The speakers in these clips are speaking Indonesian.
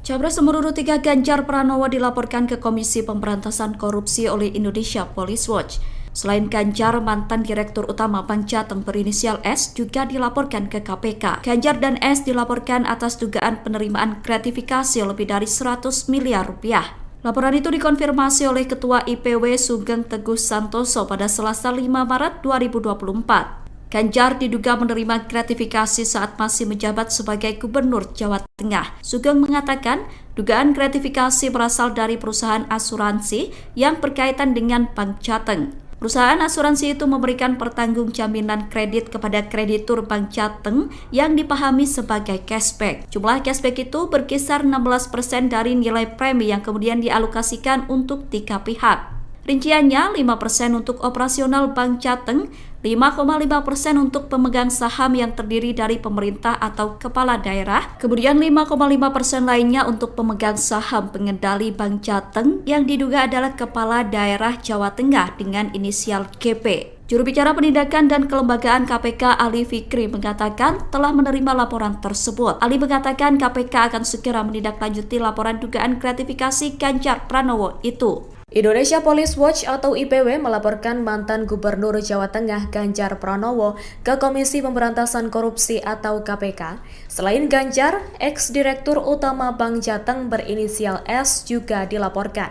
Capres nomor urut 3 Ganjar Pranowo dilaporkan ke Komisi Pemberantasan Korupsi oleh Indonesia Police Watch. Selain Ganjar, mantan Direktur Utama Bank Jateng berinisial S juga dilaporkan ke KPK. Ganjar dan S dilaporkan atas dugaan penerimaan gratifikasi lebih dari 100 miliar rupiah. Laporan itu dikonfirmasi oleh Ketua IPW Sugeng Teguh Santoso pada Selasa 5 Maret 2024. Ganjar diduga menerima gratifikasi saat masih menjabat sebagai Gubernur Jawa Tengah. Sugeng mengatakan dugaan gratifikasi berasal dari perusahaan asuransi yang berkaitan dengan Bank Jateng. Perusahaan asuransi itu memberikan pertanggung jaminan kredit kepada kreditur Bank Jateng yang dipahami sebagai cashback. Jumlah cashback itu berkisar 16% dari nilai premi yang kemudian dialokasikan untuk 3 pihak. Rinciannya 5% untuk operasional Bank Jateng, 5,5% untuk pemegang saham yang terdiri dari pemerintah atau kepala daerah, kemudian 5,5% lainnya untuk pemegang saham pengendali Bank Jateng yang diduga adalah kepala daerah Jawa Tengah dengan inisial GP. Juru bicara Penindakan dan Kelembagaan KPK Ali Fikri mengatakan telah menerima laporan tersebut. Ali mengatakan KPK akan segera menindaklanjuti laporan dugaan gratifikasi Ganjar Pranowo itu. Indonesia Police Watch atau IPW melaporkan mantan Gubernur Jawa Tengah Ganjar Pranowo ke Komisi Pemberantasan Korupsi atau KPK. Selain Ganjar, ex-direktur utama Bank Jateng berinisial S juga dilaporkan.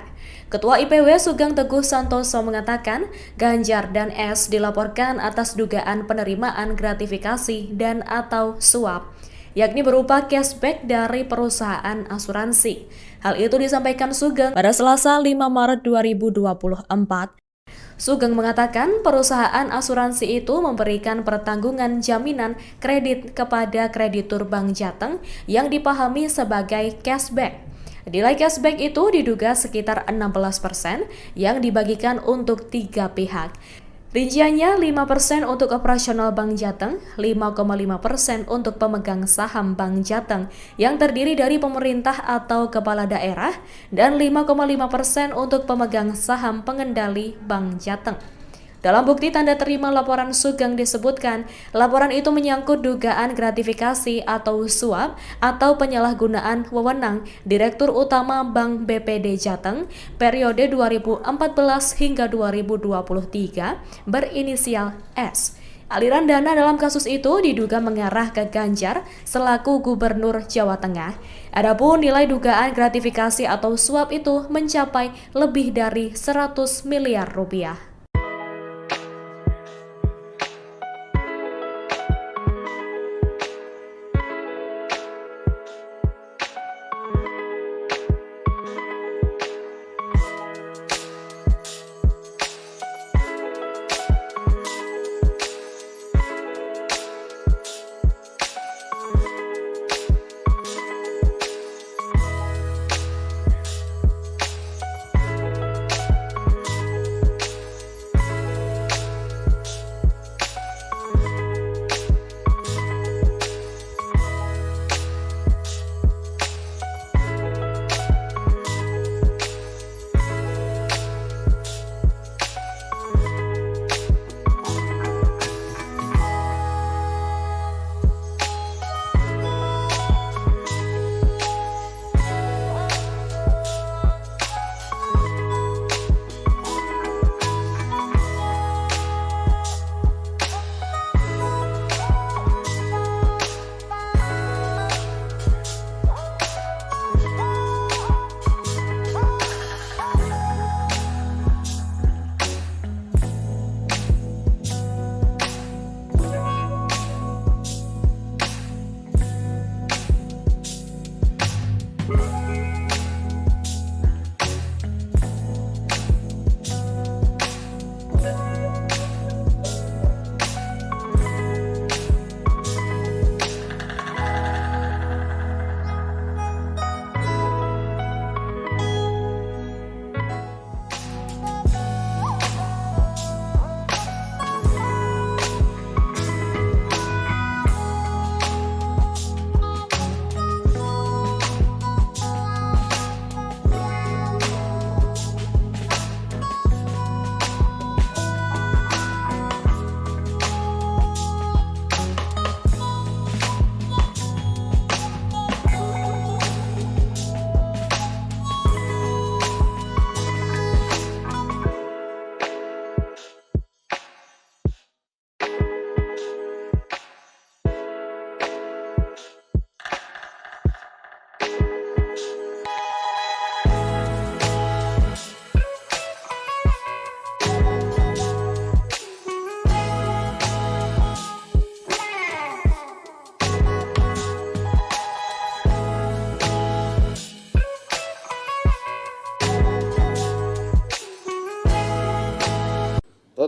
Ketua IPW Sugeng Teguh Santoso mengatakan Ganjar dan S dilaporkan atas dugaan penerimaan gratifikasi dan atau suap, yakni berupa cashback dari perusahaan asuransi. Hal itu disampaikan Sugeng pada Selasa 5 Maret 2024. Sugeng mengatakan perusahaan asuransi itu memberikan pertanggungan jaminan kredit kepada kreditur Bank Jateng yang dipahami sebagai cashback. Nilai cashback itu diduga sekitar 16% yang dibagikan untuk 3 pihak. Rinciannya 5% untuk operasional Bank Jateng, 5,5% untuk pemegang saham Bank Jateng yang terdiri dari pemerintah atau kepala daerah, dan 5,5% untuk pemegang saham pengendali Bank Jateng. Dalam bukti tanda terima laporan Sugeng disebutkan, laporan itu menyangkut dugaan gratifikasi atau suap atau penyalahgunaan wewenang Direktur Utama Bank BPD Jateng periode 2014 hingga 2023 berinisial S. Aliran dana dalam kasus itu diduga mengarah ke Ganjar selaku Gubernur Jawa Tengah. Adapun nilai dugaan gratifikasi atau suap itu mencapai lebih dari 100 miliar rupiah.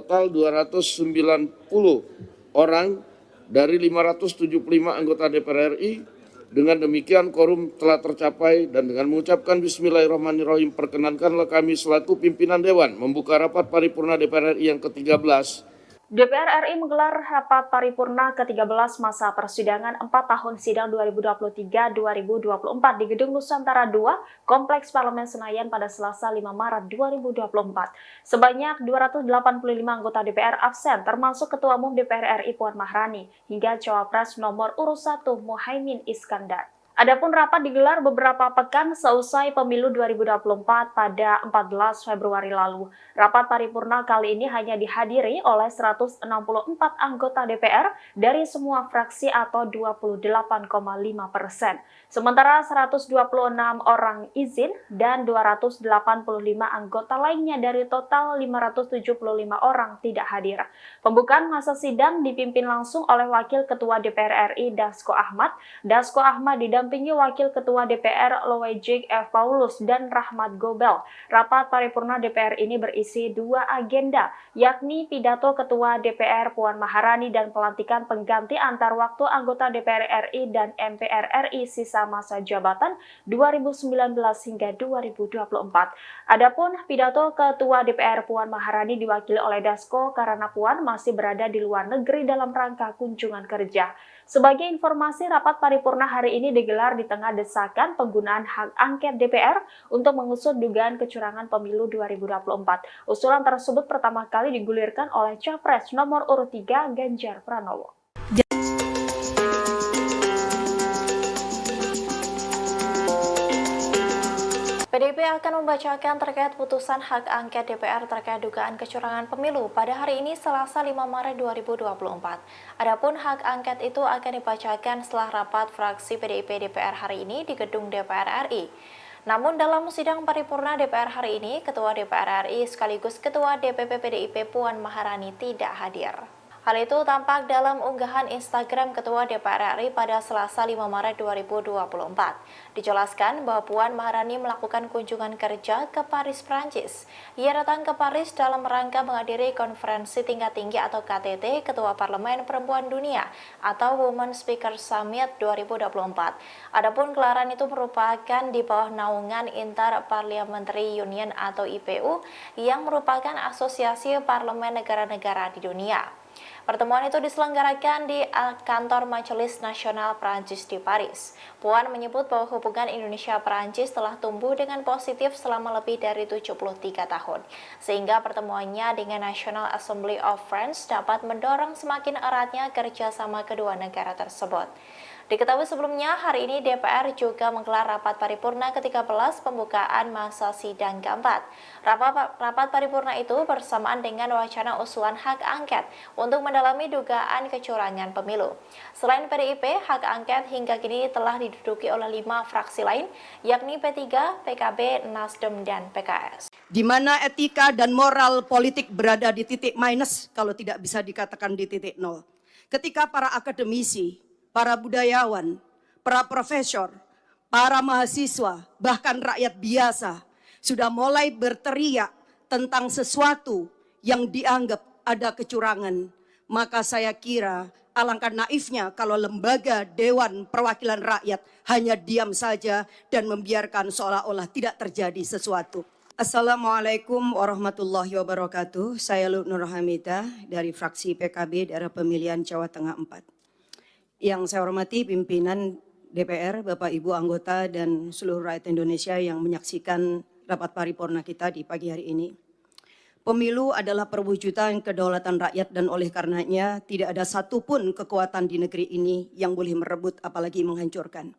total 290 orang dari 575 anggota DPR RI. Dengan demikian quorum telah tercapai dan dengan mengucapkan Bismillahirrahmanirrahim perkenankanlah kami selaku pimpinan Dewan membuka rapat paripurna DPR RI yang ke-13. DPR RI menggelar rapat paripurna ke-13 masa persidangan 4 tahun sidang 2023-2024 di Gedung Nusantara II, Kompleks Parlemen Senayan pada Selasa 5 Maret 2024. Sebanyak 285 anggota DPR absen, termasuk Ketua Umum DPR RI Puan Maharani, hingga Cawapres nomor urut 1 Muhaimin Iskandar. Adapun rapat digelar beberapa pekan seusai pemilu 2024 pada 14 Februari lalu. Rapat paripurna kali ini hanya dihadiri oleh 164 anggota DPR dari semua fraksi atau 28,5%. Sementara 126 orang izin dan 285 anggota lainnya dari total 575 orang tidak hadir. Pembukaan masa sidang dipimpin langsung oleh Wakil Ketua DPR RI Dasko Ahmad. Dasko Ahmad didampingi Wakil Ketua DPR Loejik F. Paulus dan Rahmat Gobel. Rapat paripurna DPR ini berisi 2 agenda, yakni pidato Ketua DPR Puan Maharani dan pelantikan pengganti antar waktu anggota DPR RI dan MPR RI sisa masa jabatan 2019 hingga 2024. Adapun pidato Ketua DPR Puan Maharani diwakili oleh Dasko karena Puan masih berada di luar negeri dalam rangka kunjungan kerja. Sebagai informasi, rapat paripurna hari ini digelar di tengah desakan penggunaan hak angket DPR untuk mengusut dugaan kecurangan pemilu 2024. Usulan tersebut pertama kali digulirkan oleh Capres nomor urut 3 Ganjar Pranowo. PDIP akan membacakan terkait putusan hak angket DPR terkait dugaan kecurangan pemilu pada hari ini Selasa 5 Maret 2024. Adapun hak angket itu akan dibacakan setelah rapat fraksi PDIP DPR hari ini di gedung DPR RI. Namun dalam sidang paripurna DPR hari ini, Ketua DPR RI sekaligus Ketua DPP PDIP Puan Maharani tidak hadir. Hal itu tampak dalam unggahan Instagram Ketua DPR RI pada Selasa 5 Maret 2024. Dijelaskan bahwa Puan Maharani melakukan kunjungan kerja ke Paris, Prancis. Ia datang ke Paris dalam rangka menghadiri konferensi tingkat tinggi atau KTT Ketua Parlemen Perempuan Dunia atau Women Speaker Summit 2024. Adapun gelaran itu merupakan di bawah naungan Inter-Parliamentary Union atau IPU yang merupakan asosiasi parlemen negara-negara di dunia. Pertemuan itu diselenggarakan di kantor Majelis Nasional Prancis di Paris. Puan menyebut bahwa hubungan Indonesia-Prancis telah tumbuh dengan positif selama lebih dari 73 tahun, sehingga pertemuannya dengan National Assembly of France dapat mendorong semakin eratnya kerjasama kedua negara tersebut. Diketahui sebelumnya, hari ini DPR juga menggelar rapat paripurna ke-13 pembukaan masa sidang keempat. Rapat paripurna itu bersamaan dengan wacana usulan hak angket untuk mendalami dugaan kecurangan pemilu. Selain PDIP, hak angket hingga kini telah diduduki oleh 5 fraksi lain, yakni P3, PKB, Nasdem, dan PKS. Di mana etika dan moral politik berada di titik minus kalau tidak bisa dikatakan di titik nol. Ketika para akademisi, para budayawan, para profesor, para mahasiswa, bahkan rakyat biasa sudah mulai berteriak tentang sesuatu yang dianggap ada kecurangan. Maka saya kira alangkah naifnya kalau lembaga Dewan Perwakilan Rakyat hanya diam saja dan membiarkan seolah-olah tidak terjadi sesuatu. Assalamualaikum warahmatullahi wabarakatuh. Saya Nur Hamidah dari fraksi PKB daerah pemilihan Jawa Tengah 4. Yang saya hormati pimpinan DPR, Bapak Ibu anggota dan seluruh rakyat Indonesia yang menyaksikan rapat paripurna kita di pagi hari ini. Pemilu adalah perwujudan kedaulatan rakyat dan oleh karenanya tidak ada satupun kekuatan di negeri ini yang boleh merebut apalagi menghancurkan.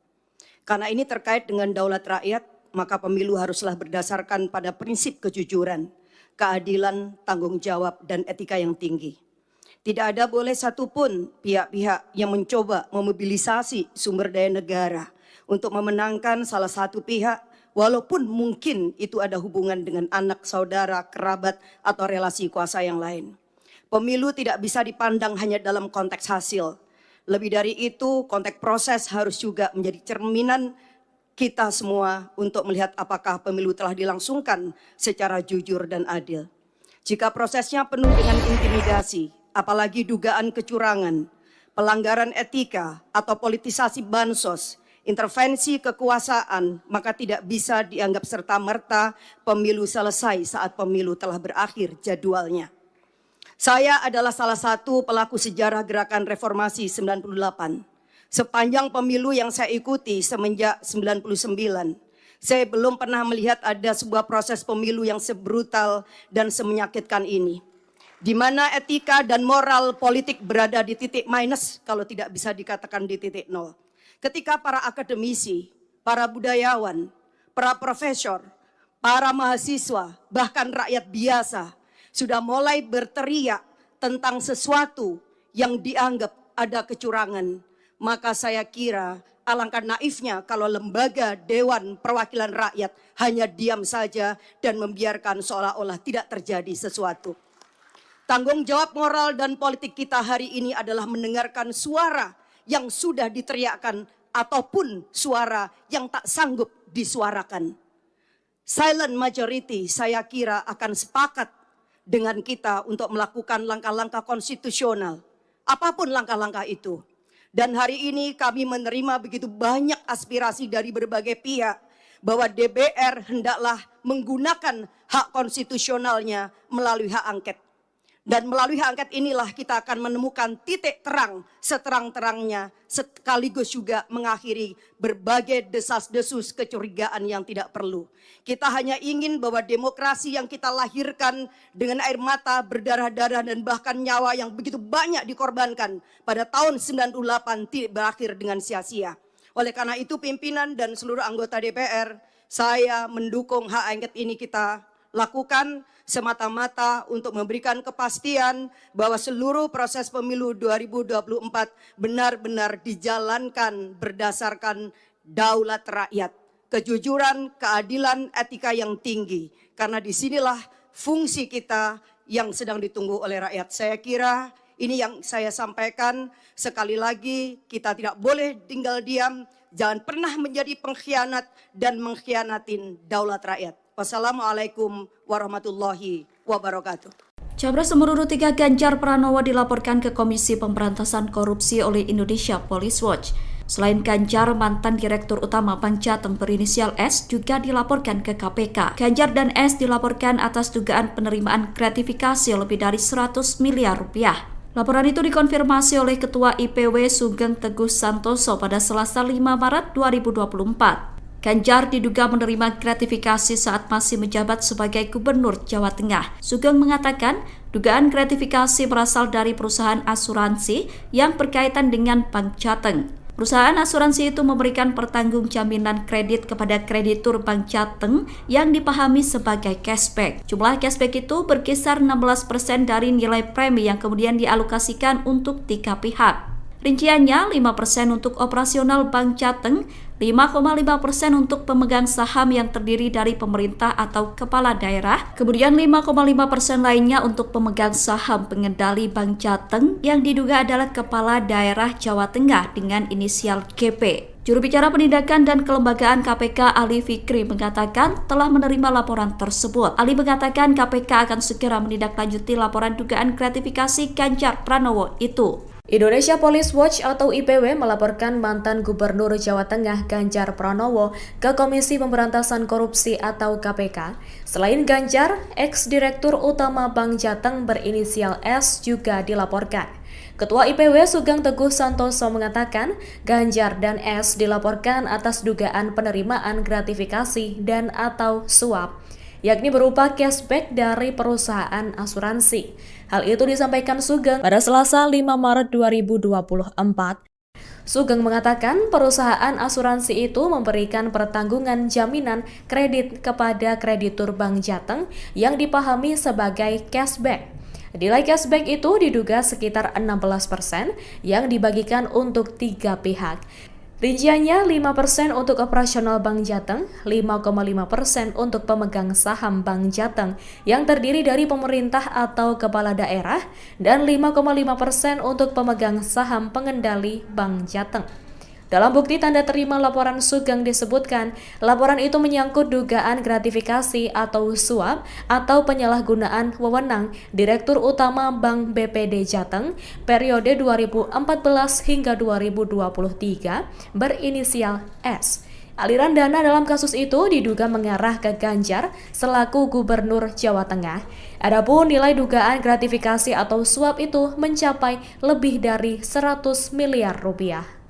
Karena ini terkait dengan daulat rakyat, maka pemilu haruslah berdasarkan pada prinsip kejujuran, keadilan, tanggung jawab, dan etika yang tinggi. Tidak ada boleh satupun pihak-pihak yang mencoba memobilisasi sumber daya negara untuk memenangkan salah satu pihak, walaupun mungkin itu ada hubungan dengan anak, saudara, kerabat, atau relasi kuasa yang lain. Pemilu tidak bisa dipandang hanya dalam konteks hasil. Lebih dari itu, konteks proses harus juga menjadi cerminan kita semua untuk melihat apakah pemilu telah dilangsungkan secara jujur dan adil. Jika prosesnya penuh dengan intimidasi, apalagi dugaan kecurangan, pelanggaran etika atau politisasi bansos, intervensi kekuasaan, maka tidak bisa dianggap serta-merta pemilu selesai saat pemilu telah berakhir jadwalnya. Saya adalah salah satu pelaku sejarah gerakan reformasi 98. Sepanjang pemilu yang saya ikuti semenjak 99, saya belum pernah melihat ada sebuah proses pemilu yang sebrutal dan semenyakitkan ini, di mana etika dan moral politik berada di titik minus, kalau tidak bisa dikatakan di titik nol. Ketika para akademisi, para budayawan, para profesor, para mahasiswa, bahkan rakyat biasa sudah mulai berteriak tentang sesuatu yang dianggap ada kecurangan, maka saya kira alangkah naifnya kalau lembaga Dewan Perwakilan Rakyat hanya diam saja dan membiarkan seolah-olah tidak terjadi sesuatu. Tanggung jawab moral dan politik kita hari ini adalah mendengarkan suara yang sudah diteriakkan ataupun suara yang tak sanggup disuarakan. Silent majority saya kira akan sepakat dengan kita untuk melakukan langkah-langkah konstitusional, apapun langkah-langkah itu. Dan hari ini kami menerima begitu banyak aspirasi dari berbagai pihak bahwa DPR hendaklah menggunakan hak konstitusionalnya melalui hak angket. Dan melalui hak angket inilah kita akan menemukan titik terang seterang-terangnya, sekaligus juga mengakhiri berbagai desas-desus kecurigaan yang tidak perlu. Kita hanya ingin bahwa demokrasi yang kita lahirkan dengan air mata, berdarah-darah dan bahkan nyawa yang begitu banyak dikorbankan pada tahun 98 tidak berakhir dengan sia-sia. Oleh karena itu pimpinan dan seluruh anggota DPR, saya mendukung hak angket ini kita lakukan semata-mata untuk memberikan kepastian bahwa seluruh proses pemilu 2024 benar-benar dijalankan berdasarkan daulat rakyat, kejujuran, keadilan, etika yang tinggi. Karena disinilah fungsi kita yang sedang ditunggu oleh rakyat. Saya kira ini yang saya sampaikan. Sekali lagi kita tidak boleh tinggal diam, jangan pernah menjadi pengkhianat dan mengkhianatin daulat rakyat. Wassalamualaikum warahmatullahi wabarakatuh. Capres nomor urut 3 Ganjar Pranowo dilaporkan ke Komisi Pemberantasan Korupsi oleh Indonesia Police Watch. Selain Ganjar, mantan Direktur Utama Bank Jateng berinisial S juga dilaporkan ke KPK. Ganjar dan S dilaporkan atas dugaan penerimaan gratifikasi lebih dari 100 miliar rupiah. Laporan itu dikonfirmasi oleh Ketua IPW Sugeng Teguh Santoso pada Selasa 5 Maret 2024. Ganjar diduga menerima gratifikasi saat masih menjabat sebagai Gubernur Jawa Tengah. Sugeng mengatakan dugaan gratifikasi berasal dari perusahaan asuransi yang berkaitan dengan Bank Jateng. Perusahaan asuransi itu memberikan pertanggungjaminan kredit kepada kreditur Bank Jateng yang dipahami sebagai cashback. Jumlah cashback itu berkisar 16% dari nilai premi yang kemudian dialokasikan untuk 3 pihak. Rinciannya 5% untuk operasional Bank Jateng, 5,5% untuk pemegang saham yang terdiri dari pemerintah atau kepala daerah, kemudian 5,5% lainnya untuk pemegang saham pengendali Bank Jateng yang diduga adalah kepala daerah Jawa Tengah dengan inisial GP. Juru bicara penindakan dan kelembagaan KPK Ali Fikri mengatakan telah menerima laporan tersebut. Ali mengatakan KPK akan segera menindaklanjuti laporan dugaan gratifikasi Ganjar Pranowo itu. Indonesia Police Watch atau IPW melaporkan mantan Gubernur Jawa Tengah Ganjar Pranowo ke Komisi Pemberantasan Korupsi atau KPK. Selain Ganjar, ex-direktur utama Bank Jateng berinisial S juga dilaporkan. Ketua IPW Sugeng Teguh Santoso mengatakan Ganjar dan S dilaporkan atas dugaan penerimaan gratifikasi dan atau suap, yakni berupa cashback dari perusahaan asuransi. Hal itu disampaikan Sugeng pada Selasa 5 Maret 2024. Sugeng mengatakan perusahaan asuransi itu memberikan pertanggungan jaminan kredit kepada kreditur Bank Jateng yang dipahami sebagai cashback. Nilai cashback itu diduga sekitar 16% yang dibagikan untuk 3 pihak. Rinciannya 5% untuk operasional Bank Jateng, 5,5% untuk pemegang saham Bank Jateng yang terdiri dari pemerintah atau kepala daerah, dan 5,5% untuk pemegang saham pengendali Bank Jateng. Dalam bukti tanda terima laporan Sugeng disebutkan, laporan itu menyangkut dugaan gratifikasi atau suap atau penyalahgunaan wewenang Direktur Utama Bank BPD Jateng periode 2014 hingga 2023 berinisial S. Aliran dana dalam kasus itu diduga mengarah ke Ganjar selaku Gubernur Jawa Tengah. Adapun nilai dugaan gratifikasi atau suap itu mencapai lebih dari 100 miliar rupiah.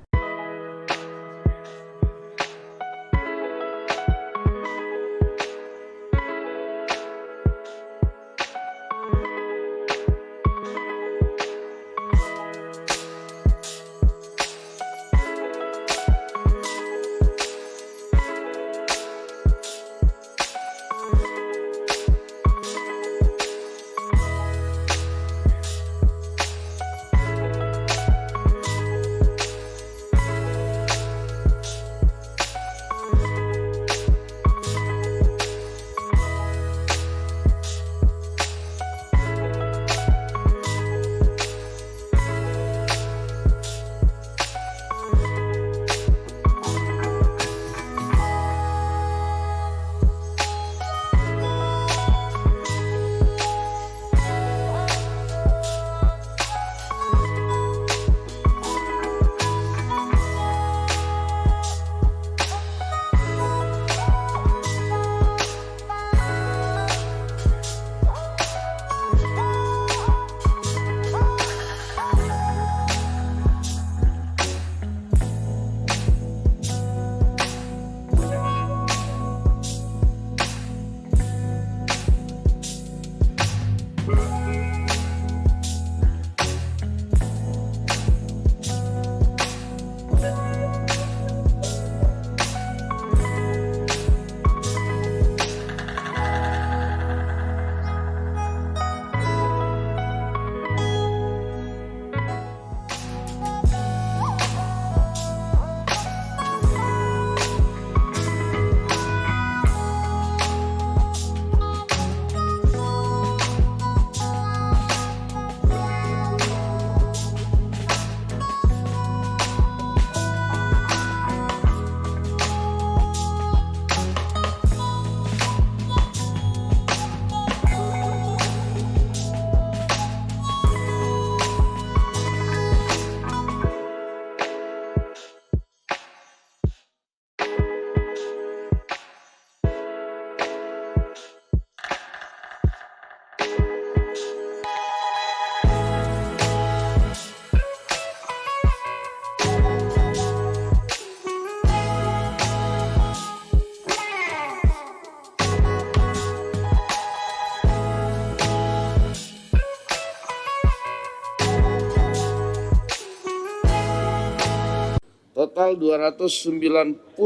Total 290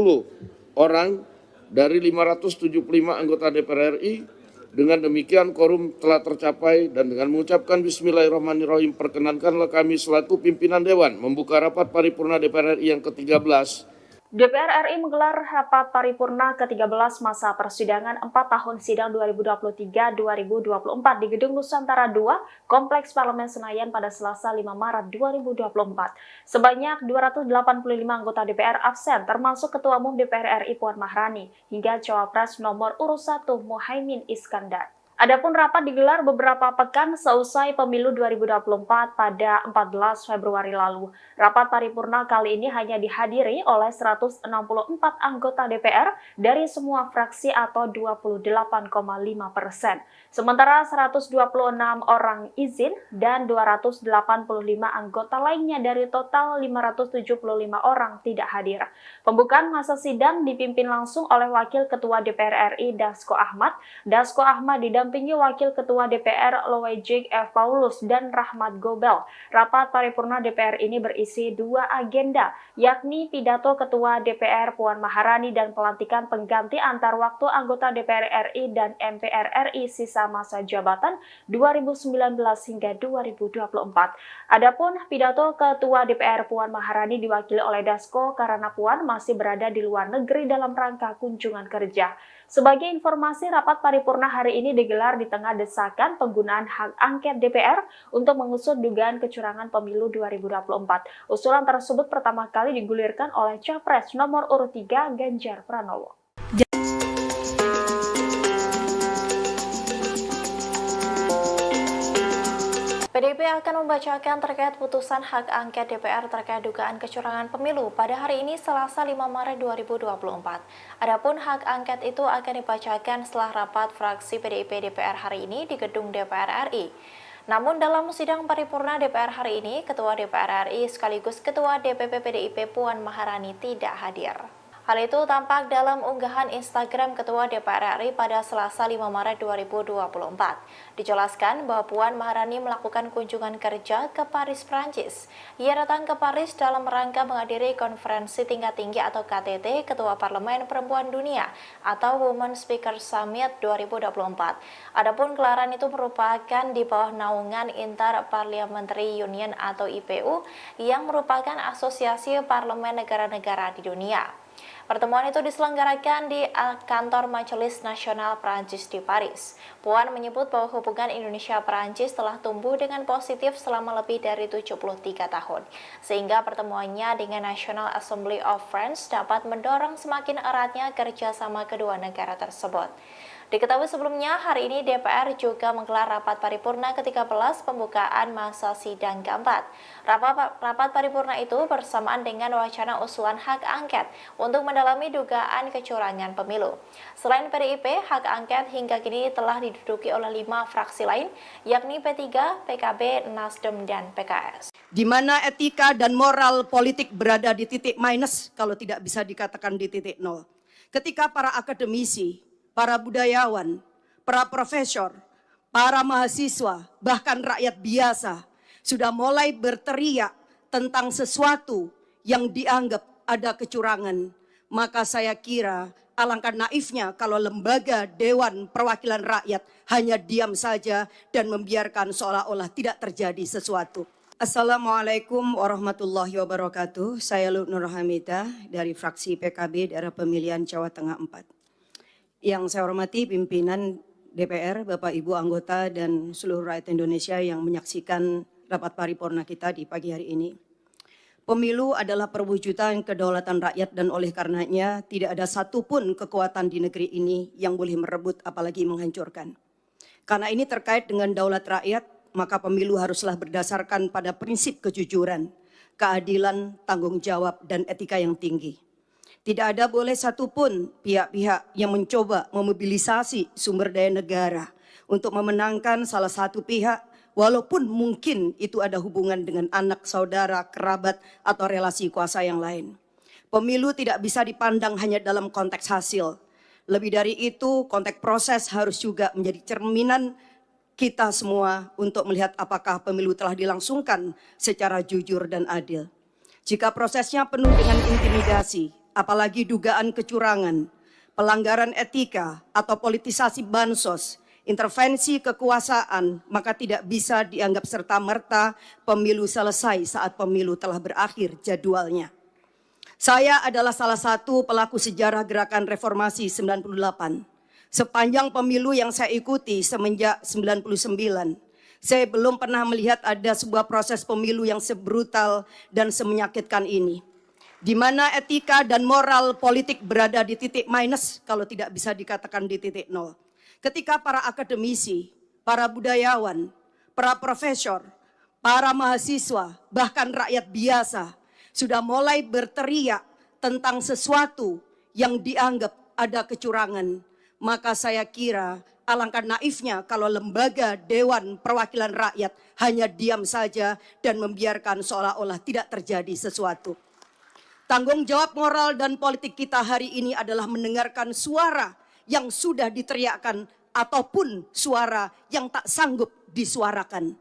orang dari 575 anggota DPR RI. Dengan demikian quorum telah tercapai dan dengan mengucapkan Bismillahirrahmanirrahim perkenankanlah kami selaku pimpinan Dewan membuka rapat paripurna DPR RI yang ke-13. DPR RI menggelar rapat paripurna ke-13 masa persidangan 4 tahun sidang 2023-2024 di Gedung Nusantara II, Kompleks Parlemen Senayan pada Selasa 5 Maret 2024. Sebanyak 285 anggota DPR absen, termasuk Ketua Umum DPR RI Puan Maharani, hingga Cawapres nomor urut 1 Muhaimin Iskandar. Adapun rapat digelar beberapa pekan seusai pemilu 2024 pada 14 Februari lalu. Rapat paripurna kali ini hanya dihadiri oleh 164 anggota DPR dari semua fraksi atau 28,5%. Sementara 126 orang izin dan 285 anggota lainnya dari total 575 orang tidak hadir. Pembukaan masa sidang dipimpin langsung oleh Wakil Ketua DPR RI Dasko Ahmad. Dasko Ahmad didampingi Wakil Ketua DPR Loejik F. Paulus dan Rahmat Gobel. Rapat paripurna DPR ini berisi 2 agenda, yakni pidato Ketua DPR Puan Maharani dan pelantikan pengganti antar waktu anggota DPR RI dan MPR RI sisa masa jabatan 2019 hingga 2024. Adapun pidato Ketua DPR Puan Maharani diwakili oleh Dasko karena Puan masih berada di luar negeri dalam rangka kunjungan kerja. Sebagai informasi, rapat paripurna hari ini digelar digelar di tengah desakan penggunaan hak angket DPR untuk mengusut dugaan kecurangan pemilu 2024. Usulan tersebut pertama kali digulirkan oleh Capres nomor urut 3 Ganjar Pranowo. PDIP akan membacakan terkait putusan hak angket DPR terkait dugaan kecurangan pemilu pada hari ini Selasa 5 Maret 2024. Adapun hak angket itu akan dibacakan setelah rapat fraksi PDIP DPR hari ini di gedung DPR RI. Namun dalam sidang paripurna DPR hari ini, Ketua DPR RI sekaligus Ketua DPP PDIP Puan Maharani tidak hadir. Hal itu tampak dalam unggahan Instagram Ketua DPR RI pada Selasa 5 Maret 2024. Dijelaskan bahwa Puan Maharani melakukan kunjungan kerja ke Paris, Prancis. Ia datang ke Paris dalam rangka menghadiri konferensi tingkat tinggi atau KTT Ketua Parlemen Perempuan Dunia atau Women Speaker Summit 2024. Adapun gelaran itu merupakan di bawah naungan Inter-Parliamentary Union atau IPU yang merupakan asosiasi parlemen negara-negara di dunia. Pertemuan itu diselenggarakan di kantor Majelis Nasional Prancis di Paris. Puan menyebut bahwa hubungan Indonesia-Prancis telah tumbuh dengan positif selama lebih dari 73 tahun, sehingga pertemuannya dengan National Assembly of France dapat mendorong semakin eratnya kerjasama kedua negara tersebut. Diketahui sebelumnya, hari ini DPR juga menggelar rapat paripurna ke-13 pembukaan masa sidang keempat. Rapat paripurna itu bersamaan dengan wacana usulan hak angket untuk mendalami dugaan kecurangan pemilu. Selain PDIP, hak angket hingga kini telah diduduki oleh 5 fraksi lain, yakni P3, PKB, Nasdem, dan PKS. Di mana etika dan moral politik berada di titik minus, kalau tidak bisa dikatakan di titik nol. Ketika para akademisi, para budayawan, para profesor, para mahasiswa, bahkan rakyat biasa sudah mulai berteriak tentang sesuatu yang dianggap ada kecurangan. Maka saya kira alangkah naifnya kalau lembaga Dewan Perwakilan Rakyat hanya diam saja dan membiarkan seolah-olah tidak terjadi sesuatu. Assalamualaikum warahmatullahi wabarakatuh. Saya Nur Hamidah dari fraksi PKB daerah pemilihan Jawa Tengah 4. Yang saya hormati pimpinan DPR, Bapak Ibu anggota dan seluruh rakyat Indonesia yang menyaksikan rapat paripurna kita di pagi hari ini. Pemilu adalah perwujudan kedaulatan rakyat dan oleh karenanya tidak ada satupun kekuatan di negeri ini yang boleh merebut apalagi menghancurkan. Karena ini terkait dengan daulat rakyat, maka pemilu haruslah berdasarkan pada prinsip kejujuran, keadilan, tanggung jawab, dan etika yang tinggi. Tidak ada boleh satupun pihak-pihak yang mencoba memobilisasi sumber daya negara untuk memenangkan salah satu pihak, walaupun mungkin itu ada hubungan dengan anak, saudara, kerabat, atau relasi kuasa yang lain. Pemilu tidak bisa dipandang hanya dalam konteks hasil. Lebih dari itu, konteks proses harus juga menjadi cerminan kita semua untuk melihat apakah pemilu telah dilangsungkan secara jujur dan adil. Jika prosesnya penuh dengan intimidasi, apalagi dugaan kecurangan, pelanggaran etika atau politisasi bansos, intervensi kekuasaan, maka tidak bisa dianggap serta-merta pemilu selesai saat pemilu telah berakhir jadwalnya. Saya adalah salah satu pelaku sejarah gerakan reformasi 98. Sepanjang pemilu yang saya ikuti semenjak 99, saya belum pernah melihat ada sebuah proses pemilu yang sebrutal dan semenyakitkan ini. Di mana etika dan moral politik berada di titik minus, kalau tidak bisa dikatakan di titik nol. Ketika para akademisi, para budayawan, para profesor, para mahasiswa, bahkan rakyat biasa sudah mulai berteriak tentang sesuatu yang dianggap ada kecurangan, maka saya kira alangkah naifnya kalau lembaga Dewan Perwakilan Rakyat hanya diam saja dan membiarkan seolah-olah tidak terjadi sesuatu. Tanggung jawab moral dan politik kita hari ini adalah mendengarkan suara yang sudah diteriakkan ataupun suara yang tak sanggup disuarakan.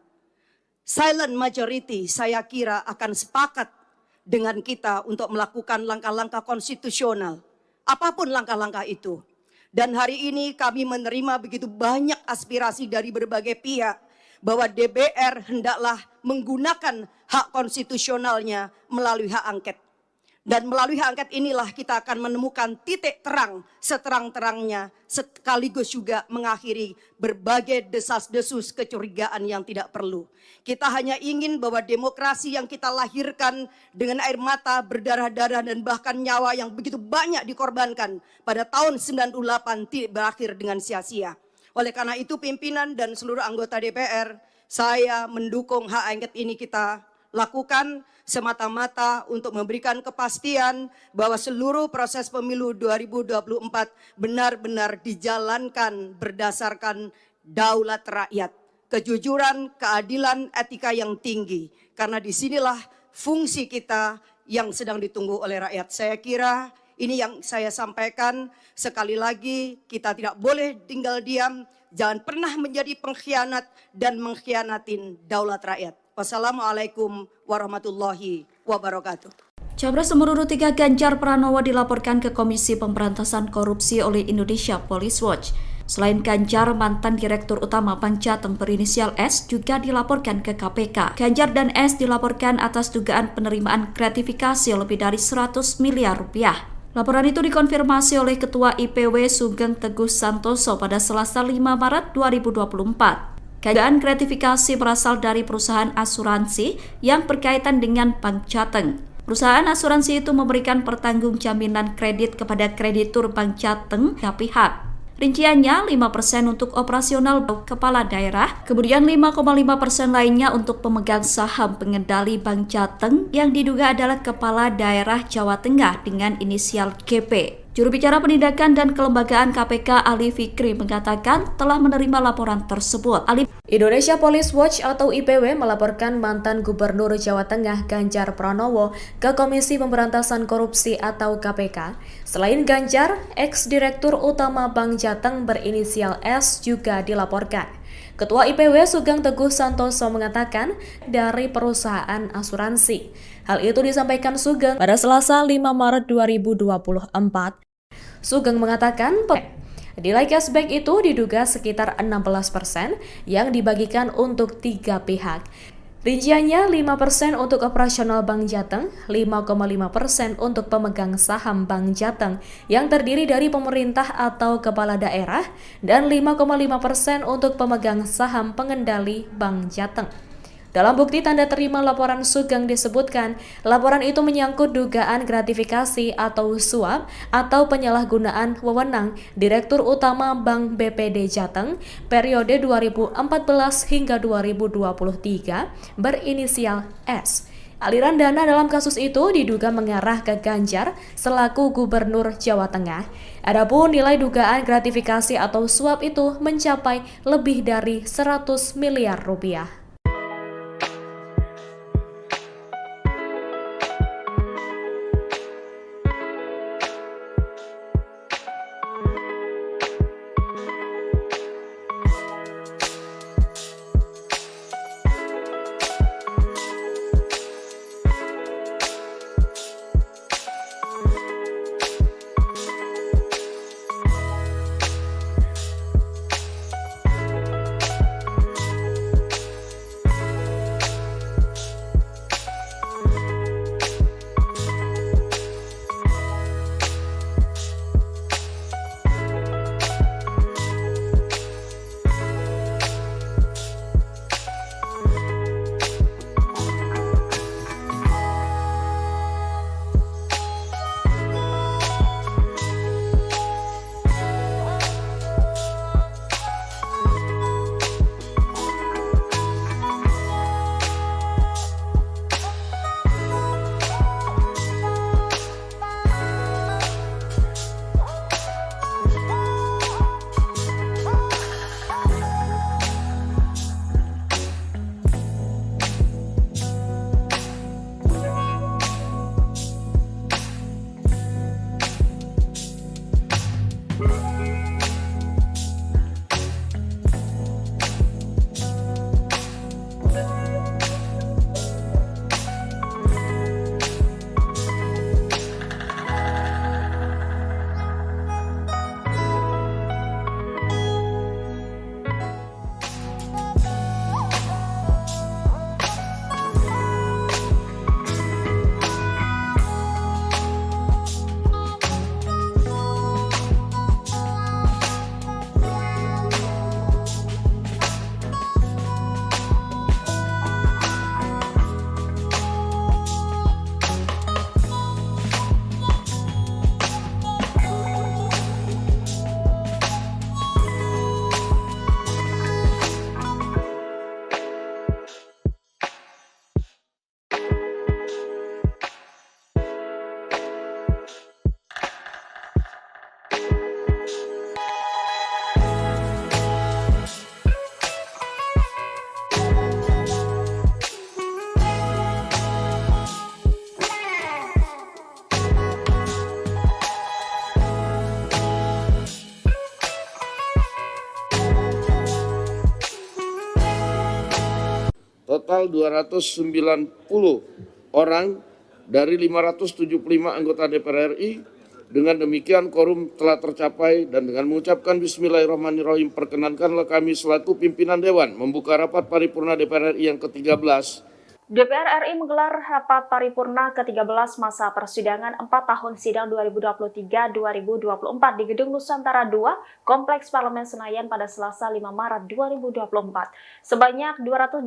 Silent majority saya kira akan sepakat dengan kita untuk melakukan langkah-langkah konstitusional. Apapun langkah-langkah itu. Dan hari ini kami menerima begitu banyak aspirasi dari berbagai pihak bahwa DPR hendaklah menggunakan hak konstitusionalnya melalui hak angket. Dan melalui hak angket inilah kita akan menemukan titik terang seterang-terangnya, sekaligus juga mengakhiri berbagai desas-desus kecurigaan yang tidak perlu. Kita hanya ingin bahwa demokrasi yang kita lahirkan dengan air mata, berdarah-darah, dan bahkan nyawa yang begitu banyak dikorbankan pada tahun 98 tidak berakhir dengan sia-sia. Oleh karena itu pimpinan dan seluruh anggota DPR, saya mendukung hak angket ini kita lakukan semata-mata untuk memberikan kepastian bahwa seluruh proses pemilu 2024 benar-benar dijalankan berdasarkan daulat rakyat, kejujuran, keadilan, etika yang tinggi. Karena disinilah fungsi kita yang sedang ditunggu oleh rakyat. Saya kira ini yang saya sampaikan. Sekali lagi kita tidak boleh tinggal diam, jangan pernah menjadi pengkhianat dan mengkhianatin daulat rakyat. Wassalamualaikum warahmatullahi wabarakatuh. Capres nomor urut 3 Ganjar Pranowo dilaporkan ke Komisi Pemberantasan Korupsi oleh Indonesia Police Watch. Selain Ganjar, mantan Direktur Utama Bank Jateng berinisial S juga dilaporkan ke KPK. Ganjar dan S dilaporkan atas dugaan penerimaan gratifikasi lebih dari 100 miliar rupiah. Laporan itu dikonfirmasi oleh Ketua IPW Sugeng Teguh Santoso pada Selasa 5 Maret 2024. Dugaan gratifikasi berasal dari perusahaan asuransi yang berkaitan dengan Bank Jateng. Perusahaan asuransi itu memberikan pertanggung jaminan kredit kepada kreditur Bank Jateng ke pihak. Rinciannya 5% untuk operasional kepala daerah, kemudian 5,5% lainnya untuk pemegang saham pengendali Bank Jateng yang diduga adalah kepala daerah Jawa Tengah dengan inisial GP. Juru bicara Penindakan dan Kelembagaan KPK Ali Fikri mengatakan telah menerima laporan tersebut. Indonesia Police Watch atau IPW melaporkan mantan Gubernur Jawa Tengah Ganjar Pranowo ke Komisi Pemberantasan Korupsi atau KPK. Selain Ganjar, ex-direktur utama Bank Jateng berinisial S juga dilaporkan. Ketua IPW Sugeng Teguh Santoso mengatakan dari perusahaan asuransi. Hal itu disampaikan Sugeng pada Selasa 5 Maret 2024. Sugeng mengatakan nilai cashback itu diduga sekitar 16% yang dibagikan untuk 3 pihak. Rinciannya 5% untuk operasional Bank Jateng, 5,5% untuk pemegang saham Bank Jateng yang terdiri dari pemerintah atau kepala daerah, dan 5,5% untuk pemegang saham pengendali Bank Jateng. Dalam bukti tanda terima laporan Sugeng disebutkan, laporan itu menyangkut dugaan gratifikasi atau suap atau penyalahgunaan wewenang Direktur Utama Bank BPD Jateng periode 2014 hingga 2023 berinisial S. Aliran dana dalam kasus itu diduga mengarah ke Ganjar selaku Gubernur Jawa Tengah. Adapun nilai dugaan gratifikasi atau suap itu mencapai lebih dari 100 miliar rupiah. total 290 orang dari 575 anggota DPR RI. Dengan demikian quorum telah tercapai dan dengan mengucapkan Bismillahirrahmanirrahim perkenankanlah kami selaku pimpinan Dewan membuka rapat paripurna DPR RI yang ke-13. DPR RI menggelar rapat paripurna ke-13 masa persidangan 4 tahun sidang 2023-2024 di Gedung Nusantara II, Kompleks Parlemen Senayan pada Selasa 5 Maret 2024. Sebanyak 285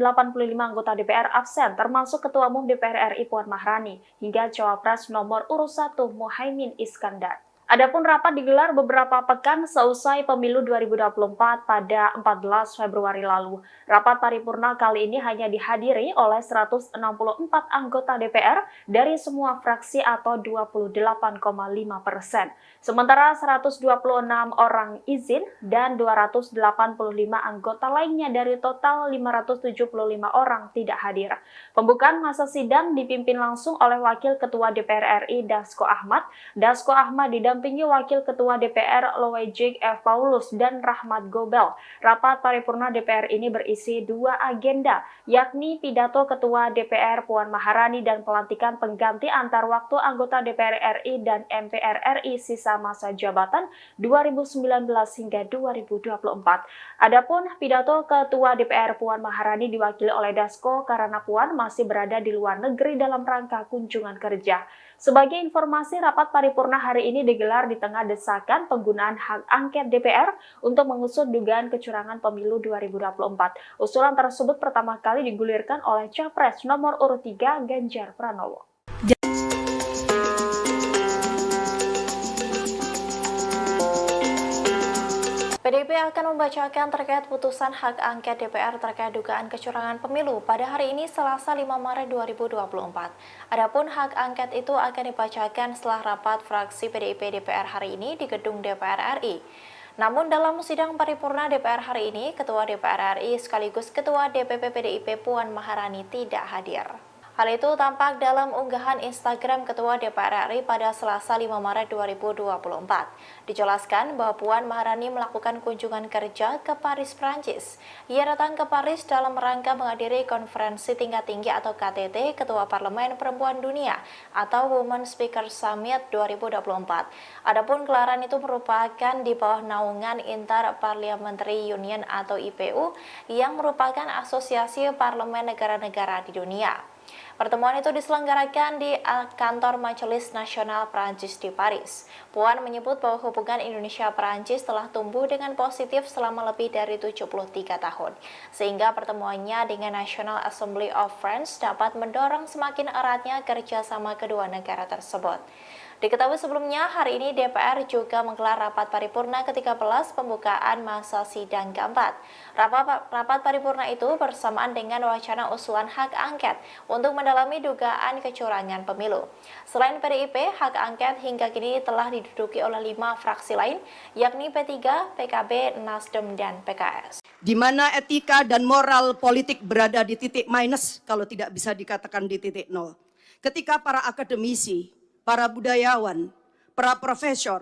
anggota DPR absen, termasuk Ketua Umum DPR RI Puan Maharani, hingga Cawapres nomor urut 1 Muhaimin Iskandar. Adapun rapat digelar beberapa pekan seusai pemilu 2024 pada 14 Februari lalu. Rapat paripurna kali ini hanya dihadiri oleh 164 anggota DPR dari semua fraksi atau 28,5%. Sementara 126 orang izin dan 285 anggota lainnya dari total 575 orang tidak hadir. Pembukaan masa sidang dipimpin langsung oleh Wakil Ketua DPR RI Dasko Ahmad. Dasko Ahmad didampingi Wakil Ketua DPR Loejik F. Paulus dan Rahmat Gobel. Rapat paripurna DPR ini berisi 2 agenda, yakni pidato Ketua DPR Puan Maharani dan pelantikan pengganti antar waktu anggota DPR RI dan MPR RI sisa masa jabatan 2019 hingga 2024. Adapun pidato Ketua DPR Puan Maharani diwakili oleh Dasko karena Puan masih berada di luar negeri dalam rangka kunjungan kerja. Sebagai informasi, rapat paripurna hari ini digelar di tengah desakan penggunaan hak angket DPR untuk mengusut dugaan kecurangan pemilu 2024. Usulan tersebut pertama kali digulirkan oleh Capres nomor urut 3 Ganjar Pranowo. PDIP akan membacakan terkait putusan hak angket DPR terkait dugaan kecurangan pemilu pada hari ini Selasa 5 Maret 2024. Adapun hak angket itu akan dibacakan setelah rapat fraksi PDIP DPR hari ini di gedung DPR RI. Namun dalam sidang paripurna DPR hari ini, Ketua DPR RI sekaligus Ketua DPP PDIP Puan Maharani tidak hadir. Hal itu tampak dalam unggahan Instagram Ketua DPR RI pada Selasa 5 Maret 2024. Dijelaskan bahwa Puan Maharani melakukan kunjungan kerja ke Paris, Prancis. Ia datang ke Paris dalam rangka menghadiri konferensi tingkat tinggi atau KTT Ketua Parlemen Perempuan Dunia atau Women Speaker Summit 2024. Adapun gelaran itu merupakan di bawah naungan Inter-Parliamentary Union atau IPU yang merupakan asosiasi parlemen negara-negara di dunia. Pertemuan itu diselenggarakan di kantor Majelis Nasional Prancis di Paris. Puan menyebut bahwa hubungan Indonesia-Prancis telah tumbuh dengan positif selama lebih dari 73 tahun, sehingga pertemuannya dengan National Assembly of France dapat mendorong semakin eratnya kerjasama kedua negara tersebut. Diketahui sebelumnya, hari ini DPR juga menggelar rapat paripurna ke-13 pembukaan masa sidang keempat. Rapat paripurna itu bersamaan dengan wacana usulan hak angket untuk mendalami dugaan kecurangan pemilu. Selain PDIP, hak angket hingga kini telah diduduki oleh 5 fraksi lain, yakni P3, PKB, Nasdem, dan PKS. Di mana etika dan moral politik berada di titik minus kalau tidak bisa dikatakan di titik nol. Ketika para akademisi, para budayawan, para profesor,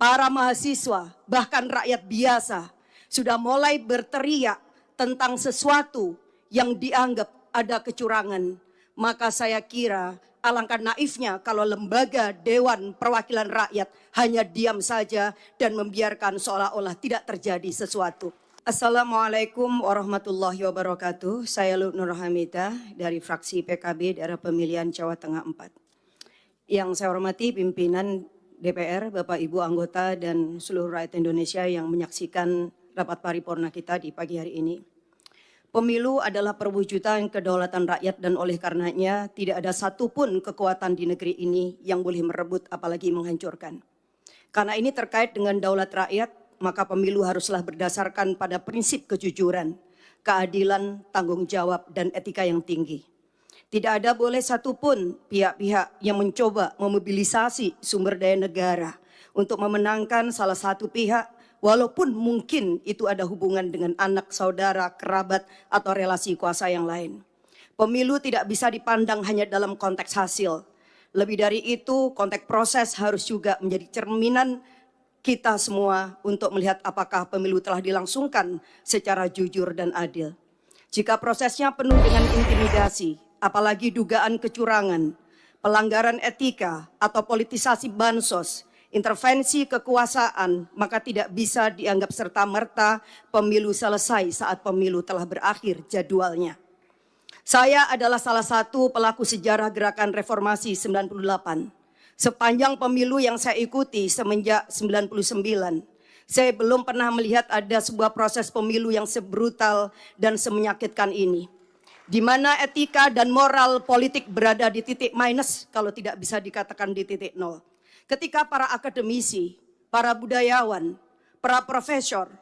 para mahasiswa, bahkan rakyat biasa sudah mulai berteriak tentang sesuatu yang dianggap ada kecurangan. Maka saya kira alangkah naifnya kalau lembaga Dewan Perwakilan Rakyat hanya diam saja dan membiarkan seolah-olah tidak terjadi sesuatu. Assalamualaikum warahmatullahi wabarakatuh. Saya Nur Hamidah dari fraksi PKB daerah pemilihan Jawa Tengah 4. Yang saya hormati pimpinan DPR, Bapak Ibu anggota dan seluruh rakyat Indonesia yang menyaksikan rapat paripurna kita di pagi hari ini. Pemilu adalah perwujudan kedaulatan rakyat dan oleh karenanya tidak ada satupun kekuatan di negeri ini yang boleh merebut apalagi menghancurkan. Karena ini terkait dengan daulat rakyat, maka pemilu haruslah berdasarkan pada prinsip kejujuran, keadilan, tanggung jawab, dan etika yang tinggi. Tidak ada boleh satupun pihak-pihak yang mencoba memobilisasi sumber daya negara untuk memenangkan salah satu pihak, walaupun mungkin itu ada hubungan dengan anak, saudara, kerabat, atau relasi kuasa yang lain. Pemilu tidak bisa dipandang hanya dalam konteks hasil. Lebih dari itu, konteks proses harus juga menjadi cerminan kita semua untuk melihat apakah pemilu telah dilangsungkan secara jujur dan adil. Jika prosesnya penuh dengan intimidasi, apalagi dugaan kecurangan, pelanggaran etika atau politisasi bansos, intervensi kekuasaan, maka tidak bisa dianggap serta-merta pemilu selesai saat pemilu telah berakhir jadwalnya. Saya adalah salah satu pelaku sejarah gerakan reformasi 98. Sepanjang pemilu yang saya ikuti semenjak 99, saya belum pernah melihat ada sebuah proses pemilu yang sebrutal dan semenyakitkan ini, di mana etika dan moral politik berada di titik minus, kalau tidak bisa dikatakan di titik nol. Ketika para akademisi, para budayawan, para profesor,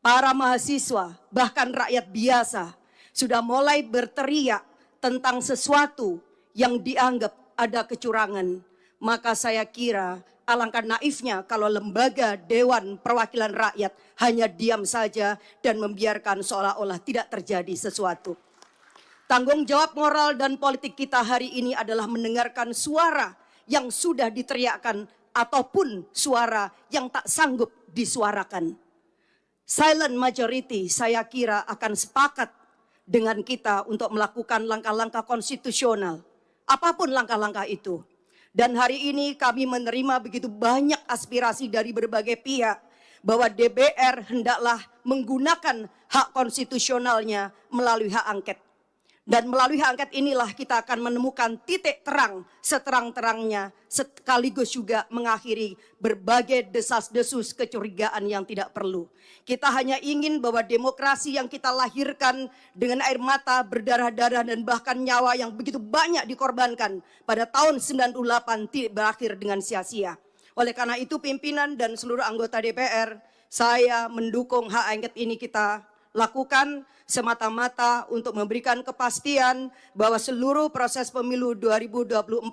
para mahasiswa, bahkan rakyat biasa sudah mulai berteriak tentang sesuatu yang dianggap ada kecurangan, maka saya kira alangkah naifnya kalau lembaga Dewan Perwakilan Rakyat hanya diam saja dan membiarkan seolah-olah tidak terjadi sesuatu. Tanggung jawab moral dan politik kita hari ini adalah mendengarkan suara yang sudah diteriakkan ataupun suara yang tak sanggup disuarakan. Silent majority saya kira akan sepakat dengan kita untuk melakukan langkah-langkah konstitusional, apapun langkah-langkah itu. Dan hari ini kami menerima begitu banyak aspirasi dari berbagai pihak bahwa DPR hendaklah menggunakan hak konstitusionalnya melalui hak angket. Dan melalui hak angket inilah kita akan menemukan titik terang seterang-terangnya, sekaligus juga mengakhiri berbagai desas-desus kecurigaan yang tidak perlu. Kita hanya ingin bahwa demokrasi yang kita lahirkan dengan air mata, berdarah-darah dan bahkan nyawa yang begitu banyak dikorbankan pada tahun 98 tidak berakhir dengan sia-sia. Oleh karena itu pimpinan dan seluruh anggota DPR, saya mendukung hak angket ini kita lakukan semata-mata untuk memberikan kepastian bahwa seluruh proses pemilu 2024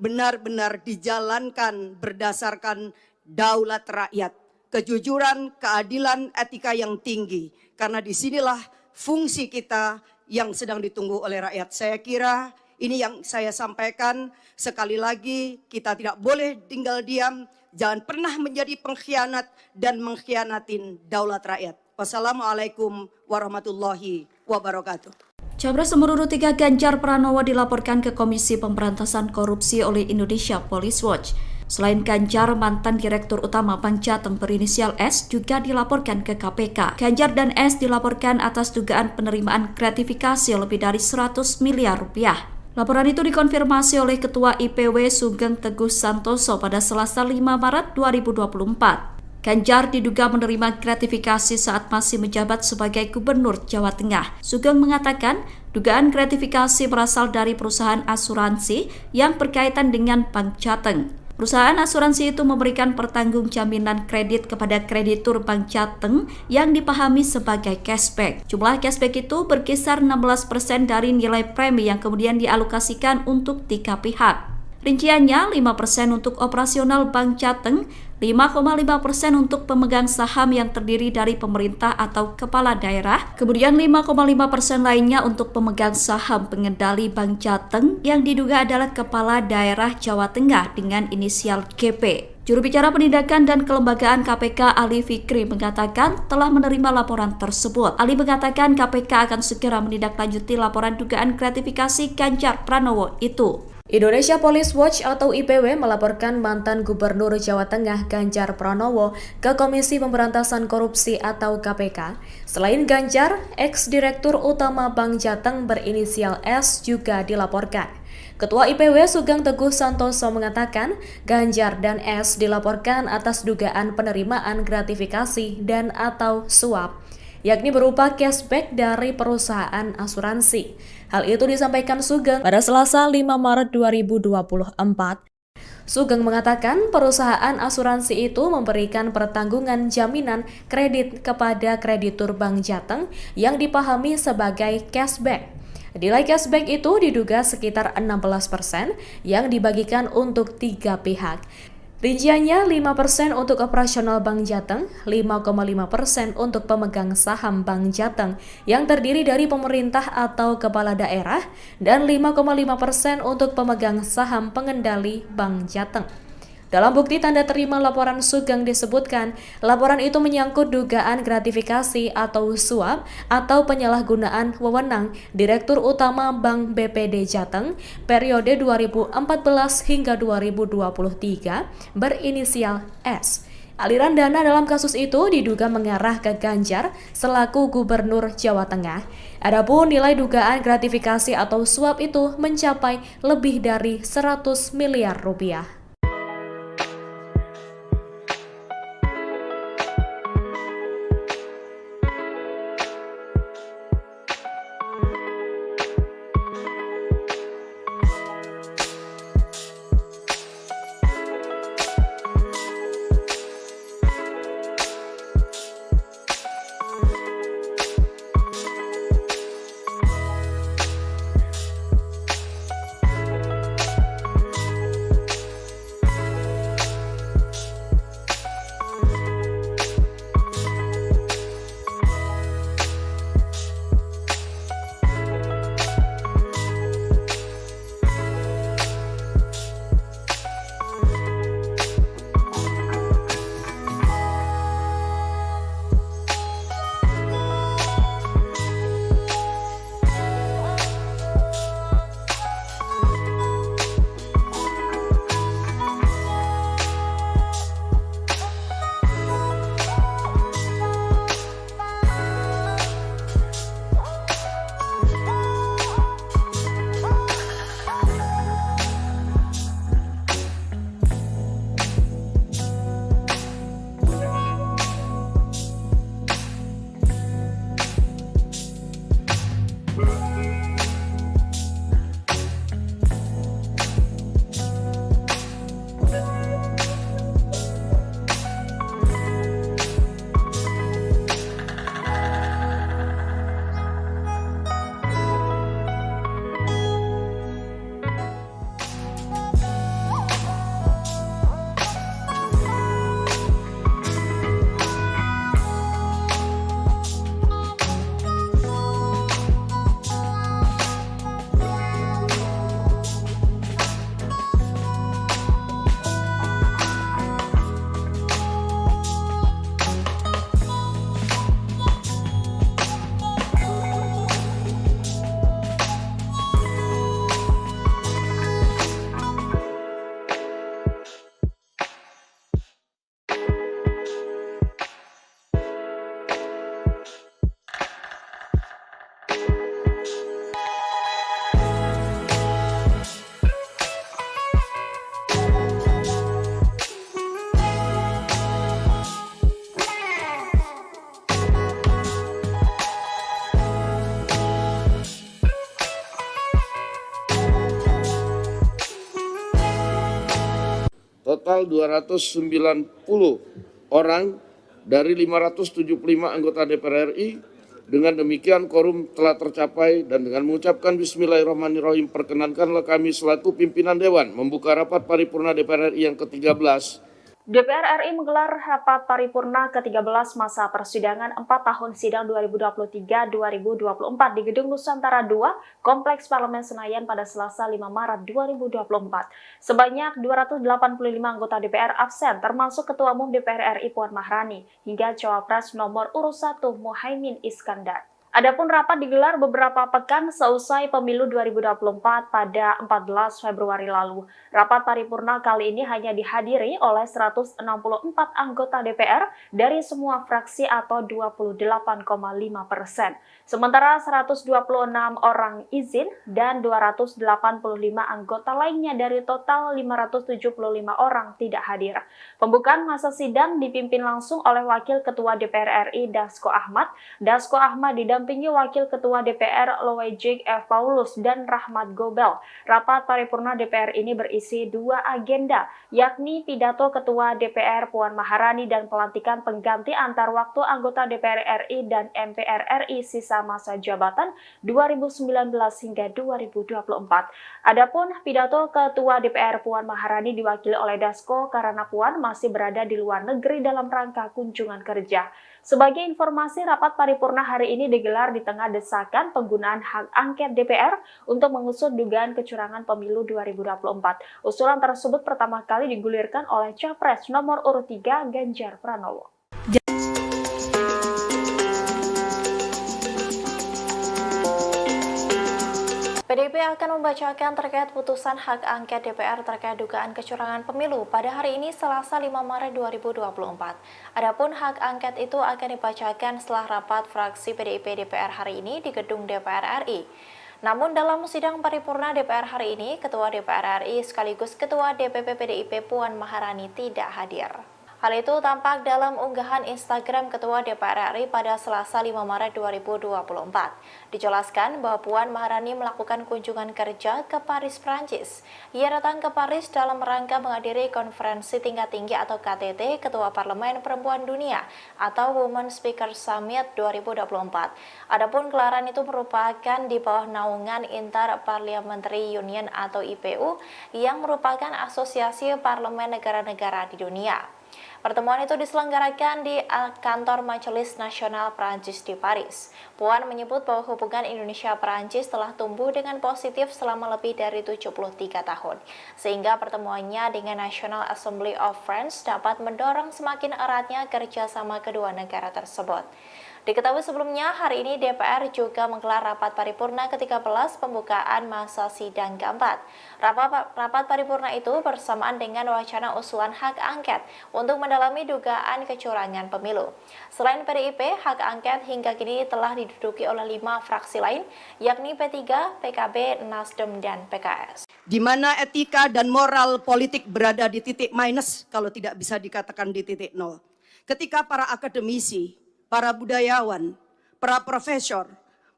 benar-benar dijalankan berdasarkan daulat rakyat, kejujuran, keadilan, etika yang tinggi. Karena disinilah fungsi kita yang sedang ditunggu oleh rakyat. Saya kira ini yang saya sampaikan. Sekali lagi kita tidak boleh tinggal diam, jangan pernah menjadi pengkhianat dan mengkhianatin daulat rakyat. Wassalamualaikum warahmatullahi wabarakatuh. Capres nomor urut 3 Ganjar Pranowo dilaporkan ke Komisi Pemberantasan Korupsi oleh Indonesia Police Watch. Selain Ganjar, mantan Direktur Utama Bank Jateng berinisial S juga dilaporkan ke KPK. Ganjar dan S dilaporkan atas dugaan penerimaan gratifikasi lebih dari 100 miliar rupiah. Laporan itu dikonfirmasi oleh Ketua IPW Sugeng Teguh Santoso pada Selasa 5 Maret 2024. Ganjar diduga menerima gratifikasi saat masih menjabat sebagai Gubernur Jawa Tengah. Sugeng mengatakan dugaan gratifikasi berasal dari perusahaan asuransi yang berkaitan dengan Bank Jateng. Perusahaan asuransi itu memberikan pertanggung jaminan kredit kepada kreditur Bank Jateng yang dipahami sebagai cashback. Jumlah cashback itu berkisar 16% dari nilai premi yang kemudian dialokasikan untuk 3 pihak. Rinciannya 5% untuk operasional Bank Jateng, 5,5% untuk pemegang saham yang terdiri dari pemerintah atau kepala daerah, kemudian 5,5% lainnya untuk pemegang saham pengendali Bank Jateng yang diduga adalah kepala daerah Jawa Tengah dengan inisial GP. Juru bicara penindakan dan kelembagaan KPK Ali Fikri mengatakan telah menerima laporan tersebut. Ali mengatakan KPK akan segera menindaklanjuti laporan dugaan gratifikasi Ganjar Pranowo itu. Indonesia Police Watch atau IPW melaporkan mantan Gubernur Jawa Tengah Ganjar Pranowo ke Komisi Pemberantasan Korupsi atau KPK. Selain Ganjar, ex-direktur utama Bank Jateng berinisial S juga dilaporkan. Ketua IPW Sugeng Teguh Santoso mengatakan Ganjar dan S dilaporkan atas dugaan penerimaan gratifikasi dan atau suap, yakni berupa cashback dari perusahaan asuransi. Hal itu disampaikan Sugeng pada Selasa 5 Maret 2024. Sugeng mengatakan perusahaan asuransi itu memberikan pertanggungan jaminan kredit kepada kreditur Bank Jateng yang dipahami sebagai cashback. Nilai cashback itu diduga sekitar 16% yang dibagikan untuk 3 pihak. Rinciannya 5% untuk operasional Bank Jateng, 5,5% untuk pemegang saham Bank Jateng yang terdiri dari pemerintah atau kepala daerah, dan 5,5% untuk pemegang saham pengendali Bank Jateng. Dalam bukti tanda terima laporan Sugeng disebutkan, laporan itu menyangkut dugaan gratifikasi atau suap atau penyalahgunaan wewenang Direktur Utama Bank BPD Jateng periode 2014 hingga 2023 berinisial S. Aliran dana dalam kasus itu diduga mengarah ke Ganjar selaku Gubernur Jawa Tengah. Adapun nilai dugaan gratifikasi atau suap itu mencapai lebih dari 100 miliar rupiah. Total 290 orang dari 575 anggota DPR RI. Dengan demikian quorum telah tercapai dan dengan mengucapkan Bismillahirrahmanirrahim perkenankanlah kami selaku pimpinan Dewan membuka rapat paripurna DPR RI yang ke-13. DPR RI menggelar rapat paripurna ke-13 masa persidangan 4 tahun sidang 2023-2024 di Gedung Nusantara II, Kompleks Parlemen Senayan pada Selasa 5 Maret 2024. Sebanyak 285 anggota DPR absen, termasuk Ketua Umum DPR RI Puan Maharani, hingga Cawapres nomor urut 1 Muhaimin Iskandar. Adapun rapat digelar beberapa pekan seusai pemilu 2024 pada 14 Februari lalu. Rapat paripurna kali ini hanya dihadiri oleh 164 anggota DPR dari semua fraksi atau 28,5%. Sementara 126 orang izin dan 285 anggota lainnya dari total 575 orang tidak hadir. Pembukaan masa sidang dipimpin langsung oleh Wakil Ketua DPR RI Dasko Ahmad. Dasko Ahmad didampingi Wakil Ketua DPR Loejik F. Paulus dan Rahmat Gobel. Rapat paripurna DPR ini berisi 2 agenda, yakni pidato Ketua DPR Puan Maharani dan pelantikan pengganti antar waktu anggota DPR RI dan MPR RI sisa masa jabatan 2019 hingga 2024. Adapun pidato Ketua DPR Puan Maharani diwakili oleh Dasko karena Puan masih berada di luar negeri dalam rangka kunjungan kerja. Sebagai informasi, rapat paripurna hari ini digelar digelar di tengah desakan penggunaan hak angket DPR untuk mengusut dugaan kecurangan pemilu 2024. Usulan tersebut pertama kali digulirkan oleh Capres nomor urut 3 Ganjar Pranowo. PDIP akan membacakan terkait putusan hak angket DPR terkait dugaan kecurangan pemilu pada hari ini Selasa 5 Maret 2024. Adapun hak angket itu akan dibacakan setelah rapat fraksi PDIP DPR hari ini di gedung DPR RI. Namun dalam sidang paripurna DPR hari ini, Ketua DPR RI sekaligus Ketua DPP PDIP Puan Maharani tidak hadir. Hal itu tampak dalam unggahan Instagram Ketua DPR RI pada Selasa 5 Maret 2024. Dijelaskan bahwa Puan Maharani melakukan kunjungan kerja ke Paris, Prancis. Ia datang ke Paris dalam rangka menghadiri konferensi tingkat tinggi atau KTT Ketua Parlemen Perempuan Dunia atau Women Speaker Summit 2024. Adapun gelaran itu merupakan di bawah naungan Inter-Parliamentary Union atau IPU yang merupakan asosiasi parlemen negara-negara di dunia. Pertemuan itu diselenggarakan di kantor Majelis Nasional Prancis di Paris. Puan menyebut bahwa hubungan Indonesia-Prancis telah tumbuh dengan positif selama lebih dari 73 tahun, sehingga pertemuannya dengan National Assembly of France dapat mendorong semakin eratnya kerjasama kedua negara tersebut. Diketahui sebelumnya, hari ini DPR juga menggelar rapat paripurna ke-13 pembukaan masa sidang keempat. Rapat paripurna itu bersamaan dengan wacana usulan hak angket untuk mendalami dugaan kecurangan pemilu. Selain PDIP, hak angket hingga kini telah diduduki oleh 5 fraksi lain, yakni P3, PKB, Nasdem, dan PKS. Di mana etika dan moral politik berada di titik minus, kalau tidak bisa dikatakan di titik nol. Ketika para akademisi, para budayawan, para profesor,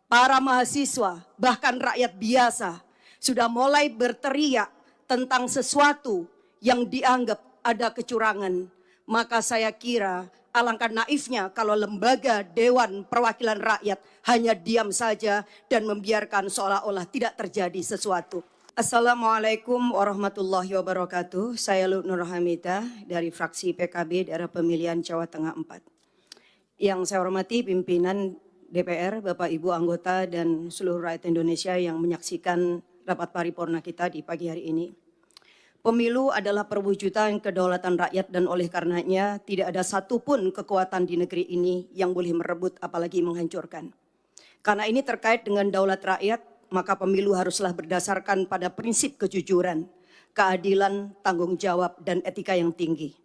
para mahasiswa, bahkan rakyat biasa sudah mulai berteriak tentang sesuatu yang dianggap ada kecurangan, maka saya kira alangkah naifnya kalau lembaga Dewan Perwakilan Rakyat hanya diam saja dan membiarkan seolah-olah tidak terjadi sesuatu. Assalamualaikum warahmatullahi wabarakatuh. Saya Nur Hamidah dari fraksi PKB daerah pemilihan Jawa Tengah 4. Yang saya hormati pimpinan DPR, Bapak Ibu anggota dan seluruh rakyat Indonesia yang menyaksikan rapat paripurna kita di pagi hari ini. Pemilu adalah perwujudan kedaulatan rakyat dan oleh karenanya tidak ada satupun kekuatan di negeri ini yang boleh merebut apalagi menghancurkan. Karena ini terkait dengan daulat rakyat, maka pemilu haruslah berdasarkan pada prinsip kejujuran, keadilan, tanggung jawab, dan etika yang tinggi.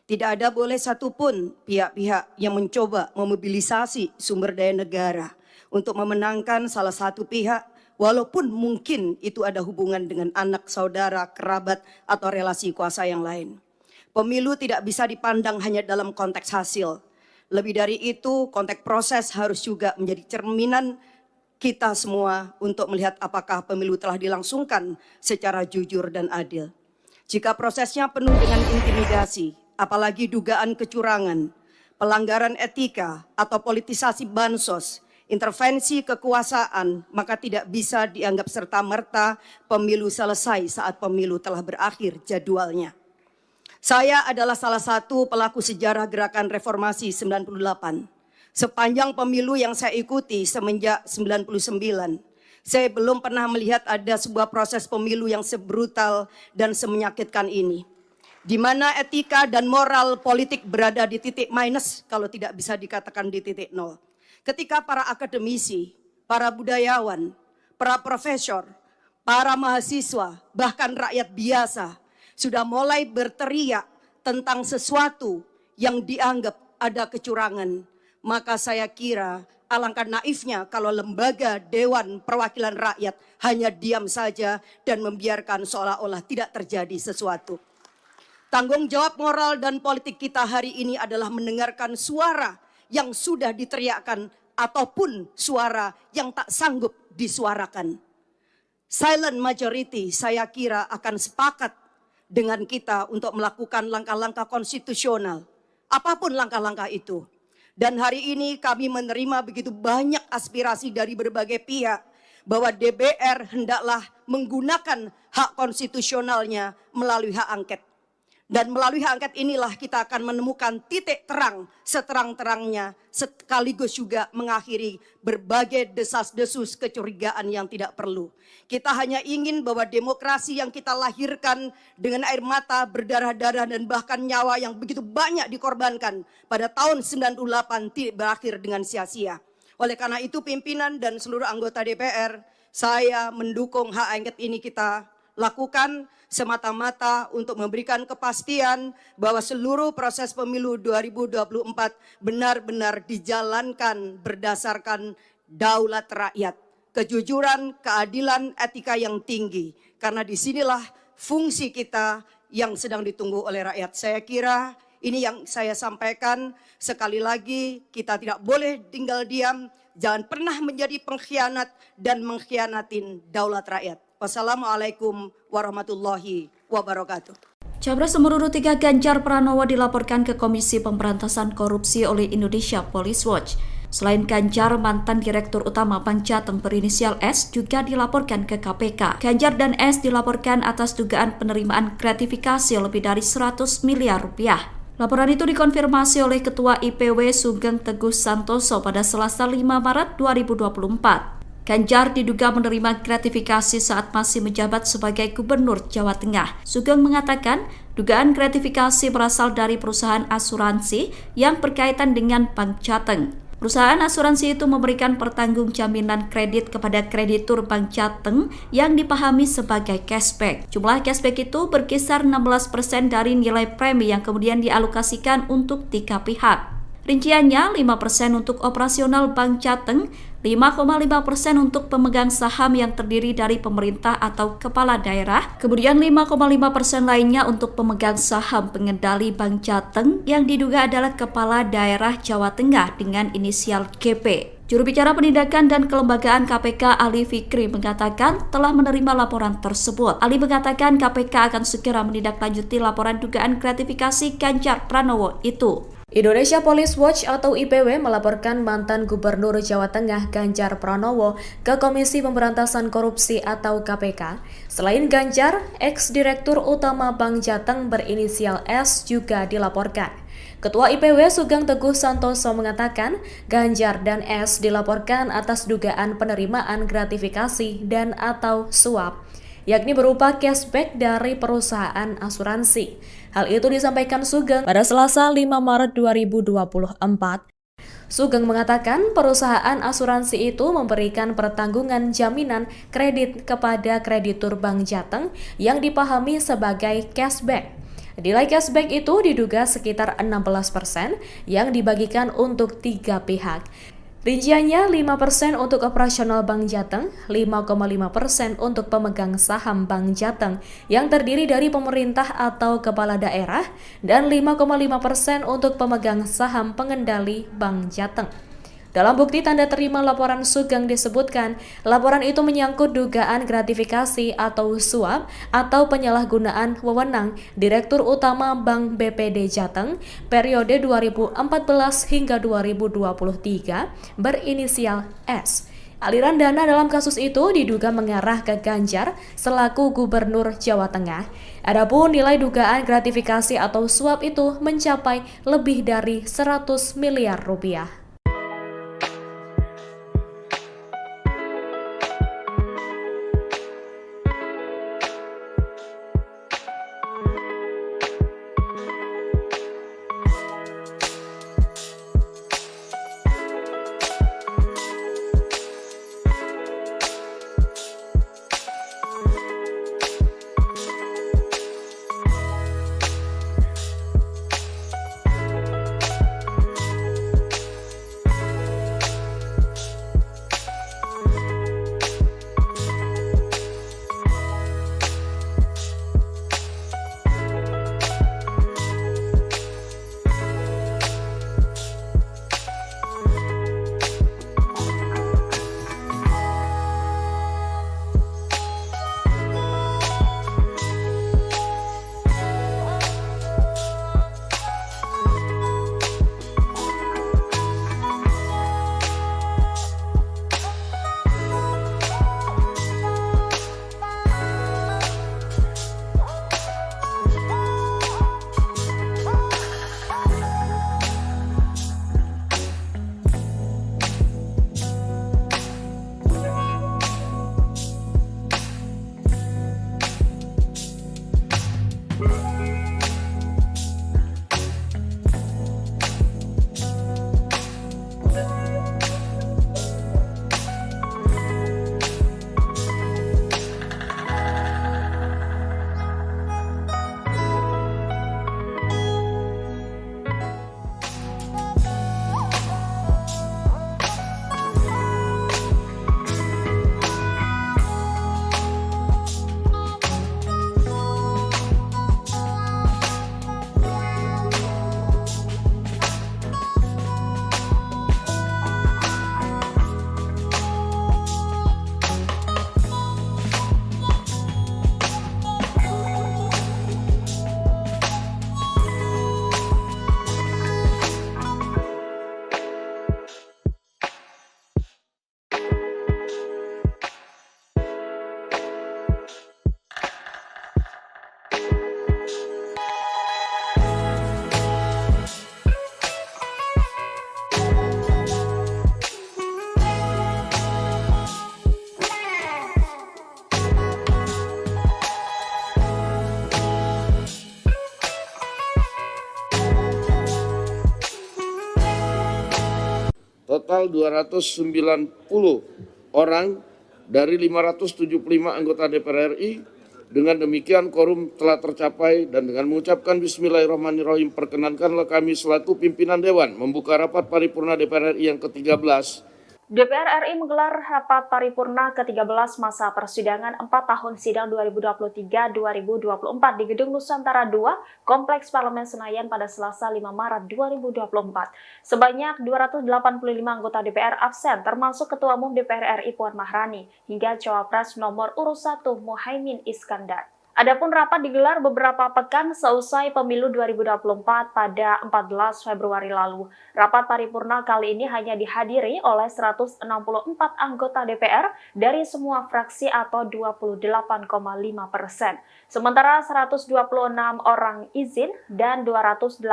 Tidak ada boleh satupun pihak-pihak yang mencoba memobilisasi sumber daya negara untuk memenangkan salah satu pihak, walaupun mungkin itu ada hubungan dengan anak, saudara, kerabat, atau relasi kuasa yang lain. Pemilu tidak bisa dipandang hanya dalam konteks hasil. Lebih dari itu, konteks proses harus juga menjadi cerminan kita semua untuk melihat apakah pemilu telah dilangsungkan secara jujur dan adil. Jika prosesnya penuh dengan intimidasi, apalagi dugaan kecurangan, pelanggaran etika, atau politisasi bansos, intervensi kekuasaan, maka tidak bisa dianggap serta-merta pemilu selesai saat pemilu telah berakhir jadwalnya. Saya adalah salah satu pelaku sejarah gerakan reformasi 98. Sepanjang pemilu yang saya ikuti semenjak 99, saya belum pernah melihat ada sebuah proses pemilu yang sebrutal dan semenyakitkan ini. Di mana etika dan moral politik berada di titik minus, kalau tidak bisa dikatakan di titik nol. Ketika para akademisi, para budayawan, para profesor, para mahasiswa, bahkan rakyat biasa sudah mulai berteriak tentang sesuatu yang dianggap ada kecurangan, maka saya kira alangkah naifnya kalau lembaga Dewan Perwakilan Rakyat hanya diam saja dan membiarkan seolah-olah tidak terjadi sesuatu. Tanggung jawab moral dan politik kita hari ini adalah mendengarkan suara yang sudah diteriakkan ataupun suara yang tak sanggup disuarakan. Silent majority saya kira akan sepakat dengan kita untuk melakukan langkah-langkah konstitusional. Apapun langkah-langkah itu. Dan hari ini kami menerima begitu banyak aspirasi dari berbagai pihak bahwa DPR hendaklah menggunakan hak konstitusionalnya melalui hak angket. Dan melalui hak angket inilah kita akan menemukan titik terang seterang-terangnya, sekaligus juga mengakhiri berbagai desas-desus kecurigaan yang tidak perlu. Kita hanya ingin bahwa demokrasi yang kita lahirkan dengan air mata, berdarah-darah dan bahkan nyawa yang begitu banyak dikorbankan pada tahun 98 tidak berakhir dengan sia-sia. Oleh karena itu pimpinan dan seluruh anggota DPR, saya mendukung hak angket ini kita lakukan semata-mata untuk memberikan kepastian bahwa seluruh proses pemilu 2024 benar-benar dijalankan berdasarkan daulat rakyat, kejujuran, keadilan, etika yang tinggi. Karena disinilah fungsi kita yang sedang ditunggu oleh rakyat. Saya kira ini yang saya sampaikan. Sekali lagi kita tidak boleh tinggal diam, jangan pernah menjadi pengkhianat dan mengkhianatin daulat rakyat. Wassalamualaikum warahmatullahi wabarakatuh. Capres nomor urut 3 Ganjar Pranowo dilaporkan ke Komisi Pemberantasan Korupsi oleh Indonesia Police Watch. Selain Ganjar, mantan Direktur Utama Bank Jateng berinisial S juga dilaporkan ke KPK. Ganjar dan S dilaporkan atas dugaan penerimaan gratifikasi lebih dari 100 miliar rupiah. Laporan itu dikonfirmasi oleh Ketua IPW Sugeng Teguh Santoso pada Selasa 5 Maret 2024. Ganjar diduga menerima gratifikasi saat masih menjabat sebagai Gubernur Jawa Tengah. Sugeng mengatakan dugaan gratifikasi berasal dari perusahaan asuransi yang berkaitan dengan Bank Jateng. Perusahaan asuransi itu memberikan pertanggung jaminan kredit kepada kreditur Bank Jateng yang dipahami sebagai cashback. Jumlah cashback itu berkisar 16% dari nilai premi yang kemudian dialokasikan untuk 3 pihak. Rinciannya 5% untuk operasional Bank Jateng, 5,5% untuk pemegang saham yang terdiri dari pemerintah atau kepala daerah, kemudian 5,5% lainnya untuk pemegang saham pengendali Bank Jateng yang diduga adalah kepala daerah Jawa Tengah dengan inisial GP. Juru bicara Penindakan dan Kelembagaan KPK Ali Fikri mengatakan telah menerima laporan tersebut. Ali mengatakan KPK akan segera menindaklanjuti laporan dugaan gratifikasi Ganjar Pranowo itu. Indonesia Police Watch atau IPW melaporkan mantan Gubernur Jawa Tengah Ganjar Pranowo ke Komisi Pemberantasan Korupsi atau KPK. Selain Ganjar, ex-direktur utama Bank Jateng berinisial S juga dilaporkan. Ketua IPW Sugeng Teguh Santoso mengatakan Ganjar dan S dilaporkan atas dugaan penerimaan gratifikasi dan atau suap, yakni berupa cashback dari perusahaan asuransi. Hal itu disampaikan Sugeng pada Selasa 5 Maret 2024. Sugeng mengatakan perusahaan asuransi itu memberikan pertanggungan jaminan kredit kepada kreditur Bank Jateng yang dipahami sebagai cashback. Nilai cashback itu diduga sekitar 16% yang dibagikan untuk 3 pihak. Rinciannya 5% untuk operasional Bank Jateng, 5,5% untuk pemegang saham Bank Jateng yang terdiri dari pemerintah atau kepala daerah, dan 5,5% untuk pemegang saham pengendali Bank Jateng. Dalam bukti tanda terima laporan Sugeng disebutkan, laporan itu menyangkut dugaan gratifikasi atau suap atau penyalahgunaan wewenang Direktur Utama Bank BPD Jateng periode 2014 hingga 2023 berinisial S. Aliran dana dalam kasus itu diduga mengarah ke Ganjar selaku Gubernur Jawa Tengah. Adapun nilai dugaan gratifikasi atau suap itu mencapai lebih dari 100 miliar rupiah. total 290 orang dari 575 anggota DPR RI. Dengan demikian quorum telah tercapai dan dengan mengucapkan Bismillahirrahmanirrahim perkenankanlah kami selaku pimpinan Dewan membuka rapat paripurna DPR RI yang ke-13. DPR RI menggelar rapat paripurna ke-13 masa persidangan 4 tahun sidang 2023-2024 di Gedung Nusantara II, Kompleks Parlemen Senayan pada Selasa 5 Maret 2024. Sebanyak 285 anggota DPR absen, termasuk Ketua Umum DPR RI Puan Maharani, hingga Cawapres nomor urut 1 Muhaimin Iskandar. Adapun rapat digelar beberapa pekan seusai pemilu 2024 pada 14 Februari lalu. Rapat paripurna kali ini hanya dihadiri oleh 164 anggota DPR dari semua fraksi atau 28,5%. Sementara 126 orang izin dan 285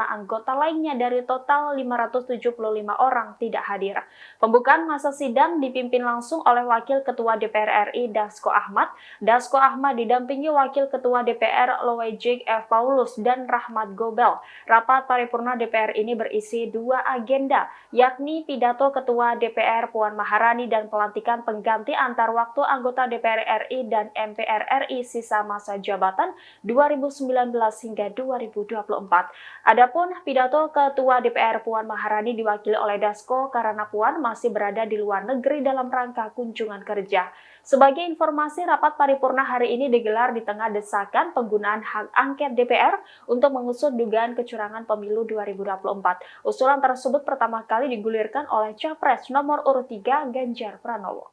anggota lainnya dari total 575 orang tidak hadir. Pembukaan masa sidang dipimpin langsung oleh Wakil Ketua DPR RI Dasko Ahmad. Dasko Ahmad didampingi Wakil Ketua DPR Loejik F. Paulus dan Rahmat Gobel. Rapat paripurna DPR ini berisi 2 agenda, yakni pidato Ketua DPR Puan Maharani dan pelantikan pengganti antar waktu anggota DPR RI dan MPR RI sisa masa jabatan 2019 hingga 2024. Adapun pidato Ketua DPR Puan Maharani diwakili oleh Dasko karena Puan masih berada di luar negeri dalam rangka kunjungan kerja. Sebagai informasi, rapat paripurna hari ini digelar di tengah desakan penggunaan hak angket DPR untuk mengusut dugaan kecurangan pemilu 2024. Usulan tersebut pertama kali digulirkan oleh Capres nomor urut 3 Ganjar Pranowo.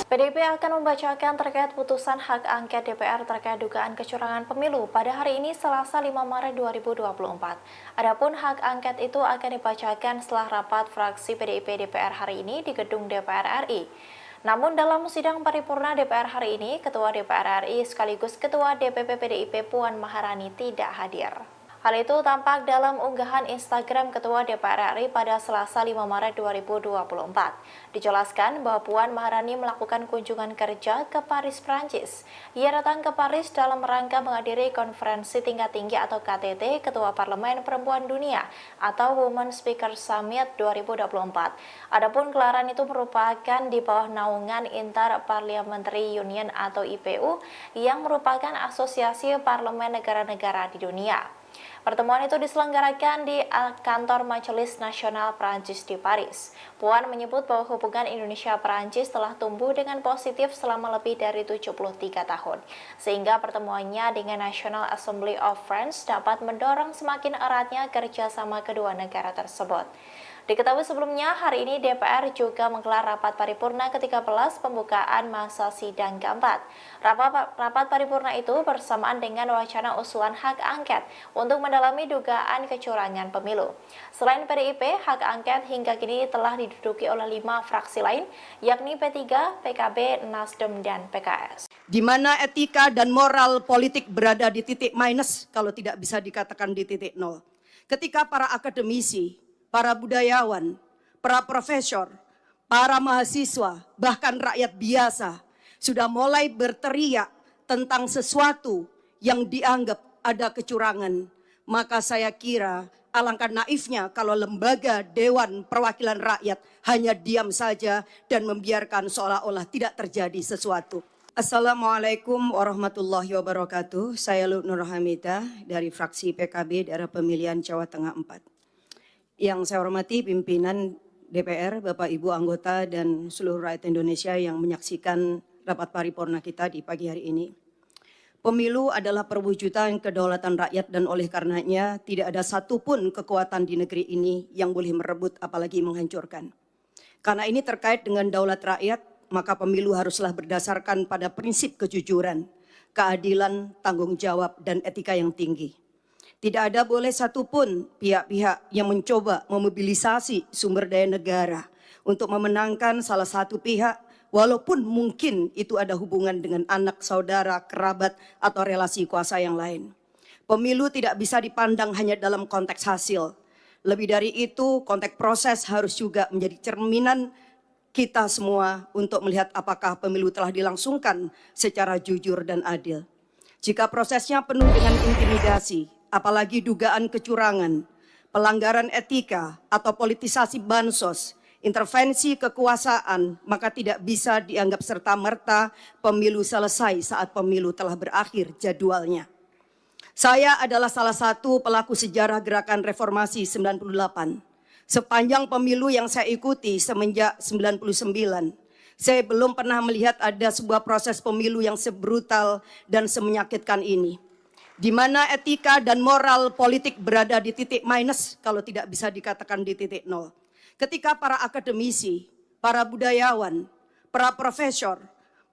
PDIP akan membacakan terkait putusan hak angket DPR terkait dugaan kecurangan pemilu pada hari ini Selasa 5 Maret 2024. Adapun hak angket itu akan dibacakan setelah rapat fraksi PDIP DPR hari ini di gedung DPR RI. Namun dalam sidang paripurna DPR hari ini, Ketua DPR RI sekaligus Ketua DPP PDIP Puan Maharani tidak hadir. Hal itu tampak dalam unggahan Instagram Ketua DPR RI pada Selasa 5 Maret 2024. Dijelaskan bahwa Puan Maharani melakukan kunjungan kerja ke Paris, Prancis. Ia datang ke Paris dalam rangka menghadiri konferensi tingkat tinggi atau KTT Ketua Parlemen Perempuan Dunia atau Women Speaker Summit 2024. Adapun gelaran itu merupakan di bawah naungan Inter-Parliamentary Union atau IPU yang merupakan asosiasi parlemen negara-negara di dunia. Pertemuan itu diselenggarakan di kantor Majelis Nasional Prancis di Paris. Puan menyebut bahwa hubungan Indonesia-Prancis telah tumbuh dengan positif selama lebih dari 73 tahun, sehingga pertemuannya dengan National Assembly of France dapat mendorong semakin eratnya kerjasama kedua negara tersebut. Diketahui sebelumnya, hari ini DPR juga menggelar rapat paripurna ke-13 pembukaan masa sidang keempat. Rapat paripurna itu bersamaan dengan wacana usulan hak angket untuk mendalami dugaan kecurangan pemilu. Selain PDIP, hak angket hingga kini telah diduduki oleh 5 fraksi lain, yakni P3, PKB, Nasdem, dan PKS. Di mana etika dan moral politik berada di titik minus kalau tidak bisa dikatakan di titik nol. Ketika para akademisi, para budayawan, para profesor, para mahasiswa, bahkan rakyat biasa sudah mulai berteriak tentang sesuatu yang dianggap ada kecurangan. Maka saya kira alangkah naifnya kalau lembaga Dewan Perwakilan Rakyat hanya diam saja dan membiarkan seolah-olah tidak terjadi sesuatu. Assalamualaikum warahmatullahi wabarakatuh. Saya Nur Hamidah dari fraksi PKB daerah pemilihan Jawa Tengah 4. Yang saya hormati pimpinan DPR, Bapak Ibu anggota dan seluruh rakyat Indonesia yang menyaksikan rapat paripurna kita di pagi hari ini. Pemilu adalah perwujudan kedaulatan rakyat dan oleh karenanya tidak ada satupun kekuatan di negeri ini yang boleh merebut apalagi menghancurkan. Karena ini terkait dengan daulat rakyat, maka pemilu haruslah berdasarkan pada prinsip kejujuran, keadilan, tanggung jawab, dan etika yang tinggi. Tidak ada boleh satupun pihak-pihak yang mencoba memobilisasi sumber daya negara untuk memenangkan salah satu pihak, walaupun mungkin itu ada hubungan dengan anak, saudara, kerabat, atau relasi kuasa yang lain. Pemilu tidak bisa dipandang hanya dalam konteks hasil. Lebih dari itu, konteks proses harus juga menjadi cerminan kita semua untuk melihat apakah pemilu telah dilangsungkan secara jujur dan adil. Jika prosesnya penuh dengan intimidasi, apalagi dugaan kecurangan, pelanggaran etika atau politisasi bansos, intervensi kekuasaan, maka tidak bisa dianggap serta-merta pemilu selesai saat pemilu telah berakhir jadwalnya. Saya adalah salah satu pelaku sejarah gerakan reformasi 98. Sepanjang pemilu yang saya ikuti semenjak 99, saya belum pernah melihat ada sebuah proses pemilu yang sebrutal dan semenyakitkan ini, di mana etika dan moral politik berada di titik minus, kalau tidak bisa dikatakan di titik nol. Ketika para akademisi, para budayawan, para profesor,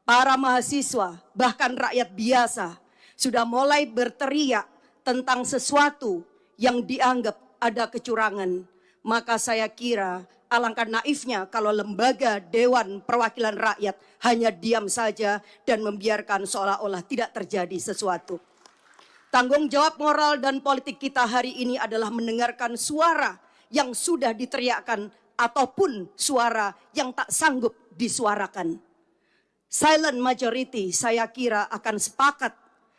para mahasiswa, bahkan rakyat biasa sudah mulai berteriak tentang sesuatu yang dianggap ada kecurangan, maka saya kira alangkah naifnya kalau lembaga Dewan Perwakilan Rakyat hanya diam saja dan membiarkan seolah-olah tidak terjadi sesuatu. Tanggung jawab moral dan politik kita hari ini adalah mendengarkan suara yang sudah diteriakkan ataupun suara yang tak sanggup disuarakan. Silent majority saya kira akan sepakat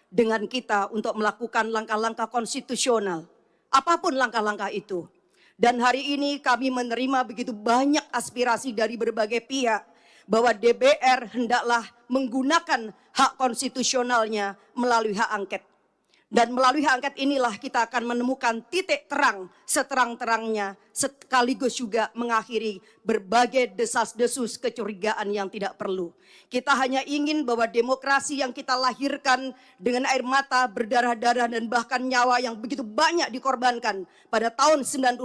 dengan kita untuk melakukan langkah-langkah konstitusional, apapun langkah-langkah itu. Dan hari ini kami menerima begitu banyak aspirasi dari berbagai pihak bahwa DPR hendaklah menggunakan hak konstitusionalnya melalui hak angket. Dan melalui hak angket inilah kita akan menemukan titik terang seterang-terangnya, sekaligus juga mengakhiri berbagai desas-desus kecurigaan yang tidak perlu. Kita hanya ingin bahwa demokrasi yang kita lahirkan dengan air mata, berdarah-darah dan bahkan nyawa yang begitu banyak dikorbankan pada tahun 98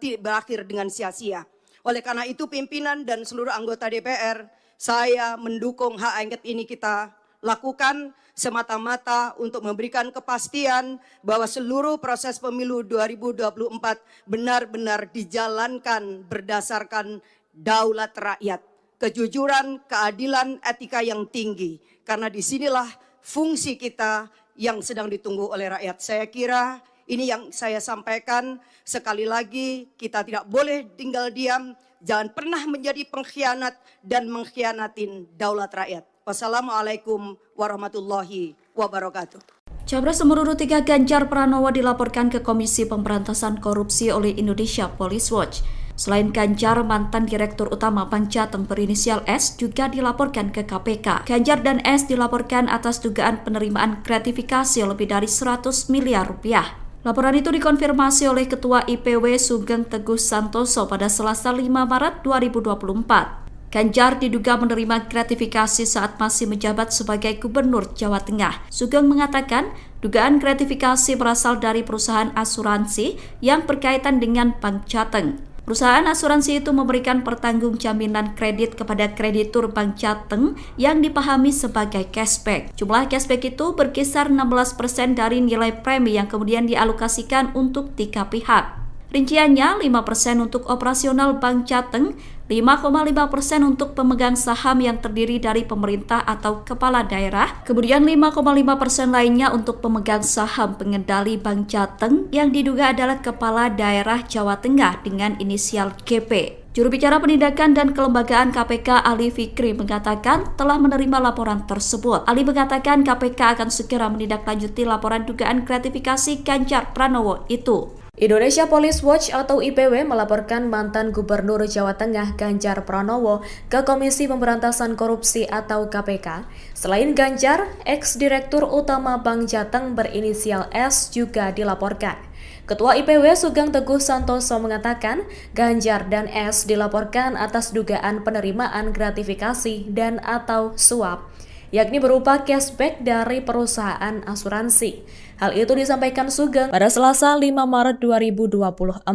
tidak berakhir dengan sia-sia. Oleh karena itu pimpinan dan seluruh anggota DPR, saya mendukung hak angket ini kita lakukan semata-mata untuk memberikan kepastian bahwa seluruh proses pemilu 2024 benar-benar dijalankan berdasarkan daulat rakyat, kejujuran, keadilan, etika yang tinggi. Karena disinilah fungsi kita yang sedang ditunggu oleh rakyat. Saya kira ini yang saya sampaikan. Sekali lagi kita tidak boleh tinggal diam, jangan pernah menjadi pengkhianat dan mengkhianatin daulat rakyat. Wassalamualaikum warahmatullahi wabarakatuh. Capres nomor urut 3 Ganjar Pranowo dilaporkan ke Komisi Pemberantasan Korupsi oleh Indonesia Police Watch. Selain Ganjar, mantan Direktur Utama Bank Jateng berinisial S juga dilaporkan ke KPK. Ganjar dan S dilaporkan atas dugaan penerimaan gratifikasi lebih dari 100 miliar rupiah. Laporan itu dikonfirmasi oleh Ketua IPW Sugeng Teguh Santoso pada Selasa 5 Maret 2024. Ganjar diduga menerima gratifikasi saat masih menjabat sebagai Gubernur Jawa Tengah. Sugeng mengatakan dugaan gratifikasi berasal dari perusahaan asuransi yang berkaitan dengan Bank Jateng. Perusahaan asuransi itu memberikan pertanggungjaminan kredit kepada kreditur Bank Jateng yang dipahami sebagai cashback. Jumlah cashback itu berkisar 16% dari nilai premi yang kemudian dialokasikan untuk 3 pihak. Rinciannya 5% untuk operasional Bank Jateng, 5,5% untuk pemegang saham yang terdiri dari pemerintah atau kepala daerah, kemudian 5,5% lainnya untuk pemegang saham pengendali Bank Jateng yang diduga adalah kepala daerah Jawa Tengah dengan inisial GP. Juru bicara penindakan dan kelembagaan KPK Ali Fikri mengatakan telah menerima laporan tersebut. Ali mengatakan KPK akan segera menindaklanjuti laporan dugaan gratifikasi Ganjar Pranowo itu. Indonesia Police Watch atau IPW melaporkan mantan Gubernur Jawa Tengah Ganjar Pranowo ke Komisi Pemberantasan Korupsi atau KPK. Selain Ganjar, ex-direktur utama Bank Jateng berinisial S juga dilaporkan. Ketua IPW Sugeng Teguh Santoso mengatakan Ganjar dan S dilaporkan atas dugaan penerimaan gratifikasi dan atau suap, yakni berupa cashback dari perusahaan asuransi. Hal itu disampaikan Sugeng pada Selasa 5 Maret 2024.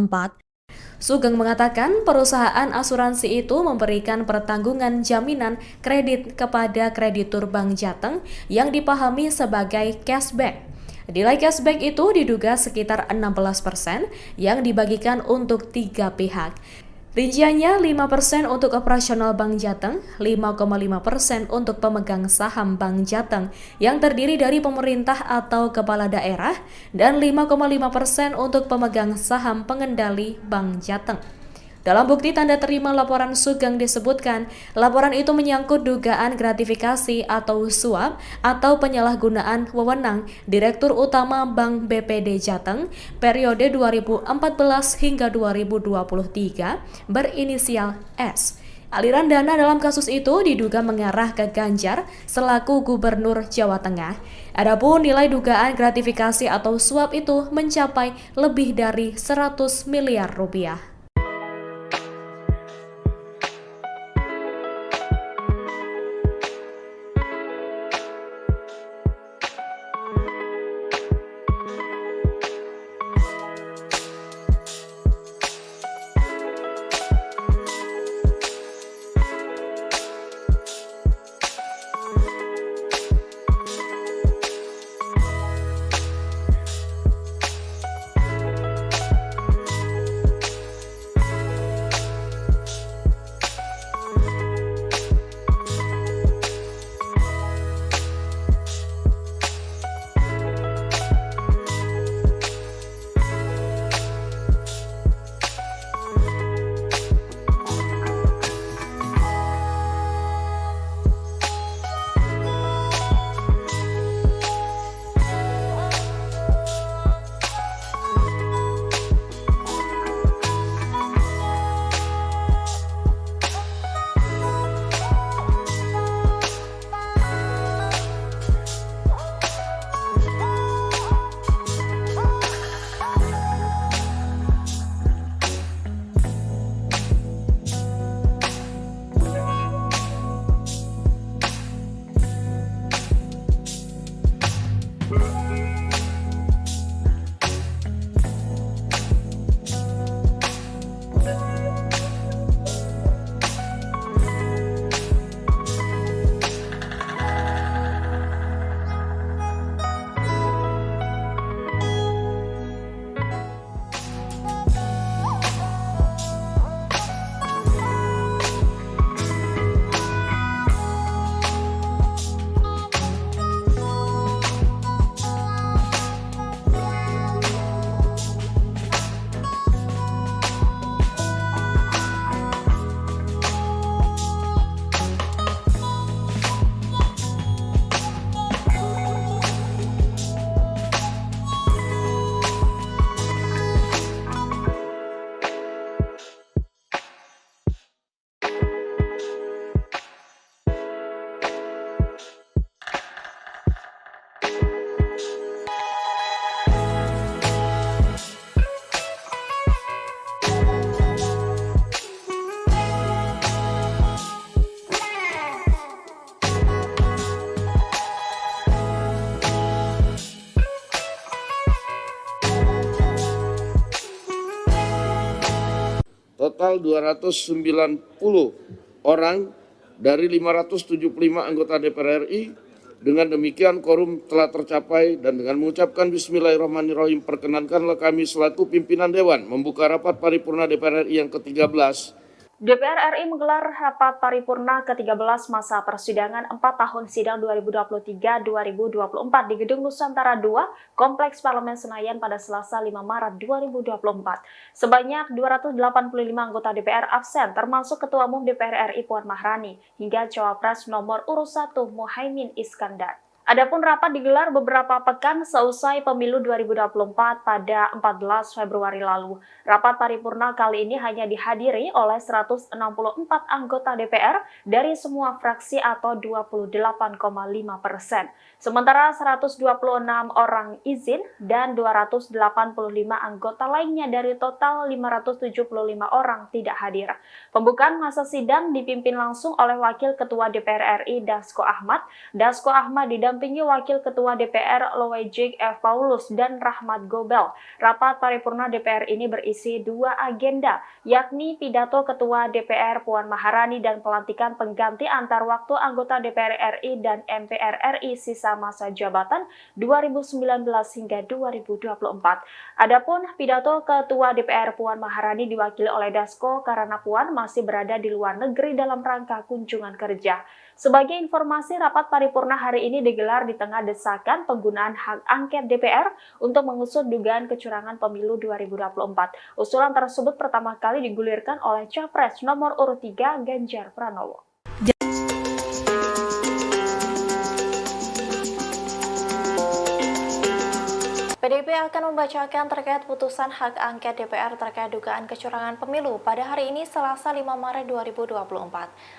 Sugeng mengatakan perusahaan asuransi itu memberikan pertanggungan jaminan kredit kepada kreditur Bank Jateng yang dipahami sebagai cashback. Nilai cashback itu diduga sekitar 16% yang dibagikan untuk 3 pihak. Rinciannya 5% untuk operasional Bank Jateng, 5,5% untuk pemegang saham Bank Jateng yang terdiri dari pemerintah atau kepala daerah, dan 5,5% untuk pemegang saham pengendali Bank Jateng. Dalam bukti tanda terima laporan Sugeng disebutkan, laporan itu menyangkut dugaan gratifikasi atau suap atau penyalahgunaan wewenang Direktur Utama Bank BPD Jateng periode 2014 hingga 2023 berinisial S. Aliran dana dalam kasus itu diduga mengarah ke Ganjar selaku Gubernur Jawa Tengah. Adapun nilai dugaan gratifikasi atau suap itu mencapai lebih dari 100 miliar rupiah. Total 290 orang dari 575 anggota DPR RI. Dengan demikian quorum telah tercapai dan dengan mengucapkan Bismillahirrahmanirrahim perkenankanlah kami selaku pimpinan Dewan membuka rapat paripurna DPR RI yang ke-13. DPR RI menggelar rapat paripurna ke-13 masa persidangan 4 tahun sidang 2023-2024 di Gedung Nusantara II, Kompleks Parlemen Senayan pada Selasa 5 Maret 2024. Sebanyak 285 anggota DPR absen, termasuk Ketua Umum DPR RI Puan Maharani, hingga Cawapres nomor urut 1 Muhaimin Iskandar. Adapun rapat digelar beberapa pekan seusai pemilu 2024 pada 14 Februari lalu. Rapat paripurna kali ini hanya dihadiri oleh 164 anggota DPR dari semua fraksi atau 28,5%. Sementara 126 orang izin dan 285 anggota lainnya dari total 575 orang tidak hadir. Pembukaan masa sidang dipimpin langsung oleh Wakil Ketua DPR RI Dasko Ahmad. Dasko Ahmad didampingi Wakil Ketua DPR Loejik F. Paulus dan Rahmat Gobel. Rapat paripurna DPR ini berisi 2 agenda, yakni pidato Ketua DPR Puan Maharani dan pelantikan pengganti antar waktu anggota DPR RI dan MPR RI sisa masa jabatan 2019 hingga 2024. Adapun pidato Ketua DPR Puan Maharani diwakili oleh Dasko karena Puan masih berada di luar negeri dalam rangka kunjungan kerja. Sebagai informasi, rapat paripurna hari ini digelar di tengah desakan penggunaan hak angket DPR untuk mengusut dugaan kecurangan pemilu 2024. Usulan tersebut pertama kali digulirkan oleh Capres nomor urut 3 Ganjar Pranowo. PDIP akan membacakan terkait putusan hak angket DPR terkait dugaan kecurangan pemilu pada hari ini Selasa 5 Maret 2024.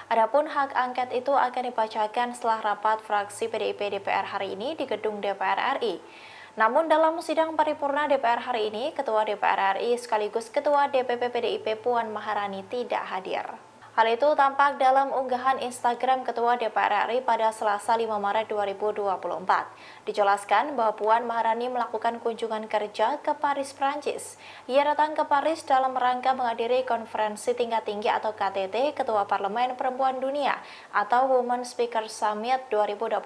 Adapun hak angket itu akan dibacakan setelah rapat fraksi PDIP DPR hari ini di gedung DPR RI. Namun dalam sidang paripurna DPR hari ini, Ketua DPR RI sekaligus Ketua DPP PDIP Puan Maharani tidak hadir. Hal itu tampak dalam unggahan Instagram Ketua DPR RI pada Selasa 5 Maret 2024. Dijelaskan bahwa Puan Maharani melakukan kunjungan kerja ke Paris, Prancis. Ia datang ke Paris dalam rangka menghadiri konferensi tingkat tinggi atau KTT Ketua Parlemen Perempuan Dunia atau Women Speaker Summit 2024.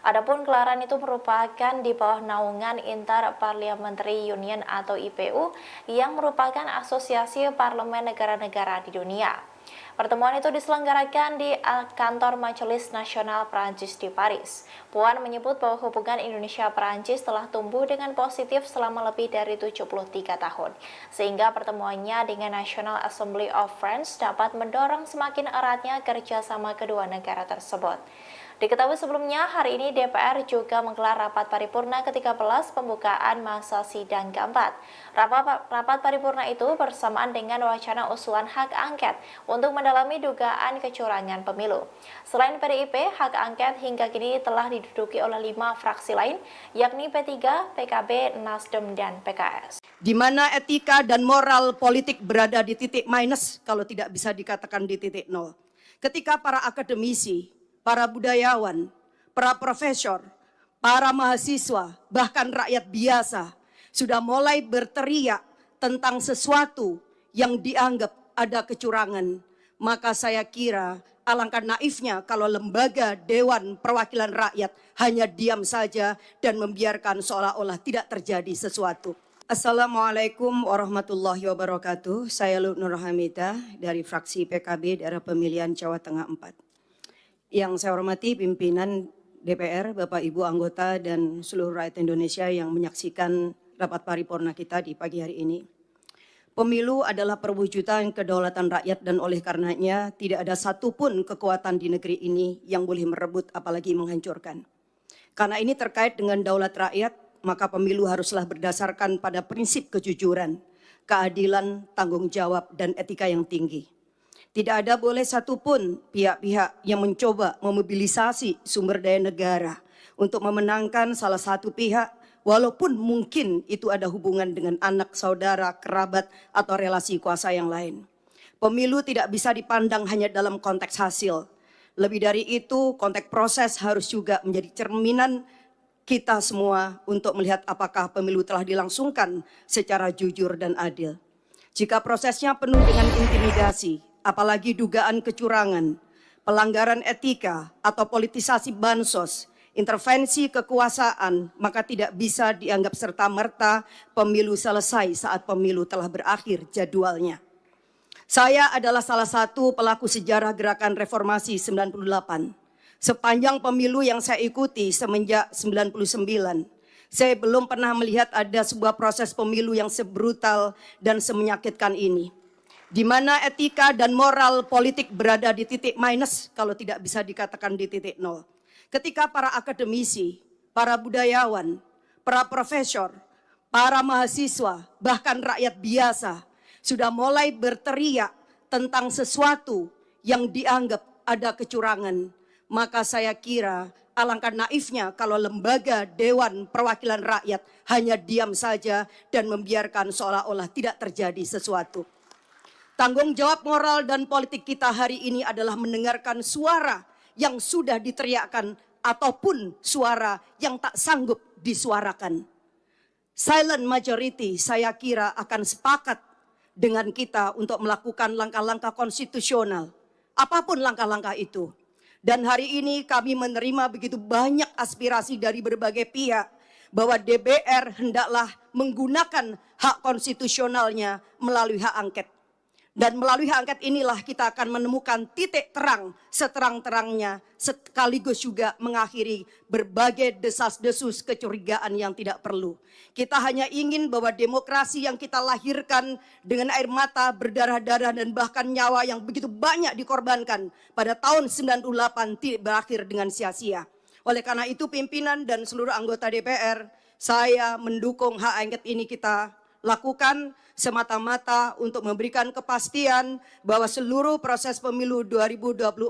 Adapun gelaran itu merupakan di bawah naungan Inter-Parliamentary Union atau IPU yang merupakan asosiasi parlemen negara-negara di dunia. Pertemuan itu diselenggarakan di kantor Majelis Nasional Prancis di Paris. Puan menyebut bahwa hubungan Indonesia-Prancis telah tumbuh dengan positif selama lebih dari 73 tahun, sehingga pertemuannya dengan National Assembly of France dapat mendorong semakin eratnya kerjasama kedua negara tersebut. Diketahui sebelumnya, hari ini DPR juga menggelar rapat paripurna ke-13 pembukaan masa sidang keempat. Rapat paripurna itu bersamaan dengan wacana usulan hak angket untuk mendalami dugaan kecurangan pemilu. Selain PDIP, hak angket hingga kini telah diduduki oleh 5 fraksi lain, yakni P3, PKB, Nasdem, dan PKS. Di mana etika dan moral politik berada di titik minus, kalau tidak bisa dikatakan di titik nol. Ketika para akademisi, para budayawan, para profesor, para mahasiswa, bahkan rakyat biasa sudah mulai berteriak tentang sesuatu yang dianggap ada kecurangan. Maka saya kira alangkah naifnya kalau lembaga Dewan Perwakilan Rakyat hanya diam saja dan membiarkan seolah-olah tidak terjadi sesuatu. Assalamualaikum warahmatullahi wabarakatuh. Saya Nur Hamidah dari fraksi PKB daerah pemilihan Jawa Tengah 4. Yang saya hormati pimpinan DPR, Bapak Ibu anggota dan seluruh rakyat Indonesia yang menyaksikan rapat paripurna kita di pagi hari ini. Pemilu adalah perwujudan kedaulatan rakyat dan oleh karenanya tidak ada satupun kekuatan di negeri ini yang boleh merebut apalagi menghancurkan. Karena ini terkait dengan daulat rakyat, maka pemilu haruslah berdasarkan pada prinsip kejujuran, keadilan, tanggung jawab, dan etika yang tinggi. Tidak ada boleh satupun pihak-pihak yang mencoba memobilisasi sumber daya negara untuk memenangkan salah satu pihak, walaupun mungkin itu ada hubungan dengan anak, saudara, kerabat, atau relasi kuasa yang lain. Pemilu tidak bisa dipandang hanya dalam konteks hasil. Lebih dari itu, konteks proses harus juga menjadi cerminan kita semua untuk melihat apakah pemilu telah dilangsungkan secara jujur dan adil. Jika prosesnya penuh dengan intimidasi, apalagi dugaan kecurangan, pelanggaran etika atau politisasi bansos, intervensi kekuasaan, maka tidak bisa dianggap serta-merta pemilu selesai saat pemilu telah berakhir jadwalnya. Saya adalah salah satu pelaku sejarah gerakan reformasi 98. Sepanjang pemilu yang saya ikuti semenjak 99, saya belum pernah melihat ada sebuah proses pemilu yang sebrutal dan semenyakitkan ini. Di mana etika dan moral politik berada di titik minus, kalau tidak bisa dikatakan di titik nol. Ketika para akademisi, para budayawan, para profesor, para mahasiswa, bahkan rakyat biasa sudah mulai berteriak tentang sesuatu yang dianggap ada kecurangan, maka saya kira alangkah naifnya kalau lembaga Dewan Perwakilan Rakyat hanya diam saja dan membiarkan seolah-olah tidak terjadi sesuatu. Tanggung jawab moral dan politik kita hari ini adalah mendengarkan suara yang sudah diteriakkan ataupun suara yang tak sanggup disuarakan. Silent majority saya kira akan sepakat dengan kita untuk melakukan langkah-langkah konstitusional. Apapun langkah-langkah itu. Dan hari ini kami menerima begitu banyak aspirasi dari berbagai pihak bahwa DPR hendaklah menggunakan hak konstitusionalnya melalui hak angket. Dan melalui hak angket inilah kita akan menemukan titik terang seterang-terangnya, sekaligus juga mengakhiri berbagai desas-desus kecurigaan yang tidak perlu. Kita hanya ingin bahwa demokrasi yang kita lahirkan dengan air mata, berdarah-darah dan bahkan nyawa yang begitu banyak dikorbankan pada tahun 98 tidak berakhir dengan sia-sia. Oleh karena itu pimpinan dan seluruh anggota DPR, saya mendukung hak angket ini kita lakukan semata-mata untuk memberikan kepastian bahwa seluruh proses pemilu 2024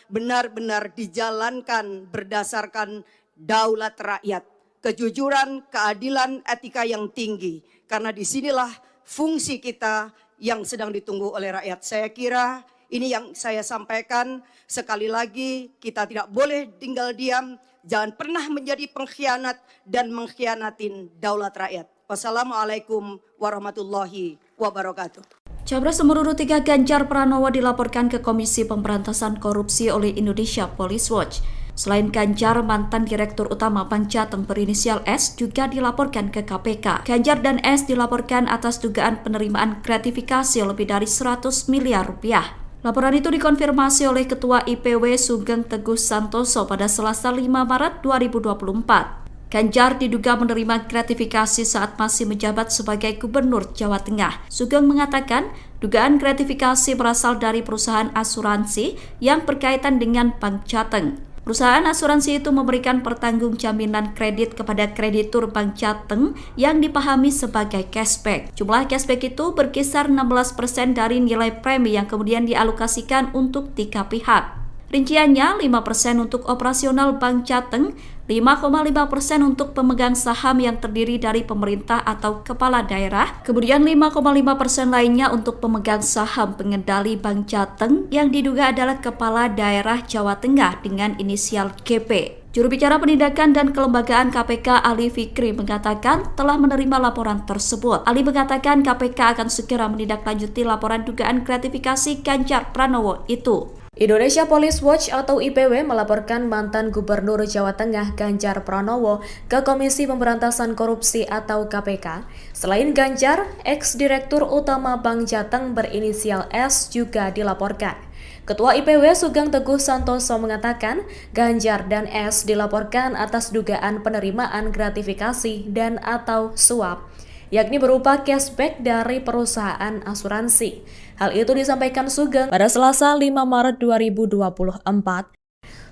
benar-benar dijalankan berdasarkan daulat rakyat, kejujuran, keadilan, etika yang tinggi. Karena disinilah fungsi kita yang sedang ditunggu oleh rakyat. Saya kira ini yang saya sampaikan. Sekali lagi kita tidak boleh tinggal diam, jangan pernah menjadi pengkhianat dan mengkhianatin daulat rakyat. Wassalamualaikum warahmatullahi wabarakatuh. Capres nomor urut 3 Ganjar Pranowo dilaporkan ke Komisi Pemberantasan Korupsi oleh Indonesia Police Watch. Selain Ganjar, mantan Direktur Utama Bank Jateng berinisial S juga dilaporkan ke KPK. Ganjar dan S dilaporkan atas dugaan penerimaan gratifikasi lebih dari 100 miliar rupiah. Laporan itu dikonfirmasi oleh Ketua IPW Sugeng Teguh Santoso pada Selasa 5 Maret 2024. Ganjar diduga menerima gratifikasi saat masih menjabat sebagai Gubernur Jawa Tengah. Sugeng mengatakan dugaan gratifikasi berasal dari perusahaan asuransi yang berkaitan dengan Bank Jateng. Perusahaan asuransi itu memberikan pertanggung jaminan kredit kepada kreditur Bank Jateng yang dipahami sebagai cashback. Jumlah cashback itu berkisar 16% dari nilai premi yang kemudian dialokasikan untuk 3 pihak. Rinciannya 5% untuk operasional Bank Jateng, 5,5% untuk pemegang saham yang terdiri dari pemerintah atau kepala daerah, kemudian 5,5% lainnya untuk pemegang saham pengendali Bank Jateng yang diduga adalah kepala daerah Jawa Tengah dengan inisial GP. Juru bicara penindakan dan kelembagaan KPK Ali Fikri mengatakan telah menerima laporan tersebut. Ali mengatakan KPK akan segera menindaklanjuti laporan dugaan gratifikasi Ganjar Pranowo itu. Indonesia Police Watch atau IPW melaporkan mantan Gubernur Jawa Tengah Ganjar Pranowo ke Komisi Pemberantasan Korupsi atau KPK. Selain Ganjar, ex-direktur utama Bank Jateng berinisial S juga dilaporkan. Ketua IPW Sugeng Teguh Santoso mengatakan Ganjar dan S dilaporkan atas dugaan penerimaan gratifikasi dan atau suap, yakni berupa cashback dari perusahaan asuransi. Hal itu disampaikan Sugeng pada Selasa 5 Maret 2024.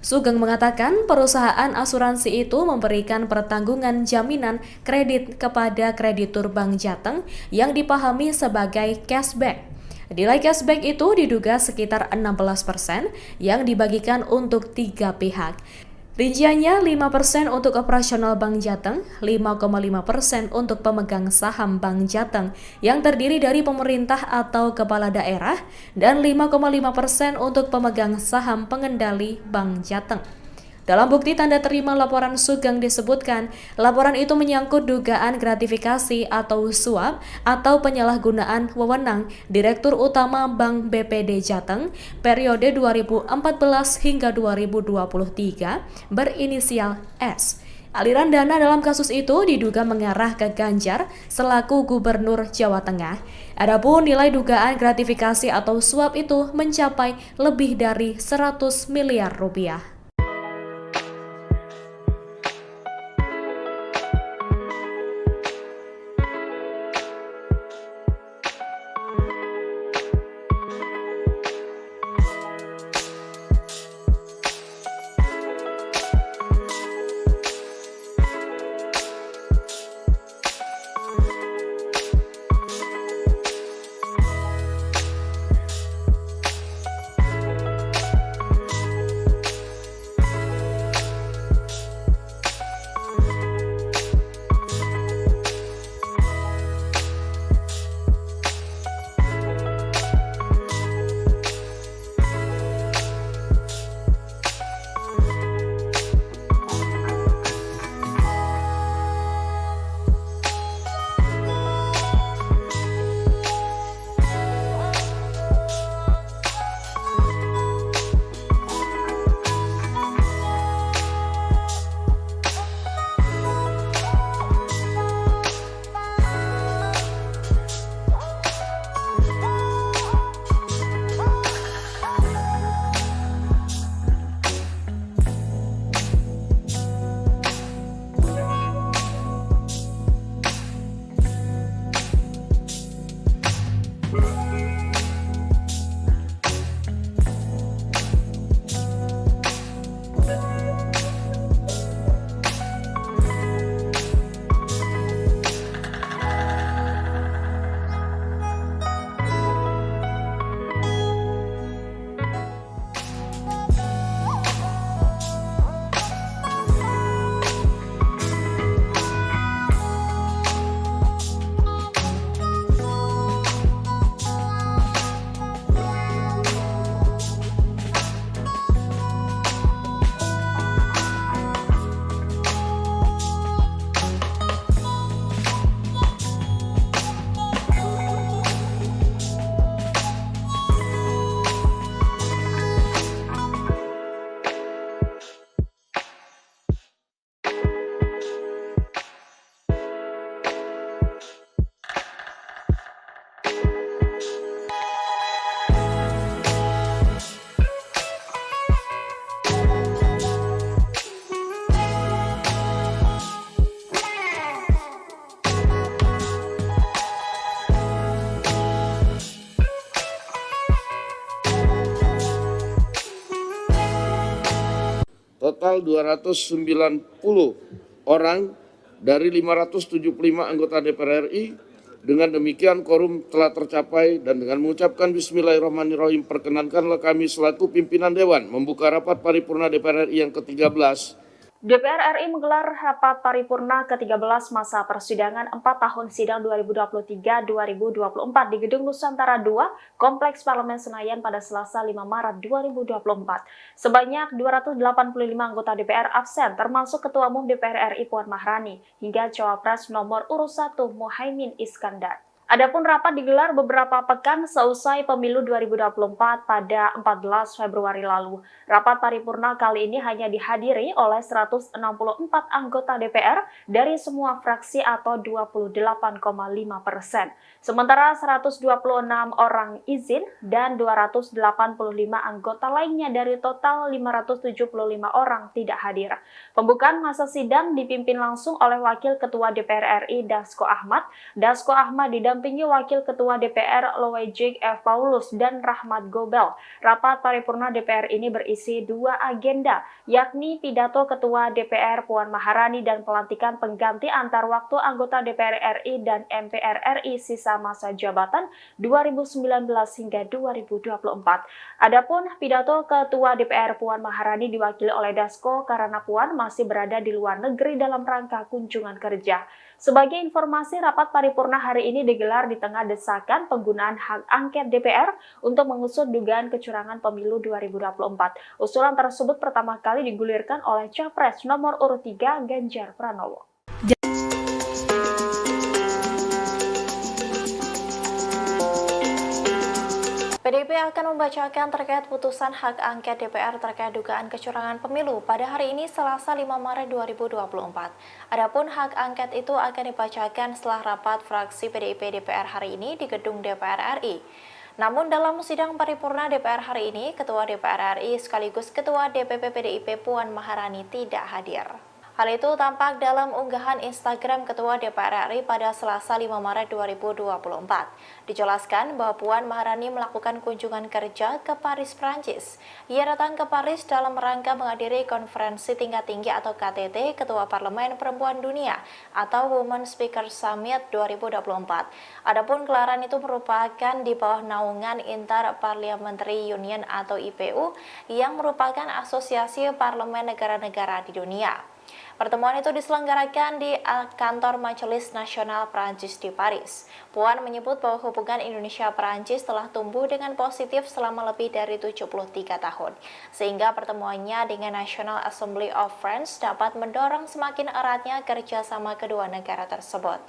Sugeng mengatakan perusahaan asuransi itu memberikan pertanggungan jaminan kredit kepada kreditur Bank Jateng yang dipahami sebagai cashback. Nilai cashback itu diduga sekitar 16% yang dibagikan untuk 3 pihak. Rinciannya 5% untuk operasional Bank Jateng, 5,5% untuk pemegang saham Bank Jateng yang terdiri dari pemerintah atau kepala daerah, dan 5,5% untuk pemegang saham pengendali Bank Jateng. Dalam bukti tanda terima laporan Sugeng disebutkan, laporan itu menyangkut dugaan gratifikasi atau suap atau penyalahgunaan wewenang Direktur Utama Bank BPD Jateng periode 2014 hingga 2023 berinisial S. Aliran dana dalam kasus itu diduga mengarah ke Ganjar selaku Gubernur Jawa Tengah. Adapun nilai dugaan gratifikasi atau suap itu mencapai lebih dari 100 miliar rupiah. total 290 orang dari 575 anggota DPR RI. Dengan demikian quorum telah tercapai dan dengan mengucapkan Bismillahirrahmanirrahim perkenankanlah kami selaku pimpinan Dewan membuka rapat paripurna DPR RI yang ke-13. DPR RI menggelar rapat paripurna ke-13 masa persidangan 4 tahun sidang 2023-2024 di Gedung Nusantara II, Kompleks Parlemen Senayan pada Selasa 5 Maret 2024. Sebanyak 285 anggota DPR absen, termasuk Ketua Umum DPR RI Puan Maharani, hingga Cawapres nomor urut 1 Muhaimin Iskandar. Adapun rapat digelar beberapa pekan seusai pemilu 2024 pada 14 Februari lalu. Rapat paripurna kali ini hanya dihadiri oleh 164 anggota DPR dari semua fraksi atau 28,5%. Sementara 126 orang izin dan 285 anggota lainnya dari total 575 orang tidak hadir. Pembukaan masa sidang dipimpin langsung oleh Wakil Ketua DPR RI Dasko Ahmad. Dasko Ahmad didampingi Wakil Ketua DPR Loejik F. Paulus dan Rahmat Gobel. Rapat paripurna DPR ini berisi 2 agenda, yakni pidato Ketua DPR Puan Maharani dan pelantikan pengganti antar waktu anggota DPR RI dan MPR RI sisa masa jabatan 2019 hingga 2024. Adapun pidato Ketua DPR Puan Maharani diwakili oleh Dasko karena Puan masih berada di luar negeri dalam rangka kunjungan kerja. Sebagai informasi, rapat paripurna hari ini digelar di tengah desakan penggunaan hak angket DPR untuk mengusut dugaan kecurangan pemilu 2024. Usulan tersebut pertama kali digulirkan oleh Capres nomor urut 3 Ganjar Pranowo. PDIP akan membacakan terkait putusan hak angket DPR terkait dugaan kecurangan pemilu pada hari ini Selasa 5 Maret 2024. Adapun hak angket itu akan dibacakan setelah rapat fraksi PDIP DPR hari ini di gedung DPR RI. Namun dalam sidang paripurna DPR hari ini, Ketua DPR RI sekaligus Ketua DPP PDIP Puan Maharani tidak hadir. Hal itu tampak dalam unggahan Instagram Ketua DPR RI pada Selasa 5 Maret 2024. Dijelaskan bahwa Puan Maharani melakukan kunjungan kerja ke Paris, Prancis. Ia datang ke Paris dalam rangka menghadiri konferensi tingkat tinggi atau KTT Ketua Parlemen Perempuan Dunia atau Women Speaker Summit 2024. Adapun gelaran itu merupakan di bawah naungan Inter-Parliamentary Union atau IPU yang merupakan asosiasi parlemen negara-negara di dunia. Pertemuan itu diselenggarakan di kantor Majelis Nasional Prancis di Paris. Puan menyebut bahwa hubungan Indonesia-Prancis telah tumbuh dengan positif selama lebih dari 73 tahun, sehingga pertemuannya dengan National Assembly of France dapat mendorong semakin eratnya kerjasama kedua negara tersebut.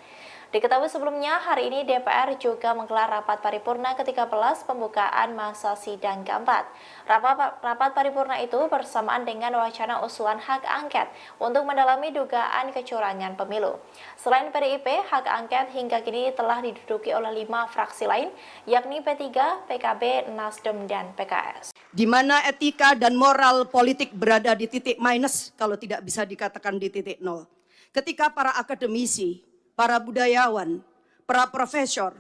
Diketahui sebelumnya, hari ini DPR juga menggelar rapat paripurna ke-13 pembukaan masa sidang keempat. Rapat paripurna itu bersamaan dengan wacana usulan hak angket untuk mendalami dugaan kecurangan pemilu. Selain PDIP, hak angket hingga kini telah diduduki oleh 5 fraksi lain, yakni P3, PKB, Nasdem, dan PKS. Di mana etika dan moral politik berada di titik minus kalau tidak bisa dikatakan di titik nol. Ketika para akademisi, para budayawan, para profesor,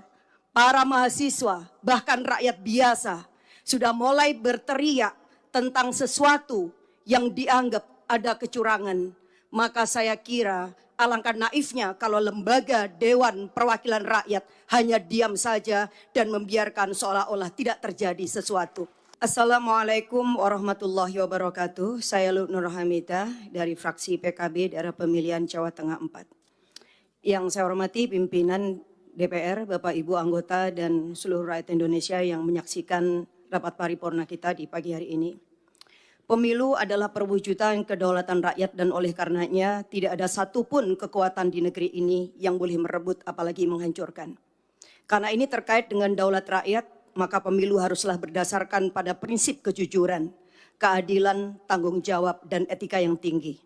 para mahasiswa, bahkan rakyat biasa sudah mulai berteriak tentang sesuatu yang dianggap ada kecurangan. Maka saya kira alangkah naifnya kalau lembaga Dewan Perwakilan Rakyat hanya diam saja dan membiarkan seolah-olah tidak terjadi sesuatu. Assalamualaikum warahmatullahi wabarakatuh. Saya Nur Hamidah dari fraksi PKB daerah pemilihan Jawa Tengah 4. Yang saya hormati pimpinan DPR, Bapak Ibu anggota dan seluruh rakyat Indonesia yang menyaksikan rapat paripurna kita di pagi hari ini. Pemilu adalah perwujudan kedaulatan rakyat dan oleh karenanya tidak ada satupun kekuatan di negeri ini yang boleh merebut apalagi menghancurkan. Karena ini terkait dengan daulat rakyat, maka pemilu haruslah berdasarkan pada prinsip kejujuran, keadilan, tanggung jawab, dan etika yang tinggi.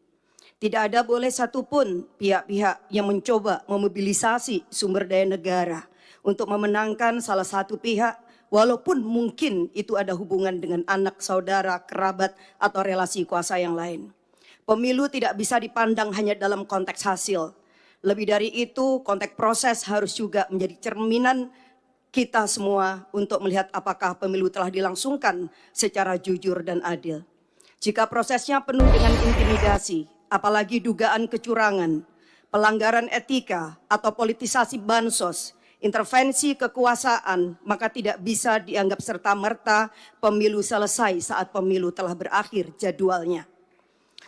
Tidak ada boleh satupun pihak-pihak yang mencoba memobilisasi sumber daya negara untuk memenangkan salah satu pihak, walaupun mungkin itu ada hubungan dengan anak, saudara, kerabat, atau relasi kuasa yang lain. Pemilu tidak bisa dipandang hanya dalam konteks hasil. Lebih dari itu, konteks proses harus juga menjadi cerminan kita semua untuk melihat apakah pemilu telah dilangsungkan secara jujur dan adil. Jika prosesnya penuh dengan intimidasi, apalagi dugaan kecurangan, pelanggaran etika atau politisasi bansos, intervensi kekuasaan, maka tidak bisa dianggap serta-merta pemilu selesai saat pemilu telah berakhir jadwalnya.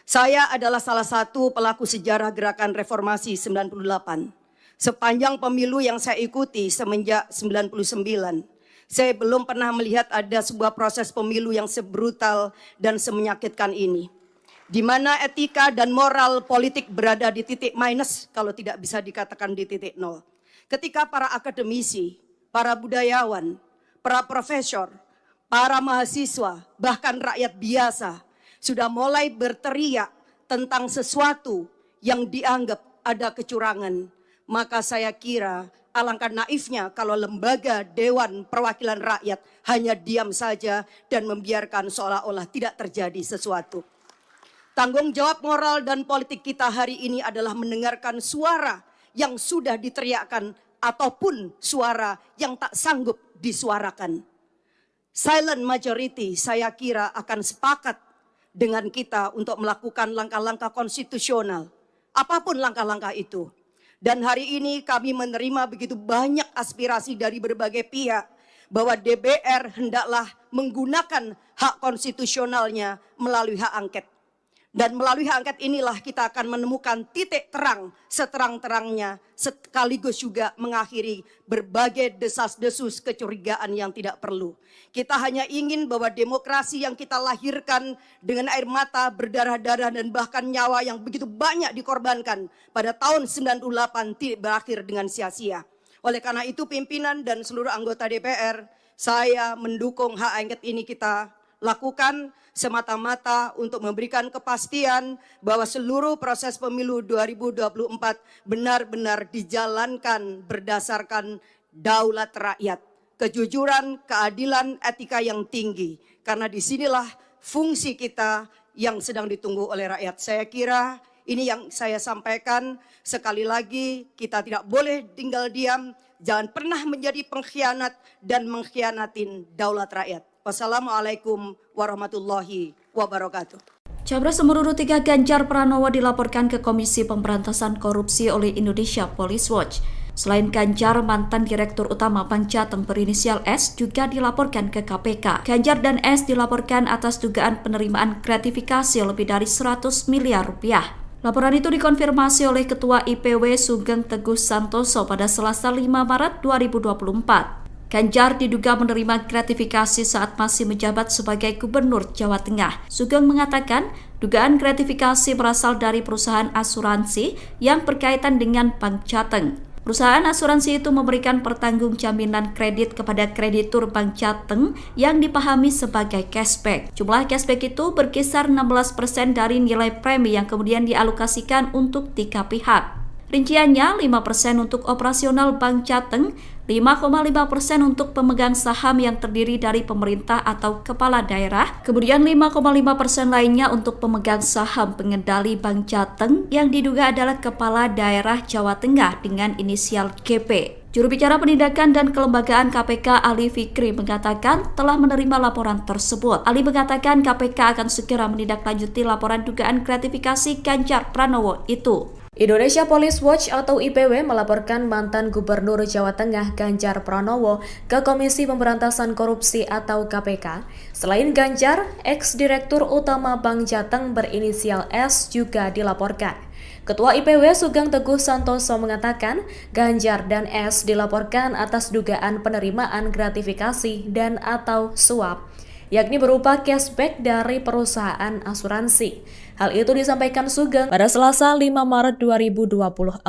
Saya adalah salah satu pelaku sejarah gerakan reformasi 98. Sepanjang pemilu yang saya ikuti semenjak 99, saya belum pernah melihat ada sebuah proses pemilu yang sebrutal dan semenyakitkan ini, di mana etika dan moral politik berada di titik minus, kalau tidak bisa dikatakan di titik nol. Ketika para akademisi, para budayawan, para profesor, para mahasiswa, bahkan rakyat biasa sudah mulai berteriak tentang sesuatu yang dianggap ada kecurangan, maka saya kira alangkah naifnya kalau lembaga Dewan Perwakilan Rakyat hanya diam saja dan membiarkan seolah-olah tidak terjadi sesuatu. Tanggung jawab moral dan politik kita hari ini adalah mendengarkan suara yang sudah diteriakkan ataupun suara yang tak sanggup disuarakan. Silent majority saya kira akan sepakat dengan kita untuk melakukan langkah-langkah konstitusional, apapun langkah-langkah itu. Dan hari ini kami menerima begitu banyak aspirasi dari berbagai pihak bahwa DPR hendaklah menggunakan hak konstitusionalnya melalui hak angket. Dan melalui hak angket inilah kita akan menemukan titik terang seterang-terangnya, sekaligus juga mengakhiri berbagai desas-desus kecurigaan yang tidak perlu. Kita hanya ingin bahwa demokrasi yang kita lahirkan dengan air mata, berdarah-darah dan bahkan nyawa yang begitu banyak dikorbankan pada tahun 98 tidak berakhir dengan sia-sia. Oleh karena itu pimpinan dan seluruh anggota DPR, saya mendukung hak angket ini kita lakukan semata-mata untuk memberikan kepastian bahwa seluruh proses pemilu 2024 benar-benar dijalankan berdasarkan daulat rakyat, kejujuran, keadilan, etika yang tinggi. Karena disinilah fungsi kita yang sedang ditunggu oleh rakyat. Saya kira ini yang saya sampaikan. Sekali lagi kita tidak boleh tinggal diam, jangan pernah menjadi pengkhianat dan mengkhianatin daulat rakyat. Wassalamualaikum warahmatullahi wabarakatuh. Capres nomor urut 3 Ganjar Pranowo dilaporkan ke Komisi Pemberantasan Korupsi oleh Indonesia Police Watch. Selain Ganjar, mantan Direktur Utama Bank Jateng berinisial S juga dilaporkan ke KPK. Ganjar dan S dilaporkan atas dugaan penerimaan gratifikasi lebih dari 100 miliar rupiah. Laporan itu dikonfirmasi oleh Ketua IPW Sugeng Teguh Santoso pada Selasa 5 Maret 2024. Ganjar diduga menerima gratifikasi saat masih menjabat sebagai Gubernur Jawa Tengah. Sugeng mengatakan dugaan gratifikasi berasal dari perusahaan asuransi yang berkaitan dengan Bank Jateng. Perusahaan asuransi itu memberikan pertanggung jaminan kredit kepada kreditur Bank Jateng yang dipahami sebagai cashback. Jumlah cashback itu berkisar 16% dari nilai premi yang kemudian dialokasikan untuk 3 pihak. Rinciannya 5% untuk operasional Bank Jateng, 5,5% untuk pemegang saham yang terdiri dari pemerintah atau kepala daerah, kemudian 5,5% lainnya untuk pemegang saham pengendali Bank Jateng yang diduga adalah kepala daerah Jawa Tengah dengan inisial GP. Juru bicara Penindakan dan Kelembagaan KPK Ali Fikri mengatakan telah menerima laporan tersebut. Ali mengatakan KPK akan segera menindaklanjuti laporan dugaan gratifikasi Ganjar Pranowo itu. Indonesia Police Watch atau IPW melaporkan mantan Gubernur Jawa Tengah Ganjar Pranowo ke Komisi Pemberantasan Korupsi atau KPK. Selain Ganjar, ex-direktur utama Bank Jateng berinisial S juga dilaporkan. Ketua IPW Sugeng Teguh Santoso mengatakan Ganjar dan S dilaporkan atas dugaan penerimaan gratifikasi dan atau suap, yakni berupa cashback dari perusahaan asuransi. Hal itu disampaikan Sugeng pada Selasa 5 Maret 2024.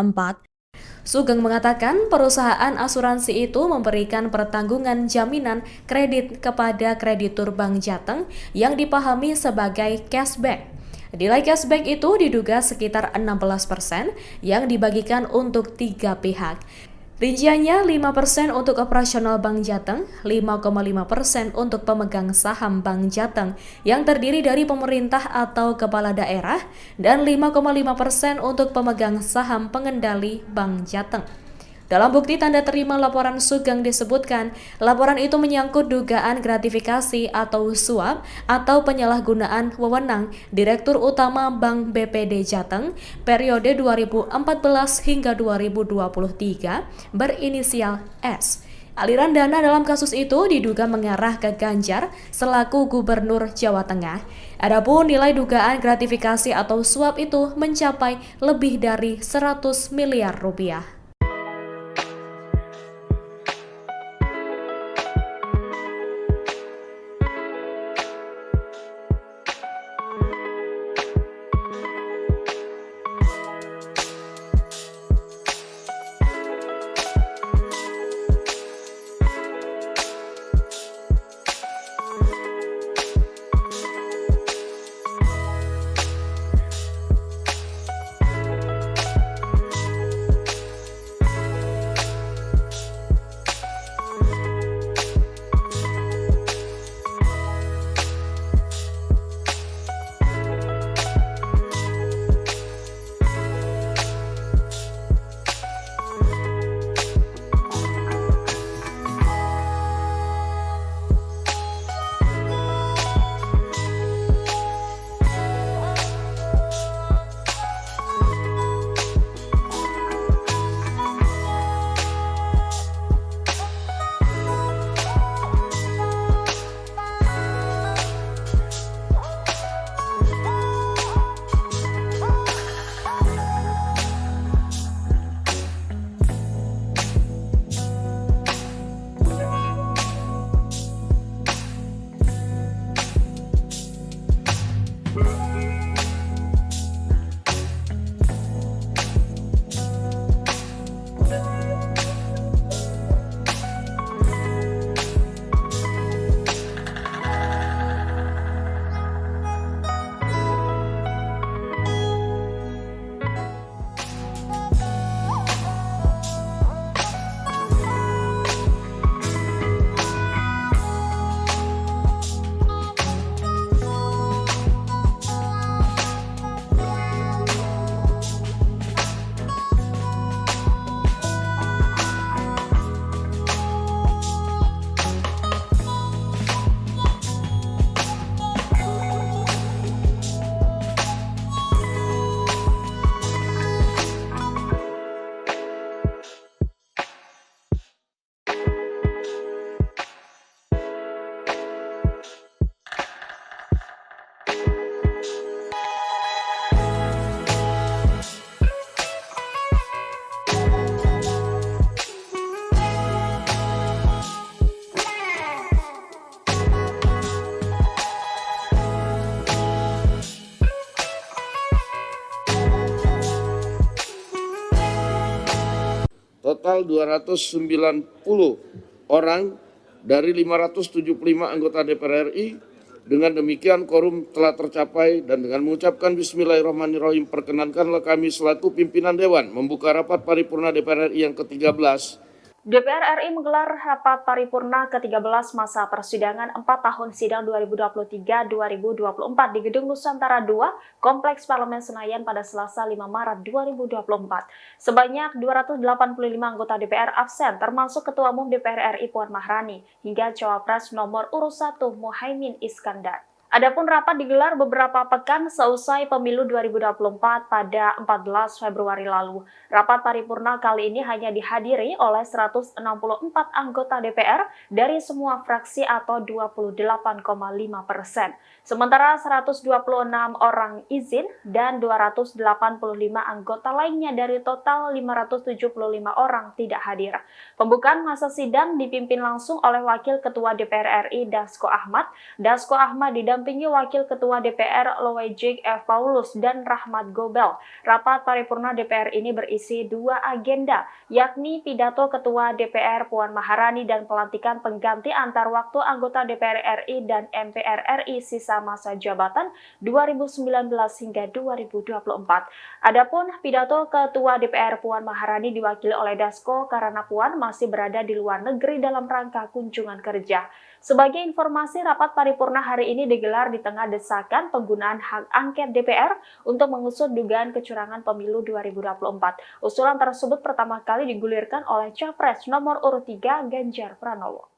Sugeng mengatakan perusahaan asuransi itu memberikan pertanggungan jaminan kredit kepada kreditur Bank Jateng yang dipahami sebagai cashback. Nilai cashback itu diduga sekitar 16% yang dibagikan untuk 3 pihak. Rinciannya 5% untuk operasional Bank Jateng, 5,5% untuk pemegang saham Bank Jateng yang terdiri dari pemerintah atau kepala daerah, dan 5,5% untuk pemegang saham pengendali Bank Jateng. Dalam bukti tanda terima laporan Sugeng disebutkan, laporan itu menyangkut dugaan gratifikasi atau suap atau penyalahgunaan wewenang Direktur Utama Bank BPD Jateng periode 2014 hingga 2023 berinisial S. Aliran dana dalam kasus itu diduga mengarah ke Ganjar selaku Gubernur Jawa Tengah. Adapun nilai dugaan gratifikasi atau suap itu mencapai lebih dari 100 miliar rupiah. Total 290 orang dari 575 anggota DPR RI. Dengan demikian quorum telah tercapai dan dengan mengucapkan Bismillahirrahmanirrahim perkenankanlah kami selaku pimpinan Dewan membuka rapat paripurna DPR RI yang ke-13. DPR RI menggelar rapat paripurna ke-13 masa persidangan 4 tahun sidang 2023-2024 di Gedung Nusantara II, Kompleks Parlemen Senayan pada Selasa 5 Maret 2024. Sebanyak 285 anggota DPR absen, termasuk Ketua Umum DPR RI Puan Maharani, hingga Cawapres nomor urut 1 Muhaimin Iskandar. Adapun rapat digelar beberapa pekan seusai pemilu 2024 pada 14 Februari lalu. Rapat paripurna kali ini hanya dihadiri oleh 164 anggota DPR dari semua fraksi atau 28,5%. Sementara 126 orang izin dan 285 anggota lainnya dari total 575 orang tidak hadir. Pembukaan masa sidang dipimpin langsung oleh Wakil Ketua DPR RI Dasko Ahmad. Dasko Ahmad didampingi Wakil Ketua DPR Loejik F. Paulus dan Rahmat Gobel. Rapat paripurna DPR ini berisi 2 agenda, yakni pidato Ketua DPR Puan Maharani dan pelantikan pengganti antar waktu anggota DPR RI dan MPR RI sisa masa jabatan 2019 hingga 2024. Adapun pidato Ketua DPR Puan Maharani diwakili oleh Dasko karena Puan masih berada di luar negeri dalam rangka kunjungan kerja. Sebagai informasi, rapat paripurna hari ini digelar digelar di tengah desakan penggunaan hak angket DPR untuk mengusut dugaan kecurangan pemilu 2024. Usulan tersebut pertama kali digulirkan oleh Capres nomor urut 3 Ganjar Pranowo.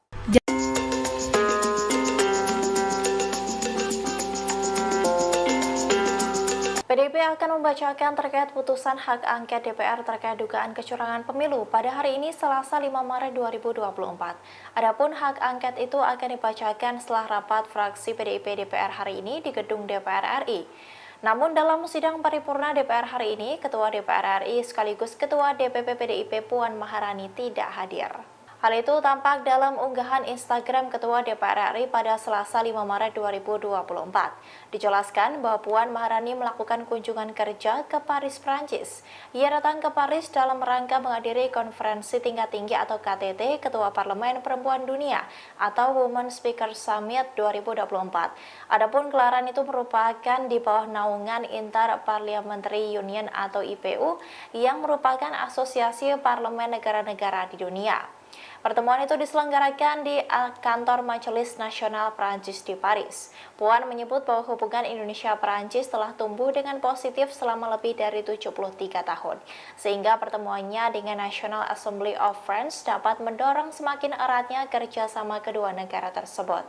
PDIP akan membacakan terkait putusan hak angket DPR terkait dugaan kecurangan pemilu pada hari ini Selasa 5 Maret 2024. Adapun hak angket itu akan dibacakan setelah rapat fraksi PDIP DPR hari ini di gedung DPR RI. Namun dalam sidang paripurna DPR hari ini, Ketua DPR RI sekaligus Ketua DPP PDIP Puan Maharani tidak hadir. Hal itu tampak dalam unggahan Instagram Ketua DPR RI pada Selasa 5 Maret 2024. Dijelaskan bahwa Puan Maharani melakukan kunjungan kerja ke Paris, Prancis. Ia datang ke Paris dalam rangka menghadiri konferensi tingkat tinggi atau KTT Ketua Parlemen Perempuan Dunia atau Women Speaker Summit 2024. Adapun gelaran itu merupakan di bawah naungan Inter-Parliamentary Union atau IPU yang merupakan asosiasi parlemen negara-negara di dunia. Pertemuan itu diselenggarakan di kantor Majelis Nasional Prancis di Paris. Puan menyebut bahwa hubungan Indonesia-Prancis telah tumbuh dengan positif selama lebih dari 73 tahun, sehingga pertemuannya dengan National Assembly of France dapat mendorong semakin eratnya kerjasama kedua negara tersebut.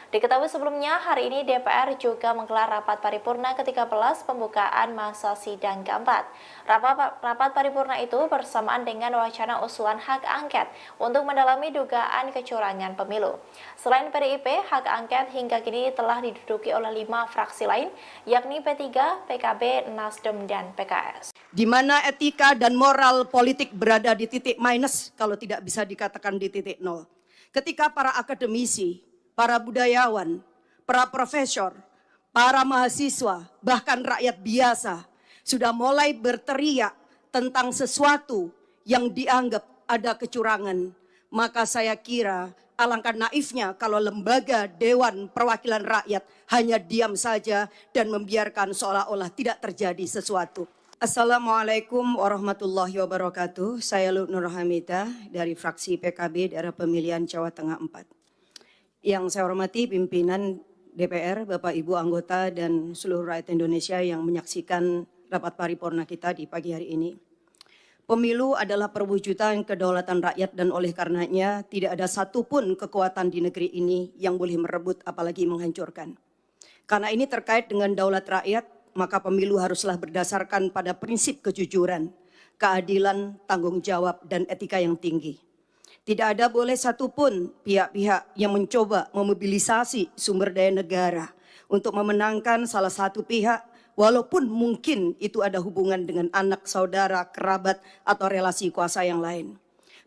Diketahui sebelumnya, hari ini DPR juga menggelar rapat paripurna ke-13 pembukaan masa sidang keempat. Rapat paripurna itu bersamaan dengan wacana usulan hak angket untuk mendalami dugaan kecurangan pemilu. Selain PDIP, hak angket hingga kini telah diduduki oleh 5 fraksi lain, yakni P3, PKB, Nasdem, dan PKS. Di mana etika dan moral politik berada di titik minus, kalau tidak bisa dikatakan di titik nol. Ketika para akademisi, para budayawan, para profesor, para mahasiswa, bahkan rakyat biasa sudah mulai berteriak tentang sesuatu yang dianggap ada kecurangan, maka saya kira alangkah naifnya kalau lembaga Dewan Perwakilan Rakyat hanya diam saja dan membiarkan seolah-olah tidak terjadi sesuatu. Assalamualaikum warahmatullahi wabarakatuh. Saya Nur Hamidah dari fraksi PKB daerah pemilihan Jawa Tengah 4. Yang saya hormati pimpinan DPR, Bapak Ibu anggota dan seluruh rakyat Indonesia yang menyaksikan rapat paripurna kita di pagi hari ini. Pemilu adalah perwujudan kedaulatan rakyat dan oleh karenanya tidak ada satupun kekuatan di negeri ini yang boleh merebut apalagi menghancurkan. Karena ini terkait dengan daulat rakyat, maka pemilu haruslah berdasarkan pada prinsip kejujuran, keadilan, tanggung jawab, dan etika yang tinggi. Tidak ada boleh satupun pihak-pihak yang mencoba memobilisasi sumber daya negara untuk memenangkan salah satu pihak, walaupun mungkin itu ada hubungan dengan anak, saudara, kerabat, atau relasi kuasa yang lain.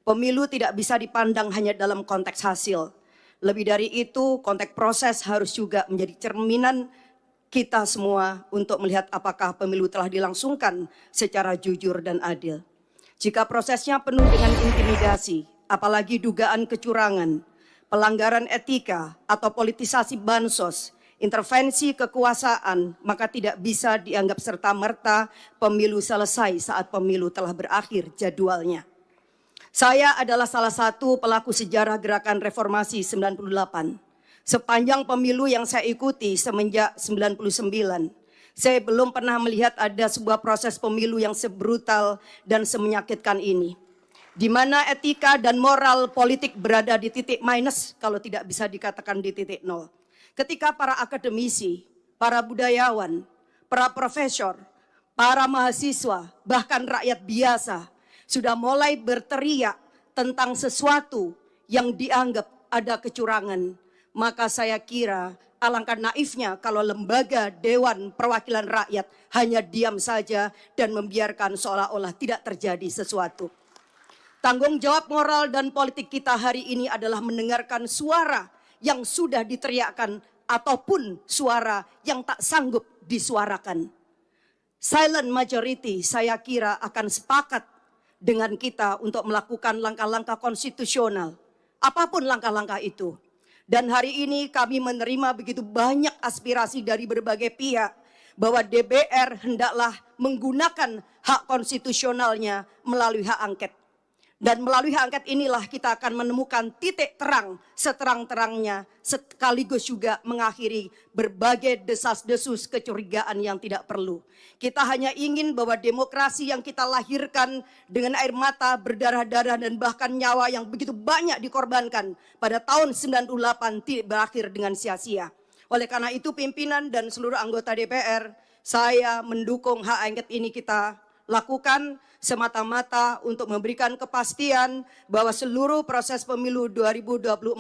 Pemilu tidak bisa dipandang hanya dalam konteks hasil. Lebih dari itu, konteks proses harus juga menjadi cerminan kita semua untuk melihat apakah pemilu telah dilangsungkan secara jujur dan adil. Jika prosesnya penuh dengan intimidasi, apalagi dugaan kecurangan, pelanggaran etika atau politisasi bansos, intervensi kekuasaan, maka tidak bisa dianggap serta-merta pemilu selesai saat pemilu telah berakhir jadwalnya. Saya adalah salah satu pelaku sejarah gerakan reformasi 98. Sepanjang pemilu yang saya ikuti semenjak 99, saya belum pernah melihat ada sebuah proses pemilu yang sebrutal dan semenyakitkan ini, di mana etika dan moral politik berada di titik minus, kalau tidak bisa dikatakan di titik nol. Ketika para akademisi, para budayawan, para profesor, para mahasiswa, bahkan rakyat biasa sudah mulai berteriak tentang sesuatu yang dianggap ada kecurangan, maka saya kira alangkah naifnya kalau lembaga Dewan Perwakilan Rakyat hanya diam saja dan membiarkan seolah-olah tidak terjadi sesuatu. Tanggung jawab moral dan politik kita hari ini adalah mendengarkan suara yang sudah diteriakkan ataupun suara yang tak sanggup disuarakan. Silent majority saya kira akan sepakat dengan kita untuk melakukan langkah-langkah konstitusional, apapun langkah-langkah itu. Dan hari ini kami menerima begitu banyak aspirasi dari berbagai pihak bahwa DPR hendaklah menggunakan hak konstitusionalnya melalui hak angket. Dan melalui hak angket inilah kita akan menemukan titik terang seterang-terangnya, sekaligus juga mengakhiri berbagai desas-desus kecurigaan yang tidak perlu. Kita hanya ingin bahwa demokrasi yang kita lahirkan dengan air mata, berdarah-darah dan bahkan nyawa yang begitu banyak dikorbankan pada tahun 98 tidak berakhir dengan sia-sia. Oleh karena itu pimpinan dan seluruh anggota DPR, saya mendukung hak angket ini kita lakukan semata-mata untuk memberikan kepastian bahwa seluruh proses pemilu 2024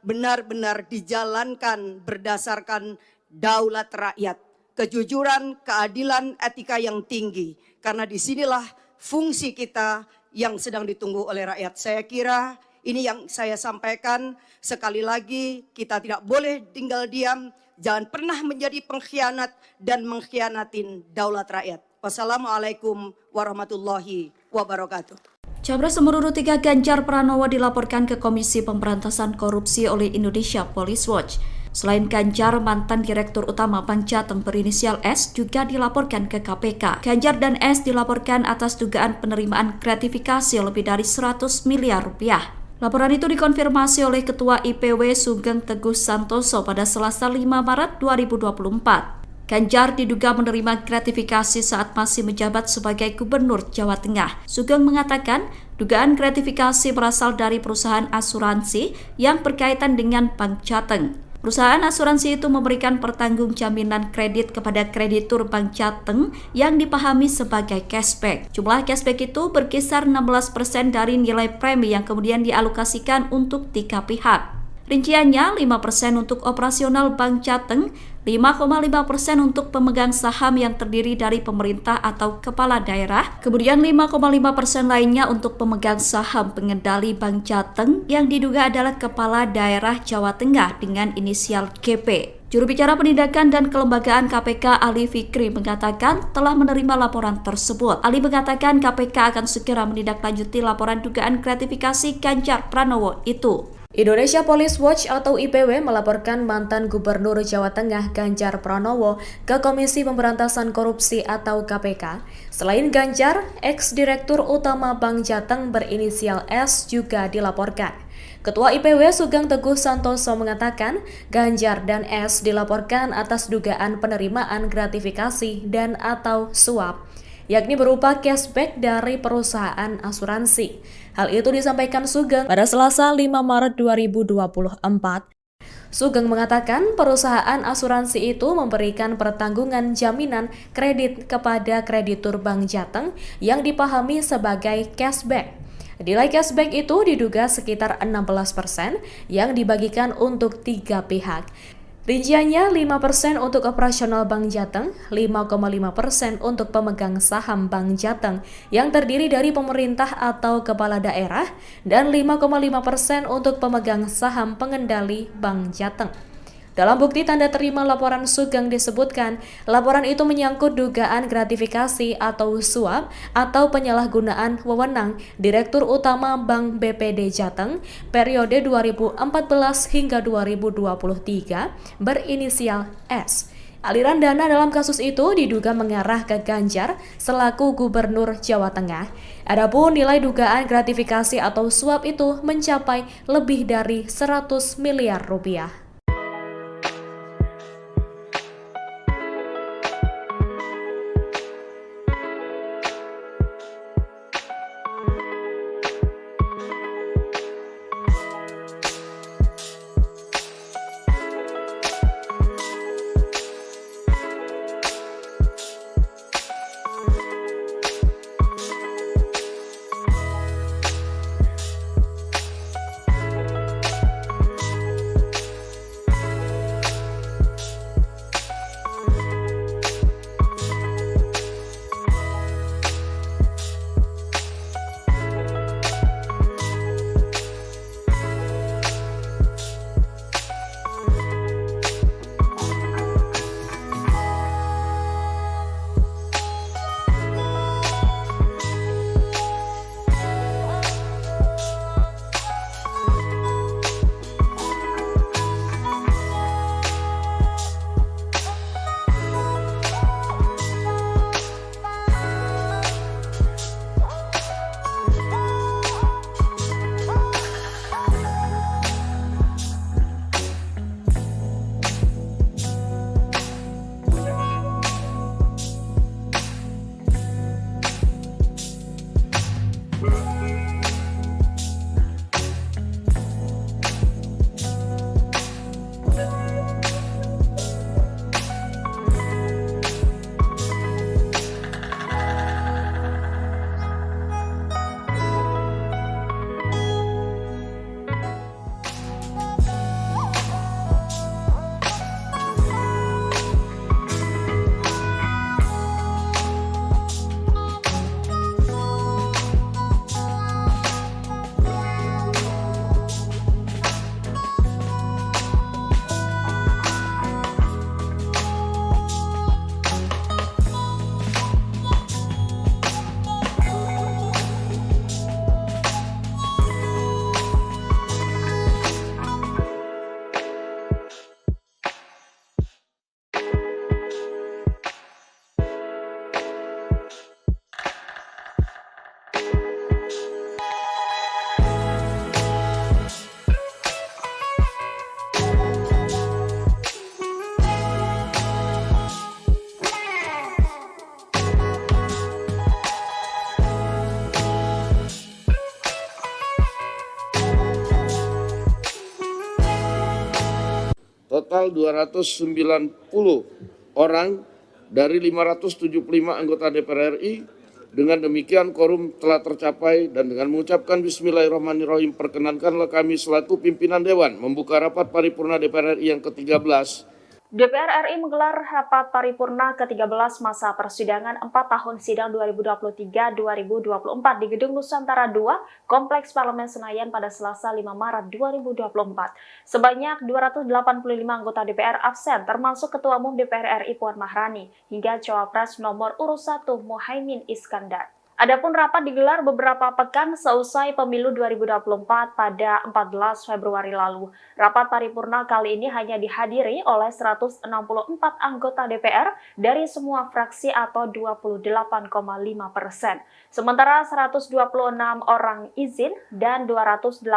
benar-benar dijalankan berdasarkan daulat rakyat, kejujuran, keadilan, etika yang tinggi. Karena disinilah fungsi kita yang sedang ditunggu oleh rakyat. Saya kira ini yang saya sampaikan. Sekali lagi kita tidak boleh tinggal diam, jangan pernah menjadi pengkhianat dan mengkhianatin daulat rakyat. Wassalamualaikum warahmatullahi wabarakatuh. Capres nomor urut 3 Ganjar Pranowo dilaporkan ke Komisi Pemberantasan Korupsi oleh Indonesia Police Watch. Selain Ganjar, mantan Direktur Utama Bank Jateng berinisial S juga dilaporkan ke KPK. Ganjar dan S dilaporkan atas dugaan penerimaan gratifikasi lebih dari 100 miliar rupiah. Laporan itu dikonfirmasi oleh Ketua IPW Sugeng Teguh Santoso pada Selasa 5 Maret 2024. Ganjar diduga menerima gratifikasi saat masih menjabat sebagai Gubernur Jawa Tengah. Sugeng mengatakan dugaan gratifikasi berasal dari perusahaan asuransi yang berkaitan dengan Bank Jateng. Perusahaan asuransi itu memberikan pertanggung jaminan kredit kepada kreditur Bank Jateng yang dipahami sebagai cashback. Jumlah cashback itu berkisar 16% dari nilai premi yang kemudian dialokasikan untuk 3 pihak. Rinciannya 5% untuk operasional Bank Jateng, 5,5% untuk pemegang saham yang terdiri dari pemerintah atau kepala daerah, kemudian 5,5% lainnya untuk pemegang saham pengendali Bank Jateng yang diduga adalah kepala daerah Jawa Tengah dengan inisial GP. Juru bicara penindakan dan kelembagaan KPK Ali Fikri mengatakan telah menerima laporan tersebut. Ali mengatakan KPK akan segera menindaklanjuti laporan dugaan gratifikasi Ganjar Pranowo itu. Indonesia Police Watch atau IPW melaporkan mantan Gubernur Jawa Tengah Ganjar Pranowo ke Komisi Pemberantasan Korupsi atau KPK. Selain Ganjar, ex-direktur utama Bank Jateng berinisial S juga dilaporkan. Ketua IPW Sugeng Teguh Santoso mengatakan Ganjar dan S dilaporkan atas dugaan penerimaan gratifikasi dan atau suap, yakni berupa cashback dari perusahaan asuransi. Hal itu disampaikan Sugeng pada Selasa 5 Maret 2024. Sugeng mengatakan perusahaan asuransi itu memberikan pertanggungan jaminan kredit kepada kreditur Bank Jateng yang dipahami sebagai cashback. Nilai cashback itu diduga sekitar 16% yang dibagikan untuk 3 pihak. Rinciannya 5% untuk operasional Bank Jateng, 5,5% untuk pemegang saham Bank Jateng yang terdiri dari pemerintah atau kepala daerah, dan 5,5% untuk pemegang saham pengendali Bank Jateng. Dalam bukti tanda terima laporan Sugeng disebutkan, laporan itu menyangkut dugaan gratifikasi atau suap atau penyalahgunaan wewenang Direktur Utama Bank BPD Jateng periode 2014 hingga 2023 berinisial S. Aliran dana dalam kasus itu diduga mengarah ke Ganjar selaku Gubernur Jawa Tengah. Adapun nilai dugaan gratifikasi atau suap itu mencapai lebih dari 100 miliar rupiah. Total 290 orang dari 575 anggota DPR RI. Dengan demikian quorum telah tercapai dan dengan mengucapkan Bismillahirrahmanirrahim perkenankanlah kami selaku pimpinan Dewan membuka rapat paripurna DPR RI yang ke-13. DPR RI menggelar rapat paripurna ke-13 masa persidangan 4 tahun sidang 2023-2024 di Gedung Nusantara II, Kompleks Parlemen Senayan pada Selasa 5 Maret 2024. Sebanyak 285 anggota DPR absen, termasuk Ketua Umum DPR RI Puan Maharani, hingga Cawapres nomor urut 1 Muhaimin Iskandar. Adapun rapat digelar beberapa pekan seusai pemilu 2024 pada 14 Februari lalu. Rapat paripurna kali ini hanya dihadiri oleh 164 anggota DPR dari semua fraksi atau 28,5%. Sementara 126 orang izin dan 285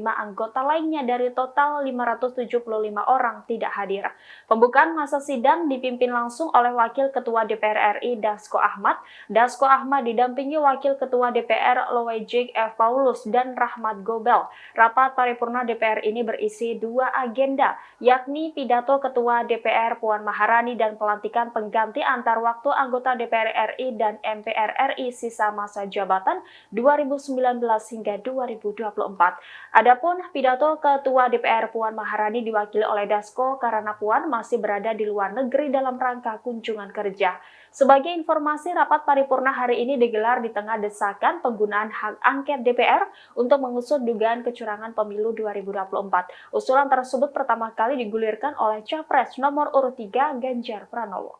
anggota lainnya dari total 575 orang tidak hadir. Pembukaan masa sidang dipimpin langsung oleh Wakil Ketua DPR RI Dasko Ahmad. Dasko Ahmad didampingi Wakil Ketua DPR Loejik F. Paulus dan Rahmat Gobel. Rapat paripurna DPR ini berisi 2 agenda, yakni pidato Ketua DPR Puan Maharani dan pelantikan pengganti antar waktu anggota DPR RI dan MPR RI sisa masa jabatan 2019 hingga 2024. Adapun pidato Ketua DPR Puan Maharani diwakili oleh Dasko karena Puan masih berada di luar negeri dalam rangka kunjungan kerja. Sebagai informasi, rapat paripurna hari ini digelar di tengah desakan penggunaan hak angket DPR untuk mengusut dugaan kecurangan pemilu 2024. Usulan tersebut pertama kali digulirkan oleh Capres nomor urut 3 Ganjar Pranowo.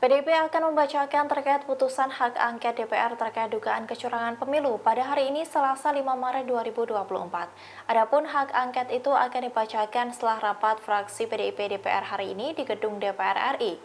PDIP akan membacakan terkait putusan hak angket DPR terkait dugaan kecurangan pemilu pada hari ini Selasa 5 Maret 2024. Adapun hak angket itu akan dibacakan setelah rapat fraksi PDIP DPR hari ini di gedung DPR RI.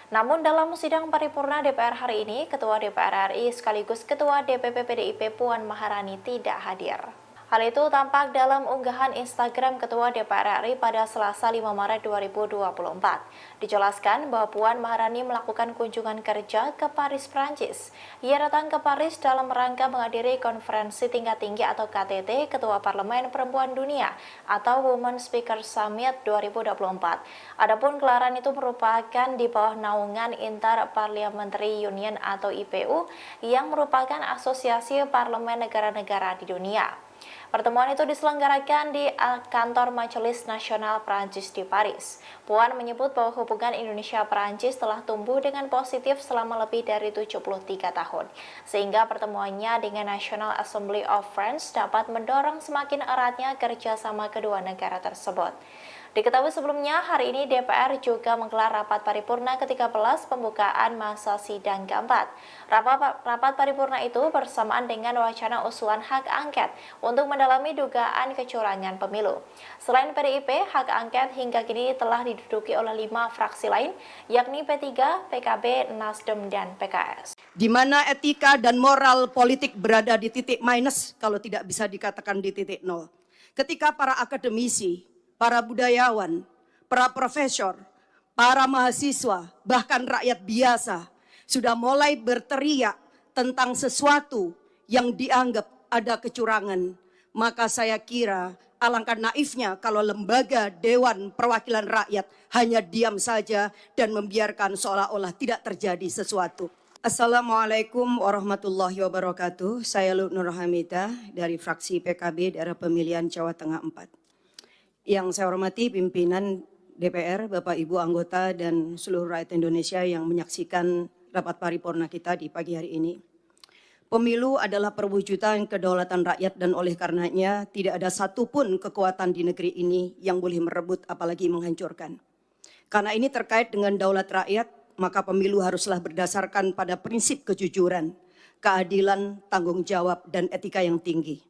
Namun dalam sidang paripurna DPR hari ini, Ketua DPR RI sekaligus Ketua DPP PDIP Puan Maharani tidak hadir. Hal itu tampak dalam unggahan Instagram Ketua DPR RI pada Selasa 5 Maret 2024. Dijelaskan bahwa Puan Maharani melakukan kunjungan kerja ke Paris, Prancis. Ia datang ke Paris dalam rangka menghadiri konferensi tingkat tinggi atau KTT Ketua Parlemen Perempuan Dunia atau Women Speaker Summit 2024. Adapun gelaran itu merupakan di bawah naungan Inter-Parliamentary Union atau IPU yang merupakan asosiasi parlemen negara-negara di dunia. Pertemuan itu diselenggarakan di kantor Majelis Nasional Prancis di Paris. Puan menyebut bahwa hubungan Indonesia-Prancis telah tumbuh dengan positif selama lebih dari 73 tahun, sehingga pertemuannya dengan National Assembly of France dapat mendorong semakin eratnya kerjasama kedua negara tersebut. Diketahui sebelumnya, hari ini DPR juga menggelar rapat paripurna ke-13 pembukaan masa sidang keempat. Rapat paripurna itu bersamaan dengan wacana usulan hak angket untuk mendalami dugaan kecurangan pemilu. Selain PDIP, hak angket hingga kini telah diduduki oleh 5 fraksi lain, yakni P3, PKB, Nasdem, dan PKS. Di mana etika dan moral politik berada di titik minus, kalau tidak bisa dikatakan di titik nol. Ketika para akademisi, para budayawan, para profesor, para mahasiswa, bahkan rakyat biasa sudah mulai berteriak tentang sesuatu yang dianggap ada kecurangan. Maka saya kira alangkah naifnya kalau lembaga Dewan Perwakilan Rakyat hanya diam saja dan membiarkan seolah-olah tidak terjadi sesuatu. Assalamualaikum warahmatullahi wabarakatuh. Saya Nur Hamidah dari fraksi PKB daerah pemilihan Jawa Tengah 4. Yang saya hormati pimpinan DPR, Bapak Ibu anggota dan seluruh rakyat Indonesia yang menyaksikan rapat paripurna kita di pagi hari ini. Pemilu adalah perwujudan kedaulatan rakyat dan oleh karenanya tidak ada satupun kekuatan di negeri ini yang boleh merebut apalagi menghancurkan. Karena ini terkait dengan daulat rakyat, maka pemilu haruslah berdasarkan pada prinsip kejujuran, keadilan, tanggung jawab, dan etika yang tinggi.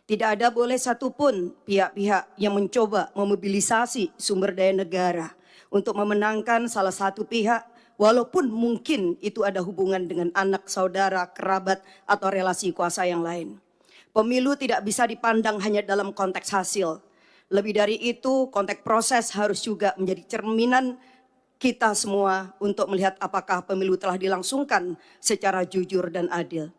Tidak ada boleh satupun pihak-pihak yang mencoba memobilisasi sumber daya negara untuk memenangkan salah satu pihak, walaupun mungkin itu ada hubungan dengan anak, saudara, kerabat, atau relasi kuasa yang lain. Pemilu tidak bisa dipandang hanya dalam konteks hasil. Lebih dari itu, konteks proses harus juga menjadi cerminan kita semua untuk melihat apakah pemilu telah dilangsungkan secara jujur dan adil.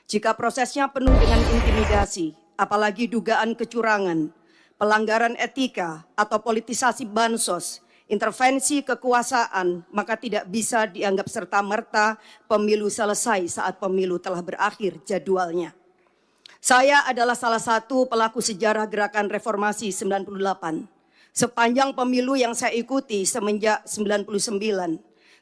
Jika prosesnya penuh dengan intimidasi, apalagi dugaan kecurangan, pelanggaran etika, atau politisasi bansos, intervensi kekuasaan, maka tidak bisa dianggap serta-merta pemilu selesai saat pemilu telah berakhir jadwalnya. Saya adalah salah satu pelaku sejarah gerakan reformasi 98. Sepanjang pemilu yang saya ikuti semenjak 99,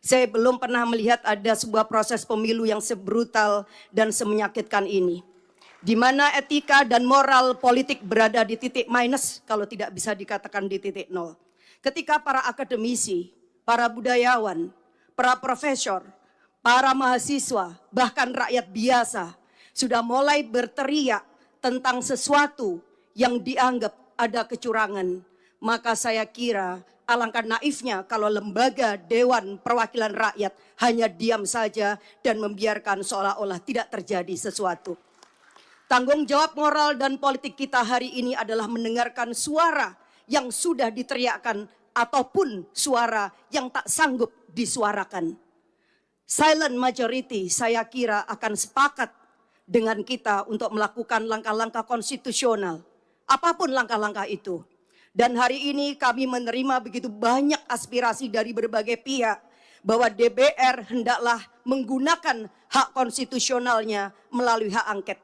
saya belum pernah melihat ada sebuah proses pemilu yang sebrutal dan semenyakitkan ini, di mana etika dan moral politik berada di titik minus kalau tidak bisa dikatakan di titik nol. Ketika para akademisi, para budayawan, para profesor, para mahasiswa, bahkan rakyat biasa sudah mulai berteriak tentang sesuatu yang dianggap ada kecurangan, maka saya kira alangkah naifnya kalau lembaga Dewan Perwakilan Rakyat hanya diam saja dan membiarkan seolah-olah tidak terjadi sesuatu. Tanggung jawab moral dan politik kita hari ini adalah mendengarkan suara yang sudah diteriakkan ataupun suara yang tak sanggup disuarakan. Silent majority saya kira akan sepakat dengan kita untuk melakukan langkah-langkah konstitusional, apapun langkah-langkah itu. Dan hari ini kami menerima begitu banyak aspirasi dari berbagai pihak bahwa DPR hendaklah menggunakan hak konstitusionalnya melalui hak angket.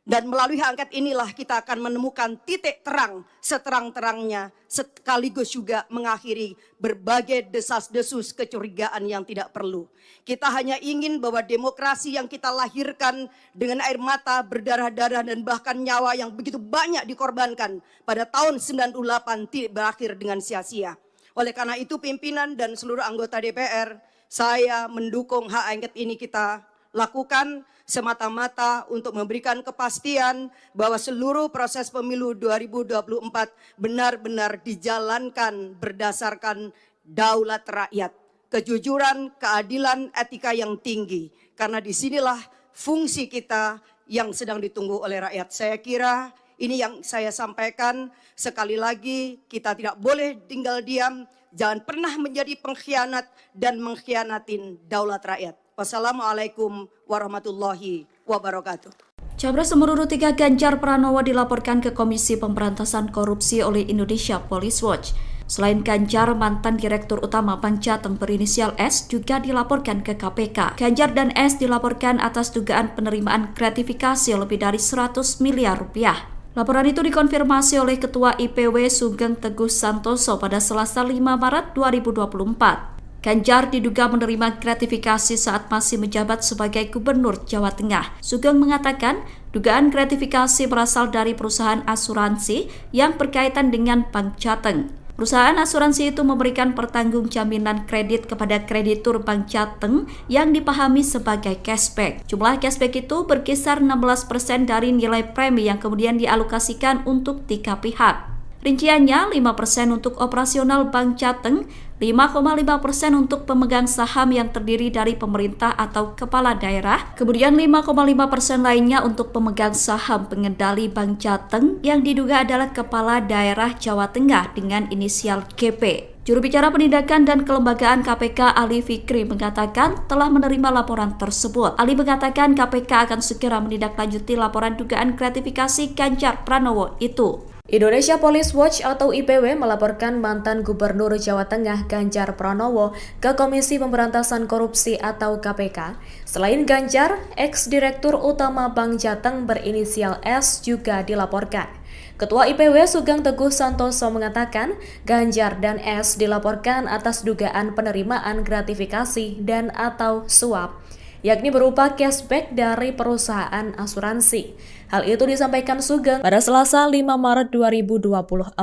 Dan melalui hak angket inilah kita akan menemukan titik terang seterang-terangnya, sekaligus juga mengakhiri berbagai desas-desus kecurigaan yang tidak perlu. Kita hanya ingin bahwa demokrasi yang kita lahirkan dengan air mata, berdarah-darah, dan bahkan nyawa yang begitu banyak dikorbankan pada tahun 98 tidak berakhir dengan sia-sia. Oleh karena itu pimpinan dan seluruh anggota DPR, saya mendukung hak angket ini kita lakukan semata-mata untuk memberikan kepastian bahwa seluruh proses pemilu 2024 benar-benar dijalankan berdasarkan daulat rakyat, kejujuran, keadilan, etika yang tinggi. Karena disinilah fungsi kita yang sedang ditunggu oleh rakyat. Saya kira ini yang saya sampaikan. Sekali lagi kita tidak boleh tinggal diam, jangan pernah menjadi pengkhianat dan mengkhianatin daulat rakyat. Wassalamualaikum warahmatullahi wabarakatuh. Capres nomor urut 3 Ganjar Pranowo dilaporkan ke Komisi Pemberantasan Korupsi oleh Indonesia Police Watch. Selain Ganjar, mantan Direktur Utama Bank Jateng berinisial S juga dilaporkan ke KPK. Ganjar dan S dilaporkan atas dugaan penerimaan gratifikasi lebih dari 100 miliar rupiah. Laporan itu dikonfirmasi oleh Ketua IPW Sugeng Teguh Santoso pada Selasa 5 Maret 2024. Ganjar diduga menerima gratifikasi saat masih menjabat sebagai Gubernur Jawa Tengah. Sugeng mengatakan dugaan gratifikasi berasal dari perusahaan asuransi yang berkaitan dengan Bank Jateng. Perusahaan asuransi itu memberikan pertanggung jaminan kredit kepada kreditur Bank Jateng yang dipahami sebagai cashback. Jumlah cashback itu berkisar 16% dari nilai premi yang kemudian dialokasikan untuk 3 pihak. Rinciannya 5% untuk operasional Bank Jateng, 5,5% untuk pemegang saham yang terdiri dari pemerintah atau kepala daerah, kemudian 5,5% lainnya untuk pemegang saham pengendali Bank Jateng yang diduga adalah kepala daerah Jawa Tengah dengan inisial GP. Juru bicara Penindakan dan Kelembagaan KPK Ali Fikri mengatakan telah menerima laporan tersebut. Ali mengatakan KPK akan segera menindaklanjuti laporan dugaan gratifikasi Ganjar Pranowo itu. Indonesia Police Watch atau IPW melaporkan mantan Gubernur Jawa Tengah Ganjar Pranowo ke Komisi Pemberantasan Korupsi atau KPK. Selain Ganjar, ex-direktur utama Bank Jateng berinisial S juga dilaporkan. Ketua IPW Sugeng Teguh Santoso mengatakan Ganjar dan S dilaporkan atas dugaan penerimaan gratifikasi dan atau suap, yakni berupa cashback dari perusahaan asuransi. Hal itu disampaikan Sugeng pada Selasa 5 Maret 2024.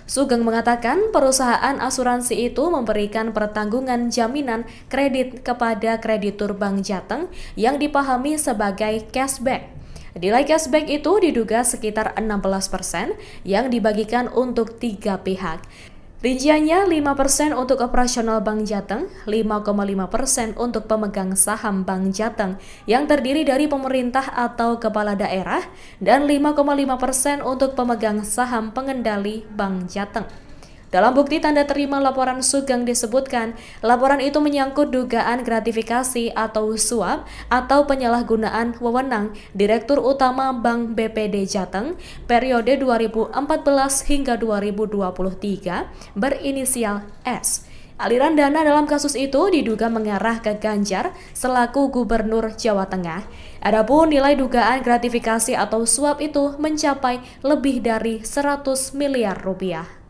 Sugeng mengatakan perusahaan asuransi itu memberikan pertanggungan jaminan kredit kepada kreditur Bank Jateng yang dipahami sebagai cashback. Nilai cashback itu diduga sekitar 16% yang dibagikan untuk 3 pihak. Rinciannya 5% untuk operasional Bank Jateng, 5,5% untuk pemegang saham Bank Jateng yang terdiri dari pemerintah atau kepala daerah, dan 5,5% untuk pemegang saham pengendali Bank Jateng. Dalam bukti tanda terima laporan Sugeng disebutkan, laporan itu menyangkut dugaan gratifikasi atau suap atau penyalahgunaan wewenang Direktur Utama Bank BPD Jateng periode 2014 hingga 2023 berinisial S. Aliran dana dalam kasus itu diduga mengarah ke Ganjar selaku Gubernur Jawa Tengah. Adapun nilai dugaan gratifikasi atau suap itu mencapai lebih dari 100 miliar rupiah.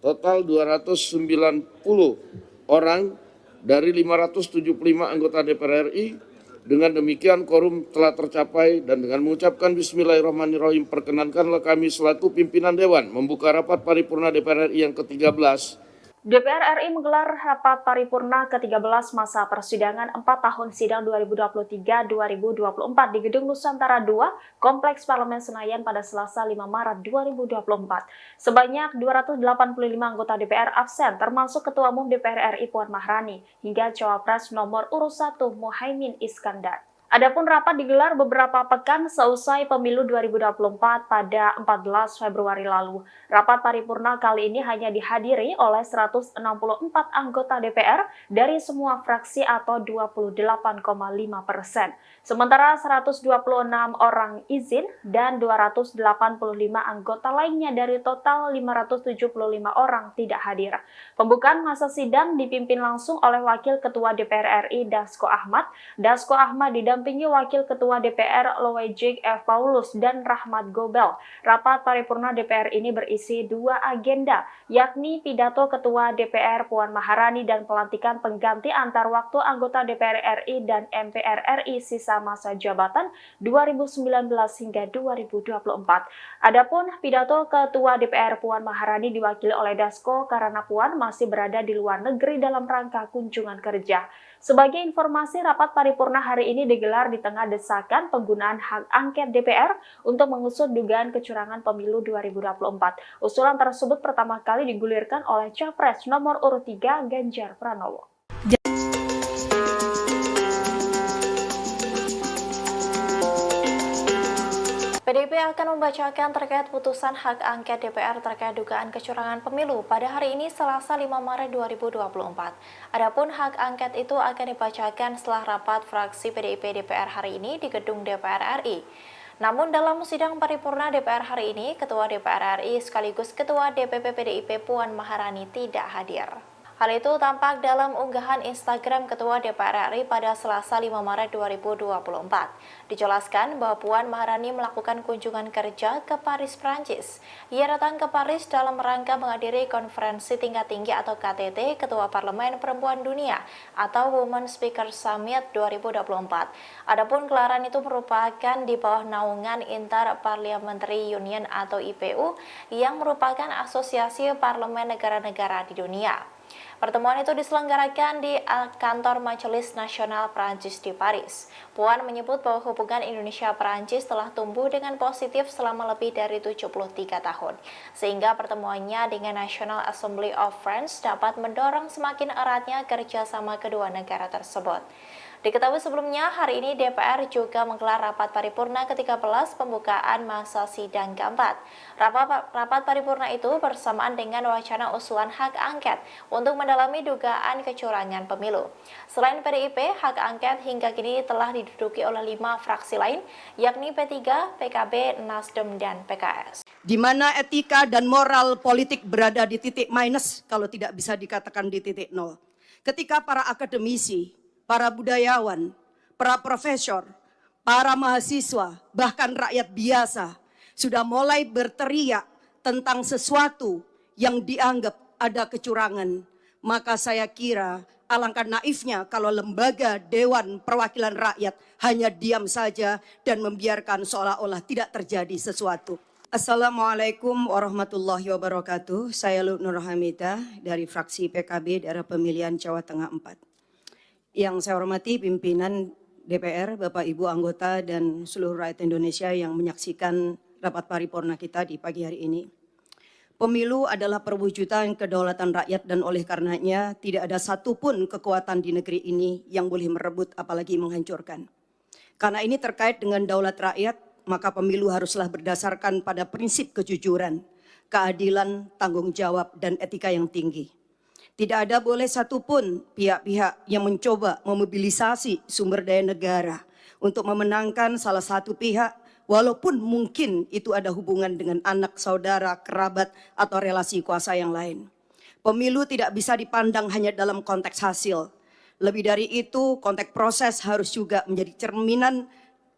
Total 290 orang dari 575 anggota DPR RI. Dengan demikian quorum telah tercapai dan dengan mengucapkan Bismillahirrahmanirrahim perkenankanlah kami selaku pimpinan Dewan membuka rapat paripurna DPR RI yang ke-13 DPR RI menggelar rapat paripurna ke-13 masa persidangan 4 tahun sidang 2023-2024 di Gedung Nusantara II, Kompleks Parlemen Senayan pada Selasa 5 Maret 2024. Sebanyak 285 anggota DPR absen, termasuk Ketua Umum DPR RI Puan Maharani, hingga Cawapres nomor urut 1 Muhaimin Iskandar. Adapun rapat digelar beberapa pekan seusai pemilu 2024 pada 14 Februari lalu. Rapat paripurna kali ini hanya dihadiri oleh 164 anggota DPR dari semua fraksi atau 28,5%. Sementara 126 orang izin dan 285 anggota lainnya dari total 575 orang tidak hadir. Pembukaan masa sidang dipimpin langsung oleh Wakil Ketua DPR RI Dasko Ahmad. Dasko Ahmad didampingi Wakil Ketua DPR Loejik F. Paulus dan Rahmat Gobel. Rapat paripurna DPR ini berisi 2 agenda, yakni pidato Ketua DPR Puan Maharani dan pelantikan pengganti antar waktu anggota DPR RI dan MPR RI sisa masa jabatan 2019 hingga 2024. Adapun pidato Ketua DPR Puan Maharani diwakili oleh Dasko karena Puan masih berada di luar negeri dalam rangka kunjungan kerja. Sebagai informasi, rapat paripurna hari ini digelar di tengah desakan penggunaan hak angket DPR untuk mengusut dugaan kecurangan pemilu 2024. Usulan tersebut pertama kali digulirkan oleh Capres nomor urut 3 Ganjar Pranowo. PDIP akan membacakan terkait putusan hak angket DPR terkait dugaan kecurangan pemilu pada hari ini Selasa 5 Maret 2024. Adapun hak angket itu akan dibacakan setelah rapat fraksi PDIP DPR hari ini di gedung DPR RI. Namun dalam sidang paripurna DPR hari ini, Ketua DPR RI sekaligus Ketua DPP PDIP Puan Maharani tidak hadir. Hal itu tampak dalam unggahan Instagram Ketua DPR RI pada Selasa 5 Maret 2024. Dijelaskan bahwa Puan Maharani melakukan kunjungan kerja ke Paris, Prancis. Ia datang ke Paris dalam rangka menghadiri konferensi tingkat tinggi atau KTT Ketua Parlemen Perempuan Dunia atau Women Speaker Summit 2024. Adapun gelaran itu merupakan di bawah naungan Inter-Parliamentary Union atau IPU yang merupakan asosiasi parlemen negara-negara di dunia. Pertemuan itu diselenggarakan di kantor Majelis Nasional Prancis di Paris. Puan menyebut bahwa hubungan Indonesia-Prancis telah tumbuh dengan positif selama lebih dari 73 tahun, sehingga pertemuannya dengan National Assembly of France dapat mendorong semakin eratnya kerjasama kedua negara tersebut. Diketahui sebelumnya, hari ini DPR juga menggelar rapat paripurna ke-13 pembukaan masa sidang keempat. Rapat paripurna itu bersamaan dengan wacana usulan hak angket untuk mendalami dugaan kecurangan pemilu. Selain PDIP, hak angket hingga kini telah diduduki oleh 5 fraksi lain, yakni P3, PKB, Nasdem, dan PKS. Di mana etika dan moral politik berada di titik minus kalau tidak bisa dikatakan di titik nol. Ketika para akademisi, para budayawan, para profesor, para mahasiswa, bahkan rakyat biasa sudah mulai berteriak tentang sesuatu yang dianggap ada kecurangan. Maka saya kira alangkah naifnya kalau lembaga Dewan Perwakilan Rakyat hanya diam saja dan membiarkan seolah-olah tidak terjadi sesuatu. Assalamualaikum warahmatullahi wabarakatuh. Saya Nur Hamidah dari fraksi PKB daerah pemilihan Jawa Tengah 4. Yang saya hormati pimpinan DPR, Bapak Ibu anggota dan seluruh rakyat Indonesia yang menyaksikan rapat paripurna kita di pagi hari ini. Pemilu adalah perwujudan kedaulatan rakyat dan oleh karenanya tidak ada satupun kekuatan di negeri ini yang boleh merebut apalagi menghancurkan. Karena ini terkait dengan daulat rakyat, maka pemilu haruslah berdasarkan pada prinsip kejujuran, keadilan, tanggung jawab, dan etika yang tinggi. Tidak ada boleh satupun pihak-pihak yang mencoba memobilisasi sumber daya negara untuk memenangkan salah satu pihak, walaupun mungkin itu ada hubungan dengan anak, saudara, kerabat, atau relasi kuasa yang lain. Pemilu tidak bisa dipandang hanya dalam konteks hasil. Lebih dari itu, konteks proses harus juga menjadi cerminan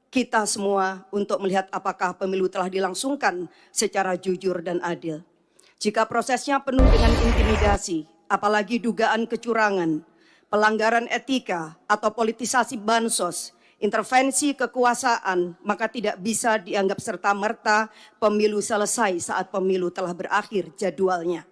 kita semua untuk melihat apakah pemilu telah dilangsungkan secara jujur dan adil. Jika prosesnya penuh dengan intimidasi, apalagi dugaan kecurangan, pelanggaran etika atau politisasi bansos, intervensi kekuasaan, maka tidak bisa dianggap serta-merta pemilu selesai saat pemilu telah berakhir jadwalnya.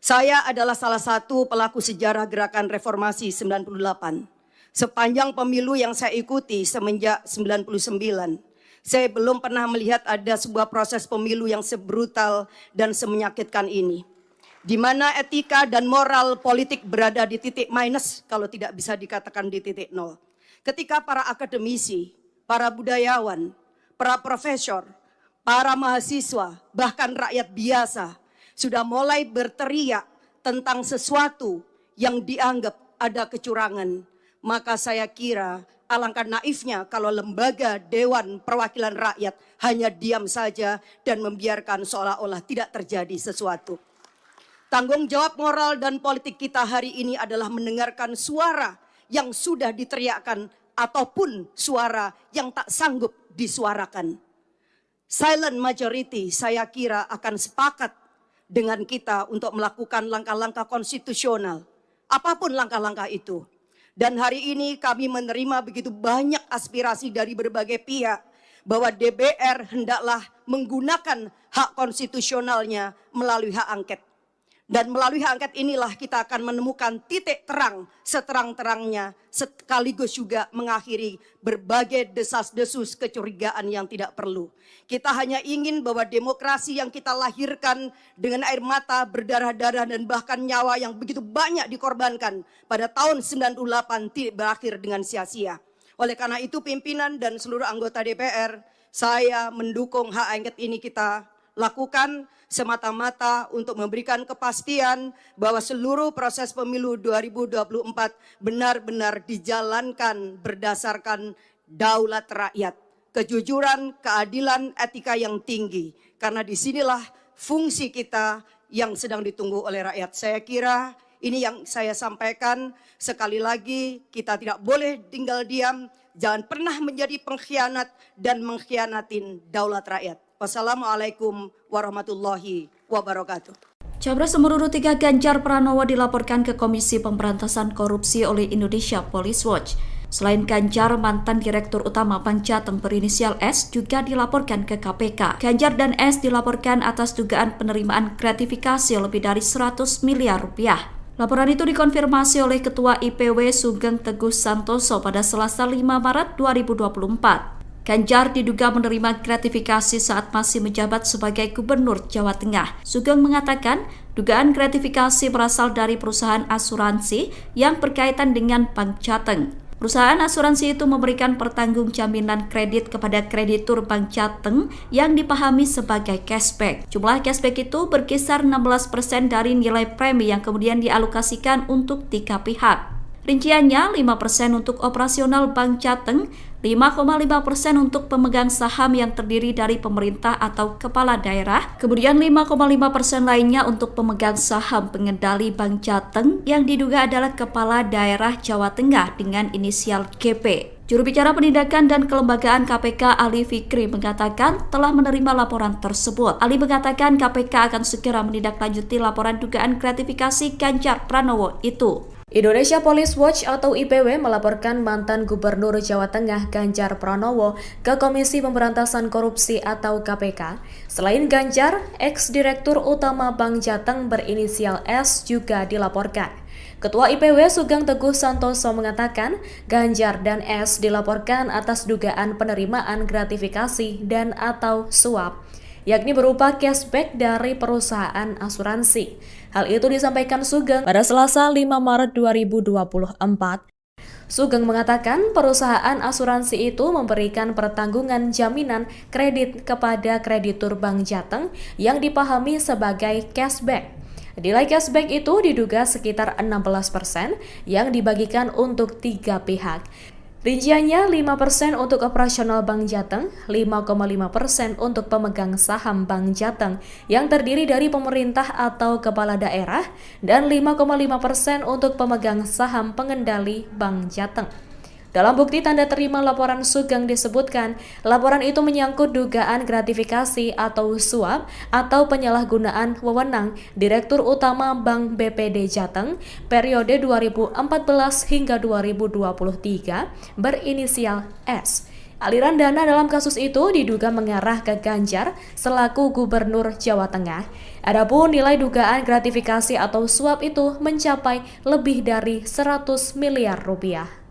Saya adalah salah satu pelaku sejarah Gerakan Reformasi 98. Sepanjang pemilu yang saya ikuti semenjak 99, saya belum pernah melihat ada sebuah proses pemilu yang sebrutal dan semenyakitkan ini, di mana etika dan moral politik berada di titik minus, kalau tidak bisa dikatakan di titik nol. Ketika para akademisi, para budayawan, para profesor, para mahasiswa, bahkan rakyat biasa sudah mulai berteriak tentang sesuatu yang dianggap ada kecurangan, maka saya kira alangkah naifnya kalau lembaga Dewan Perwakilan Rakyat hanya diam saja dan membiarkan seolah-olah tidak terjadi sesuatu. Tanggung jawab moral dan politik kita hari ini adalah mendengarkan suara yang sudah diteriakkan ataupun suara yang tak sanggup disuarakan. Silent majority saya kira akan sepakat dengan kita untuk melakukan langkah-langkah konstitusional, apapun langkah-langkah itu. Dan hari ini kami menerima begitu banyak aspirasi dari berbagai pihak bahwa DPR hendaklah menggunakan hak konstitusionalnya melalui hak angket. Dan melalui hak angket inilah kita akan menemukan titik terang seterang-terangnya, sekaligus juga mengakhiri berbagai desas-desus kecurigaan yang tidak perlu. Kita hanya ingin bahwa demokrasi yang kita lahirkan dengan air mata, berdarah-darah dan bahkan nyawa yang begitu banyak dikorbankan pada tahun 98 tidak berakhir dengan sia-sia. Oleh karena itu pimpinan dan seluruh anggota DPR, saya mendukung hak angket ini kita lakukan semata-mata untuk memberikan kepastian bahwa seluruh proses pemilu 2024 benar-benar dijalankan berdasarkan daulat rakyat, kejujuran, keadilan, etika yang tinggi. Karena disinilah fungsi kita yang sedang ditunggu oleh rakyat. Saya kira ini yang saya sampaikan. Sekali lagi kita tidak boleh tinggal diam, jangan pernah menjadi pengkhianat dan mengkhianatin daulat rakyat. Wassalamualaikum warahmatullahi wabarakatuh. Capres nomor urut 3 Ganjar Pranowo dilaporkan ke Komisi Pemberantasan Korupsi oleh Indonesia Police Watch. Selain Ganjar, mantan Direktur Utama Bank Jateng berinisial S juga dilaporkan ke KPK. Ganjar dan S dilaporkan atas dugaan penerimaan gratifikasi lebih dari 100 miliar rupiah. Laporan itu dikonfirmasi oleh Ketua IPW Sugeng Teguh Santoso pada Selasa 5 Maret 2024. Ganjar diduga menerima gratifikasi saat masih menjabat sebagai Gubernur Jawa Tengah. Sugeng mengatakan dugaan gratifikasi berasal dari perusahaan asuransi yang berkaitan dengan Bank Jateng. Perusahaan asuransi itu memberikan pertanggungjaminan kredit kepada kreditur Bank Jateng yang dipahami sebagai cashback. Jumlah cashback itu berkisar 16% dari nilai premi yang kemudian dialokasikan untuk 3 pihak. Rinciannya 5% untuk operasional Bank Jateng, 5,5% untuk pemegang saham yang terdiri dari pemerintah atau kepala daerah, kemudian 5,5% lainnya untuk pemegang saham pengendali Bank Jateng yang diduga adalah kepala daerah Jawa Tengah dengan inisial GP. Juru bicara penindakan dan kelembagaan KPK Ali Fikri mengatakan telah menerima laporan tersebut. Ali mengatakan KPK akan segera menindaklanjuti laporan dugaan gratifikasi Ganjar Pranowo itu. Indonesia Police Watch atau IPW melaporkan mantan Gubernur Jawa Tengah Ganjar Pranowo ke Komisi Pemberantasan Korupsi atau KPK. Selain Ganjar, ex-direktur utama Bank Jateng berinisial S juga dilaporkan. Ketua IPW Sugeng Teguh Santoso mengatakan Ganjar dan S dilaporkan atas dugaan penerimaan gratifikasi dan atau suap, yakni berupa cashback dari perusahaan asuransi. Hal itu disampaikan Sugeng pada Selasa 5 Maret 2024. Sugeng mengatakan perusahaan asuransi itu memberikan pertanggungan jaminan kredit kepada kreditur Bank Jateng yang dipahami sebagai cashback. Nilai cashback itu diduga sekitar 16% yang dibagikan untuk 3 pihak. Rinciannya 5% untuk operasional Bank Jateng, 5,5% untuk pemegang saham Bank Jateng yang terdiri dari pemerintah atau kepala daerah, dan 5,5% untuk pemegang saham pengendali Bank Jateng. Dalam bukti tanda terima laporan Sugeng disebutkan, laporan itu menyangkut dugaan gratifikasi atau suap atau penyalahgunaan wewenang Direktur Utama Bank BPD Jateng periode 2014 hingga 2023 berinisial S. Aliran dana dalam kasus itu diduga mengarah ke Ganjar selaku Gubernur Jawa Tengah. Adapun nilai dugaan gratifikasi atau suap itu mencapai lebih dari 100 miliar rupiah.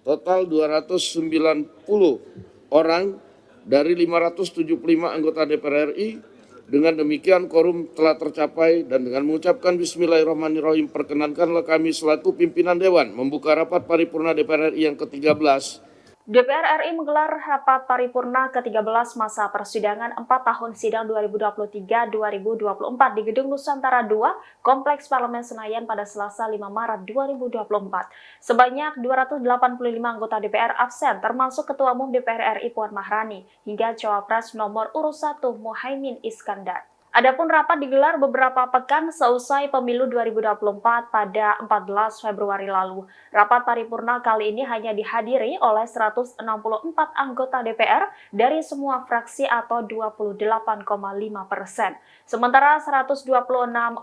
Total 290 orang dari 575 anggota DPR RI. Dengan demikian quorum telah tercapai dan dengan mengucapkan Bismillahirrahmanirrahim perkenankanlah kami selaku pimpinan Dewan membuka rapat paripurna DPR RI yang ke-13. DPR RI menggelar rapat paripurna ke-13 masa persidangan 4 tahun sidang 2023-2024 di Gedung Nusantara II, Kompleks Parlemen Senayan pada Selasa 5 Maret 2024. Sebanyak 285 anggota DPR absen, termasuk Ketua Umum DPR RI Puan Maharani, hingga Cawapres nomor urut 1 Muhaimin Iskandar. Adapun rapat digelar beberapa pekan seusai pemilu 2024 pada 14 Februari lalu. Rapat paripurna kali ini hanya dihadiri oleh 164 anggota DPR dari semua fraksi atau 28,5%. Sementara 126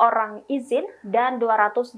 orang izin dan 285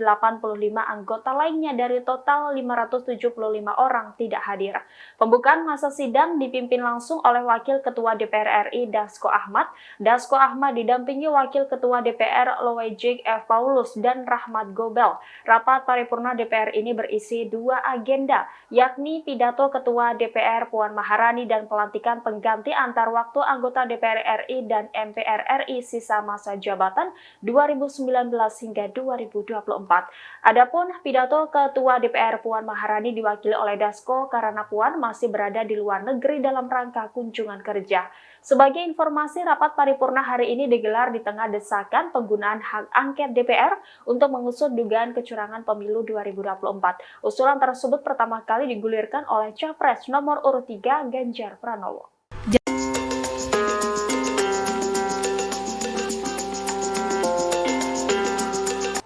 anggota lainnya dari total 575 orang tidak hadir. Pembukaan masa sidang dipimpin langsung oleh Wakil Ketua DPR RI Dasko Ahmad. Dasko Ahmad didampingi Wakil Ketua DPR Loejik F. Paulus dan Rahmat Gobel. Rapat paripurna DPR ini berisi 2 agenda, yakni pidato Ketua DPR Puan Maharani dan pelantikan pengganti antar waktu anggota DPR RI dan MPR RI sisa masa jabatan 2019 hingga 2024. Adapun pidato Ketua DPR Puan Maharani diwakili oleh Dasko karena Puan masih berada di luar negeri dalam rangka kunjungan kerja. Sebagai informasi, rapat paripurna hari ini digelar di tengah desakan penggunaan hak angket DPR untuk mengusut dugaan kecurangan pemilu 2024. Usulan tersebut pertama kali digulirkan oleh Capres nomor urut 3 Ganjar Pranowo.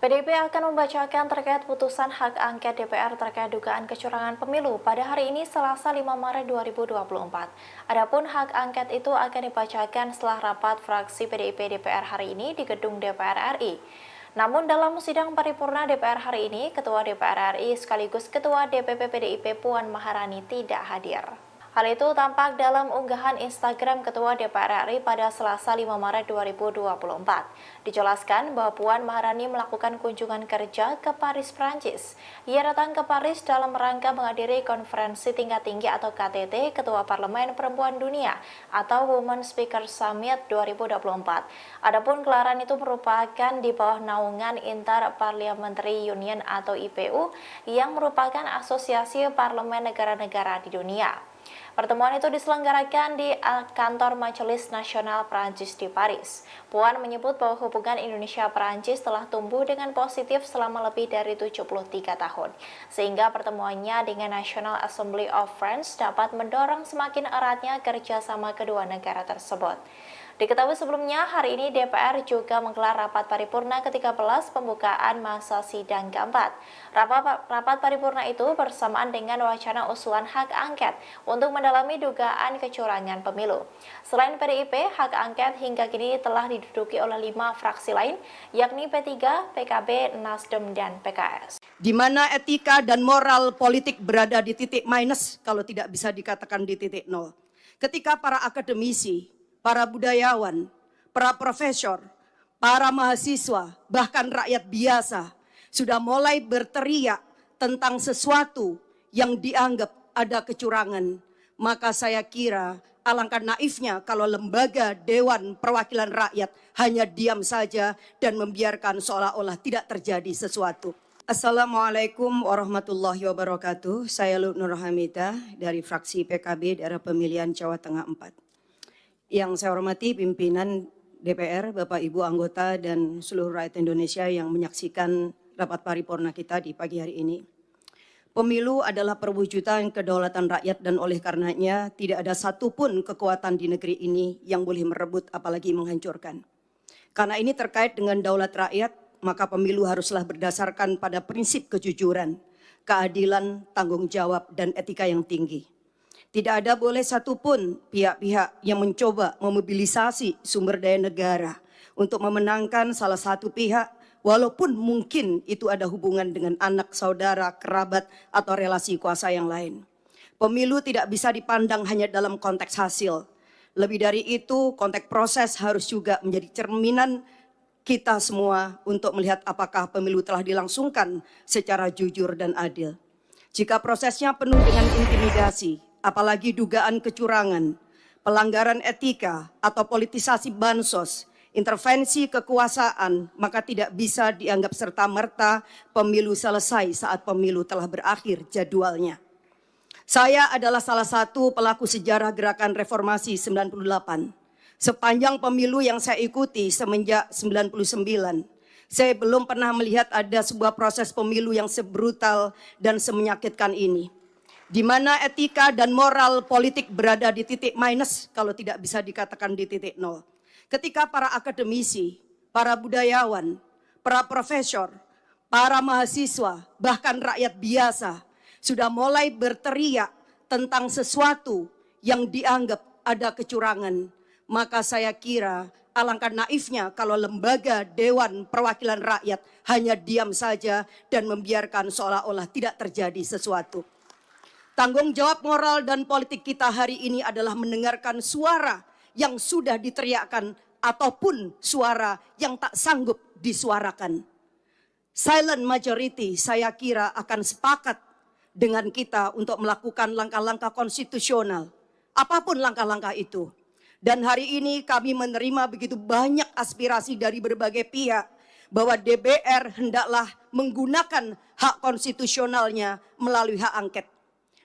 PDIP akan membacakan terkait putusan hak angket DPR terkait dugaan kecurangan pemilu pada hari ini Selasa 5 Maret 2024. Adapun hak angket itu akan dibacakan setelah rapat fraksi PDIP DPR hari ini di gedung DPR RI. Namun dalam sidang paripurna DPR hari ini, Ketua DPR RI sekaligus Ketua DPP PDIP Puan Maharani tidak hadir. Hal itu tampak dalam unggahan Instagram Ketua DPR RI pada Selasa 5 Maret 2024. Dijelaskan bahwa Puan Maharani melakukan kunjungan kerja ke Paris, Prancis. Ia datang ke Paris dalam rangka menghadiri konferensi tingkat tinggi atau KTT Ketua Parlemen Perempuan Dunia atau Women Speaker Summit 2024. Adapun gelaran itu merupakan di bawah naungan Inter-Parliamentary Union atau IPU yang merupakan asosiasi parlemen negara-negara di dunia. Pertemuan itu diselenggarakan di kantor Majelis Nasional Prancis di Paris. Puan menyebut bahwa hubungan Indonesia-Prancis telah tumbuh dengan positif selama lebih dari 73 tahun, sehingga pertemuannya dengan National Assembly of France dapat mendorong semakin eratnya kerjasama kedua negara tersebut. Diketahui sebelumnya, hari ini DPR juga menggelar rapat paripurna ke-13 pembukaan masa sidang keempat. Rapat paripurna itu bersamaan dengan wacana usulan hak angket untuk mendalami dugaan kecurangan pemilu. Selain PDIP, hak angket hingga kini telah diduduki oleh 5 fraksi lain, yakni P3, PKB, Nasdem, dan PKS. Di mana etika dan moral politik berada di titik minus, kalau tidak bisa dikatakan di titik nol. Ketika para akademisi, para budayawan, para profesor, para mahasiswa, bahkan rakyat biasa sudah mulai berteriak tentang sesuatu yang dianggap ada kecurangan, maka saya kira alangkah naifnya kalau lembaga Dewan Perwakilan Rakyat hanya diam saja dan membiarkan seolah-olah tidak terjadi sesuatu. Assalamualaikum warahmatullahi wabarakatuh. Saya Nur Hamidah dari fraksi PKB daerah pemilihan Jawa Tengah 4. Yang saya hormati pimpinan DPR, Bapak Ibu anggota dan seluruh rakyat Indonesia yang menyaksikan rapat paripurna kita di pagi hari ini. Pemilu adalah perwujudan kedaulatan rakyat dan oleh karenanya tidak ada satupun kekuatan di negeri ini yang boleh merebut apalagi menghancurkan. Karena ini terkait dengan daulat rakyat, maka pemilu haruslah berdasarkan pada prinsip kejujuran, keadilan, tanggung jawab, dan etika yang tinggi. Tidak ada boleh satupun pihak-pihak yang mencoba memobilisasi sumber daya negara untuk memenangkan salah satu pihak, walaupun mungkin itu ada hubungan dengan anak, saudara, kerabat, atau relasi kuasa yang lain. Pemilu tidak bisa dipandang hanya dalam konteks hasil. Lebih dari itu, konteks proses harus juga menjadi cerminan kita semua untuk melihat apakah pemilu telah dilangsungkan secara jujur dan adil. Jika prosesnya penuh dengan intimidasi, apalagi dugaan kecurangan, pelanggaran etika atau politisasi bansos, intervensi kekuasaan, maka tidak bisa dianggap serta-merta pemilu selesai saat pemilu telah berakhir jadwalnya. Saya adalah salah satu pelaku sejarah gerakan reformasi 98. Sepanjang pemilu yang saya ikuti semenjak 99, saya belum pernah melihat ada sebuah proses pemilu yang sebrutal dan semenyakitkan ini. Di mana etika dan moral politik berada di titik minus, kalau tidak bisa dikatakan di titik nol. Ketika para akademisi, para budayawan, para profesor, para mahasiswa, bahkan rakyat biasa sudah mulai berteriak tentang sesuatu yang dianggap ada kecurangan, maka saya kira alangkah naifnya kalau lembaga Dewan Perwakilan Rakyat hanya diam saja dan membiarkan seolah-olah tidak terjadi sesuatu. Tanggung jawab moral dan politik kita hari ini adalah mendengarkan suara yang sudah diteriakkan ataupun suara yang tak sanggup disuarakan. Silent majority saya kira akan sepakat dengan kita untuk melakukan langkah-langkah konstitusional. Apapun langkah-langkah itu. Dan hari ini kami menerima begitu banyak aspirasi dari berbagai pihak bahwa DPR hendaklah menggunakan hak konstitusionalnya melalui hak angket.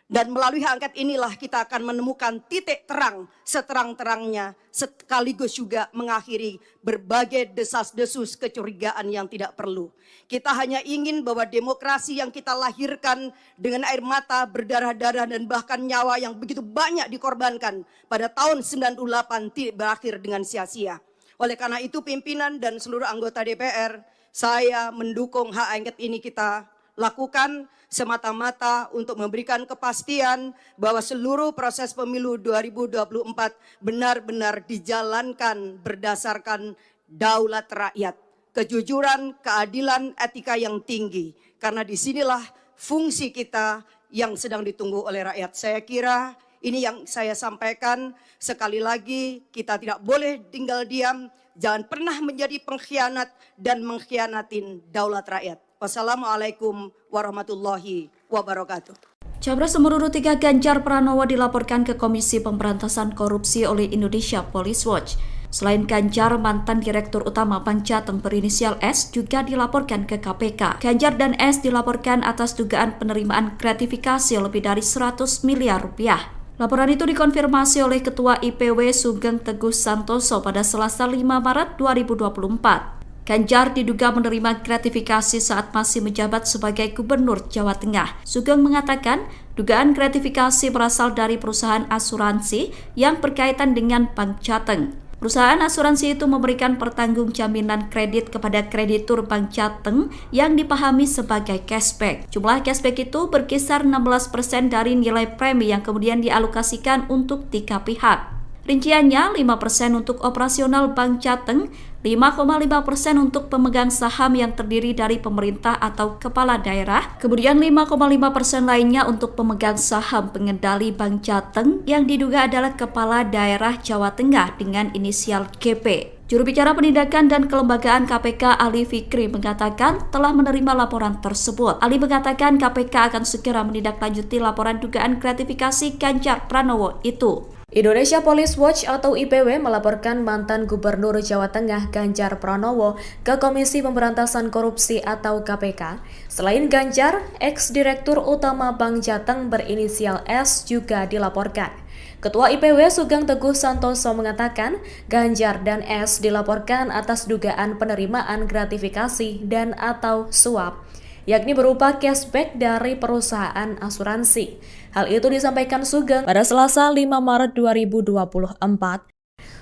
Dan melalui hak angket inilah kita akan menemukan titik terang seterang-terangnya sekaligus juga mengakhiri berbagai desas-desus kecurigaan yang tidak perlu. Kita hanya ingin bahwa demokrasi yang kita lahirkan dengan air mata, berdarah-darah dan bahkan nyawa yang begitu banyak dikorbankan pada tahun 98 tidak berakhir dengan sia-sia. Oleh karena itu pimpinan dan seluruh anggota DPR saya mendukung hak angket ini kita lakukan semata-mata untuk memberikan kepastian bahwa seluruh proses pemilu 2024 benar-benar dijalankan berdasarkan daulat rakyat, kejujuran, keadilan, etika yang tinggi. Karena disinilah fungsi kita yang sedang ditunggu oleh rakyat. Saya kira ini yang saya sampaikan. Sekali lagi, kita tidak boleh tinggal diam. Jangan pernah menjadi pengkhianat dan mengkhianatin daulat rakyat. Wassalamualaikum warahmatullahi wabarakatuh. Capres nomor urut 3 Ganjar Pranowo dilaporkan ke Komisi Pemberantasan Korupsi oleh Indonesia Police Watch. Selain Ganjar, mantan Direktur Utama Bank Jateng berinisial S juga dilaporkan ke KPK. Ganjar dan S dilaporkan atas dugaan penerimaan gratifikasi lebih dari 100 miliar rupiah. Laporan itu dikonfirmasi oleh Ketua IPW Sugeng Teguh Santoso pada Selasa 5 Maret 2024. Ganjar diduga menerima gratifikasi saat masih menjabat sebagai Gubernur Jawa Tengah. Sugeng mengatakan dugaan gratifikasi berasal dari perusahaan asuransi yang berkaitan dengan Bank Jateng. Perusahaan asuransi itu memberikan pertanggung jaminan kredit kepada kreditur Bank Jateng yang dipahami sebagai cashback. Jumlah cashback itu berkisar 16% dari nilai premi yang kemudian dialokasikan untuk 3 pihak. Rinciannya 5% untuk operasional Bank Jateng, 5,5% untuk pemegang saham yang terdiri dari pemerintah atau kepala daerah, kemudian 5,5% lainnya untuk pemegang saham pengendali Bank Jateng yang diduga adalah kepala daerah Jawa Tengah dengan inisial GP. Juru bicara penindakan dan kelembagaan KPK Ali Fikri mengatakan telah menerima laporan tersebut. Ali mengatakan KPK akan segera menindaklanjuti laporan dugaan gratifikasi Ganjar Pranowo itu. Indonesia Police Watch atau IPW melaporkan mantan Gubernur Jawa Tengah Ganjar Pranowo ke Komisi Pemberantasan Korupsi atau KPK. Selain Ganjar, ex-direktur utama Bank Jateng berinisial S juga dilaporkan. Ketua IPW Sugeng Teguh Santoso mengatakan Ganjar dan S dilaporkan atas dugaan penerimaan gratifikasi dan atau suap, yakni berupa cashback dari perusahaan asuransi. Hal itu disampaikan Sugeng pada Selasa 5 Maret 2024.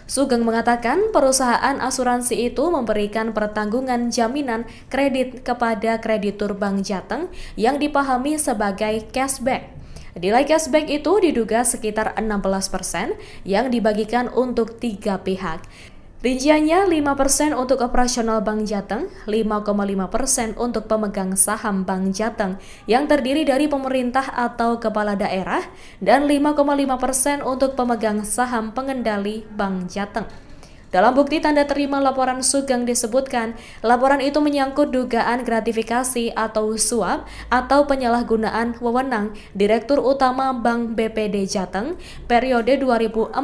Sugeng mengatakan perusahaan asuransi itu memberikan pertanggungan jaminan kredit kepada kreditur Bank Jateng yang dipahami sebagai cashback. Nilai cashback itu diduga sekitar 16% yang dibagikan untuk 3 pihak. Rinciannya 5% untuk operasional Bank Jateng, 5,5% untuk pemegang saham Bank Jateng yang terdiri dari pemerintah atau kepala daerah, dan 5,5% untuk pemegang saham pengendali Bank Jateng. Dalam bukti tanda terima laporan Sugeng disebutkan, laporan itu menyangkut dugaan gratifikasi atau suap atau penyalahgunaan wewenang Direktur Utama Bank BPD Jateng periode 2014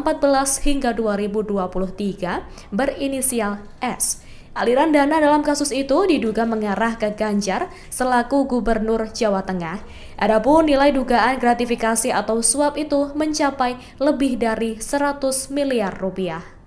hingga 2023 berinisial S. Aliran dana dalam kasus itu diduga mengarah ke Ganjar selaku Gubernur Jawa Tengah. Adapun nilai dugaan gratifikasi atau suap itu mencapai lebih dari 100 miliar rupiah.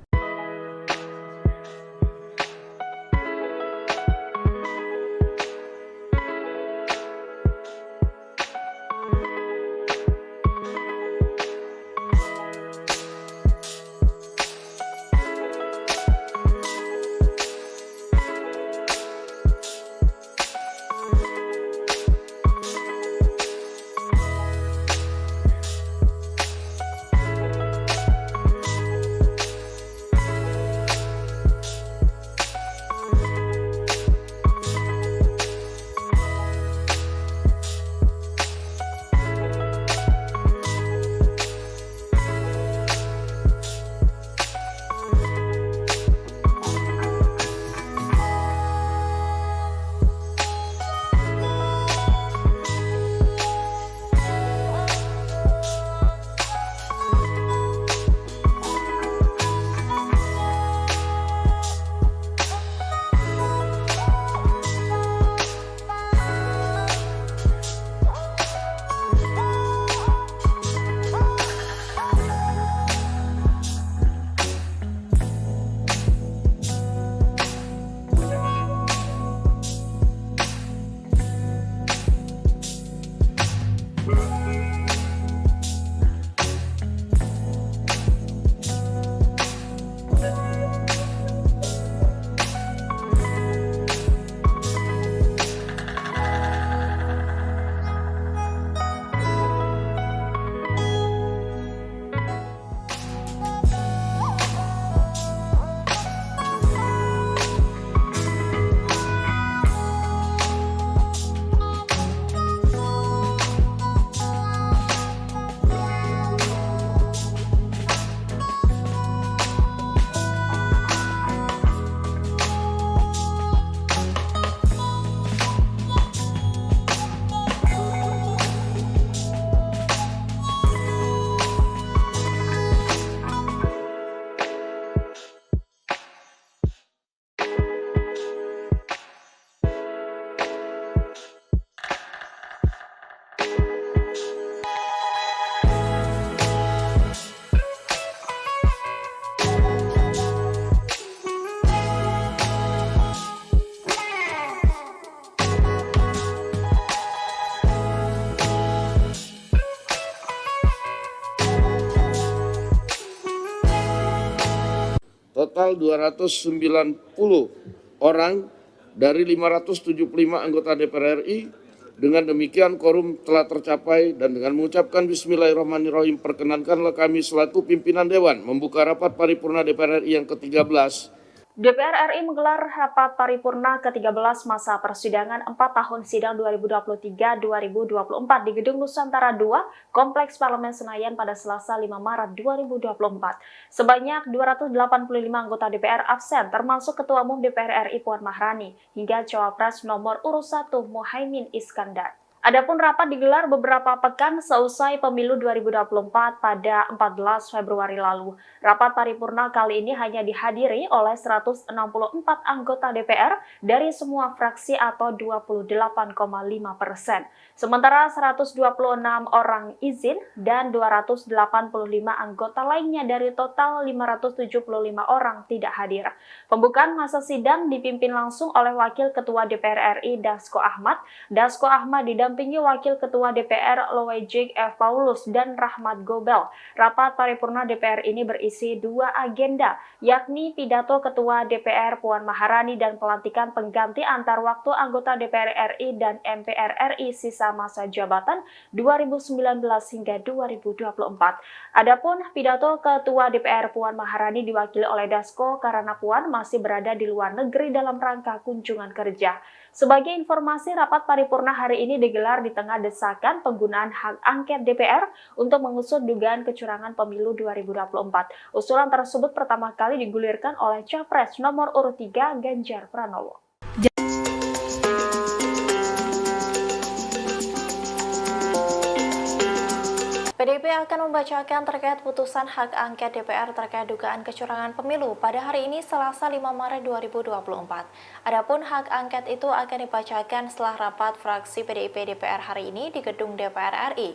total 290 orang dari 575 anggota DPR RI. Dengan demikian quorum telah tercapai dan dengan mengucapkan Bismillahirrahmanirrahim perkenankanlah kami selaku pimpinan Dewan membuka rapat paripurna DPR RI yang ke-13. DPR RI menggelar rapat paripurna ke-13 masa persidangan 4 tahun sidang 2023-2024 di Gedung Nusantara II, Kompleks Parlemen Senayan pada Selasa 5 Maret 2024. Sebanyak 285 anggota DPR absen, termasuk Ketua Umum DPR RI Puan Maharani, hingga Cawapres nomor urut 1 Muhaimin Iskandar. Adapun rapat digelar beberapa pekan seusai pemilu 2024 pada 14 Februari lalu. Rapat paripurna kali ini hanya dihadiri oleh 164 anggota DPR dari semua fraksi atau 28,5%. Sementara 126 orang izin dan 285 anggota lainnya dari total 575 orang tidak hadir. Pembukaan masa sidang dipimpin langsung oleh Wakil Ketua DPR RI Dasko Ahmad. Dasko Ahmad didampingi Wakil Ketua DPR Loejik F. Paulus dan Rahmat Gobel. Rapat paripurna DPR ini berisi 2 agenda, yakni pidato Ketua DPR Puan Maharani dan pelantikan pengganti antar waktu anggota DPR RI dan MPR RI sisa masa jabatan 2019 hingga 2024. Adapun pidato Ketua DPR Puan Maharani diwakili oleh Dasko karena Puan masih berada di luar negeri dalam rangka kunjungan kerja. Sebagai informasi, rapat paripurna hari ini digelar di tengah desakan penggunaan hak angket DPR untuk mengusut dugaan kecurangan pemilu 2024. Usulan tersebut pertama kali digulirkan oleh Capres nomor urut 3 Ganjar Pranowo. PDIP akan membacakan terkait putusan hak angket DPR terkait dugaan kecurangan pemilu pada hari ini Selasa 5 Maret 2024. Adapun hak angket itu akan dibacakan setelah rapat fraksi PDIP DPR hari ini di gedung DPR RI.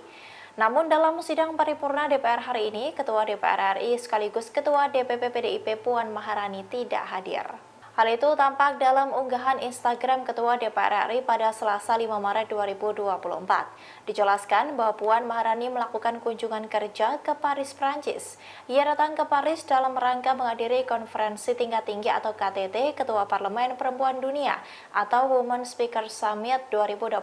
Namun dalam sidang paripurna DPR hari ini, Ketua DPR RI sekaligus Ketua DPP PDIP Puan Maharani tidak hadir. Hal itu tampak dalam unggahan Instagram Ketua DPR RI pada Selasa 5 Maret 2024. Dijelaskan bahwa Puan Maharani melakukan kunjungan kerja ke Paris, Prancis. Ia datang ke Paris dalam rangka menghadiri konferensi tingkat tinggi atau KTT Ketua Parlemen Perempuan Dunia atau Women Speaker Summit 2024.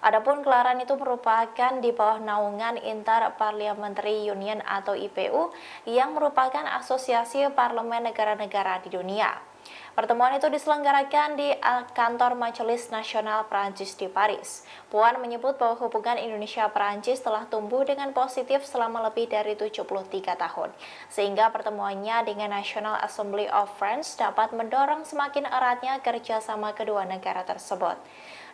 Adapun gelaran itu merupakan di bawah naungan Inter-Parliamentary Union atau IPU yang merupakan asosiasi parlemen negara-negara di dunia. Pertemuan itu diselenggarakan di kantor Majelis Nasional Prancis di Paris. Puan menyebut bahwa hubungan Indonesia-Prancis telah tumbuh dengan positif selama lebih dari 73 tahun, sehingga pertemuannya dengan National Assembly of France dapat mendorong semakin eratnya kerjasama kedua negara tersebut.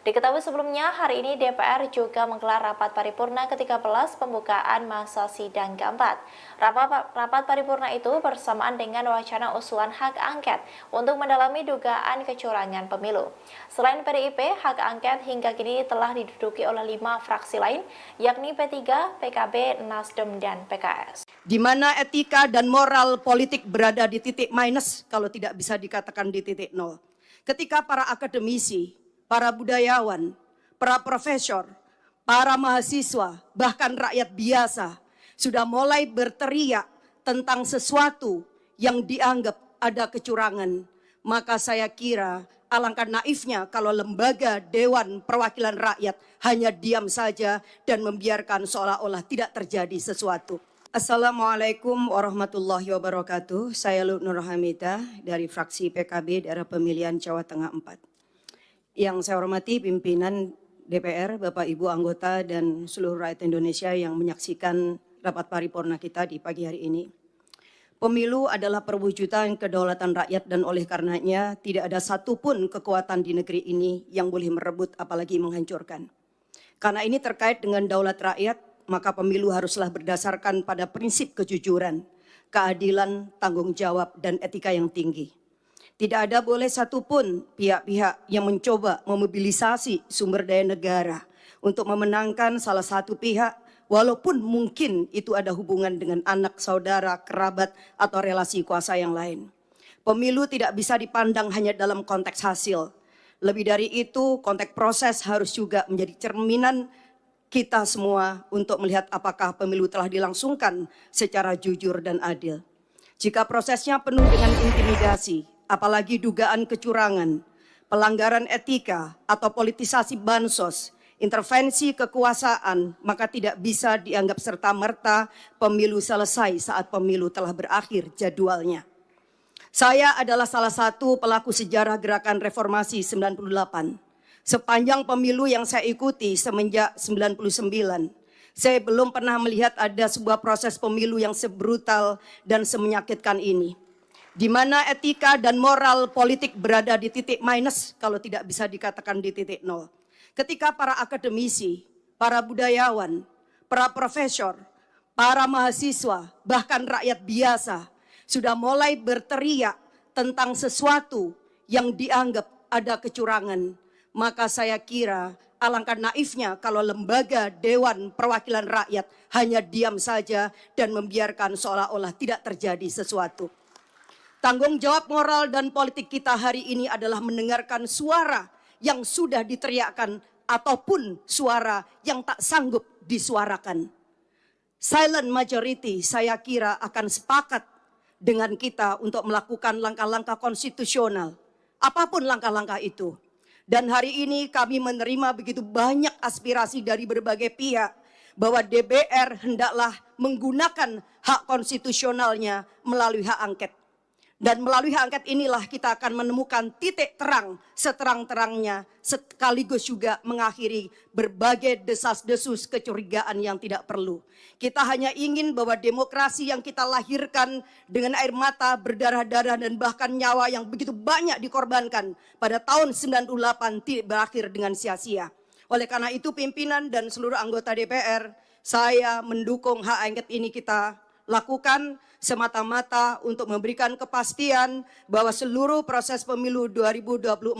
Diketahui sebelumnya, hari ini DPR juga menggelar rapat paripurna ke-13 pembukaan masa sidang keempat. Rapat paripurna itu bersamaan dengan wacana usulan hak angket untuk mendalami dugaan kecurangan pemilu. Selain PDIP, hak angket hingga kini telah diduduki oleh 5 fraksi lain, yakni P3, PKB, Nasdem, dan PKS. Di mana etika dan moral politik berada di titik minus kalau tidak bisa dikatakan di titik nol. Ketika para akademisi, para budayawan, para profesor, para mahasiswa, bahkan rakyat biasa sudah mulai berteriak tentang sesuatu yang dianggap ada kecurangan. Maka saya kira alangkah naifnya kalau lembaga Dewan Perwakilan Rakyat hanya diam saja dan membiarkan seolah-olah tidak terjadi sesuatu. Assalamualaikum warahmatullahi wabarakatuh. Saya Nur Hamidah dari fraksi PKB daerah pemilihan Jawa Tengah 4. Yang saya hormati pimpinan DPR, Bapak Ibu anggota dan seluruh rakyat Indonesia yang menyaksikan rapat paripurna kita di pagi hari ini. Pemilu adalah perwujudan kedaulatan rakyat dan oleh karenanya tidak ada satupun kekuatan di negeri ini yang boleh merebut apalagi menghancurkan. Karena ini terkait dengan daulat rakyat, maka pemilu haruslah berdasarkan pada prinsip kejujuran, keadilan, tanggung jawab, dan etika yang tinggi. Tidak ada boleh satupun pihak-pihak yang mencoba memobilisasi sumber daya negara untuk memenangkan salah satu pihak, walaupun mungkin itu ada hubungan dengan anak, saudara, kerabat, atau relasi kuasa yang lain. Pemilu tidak bisa dipandang hanya dalam konteks hasil. Lebih dari itu, konteks proses harus juga menjadi cerminan kita semua untuk melihat apakah pemilu telah dilangsungkan secara jujur dan adil. Jika prosesnya penuh dengan intimidasi, apalagi dugaan kecurangan, pelanggaran etika atau politisasi bansos, intervensi kekuasaan, maka tidak bisa dianggap serta-merta pemilu selesai saat pemilu telah berakhir jadwalnya. Saya adalah salah satu pelaku sejarah gerakan reformasi 98. Sepanjang pemilu yang saya ikuti semenjak 99, saya belum pernah melihat ada sebuah proses pemilu yang sebrutal dan semenyakitkan ini, di mana etika dan moral politik berada di titik minus, kalau tidak bisa dikatakan di titik nol. Ketika para akademisi, para budayawan, para profesor, para mahasiswa, bahkan rakyat biasa sudah mulai berteriak tentang sesuatu yang dianggap ada kecurangan, maka saya kira alangkah naifnya kalau lembaga Dewan Perwakilan Rakyat hanya diam saja dan membiarkan seolah-olah tidak terjadi sesuatu. Tanggung jawab moral dan politik kita hari ini adalah mendengarkan suara yang sudah diteriakkan ataupun suara yang tak sanggup disuarakan. Silent majority saya kira akan sepakat dengan kita untuk melakukan langkah-langkah konstitusional, apapun langkah-langkah itu. Dan hari ini kami menerima begitu banyak aspirasi dari berbagai pihak bahwa DPR hendaklah menggunakan hak konstitusionalnya melalui hak angket. Dan melalui hak angket inilah kita akan menemukan titik terang seterang-terangnya, sekaligus juga mengakhiri berbagai desas-desus kecurigaan yang tidak perlu. Kita hanya ingin bahwa demokrasi yang kita lahirkan dengan air mata, berdarah-darah dan bahkan nyawa yang begitu banyak dikorbankan pada tahun 98 tidak berakhir dengan sia-sia. Oleh karena itu pimpinan dan seluruh anggota DPR, saya mendukung hak angket ini kita lakukan semata-mata untuk memberikan kepastian bahwa seluruh proses pemilu 2024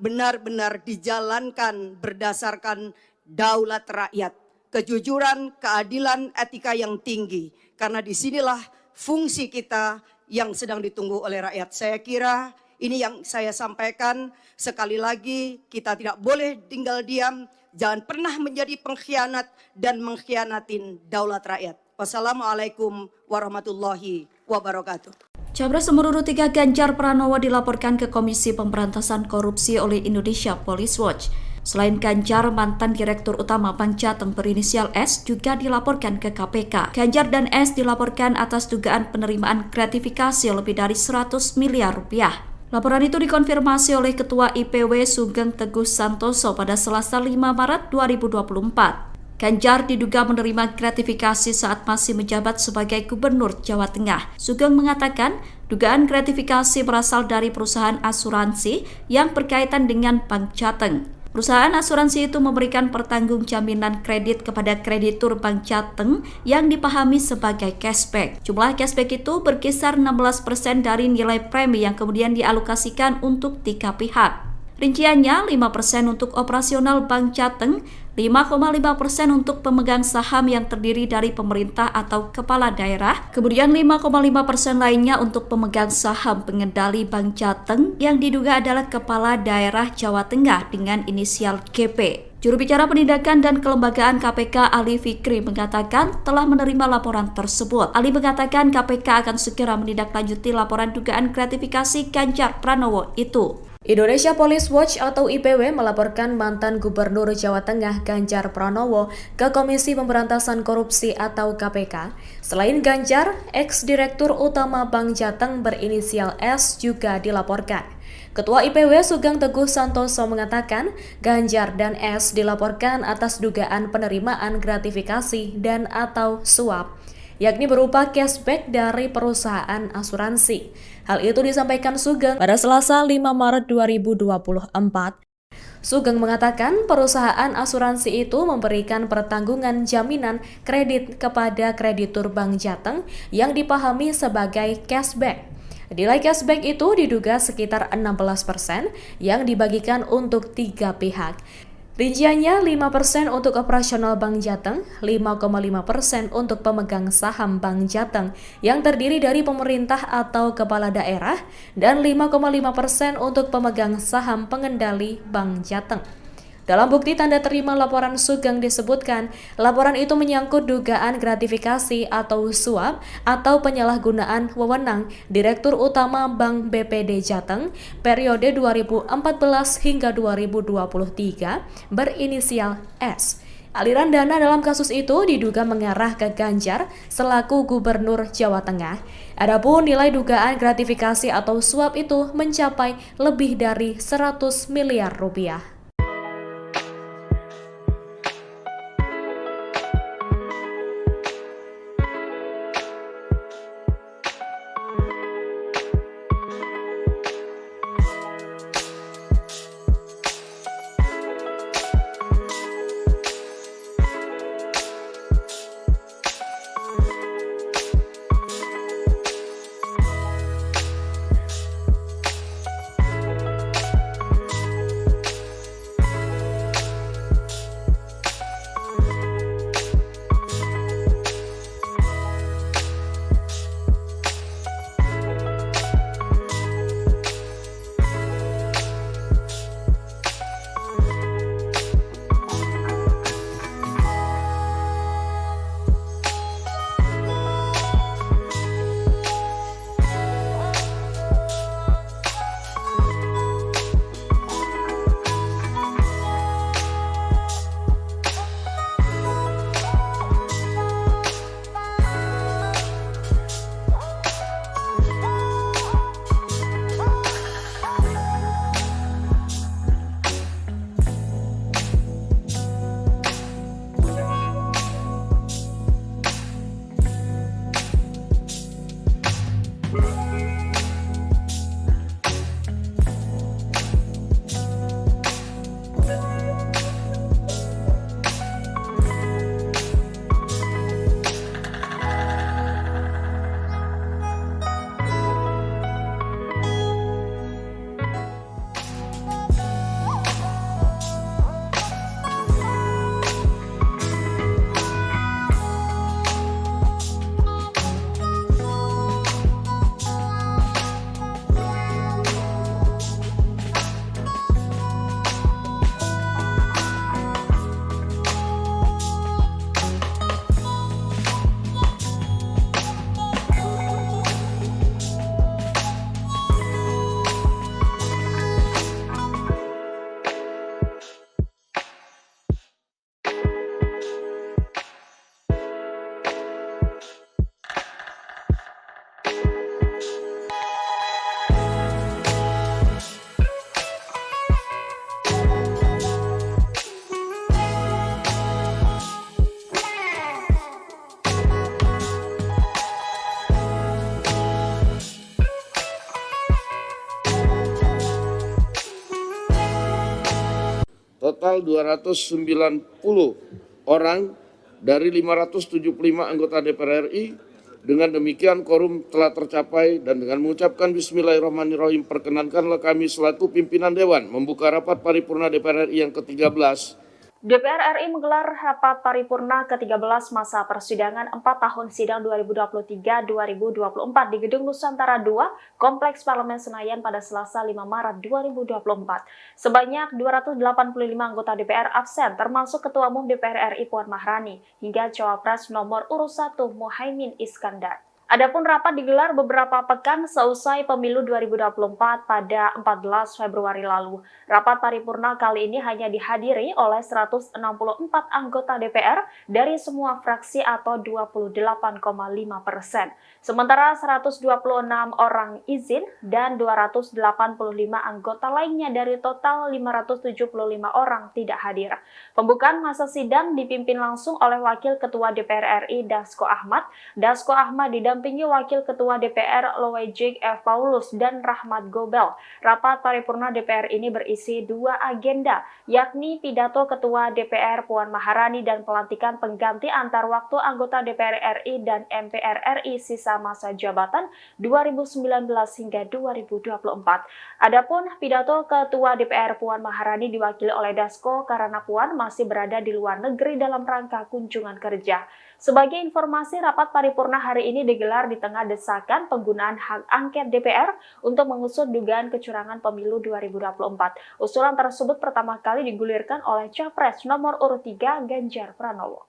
benar-benar dijalankan berdasarkan daulat rakyat, kejujuran, keadilan, etika yang tinggi. Karena disinilah fungsi kita yang sedang ditunggu oleh rakyat. Saya kira ini yang saya sampaikan. Sekali lagi kita tidak boleh tinggal diam, jangan pernah menjadi pengkhianat dan mengkhianatin daulat rakyat. Wassalamualaikum warahmatullahi wabarakatuh. Capres nomor urut 3 Ganjar Pranowo dilaporkan ke Komisi Pemberantasan Korupsi oleh Indonesia Police Watch. Selain Ganjar, mantan Direktur Utama Bank Jateng berinisial S juga dilaporkan ke KPK. Ganjar dan S dilaporkan atas dugaan penerimaan gratifikasi lebih dari 100 miliar rupiah. Laporan itu dikonfirmasi oleh Ketua IPW Sugeng Teguh Santoso pada Selasa 5 Maret 2024. Ganjar diduga menerima gratifikasi saat masih menjabat sebagai Gubernur Jawa Tengah. Sugeng mengatakan dugaan gratifikasi berasal dari perusahaan asuransi yang berkaitan dengan Bank Jateng. Perusahaan asuransi itu memberikan pertanggung jaminan kredit kepada kreditur Bank Jateng yang dipahami sebagai cashback. Jumlah cashback itu berkisar 16% dari nilai premi yang kemudian dialokasikan untuk 3 pihak. Rinciannya 5% untuk operasional Bank Jateng, 5,5% untuk pemegang saham yang terdiri dari pemerintah atau kepala daerah, kemudian 5,5% lainnya untuk pemegang saham pengendali Bank Jateng yang diduga adalah kepala daerah Jawa Tengah dengan inisial GP. Juru bicara Penindakan dan Kelembagaan KPK Ali Fikri mengatakan telah menerima laporan tersebut. Ali mengatakan KPK akan segera menindaklanjuti laporan dugaan gratifikasi Ganjar Pranowo itu. Indonesia Police Watch atau IPW melaporkan mantan Gubernur Jawa Tengah Ganjar Pranowo ke Komisi Pemberantasan Korupsi atau KPK. Selain Ganjar, ex-direktur utama Bank Jateng berinisial S juga dilaporkan. Ketua IPW Sugeng Teguh Santoso mengatakan Ganjar dan S dilaporkan atas dugaan penerimaan gratifikasi dan atau suap, yakni berupa cashback dari perusahaan asuransi. Hal itu disampaikan Sugeng pada Selasa 5 Maret 2024. Sugeng mengatakan perusahaan asuransi itu memberikan pertanggungan jaminan kredit kepada kreditur Bank Jateng yang dipahami sebagai cashback. Nilai cashback itu diduga sekitar 16% yang dibagikan untuk 3 pihak. Rinciannya 5% untuk operasional Bank Jateng, 5,5% untuk pemegang saham Bank Jateng yang terdiri dari pemerintah atau kepala daerah, dan 5,5% untuk pemegang saham pengendali Bank Jateng. Dalam bukti tanda terima laporan Sugeng disebutkan, laporan itu menyangkut dugaan gratifikasi atau suap atau penyalahgunaan wewenang Direktur Utama Bank BPD Jateng periode 2014 hingga 2023 berinisial S. Aliran dana dalam kasus itu diduga mengarah ke Ganjar selaku Gubernur Jawa Tengah. Adapun nilai dugaan gratifikasi atau suap itu mencapai lebih dari 100 miliar rupiah. Total 290 orang dari 575 anggota DPR RI. Dengan demikian quorum telah tercapai dan dengan mengucapkan Bismillahirrahmanirrahim perkenankanlah kami selaku pimpinan Dewan membuka rapat paripurna DPR RI yang ke-13. DPR RI menggelar rapat paripurna ke-13 masa persidangan 4 tahun sidang 2023-2024 di Gedung Nusantara II, Kompleks Parlemen Senayan pada Selasa 5 Maret 2024. Sebanyak 285 anggota DPR absen, termasuk Ketua Umum DPR RI Puan Maharani, hingga Cawapres nomor urut 1 Muhaimin Iskandar. Adapun rapat digelar beberapa pekan seusai pemilu 2024 pada 14 Februari lalu. Rapat paripurna kali ini hanya dihadiri oleh 164 anggota DPR dari semua fraksi atau 28,5%. Sementara 126 orang izin dan 285 anggota lainnya dari total 575 orang tidak hadir. Pembukaan masa sidang dipimpin langsung oleh Wakil Ketua DPR RI Dasko Ahmad. Dasko Ahmad didampingi Wakil Ketua DPR Loejik F. Paulus dan Rahmat Gobel. Rapat paripurna DPR ini berisi 2 agenda, yakni pidato Ketua DPR Puan Maharani dan pelantikan pengganti antar waktu anggota DPR RI dan MPR RI sisa masa jabatan 2019 hingga 2024. Adapun pidato Ketua DPR Puan Maharani diwakili oleh Dasko karena Puan masih berada di luar negeri dalam rangka kunjungan kerja. Sebagai informasi, rapat paripurna hari ini digelar di tengah desakan penggunaan hak angket DPR untuk mengusut dugaan kecurangan pemilu 2024. Usulan tersebut pertama kali digulirkan oleh Capres nomor urut 3 Ganjar Pranowo.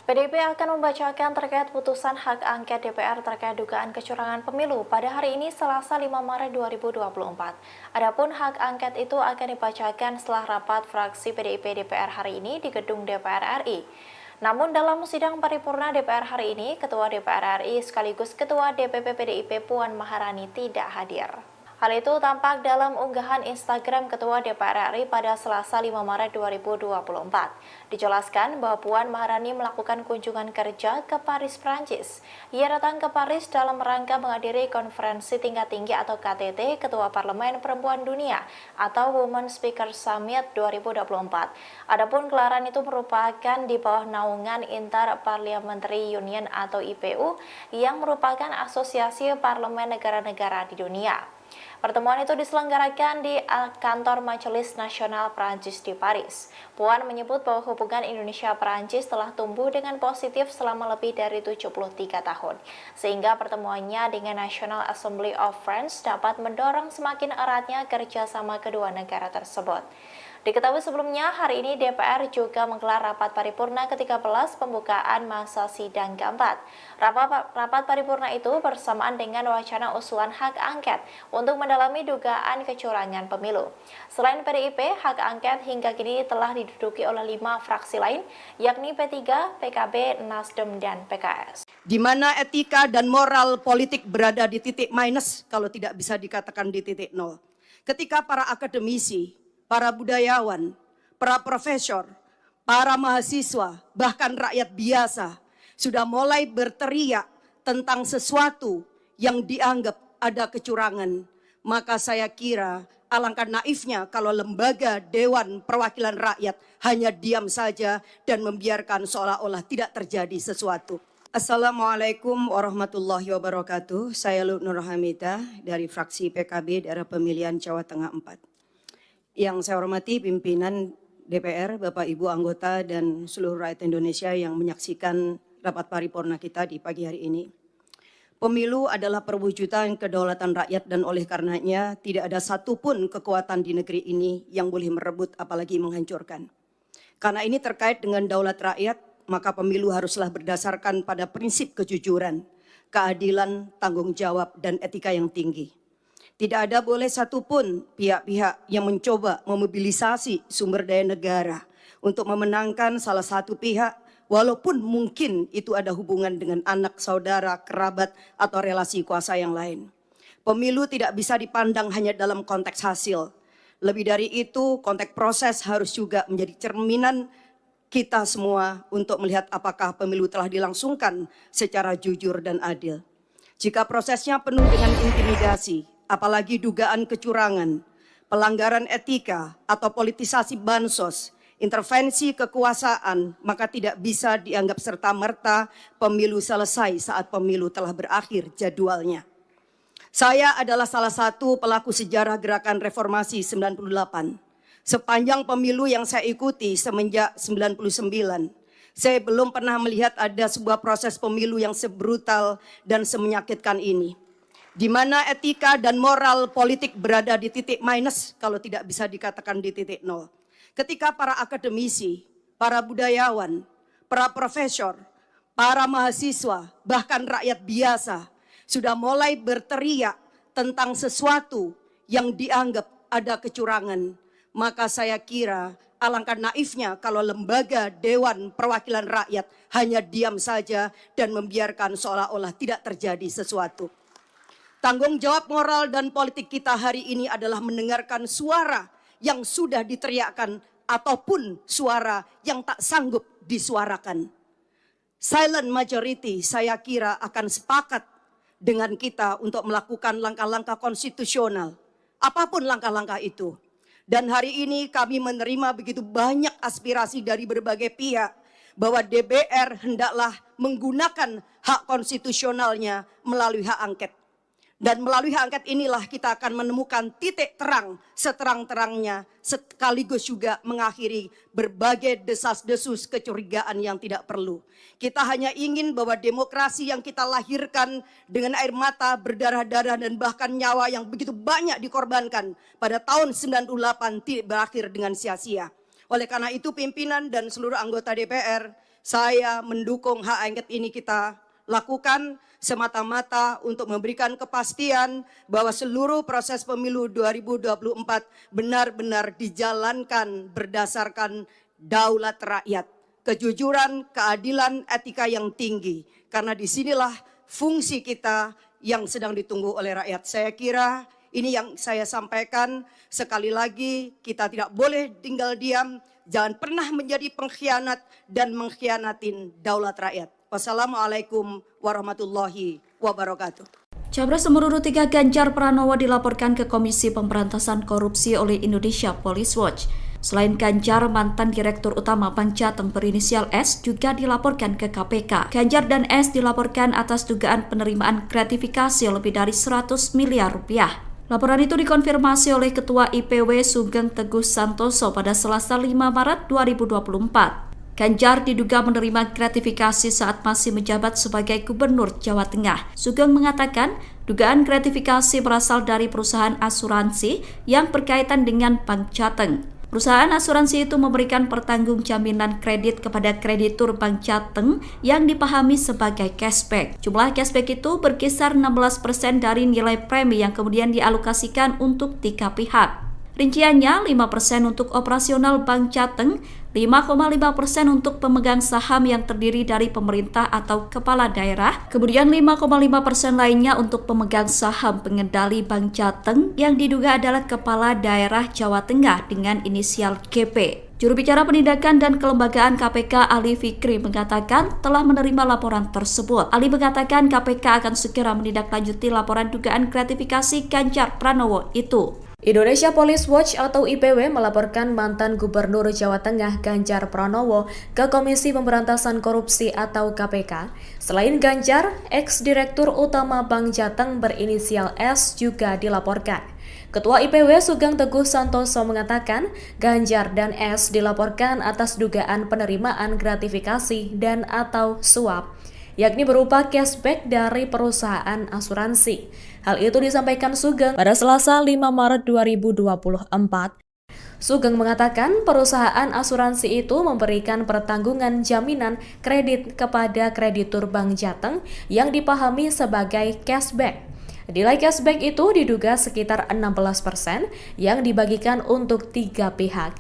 PDIP akan membacakan terkait putusan hak angket DPR terkait dugaan kecurangan pemilu pada hari ini Selasa 5 Maret 2024. Adapun hak angket itu akan dibacakan setelah rapat fraksi PDIP DPR hari ini di gedung DPR RI. Namun dalam sidang paripurna DPR hari ini, Ketua DPR RI sekaligus Ketua DPP PDIP Puan Maharani tidak hadir. Hal itu tampak dalam unggahan Instagram Ketua DPR RI pada Selasa 5 Maret 2024. Dijelaskan bahwa Puan Maharani melakukan kunjungan kerja ke Paris, Prancis. Ia datang ke Paris dalam rangka menghadiri konferensi tingkat tinggi atau KTT Ketua Parlemen Perempuan Dunia atau Women Speaker Summit 2024. Adapun gelaran itu merupakan di bawah naungan Inter-Parliamentary Union atau IPU yang merupakan asosiasi parlemen negara-negara di dunia. Pertemuan itu diselenggarakan di kantor Majelis Nasional Prancis di Paris. Puan menyebut bahwa hubungan Indonesia-Prancis telah tumbuh dengan positif selama lebih dari 73 tahun, sehingga pertemuannya dengan National Assembly of France dapat mendorong semakin eratnya kerjasama kedua negara tersebut. Diketahui sebelumnya, hari ini DPR juga menggelar rapat paripurna ke-13 pembukaan masa sidang keempat. Rapat paripurna itu bersamaan dengan wacana usulan hak angket untuk mendalami dugaan kecurangan pemilu. Selain PDIP, hak angket hingga kini telah diduduki oleh 5 fraksi lain, yakni P3, PKB, Nasdem, dan PKS. Di mana etika dan moral politik berada di titik minus kalau tidak bisa dikatakan di titik nol. Ketika para akademisi, para budayawan, para profesor, para mahasiswa, bahkan rakyat biasa sudah mulai berteriak tentang sesuatu yang dianggap ada kecurangan, maka saya kira alangkah naifnya kalau lembaga Dewan Perwakilan Rakyat hanya diam saja dan membiarkan seolah-olah tidak terjadi sesuatu. Assalamualaikum warahmatullahi wabarakatuh. Saya Nur Hamidah dari fraksi PKB daerah pemilihan Jawa Tengah 4. Yang saya hormati pimpinan DPR, Bapak Ibu anggota dan seluruh rakyat Indonesia yang menyaksikan rapat paripurna kita di pagi hari ini. Pemilu adalah perwujudan kedaulatan rakyat dan oleh karenanya tidak ada satupun kekuatan di negeri ini yang boleh merebut apalagi menghancurkan. Karena ini terkait dengan daulat rakyat, maka pemilu haruslah berdasarkan pada prinsip kejujuran, keadilan, tanggung jawab, dan etika yang tinggi. Tidak ada boleh satupun pihak-pihak yang mencoba memobilisasi sumber daya negara untuk memenangkan salah satu pihak, walaupun mungkin itu ada hubungan dengan anak, saudara, kerabat, atau relasi kuasa yang lain. Pemilu tidak bisa dipandang hanya dalam konteks hasil. Lebih dari itu, konteks proses harus juga menjadi cerminan kita semua untuk melihat apakah pemilu telah dilangsungkan secara jujur dan adil. Jika prosesnya penuh dengan intimidasi, apalagi dugaan kecurangan, pelanggaran etika atau politisasi bansos, intervensi kekuasaan, maka tidak bisa dianggap serta-merta pemilu selesai saat pemilu telah berakhir jadwalnya. Saya adalah salah satu pelaku sejarah gerakan reformasi 98. Sepanjang pemilu yang saya ikuti semenjak 99, saya belum pernah melihat ada sebuah proses pemilu yang sebrutal dan semenyakitkan ini, di mana etika dan moral politik berada di titik minus kalau tidak bisa dikatakan di titik nol. Ketika para akademisi, para budayawan, para profesor, para mahasiswa, bahkan rakyat biasa sudah mulai berteriak tentang sesuatu yang dianggap ada kecurangan, maka saya kira alangkah naifnya kalau lembaga Dewan Perwakilan Rakyat hanya diam saja dan membiarkan seolah-olah tidak terjadi sesuatu. Tanggung jawab moral dan politik kita hari ini adalah mendengarkan suara yang sudah diteriakkan ataupun suara yang tak sanggup disuarakan. Silent majority saya kira akan sepakat dengan kita untuk melakukan langkah-langkah konstitusional, apapun langkah-langkah itu. Dan hari ini kami menerima begitu banyak aspirasi dari berbagai pihak bahwa DPR hendaklah menggunakan hak konstitusionalnya melalui hak angket. Dan melalui hak angket inilah kita akan menemukan titik terang seterang-terangnya, sekaligus juga mengakhiri berbagai desas-desus kecurigaan yang tidak perlu. Kita hanya ingin bahwa demokrasi yang kita lahirkan dengan air mata, berdarah-darah dan bahkan nyawa yang begitu banyak dikorbankan pada tahun 98 tidak berakhir dengan sia-sia. Oleh karena itu pimpinan dan seluruh anggota DPR, saya mendukung hak angket ini kita lakukan semata-mata untuk memberikan kepastian bahwa seluruh proses pemilu 2024 benar-benar dijalankan berdasarkan daulat rakyat, kejujuran, keadilan, etika yang tinggi. Karena disinilah fungsi kita yang sedang ditunggu oleh rakyat. Saya kira ini yang saya sampaikan. Sekali lagi kita tidak boleh tinggal diam, jangan pernah menjadi pengkhianat dan mengkhianatin daulat rakyat. Wassalamualaikum warahmatullahi wabarakatuh. Capres nomor urut 3 Ganjar Pranowo dilaporkan ke Komisi Pemberantasan Korupsi oleh Indonesia Police Watch. Selain Ganjar, mantan Direktur Utama Bank Jateng berinisial S juga dilaporkan ke KPK. Ganjar dan S dilaporkan atas dugaan penerimaan gratifikasi lebih dari 100 miliar rupiah. Laporan itu dikonfirmasi oleh Ketua IPW Sugeng Teguh Santoso pada Selasa 5 Maret 2024. Ganjar diduga menerima gratifikasi saat masih menjabat sebagai Gubernur Jawa Tengah. Sugeng mengatakan dugaan gratifikasi berasal dari perusahaan asuransi yang berkaitan dengan Bank Jateng. Perusahaan asuransi itu memberikan pertanggungjaminan kredit kepada kreditur Bank Jateng yang dipahami sebagai cashback. Jumlah cashback itu berkisar 16% dari nilai premi yang kemudian dialokasikan untuk 3 pihak. Rinciannya 5% untuk operasional Bank Jateng, 5,5% untuk pemegang saham yang terdiri dari pemerintah atau kepala daerah, kemudian 5,5% lainnya untuk pemegang saham pengendali Bank Jateng yang diduga adalah kepala daerah Jawa Tengah dengan inisial GP. Juru bicara penindakan dan kelembagaan KPK Ali Fikri mengatakan telah menerima laporan tersebut. Ali mengatakan KPK akan segera menindaklanjuti laporan dugaan gratifikasi Ganjar Pranowo itu. Indonesia Police Watch atau IPW melaporkan mantan Gubernur Jawa Tengah Ganjar Pranowo ke Komisi Pemberantasan Korupsi atau KPK. Selain Ganjar, ex-direktur utama Bank Jateng berinisial S juga dilaporkan. Ketua IPW Sugeng Teguh Santoso mengatakan Ganjar dan S dilaporkan atas dugaan penerimaan gratifikasi dan atau suap, yakni berupa cashback dari perusahaan asuransi. Hal itu disampaikan Sugeng pada Selasa 5 Maret 2024. Sugeng mengatakan perusahaan asuransi itu memberikan pertanggungan jaminan kredit kepada kreditur Bank Jateng yang dipahami sebagai cashback. Nilai cashback itu diduga sekitar 16% yang dibagikan untuk 3 pihak.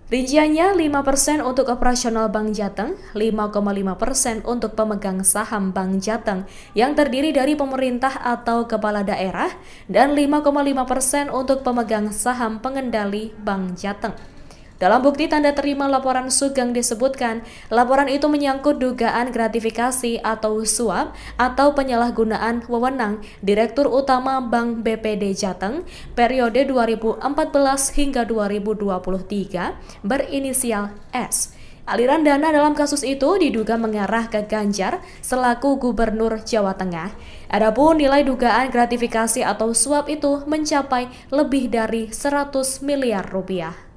Rinciannya 5% untuk operasional Bank Jateng, 5,5% untuk pemegang saham Bank Jateng yang terdiri dari pemerintah atau kepala daerah, dan 5,5% untuk pemegang saham pengendali Bank Jateng. Dalam bukti tanda terima laporan Sugeng disebutkan, laporan itu menyangkut dugaan gratifikasi atau suap atau penyalahgunaan wewenang Direktur Utama Bank BPD Jateng periode 2014 hingga 2023 berinisial S. Aliran dana dalam kasus itu diduga mengarah ke Ganjar selaku Gubernur Jawa Tengah. Adapun nilai dugaan gratifikasi atau suap itu mencapai lebih dari 100 miliar rupiah.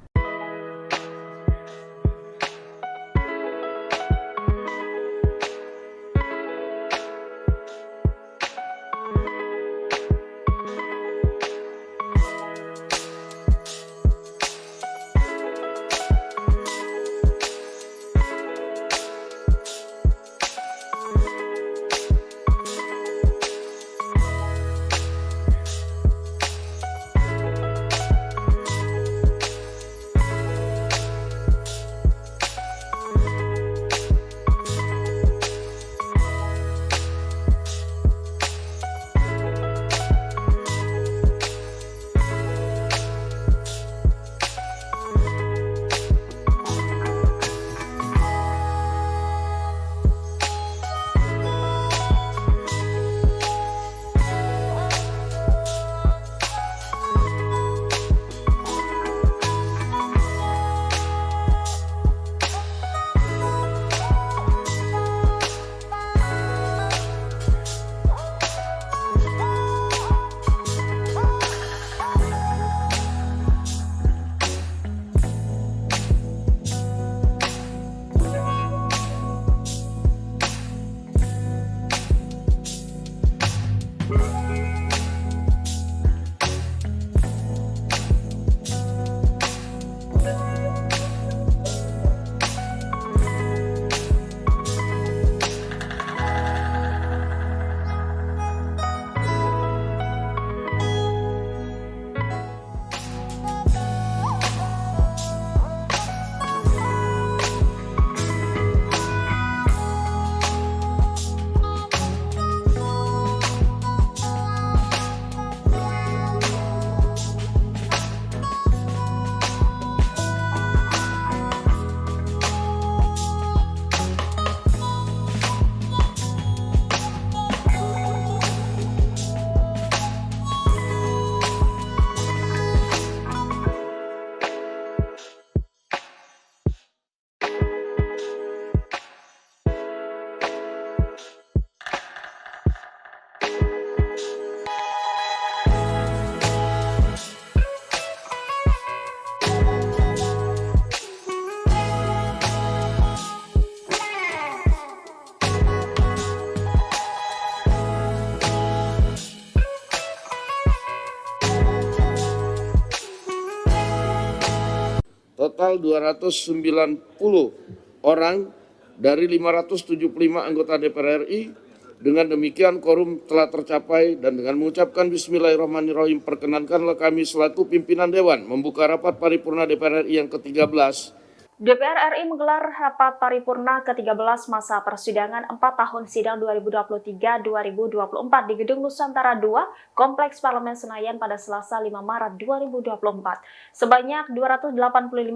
total 290 orang dari 575 anggota DPR RI. Dengan demikian quorum telah tercapai dan dengan mengucapkan Bismillahirrahmanirrahim perkenankanlah kami selaku pimpinan Dewan membuka rapat paripurna DPR RI yang ke-13. DPR RI menggelar rapat paripurna ke-13 masa persidangan 4 tahun sidang 2023-2024 di Gedung Nusantara II, Kompleks Parlemen Senayan pada Selasa 5 Maret 2024. Sebanyak 285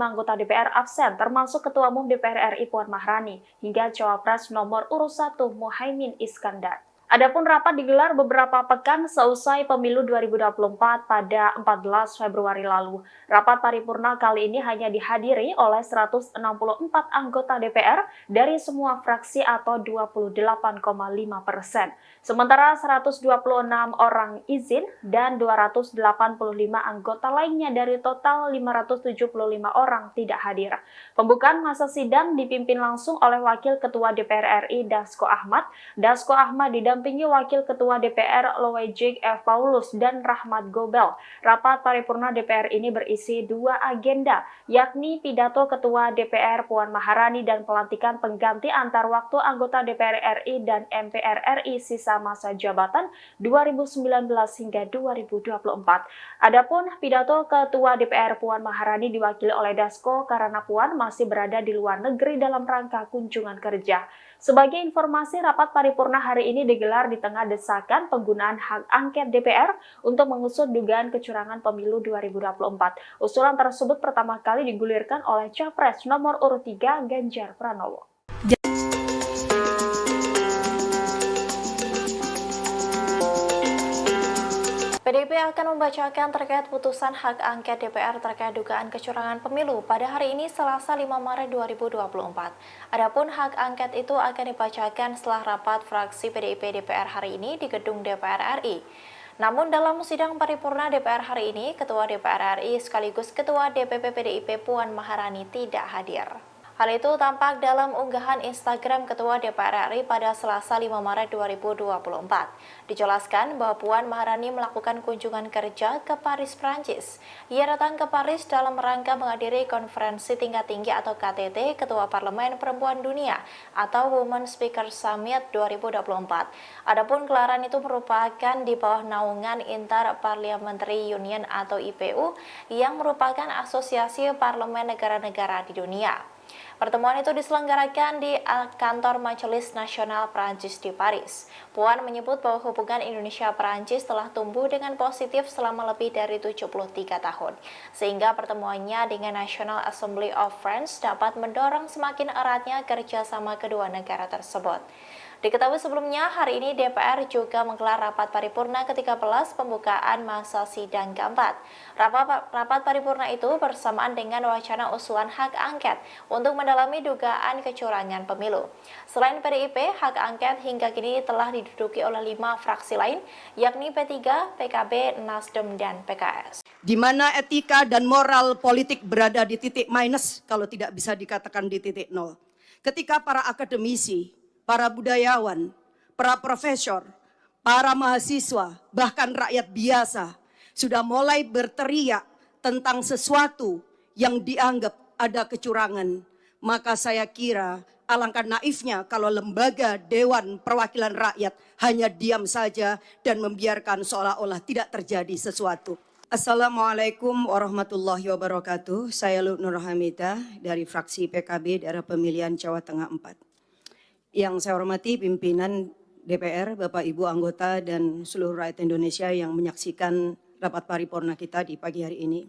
anggota DPR absen, termasuk Ketua Umum DPR RI Puan Maharani, hingga Cawapres nomor urut 1 Muhaimin Iskandar. Adapun rapat digelar beberapa pekan seusai pemilu 2024 pada 14 Februari lalu. Rapat paripurna kali ini hanya dihadiri oleh 164 anggota DPR dari semua fraksi atau 28,5%. Sementara 126 orang izin dan 285 anggota lainnya dari total 575 orang tidak hadir. Pembukaan masa sidang dipimpin langsung oleh Wakil Ketua DPR RI Dasko Ahmad. Dasko Ahmad didampingi Wakil Ketua DPR Loejik F. Paulus dan Rahmat Gobel. Rapat paripurna DPR ini berisi 2 agenda, yakni pidato Ketua DPR Puan Maharani dan pelantikan pengganti antar waktu anggota DPR RI dan MPR RI sisa masa jabatan 2019 hingga 2024. Adapun pidato Ketua DPR Puan Maharani diwakili oleh Dasko karena Puan masih berada di luar negeri dalam rangka kunjungan kerja. Sebagai informasi, rapat paripurna hari ini digelar di tengah desakan penggunaan hak angket DPR untuk mengusut dugaan kecurangan pemilu 2024. Usulan tersebut pertama kali digulirkan oleh Capres nomor urut 3 Ganjar Pranowo. PDIP akan membacakan terkait putusan hak angket DPR terkait dugaan kecurangan pemilu pada hari ini Selasa 5 Maret 2024. Adapun hak angket itu akan dibacakan setelah rapat fraksi PDIP DPR hari ini di gedung DPR RI. Namun dalam sidang paripurna DPR hari ini, Ketua DPR RI sekaligus Ketua DPP PDIP Puan Maharani tidak hadir. Hal itu tampak dalam unggahan Instagram Ketua DPR RI pada Selasa 5 Maret 2024. Dijelaskan bahwa Puan Maharani melakukan kunjungan kerja ke Paris, Prancis. Ia datang ke Paris dalam rangka menghadiri konferensi tingkat tinggi atau KTT Ketua Parlemen Perempuan Dunia atau Women Speaker Summit 2024. Adapun gelaran itu merupakan di bawah naungan Inter-Parliamentary Union atau IPU yang merupakan asosiasi parlemen negara-negara di dunia. Pertemuan itu diselenggarakan di kantor Majelis Nasional Prancis di Paris. Puan menyebut bahwa hubungan Indonesia-Prancis telah tumbuh dengan positif selama lebih dari 73 tahun, sehingga pertemuannya dengan National Assembly of France dapat mendorong semakin eratnya kerjasama kedua negara tersebut. Diketahui sebelumnya, hari ini DPR juga menggelar rapat paripurna ke-13 pembukaan masa sidang keempat. Rapat paripurna itu bersamaan dengan wacana usulan hak angket untuk mendalami dugaan kecurangan pemilu. Selain PDIP, hak angket hingga kini telah diduduki oleh 5 fraksi lain, yakni P3, PKB, Nasdem, dan PKS. Di mana etika dan moral politik berada di titik minus kalau tidak bisa dikatakan di titik nol. Ketika para akademisi, para budayawan, para profesor, para mahasiswa, bahkan rakyat biasa sudah mulai berteriak tentang sesuatu yang dianggap ada kecurangan. Maka saya kira alangkah naifnya kalau lembaga Dewan Perwakilan Rakyat hanya diam saja dan membiarkan seolah-olah tidak terjadi sesuatu. Assalamualaikum warahmatullahi wabarakatuh. Saya Nur Hamidah dari fraksi PKB daerah pemilihan Jawa Tengah 4. Yang saya hormati pimpinan DPR, Bapak Ibu anggota dan seluruh rakyat Indonesia yang menyaksikan rapat paripurna kita di pagi hari ini.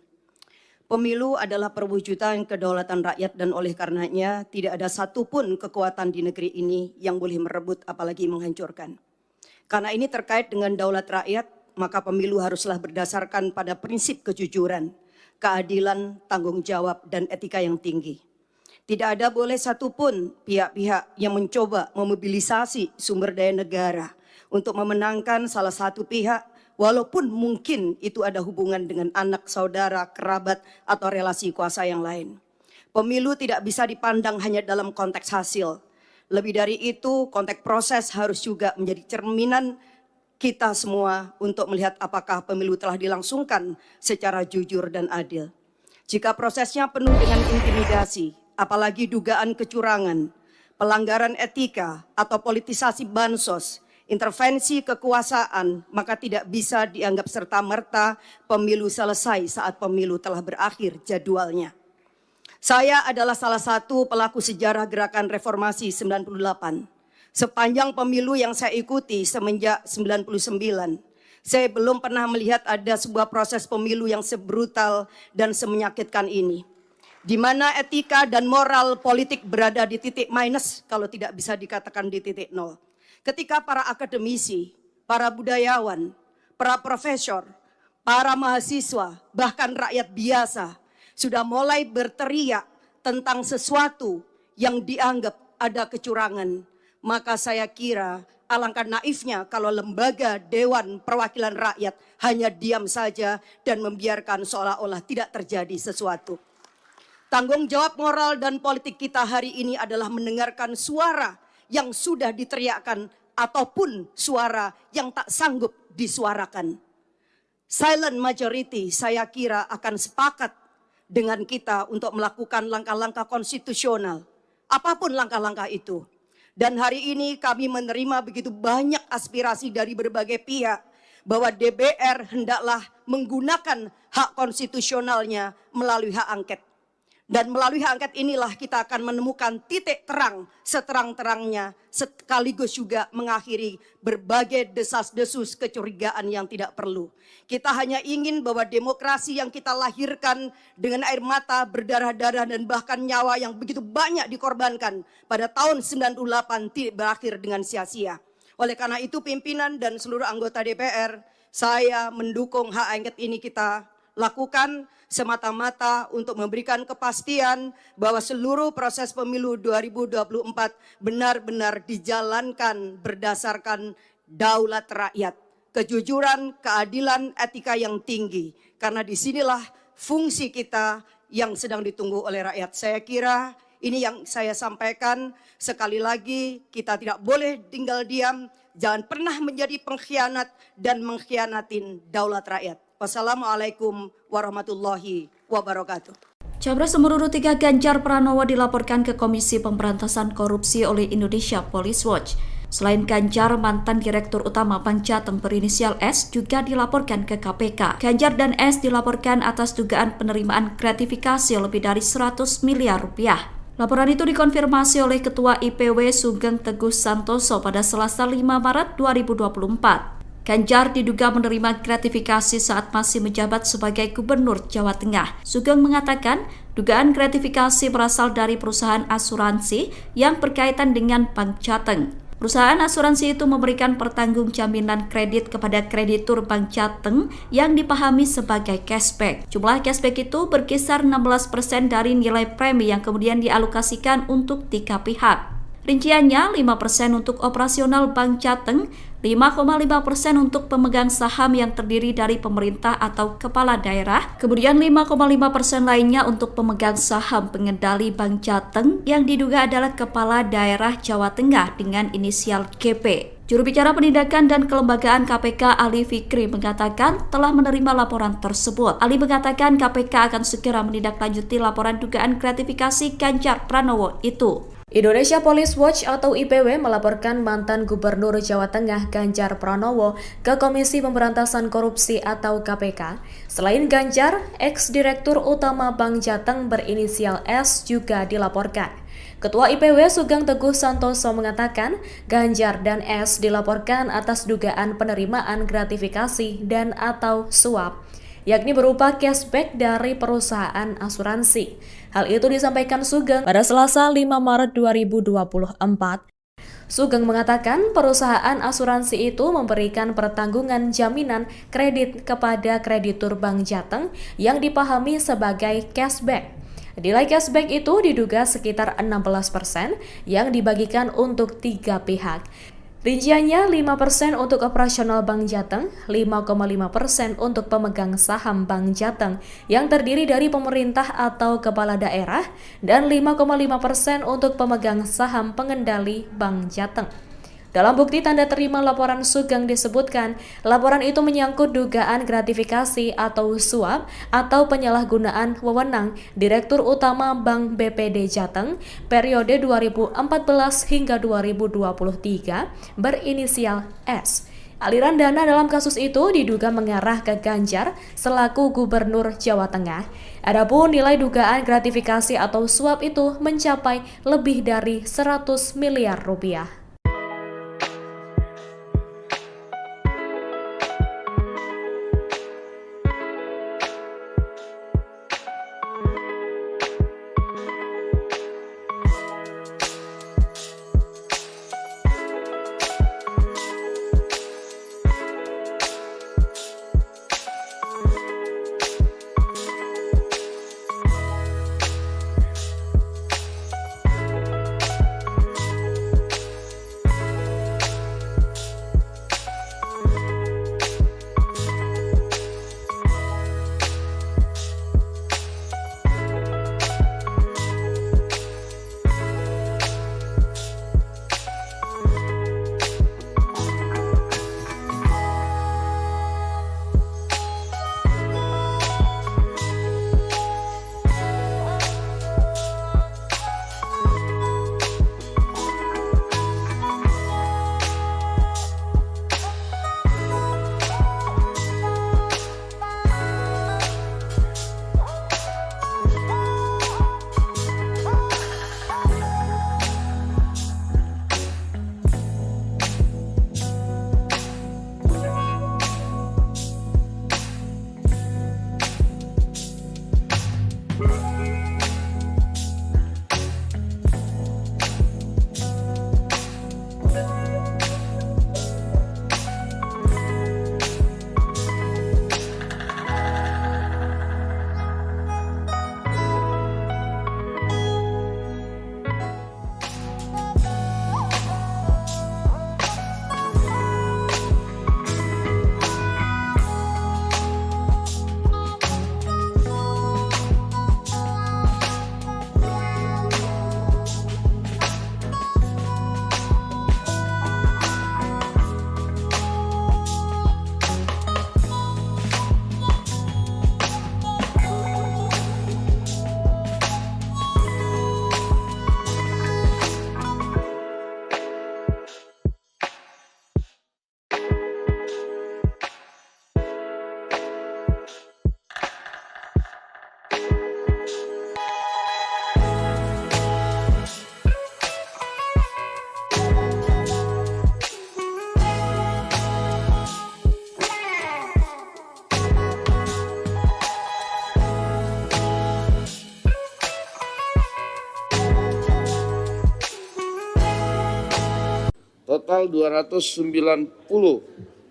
Pemilu adalah perwujudan kedaulatan rakyat dan oleh karenanya tidak ada satupun kekuatan di negeri ini yang boleh merebut apalagi menghancurkan. Karena ini terkait dengan daulat rakyat, maka pemilu haruslah berdasarkan pada prinsip kejujuran, keadilan, tanggung jawab, dan etika yang tinggi. Tidak ada boleh satupun pihak-pihak yang mencoba memobilisasi sumber daya negara untuk memenangkan salah satu pihak, walaupun mungkin itu ada hubungan dengan anak, saudara, kerabat, atau relasi kuasa yang lain. Pemilu tidak bisa dipandang hanya dalam konteks hasil. Lebih dari itu, konteks proses harus juga menjadi cerminan kita semua untuk melihat apakah pemilu telah dilangsungkan secara jujur dan adil. Jika prosesnya penuh dengan intimidasi, apalagi dugaan kecurangan, pelanggaran etika atau politisasi bansos, intervensi kekuasaan, maka tidak bisa dianggap serta-merta pemilu selesai saat pemilu telah berakhir jadwalnya. Saya adalah salah satu pelaku sejarah gerakan reformasi 98. Sepanjang pemilu yang saya ikuti semenjak 99, saya belum pernah melihat ada sebuah proses pemilu yang sebrutal dan semenyakitkan ini. Di mana etika dan moral politik berada di titik minus, kalau tidak bisa dikatakan di titik nol. Ketika para akademisi, para budayawan, para profesor, para mahasiswa, bahkan rakyat biasa sudah mulai berteriak tentang sesuatu yang dianggap ada kecurangan, maka saya kira alangkah naifnya kalau lembaga Dewan Perwakilan Rakyat hanya diam saja dan membiarkan seolah-olah tidak terjadi sesuatu. Tanggung jawab moral dan politik kita hari ini adalah mendengarkan suara yang sudah diteriakkan ataupun suara yang tak sanggup disuarakan. Silent majority saya kira akan sepakat dengan kita untuk melakukan langkah-langkah konstitusional, apapun langkah-langkah itu. Dan hari ini kami menerima begitu banyak aspirasi dari berbagai pihak bahwa DPR hendaklah menggunakan hak konstitusionalnya melalui hak angket. Dan melalui hak angket inilah kita akan menemukan titik terang seterang-terangnya, sekaligus juga mengakhiri berbagai desas-desus kecurigaan yang tidak perlu. Kita hanya ingin bahwa demokrasi yang kita lahirkan dengan air mata, berdarah-darah dan bahkan nyawa yang begitu banyak dikorbankan pada tahun 98 tidak berakhir dengan sia-sia. Oleh karena itu pimpinan dan seluruh anggota DPR, saya mendukung hak angket ini kita lakukan semata-mata untuk memberikan kepastian bahwa seluruh proses pemilu 2024 benar-benar dijalankan berdasarkan daulat rakyat, kejujuran, keadilan, etika yang tinggi. Karena disinilah fungsi kita yang sedang ditunggu oleh rakyat. Saya kira ini yang saya sampaikan. Sekali lagi kita tidak boleh tinggal diam, jangan pernah menjadi pengkhianat dan mengkhianatin daulat rakyat. Wassalamualaikum warahmatullahi wabarakatuh. Capres nomor urut 3 Ganjar Pranowo dilaporkan ke Komisi Pemberantasan Korupsi oleh Indonesia Police Watch. Selain Ganjar, mantan Direktur Utama Bank Jateng berinisial S juga dilaporkan ke KPK. Ganjar dan S dilaporkan atas dugaan penerimaan gratifikasi lebih dari 100 miliar rupiah. Laporan itu dikonfirmasi oleh Ketua IPW Sugeng Teguh Santoso pada Selasa 5 Maret 2024. Ganjar diduga menerima gratifikasi saat masih menjabat sebagai Gubernur Jawa Tengah. Sugeng mengatakan dugaan gratifikasi berasal dari perusahaan asuransi yang berkaitan dengan Bank Jateng. Perusahaan asuransi itu memberikan pertanggung jaminan kredit kepada kreditur Bank Jateng yang dipahami sebagai cashback. Jumlah cashback itu berkisar 16% dari nilai premi yang kemudian dialokasikan untuk 3 pihak. Rinciannya 5% untuk operasional Bank Jateng, 5,5% untuk pemegang saham yang terdiri dari pemerintah atau kepala daerah, kemudian 5,5% lainnya untuk pemegang saham pengendali Bank Jateng yang diduga adalah kepala daerah Jawa Tengah dengan inisial GP. Juru bicara Penindakan dan Kelembagaan KPK Ali Fikri mengatakan telah menerima laporan tersebut. Ali mengatakan KPK akan segera menindaklanjuti laporan dugaan gratifikasi Ganjar Pranowo itu. Indonesia Police Watch atau IPW melaporkan mantan Gubernur Jawa Tengah Ganjar Pranowo ke Komisi Pemberantasan Korupsi atau KPK. Selain Ganjar, ex-direktur utama Bank Jateng berinisial S juga dilaporkan. Ketua IPW Sugeng Teguh Santoso mengatakan Ganjar dan S dilaporkan atas dugaan penerimaan gratifikasi dan atau suap, yakni berupa cashback dari perusahaan asuransi. Hal itu disampaikan Sugeng pada Selasa 5 Maret 2024. Sugeng mengatakan perusahaan asuransi itu memberikan pertanggungan jaminan kredit kepada kreditur Bank Jateng yang dipahami sebagai cashback. Nilai cashback itu diduga sekitar 16% yang dibagikan untuk 3 pihak. Rinciannya 5% untuk operasional Bank Jateng, 5,5% untuk pemegang saham Bank Jateng yang terdiri dari pemerintah atau kepala daerah, dan 5,5% untuk pemegang saham pengendali Bank Jateng. Dalam bukti tanda terima laporan Sugeng disebutkan, laporan itu menyangkut dugaan gratifikasi atau suap atau penyalahgunaan wewenang Direktur Utama Bank BPD Jateng periode 2014 hingga 2023 berinisial S. Aliran dana dalam kasus itu diduga mengarah ke Ganjar selaku Gubernur Jawa Tengah. Adapun nilai dugaan gratifikasi atau suap itu mencapai lebih dari 100 miliar rupiah. Total 290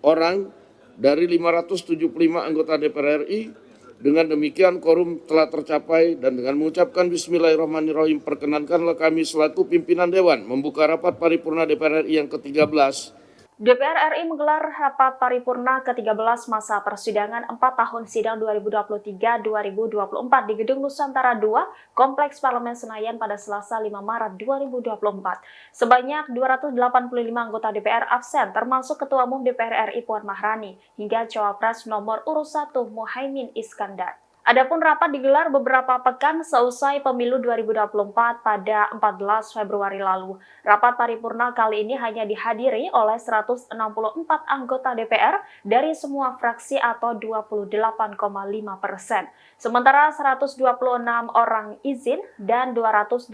orang dari 575 anggota DPR RI. Dengan demikian quorum telah tercapai dan dengan mengucapkan Bismillahirrahmanirrahim perkenankanlah kami selaku pimpinan Dewan membuka rapat paripurna DPR RI yang ke-13. DPR RI menggelar rapat paripurna ke-13 masa persidangan 4 tahun sidang 2023-2024 di Gedung Nusantara II, Kompleks Parlemen Senayan pada Selasa 5 Maret 2024. Sebanyak 285 anggota DPR absen, termasuk Ketua Umum DPR RI Puan Maharani, hingga Cawapres nomor urut 1 Muhaimin Iskandar. Adapun rapat digelar beberapa pekan seusai pemilu 2024 pada 14 Februari lalu. Rapat paripurna kali ini hanya dihadiri oleh 164 anggota DPR dari semua fraksi atau 28,5%. Sementara 126 orang izin dan 285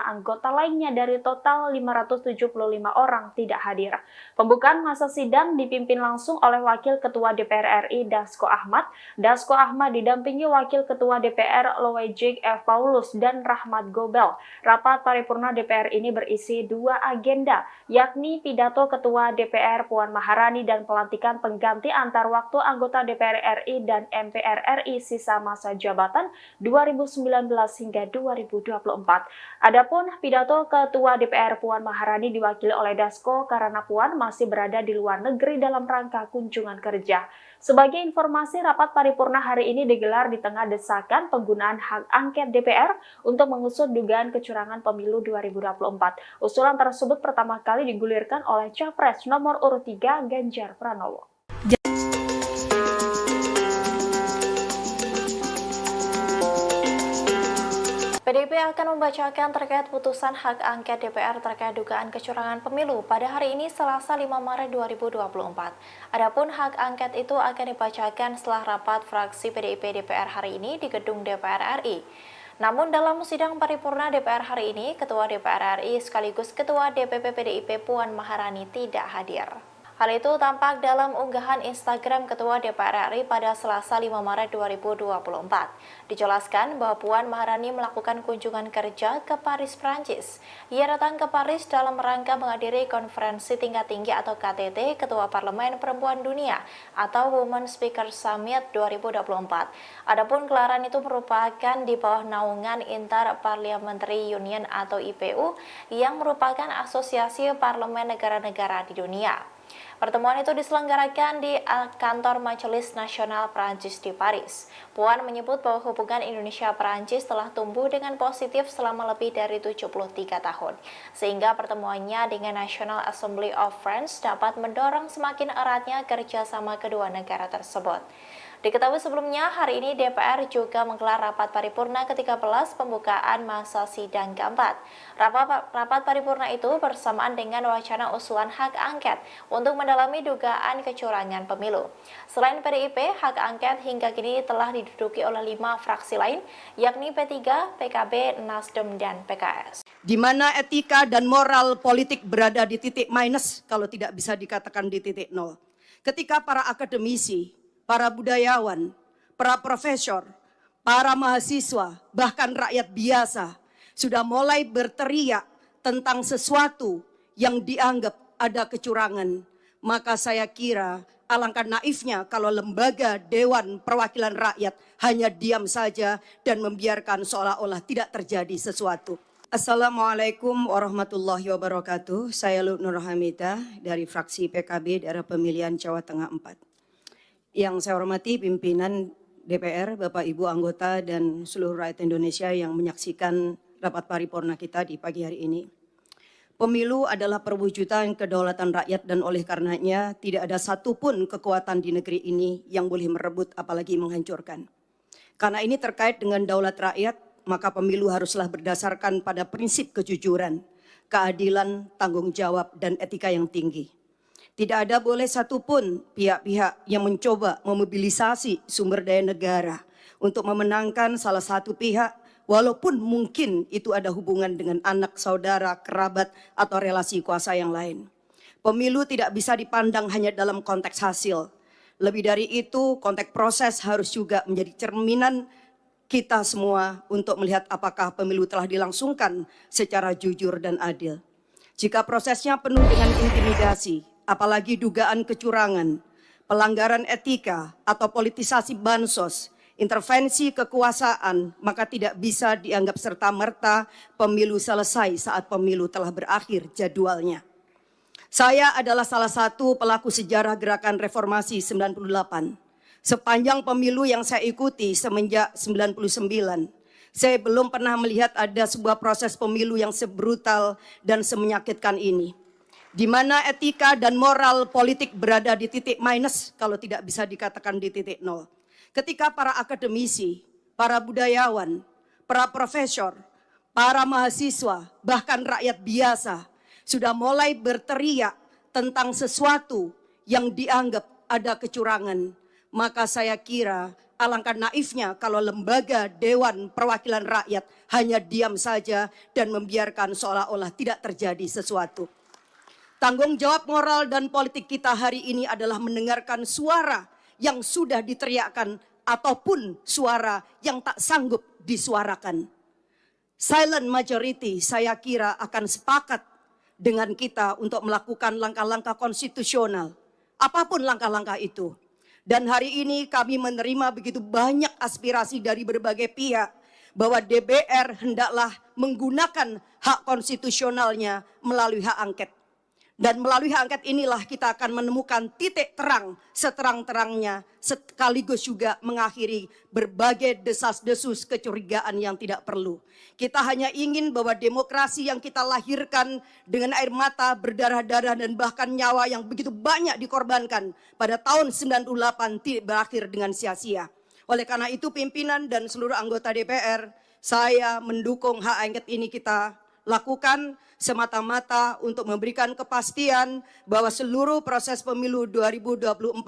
anggota lainnya dari total 575 orang tidak hadir. Pembukaan masa sidang dipimpin langsung oleh Wakil Ketua DPR RI Dasko Ahmad. Dasko Ahmad didampingi Wakil Ketua DPR Loejik F. Paulus dan Rahmat Gobel. Rapat paripurna DPR ini berisi 2 agenda, yakni pidato Ketua DPR Puan Maharani dan pelantikan pengganti antar waktu anggota DPR RI dan MPR RI sisa masa jabatan 2019 hingga 2024. Adapun pidato Ketua DPR Puan Maharani diwakili oleh Dasko karena Puan masih berada di luar negeri dalam rangka kunjungan kerja. Sebagai informasi, rapat paripurna hari ini digelar di tengah desakan penggunaan hak angket DPR untuk mengusut dugaan kecurangan pemilu 2024. Usulan tersebut pertama kali digulirkan oleh Capres nomor urut 3 Ganjar Pranowo. PDIP akan membacakan terkait putusan hak angket DPR terkait dugaan kecurangan pemilu pada hari ini Selasa 5 Maret 2024. Adapun hak angket itu akan dibacakan setelah rapat fraksi PDIP DPR hari ini di gedung DPR RI. Namun dalam sidang paripurna DPR hari ini, Ketua DPR RI sekaligus Ketua DPP PDIP Puan Maharani tidak hadir. Hal itu tampak dalam unggahan Instagram Ketua DPR RI pada Selasa 5 Maret 2024. Dijelaskan bahwa Puan Maharani melakukan kunjungan kerja ke Paris, Prancis. Ia datang ke Paris dalam rangka menghadiri konferensi tingkat tinggi atau KTT Ketua Parlemen Perempuan Dunia atau Women Speaker Summit 2024. Adapun gelaran itu merupakan di bawah naungan Inter-Parliamentary Union atau IPU yang merupakan asosiasi parlemen negara-negara di dunia. Pertemuan itu diselenggarakan di kantor Majelis Nasional Prancis di Paris. Puan menyebut bahwa hubungan Indonesia-Prancis telah tumbuh dengan positif selama lebih dari 73 tahun, sehingga pertemuannya dengan National Assembly of France dapat mendorong semakin eratnya kerjasama kedua negara tersebut. Diketahui sebelumnya, hari ini DPR juga menggelar rapat paripurna ke-13 pembukaan masa sidang keempat. Rapat paripurna itu bersamaan dengan wacana usulan hak angket untuk mendalami dugaan kecurangan pemilu. Selain PDIP, hak angket hingga kini telah diduduki oleh 5 fraksi lain, yakni P3, PKB, Nasdem, dan PKS. Di mana etika dan moral politik berada di titik minus, kalau tidak bisa dikatakan di titik nol. Ketika para akademisi, para budayawan, para profesor, para mahasiswa, bahkan rakyat biasa sudah mulai berteriak tentang sesuatu yang dianggap ada kecurangan, maka saya kira alangkah naifnya kalau lembaga Dewan Perwakilan Rakyat hanya diam saja dan membiarkan seolah-olah tidak terjadi sesuatu. Assalamualaikum warahmatullahi wabarakatuh. Saya Nur Hamidah dari fraksi PKB daerah pemilihan Jawa Tengah 4. Yang saya hormati pimpinan DPR, Bapak Ibu anggota dan seluruh rakyat Indonesia yang menyaksikan rapat paripurna kita di pagi hari ini. Pemilu adalah perwujudan kedaulatan rakyat dan oleh karenanya tidak ada satupun kekuatan di negeri ini yang boleh merebut apalagi menghancurkan. Karena ini terkait dengan daulat rakyat, maka pemilu haruslah berdasarkan pada prinsip kejujuran, keadilan, tanggung jawab, dan etika yang tinggi. Tidak ada boleh satupun pihak-pihak yang mencoba memobilisasi sumber daya negara untuk memenangkan salah satu pihak, walaupun mungkin itu ada hubungan dengan anak, saudara, kerabat, atau relasi kuasa yang lain. Pemilu tidak bisa dipandang hanya dalam konteks hasil. Lebih dari itu, konteks proses harus juga menjadi cerminan kita semua untuk melihat apakah pemilu telah dilangsungkan secara jujur dan adil. Jika prosesnya penuh dengan intimidasi, apalagi dugaan kecurangan, pelanggaran etika atau politisasi bansos, intervensi kekuasaan, maka tidak bisa dianggap serta-merta pemilu selesai saat pemilu telah berakhir jadwalnya. Saya adalah salah satu pelaku sejarah gerakan reformasi 98. Sepanjang pemilu yang saya ikuti semenjak 99, saya belum pernah melihat ada sebuah proses pemilu yang sebrutal dan semenyakitkan ini, di mana etika dan moral politik berada di titik minus, kalau tidak bisa dikatakan di titik nol. Ketika para akademisi, para budayawan, para profesor, para mahasiswa, bahkan rakyat biasa sudah mulai berteriak tentang sesuatu yang dianggap ada kecurangan, maka saya kira alangkah naifnya kalau lembaga Dewan Perwakilan Rakyat hanya diam saja dan membiarkan seolah-olah tidak terjadi sesuatu. Tanggung jawab moral dan politik kita hari ini adalah mendengarkan suara yang sudah diteriakkan ataupun suara yang tak sanggup disuarakan. Silent majority saya kira akan sepakat dengan kita untuk melakukan langkah-langkah konstitusional, apapun langkah-langkah itu. Dan hari ini kami menerima begitu banyak aspirasi dari berbagai pihak bahwa DPR hendaklah menggunakan hak konstitusionalnya melalui hak angket. Dan melalui hak angket inilah kita akan menemukan titik terang seterang-terangnya, sekaligus juga mengakhiri berbagai desas-desus kecurigaan yang tidak perlu. Kita hanya ingin bahwa demokrasi yang kita lahirkan dengan air mata, berdarah-darah dan bahkan nyawa yang begitu banyak dikorbankan pada tahun 98 tidak berakhir dengan sia-sia. Oleh karena itu pimpinan dan seluruh anggota DPR, saya mendukung hak angket ini kita lakukan semata-mata untuk memberikan kepastian bahwa seluruh proses pemilu 2024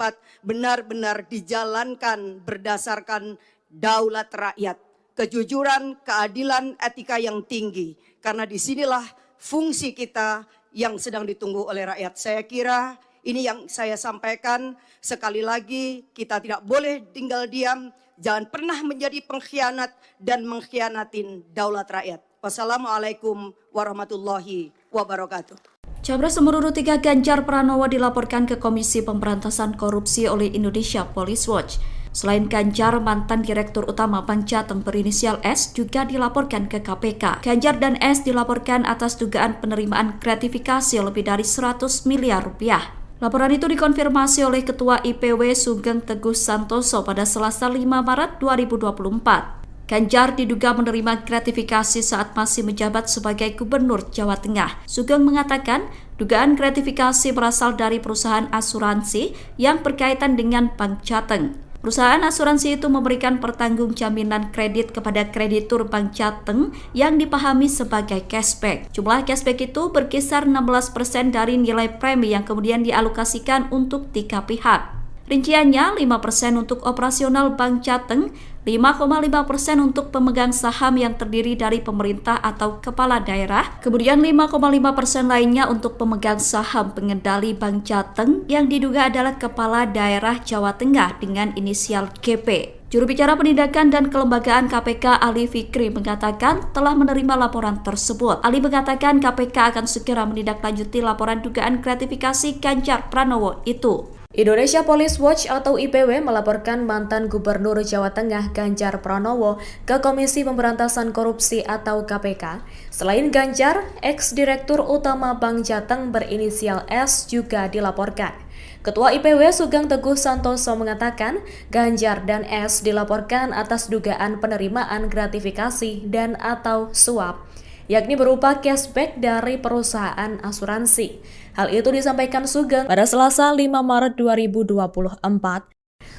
benar-benar dijalankan berdasarkan daulat rakyat, kejujuran, keadilan, etika yang tinggi. Karena disinilah fungsi kita yang sedang ditunggu oleh rakyat. Saya kira ini yang saya sampaikan. Sekali lagi kita tidak boleh tinggal diam, jangan pernah menjadi pengkhianat dan mengkhianatin daulat rakyat. Wassalamualaikum warahmatullahi wabarakatuh. Capres nomor urut 3 Ganjar Pranowo dilaporkan ke Komisi Pemberantasan Korupsi oleh Indonesia Police Watch. Selain Ganjar, mantan Direktur Utama Bank Jateng berinisial S juga dilaporkan ke KPK. Ganjar dan S dilaporkan atas dugaan penerimaan gratifikasi lebih dari 100 miliar rupiah. Laporan itu dikonfirmasi oleh Ketua IPW Sugeng Teguh Santoso pada Selasa 5 Maret 2024. Ganjar diduga menerima gratifikasi saat masih menjabat sebagai Gubernur Jawa Tengah. Sugeng mengatakan dugaan gratifikasi berasal dari perusahaan asuransi yang berkaitan dengan Bank Jateng. Perusahaan asuransi itu memberikan pertanggungjaminan kredit kepada kreditur Bank Jateng yang dipahami sebagai cashback. Jumlah cashback itu berkisar 16% dari nilai premi yang kemudian dialokasikan untuk 3 pihak. Rinciannya 5% untuk operasional Bank Jateng, 5,5% untuk pemegang saham yang terdiri dari pemerintah atau kepala daerah, kemudian 5,5% lainnya untuk pemegang saham pengendali Bank Jateng yang diduga adalah kepala daerah Jawa Tengah dengan inisial GP. Juru bicara penindakan dan kelembagaan KPK Ali Fikri mengatakan telah menerima laporan tersebut. Ali mengatakan KPK akan segera menindaklanjuti laporan dugaan gratifikasi Ganjar Pranowo itu. Indonesia Police Watch atau IPW melaporkan mantan Gubernur Jawa Tengah Ganjar Pranowo ke Komisi Pemberantasan Korupsi atau KPK. Selain Ganjar, ex-direktur utama Bank Jateng berinisial S juga dilaporkan. Ketua IPW Sugeng Teguh Santoso mengatakan Ganjar dan S dilaporkan atas dugaan penerimaan gratifikasi dan atau suap, yakni berupa cashback dari perusahaan asuransi. Hal itu disampaikan Sugeng pada Selasa 5 Maret 2024.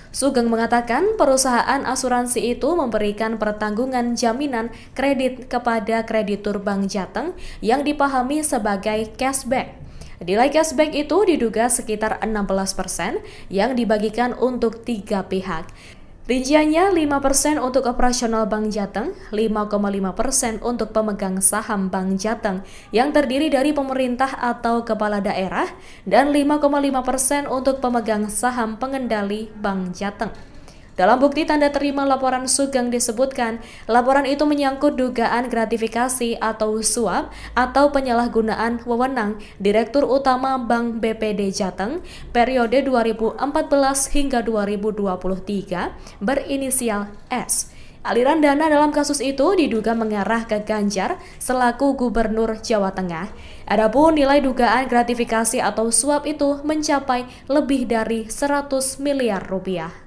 Sugeng mengatakan perusahaan asuransi itu memberikan pertanggungan jaminan kredit kepada kreditur Bank Jateng yang dipahami sebagai cashback. Nilai cashback itu diduga sekitar 16% yang dibagikan untuk 3 pihak. Rinciannya 5% untuk operasional Bank Jateng, 5,5% untuk pemegang saham Bank Jateng yang terdiri dari pemerintah atau kepala daerah, dan 5,5% untuk pemegang saham pengendali Bank Jateng. Dalam bukti tanda terima laporan Sugeng disebutkan, laporan itu menyangkut dugaan gratifikasi atau suap atau penyalahgunaan wewenang Direktur Utama Bank BPD Jateng periode 2014 hingga 2023 berinisial S. Aliran dana dalam kasus itu diduga mengarah ke Ganjar selaku Gubernur Jawa Tengah. Adapun nilai dugaan gratifikasi atau suap itu mencapai lebih dari 100 miliar rupiah.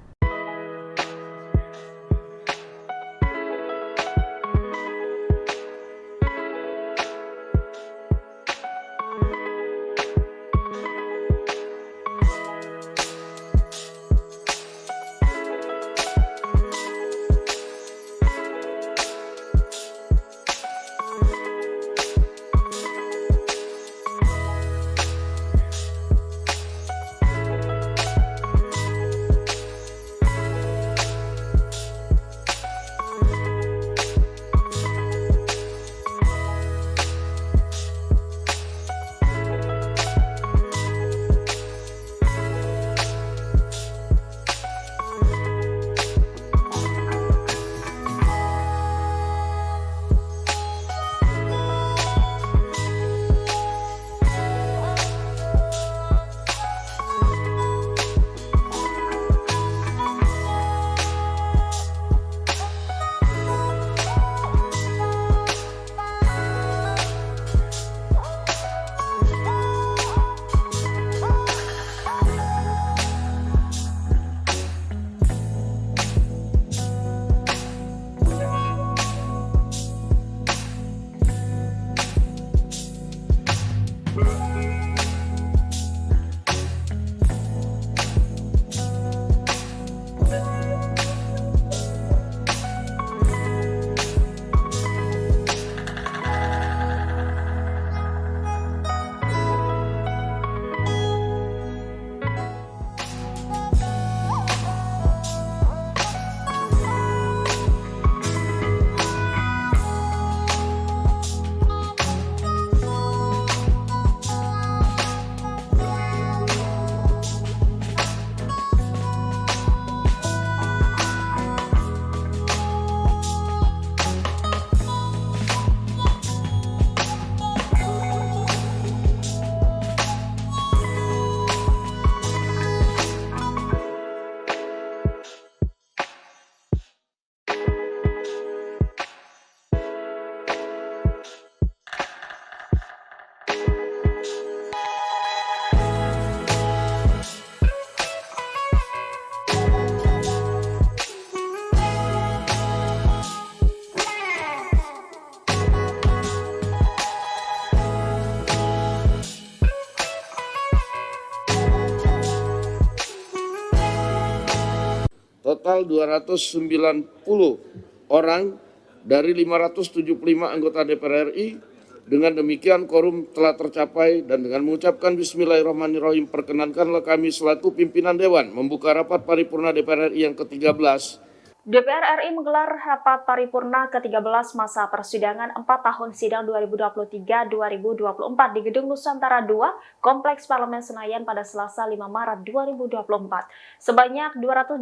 total 290 orang dari 575 anggota DPR RI. Dengan demikian quorum telah tercapai dan dengan mengucapkan Bismillahirrahmanirrahim perkenankanlah kami selaku pimpinan Dewan membuka rapat paripurna DPR RI yang ke-13. DPR RI menggelar rapat paripurna ke-13 masa persidangan 4 tahun sidang 2023-2024 di Gedung Nusantara II, Kompleks Parlemen Senayan pada Selasa 5 Maret 2024. Sebanyak 285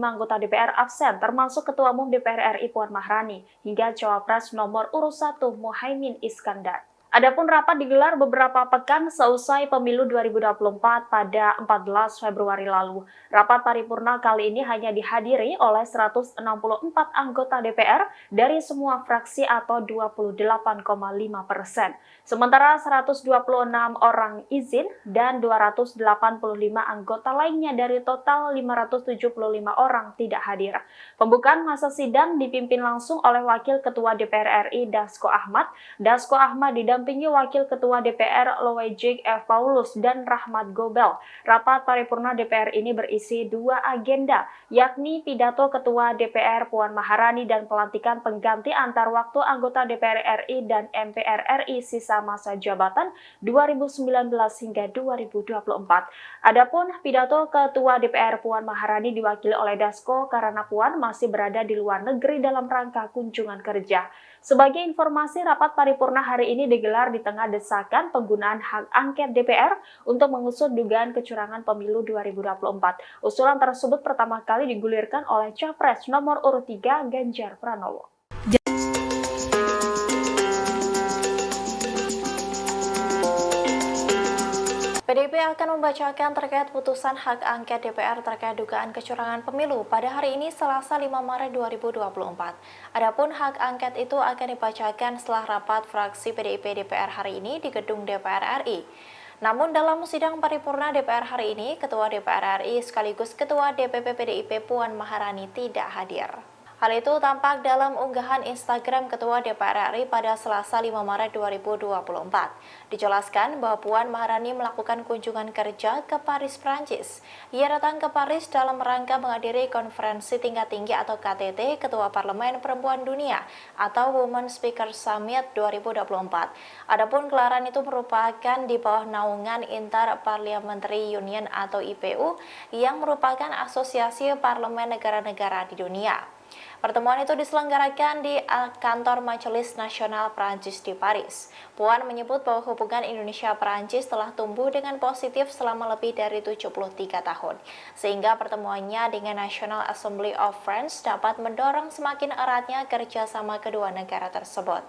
anggota DPR absen, termasuk Ketua Umum DPR RI Puan Maharani, hingga Cawapres nomor urut 1 Muhaimin Iskandar. Adapun rapat digelar beberapa pekan seusai pemilu 2024 pada 14 Februari lalu. Rapat paripurna kali ini hanya dihadiri oleh 164 anggota DPR dari semua fraksi atau 28,5%. Sementara 126 orang izin dan 285 anggota lainnya dari total 575 orang tidak hadir. Pembukaan masa sidang dipimpin langsung oleh Wakil Ketua DPR RI Dasko Ahmad. Dasko Ahmad didampingi Wakil Ketua DPR Loejik F. Paulus dan Rahmat Gobel. Rapat paripurna DPR ini berisi 2 agenda, yakni pidato Ketua DPR Puan Maharani dan pelantikan pengganti antar waktu anggota DPR RI dan MPR RI sisa masa jabatan 2019 hingga 2024. Adapun pidato Ketua DPR Puan Maharani diwakili oleh Dasko karena Puan masih berada di luar negeri dalam rangka kunjungan kerja. Sebagai informasi, rapat paripurna hari ini digelar di tengah desakan penggunaan hak angket DPR untuk mengusut dugaan kecurangan pemilu 2024. Usulan tersebut pertama kali digulirkan oleh Capres nomor urut 3 Ganjar Pranowo. PDIP akan membacakan terkait putusan hak angket DPR terkait dugaan kecurangan pemilu pada hari ini Selasa 5 Maret 2024. Adapun hak angket itu akan dibacakan setelah rapat fraksi PDIP DPR hari ini di gedung DPR RI. Namun dalam sidang paripurna DPR hari ini, Ketua DPR RI sekaligus Ketua DPP PDIP Puan Maharani tidak hadir. Hal itu tampak dalam unggahan Instagram Ketua DPR RI pada Selasa 5 Maret 2024. Dijelaskan bahwa Puan Maharani melakukan kunjungan kerja ke Paris, Prancis. Ia datang ke Paris dalam rangka menghadiri konferensi tingkat tinggi atau KTT Ketua Parlemen Perempuan Dunia atau Women Speaker Summit 2024. Adapun gelaran itu merupakan di bawah naungan Inter-Parliamentary Union atau IPU yang merupakan asosiasi parlemen negara-negara di dunia. Pertemuan itu diselenggarakan di kantor Majelis Nasional Prancis di Paris. Puan menyebut bahwa hubungan Indonesia-Prancis telah tumbuh dengan positif selama lebih dari 73 tahun, sehingga pertemuannya dengan National Assembly of France dapat mendorong semakin eratnya kerjasama kedua negara tersebut.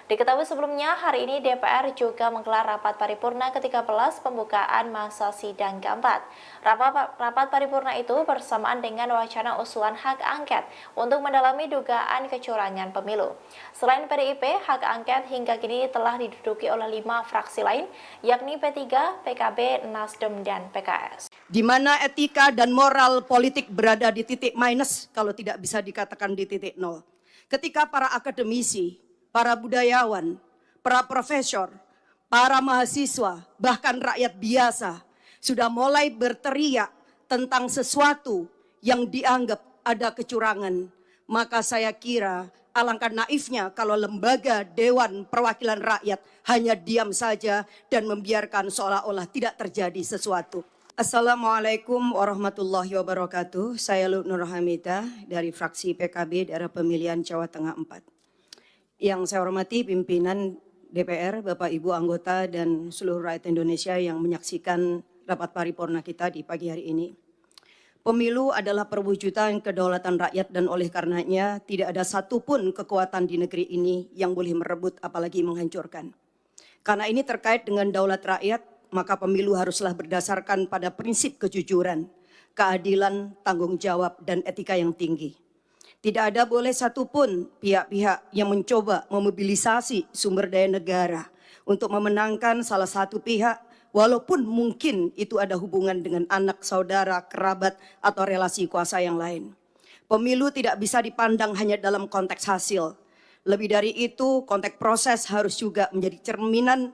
Diketahui sebelumnya, hari ini DPR juga menggelar rapat paripurna ke-13 pembukaan masa sidang keempat. Rapat paripurna itu bersamaan dengan wacana usulan hak angket untuk mendalami dugaan kecurangan pemilu. Selain PDIP, hak angket hingga kini telah diduduki oleh 5 fraksi lain, yakni P3, PKB, Nasdem, dan PKS. Di mana etika dan moral politik berada di titik minus kalau tidak bisa dikatakan di titik nol. Ketika para akademisi, para budayawan, para profesor, para mahasiswa, bahkan rakyat biasa sudah mulai berteriak tentang sesuatu yang dianggap ada kecurangan. Maka saya kira alangkah naifnya kalau lembaga Dewan Perwakilan Rakyat hanya diam saja dan membiarkan seolah-olah tidak terjadi sesuatu. Assalamualaikum warahmatullahi wabarakatuh. Saya Nur Hamidah dari fraksi PKB daerah pemilihan Jawa Tengah 4. Yang saya hormati pimpinan DPR, Bapak Ibu anggota dan seluruh rakyat Indonesia yang menyaksikan rapat paripurna kita di pagi hari ini. Pemilu adalah perwujudan kedaulatan rakyat dan oleh karenanya tidak ada satupun kekuatan di negeri ini yang boleh merebut apalagi menghancurkan. Karena ini terkait dengan daulat rakyat, maka pemilu haruslah berdasarkan pada prinsip kejujuran, keadilan, tanggung jawab, dan etika yang tinggi. Tidak ada boleh satupun pihak-pihak yang mencoba memobilisasi sumber daya negara untuk memenangkan salah satu pihak, walaupun mungkin itu ada hubungan dengan anak, saudara, kerabat, atau relasi kuasa yang lain. Pemilu tidak bisa dipandang hanya dalam konteks hasil. Lebih dari itu, konteks proses harus juga menjadi cerminan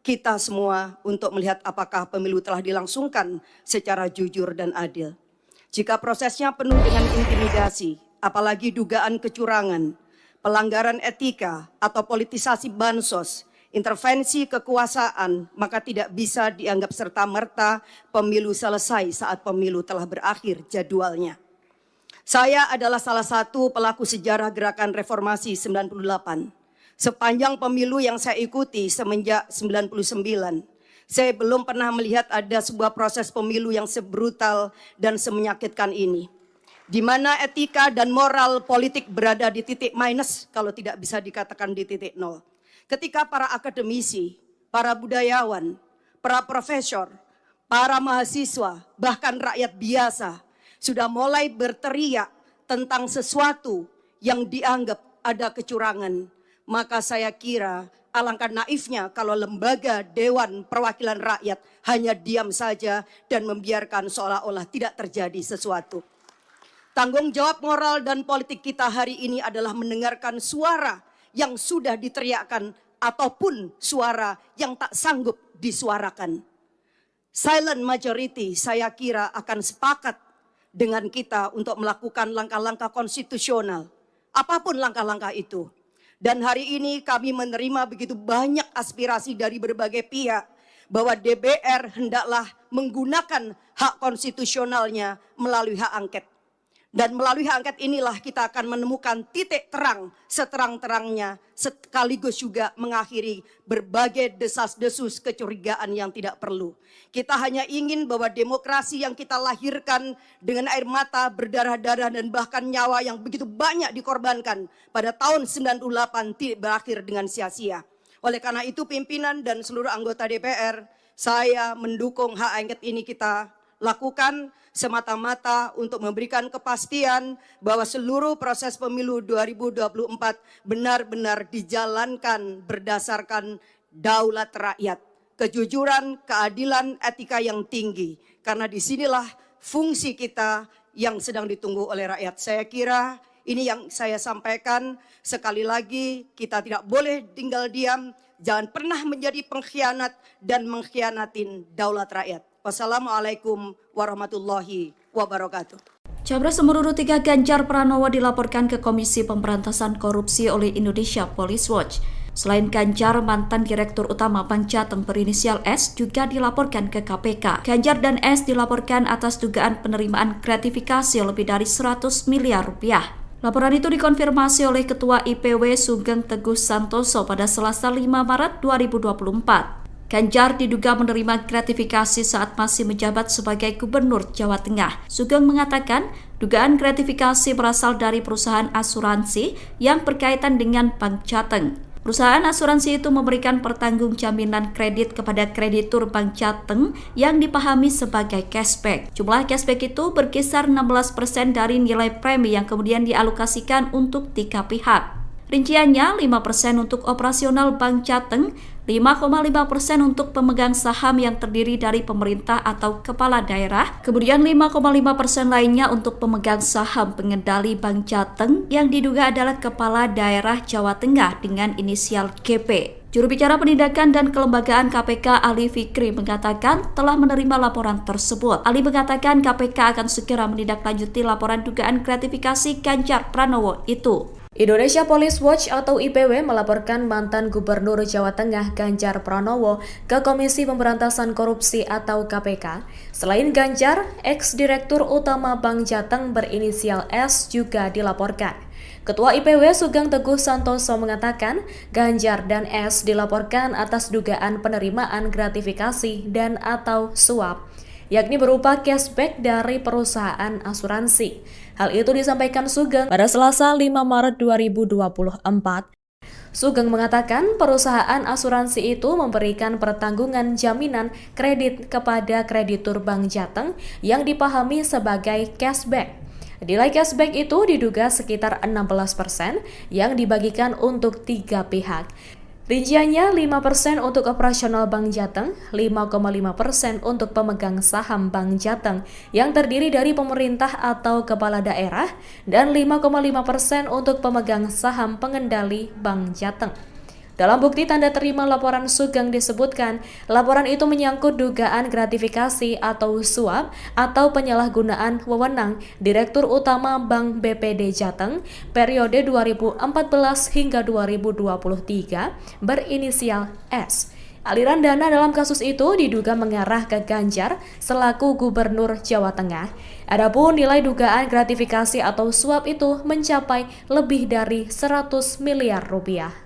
kita semua untuk melihat apakah pemilu telah dilangsungkan secara jujur dan adil. Jika prosesnya penuh dengan intimidasi, apalagi dugaan kecurangan, pelanggaran etika atau politisasi bansos, intervensi kekuasaan, maka tidak bisa dianggap serta-merta pemilu selesai saat pemilu telah berakhir jadwalnya. Saya adalah salah satu pelaku sejarah gerakan reformasi 98. Sepanjang pemilu yang saya ikuti semenjak 99, saya belum pernah melihat ada sebuah proses pemilu yang sebrutal dan semenyakitkan ini, di mana etika dan moral politik berada di titik minus, kalau tidak bisa dikatakan di titik nol. Ketika para akademisi, para budayawan, para profesor, para mahasiswa, bahkan rakyat biasa sudah mulai berteriak tentang sesuatu yang dianggap ada kecurangan, maka saya kira alangkah naifnya kalau lembaga Dewan Perwakilan Rakyat hanya diam saja dan membiarkan seolah-olah tidak terjadi sesuatu. Tanggung jawab moral dan politik kita hari ini adalah mendengarkan suara yang sudah diteriakkan ataupun suara yang tak sanggup disuarakan. Silent majority saya kira akan sepakat dengan kita untuk melakukan langkah-langkah konstitusional, apapun langkah-langkah itu. Dan hari ini kami menerima begitu banyak aspirasi dari berbagai pihak bahwa DPR hendaklah menggunakan hak konstitusionalnya melalui hak angket. Dan melalui hak angket inilah kita akan menemukan titik terang seterang-terangnya, sekaligus juga mengakhiri berbagai desas-desus kecurigaan yang tidak perlu. Kita hanya ingin bahwa demokrasi yang kita lahirkan dengan air mata, berdarah-darah dan bahkan nyawa yang begitu banyak dikorbankan pada tahun 98 tidak berakhir dengan sia-sia. Oleh karena itu pimpinan dan seluruh anggota DPR, saya mendukung hak angket ini kita lakukan semata-mata untuk memberikan kepastian bahwa seluruh proses pemilu 2024 benar-benar dijalankan berdasarkan daulat rakyat, kejujuran, keadilan, etika yang tinggi. Karena disinilah fungsi kita yang sedang ditunggu oleh rakyat. Saya kira ini yang saya sampaikan. Sekali lagi kita tidak boleh tinggal diam, jangan pernah menjadi pengkhianat dan mengkhianatin daulat rakyat. Wassalamualaikum warahmatullahi wabarakatuh. Capres nomor urut 3 Ganjar Pranowo dilaporkan ke Komisi Pemberantasan Korupsi oleh Indonesia Police Watch. Selain Ganjar, mantan Direktur Utama Bank Jateng berinisial S juga dilaporkan ke KPK. Ganjar dan S dilaporkan atas dugaan penerimaan gratifikasi lebih dari 100 miliar rupiah. Laporan itu dikonfirmasi oleh Ketua IPW Sugeng Teguh Santoso pada Selasa 5 Maret 2024. Ganjar diduga menerima gratifikasi saat masih menjabat sebagai Gubernur Jawa Tengah. Sugeng mengatakan dugaan gratifikasi berasal dari perusahaan asuransi yang berkaitan dengan Bank Jateng. Perusahaan asuransi itu memberikan pertanggung jaminan kredit kepada kreditur Bank Jateng yang dipahami sebagai cashback. Jumlah cashback itu berkisar 16% dari nilai premi yang kemudian dialokasikan untuk 3 pihak. Rinciannya 5% untuk operasional Bank Jateng, 5,5% untuk pemegang saham yang terdiri dari pemerintah atau kepala daerah, kemudian 5,5% lainnya untuk pemegang saham pengendali Bank Jateng yang diduga adalah kepala daerah Jawa Tengah dengan inisial GP. Juru bicara Penindakan dan Kelembagaan KPK Ali Fikri mengatakan telah menerima laporan tersebut. Ali mengatakan KPK akan segera menindaklanjuti laporan dugaan gratifikasi Ganjar Pranowo itu. Indonesia Police Watch atau IPW melaporkan mantan Gubernur Jawa Tengah Ganjar Pranowo ke Komisi Pemberantasan Korupsi atau KPK. Selain Ganjar, ex-direktur utama Bank Jateng berinisial S juga dilaporkan. Ketua IPW Sugeng Teguh Santoso mengatakan Ganjar dan S dilaporkan atas dugaan penerimaan gratifikasi dan atau suap, yakni berupa cashback dari perusahaan asuransi. Hal itu disampaikan Sugeng pada Selasa 5 Maret 2024. Sugeng mengatakan perusahaan asuransi itu memberikan pertanggungan jaminan kredit kepada kreditur Bank Jateng yang dipahami sebagai cashback. Nilai cashback itu diduga sekitar 16% yang dibagikan untuk 3 pihak. Rinciannya 5% untuk operasional Bank Jateng, 5,5% untuk pemegang saham Bank Jateng yang terdiri dari pemerintah atau kepala daerah, dan 5,5% untuk pemegang saham pengendali Bank Jateng. Dalam bukti tanda terima laporan Sugeng disebutkan, laporan itu menyangkut dugaan gratifikasi atau suap atau penyalahgunaan wewenang Direktur Utama Bank BPD Jateng periode 2014 hingga 2023 berinisial S. Aliran dana dalam kasus itu diduga mengarah ke Ganjar selaku Gubernur Jawa Tengah. Adapun nilai dugaan gratifikasi atau suap itu mencapai lebih dari 100 miliar rupiah.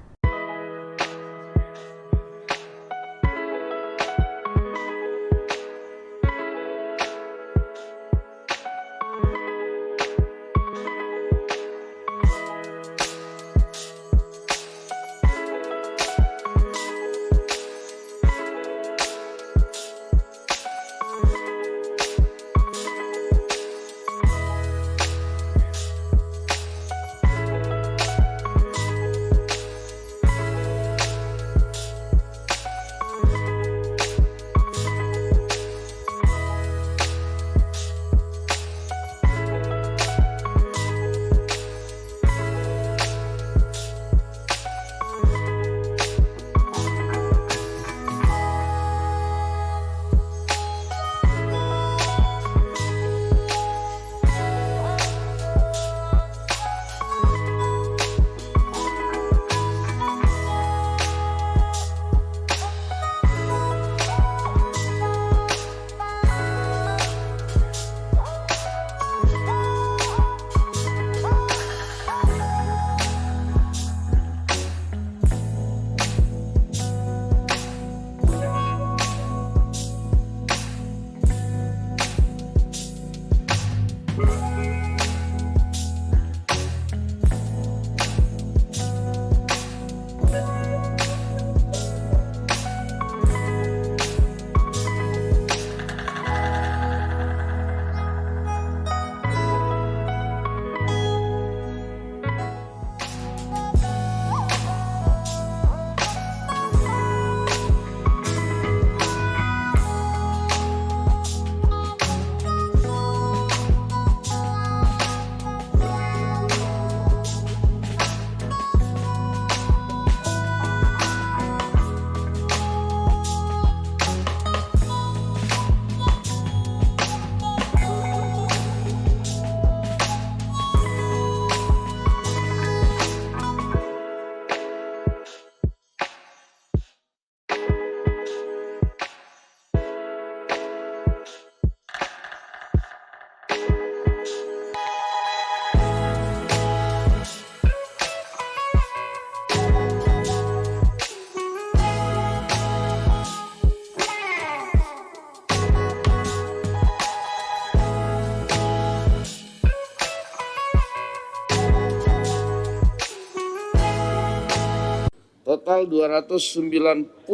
Total 290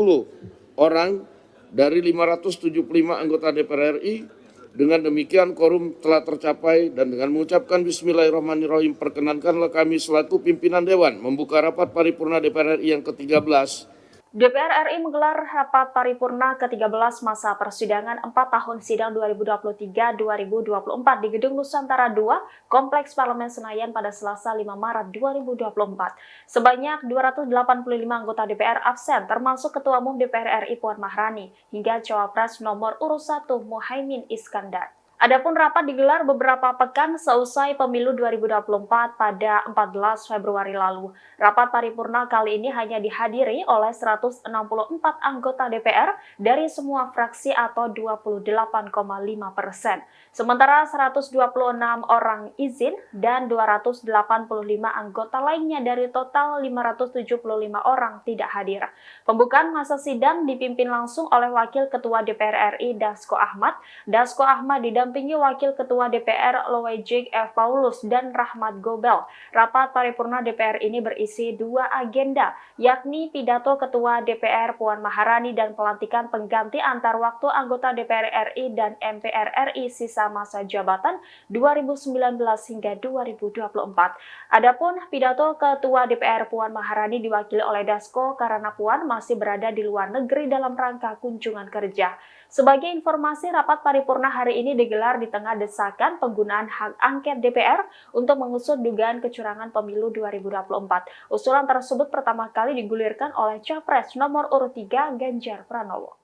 orang dari 575 anggota DPR RI. Dengan demikian quorum telah tercapai dan dengan mengucapkan Bismillahirrahmanirrahim perkenankanlah kami selaku pimpinan Dewan membuka rapat paripurna DPR RI yang ke-13. DPR RI menggelar rapat paripurna ke-13 masa persidangan 4 tahun sidang 2023-2024 di Gedung Nusantara II, Kompleks Parlemen Senayan pada Selasa 5 Maret 2024. Sebanyak 285 anggota DPR absen, termasuk Ketua Umum DPR RI Puan Maharani, hingga Cawapres nomor urut 1 Muhaimin Iskandar. Adapun rapat digelar beberapa pekan seusai pemilu 2024 pada 14 Februari lalu. Rapat paripurna kali ini hanya dihadiri oleh 164 anggota DPR dari semua fraksi atau 28,5%. Sementara 126 orang izin dan 285 anggota lainnya dari total 575 orang tidak hadir. Pembukaan masa sidang dipimpin langsung oleh Wakil Ketua DPR RI Dasko Ahmad. Dasko Ahmad didampingi Wakil Ketua DPR Loejik F. Paulus dan Rahmat Gobel. Rapat paripurna DPR ini berisi 2 agenda, yakni pidato Ketua DPR Puan Maharani dan pelantikan pengganti antar waktu anggota DPR RI dan MPR RI sisa masa jabatan 2019 hingga 2024. Adapun pidato Ketua DPR Puan Maharani diwakili oleh Dasko karena Puan masih berada di luar negeri dalam rangka kunjungan kerja. Sebagai informasi, rapat paripurna hari ini digelar digelar di tengah desakan penggunaan hak angket DPR untuk mengusut dugaan kecurangan pemilu 2024. Usulan tersebut pertama kali digulirkan oleh Capres nomor urut 3 Ganjar Pranowo.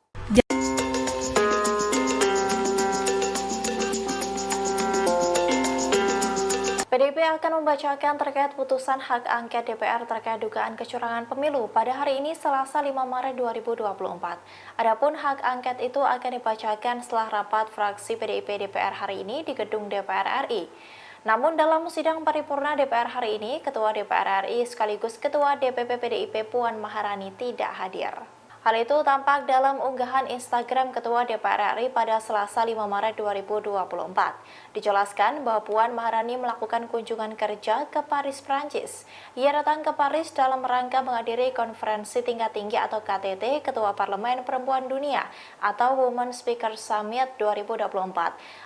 PDIP akan membacakan terkait putusan hak angket DPR terkait dugaan kecurangan pemilu pada hari ini Selasa 5 Maret 2024. Adapun hak angket itu akan dibacakan setelah rapat fraksi PDIP DPR hari ini di gedung DPR RI. Namun dalam sidang paripurna DPR hari ini, Ketua DPR RI sekaligus Ketua DPP PDIP Puan Maharani tidak hadir. Hal itu tampak dalam unggahan Instagram Ketua DPR RI pada Selasa 5 Maret 2024. Dijelaskan bahwa Puan Maharani melakukan kunjungan kerja ke Paris, Prancis. Ia datang ke Paris dalam rangka menghadiri konferensi tingkat tinggi atau KTT Ketua Parlemen Perempuan Dunia atau Women Speaker Summit 2024.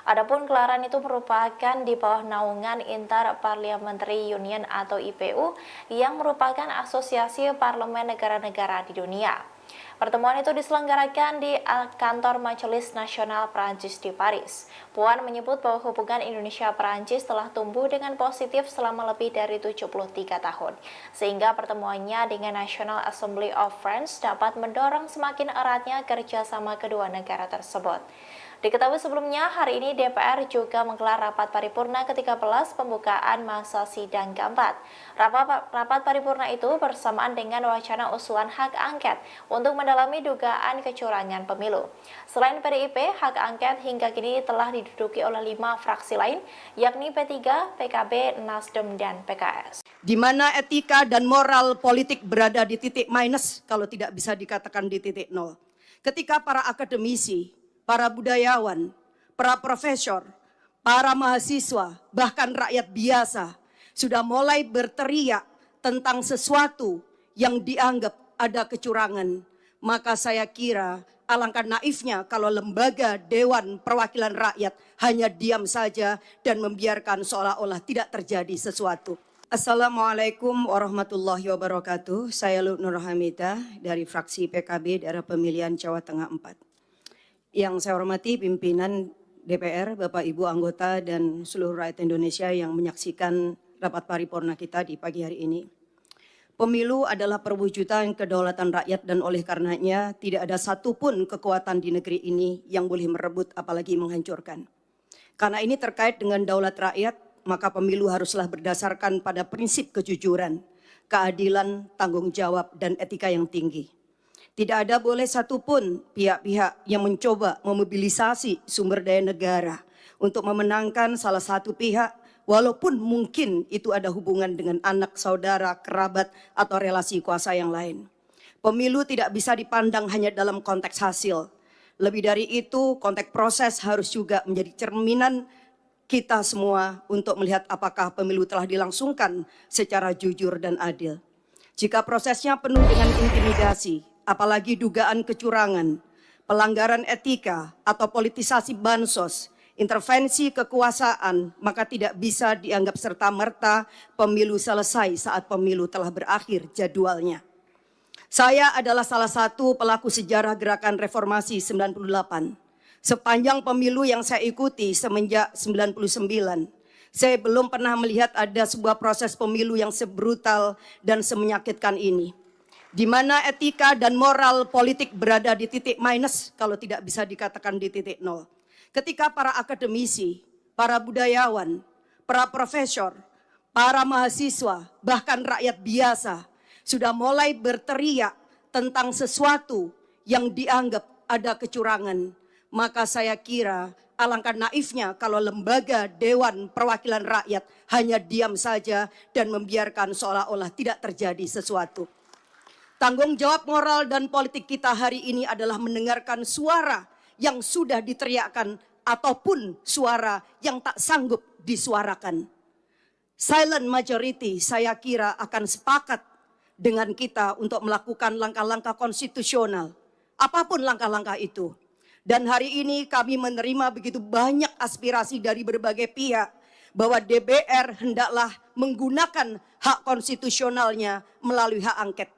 Adapun gelaran itu merupakan di bawah naungan Inter-Parliamentary Union atau IPU yang merupakan asosiasi parlemen negara-negara di dunia. Pertemuan itu diselenggarakan di kantor Majelis Nasional Prancis di Paris. Puan menyebut bahwa hubungan Indonesia-Prancis telah tumbuh dengan positif selama lebih dari 73 tahun, sehingga pertemuannya dengan National Assembly of France dapat mendorong semakin eratnya kerjasama kedua negara tersebut. Diketahui sebelumnya, hari ini DPR juga menggelar rapat paripurna ke-13 pembukaan masa sidang keempat. Rapat paripurna itu bersamaan dengan wacana usulan hak angket untuk mendalami dugaan kecurangan pemilu. Selain PDIP, hak angket hingga kini telah diduduki oleh 5 fraksi lain, yakni P3, PKB, Nasdem, dan PKS. Di mana etika dan moral politik berada di titik minus, kalau tidak bisa dikatakan di titik nol. Ketika para akademisi, para budayawan, para profesor, para mahasiswa, bahkan rakyat biasa sudah mulai berteriak tentang sesuatu yang dianggap ada kecurangan, maka saya kira alangkah naifnya kalau lembaga Dewan Perwakilan Rakyat hanya diam saja dan membiarkan seolah-olah tidak terjadi sesuatu. Assalamualaikum warahmatullahi wabarakatuh. Saya Nur Hamidah dari fraksi PKB daerah pemilihan Jawa Tengah 4. Yang saya hormati pimpinan DPR, Bapak Ibu anggota dan seluruh rakyat Indonesia yang menyaksikan rapat paripurna kita di pagi hari ini. Pemilu adalah perwujudan kedaulatan rakyat dan oleh karenanya tidak ada satupun kekuatan di negeri ini yang boleh merebut apalagi menghancurkan. Karena ini terkait dengan daulat rakyat, maka pemilu haruslah berdasarkan pada prinsip kejujuran, keadilan, tanggung jawab, dan etika yang tinggi. Tidak ada boleh satupun pihak-pihak yang mencoba memobilisasi sumber daya negara untuk memenangkan salah satu pihak, walaupun mungkin itu ada hubungan dengan anak, saudara, kerabat, atau relasi kuasa yang lain. Pemilu tidak bisa dipandang hanya dalam konteks hasil. Lebih dari itu, konteks proses harus juga menjadi cerminan kita semua untuk melihat apakah pemilu telah dilangsungkan secara jujur dan adil. Jika prosesnya penuh dengan intimidasi, apalagi dugaan kecurangan, pelanggaran etika atau politisasi bansos, intervensi kekuasaan, maka tidak bisa dianggap serta-merta pemilu selesai saat pemilu telah berakhir jadwalnya. Saya adalah salah satu pelaku sejarah gerakan reformasi 98. Sepanjang pemilu yang saya ikuti semenjak 99, saya belum pernah melihat ada sebuah proses pemilu yang sebrutal dan semenyakitkan ini. Di mana etika dan moral politik berada di titik minus, kalau tidak bisa dikatakan di titik nol. Ketika para akademisi, para budayawan, para profesor, para mahasiswa, bahkan rakyat biasa sudah mulai berteriak tentang sesuatu yang dianggap ada kecurangan, maka saya kira alangkah naifnya kalau lembaga Dewan Perwakilan Rakyat hanya diam saja dan membiarkan seolah-olah tidak terjadi sesuatu. Tanggung jawab moral dan politik kita hari ini adalah mendengarkan suara yang sudah diteriakkan ataupun suara yang tak sanggup disuarakan. Silent majority saya kira akan sepakat dengan kita untuk melakukan langkah-langkah konstitusional. Apapun langkah-langkah itu. Dan hari ini kami menerima begitu banyak aspirasi dari berbagai pihak bahwa DPR hendaklah menggunakan hak konstitusionalnya melalui hak angket.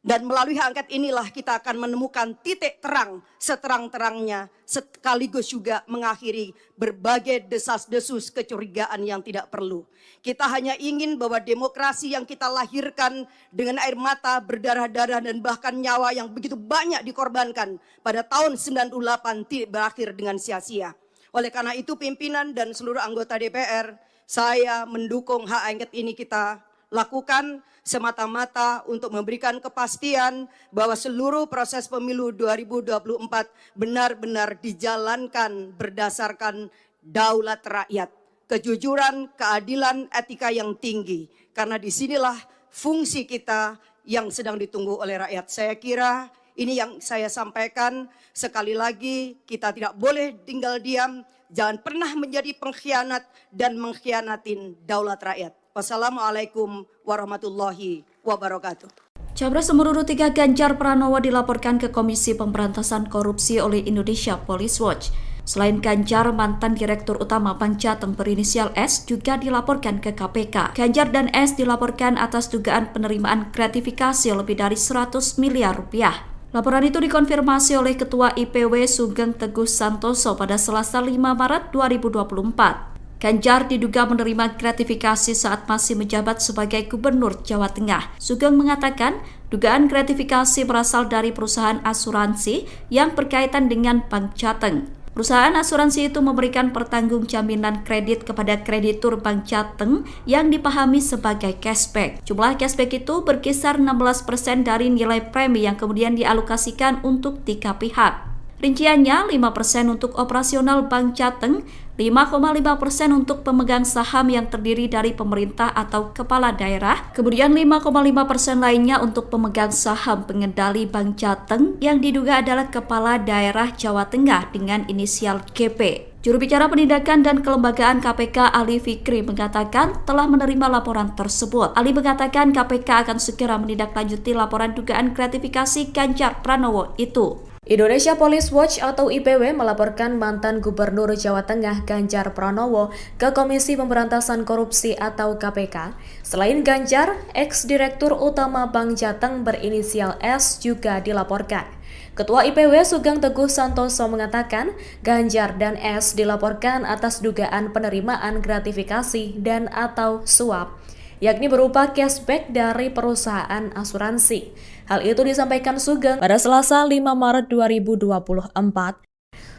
Dan melalui hak angket inilah kita akan menemukan titik terang seterang-terangnya, sekaligus juga mengakhiri berbagai desas-desus kecurigaan yang tidak perlu. Kita hanya ingin bahwa demokrasi yang kita lahirkan dengan air mata, berdarah-darah dan bahkan nyawa yang begitu banyak dikorbankan pada tahun 98 tidak berakhir dengan sia-sia. Oleh karena itu pimpinan dan seluruh anggota DPR, saya mendukung hak angket ini kita lakukan semata-mata untuk memberikan kepastian bahwa seluruh proses pemilu 2024 benar-benar dijalankan berdasarkan daulat rakyat, kejujuran, keadilan, etika yang tinggi. Karena disinilah fungsi kita yang sedang ditunggu oleh rakyat. Saya kira ini yang saya sampaikan. Sekali lagi kita tidak boleh tinggal diam, jangan pernah menjadi pengkhianat dan mengkhianatin daulat rakyat. Wassalamualaikum warahmatullahi wabarakatuh. Capres nomor urut 3 Ganjar Pranowo dilaporkan ke Komisi Pemberantasan Korupsi oleh Indonesia Police Watch. Selain Ganjar, mantan Direktur Utama Bank Jateng berinisial S juga dilaporkan ke KPK. Ganjar dan S dilaporkan atas dugaan penerimaan gratifikasi lebih dari 100 miliar rupiah. Laporan itu dikonfirmasi oleh Ketua IPW Sugeng Teguh Santoso pada Selasa 5 Maret 2024. Ganjar diduga menerima gratifikasi saat masih menjabat sebagai Gubernur Jawa Tengah. Sugeng mengatakan dugaan gratifikasi berasal dari perusahaan asuransi yang berkaitan dengan Bank Jateng. Perusahaan asuransi itu memberikan pertanggungjaminan kredit kepada kreditur Bank Jateng yang dipahami sebagai cashback. Jumlah cashback itu berkisar 16% dari nilai premi yang kemudian dialokasikan untuk 3 pihak. Rinciannya 5% untuk operasional Bank Jateng, 5,5% untuk pemegang saham yang terdiri dari pemerintah atau kepala daerah, kemudian 5,5% lainnya untuk pemegang saham pengendali Bank Jateng yang diduga adalah kepala daerah Jawa Tengah dengan inisial GP. Juru bicara penindakan dan kelembagaan KPK Ali Fikri mengatakan telah menerima laporan tersebut. Ali mengatakan KPK akan segera menindaklanjuti laporan dugaan gratifikasi Ganjar Pranowo itu. Indonesia Police Watch atau IPW melaporkan mantan Gubernur Jawa Tengah Ganjar Pranowo ke Komisi Pemberantasan Korupsi atau KPK. Selain Ganjar, ex-direktur utama Bank Jateng berinisial S juga dilaporkan. Ketua IPW Sugeng Teguh Santoso mengatakan Ganjar dan S dilaporkan atas dugaan penerimaan gratifikasi dan atau suap, yakni berupa cashback dari perusahaan asuransi. Hal itu disampaikan Sugeng pada Selasa 5 Maret 2024.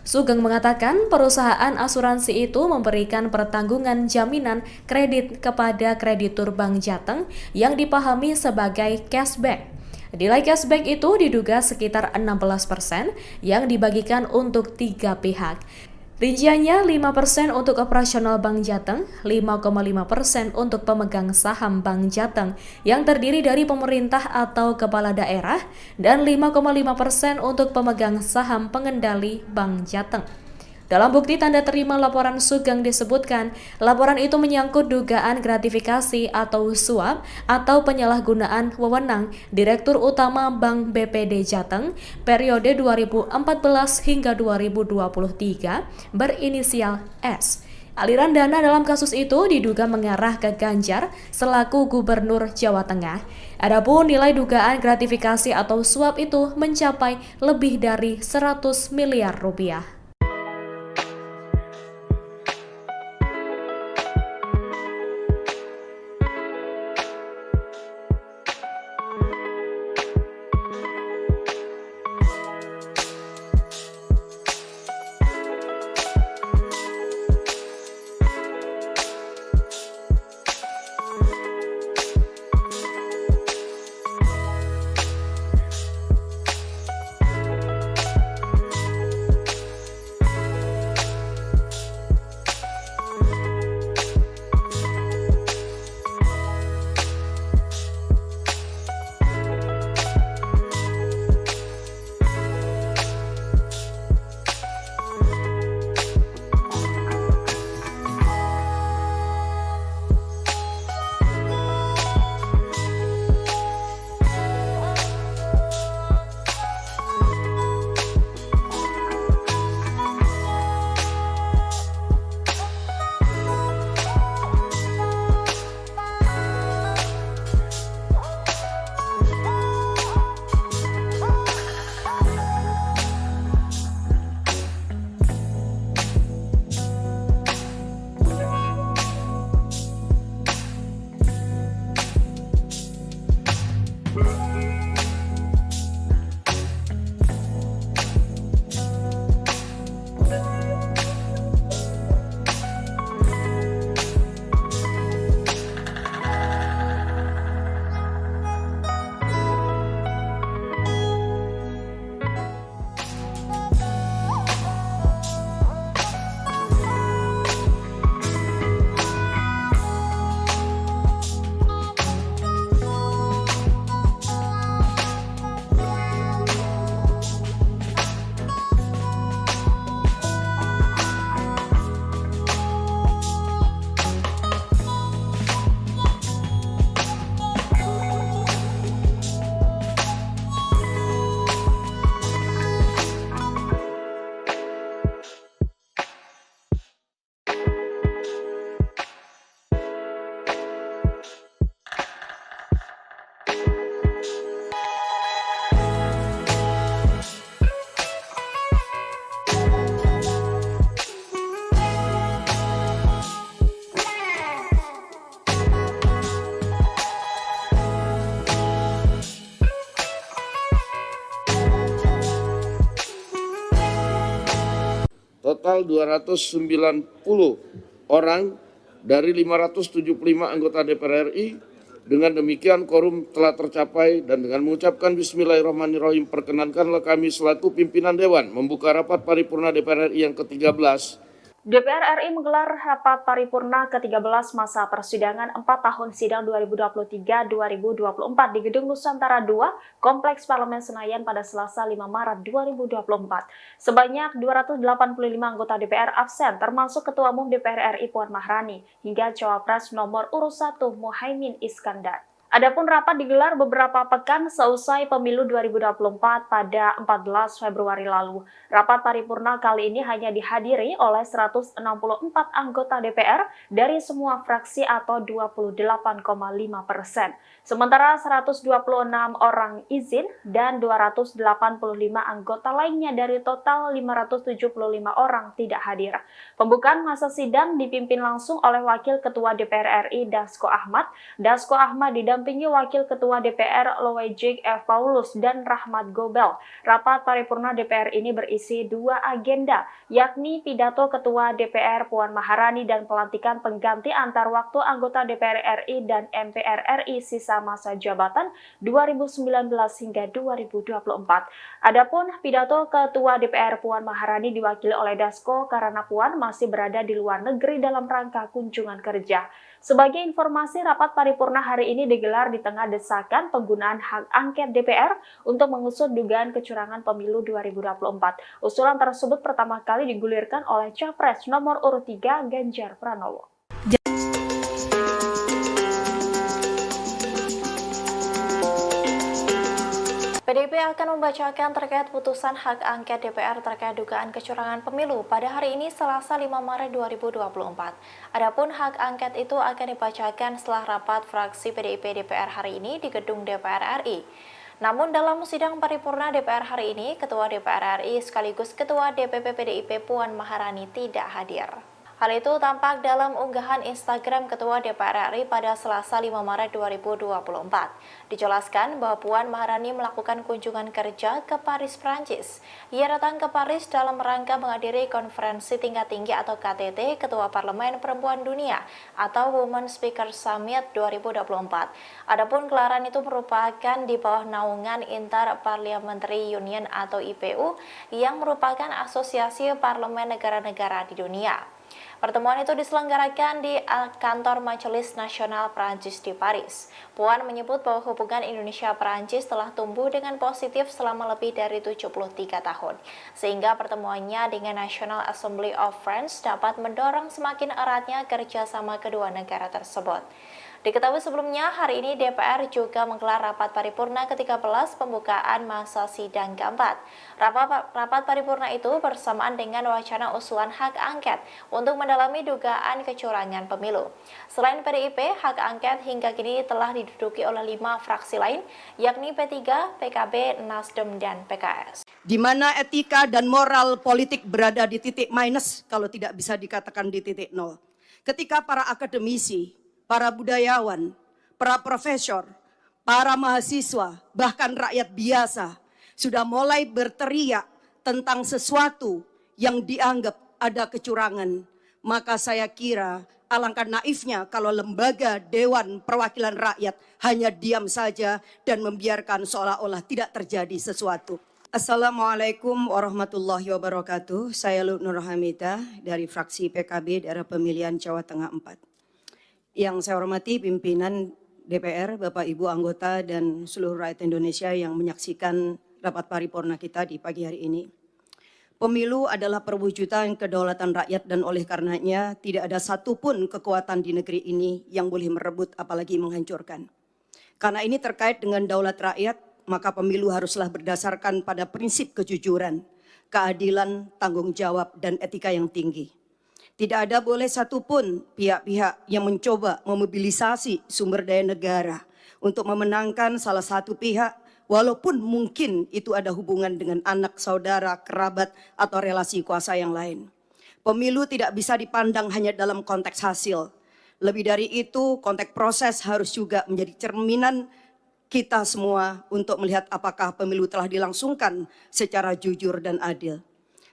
Sugeng mengatakan perusahaan asuransi itu memberikan pertanggungan jaminan kredit kepada kreditur Bank Jateng yang dipahami sebagai cashback. Nilai cashback itu diduga sekitar 16% yang dibagikan untuk 3 pihak. Rinciannya 5% untuk operasional Bank Jateng, 5,5% untuk pemegang saham Bank Jateng yang terdiri dari pemerintah atau kepala daerah, dan 5,5% untuk pemegang saham pengendali Bank Jateng. Dalam bukti tanda terima laporan Sugeng disebutkan, laporan itu menyangkut dugaan gratifikasi atau suap atau penyalahgunaan wewenang Direktur Utama Bank BPD Jateng periode 2014 hingga 2023 berinisial S. Aliran dana dalam kasus itu diduga mengarah ke Ganjar selaku Gubernur Jawa Tengah. Adapun nilai dugaan gratifikasi atau suap itu mencapai lebih dari 100 miliar rupiah. total 290 orang dari 575 anggota DPR RI. Dengan demikian quorum telah tercapai dan dengan mengucapkan Bismillahirrahmanirrahim perkenankanlah kami selaku pimpinan Dewan membuka rapat paripurna DPR RI yang ke-13. DPR RI menggelar rapat paripurna ke-13 masa persidangan 4 tahun sidang 2023-2024 di Gedung Nusantara II, Kompleks Parlemen Senayan pada Selasa 5 Maret 2024. Sebanyak 285 anggota DPR absen, termasuk Ketua Umum DPR RI Puan Maharani, hingga Cawapres nomor urut 1 Muhaimin Iskandar. Adapun rapat digelar beberapa pekan seusai pemilu 2024 pada 14 Februari lalu. Rapat paripurna kali ini hanya dihadiri oleh 164 anggota DPR dari semua fraksi atau 28,5%. Sementara 126 orang izin dan 285 anggota lainnya dari total 575 orang tidak hadir. Pembukaan masa sidang dipimpin langsung oleh Wakil Ketua DPR RI Dasko Ahmad. Dasko Ahmad didampingi Wakil Ketua DPR Loejik F. Paulus dan Rahmat Gobel. Rapat paripurna DPR ini berisi 2 agenda, yakni pidato Ketua DPR Puan Maharani dan pelantikan pengganti antar waktu anggota DPR RI dan MPR RI sisa masa jabatan 2019 hingga 2024. Adapun pidato Ketua DPR Puan Maharani diwakili oleh Dasko karena Puan masih berada di luar negeri dalam rangka kunjungan kerja. Sebagai informasi, rapat paripurna hari ini digelar di tengah desakan penggunaan hak angket DPR untuk mengusut dugaan kecurangan pemilu 2024. Usulan tersebut pertama kali digulirkan oleh Capres nomor urut 3 Ganjar Pranowo. PDIP akan membacakan terkait putusan hak angket DPR terkait dugaan kecurangan pemilu pada hari ini Selasa 5 Maret 2024. Adapun hak angket itu akan dibacakan setelah rapat fraksi PDIP DPR hari ini di gedung DPR RI. Namun dalam sidang paripurna DPR hari ini, Ketua DPR RI sekaligus Ketua DPP PDIP Puan Maharani tidak hadir. Hal itu tampak dalam unggahan Instagram Ketua DPR RI pada Selasa 5 Maret 2024. Dijelaskan bahwa Puan Maharani melakukan kunjungan kerja ke Paris, Prancis. Ia datang ke Paris dalam rangka menghadiri konferensi tingkat tinggi atau KTT Ketua Parlemen Perempuan Dunia atau Women Speaker Summit 2024. Adapun gelaran itu merupakan di bawah naungan Inter-Parliamentary Union atau IPU yang merupakan asosiasi parlemen negara-negara di dunia. Pertemuan itu diselenggarakan di kantor Majelis Nasional Prancis di Paris. Puan menyebut bahwa hubungan Indonesia-Prancis telah tumbuh dengan positif selama lebih dari 73 tahun, sehingga pertemuannya dengan National Assembly of France dapat mendorong semakin eratnya kerjasama kedua negara tersebut. Diketahui sebelumnya, hari ini DPR juga menggelar rapat paripurna ke-13 pembukaan masa sidang keempat. Rapat paripurna itu bersamaan dengan wacana usulan hak angket untuk mendalami dugaan kecurangan pemilu. Selain PDIP, hak angket hingga kini telah diduduki oleh 5 fraksi lain, yakni P3, PKB, Nasdem, dan PKS. Di mana etika dan moral politik berada di titik minus kalau tidak bisa dikatakan di titik nol. Ketika para akademisi, para budayawan, para profesor, para mahasiswa, bahkan rakyat biasa sudah mulai berteriak tentang sesuatu yang dianggap ada kecurangan. Maka saya kira alangkah naifnya kalau lembaga Dewan Perwakilan Rakyat hanya diam saja dan membiarkan seolah-olah tidak terjadi sesuatu. Assalamualaikum warahmatullahi wabarakatuh. Saya Nur Hamidah dari fraksi PKB daerah pemilihan Jawa Tengah 4. Yang saya hormati pimpinan DPR, Bapak Ibu anggota dan seluruh rakyat Indonesia yang menyaksikan rapat paripurna kita di pagi hari ini. Pemilu adalah perwujudan kedaulatan rakyat dan oleh karenanya tidak ada satupun kekuatan di negeri ini yang boleh merebut apalagi menghancurkan. Karena ini terkait dengan daulat rakyat, maka pemilu haruslah berdasarkan pada prinsip kejujuran, keadilan, tanggung jawab, dan etika yang tinggi. Tidak ada boleh satupun pihak-pihak yang mencoba memobilisasi sumber daya negara untuk memenangkan salah satu pihak, walaupun mungkin itu ada hubungan dengan anak, saudara, kerabat, atau relasi kuasa yang lain. Pemilu tidak bisa dipandang hanya dalam konteks hasil. Lebih dari itu, konteks proses harus juga menjadi cerminan kita semua untuk melihat apakah pemilu telah dilangsungkan secara jujur dan adil.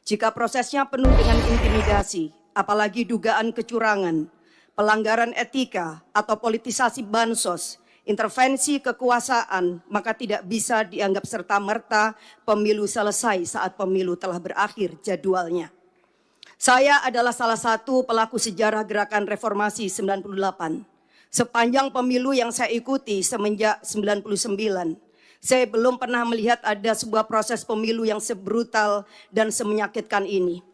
Jika prosesnya penuh dengan intimidasi, apalagi dugaan kecurangan, pelanggaran etika atau politisasi bansos, intervensi kekuasaan, maka tidak bisa dianggap serta-merta pemilu selesai saat pemilu telah berakhir jadwalnya. Saya adalah salah satu pelaku sejarah gerakan reformasi 98. Sepanjang pemilu yang saya ikuti semenjak 99, saya belum pernah melihat ada sebuah proses pemilu yang sebrutal dan semenyakitkan ini,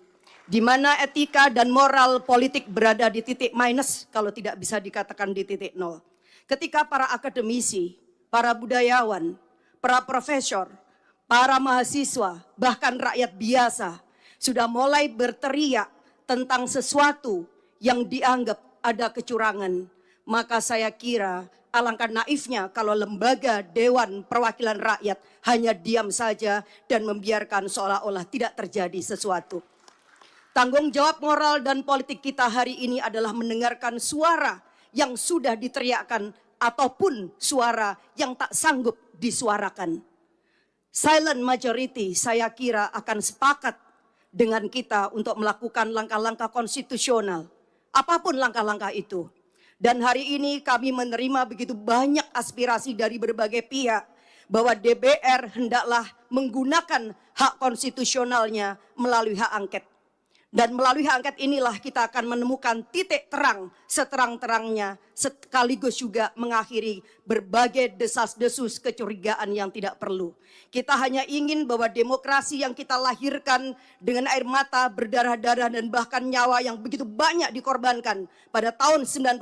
di mana etika dan moral politik berada di titik minus kalau tidak bisa dikatakan di titik nol. Ketika para akademisi, para budayawan, para profesor, para mahasiswa, bahkan rakyat biasa sudah mulai berteriak tentang sesuatu yang dianggap ada kecurangan, maka saya kira alangkah naifnya kalau lembaga Dewan Perwakilan Rakyat hanya diam saja dan membiarkan seolah-olah tidak terjadi sesuatu. Tanggung jawab moral dan politik kita hari ini adalah mendengarkan suara yang sudah diteriakkan ataupun suara yang tak sanggup disuarakan. Silent majority saya kira akan sepakat dengan kita untuk melakukan langkah-langkah konstitusional, apapun langkah-langkah itu. Dan hari ini kami menerima begitu banyak aspirasi dari berbagai pihak bahwa DPR hendaklah menggunakan hak konstitusionalnya melalui hak angket. Dan melalui hak angket inilah kita akan menemukan titik terang seterang-terangnya, sekaligus juga mengakhiri berbagai desas-desus kecurigaan yang tidak perlu. Kita hanya ingin bahwa demokrasi yang kita lahirkan dengan air mata, berdarah-darah dan bahkan nyawa yang begitu banyak dikorbankan pada tahun 98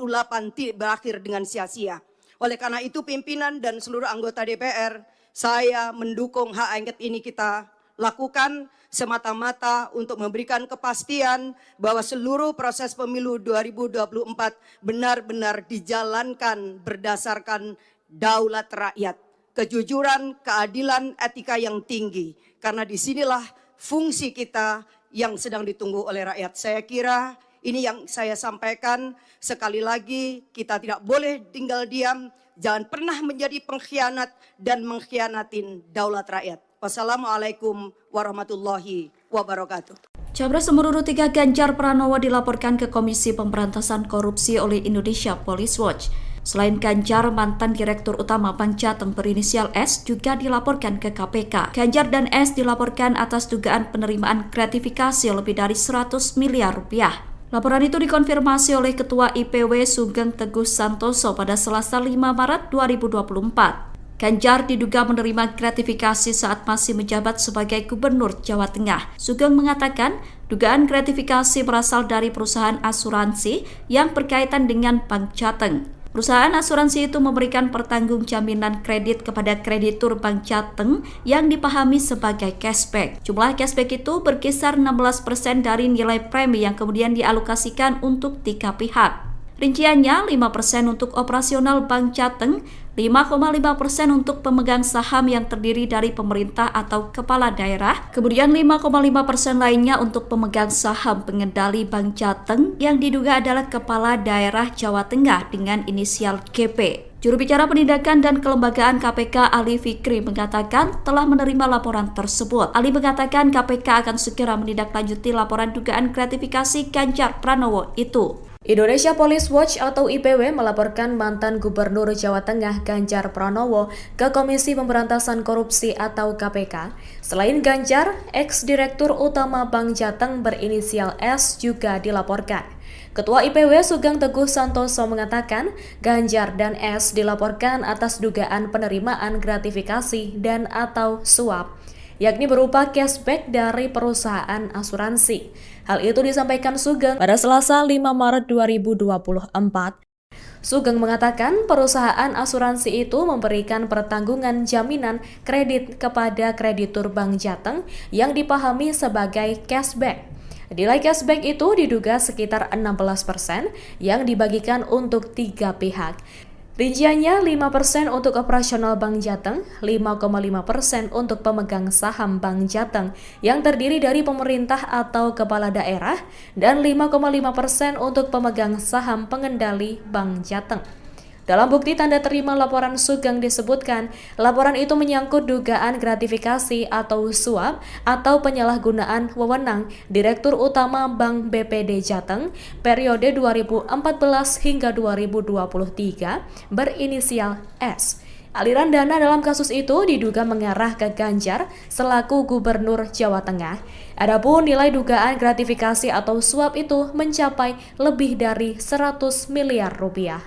tidak berakhir dengan sia-sia. Oleh karena itu pimpinan dan seluruh anggota DPR, saya mendukung hak angket ini kita lakukan semata-mata untuk memberikan kepastian bahwa seluruh proses pemilu 2024 benar-benar dijalankan berdasarkan daulat rakyat, kejujuran, keadilan, etika yang tinggi. Karena disinilah fungsi kita yang sedang ditunggu oleh rakyat. Saya kira ini yang saya sampaikan. Sekali lagi kita tidak boleh tinggal diam, jangan pernah menjadi pengkhianat dan mengkhianatin daulat rakyat. Wassalamualaikum warahmatullahi wabarakatuh. Capres nomor urut 3 Ganjar Pranowo dilaporkan ke Komisi Pemberantasan Korupsi oleh Indonesia Police Watch. Selain Ganjar, mantan Direktur Utama Bank Jateng berinisial S juga dilaporkan ke KPK. Ganjar dan S dilaporkan atas dugaan penerimaan gratifikasi lebih dari 100 miliar rupiah. Laporan itu dikonfirmasi oleh Ketua IPW Sugeng Teguh Santoso pada Selasa 5 Maret 2024. Ganjar diduga menerima gratifikasi saat masih menjabat sebagai Gubernur Jawa Tengah. Sugeng mengatakan dugaan gratifikasi berasal dari perusahaan asuransi yang berkaitan dengan Bank Jateng. Perusahaan asuransi itu memberikan pertanggung jaminan kredit kepada kreditur Bank Jateng yang dipahami sebagai cashback. Jumlah cashback itu berkisar 16% dari nilai premi yang kemudian dialokasikan untuk 3 pihak. Rinciannya 5% untuk operasional Bank Jateng, 5,5% untuk pemegang saham yang terdiri dari pemerintah atau kepala daerah, kemudian 5,5% lainnya untuk pemegang saham pengendali Bank Jateng yang diduga adalah kepala daerah Jawa Tengah dengan inisial GP. Juru bicara Penindakan dan Kelembagaan KPK Ali Fikri mengatakan telah menerima laporan tersebut. Ali mengatakan KPK akan segera menindaklanjuti laporan dugaan gratifikasi Ganjar Pranowo itu. Indonesia Police Watch atau IPW melaporkan mantan Gubernur Jawa Tengah Ganjar Pranowo ke Komisi Pemberantasan Korupsi atau KPK. Selain Ganjar, ex-direktur utama Bank Jateng berinisial S juga dilaporkan. Ketua IPW Sugeng Teguh Santoso mengatakan Ganjar dan S dilaporkan atas dugaan penerimaan gratifikasi dan atau suap, yakni berupa cashback dari perusahaan asuransi. Hal itu disampaikan Sugeng pada Selasa 5 Maret 2024. Sugeng mengatakan perusahaan asuransi itu memberikan pertanggungan jaminan kredit kepada kreditur Bank Jateng yang dipahami sebagai cashback. Nilai cashback itu diduga sekitar 16% yang dibagikan untuk 3 pihak. Rinciannya 5% untuk operasional Bank Jateng, 5,5% untuk pemegang saham Bank Jateng yang terdiri dari pemerintah atau kepala daerah, dan 5,5% untuk pemegang saham pengendali Bank Jateng. Dalam bukti tanda terima laporan Sugeng disebutkan, laporan itu menyangkut dugaan gratifikasi atau suap atau penyalahgunaan wewenang Direktur Utama Bank BPD Jateng periode 2014 hingga 2023 berinisial S. Aliran dana dalam kasus itu diduga mengarah ke Ganjar selaku Gubernur Jawa Tengah. Adapun nilai dugaan gratifikasi atau suap itu mencapai lebih dari 100 miliar rupiah.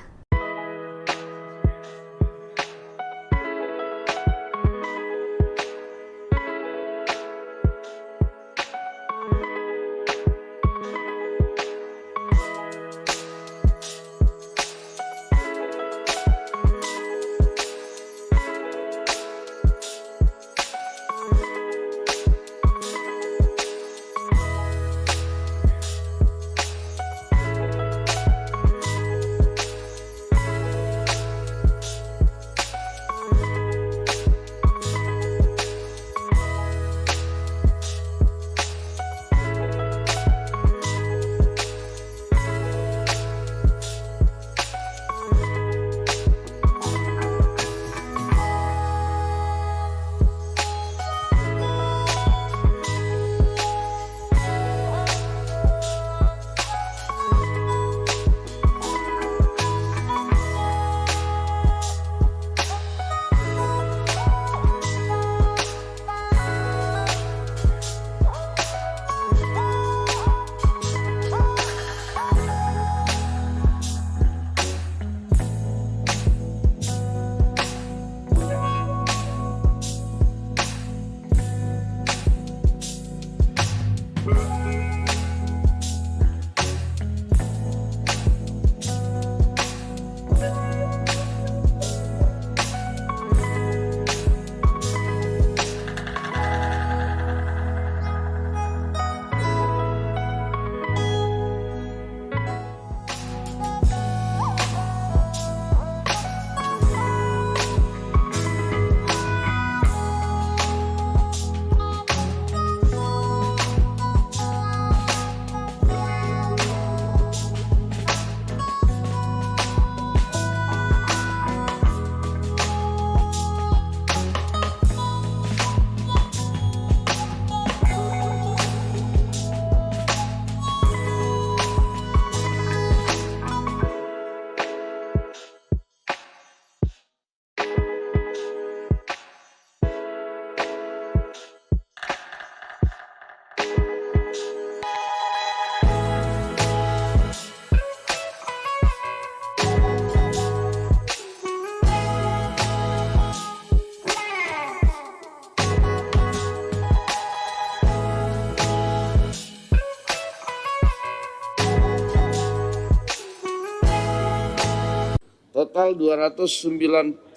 Total 290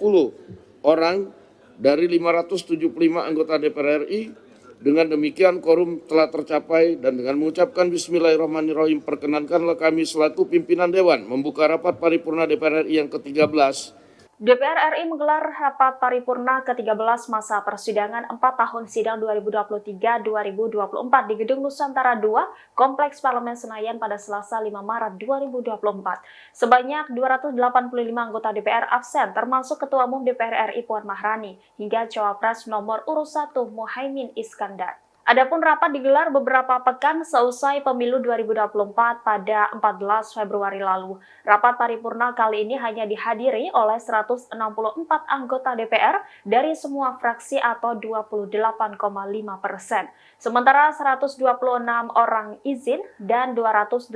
orang dari 575 anggota DPR RI. Dengan demikian quorum telah tercapai dan dengan mengucapkan Bismillahirrahmanirrahim perkenankanlah kami selaku pimpinan Dewan membuka rapat paripurna DPR RI yang ke-13. DPR RI menggelar rapat paripurna ke-13 masa persidangan 4 tahun sidang 2023-2024 di Gedung Nusantara II, Kompleks Parlemen Senayan pada Selasa 5 Maret 2024. Sebanyak 285 anggota DPR absen, termasuk Ketua Umum DPR RI Puan Maharani, hingga Cawapres nomor urut 1 Muhaimin Iskandar. Adapun rapat digelar beberapa pekan seusai pemilu 2024 pada 14 Februari lalu. Rapat paripurna kali ini hanya dihadiri oleh 164 anggota DPR dari semua fraksi atau 28,5%. Sementara 126 orang izin dan 285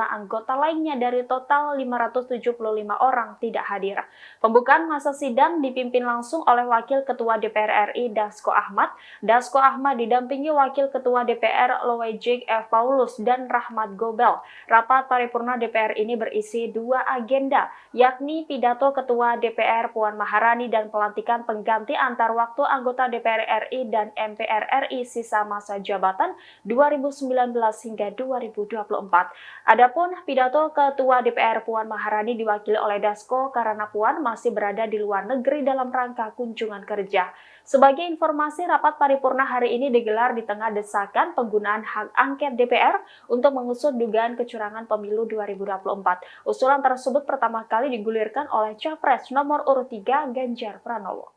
anggota lainnya dari total 575 orang tidak hadir. Pembukaan masa sidang dipimpin langsung oleh Wakil Ketua DPR RI Dasko Ahmad. Dasko Ahmad didampingi Wakil Ketua DPR Loejik F. Paulus dan Rahmat Gobel. Rapat paripurna DPR ini berisi 2 agenda, yakni pidato Ketua DPR Puan Maharani dan pelantikan pengganti antar waktu anggota DPR RI dan MPR RI sisa masa jabatan 2019 hingga 2024. Adapun pidato Ketua DPR Puan Maharani diwakili oleh Dasko karena Puan masih berada di luar negeri dalam rangka kunjungan kerja. Sebagai informasi, rapat paripurna hari ini digelar di tengah desakan penggunaan hak angket DPR untuk mengusut dugaan kecurangan pemilu 2024. Usulan tersebut pertama kali digulirkan oleh Capres nomor urut 3 Ganjar Pranowo.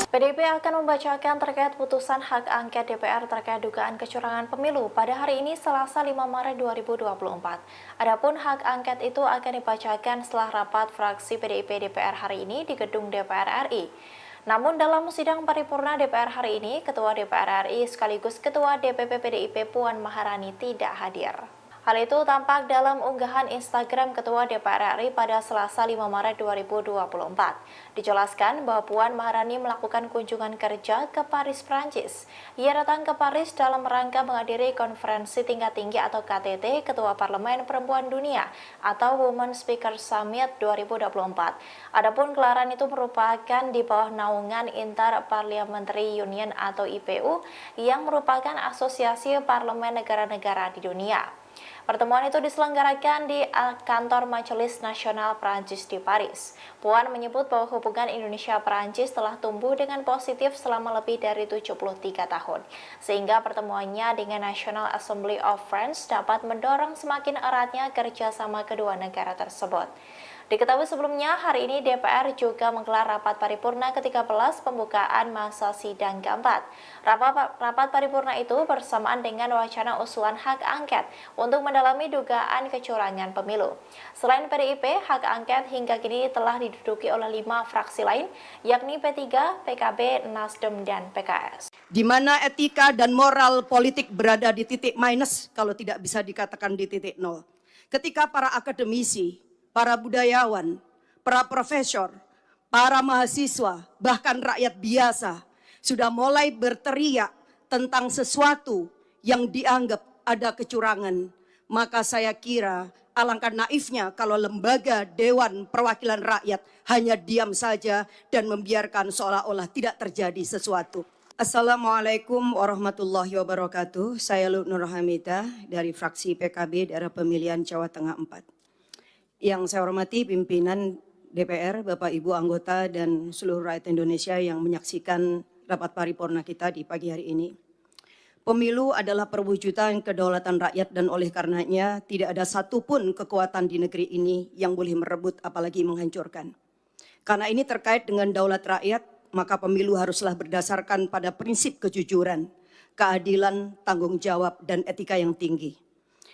PDIP akan membacakan terkait putusan hak angket DPR terkait dugaan kecurangan pemilu pada hari ini Selasa 5 Maret 2024. Adapun hak angket itu akan dibacakan setelah rapat fraksi PDIP DPR hari ini di gedung DPR RI. Namun dalam sidang paripurna DPR hari ini, Ketua DPR RI sekaligus Ketua DPP PDIP Puan Maharani tidak hadir. Hal itu tampak dalam unggahan Instagram Ketua DPR RI pada Selasa 5 Maret 2024. Dijelaskan bahwa Puan Maharani melakukan kunjungan kerja ke Paris, Prancis. Ia datang ke Paris dalam rangka menghadiri konferensi tingkat tinggi atau KTT Ketua Parlemen Perempuan Dunia atau Women Speaker Summit 2024. Adapun gelaran itu merupakan di bawah naungan Inter-Parliamentary Union atau IPU yang merupakan asosiasi parlemen negara-negara di dunia. Pertemuan itu diselenggarakan di kantor Majelis Nasional Prancis di Paris. Puan menyebut bahwa hubungan Indonesia-Prancis telah tumbuh dengan positif selama lebih dari 73 tahun, sehingga pertemuannya dengan National Assembly of France dapat mendorong semakin eratnya kerjasama kedua negara tersebut. Diketahui sebelumnya, hari ini DPR juga menggelar rapat paripurna ke-13 pembukaan masa sidang keempat. Rapat paripurna itu bersamaan dengan wacana usulan hak angket untuk mendalami dugaan kecurangan pemilu. Selain PDIP, hak angket hingga kini telah diduduki oleh 5 fraksi lain, yakni P3, PKB, Nasdem, dan PKS. Di mana etika dan moral politik berada di titik minus kalau tidak bisa dikatakan di titik nol. Ketika para akademisi, para budayawan, para profesor, para mahasiswa, bahkan rakyat biasa sudah mulai berteriak tentang sesuatu yang dianggap ada kecurangan, maka saya kira alangkah naifnya kalau lembaga Dewan Perwakilan Rakyat hanya diam saja dan membiarkan seolah-olah tidak terjadi sesuatu. Assalamualaikum warahmatullahi wabarakatuh. Saya Nur Hamidah dari fraksi PKB daerah pemilihan Jawa Tengah 4. Yang saya hormati pimpinan DPR, Bapak Ibu anggota dan seluruh rakyat Indonesia yang menyaksikan rapat paripurna kita di pagi hari ini. Pemilu adalah perwujudan kedaulatan rakyat dan oleh karenanya tidak ada satupun kekuatan di negeri ini yang boleh merebut apalagi menghancurkan. Karena ini terkait dengan daulat rakyat, maka pemilu haruslah berdasarkan pada prinsip kejujuran, keadilan, tanggung jawab, dan etika yang tinggi.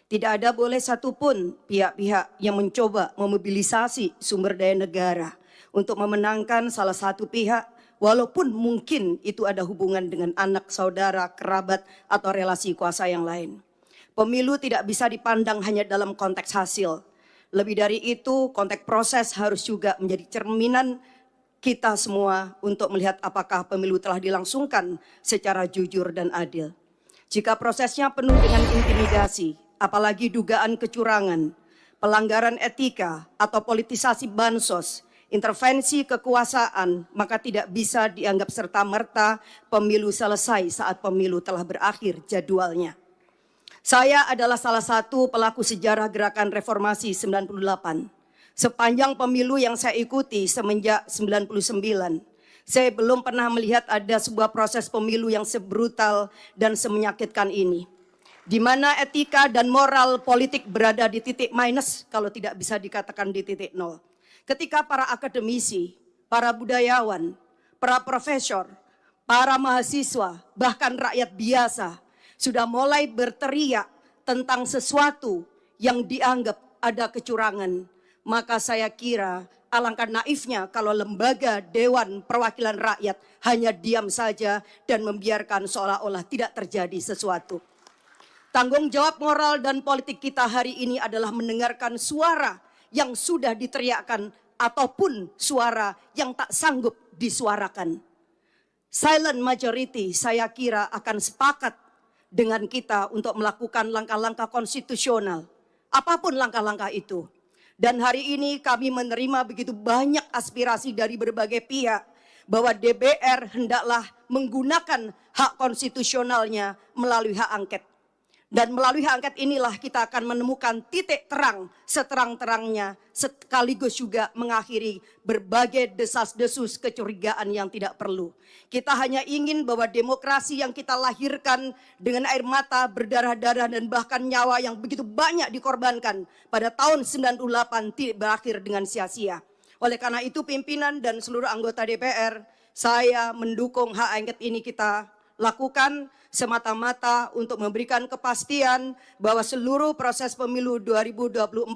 Tidak ada boleh satupun pihak-pihak yang mencoba memobilisasi sumber daya negara untuk memenangkan salah satu pihak, walaupun mungkin itu ada hubungan dengan anak, saudara, kerabat, atau relasi kuasa yang lain. Pemilu tidak bisa dipandang hanya dalam konteks hasil. Lebih dari itu, konteks proses harus juga menjadi cerminan kita semua untuk melihat apakah pemilu telah dilangsungkan secara jujur dan adil. Jika prosesnya penuh dengan intimidasi, apalagi dugaan kecurangan, pelanggaran etika atau politisasi bansos, intervensi kekuasaan, maka tidak bisa dianggap serta-merta pemilu selesai saat pemilu telah berakhir jadwalnya. Saya adalah salah satu pelaku sejarah gerakan reformasi 98. Sepanjang pemilu yang saya ikuti semenjak 99, saya belum pernah melihat ada sebuah proses pemilu yang sebrutal dan semenyakitkan ini, di mana etika dan moral politik berada di titik minus kalau tidak bisa dikatakan di titik nol. Ketika para akademisi, para budayawan, para profesor, para mahasiswa, bahkan rakyat biasa sudah mulai berteriak tentang sesuatu yang dianggap ada kecurangan, maka saya kira alangkah naifnya kalau lembaga Dewan Perwakilan Rakyat hanya diam saja dan membiarkan seolah-olah tidak terjadi sesuatu. Tanggung jawab moral dan politik kita hari ini adalah mendengarkan suara yang sudah diteriakkan ataupun suara yang tak sanggup disuarakan. Silent majority saya kira akan sepakat dengan kita untuk melakukan langkah-langkah konstitusional, apapun langkah-langkah itu. Dan hari ini kami menerima begitu banyak aspirasi dari berbagai pihak bahwa DPR hendaklah menggunakan hak konstitusionalnya melalui hak angket. Dan melalui hak angket inilah kita akan menemukan titik terang seterang-terangnya, sekaligus juga mengakhiri berbagai desas-desus kecurigaan yang tidak perlu. Kita hanya ingin bahwa demokrasi yang kita lahirkan dengan air mata, berdarah-darah dan bahkan nyawa yang begitu banyak dikorbankan pada tahun 98 tidak berakhir dengan sia-sia. Oleh karena itu pimpinan dan seluruh anggota DPR, saya mendukung hak angket ini kita lakukan semata-mata untuk memberikan kepastian bahwa seluruh proses pemilu 2024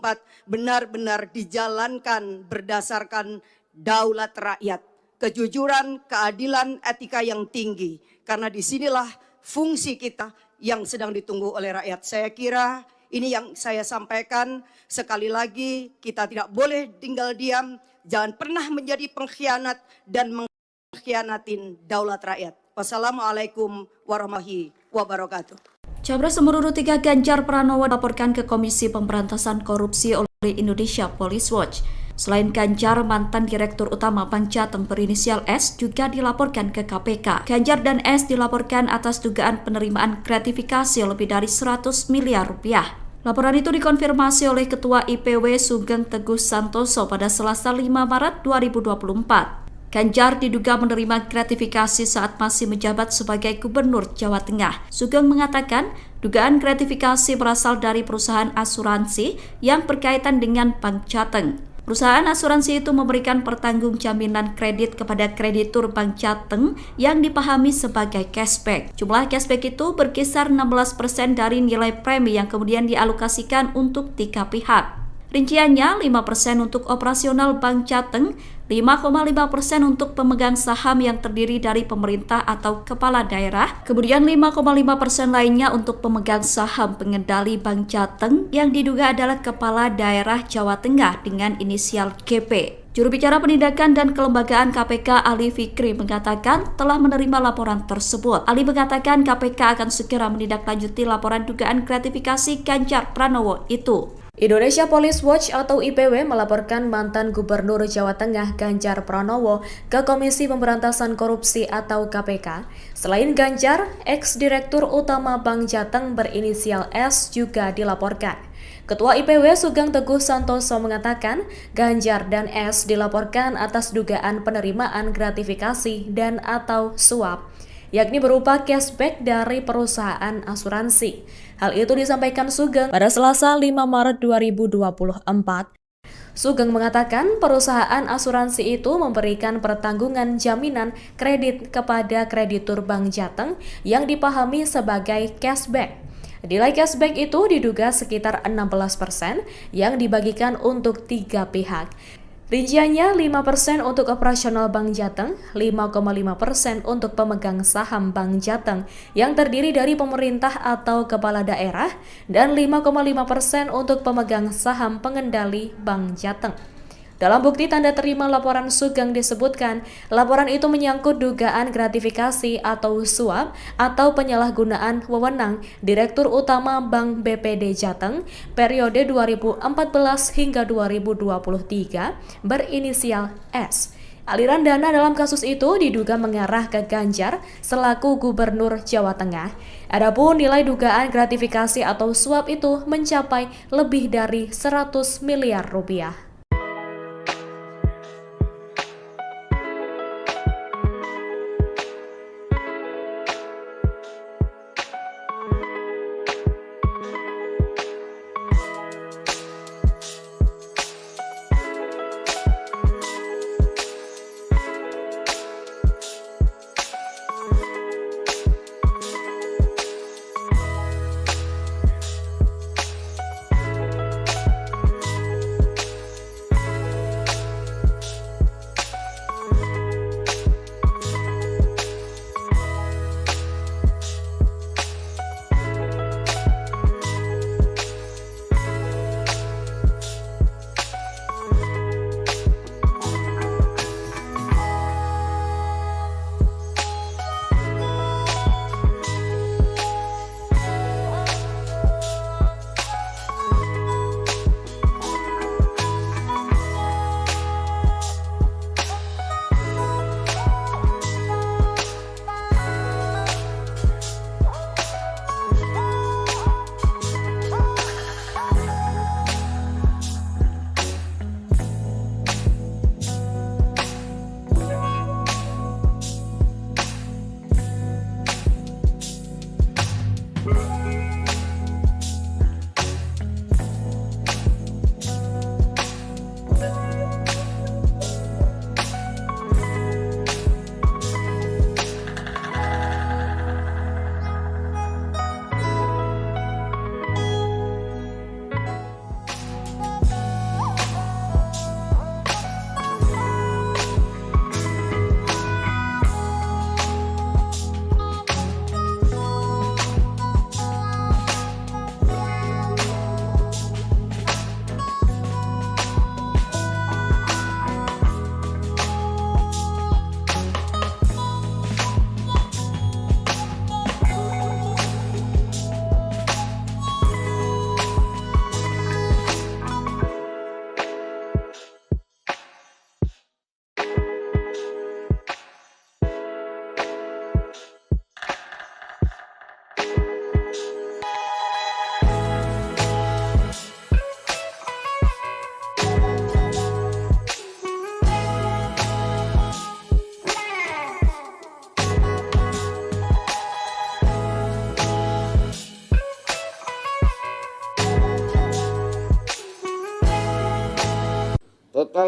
benar-benar dijalankan berdasarkan daulat rakyat, kejujuran, keadilan, etika yang tinggi. Karena disinilah fungsi kita yang sedang ditunggu oleh rakyat. Saya kira ini yang saya sampaikan. Sekali lagi kita tidak boleh tinggal diam, jangan pernah menjadi pengkhianat dan mengkhianatin daulat rakyat. Wassalamualaikum warahmatullahi wabarakatuh. Capres nomor urut 3 Ganjar Pranowo dilaporkan ke Komisi Pemberantasan Korupsi oleh Indonesia Police Watch. Selain Ganjar, mantan Direktur Utama Bank Jateng berinisial S juga dilaporkan ke KPK. Ganjar dan S dilaporkan atas dugaan penerimaan gratifikasi lebih dari 100 miliar rupiah. Laporan itu dikonfirmasi oleh Ketua IPW Sugeng Teguh Santoso pada Selasa 5 Maret 2024. Ganjar diduga menerima gratifikasi saat masih menjabat sebagai Gubernur Jawa Tengah. Sugeng mengatakan dugaan gratifikasi berasal dari perusahaan asuransi yang berkaitan dengan Bank Jateng. Perusahaan asuransi itu memberikan pertanggungjaminan kredit kepada kreditur Bank Jateng yang dipahami sebagai cashback. Jumlah cashback itu berkisar 16% dari nilai premi yang kemudian dialokasikan untuk 3 pihak. Rinciannya 5% untuk operasional Bank Jateng, 5,5% untuk pemegang saham yang terdiri dari pemerintah atau kepala daerah, kemudian 5,5% lainnya untuk pemegang saham pengendali Bank Jateng yang diduga adalah kepala daerah Jawa Tengah dengan inisial GP. Juru bicara penindakan dan kelembagaan KPK Ali Fikri mengatakan telah menerima laporan tersebut. Ali mengatakan KPK akan segera menindaklanjuti laporan dugaan gratifikasi Ganjar Pranowo itu. Indonesia Police Watch atau IPW melaporkan mantan Gubernur Jawa Tengah Ganjar Pranowo ke Komisi Pemberantasan Korupsi atau KPK. Selain Ganjar, ex-direktur utama Bank Jateng berinisial S juga dilaporkan. Ketua IPW Sugeng Teguh Santoso mengatakan Ganjar dan S dilaporkan atas dugaan penerimaan gratifikasi dan atau suap, yakni berupa cashback dari perusahaan asuransi. Hal itu disampaikan Sugeng pada Selasa 5 Maret 2024. Sugeng mengatakan perusahaan asuransi itu memberikan pertanggungan jaminan kredit kepada kreditur Bank Jateng yang dipahami sebagai cashback. Nilai cashback itu diduga sekitar 16% yang dibagikan untuk 3 pihak. Rinciannya 5% untuk operasional Bank Jateng, 5,5% untuk pemegang saham Bank Jateng yang terdiri dari pemerintah atau kepala daerah, dan 5,5% untuk pemegang saham pengendali Bank Jateng. Dalam bukti tanda terima laporan Sugeng disebutkan, laporan itu menyangkut dugaan gratifikasi atau suap atau penyalahgunaan wewenang Direktur Utama Bank BPD Jateng periode 2014 hingga 2023 berinisial S. Aliran dana dalam kasus itu diduga mengarah ke Ganjar selaku Gubernur Jawa Tengah. Adapun nilai dugaan gratifikasi atau suap itu mencapai lebih dari 100 miliar rupiah.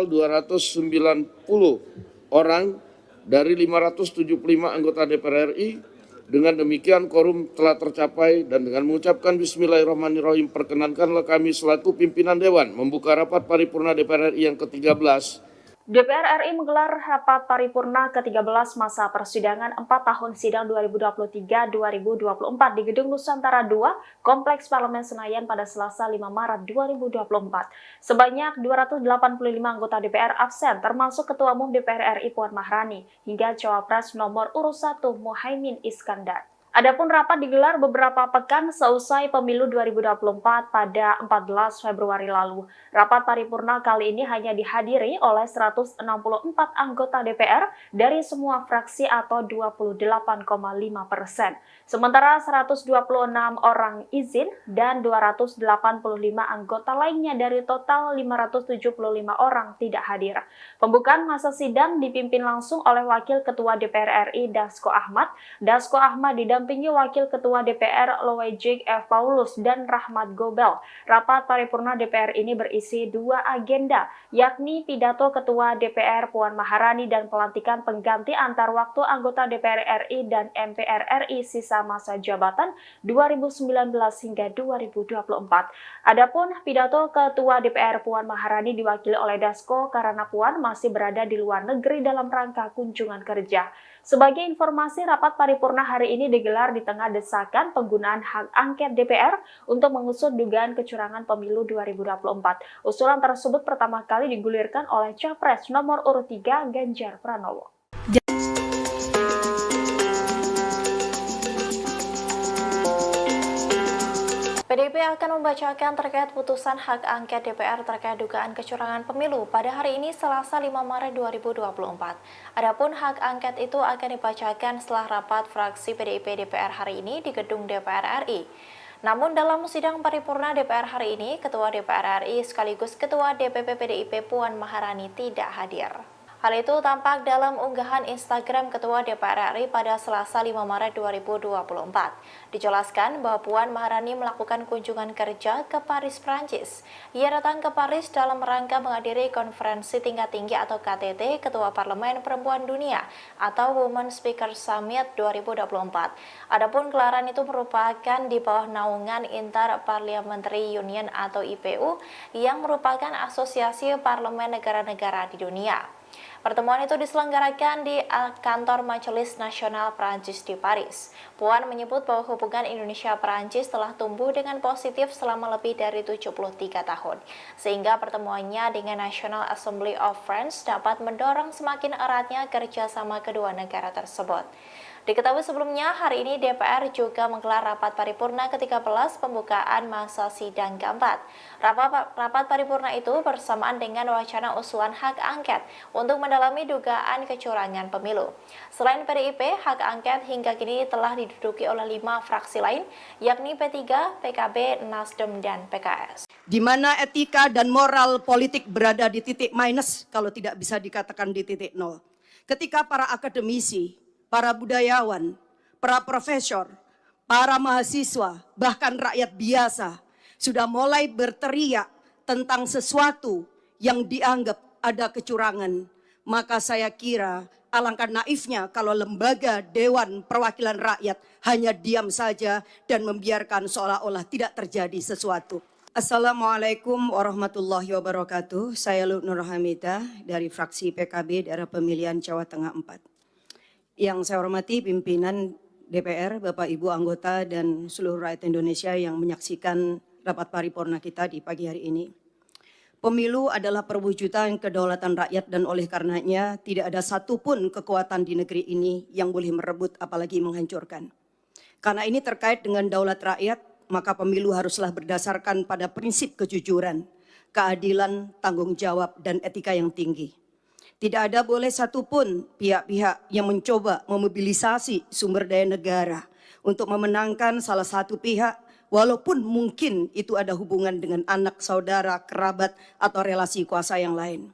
total 290 orang dari 575 anggota DPR RI. Dengan demikian quorum telah tercapai dan dengan mengucapkan Bismillahirrahmanirrahim perkenankanlah kami selaku pimpinan Dewan membuka rapat paripurna DPR RI yang ke-13. DPR RI menggelar rapat paripurna ke-13 masa persidangan 4 tahun sidang 2023-2024 di Gedung Nusantara II, Kompleks Parlemen Senayan pada Selasa 5 Maret 2024. Sebanyak 285 anggota DPR absen, termasuk Ketua Umum DPR RI Puan Maharani, hingga Cawapres nomor urut 1 Muhaimin Iskandar. Adapun rapat digelar beberapa pekan seusai pemilu 2024 pada 14 Februari lalu. Rapat paripurna kali ini hanya dihadiri oleh 164 anggota DPR dari semua fraksi atau 28,5%. Sementara 126 orang izin dan 285 anggota lainnya dari total 575 orang tidak hadir. Pembukaan masa sidang dipimpin langsung oleh Wakil Ketua DPR RI Dasko Ahmad. Dasko Ahmad didampingi Wakil Ketua DPR Loejik F. Paulus dan Rahmat Gobel. Rapat paripurna DPR ini berisi 2 agenda, yakni pidato Ketua DPR Puan Maharani dan pelantikan pengganti antar waktu anggota DPR RI dan MPR RI sisa masa jabatan 2019 hingga 2024. Adapun pidato Ketua DPR Puan Maharani diwakili oleh Dasko karena Puan masih berada di luar negeri dalam rangka kunjungan kerja. Sebagai informasi, rapat paripurna hari ini digelar di tengah desakan penggunaan hak angket DPR untuk mengusut dugaan kecurangan pemilu 2024. Usulan tersebut pertama kali digulirkan oleh Capres nomor urut 3 Ganjar Pranowo. PDIP akan membacakan terkait putusan hak angket DPR terkait dugaan kecurangan pemilu pada hari ini Selasa 5 Maret 2024. Adapun hak angket itu akan dibacakan setelah rapat fraksi PDIP DPR hari ini di gedung DPR RI. Namun dalam sidang paripurna DPR hari ini, Ketua DPR RI sekaligus Ketua DPP PDIP Puan Maharani tidak hadir. Hal itu tampak dalam unggahan Instagram Ketua DPR RI pada Selasa 5 Maret 2024. Dijelaskan bahwa Puan Maharani melakukan kunjungan kerja ke Paris, Prancis. Ia datang ke Paris dalam rangka menghadiri konferensi tingkat tinggi atau KTT Ketua Parlemen Perempuan Dunia atau Women Speaker Summit 2024. Adapun gelaran itu merupakan di bawah naungan Inter-Parliamentary Union atau IPU yang merupakan asosiasi parlemen negara-negara di dunia. Pertemuan itu diselenggarakan di kantor Majelis Nasional Prancis di Paris. Puan menyebut bahwa hubungan Indonesia-Prancis telah tumbuh dengan positif selama lebih dari 73 tahun, sehingga pertemuannya dengan National Assembly of France dapat mendorong semakin eratnya kerjasama kedua negara tersebut. Diketahui sebelumnya, hari ini DPR juga menggelar rapat paripurna ke-13 pembukaan masa sidang keempat. Rapat paripurna itu bersamaan dengan wacana usulan hak angket untuk mendalami dugaan kecurangan pemilu. Selain PDIP, hak angket hingga kini telah diduduki oleh 5 fraksi lain, yakni P3, PKB, Nasdem, dan PKS. Di mana etika dan moral politik berada di titik minus kalau tidak bisa dikatakan di titik nol. Ketika para akademisi, para budayawan, para profesor, para mahasiswa, bahkan rakyat biasa sudah mulai berteriak tentang sesuatu yang dianggap ada kecurangan. Maka saya kira alangkah naifnya kalau lembaga Dewan Perwakilan Rakyat hanya diam saja dan membiarkan seolah-olah tidak terjadi sesuatu. Assalamualaikum warahmatullahi wabarakatuh. Saya Nur Hamidah dari fraksi PKB daerah pemilihan Jawa Tengah 4. Yang saya hormati pimpinan DPR, Bapak Ibu anggota dan seluruh rakyat Indonesia yang menyaksikan rapat paripurna kita di pagi hari ini. Pemilu adalah perwujudan kedaulatan rakyat dan oleh karenanya tidak ada satupun kekuatan di negeri ini yang boleh merebut apalagi menghancurkan. Karena ini terkait dengan daulat rakyat, maka pemilu haruslah berdasarkan pada prinsip kejujuran, keadilan, tanggung jawab, dan etika yang tinggi. Tidak ada boleh satupun pihak-pihak yang mencoba memobilisasi sumber daya negara untuk memenangkan salah satu pihak, walaupun mungkin itu ada hubungan dengan anak, saudara, kerabat, atau relasi kuasa yang lain.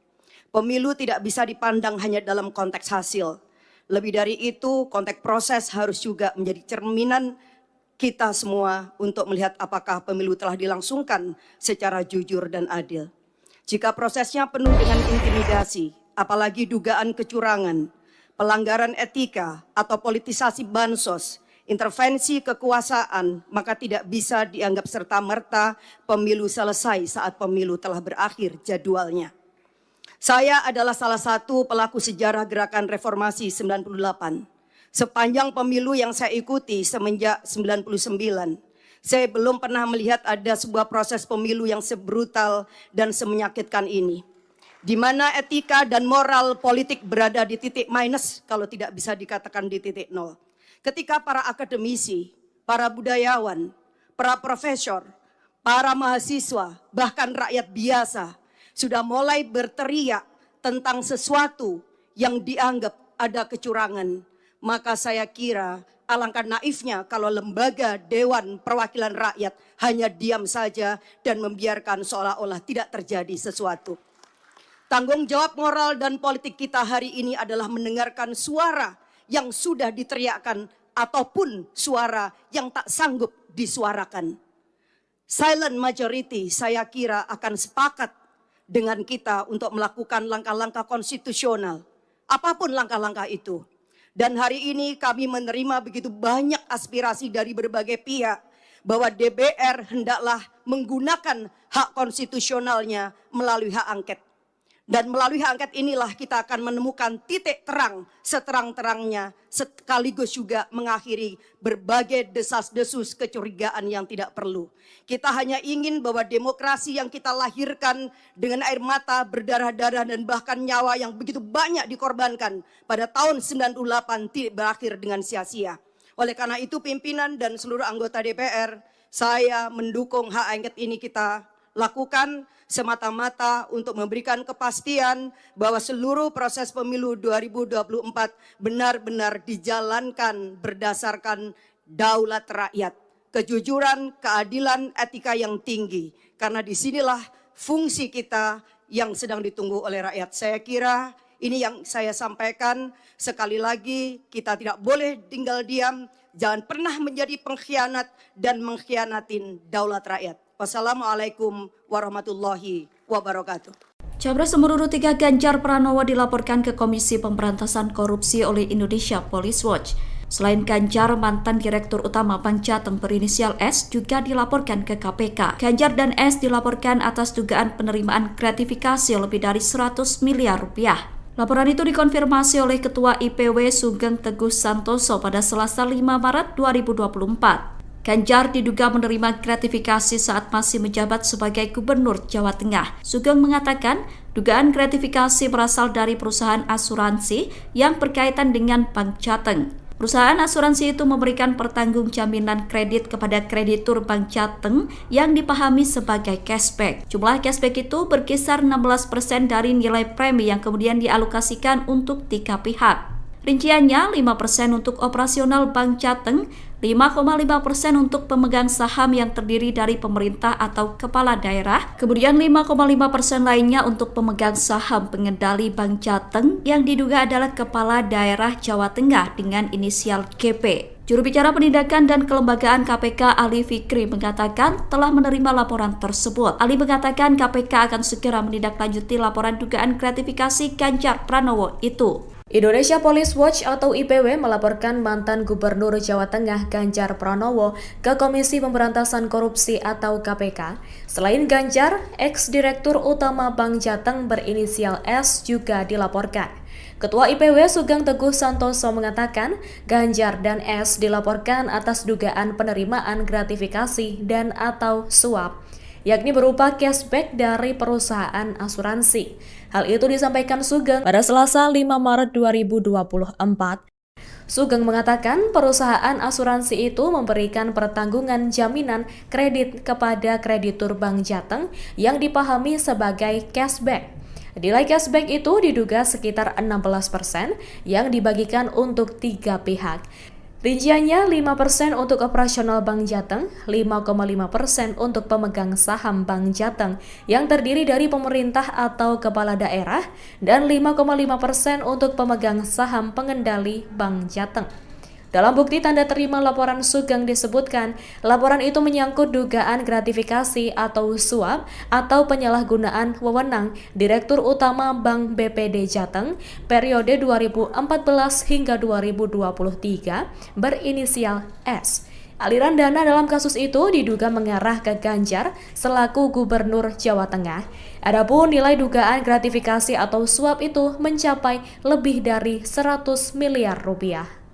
Pemilu tidak bisa dipandang hanya dalam konteks hasil. Lebih dari itu, konteks proses harus juga menjadi cerminan kita semua untuk melihat apakah pemilu telah dilangsungkan secara jujur dan adil. Jika prosesnya penuh dengan intimidasi, apalagi dugaan kecurangan, pelanggaran etika atau politisasi bansos, intervensi kekuasaan, maka tidak bisa dianggap serta-merta pemilu selesai saat pemilu telah berakhir jadwalnya. Saya adalah salah satu pelaku sejarah gerakan reformasi 98. Sepanjang pemilu yang saya ikuti semenjak 99, saya belum pernah melihat ada sebuah proses pemilu yang sebrutal dan semenyakitkan ini. Di mana etika dan moral politik berada di titik minus, kalau tidak bisa dikatakan di titik nol. Ketika para akademisi, para budayawan, para profesor, para mahasiswa, bahkan rakyat biasa sudah mulai berteriak tentang sesuatu yang dianggap ada kecurangan, maka saya kira alangkah naifnya kalau lembaga Dewan Perwakilan Rakyat hanya diam saja dan membiarkan seolah-olah tidak terjadi sesuatu. Tanggung jawab moral dan politik kita hari ini adalah mendengarkan suara yang sudah diteriakkan ataupun suara yang tak sanggup disuarakan. Silent majority saya kira akan sepakat dengan kita untuk melakukan langkah-langkah konstitusional, apapun langkah-langkah itu. Dan hari ini kami menerima begitu banyak aspirasi dari berbagai pihak bahwa DPR hendaklah menggunakan hak konstitusionalnya melalui hak angket. Dan melalui hak angket inilah kita akan menemukan titik terang seterang-terangnya, sekaligus juga mengakhiri berbagai desas-desus kecurigaan yang tidak perlu. Kita hanya ingin bahwa demokrasi yang kita lahirkan dengan air mata, berdarah-darah dan bahkan nyawa yang begitu banyak dikorbankan pada tahun 98 tidak berakhir dengan sia-sia. Oleh karena itu pimpinan dan seluruh anggota DPR, saya mendukung hak angket ini kita lakukan semata-mata untuk memberikan kepastian bahwa seluruh proses pemilu 2024 benar-benar dijalankan berdasarkan daulat rakyat, kejujuran, keadilan, etika yang tinggi. Karena disinilah fungsi kita yang sedang ditunggu oleh rakyat. Saya kira ini yang saya sampaikan. Sekali lagi kita tidak boleh tinggal diam, jangan pernah menjadi pengkhianat dan mengkhianatin daulat rakyat. Wassalamualaikum warahmatullahi wabarakatuh. Capres nomor urut 3 Ganjar Pranowo dilaporkan ke Komisi Pemberantasan Korupsi oleh Indonesia Police Watch. Selain Ganjar, mantan Direktur Utama Bank Jateng berinisial S juga dilaporkan ke KPK. Ganjar dan S dilaporkan atas dugaan penerimaan gratifikasi lebih dari 100 miliar rupiah. Laporan itu dikonfirmasi oleh Ketua IPW Sugeng Teguh Santoso pada Selasa 5 Maret 2024. Ganjar diduga menerima gratifikasi saat masih menjabat sebagai Gubernur Jawa Tengah. Sugeng mengatakan dugaan gratifikasi berasal dari perusahaan asuransi yang berkaitan dengan Bank Jateng. Perusahaan asuransi itu memberikan pertanggung jaminan kredit kepada kreditur Bank Jateng yang dipahami sebagai cashback. Jumlah cashback itu berkisar 16% dari nilai premi yang kemudian dialokasikan untuk 3 pihak. Rinciannya 5% untuk operasional Bank Jateng, 5,5% untuk pemegang saham yang terdiri dari pemerintah atau kepala daerah, kemudian 5,5% lainnya untuk pemegang saham pengendali Bank Jateng yang diduga adalah kepala daerah Jawa Tengah dengan inisial GP. Juru bicara Penindakan dan Kelembagaan KPK Ali Fikri mengatakan telah menerima laporan tersebut. Ali mengatakan KPK akan segera menindaklanjuti laporan dugaan gratifikasi Ganjar Pranowo itu. Indonesia Police Watch atau IPW melaporkan mantan Gubernur Jawa Tengah Ganjar Pranowo ke Komisi Pemberantasan Korupsi atau KPK. Selain Ganjar, ex-direktur utama Bank Jateng berinisial S juga dilaporkan. Ketua IPW Sugeng Teguh Santoso mengatakan Ganjar dan S dilaporkan atas dugaan penerimaan gratifikasi dan atau suap, yakni berupa cashback dari perusahaan asuransi. Hal itu disampaikan Sugeng pada Selasa 5 Maret 2024. Sugeng mengatakan perusahaan asuransi itu memberikan pertanggungan jaminan kredit kepada kreditur Bank Jateng yang dipahami sebagai cashback. Nilai cashback itu diduga sekitar 16% yang dibagikan untuk 3 pihak. Rinciannya 5% untuk operasional Bank Jateng, 5,5% untuk pemegang saham Bank Jateng yang terdiri dari pemerintah atau kepala daerah, dan 5,5% untuk pemegang saham pengendali Bank Jateng. Dalam bukti tanda terima laporan Sugeng disebutkan, laporan itu menyangkut dugaan gratifikasi atau suap atau penyalahgunaan wewenang Direktur Utama Bank BPD Jateng periode 2014 hingga 2023 berinisial S. Aliran dana dalam kasus itu diduga mengarah ke Ganjar selaku Gubernur Jawa Tengah. Adapun nilai dugaan gratifikasi atau suap itu mencapai lebih dari 100 miliar rupiah.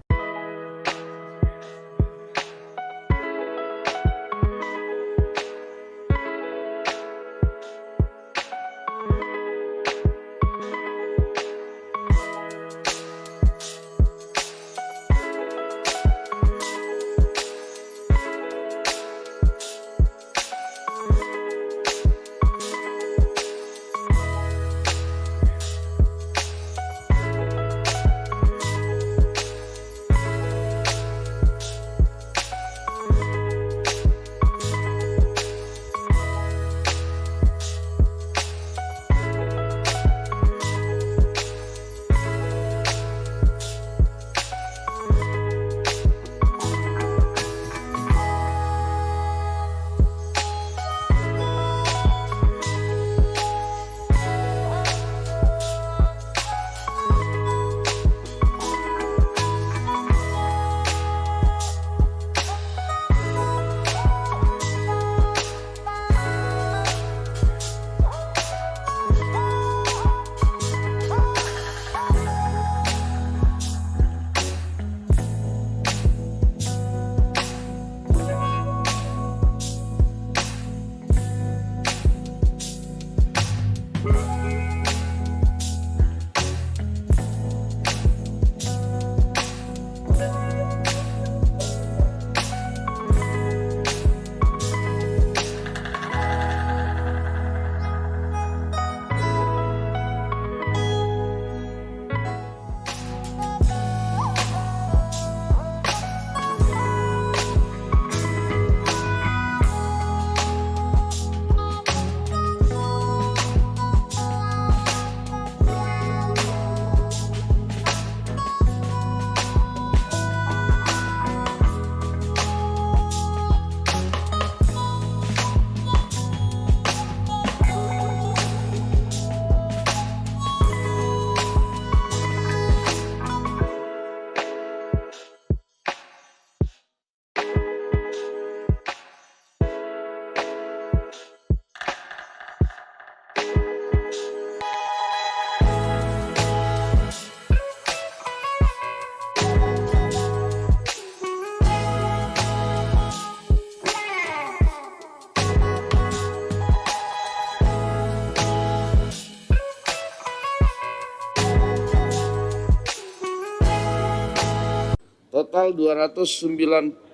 Total 290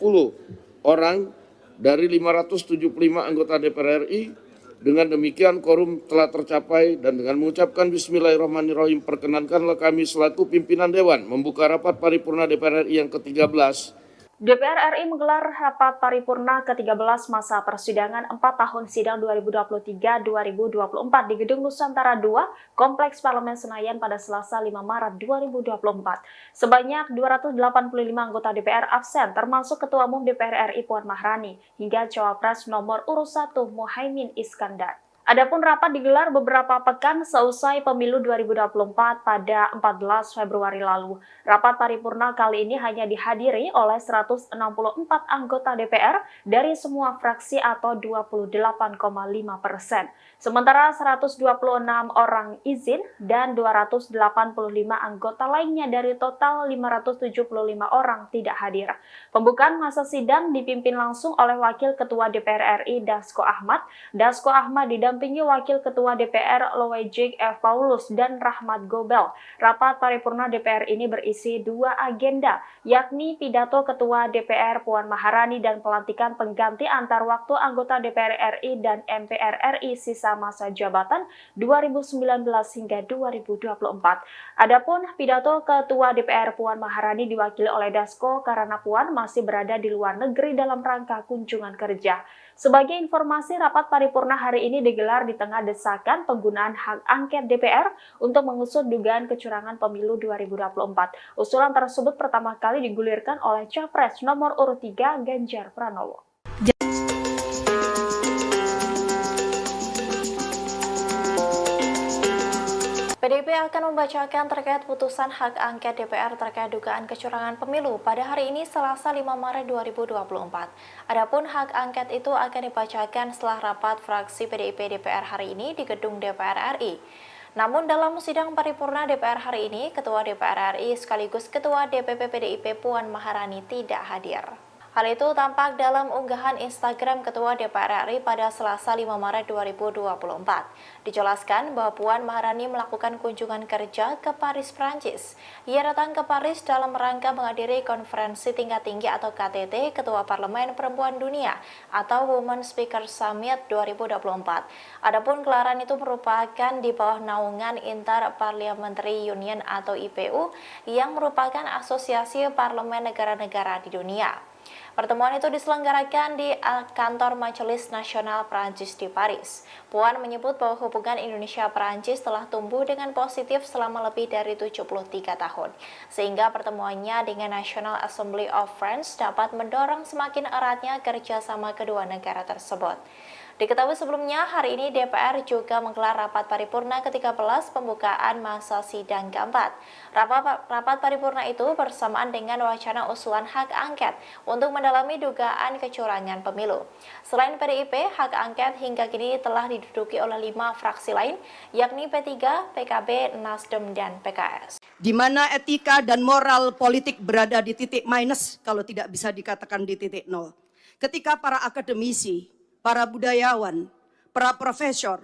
orang dari 575 anggota DPR RI. Dengan demikian quorum telah tercapai dan dengan mengucapkan Bismillahirrahmanirrahim perkenankanlah kami selaku pimpinan Dewan membuka rapat paripurna DPR RI yang ke-13. DPR RI menggelar rapat paripurna ke-13 masa persidangan 4 tahun sidang 2023-2024 di Gedung Nusantara II, Kompleks Parlemen Senayan pada Selasa 5 Maret 2024. Sebanyak 285 anggota DPR absen, termasuk Ketua Umum DPR RI Puan Maharani, hingga Cawapres nomor urut 1 Muhaimin Iskandar. Adapun rapat digelar beberapa pekan seusai pemilu 2024 pada 14 Februari lalu. Rapat paripurna kali ini hanya dihadiri oleh 164 anggota DPR dari semua fraksi atau 28,5%. Sementara 126 orang izin dan 285 anggota lainnya dari total 575 orang tidak hadir. Pembukaan masa sidang dipimpin langsung oleh Wakil Ketua DPR RI Dasko Ahmad. Dasko Ahmad didampingi Wakil Ketua DPR Loejik F. Paulus dan Rahmat Gobel. Rapat paripurna DPR ini berisi 2 agenda, yakni pidato Ketua DPR Puan Maharani dan pelantikan pengganti antar waktu anggota DPR RI dan MPR RI sisa masa jabatan 2019 hingga 2024. Adapun pidato Ketua DPR Puan Maharani diwakili oleh Dasko karena Puan masih berada di luar negeri dalam rangka kunjungan kerja. Sebagai informasi, rapat paripurna hari ini digelar digelar di tengah desakan penggunaan hak angket DPR untuk mengusut dugaan kecurangan pemilu 2024. Usulan tersebut pertama kali digulirkan oleh Capres nomor urut 3 Ganjar Pranowo. PDIP akan membacakan terkait putusan hak angket DPR terkait dugaan kecurangan pemilu pada hari ini Selasa 5 Maret 2024. Adapun hak angket itu akan dibacakan setelah rapat fraksi PDIP DPR hari ini di gedung DPR RI. Namun dalam sidang paripurna DPR hari ini, Ketua DPR RI sekaligus Ketua DPP PDIP Puan Maharani tidak hadir. Hal itu tampak dalam unggahan Instagram Ketua DPR RI pada Selasa 5 Maret 2024. Dijelaskan bahwa Puan Maharani melakukan kunjungan kerja ke Paris, Prancis. Ia datang ke Paris dalam rangka menghadiri konferensi tingkat tinggi atau KTT Ketua Parlemen Perempuan Dunia atau Women Speaker Summit 2024. Adapun gelaran itu merupakan di bawah naungan Inter-Parliamentary Union atau IPU yang merupakan asosiasi parlemen negara-negara di dunia. Pertemuan itu diselenggarakan di kantor Majelis Nasional Prancis di Paris. Puan menyebut bahwa hubungan Indonesia-Prancis telah tumbuh dengan positif selama lebih dari 73 tahun, sehingga pertemuannya dengan National Assembly of France dapat mendorong semakin eratnya kerjasama kedua negara tersebut. Diketahui sebelumnya, hari ini DPR juga menggelar rapat paripurna ke-13 pembukaan masa sidang keempat. Rapat paripurna itu bersamaan dengan wacana usulan hak angket untuk mendalami dugaan kecurangan pemilu. Selain PDIP, hak angket hingga kini telah diduduki oleh 5 fraksi lain, yakni P3, PKB, Nasdem, dan PKS. Di mana etika dan moral politik berada di titik minus, kalau tidak bisa dikatakan di titik nol. Ketika para akademisi, para budayawan, para profesor,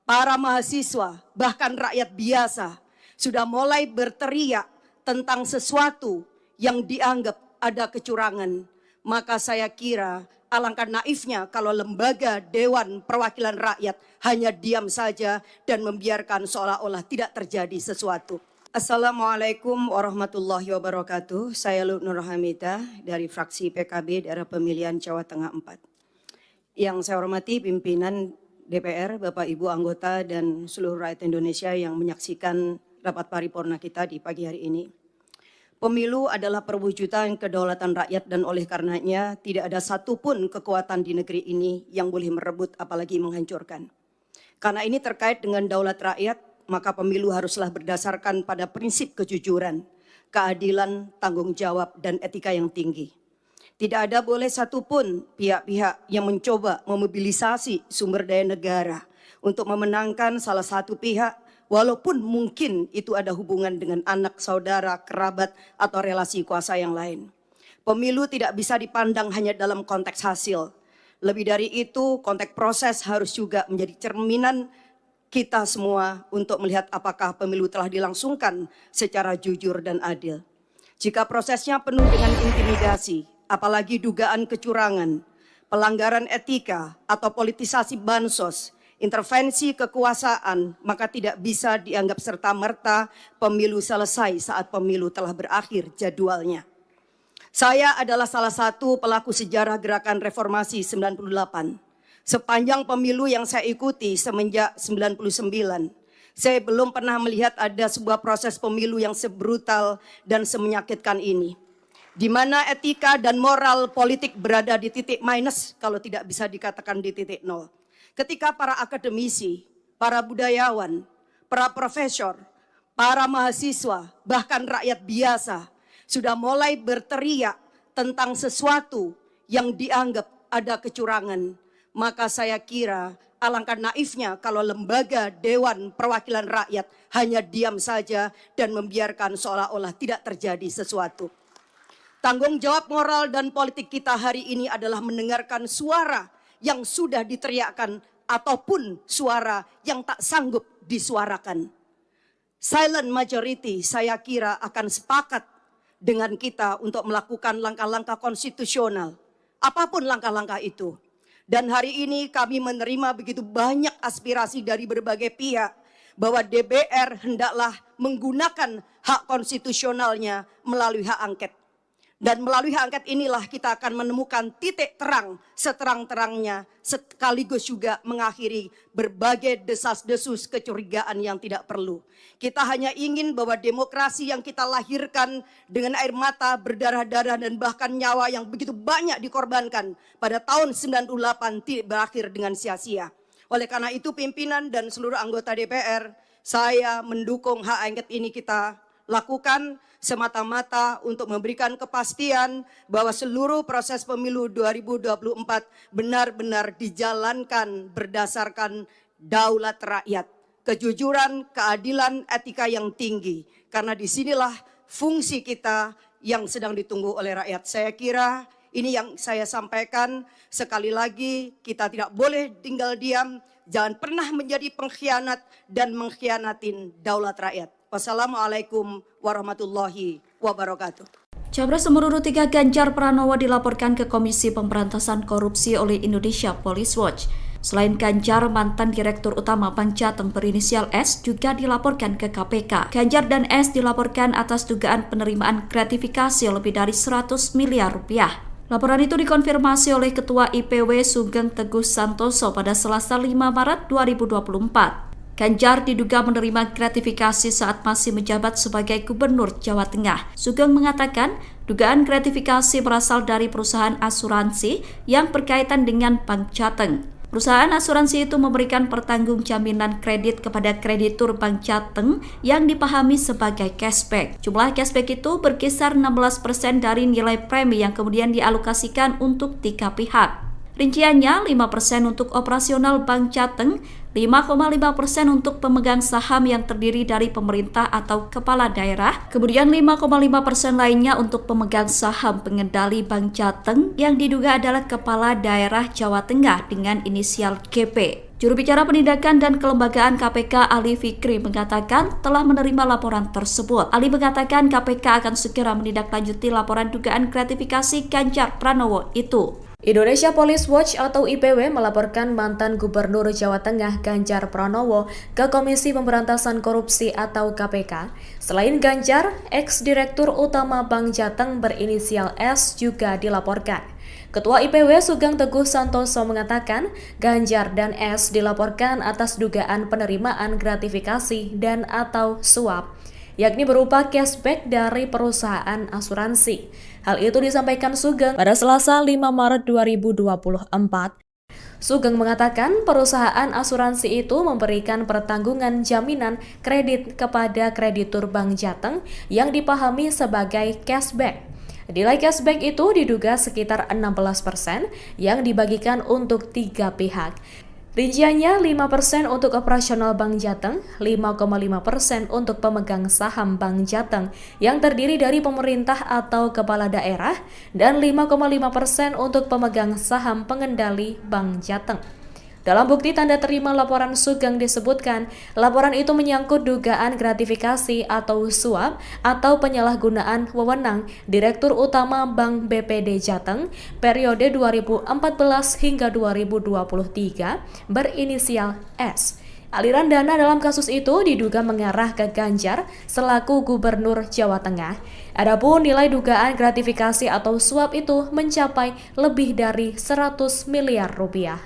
para mahasiswa, bahkan rakyat biasa sudah mulai berteriak tentang sesuatu yang dianggap ada kecurangan, maka saya kira alangkah naifnya kalau lembaga Dewan Perwakilan Rakyat hanya diam saja dan membiarkan seolah-olah tidak terjadi sesuatu. Assalamualaikum warahmatullahi wabarakatuh. Saya Nur Hamidah dari fraksi PKB daerah pemilihan Jawa Tengah 4. Yang saya hormati pimpinan DPR, Bapak Ibu anggota dan seluruh rakyat Indonesia yang menyaksikan rapat paripurna kita di pagi hari ini. Pemilu adalah perwujudan kedaulatan rakyat dan oleh karenanya tidak ada satupun kekuatan di negeri ini yang boleh merebut apalagi menghancurkan. Karena ini terkait dengan daulat rakyat, maka pemilu haruslah berdasarkan pada prinsip kejujuran, keadilan, tanggung jawab, dan etika yang tinggi. Tidak ada boleh satupun pihak-pihak yang mencoba memobilisasi sumber daya negara untuk memenangkan salah satu pihak, walaupun mungkin itu ada hubungan dengan anak, saudara, kerabat, atau relasi kuasa yang lain. Pemilu tidak bisa dipandang hanya dalam konteks hasil. Lebih dari itu, konteks proses harus juga menjadi cerminan kita semua untuk melihat apakah pemilu telah dilangsungkan secara jujur dan adil. Jika prosesnya penuh dengan intimidasi, apalagi dugaan kecurangan, pelanggaran etika atau politisasi bansos, intervensi kekuasaan, maka tidak bisa dianggap serta-merta pemilu selesai saat pemilu telah berakhir jadwalnya. Saya adalah salah satu pelaku sejarah gerakan reformasi 98. Sepanjang pemilu yang saya ikuti semenjak 99, saya belum pernah melihat ada sebuah proses pemilu yang sebrutal dan semenyakitkan ini, di mana etika dan moral politik berada di titik minus, kalau tidak bisa dikatakan di titik nol. Ketika para akademisi, para budayawan, para profesor, para mahasiswa, bahkan rakyat biasa sudah mulai berteriak tentang sesuatu yang dianggap ada kecurangan, maka saya kira alangkah naifnya kalau lembaga Dewan Perwakilan Rakyat hanya diam saja dan membiarkan seolah-olah tidak terjadi sesuatu. Tanggung jawab moral dan politik kita hari ini adalah mendengarkan suara yang sudah diteriakkan ataupun suara yang tak sanggup disuarakan. Silent majority saya kira akan sepakat dengan kita untuk melakukan langkah-langkah konstitusional, apapun langkah-langkah itu. Dan hari ini kami menerima begitu banyak aspirasi dari berbagai pihak bahwa DPR hendaklah menggunakan hak konstitusionalnya melalui hak angket. Dan melalui hak angket inilah kita akan menemukan titik terang seterang-terangnya, sekaligus juga mengakhiri berbagai desas-desus kecurigaan yang tidak perlu. Kita hanya ingin bahwa demokrasi yang kita lahirkan dengan air mata, berdarah-darah dan bahkan nyawa yang begitu banyak dikorbankan pada tahun 98 tidak berakhir dengan sia-sia. Oleh karena itu pimpinan dan seluruh anggota DPR, saya mendukung hak angket ini kita lakukan semata-mata untuk memberikan kepastian bahwa seluruh proses pemilu 2024 benar-benar dijalankan berdasarkan daulat rakyat, kejujuran, keadilan, etika yang tinggi. Karena disinilah fungsi kita yang sedang ditunggu oleh rakyat. Saya kira ini yang saya sampaikan. Sekali lagi kita tidak boleh tinggal diam, jangan pernah menjadi pengkhianat dan mengkhianatin daulat rakyat. Wassalamualaikum warahmatullahi wabarakatuh. Capres nomor urut 3 Ganjar Pranowo dilaporkan ke Komisi Pemberantasan Korupsi oleh Indonesia Police Watch. Selain Ganjar, mantan Direktur Utama Bank Jateng berinisial S juga dilaporkan ke KPK. Ganjar dan S dilaporkan atas dugaan penerimaan gratifikasi lebih dari 100 miliar rupiah. Laporan itu dikonfirmasi oleh Ketua IPW Sugeng Teguh Santoso pada Selasa 5 Maret 2024. Ganjar diduga menerima gratifikasi saat masih menjabat sebagai Gubernur Jawa Tengah. Sugeng mengatakan dugaan gratifikasi berasal dari perusahaan asuransi yang berkaitan dengan Bank Jateng. Perusahaan asuransi itu memberikan pertanggungjaminan kredit kepada kreditur Bank Jateng yang dipahami sebagai cashback. Jumlah cashback itu berkisar 16% dari nilai premi yang kemudian dialokasikan untuk 3 pihak. Rinciannya 5% untuk operasional Bank Jateng, 5,5% untuk pemegang saham yang terdiri dari pemerintah atau kepala daerah, kemudian 5,5% lainnya untuk pemegang saham pengendali Bank Jateng yang diduga adalah kepala daerah Jawa Tengah dengan inisial GP. Juru bicara penindakan dan kelembagaan KPK Ali Fikri mengatakan telah menerima laporan tersebut. Ali mengatakan KPK akan segera menindaklanjuti laporan dugaan gratifikasi Ganjar Pranowo itu. Indonesia Police Watch atau IPW melaporkan mantan Gubernur Jawa Tengah Ganjar Pranowo ke Komisi Pemberantasan Korupsi atau KPK. Selain Ganjar, ex-direktur utama Bank Jateng berinisial S juga dilaporkan. Ketua IPW Sugeng Teguh Santoso mengatakan Ganjar dan S dilaporkan atas dugaan penerimaan gratifikasi dan atau suap, yakni berupa cashback dari perusahaan asuransi. Hal itu disampaikan Sugeng pada Selasa 5 Maret 2024. Sugeng mengatakan perusahaan asuransi itu memberikan pertanggungan jaminan kredit kepada kreditur Bank Jateng yang dipahami sebagai cashback. Nilai cashback itu diduga sekitar 16% yang dibagikan untuk 3 pihak. Rinciannya 5% untuk operasional Bank Jateng, 5,5% untuk pemegang saham Bank Jateng yang terdiri dari pemerintah atau kepala daerah, dan 5,5% untuk pemegang saham pengendali Bank Jateng. Dalam bukti tanda terima laporan Sugeng disebutkan, laporan itu menyangkut dugaan gratifikasi atau suap atau penyalahgunaan wewenang Direktur Utama Bank BPD Jateng periode 2014 hingga 2023 berinisial S. Aliran dana dalam kasus itu diduga mengarah ke Ganjar selaku Gubernur Jawa Tengah. Adapun nilai dugaan gratifikasi atau suap itu mencapai lebih dari 100 miliar rupiah.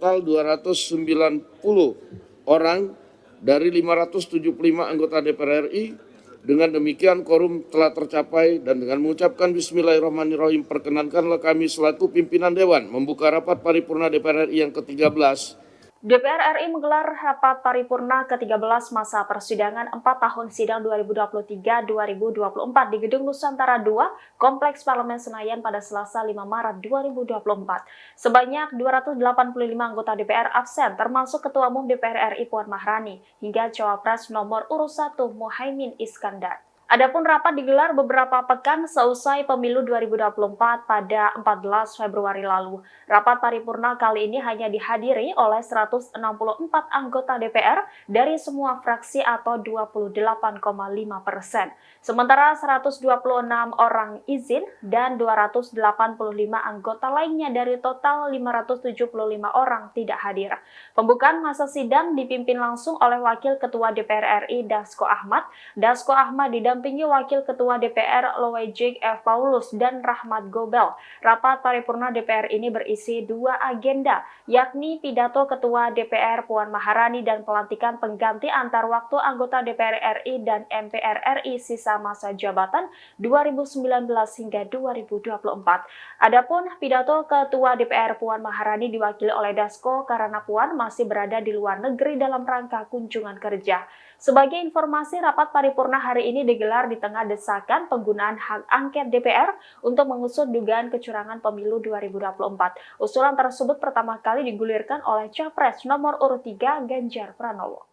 total 290 orang dari 575 anggota DPR RI. Dengan demikian quorum telah tercapai dan dengan mengucapkan Bismillahirrahmanirrahim perkenankanlah kami selaku pimpinan Dewan membuka rapat paripurna DPR RI yang ke-13. DPR RI menggelar rapat paripurna ke-13 masa persidangan 4 tahun sidang 2023-2024 di Gedung Nusantara II, Kompleks Parlemen Senayan pada Selasa 5 Maret 2024. Sebanyak 285 anggota DPR absen, termasuk Ketua Umum DPR RI Puan Maharani, hingga Cawapres nomor urut 1 Muhaimin Iskandar. Adapun rapat digelar beberapa pekan seusai pemilu 2024 pada 14 Februari lalu. Rapat paripurna kali ini hanya dihadiri oleh 164 anggota DPR dari semua fraksi atau 28,5%. Sementara 126 orang izin dan 285 anggota lainnya dari total 575 orang tidak hadir. Pembukaan masa sidang dipimpin langsung oleh Wakil Ketua DPR RI Dasko Ahmad. Dasko Ahmad didampingi Wakil Ketua DPR Loejik F. Paulus dan Rahmat Gobel. Rapat paripurna DPR ini berisi 2 agenda, yakni pidato Ketua DPR Puan Maharani dan pelantikan pengganti antar waktu anggota DPR RI dan MPR RI sisa masa jabatan 2019 hingga 2024. Adapun pidato Ketua DPR Puan Maharani diwakili oleh Dasko karena Puan masih berada di luar negeri dalam rangka kunjungan kerja. Sebagai informasi, rapat paripurna hari ini digelar di tengah desakan penggunaan hak angket DPR untuk mengusut dugaan kecurangan pemilu 2024. Usulan tersebut pertama kali digulirkan oleh Capres nomor urut 3 Ganjar Pranowo.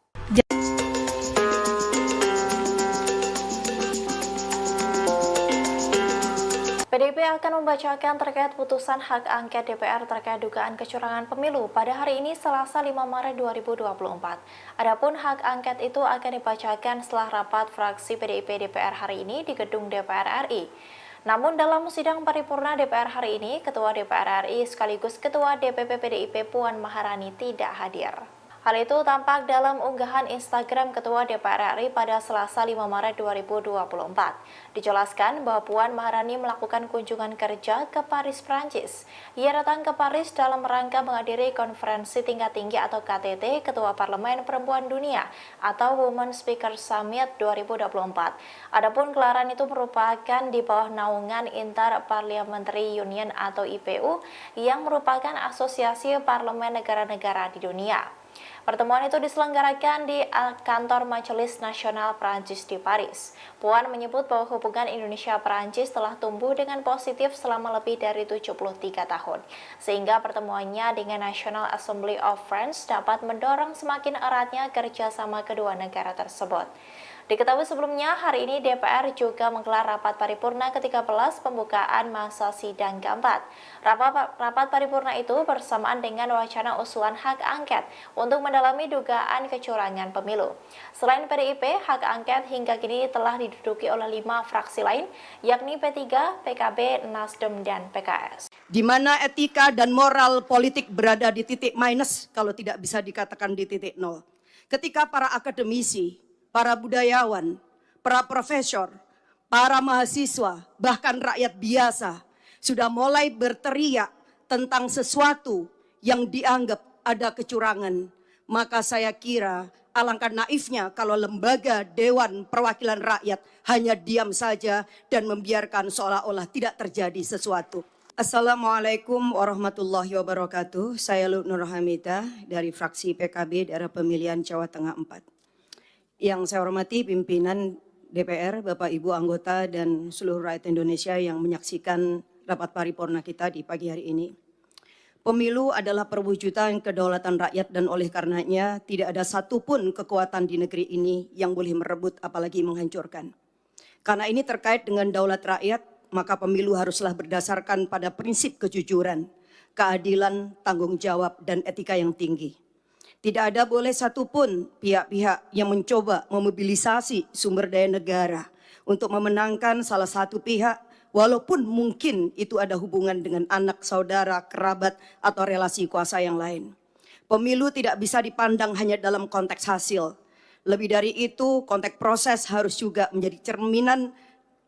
PDIP akan membacakan terkait putusan hak angket DPR terkait dugaan kecurangan pemilu pada hari ini Selasa 5 Maret 2024. Adapun hak angket itu akan dibacakan setelah rapat fraksi PDIP DPR hari ini di gedung DPR RI. Namun dalam sidang paripurna DPR hari ini, Ketua DPR RI sekaligus Ketua DPP PDIP Puan Maharani tidak hadir. Hal itu tampak dalam unggahan Instagram Ketua DPR RI pada Selasa 5 Maret 2024. Dijelaskan bahwa Puan Maharani melakukan kunjungan kerja ke Paris, Prancis. Ia datang ke Paris dalam rangka menghadiri konferensi tingkat tinggi atau KTT Ketua Parlemen Perempuan Dunia atau Women Speaker Summit 2024. Adapun gelaran itu merupakan di bawah naungan Inter-Parliamentary Union atau IPU yang merupakan asosiasi parlemen negara-negara di dunia. Pertemuan itu diselenggarakan di kantor Majelis Nasional Prancis di Paris. Puan menyebut bahwa hubungan Indonesia-Prancis telah tumbuh dengan positif selama lebih dari 73 tahun, sehingga pertemuannya dengan National Assembly of France dapat mendorong semakin eratnya kerjasama kedua negara tersebut. Diketahui sebelumnya, hari ini DPR juga menggelar rapat paripurna ke-13 pembukaan masa sidang keempat. Rapat paripurna itu bersamaan dengan wacana usulan hak angket untuk mendalami dugaan kecurangan pemilu. Selain PDIP, hak angket hingga kini telah diduduki oleh 5 fraksi lain, yakni P3, PKB, Nasdem, dan PKS. Di mana etika dan moral politik berada di titik minus kalau tidak bisa dikatakan di titik nol. Ketika para akademisi, para budayawan, para profesor, para mahasiswa, bahkan rakyat biasa sudah mulai berteriak tentang sesuatu yang dianggap ada kecurangan. Maka saya kira alangkah naifnya kalau lembaga Dewan Perwakilan Rakyat hanya diam saja dan membiarkan seolah-olah tidak terjadi sesuatu. Assalamualaikum warahmatullahi wabarakatuh. Saya Lut Nur Hamidah dari fraksi PKB daerah pemilihan Jawa Tengah 4. Yang saya hormati pimpinan DPR, Bapak Ibu anggota dan seluruh rakyat Indonesia yang menyaksikan rapat paripurna kita di pagi hari ini. Pemilu adalah perwujudan kedaulatan rakyat dan oleh karenanya tidak ada satupun kekuatan di negeri ini yang boleh merebut apalagi menghancurkan. Karena ini terkait dengan daulat rakyat, maka pemilu haruslah berdasarkan pada prinsip kejujuran, keadilan, tanggung jawab, dan etika yang tinggi. Tidak ada boleh satupun pihak-pihak yang mencoba memobilisasi sumber daya negara untuk memenangkan salah satu pihak, walaupun mungkin itu ada hubungan dengan anak, saudara, kerabat, atau relasi kuasa yang lain. Pemilu tidak bisa dipandang hanya dalam konteks hasil. Lebih dari itu, konteks proses harus juga menjadi cerminan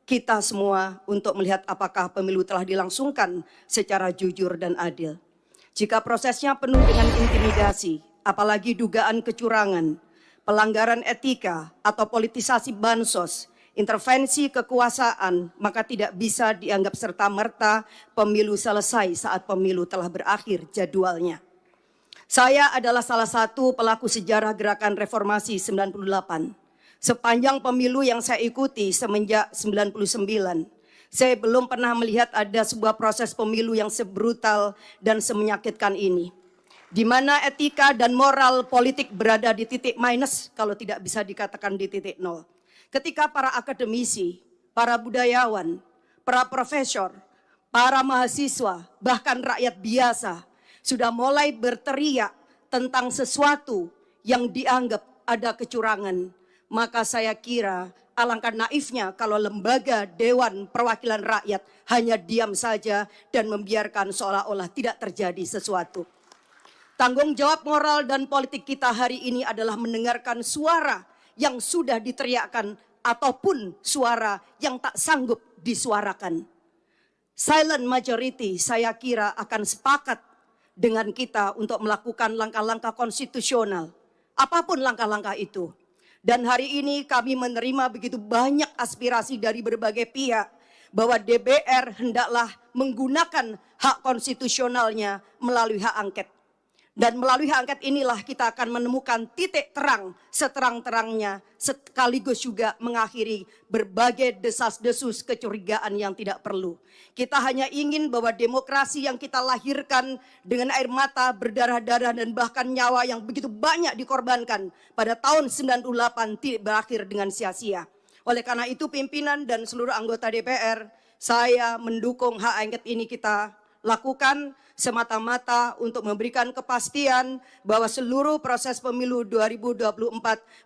kita semua untuk melihat apakah pemilu telah dilangsungkan secara jujur dan adil. Jika prosesnya penuh dengan intimidasi, apalagi dugaan kecurangan, pelanggaran etika atau politisasi bansos, intervensi kekuasaan, maka tidak bisa dianggap serta-merta pemilu selesai saat pemilu telah berakhir jadwalnya. Saya adalah salah satu pelaku sejarah gerakan reformasi 98. Sepanjang pemilu yang saya ikuti semenjak 99, saya belum pernah melihat ada sebuah proses pemilu yang sebrutal dan semenyakitkan ini, di mana etika dan moral politik berada di titik minus kalau tidak bisa dikatakan di titik nol. Ketika para akademisi, para budayawan, para profesor, para mahasiswa, bahkan rakyat biasa sudah mulai berteriak tentang sesuatu yang dianggap ada kecurangan, maka saya kira alangkah naifnya kalau lembaga Dewan Perwakilan Rakyat hanya diam saja dan membiarkan seolah-olah tidak terjadi sesuatu. Tanggung jawab moral dan politik kita hari ini adalah mendengarkan suara yang sudah diteriakkan ataupun suara yang tak sanggup disuarakan. Silent majority saya kira akan sepakat dengan kita untuk melakukan langkah-langkah konstitusional, apapun langkah-langkah itu. Dan hari ini kami menerima begitu banyak aspirasi dari berbagai pihak bahwa DPR hendaklah menggunakan hak konstitusionalnya melalui hak angket. Dan melalui hak angket inilah kita akan menemukan titik terang seterang-terangnya, sekaligus juga mengakhiri berbagai desas-desus kecurigaan yang tidak perlu. Kita hanya ingin bahwa demokrasi yang kita lahirkan dengan air mata, berdarah-darah dan bahkan nyawa yang begitu banyak dikorbankan pada tahun 98 tidak berakhir dengan sia-sia. Oleh karena itu pimpinan dan seluruh anggota DPR, saya mendukung hak angket ini kita lakukan semata-mata untuk memberikan kepastian bahwa seluruh proses pemilu 2024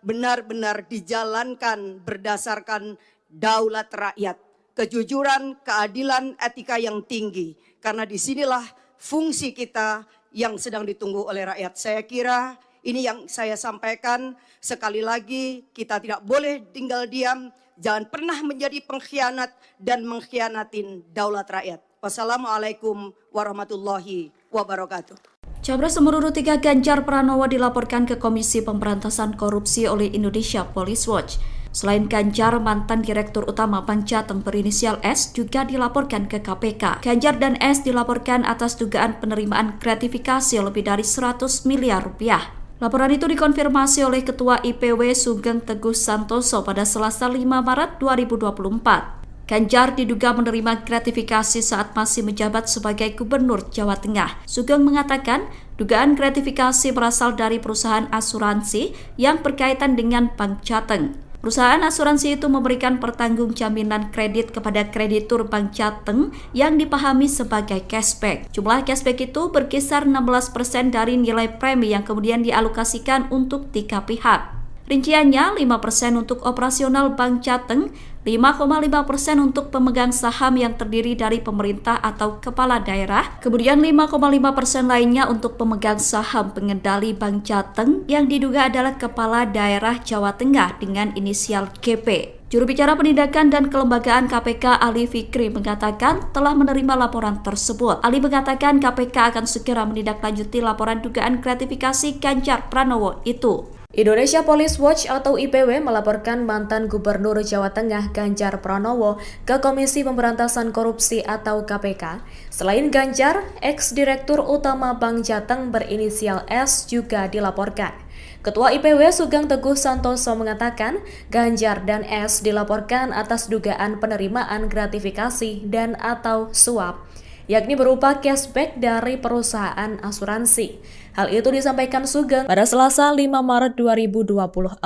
benar-benar dijalankan berdasarkan daulat rakyat, kejujuran, keadilan, etika yang tinggi. Karena disinilah fungsi kita yang sedang ditunggu oleh rakyat. Saya kira ini yang saya sampaikan. Sekali lagi kita tidak boleh tinggal diam, jangan pernah menjadi pengkhianat dan mengkhianatin daulat rakyat. Wassalamualaikum warahmatullahi wabarakatuh. Capres nomor urut 3 Ganjar Pranowo dilaporkan ke Komisi Pemberantasan Korupsi oleh Indonesia Police Watch. Selain Ganjar, mantan Direktur Utama Bank Jateng berinisial S juga dilaporkan ke KPK. Ganjar dan S dilaporkan atas dugaan penerimaan gratifikasi lebih dari 100 miliar rupiah. Laporan itu dikonfirmasi oleh Ketua IPW Sugeng Teguh Santoso pada Selasa 5 Maret 2024. Ganjar diduga menerima gratifikasi saat masih menjabat sebagai Gubernur Jawa Tengah. Sugeng mengatakan dugaan gratifikasi berasal dari perusahaan asuransi yang berkaitan dengan Bank Jateng. Perusahaan asuransi itu memberikan pertanggung jaminan kredit kepada kreditur Bank Jateng yang dipahami sebagai cashback. Jumlah cashback itu berkisar 16% dari nilai premi yang kemudian dialokasikan untuk 3 pihak. Rinciannya 5% untuk operasional Bank Jateng, 5,5% untuk pemegang saham yang terdiri dari pemerintah atau kepala daerah, kemudian 5,5% lainnya untuk pemegang saham pengendali Bank Jateng yang diduga adalah kepala daerah Jawa Tengah dengan inisial GP. Juru bicara Penindakan dan Kelembagaan KPK Ali Fikri mengatakan telah menerima laporan tersebut. Ali mengatakan KPK akan segera menindaklanjuti laporan dugaan gratifikasi Ganjar Pranowo itu. Indonesia Police Watch atau IPW melaporkan mantan Gubernur Jawa Tengah Ganjar Pranowo ke Komisi Pemberantasan Korupsi atau KPK. Selain Ganjar, ex-direktur utama Bank Jateng berinisial S juga dilaporkan. Ketua IPW Sugeng Teguh Santoso mengatakan Ganjar dan S dilaporkan atas dugaan penerimaan gratifikasi dan atau suap, yakni berupa cashback dari perusahaan asuransi. Hal itu disampaikan Sugeng pada Selasa 5 Maret 2024.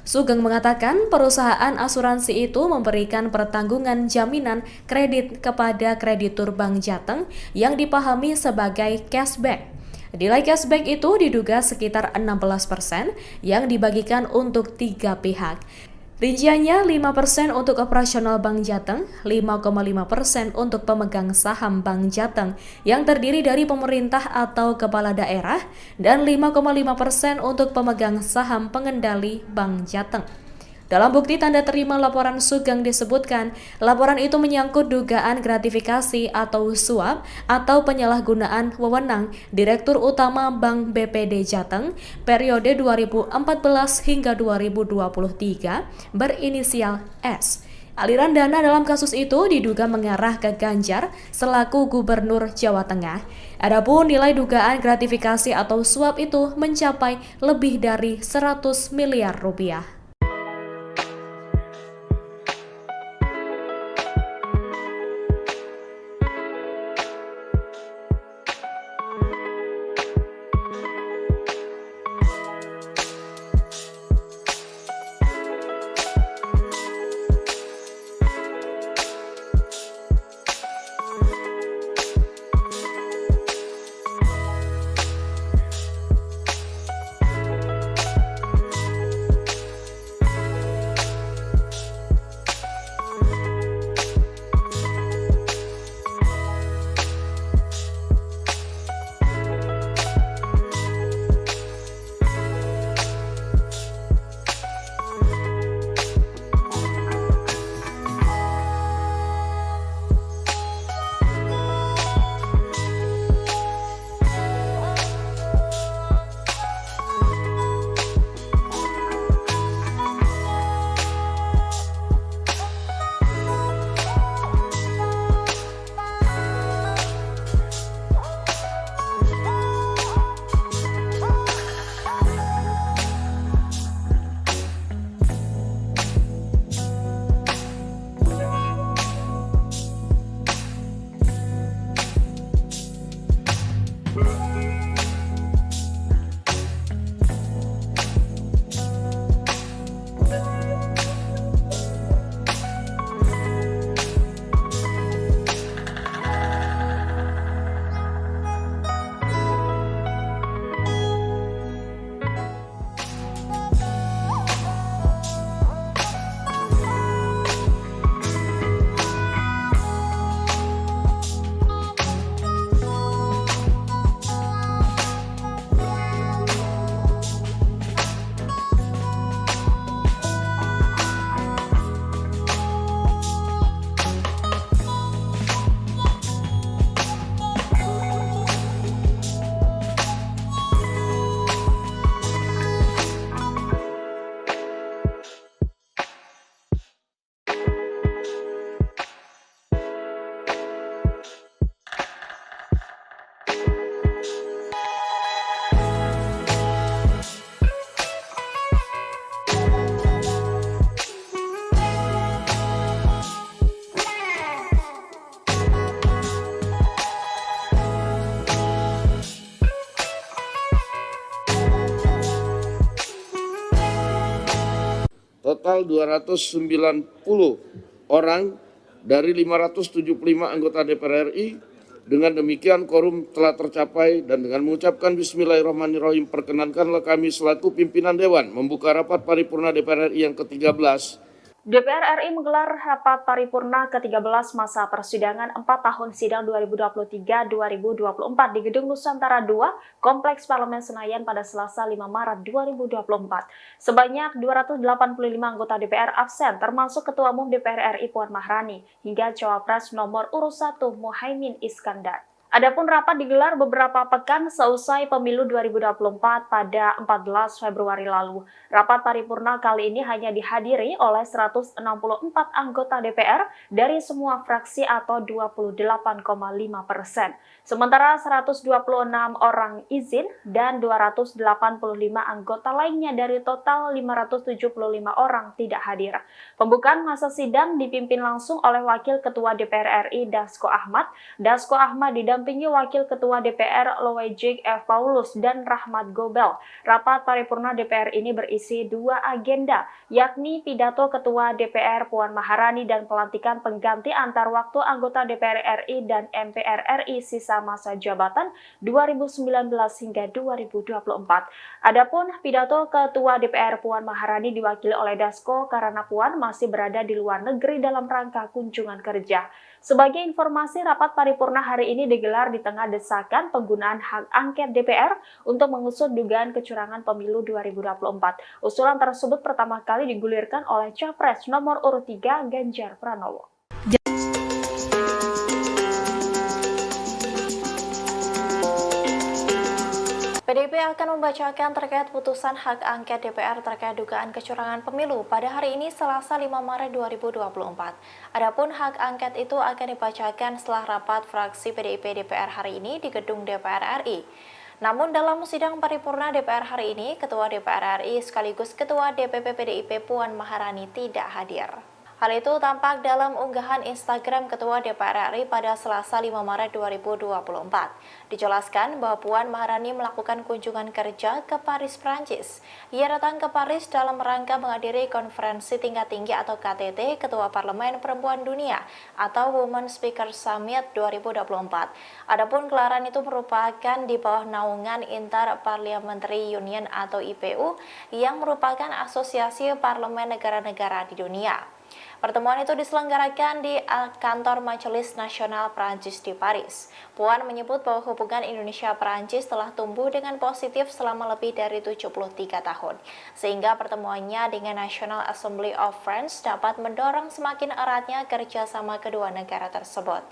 Sugeng mengatakan perusahaan asuransi itu memberikan pertanggungan jaminan kredit kepada kreditur Bank Jateng yang dipahami sebagai cashback. Nilai cashback itu diduga sekitar 16% yang dibagikan untuk 3 pihak. Rinciannya 5% untuk operasional Bank Jateng, 5,5% untuk pemegang saham Bank Jateng yang terdiri dari pemerintah atau kepala daerah, dan 5,5% untuk pemegang saham pengendali Bank Jateng. Dalam bukti tanda terima laporan Sugeng disebutkan, laporan itu menyangkut dugaan gratifikasi atau suap atau penyalahgunaan wewenang Direktur Utama Bank BPD Jateng periode 2014 hingga 2023 berinisial S. Aliran dana dalam kasus itu diduga mengarah ke Ganjar selaku Gubernur Jawa Tengah. Adapun nilai dugaan gratifikasi atau suap itu mencapai lebih dari 100 miliar rupiah. Total 290 orang dari 575 anggota DPR RI. Dengan demikian quorum telah tercapai dan dengan mengucapkan Bismillahirrahmanirrahim perkenankanlah kami selaku pimpinan Dewan membuka rapat paripurna DPR RI yang ke-13. DPR RI menggelar rapat paripurna ke-13 masa persidangan 4 tahun sidang 2023-2024 di Gedung Nusantara II, Kompleks Parlemen Senayan pada Selasa 5 Maret 2024. Sebanyak 285 anggota DPR absen, termasuk Ketua Umum DPR RI Puan Maharani, hingga Cawapres nomor urut 1 Muhaimin Iskandar. Adapun rapat digelar beberapa pekan seusai pemilu 2024 pada 14 Februari lalu. Rapat paripurna kali ini hanya dihadiri oleh 164 anggota DPR dari semua fraksi atau 28,5%. Sementara 126 orang izin dan 285 anggota lainnya dari total 575 orang tidak hadir. Pembukaan masa sidang dipimpin langsung oleh Wakil Ketua DPR RI Dasko Ahmad. Dasko Ahmad didampingi Wakil Ketua DPR Loejik F. Paulus dan Rahmat Gobel. Rapat paripurna DPR ini berisi 2 agenda, yakni pidato Ketua DPR Puan Maharani dan pelantikan pengganti antar waktu anggota DPR RI dan MPR RI sisa masa jabatan 2019 hingga 2024. Adapun pidato Ketua DPR Puan Maharani diwakili oleh Dasko karena Puan masih berada di luar negeri dalam rangka kunjungan kerja. Sebagai informasi, rapat paripurna hari ini digelar digelar di tengah desakan penggunaan hak angket DPR untuk mengusut dugaan kecurangan pemilu 2024. Usulan tersebut pertama kali digulirkan oleh Capres nomor urut 3 Ganjar Pranowo. PDIP akan membacakan terkait putusan hak angket DPR terkait dugaan kecurangan pemilu pada hari ini Selasa 5 Maret 2024. Adapun hak angket itu akan dibacakan setelah rapat fraksi PDIP DPR hari ini di gedung DPR RI. Namun dalam sidang paripurna DPR hari ini, Ketua DPR RI sekaligus Ketua DPP PDIP Puan Maharani tidak hadir. Hal itu tampak dalam unggahan Instagram Ketua DPR RI pada Selasa 5 Maret 2024. Dijelaskan bahwa Puan Maharani melakukan kunjungan kerja ke Paris, Prancis. Ia datang ke Paris dalam rangka menghadiri konferensi tingkat tinggi atau KTT Ketua Parlemen Perempuan Dunia atau Women Speaker Summit 2024. Adapun gelaran itu merupakan di bawah naungan Inter-Parliamentary Union atau IPU yang merupakan asosiasi parlemen negara-negara di dunia. Pertemuan itu diselenggarakan di kantor Majelis Nasional Prancis di Paris. Puan menyebut bahwa hubungan Indonesia-Prancis telah tumbuh dengan positif selama lebih dari 73 tahun, sehingga pertemuannya dengan National Assembly of France dapat mendorong semakin eratnya kerjasama kedua negara tersebut.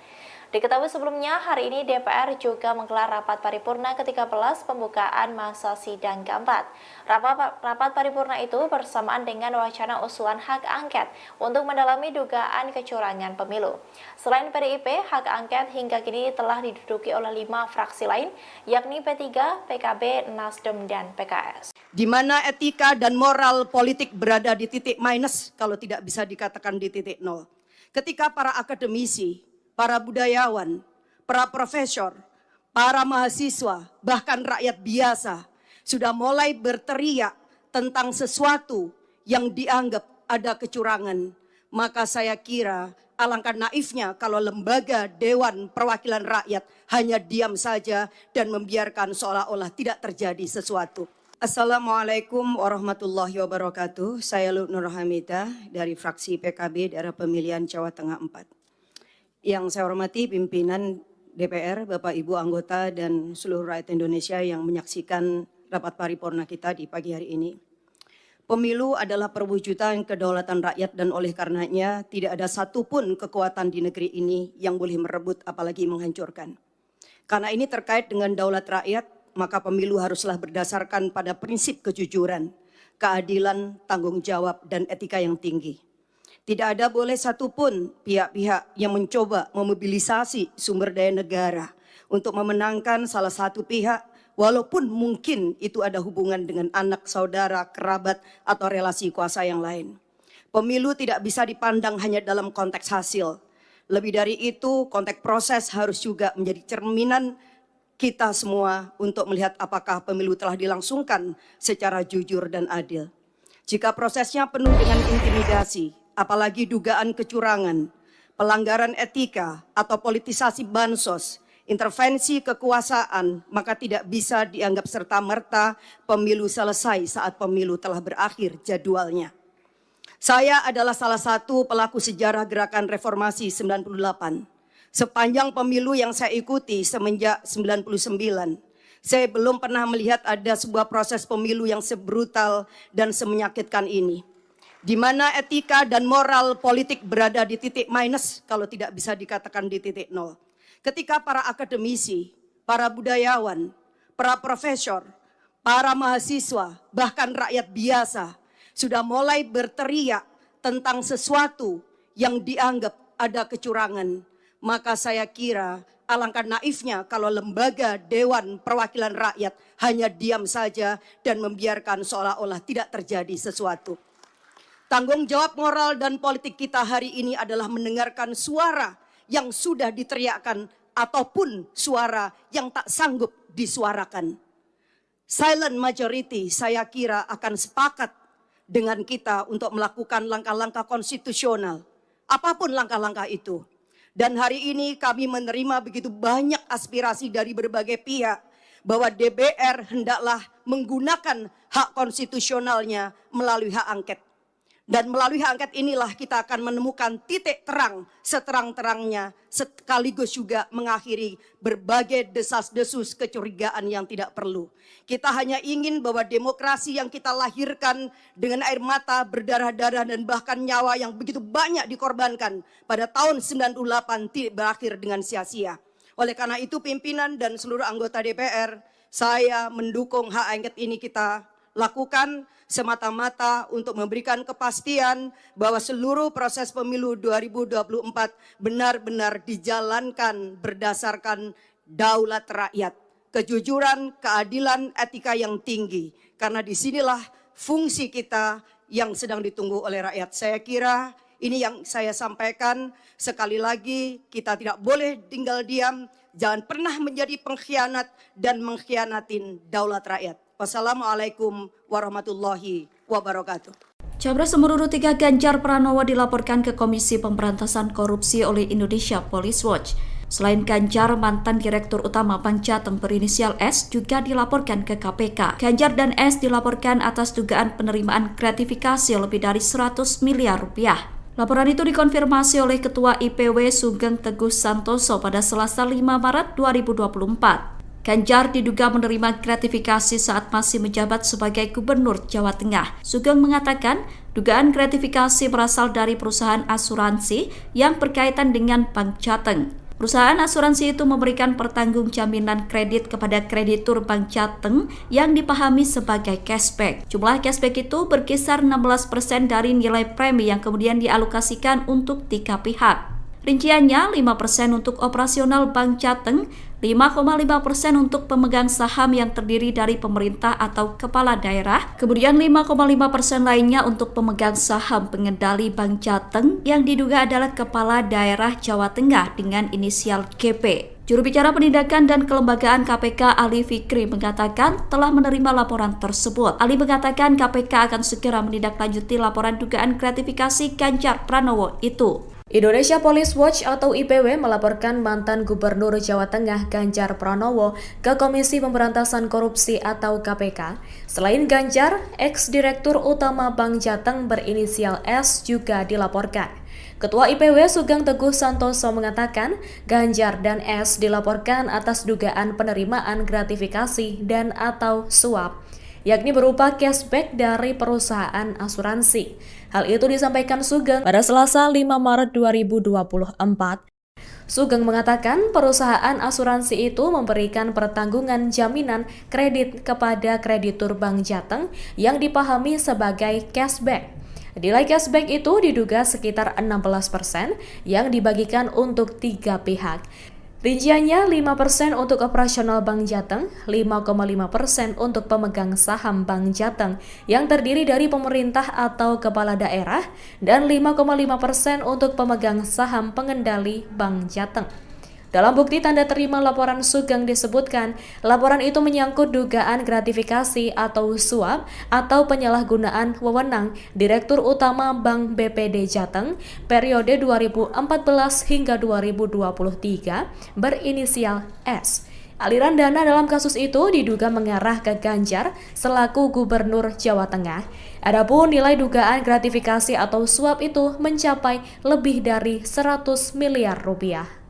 Diketahui sebelumnya, hari ini DPR juga menggelar rapat paripurna ke-13 pembukaan masa sidang keempat. Rapat paripurna itu bersamaan dengan wacana usulan hak angket untuk mendalami dugaan kecurangan pemilu. Selain PDIP, hak angket hingga kini telah diduduki oleh 5 fraksi lain, yakni P3, PKB, Nasdem, dan PKS. Di mana etika dan moral politik berada di titik minus, kalau tidak bisa dikatakan di titik nol. Ketika para akademisi, para budayawan, para profesor, para mahasiswa, bahkan rakyat biasa sudah mulai berteriak tentang sesuatu yang dianggap ada kecurangan, maka saya kira alangkah naifnya kalau lembaga Dewan Perwakilan Rakyat hanya diam saja dan membiarkan seolah-olah tidak terjadi sesuatu. Assalamualaikum warahmatullahi wabarakatuh. Saya Nur Hamidah dari fraksi PKB daerah pemilihan Jawa Tengah 4. Yang saya hormati pimpinan DPR, Bapak Ibu anggota dan seluruh rakyat Indonesia yang menyaksikan rapat paripurna kita di pagi hari ini. Pemilu adalah perwujudan kedaulatan rakyat dan oleh karenanya tidak ada satupun kekuatan di negeri ini yang boleh merebut apalagi menghancurkan. Karena ini terkait dengan daulat rakyat, maka pemilu haruslah berdasarkan pada prinsip kejujuran, keadilan, tanggung jawab, dan etika yang tinggi. Tidak ada boleh satupun pihak-pihak yang mencoba memobilisasi sumber daya negara untuk memenangkan salah satu pihak, walaupun mungkin itu ada hubungan dengan anak, saudara, kerabat, atau relasi kuasa yang lain. Pemilu tidak bisa dipandang hanya dalam konteks hasil. Lebih dari itu, konteks proses harus juga menjadi cerminan kita semua untuk melihat apakah pemilu telah dilangsungkan secara jujur dan adil. Jika prosesnya penuh dengan intimidasi, apalagi dugaan kecurangan, pelanggaran etika atau politisasi bansos, intervensi kekuasaan, maka tidak bisa dianggap serta-merta pemilu selesai saat pemilu telah berakhir jadwalnya. Saya adalah salah satu pelaku sejarah gerakan reformasi 98. Sepanjang pemilu yang saya ikuti semenjak 99, saya belum pernah melihat ada sebuah proses pemilu yang sebrutal dan semenyakitkan ini. Di mana etika dan moral politik berada di titik minus, kalau tidak bisa dikatakan di titik nol. Ketika para akademisi, para budayawan, para profesor, para mahasiswa, bahkan rakyat biasa sudah mulai berteriak tentang sesuatu yang dianggap ada kecurangan, maka saya kira alangkah naifnya kalau lembaga Dewan Perwakilan Rakyat hanya diam saja dan membiarkan seolah-olah tidak terjadi sesuatu. Tanggung jawab moral dan politik kita hari ini adalah mendengarkan suara yang sudah diteriakkan ataupun suara yang tak sanggup disuarakan. Silent majority saya kira akan sepakat dengan kita untuk melakukan langkah-langkah konstitusional. Apapun langkah-langkah itu. Dan hari ini kami menerima begitu banyak aspirasi dari berbagai pihak bahwa DPR hendaklah menggunakan hak konstitusionalnya melalui hak angket. Dan melalui hak angket inilah kita akan menemukan titik terang seterang-terangnya, sekaligus juga mengakhiri berbagai desas-desus kecurigaan yang tidak perlu. Kita hanya ingin bahwa demokrasi yang kita lahirkan dengan air mata, berdarah-darah dan bahkan nyawa yang begitu banyak dikorbankan pada tahun 98 tidak berakhir dengan sia-sia. Oleh karena itu pimpinan dan seluruh anggota DPR, saya mendukung hak angket ini kita lakukan semata-mata untuk memberikan kepastian bahwa seluruh proses pemilu 2024 benar-benar dijalankan berdasarkan daulat rakyat, kejujuran, keadilan, etika yang tinggi. Karena disinilah fungsi kita yang sedang ditunggu oleh rakyat. Saya kira ini yang saya sampaikan. Sekali lagi kita tidak boleh tinggal diam, jangan pernah menjadi pengkhianat dan mengkhianatin daulat rakyat. Wassalamualaikum warahmatullahi wabarakatuh. Capres nomor urut 3 Ganjar Pranowo dilaporkan ke Komisi Pemberantasan Korupsi oleh Indonesia Police Watch. Selain Ganjar, mantan Direktur Utama Bank Jateng berinisial S juga dilaporkan ke KPK. Ganjar dan S dilaporkan atas dugaan penerimaan gratifikasi lebih dari 100 miliar rupiah. Laporan itu dikonfirmasi oleh Ketua IPW Sugeng Teguh Santoso pada Selasa 5 Maret 2024. Ganjar diduga menerima gratifikasi saat masih menjabat sebagai Gubernur Jawa Tengah. Sugeng mengatakan dugaan gratifikasi berasal dari perusahaan asuransi yang berkaitan dengan Bank Jateng. Perusahaan asuransi itu memberikan pertanggungjaminan kredit kepada kreditur Bank Jateng yang dipahami sebagai cashback. Jumlah cashback itu berkisar 16% dari nilai premi yang kemudian dialokasikan untuk 3 pihak. Rinciannya 5% untuk operasional Bank Jateng, 5,5% untuk pemegang saham yang terdiri dari pemerintah atau kepala daerah, kemudian 5,5% lainnya untuk pemegang saham pengendali Bank Jateng yang diduga adalah kepala daerah Jawa Tengah dengan inisial GP. Juru bicara penindakan dan kelembagaan KPK Ali Fikri mengatakan telah menerima laporan tersebut. Ali mengatakan KPK akan segera menindaklanjuti laporan dugaan gratifikasi Ganjar Pranowo itu. Indonesia Police Watch atau IPW melaporkan mantan Gubernur Jawa Tengah Ganjar Pranowo ke Komisi Pemberantasan Korupsi atau KPK. Selain Ganjar, ex-direktur utama Bank Jateng berinisial S juga dilaporkan. Ketua IPW Sugeng Teguh Santoso mengatakan Ganjar dan S dilaporkan atas dugaan penerimaan gratifikasi dan atau suap, yakni berupa cashback dari perusahaan asuransi. Hal itu disampaikan Sugeng pada Selasa 5 Maret 2024. Sugeng mengatakan perusahaan asuransi itu memberikan pertanggungan jaminan kredit kepada kreditur Bank Jateng yang dipahami sebagai cashback. Nilai cashback itu diduga sekitar 16% yang dibagikan untuk 3 pihak. Rinciannya 5% untuk operasional Bank Jateng, 5,5% untuk pemegang saham Bank Jateng yang terdiri dari pemerintah atau kepala daerah, dan 5,5% untuk pemegang saham pengendali Bank Jateng. Dalam bukti tanda terima laporan Sugeng disebutkan, laporan itu menyangkut dugaan gratifikasi atau suap atau penyalahgunaan wewenang Direktur Utama Bank BPD Jateng periode 2014 hingga 2023 berinisial S. Aliran dana dalam kasus itu diduga mengarah ke Ganjar selaku Gubernur Jawa Tengah. Adapun nilai dugaan gratifikasi atau suap itu mencapai lebih dari 100 miliar rupiah.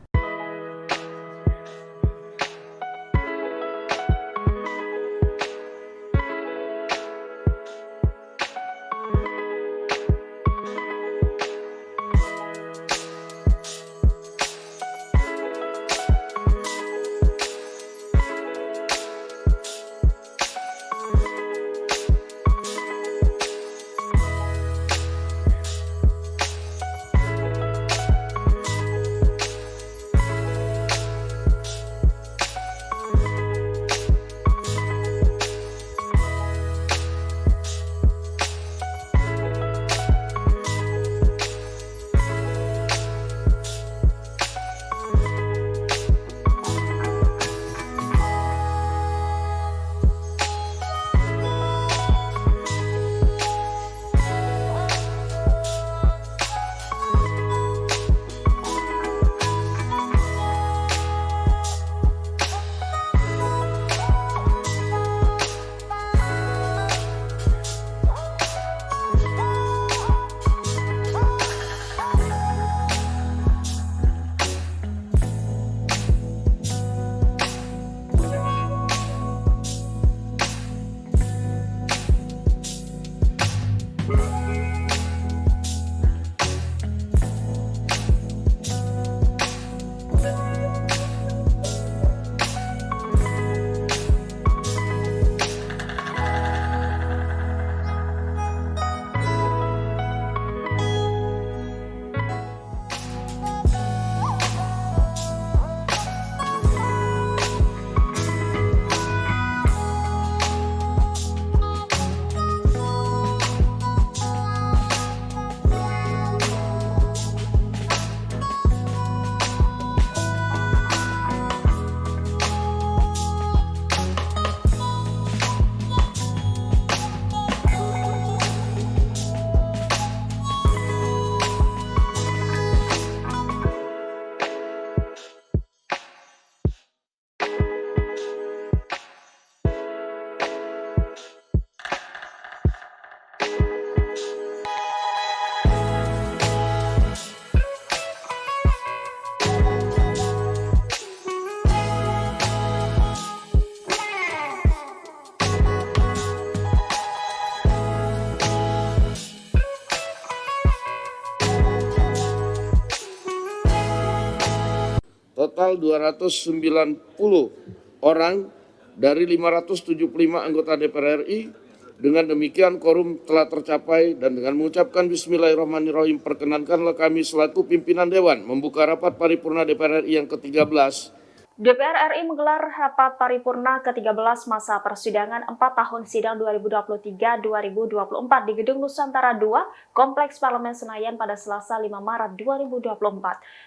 total 290 orang dari 575 anggota DPR RI. Dengan demikian quorum telah tercapai dan dengan mengucapkan Bismillahirrahmanirrahim perkenankanlah kami selaku pimpinan Dewan membuka rapat paripurna DPR RI yang ke-13. DPR RI menggelar rapat paripurna ke-13 masa persidangan 4 tahun sidang 2023-2024 di Gedung Nusantara II, Kompleks Parlemen Senayan pada Selasa 5 Maret 2024.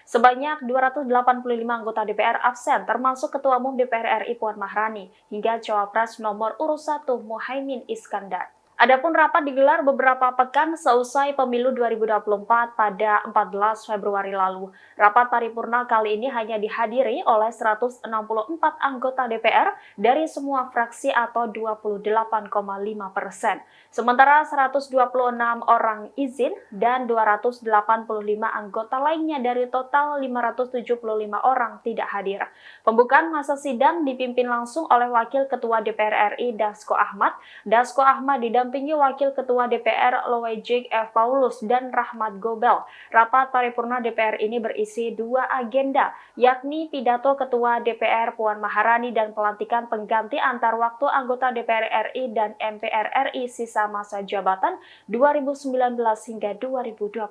Sebanyak 285 anggota DPR absen, termasuk Ketua Umum DPR RI Puan Maharani, hingga Cawapres nomor urut 1 Muhaimin Iskandar. Adapun rapat digelar beberapa pekan seusai pemilu 2024 pada 14 Februari lalu. Rapat paripurna kali ini hanya dihadiri oleh 164 anggota DPR dari semua fraksi atau 28,5%. Sementara 126 orang izin dan 285 anggota lainnya dari total 575 orang tidak hadir. Pembukaan masa sidang dipimpin langsung oleh Wakil Ketua DPR RI Dasko Ahmad. Dasko Ahmad didampingi Wakil Ketua DPR Loejik F. Paulus dan Rahmat Gobel. Rapat paripurna DPR ini berisi 2 agenda, yakni pidato Ketua DPR Puan Maharani dan pelantikan pengganti antar waktu anggota DPR RI dan MPR RI sisa masa jabatan 2019 hingga 2024.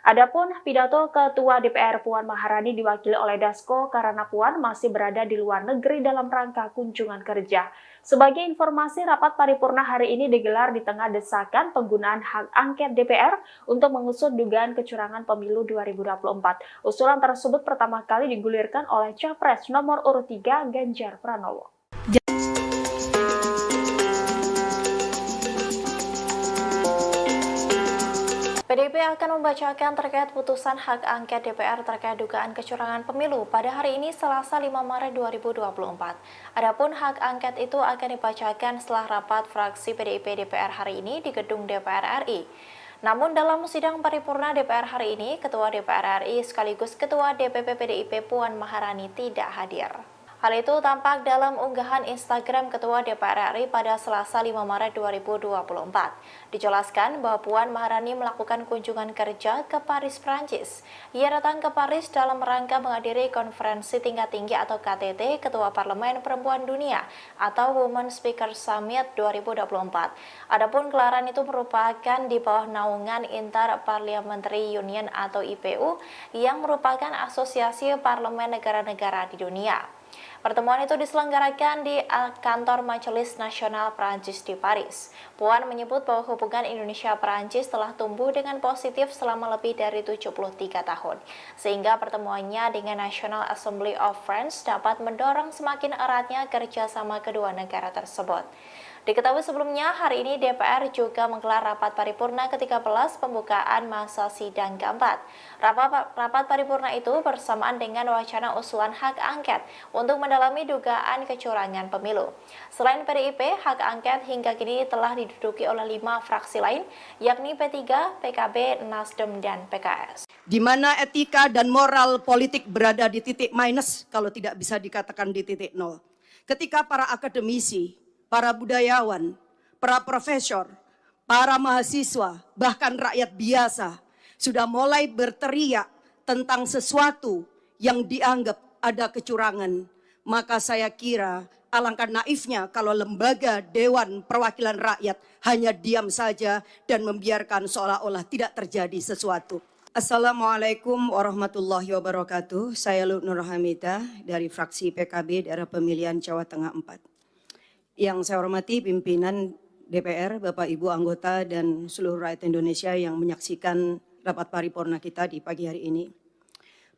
Adapun pidato Ketua DPR Puan Maharani diwakili oleh Dasko karena Puan masih berada di luar negeri dalam rangka kunjungan kerja. Sebagai informasi, rapat paripurna hari ini digelar di tengah desakan penggunaan hak angket DPR untuk mengusut dugaan kecurangan pemilu 2024. Usulan tersebut pertama kali digulirkan oleh Capres nomor urut 3 Ganjar Pranowo. PDIP akan membacakan terkait putusan hak angket DPR terkait dugaan kecurangan pemilu pada hari ini Selasa 5 Maret 2024. Adapun hak angket itu akan dibacakan setelah rapat fraksi PDIP DPR hari ini di gedung DPR RI. Namun dalam sidang paripurna DPR hari ini, Ketua DPR RI sekaligus Ketua DPP PDIP Puan Maharani tidak hadir. Hal itu tampak dalam unggahan Instagram Ketua DPR RI pada Selasa 5 Maret 2024. Dijelaskan bahwa Puan Maharani melakukan kunjungan kerja ke Paris, Prancis. Ia datang ke Paris dalam rangka menghadiri konferensi tingkat tinggi atau KTT Ketua Parlemen Perempuan Dunia atau Women Speaker Summit 2024. Adapun gelaran itu merupakan di bawah naungan Inter-Parliamentary Union atau IPU yang merupakan asosiasi parlemen negara-negara di dunia. Pertemuan itu diselenggarakan di kantor Majelis Nasional Prancis di Paris. Puan menyebut bahwa hubungan Indonesia-Prancis telah tumbuh dengan positif selama lebih dari 73 tahun, sehingga pertemuannya dengan National Assembly of France dapat mendorong semakin eratnya kerjasama kedua negara tersebut. Diketahui sebelumnya, hari ini DPR juga menggelar rapat paripurna ke-13 pembukaan masa sidang keempat. Rapat paripurna itu bersamaan dengan wacana usulan hak angket untuk mendalami dugaan kecurangan pemilu. Selain PDIP, hak angket hingga kini telah diduduki oleh 5 fraksi lain, yakni P3, PKB, Nasdem, dan PKS. Di mana etika dan moral politik berada di titik minus kalau tidak bisa dikatakan di titik nol. Ketika para akademisi, para budayawan, para profesor, para mahasiswa, bahkan rakyat biasa sudah mulai berteriak tentang sesuatu yang dianggap ada kecurangan. Maka saya kira alangkah naifnya kalau lembaga Dewan Perwakilan Rakyat hanya diam saja dan membiarkan seolah-olah tidak terjadi sesuatu. Assalamualaikum warahmatullahi wabarakatuh. Saya Nur Hamidah dari fraksi PKB daerah pemilihan Jawa Tengah 4. Yang saya hormati pimpinan DPR, Bapak Ibu anggota dan seluruh rakyat Indonesia yang menyaksikan rapat paripurna kita di pagi hari ini.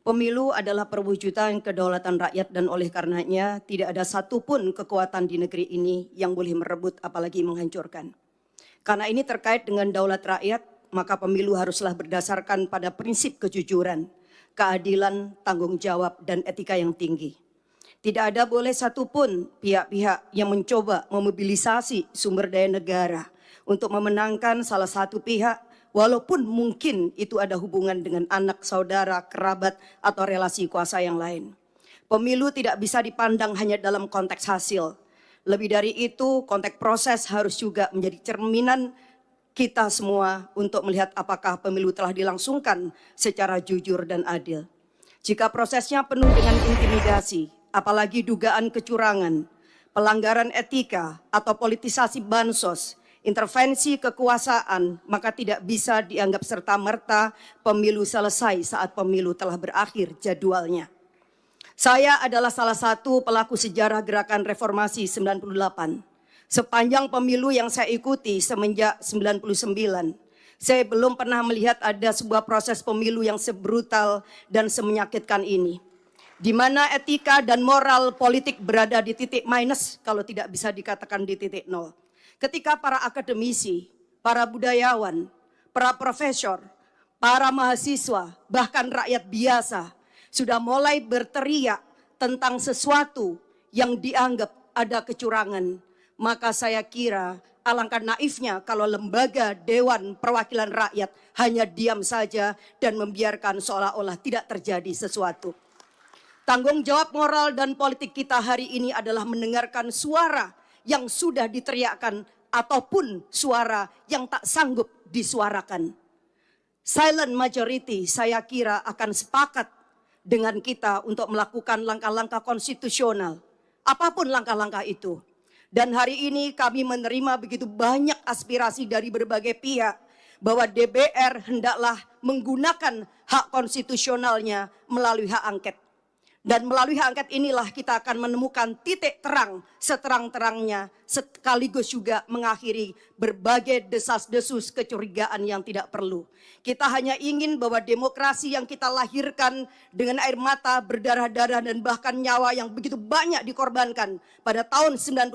Pemilu adalah perwujudan kedaulatan rakyat dan oleh karenanya tidak ada satupun kekuatan di negeri ini yang boleh merebut apalagi menghancurkan. Karena ini terkait dengan daulat rakyat, maka pemilu haruslah berdasarkan pada prinsip kejujuran, keadilan, tanggung jawab, dan etika yang tinggi. Tidak ada boleh satupun pihak-pihak yang mencoba memobilisasi sumber daya negara untuk memenangkan salah satu pihak, walaupun mungkin itu ada hubungan dengan anak, saudara, kerabat, atau relasi kuasa yang lain. Pemilu tidak bisa dipandang hanya dalam konteks hasil. Lebih dari itu, konteks proses harus juga menjadi cerminan kita semua untuk melihat apakah pemilu telah dilangsungkan secara jujur dan adil. Jika prosesnya penuh dengan intimidasi, apalagi dugaan kecurangan, pelanggaran etika atau politisasi bansos, intervensi kekuasaan, maka tidak bisa dianggap serta-merta pemilu selesai saat pemilu telah berakhir jadwalnya. Saya adalah salah satu pelaku sejarah gerakan reformasi 98. Sepanjang pemilu yang saya ikuti semenjak 99, saya belum pernah melihat ada sebuah proses pemilu yang sebrutal dan semenyakitkan ini, di mana etika dan moral politik berada di titik minus kalau tidak bisa dikatakan di titik nol. Ketika para akademisi, para budayawan, para profesor, para mahasiswa, bahkan rakyat biasa sudah mulai berteriak tentang sesuatu yang dianggap ada kecurangan, maka saya kira alangkah naifnya kalau lembaga Dewan Perwakilan Rakyat hanya diam saja dan membiarkan seolah-olah tidak terjadi sesuatu. Tanggung jawab moral dan politik kita hari ini adalah mendengarkan suara yang sudah diteriakkan ataupun suara yang tak sanggup disuarakan. Silent majority saya kira akan sepakat dengan kita untuk melakukan langkah-langkah konstitusional, apapun langkah-langkah itu. Dan hari ini kami menerima begitu banyak aspirasi dari berbagai pihak bahwa DPR hendaklah menggunakan hak konstitusionalnya melalui hak angket. Dan melalui hak angket inilah kita akan menemukan titik terang seterang-terangnya, sekaligus juga mengakhiri berbagai desas-desus kecurigaan yang tidak perlu. Kita hanya ingin bahwa demokrasi yang kita lahirkan dengan air mata, berdarah-darah dan bahkan nyawa yang begitu banyak dikorbankan pada tahun 98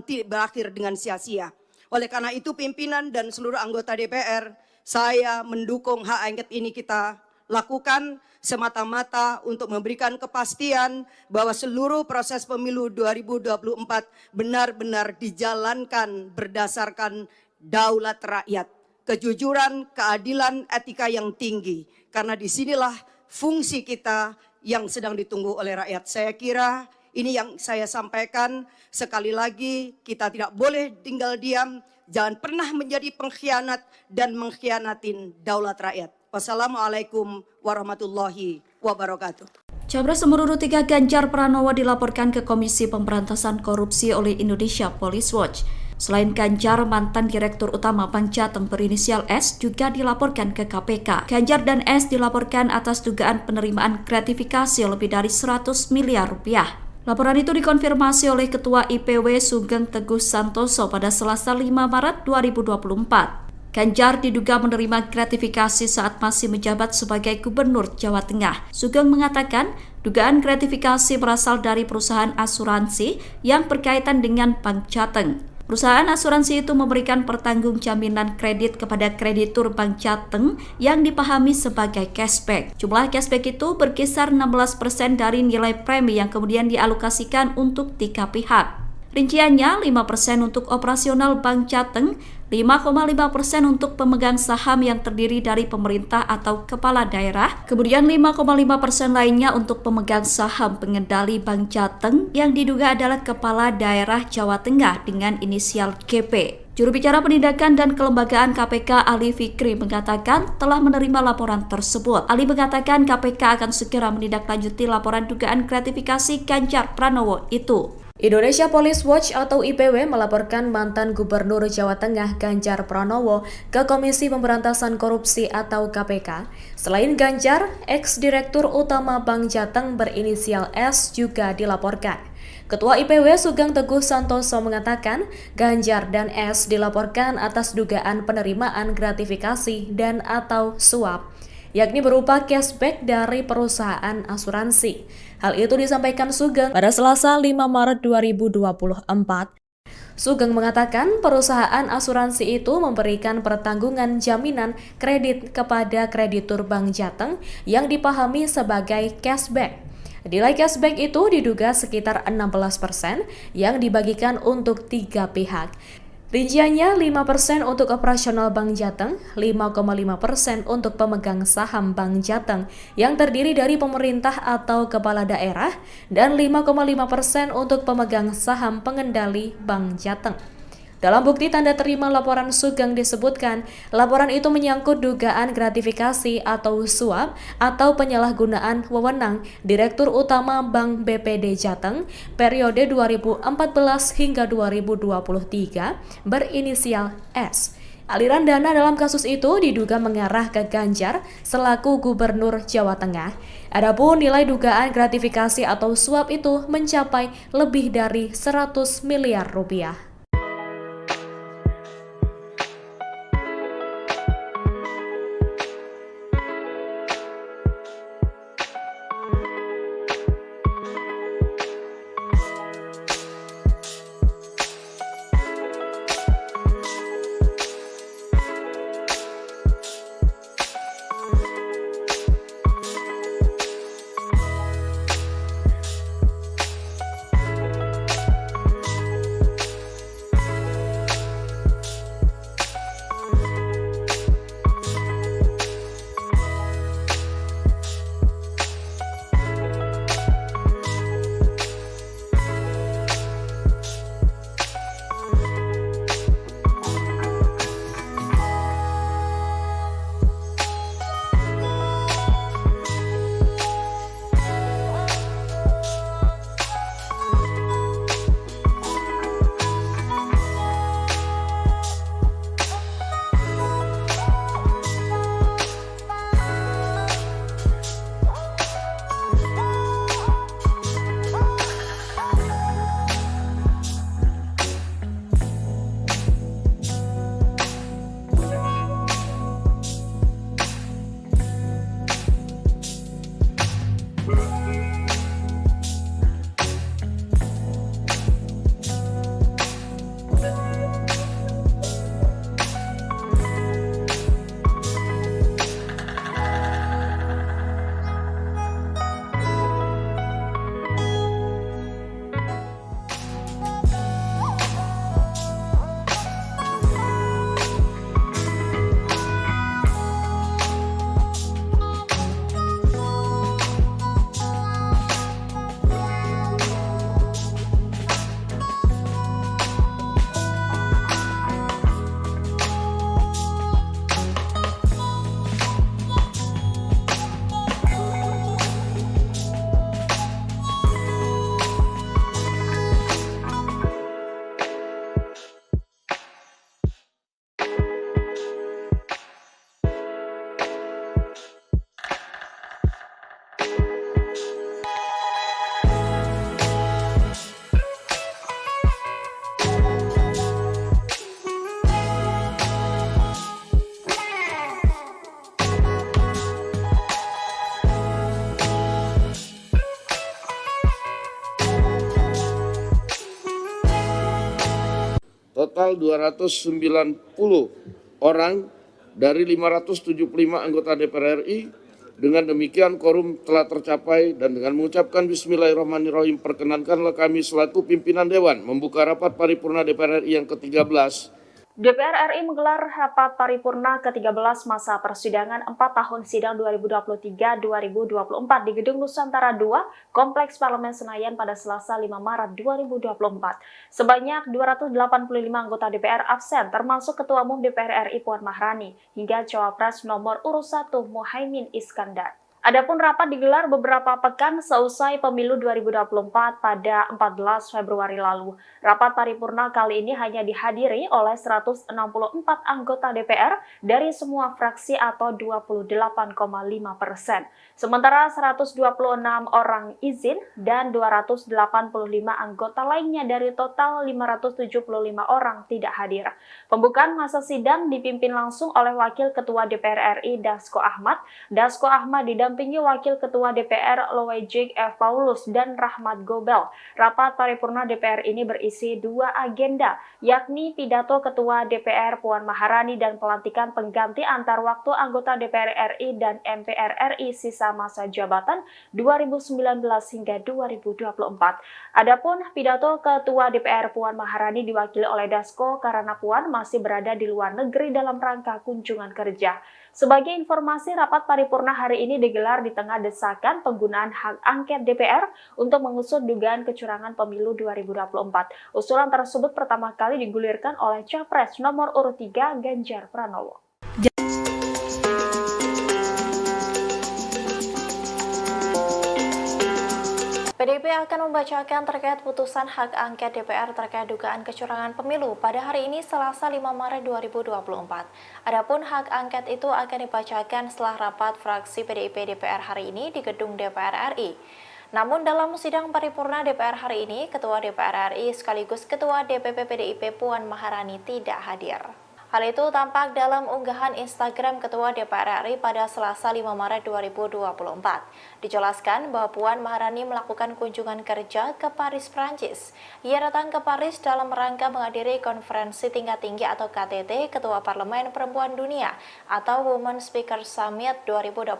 tidak berakhir dengan sia-sia. Oleh karena itu pimpinan dan seluruh anggota DPR, saya mendukung hak angket ini kita lakukan semata-mata untuk memberikan kepastian bahwa seluruh proses pemilu 2024 benar-benar dijalankan berdasarkan daulat rakyat, kejujuran, keadilan, etika yang tinggi. Karena disinilah fungsi kita yang sedang ditunggu oleh rakyat. Saya kira ini yang saya sampaikan. Sekali lagi kita tidak boleh tinggal diam, jangan pernah menjadi pengkhianat dan mengkhianatin daulat rakyat. Wassalamualaikum warahmatullahi wabarakatuh. Capres nomor urut 3 Ganjar Pranowo dilaporkan ke Komisi Pemberantasan Korupsi oleh Indonesia Police Watch. Selain Ganjar, mantan Direktur Utama Bank Jateng berinisial S juga dilaporkan ke KPK. Ganjar dan S dilaporkan atas dugaan penerimaan gratifikasi lebih dari 100 miliar rupiah. Laporan itu dikonfirmasi oleh Ketua IPW Sugeng Teguh Santoso pada Selasa 5 Maret 2024. Ganjar diduga menerima gratifikasi saat masih menjabat sebagai Gubernur Jawa Tengah. Sugeng mengatakan dugaan gratifikasi berasal dari perusahaan asuransi yang berkaitan dengan Bank Jateng. Perusahaan asuransi itu memberikan pertanggungjaminan kredit kepada kreditur Bank Jateng yang dipahami sebagai cashback. Jumlah cashback itu berkisar 16% dari nilai premi yang kemudian dialokasikan untuk 3 pihak. Rinciannya 5% untuk operasional Bank Jateng, 5,5% untuk pemegang saham yang terdiri dari pemerintah atau kepala daerah, kemudian 5,5% lainnya untuk pemegang saham pengendali Bank Jateng yang diduga adalah kepala daerah Jawa Tengah dengan inisial GP. Juru bicara penindakan dan kelembagaan KPK Ali Fikri mengatakan telah menerima laporan tersebut. Ali mengatakan KPK akan segera menindaklanjuti laporan dugaan gratifikasi Ganjar Pranowo itu. Indonesia Police Watch atau IPW melaporkan mantan Gubernur Jawa Tengah Ganjar Pranowo ke Komisi Pemberantasan Korupsi atau KPK. Selain Ganjar, ex-direktur utama Bank Jateng berinisial S juga dilaporkan. Ketua IPW Sugeng Teguh Santoso mengatakan Ganjar dan S dilaporkan atas dugaan penerimaan gratifikasi dan atau suap, yakni berupa cashback dari perusahaan asuransi. Hal itu disampaikan Sugeng pada Selasa 5 Maret 2024. Sugeng mengatakan perusahaan asuransi itu memberikan pertanggungan jaminan kredit kepada kreditur Bank Jateng yang dipahami sebagai cashback. Nilai cashback itu diduga sekitar 16% yang dibagikan untuk 3 pihak. Rinciannya 5% untuk operasional Bank Jateng, 5,5% untuk pemegang saham Bank Jateng yang terdiri dari pemerintah atau kepala daerah, dan 5,5% untuk pemegang saham pengendali Bank Jateng. Dalam bukti tanda terima laporan Sugeng disebutkan, laporan itu menyangkut dugaan gratifikasi atau suap atau penyalahgunaan wewenang Direktur Utama Bank BPD Jateng periode 2014 hingga 2023 berinisial S. Aliran dana dalam kasus itu diduga mengarah ke Ganjar selaku Gubernur Jawa Tengah. Adapun nilai dugaan gratifikasi atau suap itu mencapai lebih dari 100 miliar rupiah. Total 290 orang dari 575 anggota DPR RI. Dengan demikian quorum telah tercapai dan dengan mengucapkan Bismillahirrahmanirrahim perkenankanlah kami selaku pimpinan Dewan membuka rapat paripurna DPR RI yang ke-13. DPR RI menggelar rapat paripurna ke-13 masa persidangan 4 tahun sidang 2023-2024 di Gedung Nusantara II, Kompleks Parlemen Senayan pada Selasa 5 Maret 2024. Sebanyak 285 anggota DPR absen, termasuk Ketua Umum DPR RI Puan Maharani, hingga Cawapres nomor urut 1 Muhaimin Iskandar. Adapun rapat digelar beberapa pekan seusai pemilu 2024 pada 14 Februari lalu. Rapat paripurna kali ini hanya dihadiri oleh 164 anggota DPR dari semua fraksi atau 28,5%. Sementara 126 orang izin dan 285 anggota lainnya dari total 575 orang tidak hadir. Pembukaan masa sidang dipimpin langsung oleh Wakil Ketua DPR RI Dasko Ahmad. Dasko Ahmad didampingi Wakil Ketua DPR Loejik F. Paulus dan Rahmat Gobel. Rapat paripurna DPR ini berisi 2 agenda, yakni pidato Ketua DPR Puan Maharani dan pelantikan pengganti antar waktu anggota DPR RI dan MPR RI sisa masa jabatan 2019 hingga 2024. Adapun pidato Ketua DPR Puan Maharani diwakili oleh Dasko karena Puan masih berada di luar negeri dalam rangka kunjungan kerja. Sebagai informasi, rapat paripurna hari ini digelar di tengah desakan penggunaan hak angket DPR untuk mengusut dugaan kecurangan pemilu 2024. Usulan tersebut pertama kali digulirkan oleh Capres nomor urut 3 Ganjar Pranowo. PDIP akan membacakan terkait putusan hak angket DPR terkait dugaan kecurangan pemilu pada hari ini Selasa 5 Maret 2024. Adapun hak angket itu akan dibacakan setelah rapat fraksi PDIP DPR hari ini di gedung DPR RI. Namun dalam sidang paripurna DPR hari ini, Ketua DPR RI sekaligus Ketua DPP PDIP Puan Maharani tidak hadir. Hal itu tampak dalam unggahan Instagram Ketua DPR RI pada Selasa 5 Maret 2024. Dijelaskan bahwa Puan Maharani melakukan kunjungan kerja ke Paris, Prancis. Ia datang ke Paris dalam rangka menghadiri konferensi tingkat tinggi atau KTT Ketua Parlemen Perempuan Dunia atau Women Speaker Summit 2024.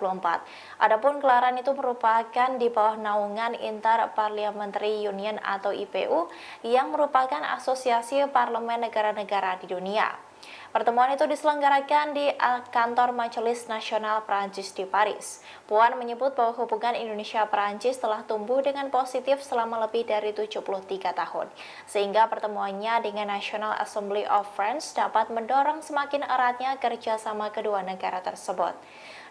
Adapun gelaran itu merupakan di bawah naungan Inter-Parliamentary Union atau IPU yang merupakan asosiasi parlemen negara-negara di dunia. Pertemuan itu diselenggarakan di kantor Majelis Nasional Prancis di Paris. Puan menyebut bahwa hubungan Indonesia-Prancis telah tumbuh dengan positif selama lebih dari 73 tahun, sehingga pertemuannya dengan National Assembly of France dapat mendorong semakin eratnya kerjasama kedua negara tersebut.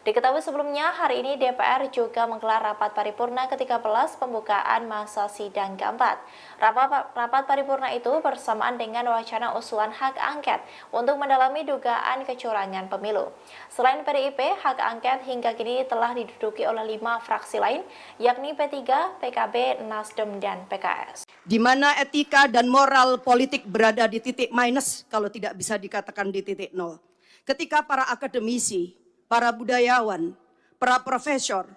Diketahui sebelumnya, hari ini DPR juga menggelar rapat paripurna ke-13 pembukaan masa sidang keempat. Rapat paripurna itu bersamaan dengan wacana usulan hak angket untuk mendalami dugaan kecurangan pemilu. Selain PDIP, hak angket hingga kini telah diduduki oleh 5 fraksi lain, yakni P3, PKB, Nasdem, dan PKS. Di mana etika dan moral politik berada di titik minus, kalau tidak bisa dikatakan di titik nol. Ketika para akademisi, para budayawan, para profesor,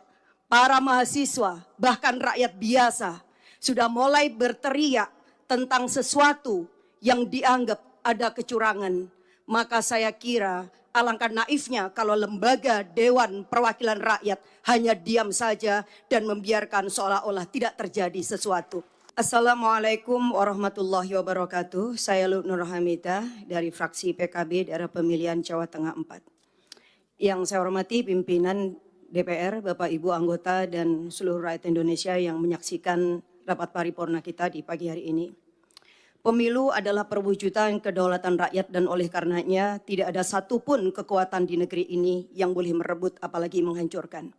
para mahasiswa, bahkan rakyat biasa sudah mulai berteriak tentang sesuatu yang dianggap ada kecurangan. Maka saya kira alangkah naifnya kalau lembaga Dewan Perwakilan Rakyat hanya diam saja dan membiarkan seolah-olah tidak terjadi sesuatu. Assalamualaikum warahmatullahi wabarakatuh. Saya Nur Hamidah dari fraksi PKB daerah pemilihan Jawa Tengah 4. Yang saya hormati pimpinan DPR, Bapak Ibu anggota dan seluruh rakyat Indonesia yang menyaksikan rapat paripurna kita di pagi hari ini. Pemilu adalah perwujudan kedaulatan rakyat dan oleh karenanya tidak ada satupun kekuatan di negeri ini yang boleh merebut apalagi menghancurkan.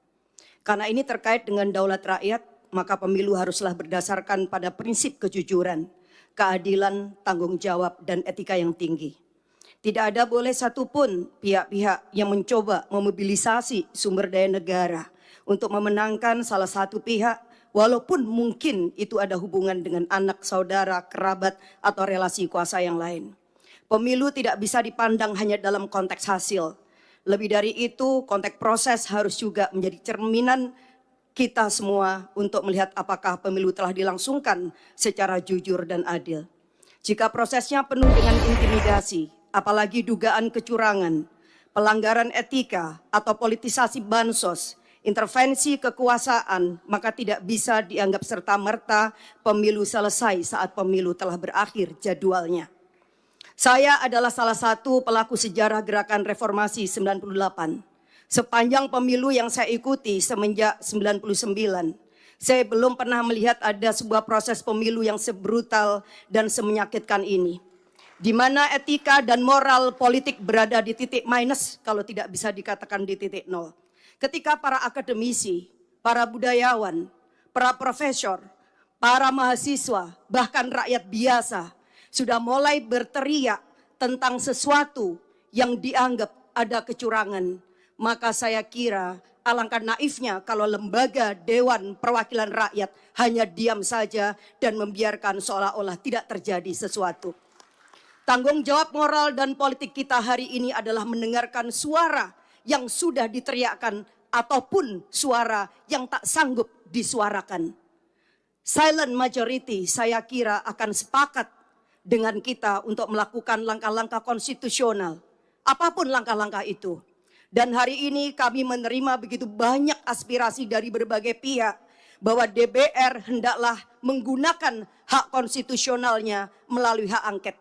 Karena ini terkait dengan daulat rakyat, maka pemilu haruslah berdasarkan pada prinsip kejujuran, keadilan, tanggung jawab, dan etika yang tinggi. Tidak ada boleh satupun pihak-pihak yang mencoba memobilisasi sumber daya negara untuk memenangkan salah satu pihak, walaupun mungkin itu ada hubungan dengan anak, saudara, kerabat, atau relasi kuasa yang lain. Pemilu tidak bisa dipandang hanya dalam konteks hasil. Lebih dari itu, konteks proses harus juga menjadi cerminan kita semua untuk melihat apakah pemilu telah dilangsungkan secara jujur dan adil. Jika prosesnya penuh dengan intimidasi, apalagi dugaan kecurangan, pelanggaran etika atau politisasi bansos, intervensi kekuasaan, maka tidak bisa dianggap serta-merta pemilu selesai saat pemilu telah berakhir jadwalnya. Saya adalah salah satu pelaku sejarah gerakan reformasi 98. Sepanjang pemilu yang saya ikuti semenjak 99, saya belum pernah melihat ada sebuah proses pemilu yang sebrutal dan semenyakitkan ini. Di mana etika dan moral politik berada di titik minus, kalau tidak bisa dikatakan di titik nol. Ketika para akademisi, para budayawan, para profesor, para mahasiswa, bahkan rakyat biasa sudah mulai berteriak tentang sesuatu yang dianggap ada kecurangan, maka saya kira alangkah naifnya kalau lembaga Dewan Perwakilan Rakyat hanya diam saja dan membiarkan seolah-olah tidak terjadi sesuatu. Tanggung jawab moral dan politik kita hari ini adalah mendengarkan suara yang sudah diteriakkan ataupun suara yang tak sanggup disuarakan. Silent majority saya kira akan sepakat dengan kita untuk melakukan langkah-langkah konstitusional. Apapun langkah-langkah itu. Dan hari ini kami menerima begitu banyak aspirasi dari berbagai pihak bahwa DPR hendaklah menggunakan hak konstitusionalnya melalui hak angket.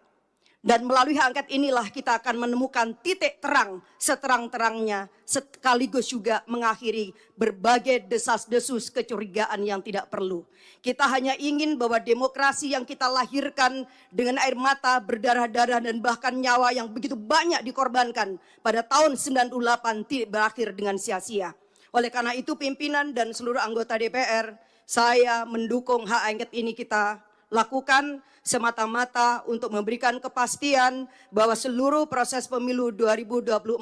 Dan melalui hak angket inilah kita akan menemukan titik terang seterang-terangnya, sekaligus juga mengakhiri berbagai desas-desus kecurigaan yang tidak perlu. Kita hanya ingin bahwa demokrasi yang kita lahirkan dengan air mata, berdarah-darah, dan bahkan nyawa yang begitu banyak dikorbankan pada tahun 98 tidak berakhir dengan sia-sia. Oleh karena itu pimpinan dan seluruh anggota DPR, saya mendukung hak angket ini kita lakukan semata-mata untuk memberikan kepastian bahwa seluruh proses pemilu 2024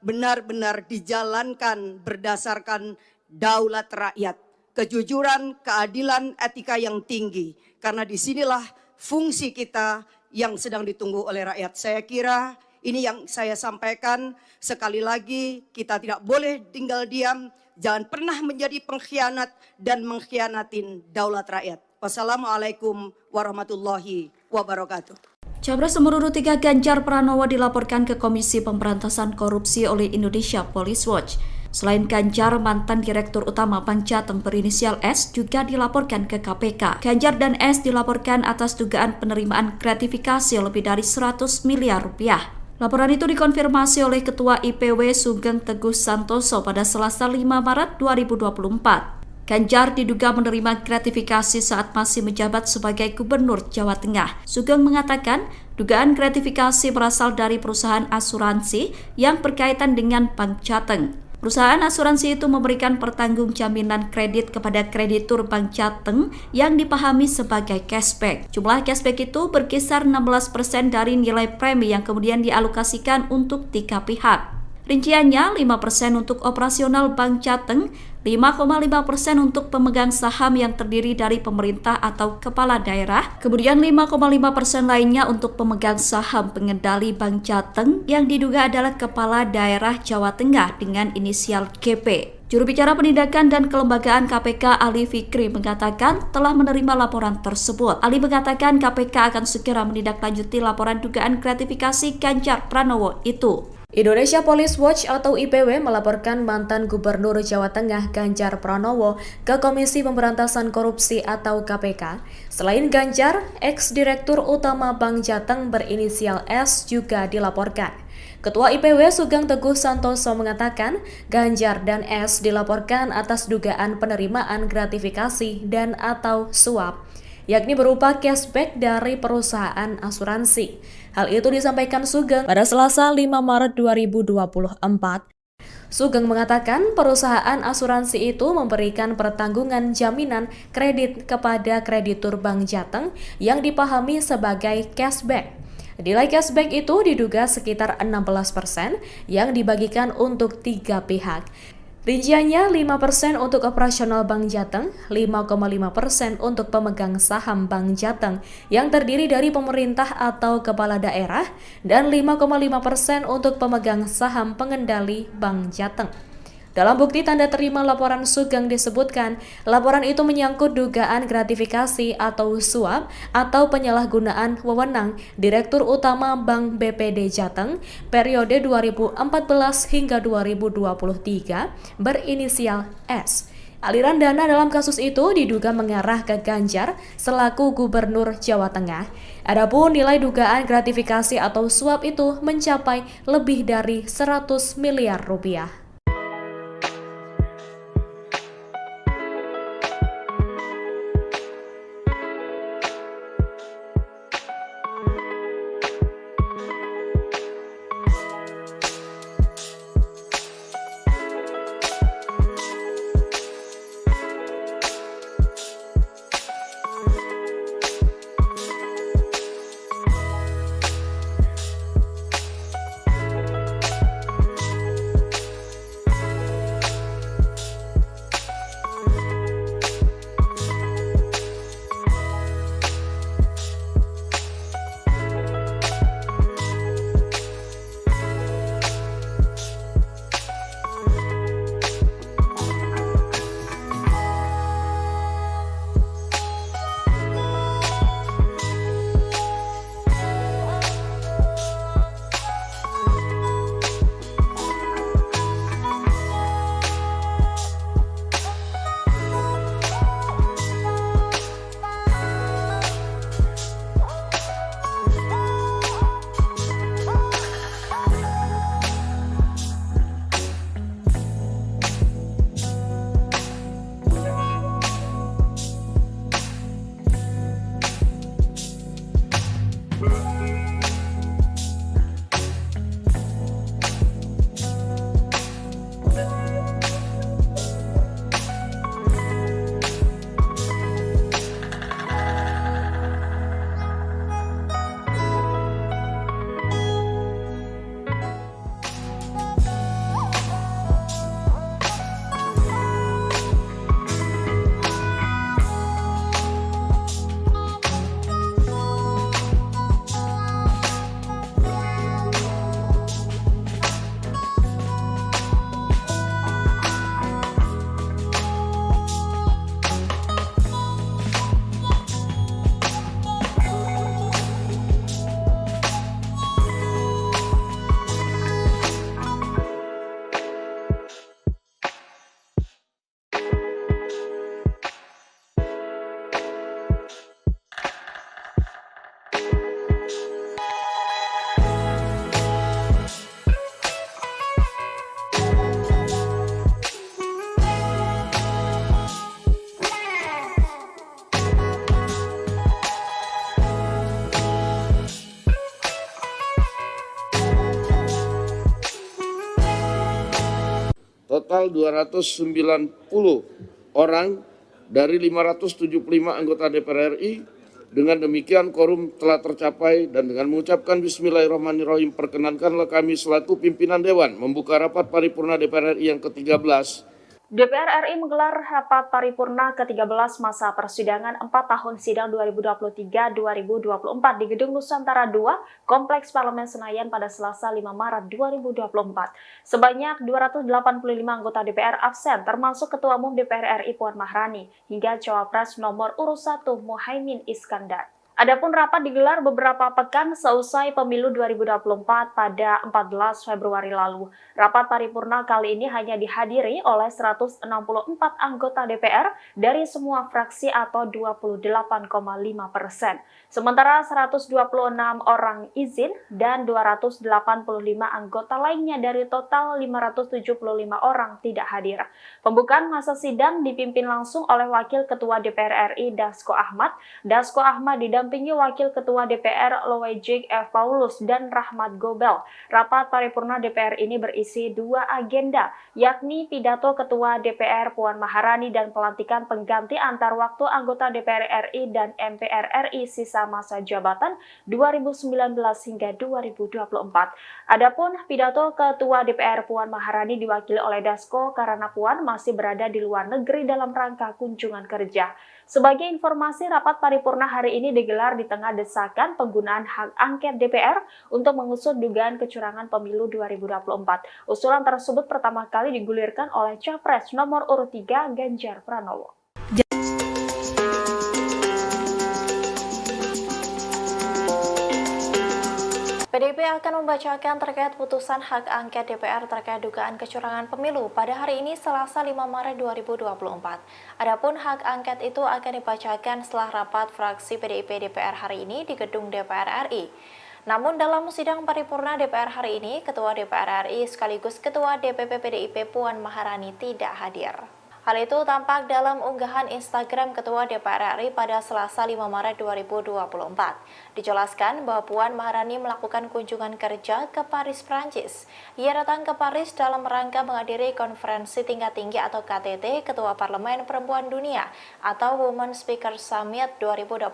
benar-benar dijalankan berdasarkan daulat rakyat, kejujuran, keadilan, etika yang tinggi. Karena disinilah fungsi kita yang sedang ditunggu oleh rakyat. Saya kira ini yang saya sampaikan. Sekali lagi kita tidak boleh tinggal diam, jangan pernah menjadi pengkhianat dan mengkhianatin daulat rakyat. Wassalamualaikum warahmatullahi wabarakatuh. Capres nomor urut 3 Ganjar Pranowo dilaporkan ke Komisi Pemberantasan Korupsi oleh Indonesia Police Watch. Selain Ganjar, mantan Direktur Utama Bank Jateng berinisial S juga dilaporkan ke KPK. Ganjar dan S dilaporkan atas dugaan penerimaan gratifikasi lebih dari 100 miliar rupiah. Laporan itu dikonfirmasi oleh Ketua IPW Sugeng Teguh Santoso pada Selasa 5 Maret 2024. Ganjar diduga menerima gratifikasi saat masih menjabat sebagai Gubernur Jawa Tengah. Sugeng mengatakan dugaan gratifikasi berasal dari perusahaan asuransi yang berkaitan dengan Bank Jateng. Perusahaan asuransi itu memberikan pertanggung jaminan kredit kepada kreditur Bank Jateng yang dipahami sebagai cashback. Jumlah cashback itu berkisar 16% dari nilai premi yang kemudian dialokasikan untuk 3 pihak. Rinciannya 5% untuk operasional Bank Jateng, 5,5% untuk pemegang saham yang terdiri dari pemerintah atau kepala daerah, kemudian 5,5% lainnya untuk pemegang saham pengendali Bank Jateng yang diduga adalah kepala daerah Jawa Tengah dengan inisial GP. Juru bicara Penindakan dan Kelembagaan KPK Ali Fikri mengatakan telah menerima laporan tersebut. Ali mengatakan KPK akan segera menindaklanjuti laporan dugaan gratifikasi Ganjar Pranowo itu. Indonesia Police Watch atau IPW melaporkan mantan Gubernur Jawa Tengah Ganjar Pranowo ke Komisi Pemberantasan Korupsi atau KPK. Selain Ganjar, ex-direktur utama Bank Jateng berinisial S juga dilaporkan. Ketua IPW Sugeng Teguh Santoso mengatakan Ganjar dan S dilaporkan atas dugaan penerimaan gratifikasi dan atau suap, yakni berupa cashback dari perusahaan asuransi. Hal itu disampaikan Sugeng pada Selasa 5 Maret 2024. Sugeng mengatakan perusahaan asuransi itu memberikan pertanggungan jaminan kredit kepada kreditur Bank Jateng yang dipahami sebagai cashback. Nilai cashback itu diduga sekitar 16% yang dibagikan untuk 3 pihak. Rinciannya 5% untuk operasional Bank Jateng, 5,5% untuk pemegang saham Bank Jateng yang terdiri dari pemerintah atau kepala daerah, dan 5,5% untuk pemegang saham pengendali Bank Jateng. Dalam bukti tanda terima laporan Sugeng disebutkan, laporan itu menyangkut dugaan gratifikasi atau suap atau penyalahgunaan wewenang Direktur Utama Bank BPD Jateng periode 2014 hingga 2023 berinisial S. Aliran dana dalam kasus itu diduga mengarah ke Ganjar selaku Gubernur Jawa Tengah. Adapun nilai dugaan gratifikasi atau suap itu mencapai lebih dari 100 miliar rupiah. total 290 orang dari 575 anggota DPR RI. Dengan demikian quorum telah tercapai dan dengan mengucapkan Bismillahirrahmanirrahim perkenankanlah kami selaku pimpinan Dewan membuka rapat paripurna DPR RI yang ke-13. DPR RI menggelar rapat paripurna ke-13 masa persidangan 4 tahun sidang 2023-2024 di Gedung Nusantara II, Kompleks Parlemen Senayan pada Selasa 5 Maret 2024. Sebanyak 285 anggota DPR absen, termasuk Ketua Umum DPR RI Puan Maharani, hingga Cawapres nomor urut 1 Muhaimin Iskandar. Adapun rapat digelar beberapa pekan seusai pemilu 2024 pada 14 Februari lalu. Rapat paripurna kali ini hanya dihadiri oleh 164 anggota DPR dari semua fraksi atau 28,5%. Sementara 126 orang izin dan 285 anggota lainnya dari total 575 orang tidak hadir. Pembukaan masa sidang dipimpin langsung oleh Wakil Ketua DPR RI Dasko Ahmad. Dasko Ahmad didampingi Wakil Ketua DPR Loejik F. Paulus dan Rahmat Gobel. Rapat paripurna DPR ini berisi 2 agenda, yakni pidato Ketua DPR Puan Maharani dan pelantikan pengganti antar waktu anggota DPR RI dan MPR RI sisa masa jabatan 2019 hingga 2024. Adapun pidato Ketua DPR Puan Maharani diwakili oleh Dasko karena Puan masih berada di luar negeri dalam rangka kunjungan kerja. Sebagai informasi, rapat paripurna hari ini digelar di tengah desakan penggunaan hak angket DPR untuk mengusut dugaan kecurangan pemilu 2024. Usulan tersebut pertama kali digulirkan oleh Capres nomor urut 3 Ganjar Pranowo. PDIP akan membacakan terkait putusan hak angket DPR terkait dugaan kecurangan pemilu pada hari ini Selasa 5 Maret 2024. Adapun hak angket itu akan dibacakan setelah rapat fraksi PDIP DPR hari ini di gedung DPR RI. Namun dalam sidang paripurna DPR hari ini, Ketua DPR RI sekaligus Ketua DPP PDIP Puan Maharani tidak hadir. Hal itu tampak dalam unggahan Instagram Ketua DPR RI pada Selasa 5 Maret 2024. Dijelaskan bahwa Puan Maharani melakukan kunjungan kerja ke Paris, Prancis. Ia datang ke Paris dalam rangka menghadiri konferensi tingkat tinggi atau KTT Ketua Parlemen Perempuan Dunia atau Women Speaker Summit 2024.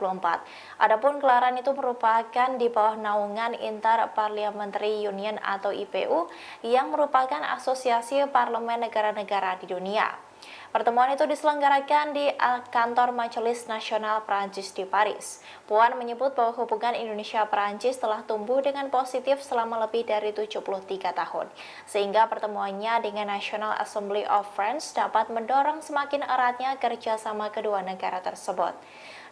Adapun gelaran itu merupakan di bawah naungan Inter-Parliamentary Union atau IPU yang merupakan asosiasi parlemen negara-negara di dunia. Pertemuan itu diselenggarakan di kantor Majelis Nasional Prancis di Paris. Puan menyebut bahwa hubungan Indonesia-Prancis telah tumbuh dengan positif selama lebih dari 73 tahun, sehingga pertemuannya dengan National Assembly of France dapat mendorong semakin eratnya kerjasama kedua negara tersebut.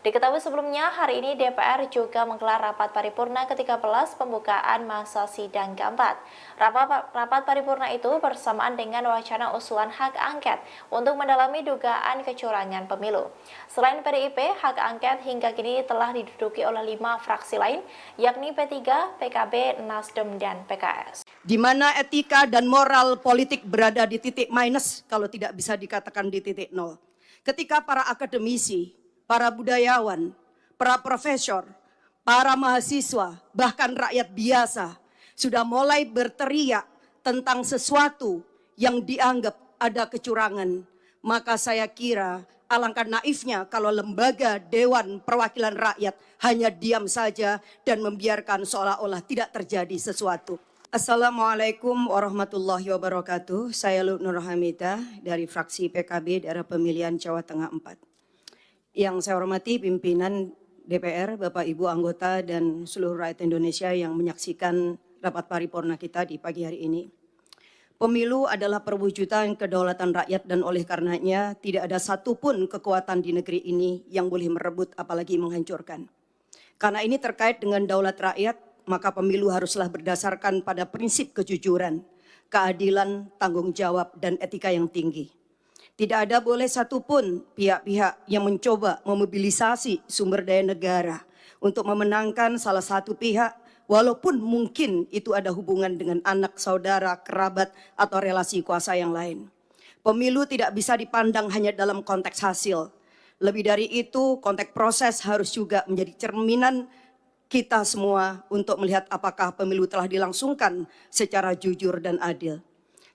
Diketahui sebelumnya, hari ini DPR juga menggelar rapat paripurna ke-13 pembukaan masa sidang keempat. Rapat paripurna itu bersamaan dengan wacana usulan hak angket untuk mendalami dugaan kecurangan pemilu. Selain PDIP, hak angket hingga kini telah diduduki oleh 5 fraksi lain, yakni P3, PKB, Nasdem, dan PKS. Di mana etika dan moral politik berada di titik minus kalau tidak bisa dikatakan di titik nol. Ketika para akademisi, para budayawan, para profesor, para mahasiswa, bahkan rakyat biasa sudah mulai berteriak tentang sesuatu yang dianggap ada kecurangan. Maka saya kira alangkah naifnya kalau lembaga Dewan Perwakilan Rakyat hanya diam saja dan membiarkan seolah-olah tidak terjadi sesuatu. Assalamualaikum warahmatullahi wabarakatuh. Saya Nur Hamidah dari fraksi PKB daerah pemilihan Jawa Tengah 4. Yang saya hormati pimpinan DPR, Bapak Ibu anggota dan seluruh rakyat Indonesia yang menyaksikan rapat paripurna kita di pagi hari ini. Pemilu adalah perwujudan kedaulatan rakyat dan oleh karenanya tidak ada satupun kekuatan di negeri ini yang boleh merebut apalagi menghancurkan. Karena ini terkait dengan daulat rakyat, maka pemilu haruslah berdasarkan pada prinsip kejujuran, keadilan, tanggung jawab, dan etika yang tinggi. Tidak ada boleh satupun pihak-pihak yang mencoba memobilisasi sumber daya negara untuk memenangkan salah satu pihak, walaupun mungkin itu ada hubungan dengan anak, saudara, kerabat, atau relasi kuasa yang lain. Pemilu tidak bisa dipandang hanya dalam konteks hasil. Lebih dari itu, konteks proses harus juga menjadi cerminan kita semua untuk melihat apakah pemilu telah dilangsungkan secara jujur dan adil.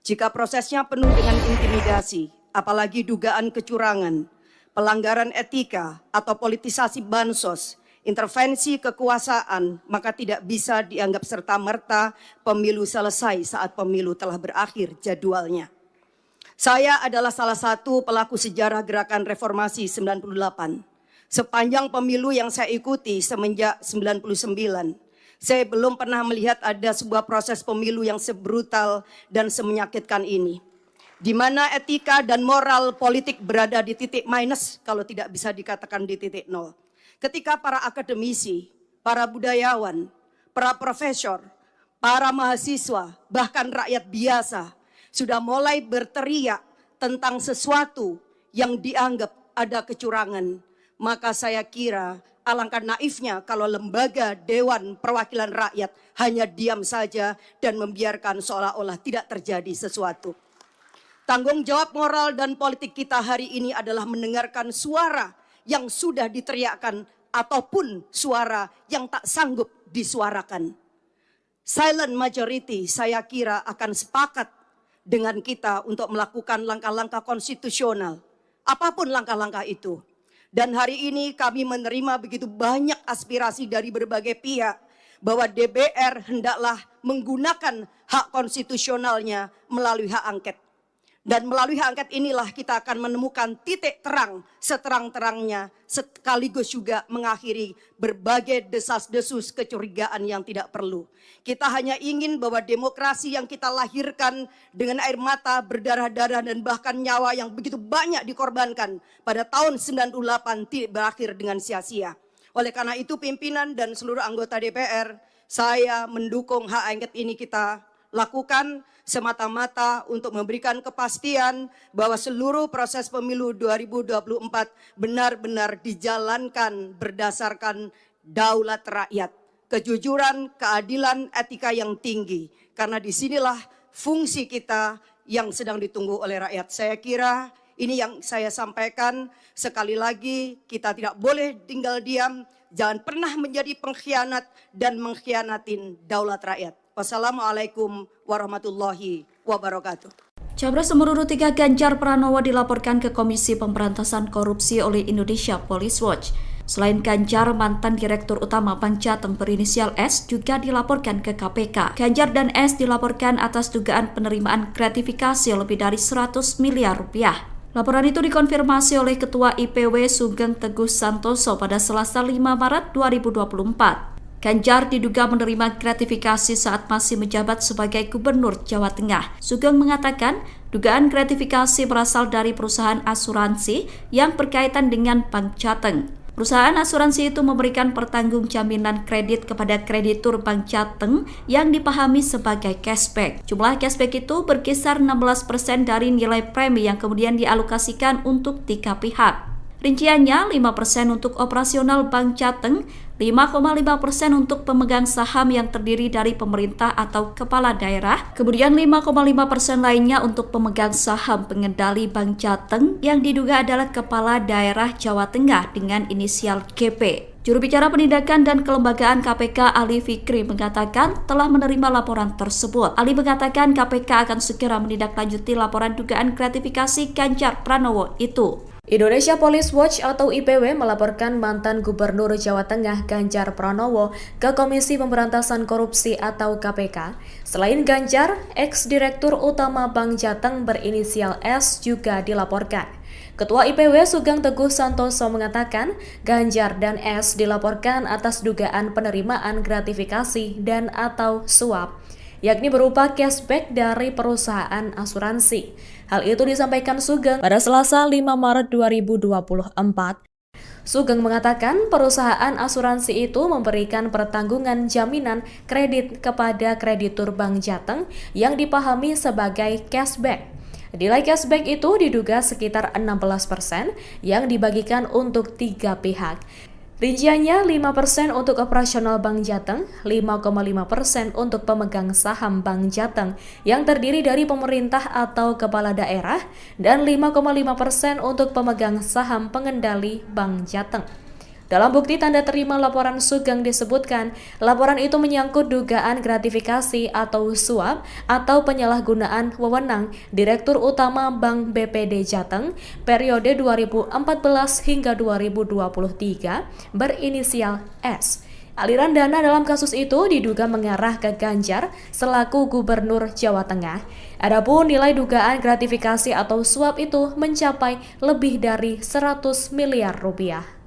Jika prosesnya penuh dengan intimidasi, apalagi dugaan kecurangan, pelanggaran etika atau politisasi bansos, intervensi kekuasaan, maka tidak bisa dianggap serta-merta pemilu selesai saat pemilu telah berakhir jadwalnya. Saya adalah salah satu pelaku sejarah gerakan reformasi 98. Sepanjang pemilu yang saya ikuti semenjak 99, saya belum pernah melihat ada sebuah proses pemilu yang sebrutal dan semenyakitkan ini, di mana etika dan moral politik berada di titik minus, kalau tidak bisa dikatakan di titik nol. Ketika para akademisi, para budayawan, para profesor, para mahasiswa, bahkan rakyat biasa sudah mulai berteriak tentang sesuatu yang dianggap ada kecurangan, maka saya kira alangkah naifnya kalau lembaga Dewan Perwakilan Rakyat hanya diam saja dan membiarkan seolah-olah tidak terjadi sesuatu. Tanggung jawab moral dan politik kita hari ini adalah mendengarkan suara yang sudah diteriakkan ataupun suara yang tak sanggup disuarakan. Silent majority saya kira akan sepakat dengan kita untuk melakukan langkah-langkah konstitusional, apapun langkah-langkah itu. Dan hari ini kami menerima begitu banyak aspirasi dari berbagai pihak bahwa DPR hendaklah menggunakan hak konstitusionalnya melalui hak angket. Dan melalui hak angket inilah kita akan menemukan titik terang seterang-terangnya, sekaligus juga mengakhiri berbagai desas-desus kecurigaan yang tidak perlu. Kita hanya ingin bahwa demokrasi yang kita lahirkan dengan air mata, berdarah-darah dan bahkan nyawa yang begitu banyak dikorbankan pada tahun 98 tidak berakhir dengan sia-sia. Oleh karena itu pimpinan dan seluruh anggota DPR, saya mendukung hak angket ini kita lakukan semata-mata untuk memberikan kepastian bahwa seluruh proses pemilu 2024 benar-benar dijalankan berdasarkan daulat rakyat, kejujuran, keadilan, etika yang tinggi. Karena disinilah fungsi kita yang sedang ditunggu oleh rakyat. Saya kira ini yang saya sampaikan. Sekali lagi kita tidak boleh tinggal diam, jangan pernah menjadi pengkhianat dan mengkhianatin daulat rakyat. Wassalamualaikum warahmatullahi wabarakatuh. Capres nomor urut 3 Ganjar Pranowo dilaporkan ke Komisi Pemberantasan Korupsi oleh Indonesia Police Watch. Selain Ganjar, mantan Direktur Utama Bank Jateng berinisial S juga dilaporkan ke KPK. Ganjar dan S dilaporkan atas dugaan penerimaan gratifikasi lebih dari 100 miliar rupiah. Laporan itu dikonfirmasi oleh Ketua IPW Sugeng Teguh Santoso pada Selasa 5 Maret 2024. Ganjar diduga menerima gratifikasi saat masih menjabat sebagai Gubernur Jawa Tengah. Sugeng mengatakan dugaan gratifikasi berasal dari perusahaan asuransi yang berkaitan dengan Bank Jateng. Perusahaan asuransi itu memberikan pertanggung jaminan kredit kepada kreditur Bank Jateng yang dipahami sebagai cashback. Jumlah cashback itu berkisar 16% dari nilai premi yang kemudian dialokasikan untuk 3 pihak. Rinciannya 5% untuk operasional Bank Jateng, 5,5% untuk pemegang saham yang terdiri dari pemerintah atau kepala daerah, kemudian 5,5% lainnya untuk pemegang saham pengendali Bank Jateng yang diduga adalah kepala daerah Jawa Tengah dengan inisial GP. Juru bicara penindakan dan kelembagaan KPK Ali Fikri mengatakan telah menerima laporan tersebut. Ali mengatakan KPK akan segera menindaklanjuti laporan dugaan gratifikasi Ganjar Pranowo itu. Indonesia Police Watch atau IPW melaporkan mantan Gubernur Jawa Tengah Ganjar Pranowo ke Komisi Pemberantasan Korupsi atau KPK. Selain Ganjar, ex-direktur utama Bank Jateng berinisial S juga dilaporkan. Ketua IPW Sugeng Teguh Santoso mengatakan Ganjar dan S dilaporkan atas dugaan penerimaan gratifikasi dan atau suap, yakni berupa cashback dari perusahaan asuransi. Hal itu disampaikan Sugeng pada Selasa 5 Maret 2024. Sugeng mengatakan perusahaan asuransi itu memberikan pertanggungan jaminan kredit kepada kreditur Bank Jateng yang dipahami sebagai cashback. Nilai cashback itu diduga sekitar 16% yang dibagikan untuk 3 pihak. Rinciannya 5% untuk operasional Bank Jateng, 5,5% untuk pemegang saham Bank Jateng yang terdiri dari pemerintah atau kepala daerah, dan 5,5% untuk pemegang saham pengendali Bank Jateng. Dalam bukti tanda terima laporan Sugeng disebutkan, laporan itu menyangkut dugaan gratifikasi atau suap atau penyalahgunaan wewenang Direktur Utama Bank BPD Jateng periode 2014 hingga 2023 berinisial S. Aliran dana dalam kasus itu diduga mengarah ke Ganjar selaku Gubernur Jawa Tengah. Adapun nilai dugaan gratifikasi atau suap itu mencapai lebih dari 100 miliar rupiah.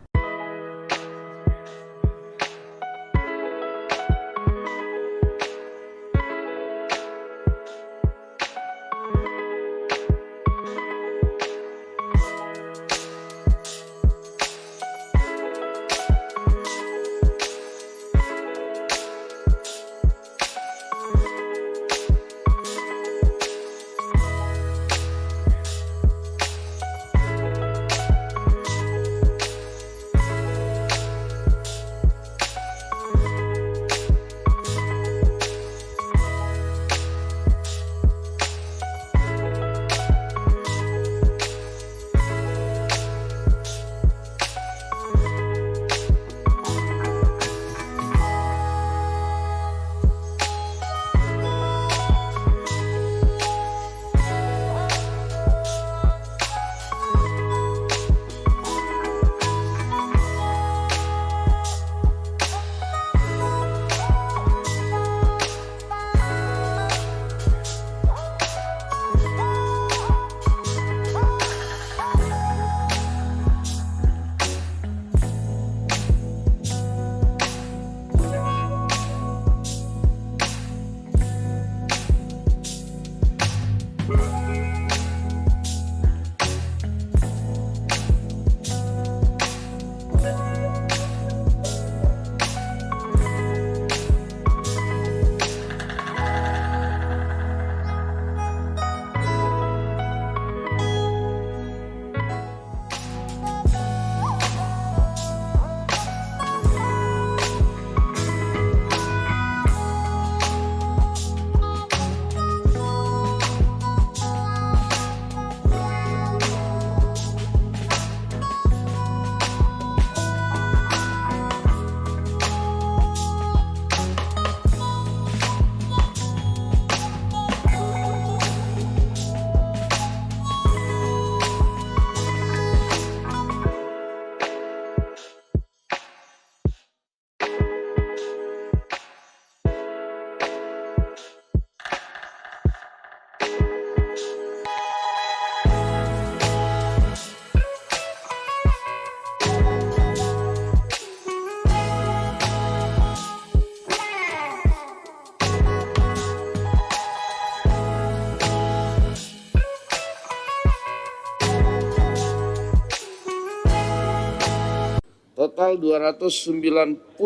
Total 290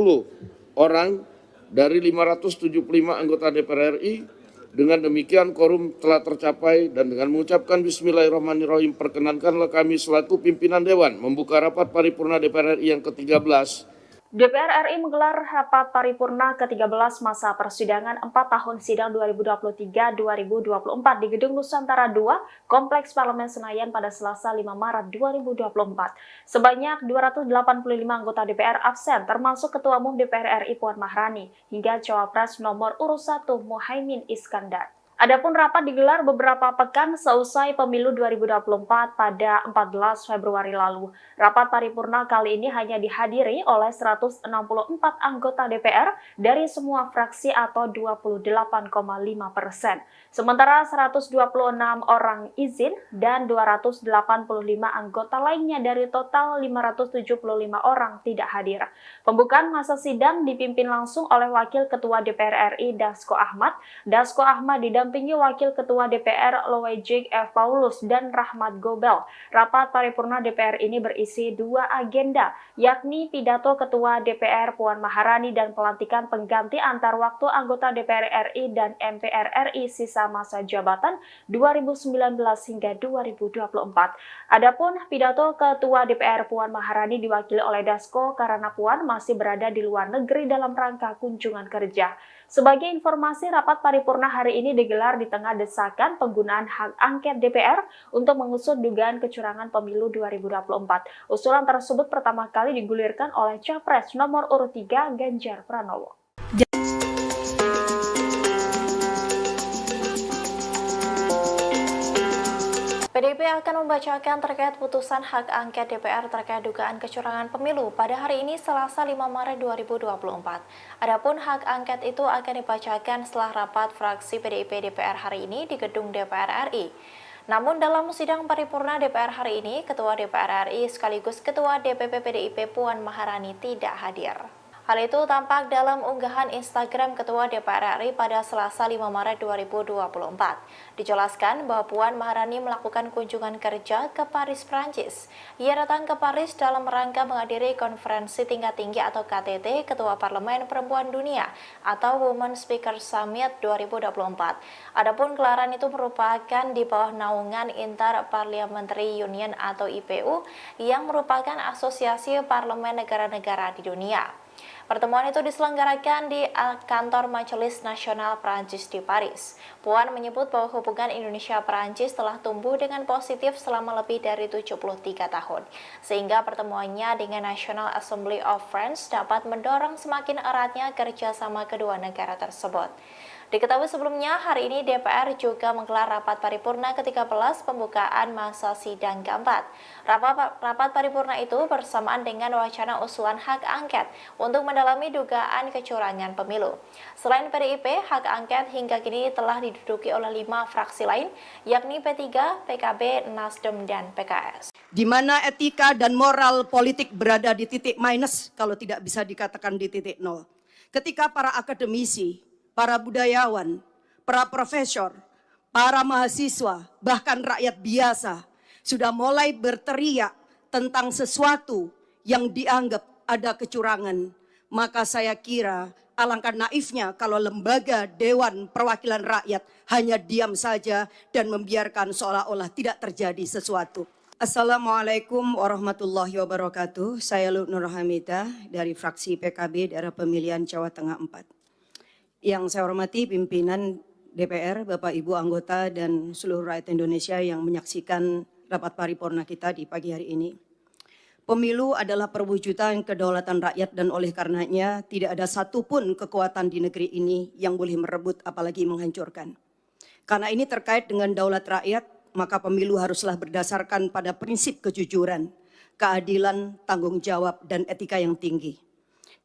orang dari 575 anggota DPR RI. Dengan demikian quorum telah tercapai dan dengan mengucapkan Bismillahirrahmanirrahim perkenankanlah kami selaku pimpinan Dewan membuka rapat paripurna DPR RI yang ke-13. DPR RI menggelar rapat paripurna ke-13 masa persidangan 4 tahun sidang 2023-2024 di Gedung Nusantara II, Kompleks Parlemen Senayan pada Selasa 5 Maret 2024. Sebanyak 285 anggota DPR absen, termasuk Ketua Umum DPR RI Puan Maharani, hingga Cawapres nomor urut 1 Muhaimin Iskandar. Adapun rapat digelar beberapa pekan seusai pemilu 2024 pada 14 Februari lalu. Rapat paripurna kali ini hanya dihadiri oleh 164 anggota DPR dari semua fraksi atau 28,5%. Sementara 126 orang izin dan 285 anggota lainnya dari total 575 orang tidak hadir. Pembukaan masa sidang dipimpin langsung oleh Wakil Ketua DPR RI Dasko Ahmad. Dasko Ahmad didampingi Wakil Ketua DPR Loejik F. Paulus dan Rahmat Gobel. Rapat paripurna DPR ini berisi dua agenda, yakni pidato Ketua DPR Puan Maharani dan pelantikan pengganti antar waktu anggota DPR RI dan MPR RI sisa masa jabatan 2019 hingga 2024. Adapun pidato Ketua DPR Puan Maharani diwakili oleh Dasko karena Puan masih berada di luar negeri dalam rangka kunjungan kerja. Sebagai informasi, rapat paripurna hari ini digelar digelar di tengah desakan penggunaan hak angket DPR untuk mengusut dugaan kecurangan pemilu 2024. Usulan tersebut pertama kali digulirkan oleh Capres nomor urut 3 Ganjar Pranowo. PDIP akan membacakan terkait putusan hak angket DPR terkait dugaan kecurangan pemilu pada hari ini Selasa 5 Maret 2024. Adapun hak angket itu akan dibacakan setelah rapat fraksi PDIP DPR hari ini di gedung DPR RI. Namun dalam sidang paripurna DPR hari ini, Ketua DPR RI sekaligus Ketua DPP PDIP Puan Maharani tidak hadir. Hal itu tampak dalam unggahan Instagram Ketua DPR RI pada Selasa 5 Maret 2024. Dijelaskan bahwa Puan Maharani melakukan kunjungan kerja ke Paris, Prancis. Ia datang ke Paris dalam rangka menghadiri konferensi tingkat tinggi atau KTT Ketua Parlemen Perempuan Dunia atau Women Speaker Summit 2024. Adapun gelaran itu merupakan di bawah naungan Inter-Parliamentary Union atau IPU yang merupakan asosiasi parlemen negara-negara di dunia. Pertemuan itu diselenggarakan di kantor Majelis Nasional Prancis di Paris. Puan menyebut bahwa hubungan Indonesia-Prancis telah tumbuh dengan positif selama lebih dari 73 tahun, sehingga pertemuannya dengan National Assembly of France dapat mendorong semakin eratnya kerjasama kedua negara tersebut. Diketahui sebelumnya, hari ini DPR juga menggelar rapat paripurna ke-13 pembukaan masa sidang keempat. Rapat paripurna itu bersamaan dengan wacana usulan hak angket untuk mendalami dugaan kecurangan pemilu. Selain PDIP, hak angket hingga kini telah diduduki oleh 5 fraksi lain, yakni P3, PKB, Nasdem, dan PKS. Di mana etika dan moral politik berada di titik minus, kalau tidak bisa dikatakan di titik nol. Ketika para akademisi, para budayawan, para profesor, para mahasiswa, bahkan rakyat biasa sudah mulai berteriak tentang sesuatu yang dianggap ada kecurangan, maka saya kira alangkah naifnya kalau lembaga Dewan Perwakilan Rakyat hanya diam saja dan membiarkan seolah-olah tidak terjadi sesuatu. Assalamualaikum warahmatullahi wabarakatuh. Saya Nur Hamidah dari fraksi PKB daerah pemilihan Jawa Tengah 4. Yang saya hormati pimpinan DPR, Bapak Ibu anggota dan seluruh rakyat Indonesia yang menyaksikan rapat paripurna kita di pagi hari ini. Pemilu adalah perwujudan kedaulatan rakyat dan oleh karenanya tidak ada satupun kekuatan di negeri ini yang boleh merebut apalagi menghancurkan. Karena ini terkait dengan daulat rakyat, maka pemilu haruslah berdasarkan pada prinsip kejujuran, keadilan, tanggung jawab, dan etika yang tinggi.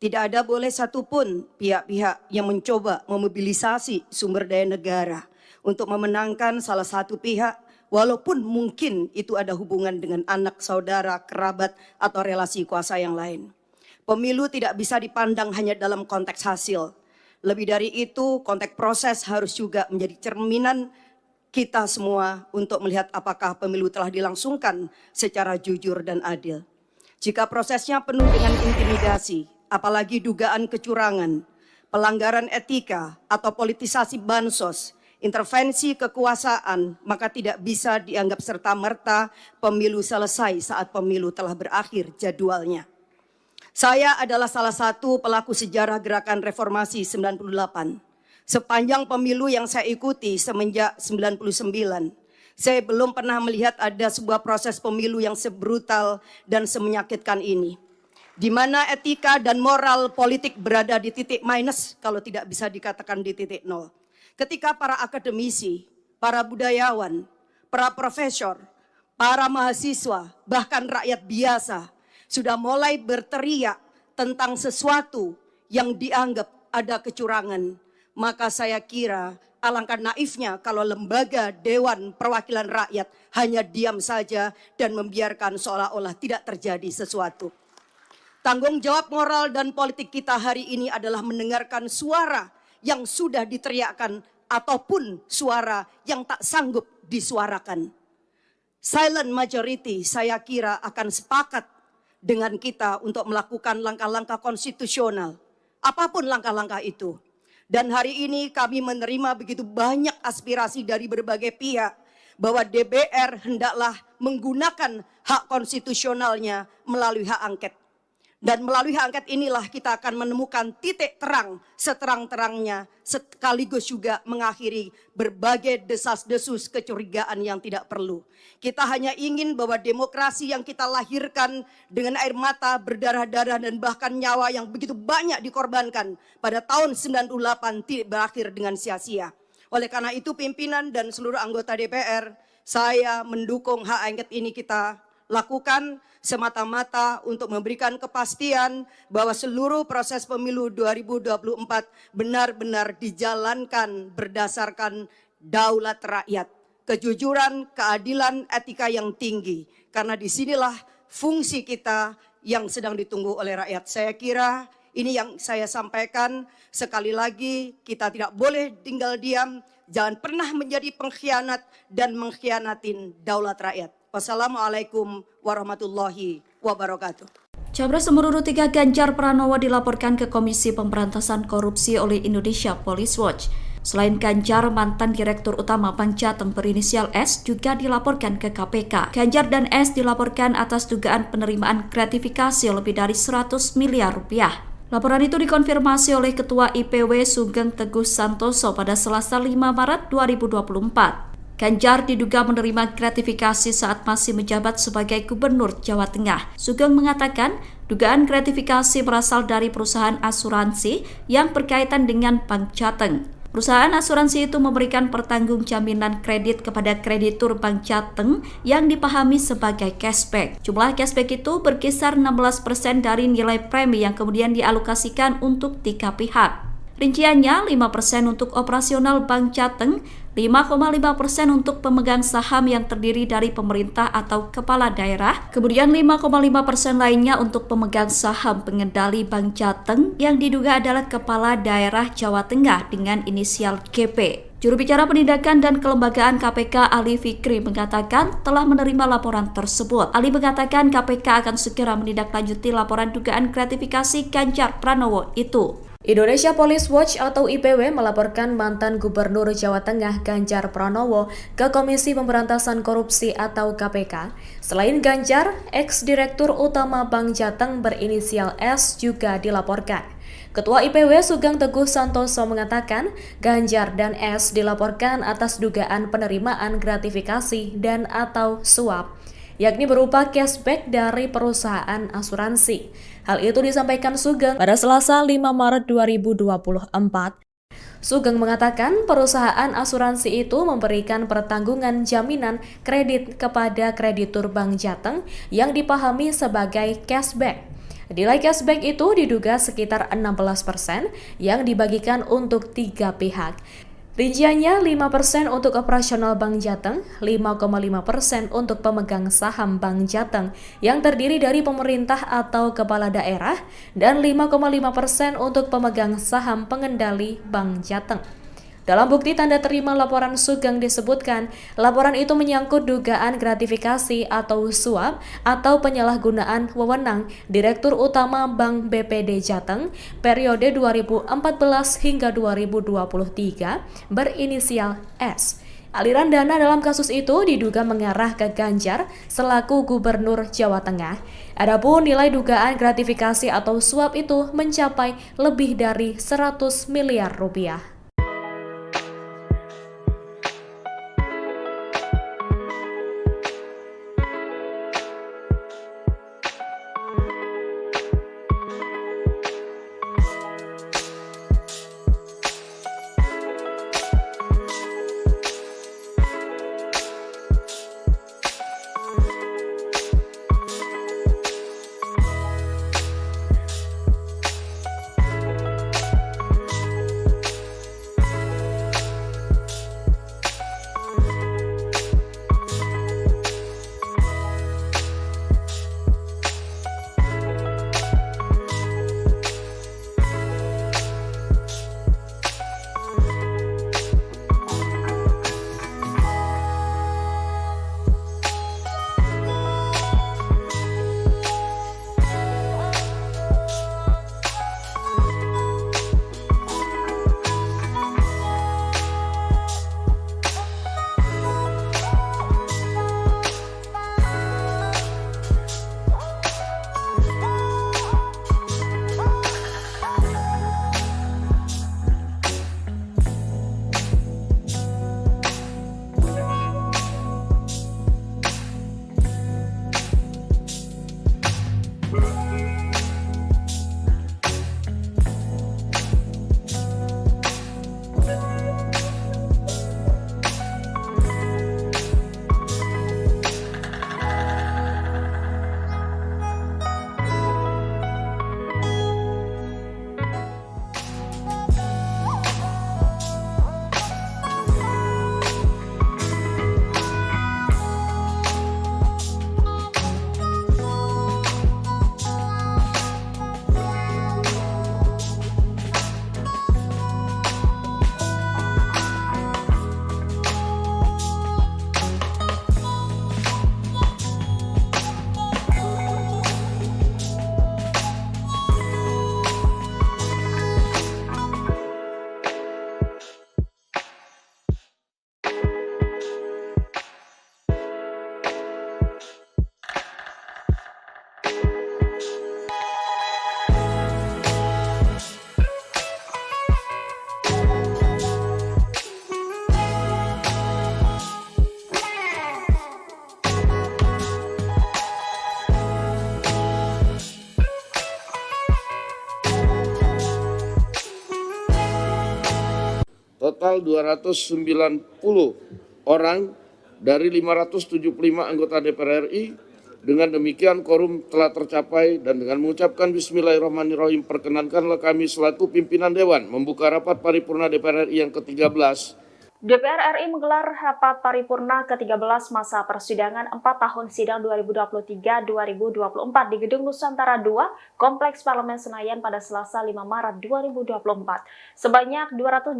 Tidak ada boleh satupun pihak-pihak yang mencoba memobilisasi sumber daya negara untuk memenangkan salah satu pihak, walaupun mungkin itu ada hubungan dengan anak, saudara, kerabat, atau relasi kuasa yang lain. Pemilu tidak bisa dipandang hanya dalam konteks hasil. Lebih dari itu, konteks proses harus juga menjadi cerminan kita semua untuk melihat apakah pemilu telah dilangsungkan secara jujur dan adil. Jika prosesnya penuh dengan intimidasi, apalagi dugaan kecurangan, pelanggaran etika atau politisasi bansos, intervensi kekuasaan, maka tidak bisa dianggap serta-merta pemilu selesai saat pemilu telah berakhir jadwalnya. Saya adalah salah satu pelaku sejarah gerakan reformasi 98. Sepanjang pemilu yang saya ikuti semenjak 99, saya belum pernah melihat ada sebuah proses pemilu yang sebrutal dan semenyakitkan ini, di mana etika dan moral politik berada di titik minus, kalau tidak bisa dikatakan di titik nol. Ketika para akademisi, para budayawan, para profesor, para mahasiswa, bahkan rakyat biasa sudah mulai berteriak tentang sesuatu yang dianggap ada kecurangan, maka saya kira alangkah naifnya kalau lembaga Dewan Perwakilan Rakyat hanya diam saja dan membiarkan seolah-olah tidak terjadi sesuatu. Tanggung jawab moral dan politik kita hari ini adalah mendengarkan suara yang sudah diteriakkan ataupun suara yang tak sanggup disuarakan. Silent majority saya kira akan sepakat dengan kita untuk melakukan langkah-langkah konstitusional, apapun langkah-langkah itu. Dan hari ini kami menerima begitu banyak aspirasi dari berbagai pihak bahwa DPR hendaklah menggunakan hak konstitusionalnya melalui hak angket. Dan melalui hak angket inilah kita akan menemukan titik terang seterang-terangnya, sekaligus juga mengakhiri berbagai desas-desus kecurigaan yang tidak perlu. Kita hanya ingin bahwa demokrasi yang kita lahirkan dengan air mata, berdarah-darah, dan bahkan nyawa yang begitu banyak dikorbankan pada tahun 98 tidak berakhir dengan sia-sia. Oleh karena itu pimpinan dan seluruh anggota DPR, saya mendukung hak angket ini kita lakukan semata-mata untuk memberikan kepastian bahwa seluruh proses pemilu 2024 benar-benar dijalankan berdasarkan daulat rakyat, kejujuran, keadilan, etika yang tinggi. Karena disinilah fungsi kita yang sedang ditunggu oleh rakyat. Saya kira ini yang saya sampaikan. Sekali lagi kita tidak boleh tinggal diam, jangan pernah menjadi pengkhianat dan mengkhianatin daulat rakyat. Wassalamualaikum warahmatullahi wabarakatuh. Capres nomor urut 3 Ganjar Pranowo dilaporkan ke Komisi Pemberantasan Korupsi oleh Indonesia Police Watch. Selain Ganjar, mantan Direktur Utama Bank Jateng berinisial S juga dilaporkan ke KPK. Ganjar dan S dilaporkan atas dugaan penerimaan gratifikasi lebih dari 100 miliar rupiah. Laporan itu dikonfirmasi oleh Ketua IPW Sugeng Teguh Santoso pada Selasa 5 Maret 2024. Ganjar diduga menerima gratifikasi saat masih menjabat sebagai Gubernur Jawa Tengah. Sugeng mengatakan dugaan gratifikasi berasal dari perusahaan asuransi yang berkaitan dengan Bank Jateng. Perusahaan asuransi itu memberikan pertanggung jaminan kredit kepada kreditur Bank Jateng yang dipahami sebagai cashback. Jumlah cashback itu berkisar 16% dari nilai premi yang kemudian dialokasikan untuk 3 pihak. Rinciannya 5% untuk operasional Bank Jateng, 5,5% untuk pemegang saham yang terdiri dari pemerintah atau kepala daerah, kemudian 5,5% lainnya untuk pemegang saham pengendali Bank Jateng yang diduga adalah kepala daerah Jawa Tengah dengan inisial GP. Juru bicara penindakan dan kelembagaan KPK Ali Fikri mengatakan telah menerima laporan tersebut. Ali mengatakan KPK akan segera menindaklanjuti laporan dugaan gratifikasi Ganjar Pranowo itu. Indonesia Police Watch atau IPW melaporkan mantan Gubernur Jawa Tengah Ganjar Pranowo ke Komisi Pemberantasan Korupsi atau KPK. Selain Ganjar, ex-direktur utama Bank Jateng berinisial S juga dilaporkan. Ketua IPW Sugeng Teguh Santoso mengatakan Ganjar dan S dilaporkan atas dugaan penerimaan gratifikasi dan atau suap, yakni berupa cashback dari perusahaan asuransi. Hal itu disampaikan Sugeng pada Selasa 5 Maret 2024. Sugeng mengatakan perusahaan asuransi itu memberikan pertanggungan jaminan kredit kepada kreditur Bank Jateng yang dipahami sebagai cashback. Nilai cashback itu diduga sekitar 16% yang dibagikan untuk 3 pihak. Rinciannya 5% untuk operasional Bank Jateng, 5,5% untuk pemegang saham Bank Jateng yang terdiri dari pemerintah atau kepala daerah, dan 5,5% untuk pemegang saham pengendali Bank Jateng. Dalam bukti tanda terima laporan Sugeng disebutkan, laporan itu menyangkut dugaan gratifikasi atau suap atau penyalahgunaan wewenang Direktur Utama Bank BPD Jateng periode 2014 hingga 2023 berinisial S. Aliran dana dalam kasus itu diduga mengarah ke Ganjar selaku Gubernur Jawa Tengah. Adapun nilai dugaan gratifikasi atau suap itu mencapai lebih dari 100 miliar rupiah. total 290 orang dari 575 anggota DPR RI. Dengan demikian quorum telah tercapai dan dengan mengucapkan Bismillahirrahmanirrahim perkenankanlah kami selaku pimpinan Dewan membuka rapat paripurna DPR RI yang ke-13. DPR RI menggelar rapat paripurna ke-13 masa persidangan 4 tahun sidang 2023-2024 di Gedung Nusantara II, Kompleks Parlemen Senayan pada Selasa 5 Maret 2024. Sebanyak 285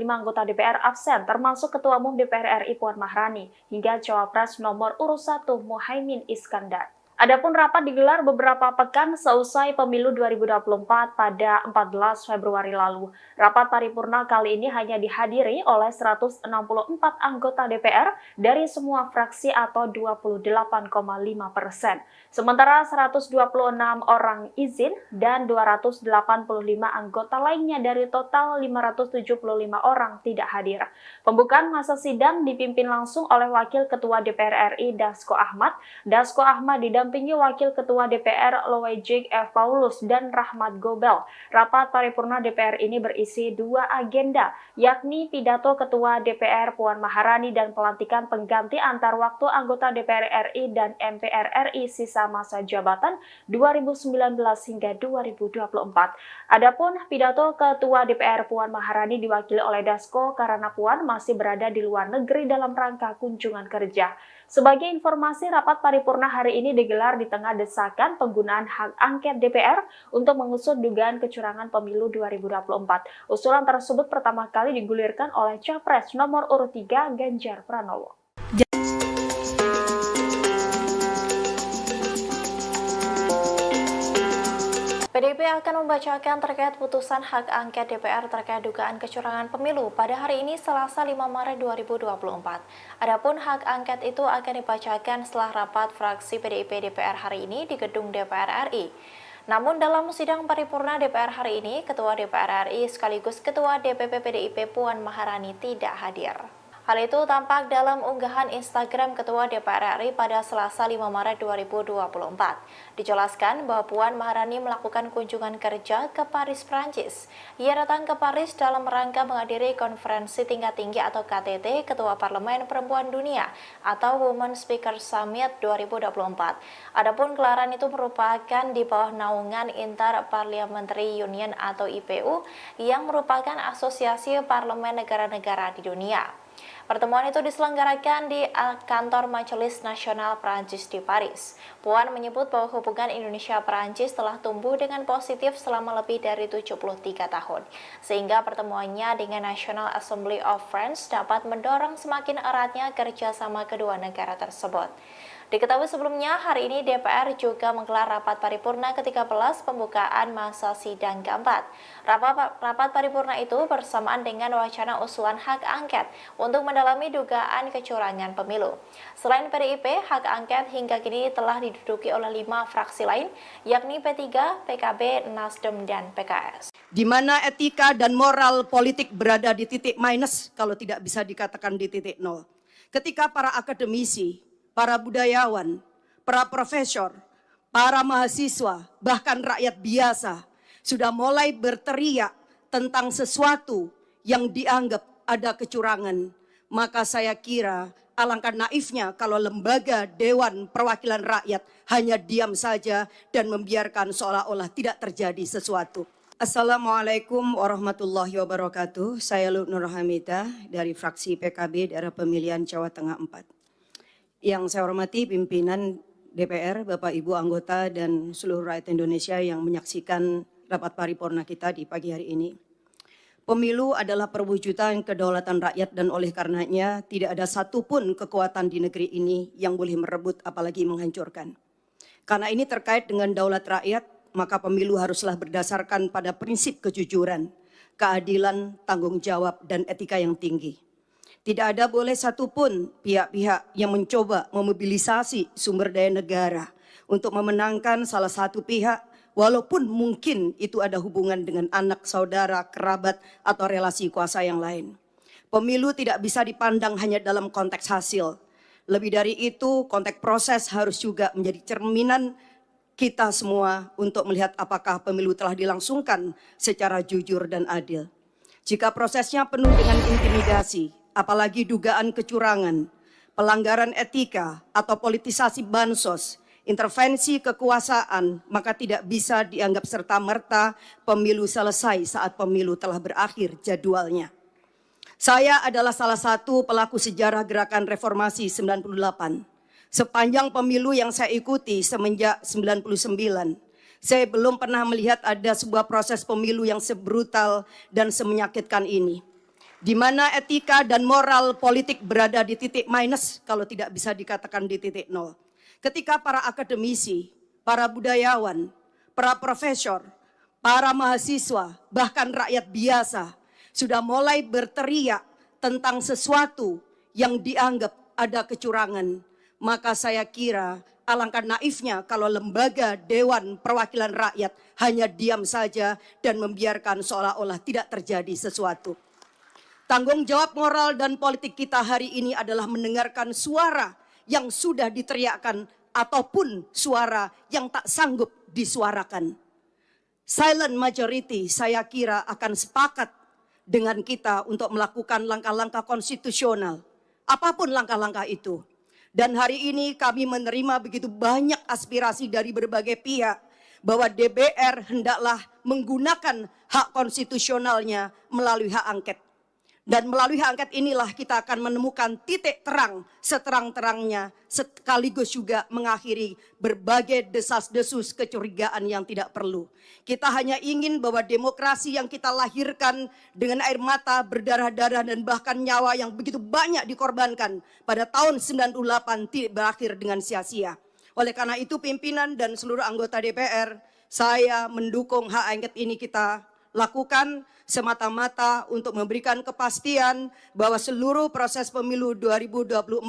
anggota DPR absen, termasuk Ketua Umum DPR RI Puan Maharani, hingga Cawapres nomor urut 1 Muhaimin Iskandar. Adapun rapat digelar beberapa pekan seusai pemilu 2024 pada 14 Februari lalu. Rapat paripurna kali ini hanya dihadiri oleh 164 anggota DPR dari semua fraksi atau 28,5%. Sementara 126 orang izin dan 285 anggota lainnya dari total 575 orang tidak hadir. Pembukaan masa sidang dipimpin langsung oleh Wakil Ketua DPR RI Dasko Ahmad. Dasko Ahmad didampingi Wakil Ketua DPR Loejik F. Paulus dan Rahmat Gobel. Rapat paripurna DPR ini berisi 2 agenda, yakni pidato Ketua DPR Puan Maharani dan pelantikan pengganti antar waktu anggota DPR RI dan MPR RI sisa masa jabatan 2019 hingga 2024. Adapun pidato Ketua DPR Puan Maharani diwakili oleh Dasko karena Puan masih berada di luar negeri dalam rangka kunjungan kerja. Sebagai informasi, rapat paripurna hari ini digelar di tengah desakan penggunaan hak angket DPR untuk mengusut dugaan kecurangan pemilu 2024. Usulan tersebut pertama kali digulirkan oleh Capres nomor urut 3 Ganjar Pranowo. PDIP akan membacakan terkait putusan hak angket DPR terkait dugaan kecurangan pemilu pada hari ini Selasa 5 Maret 2024. Adapun hak angket itu akan dibacakan setelah rapat fraksi PDIP DPR hari ini di gedung DPR RI. Namun dalam sidang paripurna DPR hari ini, Ketua DPR RI sekaligus Ketua DPP PDIP Puan Maharani tidak hadir. Hal itu tampak dalam unggahan Instagram Ketua DPR RI pada Selasa 5 Maret 2024. Dijelaskan bahwa Puan Maharani melakukan kunjungan kerja ke Paris, Prancis. Ia datang ke Paris dalam rangka menghadiri konferensi tingkat tinggi atau KTT Ketua Parlemen Perempuan Dunia atau Women Speaker Summit 2024. Adapun gelaran itu merupakan di bawah naungan Inter-Parliamentary Union atau IPU yang merupakan asosiasi parlemen negara-negara di dunia. Pertemuan itu diselenggarakan di kantor Majelis Nasional Prancis di Paris. Puan menyebut bahwa hubungan Indonesia-Prancis telah tumbuh dengan positif selama lebih dari 73 tahun, sehingga pertemuannya dengan National Assembly of France dapat mendorong semakin eratnya kerjasama kedua negara tersebut. Diketahui sebelumnya, hari ini DPR juga menggelar rapat paripurna ke-13 pembukaan masa sidang keempat. Rapat paripurna itu bersamaan dengan wacana usulan hak angket untuk mendalami dugaan kecurangan pemilu. Selain PDIP, hak angket hingga kini telah diduduki oleh 5 fraksi lain, yakni P3, PKB, Nasdem, dan PKS. Di mana etika dan moral politik berada di titik minus kalau tidak bisa dikatakan di titik nol. Ketika para akademisi, para budayawan, para profesor, para mahasiswa, bahkan rakyat biasa sudah mulai berteriak tentang sesuatu yang dianggap ada kecurangan. Maka saya kira alangkah naifnya kalau lembaga Dewan Perwakilan Rakyat hanya diam saja dan membiarkan seolah-olah tidak terjadi sesuatu. Assalamualaikum warahmatullahi wabarakatuh. Saya Nur Hamidah dari fraksi PKB daerah pemilihan Jawa Tengah 4. Yang saya hormati pimpinan DPR, Bapak Ibu anggota dan seluruh rakyat Indonesia yang menyaksikan rapat paripurna kita di pagi hari ini. Pemilu adalah perwujudan kedaulatan rakyat dan oleh karenanya tidak ada satupun kekuatan di negeri ini yang boleh merebut apalagi menghancurkan. Karena ini terkait dengan daulat rakyat, maka pemilu haruslah berdasarkan pada prinsip kejujuran, keadilan, tanggung jawab, dan etika yang tinggi. Tidak ada boleh satupun pihak-pihak yang mencoba memobilisasi sumber daya negara untuk memenangkan salah satu pihak, walaupun mungkin itu ada hubungan dengan anak, saudara, kerabat, atau relasi kuasa yang lain. Pemilu tidak bisa dipandang hanya dalam konteks hasil. Lebih dari itu, konteks proses harus juga menjadi cerminan kita semua untuk melihat apakah pemilu telah dilangsungkan secara jujur dan adil. Jika prosesnya penuh dengan intimidasi, apalagi dugaan kecurangan, pelanggaran etika atau politisasi bansos, intervensi kekuasaan, maka tidak bisa dianggap serta-merta pemilu selesai saat pemilu telah berakhir jadwalnya. Saya adalah salah satu pelaku sejarah gerakan reformasi 98. Sepanjang pemilu yang saya ikuti semenjak 99, saya belum pernah melihat ada sebuah proses pemilu yang sebrutal dan semenyakitkan ini, di mana etika dan moral politik berada di titik minus, kalau tidak bisa dikatakan di titik nol. Ketika para akademisi, para budayawan, para profesor, para mahasiswa, bahkan rakyat biasa sudah mulai berteriak tentang sesuatu yang dianggap ada kecurangan, maka saya kira alangkah naifnya kalau lembaga Dewan Perwakilan Rakyat hanya diam saja dan membiarkan seolah-olah tidak terjadi sesuatu. Tanggung jawab moral dan politik kita hari ini adalah mendengarkan suara yang sudah diteriakkan ataupun suara yang tak sanggup disuarakan. Silent majority saya kira akan sepakat dengan kita untuk melakukan langkah-langkah konstitusional, apapun langkah-langkah itu. Dan hari ini kami menerima begitu banyak aspirasi dari berbagai pihak bahwa DPR hendaklah menggunakan hak konstitusionalnya melalui hak angket. Dan melalui hak angket inilah kita akan menemukan titik terang seterang-terangnya, sekaligus juga mengakhiri berbagai desas-desus kecurigaan yang tidak perlu. Kita hanya ingin bahwa demokrasi yang kita lahirkan dengan air mata, berdarah-darah dan bahkan nyawa yang begitu banyak dikorbankan pada tahun 98 tidak berakhir dengan sia-sia. Oleh karena itu pimpinan dan seluruh anggota DPR, saya mendukung hak angket ini kita lakukan semata-mata untuk memberikan kepastian bahwa seluruh proses pemilu 2024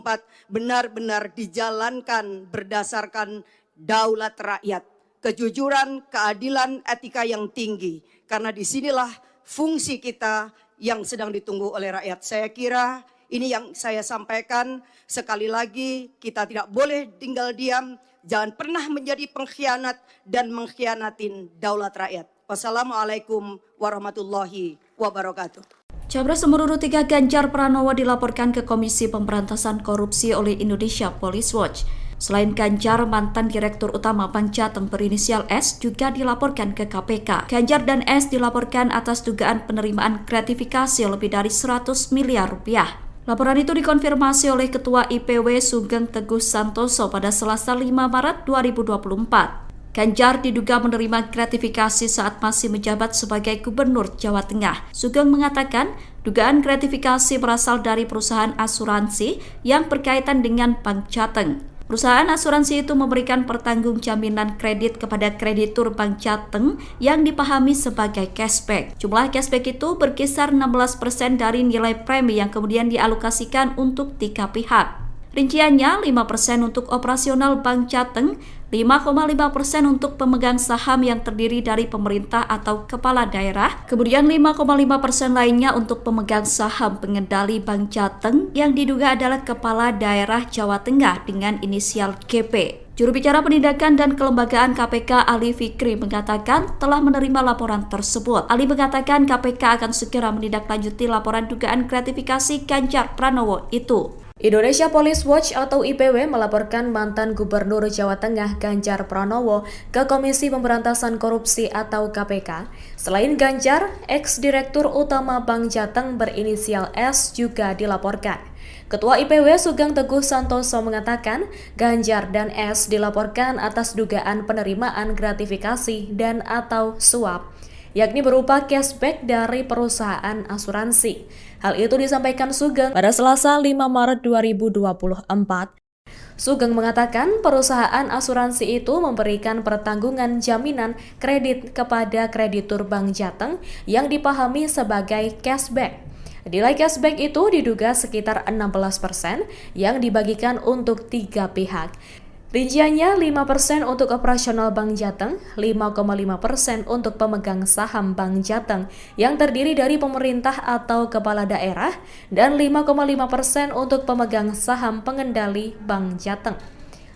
benar-benar dijalankan berdasarkan daulat rakyat, kejujuran, keadilan, etika yang tinggi. Karena disinilah fungsi kita yang sedang ditunggu oleh rakyat. Saya kira ini yang saya sampaikan. Sekali lagi kita tidak boleh tinggal diam, jangan pernah menjadi pengkhianat dan mengkhianatin daulat rakyat. Wassalamualaikum warahmatullahi wabarakatuh. Capres nomor urut 3 Ganjar Pranowo dilaporkan ke Komisi Pemberantasan Korupsi oleh Indonesia Police Watch. Selain Ganjar, mantan Direktur Utama Bank Jateng berinisial S juga dilaporkan ke KPK. Ganjar dan S dilaporkan atas dugaan penerimaan gratifikasi lebih dari 100 miliar rupiah. Laporan itu dikonfirmasi oleh Ketua IPW Sugeng Teguh Santoso pada Selasa 5 Maret 2024. Ganjar diduga menerima gratifikasi saat masih menjabat sebagai Gubernur Jawa Tengah. Sugeng mengatakan dugaan gratifikasi berasal dari perusahaan asuransi yang berkaitan dengan Bank Jateng. Perusahaan asuransi itu memberikan pertanggung jaminan kredit kepada kreditur Bank Jateng yang dipahami sebagai cashback. Jumlah cashback itu berkisar 16% dari nilai premi yang kemudian dialokasikan untuk 3 pihak. Rinciannya 5% untuk operasional Bank Jateng, 5,5% untuk pemegang saham yang terdiri dari pemerintah atau kepala daerah, kemudian 5,5% lainnya untuk pemegang saham pengendali Bank Jateng yang diduga adalah kepala daerah Jawa Tengah dengan inisial GP. Juru bicara Penindakan dan Kelembagaan KPK Ali Fikri mengatakan telah menerima laporan tersebut. Ali mengatakan KPK akan segera menindaklanjuti laporan dugaan gratifikasi Ganjar Pranowo itu. Indonesia Police Watch atau IPW melaporkan mantan Gubernur Jawa Tengah Ganjar Pranowo ke Komisi Pemberantasan Korupsi atau KPK. Selain Ganjar, ex-direktur utama Bank Jateng berinisial S juga dilaporkan. Ketua IPW Sugeng Teguh Santoso mengatakan Ganjar dan S dilaporkan atas dugaan penerimaan gratifikasi dan atau suap, yakni berupa cashback dari perusahaan asuransi. Hal itu disampaikan Sugeng pada Selasa 5 Maret 2024. Sugeng mengatakan perusahaan asuransi itu memberikan pertanggungan jaminan kredit kepada kreditur Bank Jateng yang dipahami sebagai cashback. Nilai cashback itu diduga sekitar 16% yang dibagikan untuk 3 pihak. Rinciannya 5% untuk operasional Bank Jateng, 5,5% untuk pemegang saham Bank Jateng yang terdiri dari pemerintah atau kepala daerah, dan 5,5% untuk pemegang saham pengendali Bank Jateng.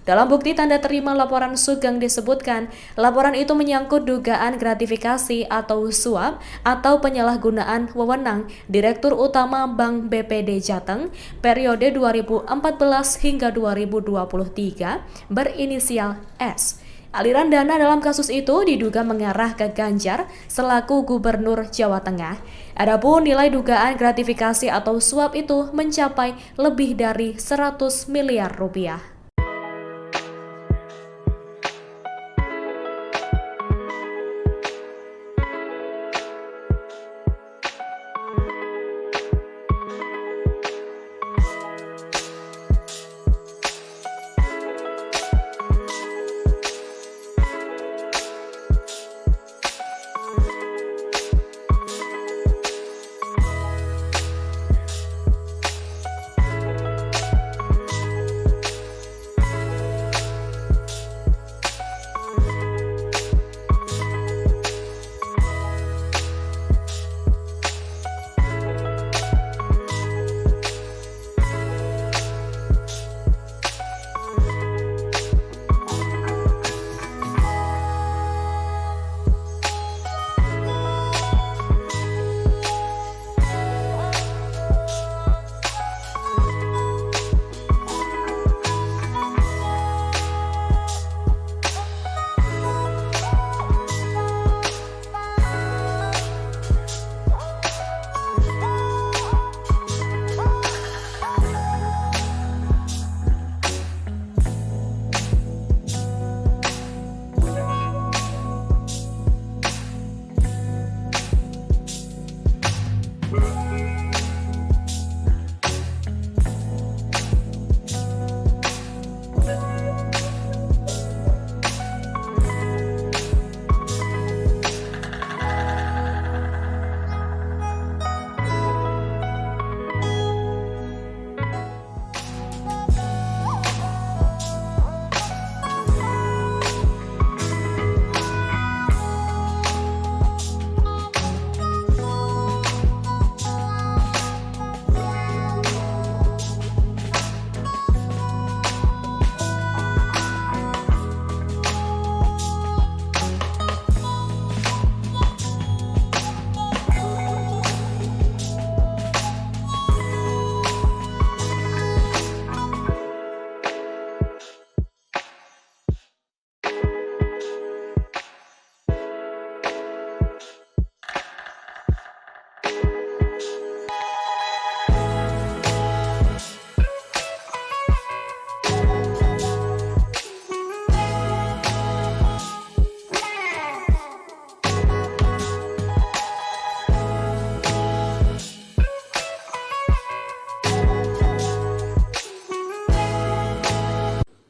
Dalam bukti tanda terima laporan Sugeng disebutkan, laporan itu menyangkut dugaan gratifikasi atau suap atau penyalahgunaan wewenang Direktur Utama Bank BPD Jateng periode 2014 hingga 2023 berinisial S. Aliran dana dalam kasus itu diduga mengarah ke Ganjar selaku Gubernur Jawa Tengah. Adapun nilai dugaan gratifikasi atau suap itu mencapai lebih dari 100 miliar rupiah.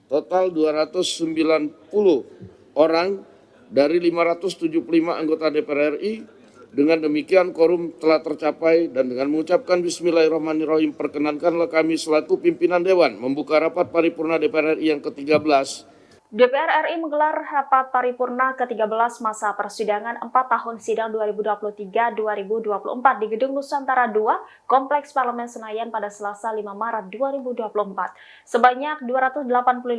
Total 290 orang dari 575 anggota DPR RI. Dengan demikian quorum telah tercapai dan dengan mengucapkan Bismillahirrahmanirrahim perkenankanlah kami selaku pimpinan Dewan membuka rapat paripurna DPR RI yang ke-13. DPR RI menggelar rapat paripurna ke-13 masa persidangan 4 tahun sidang 2023-2024 di Gedung Nusantara II, Kompleks Parlemen Senayan pada Selasa 5 Maret 2024. Sebanyak 285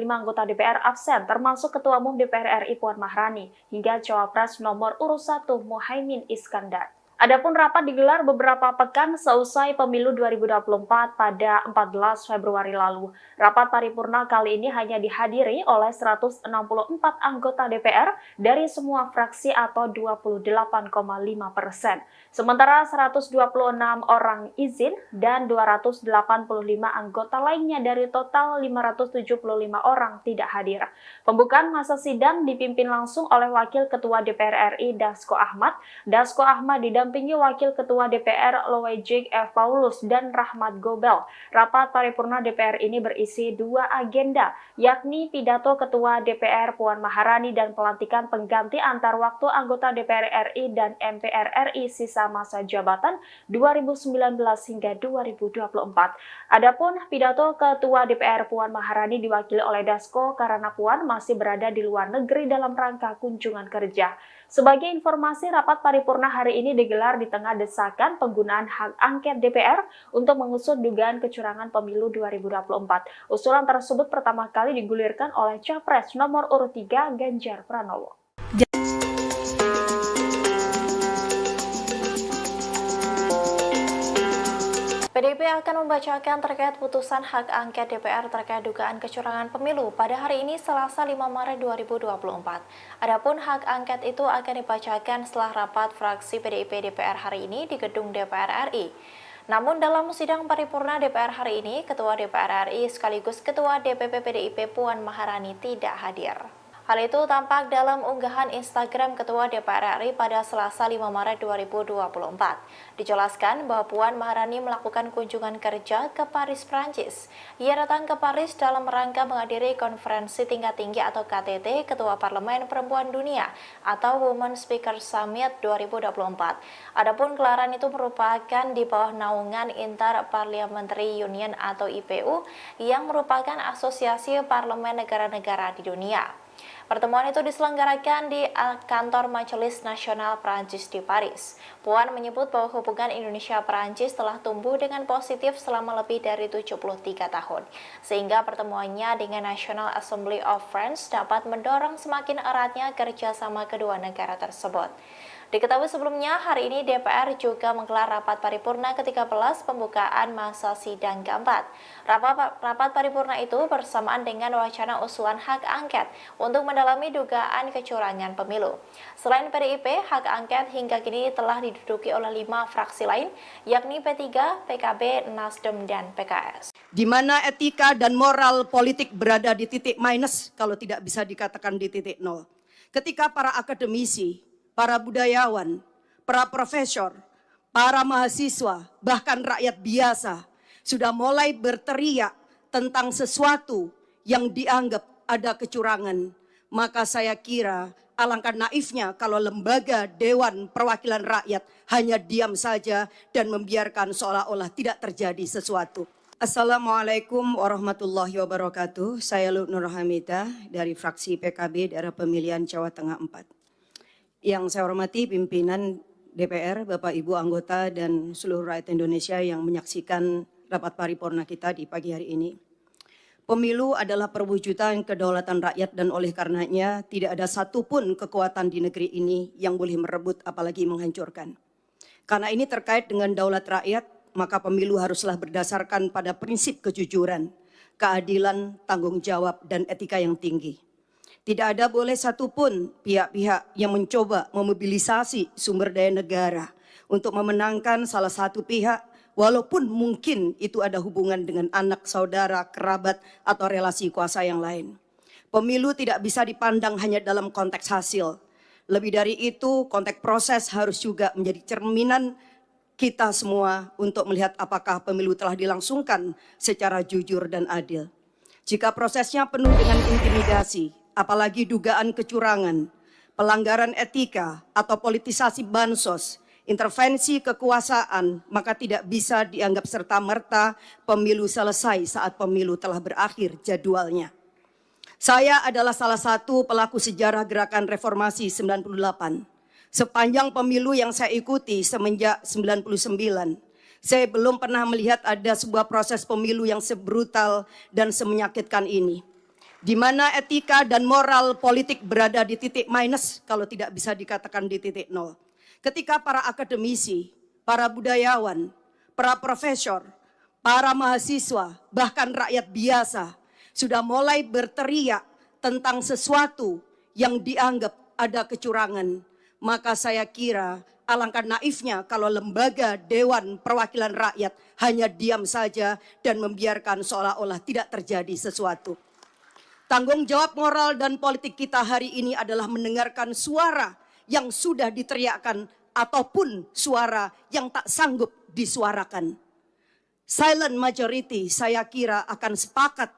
anggota DPR absen, termasuk Ketua Umum DPR RI Puan Maharani, hingga Cawapres nomor urut 1 Muhaimin Iskandar. Adapun rapat digelar beberapa pekan seusai pemilu 2024 pada 14 Februari lalu. Rapat paripurna kali ini hanya dihadiri oleh 164 anggota DPR dari semua fraksi atau 28,5%. Sementara 126 orang izin dan 285 anggota lainnya dari total 575 orang tidak hadir. Pembukaan masa sidang dipimpin langsung oleh Wakil Ketua DPR RI Dasko Ahmad. Dasko Ahmad didampingi Wakil Ketua DPR Loejik F. Paulus dan Rahmat Gobel. Rapat paripurna DPR ini berisi dua agenda, yakni pidato Ketua DPR Puan Maharani dan pelantikan pengganti antar waktu anggota DPR RI dan MPR RI sisa masa jabatan 2019 hingga 2024. Adapun pidato Ketua DPR Puan Maharani diwakili oleh Dasko karena Puan masih berada di luar negeri dalam rangka kunjungan kerja. Sebagai informasi, rapat paripurna hari ini digelar di tengah desakan penggunaan hak angket DPR untuk mengusut dugaan kecurangan pemilu 2024. Usulan tersebut pertama kali digulirkan oleh Capres nomor urut 3 Ganjar Pranowo. PDIP akan membacakan terkait putusan hak angket DPR terkait dugaan kecurangan pemilu pada hari ini Selasa 5 Maret 2024. Adapun hak angket itu akan dibacakan setelah rapat fraksi PDIP DPR hari ini di gedung DPR RI. Namun dalam sidang paripurna DPR hari ini, Ketua DPR RI sekaligus Ketua DPP PDIP Puan Maharani tidak hadir. Hal itu tampak dalam unggahan Instagram Ketua DPR RI pada Selasa 5 Maret 2024. Dijelaskan bahwa Puan Maharani melakukan kunjungan kerja ke Paris, Prancis. Ia datang ke Paris dalam rangka menghadiri konferensi tingkat tinggi atau KTT Ketua Parlemen Perempuan Dunia atau Women Speaker Summit 2024. Adapun gelaran itu merupakan di bawah naungan Inter-Parliamentary Union atau IPU yang merupakan asosiasi parlemen negara-negara di dunia. Pertemuan itu diselenggarakan di kantor Majelis Nasional Prancis di Paris. Puan menyebut bahwa hubungan Indonesia-Prancis telah tumbuh dengan positif selama lebih dari 73 tahun, sehingga pertemuannya dengan National Assembly of France dapat mendorong semakin eratnya kerjasama kedua negara tersebut. Diketahui sebelumnya, hari ini DPR juga menggelar rapat paripurna ke-13 pembukaan masa sidang keempat. Rapat paripurna itu bersamaan dengan wacana usulan hak angket untuk mendalami dugaan kecurangan pemilu. Selain PDIP, hak angket hingga kini telah diduduki oleh 5 fraksi lain, yakni P3, PKB, Nasdem, dan PKS. Di mana etika dan moral politik berada di titik minus, kalau tidak bisa dikatakan di titik nol. Ketika para akademisi, para budayawan, para profesor, para mahasiswa, bahkan rakyat biasa sudah mulai berteriak tentang sesuatu yang dianggap ada kecurangan, maka saya kira alangkah naifnya kalau lembaga Dewan Perwakilan Rakyat hanya diam saja dan membiarkan seolah-olah tidak terjadi sesuatu. Assalamualaikum warahmatullahi wabarakatuh. Saya Nur Hamidah dari fraksi PKB daerah pemilihan Jawa Tengah 4. Yang saya hormati pimpinan DPR, Bapak Ibu anggota dan seluruh rakyat Indonesia yang menyaksikan rapat paripurna kita di pagi hari ini. Pemilu adalah perwujudan kedaulatan rakyat dan oleh karenanya tidak ada satupun kekuatan di negeri ini yang boleh merebut apalagi menghancurkan. Karena ini terkait dengan daulat rakyat, maka pemilu haruslah berdasarkan pada prinsip kejujuran, keadilan, tanggung jawab, dan etika yang tinggi. Tidak ada boleh satupun pihak-pihak yang mencoba memobilisasi sumber daya negara untuk memenangkan salah satu pihak, walaupun mungkin itu ada hubungan dengan anak, saudara, kerabat, atau relasi kuasa yang lain. Pemilu tidak bisa dipandang hanya dalam konteks hasil. Lebih dari itu, konteks proses harus juga menjadi cerminan kita semua untuk melihat apakah pemilu telah dilangsungkan secara jujur dan adil. Jika prosesnya penuh dengan intimidasi, apalagi dugaan kecurangan, pelanggaran etika atau politisasi bansos, intervensi kekuasaan, maka tidak bisa dianggap serta-merta pemilu selesai saat pemilu telah berakhir jadwalnya. Saya adalah salah satu pelaku sejarah gerakan reformasi 98. Sepanjang pemilu yang saya ikuti semenjak 99, saya belum pernah melihat ada sebuah proses pemilu yang sebrutal dan semenyakitkan ini, di mana etika dan moral politik berada di titik minus, kalau tidak bisa dikatakan di titik nol. Ketika para akademisi, para budayawan, para profesor, para mahasiswa, bahkan rakyat biasa sudah mulai berteriak tentang sesuatu yang dianggap ada kecurangan, maka saya kira alangkah naifnya kalau lembaga Dewan Perwakilan Rakyat hanya diam saja dan membiarkan seolah-olah tidak terjadi sesuatu. Tanggung jawab moral dan politik kita hari ini adalah mendengarkan suara yang sudah diteriakkan ataupun suara yang tak sanggup disuarakan. Silent majority saya kira akan sepakat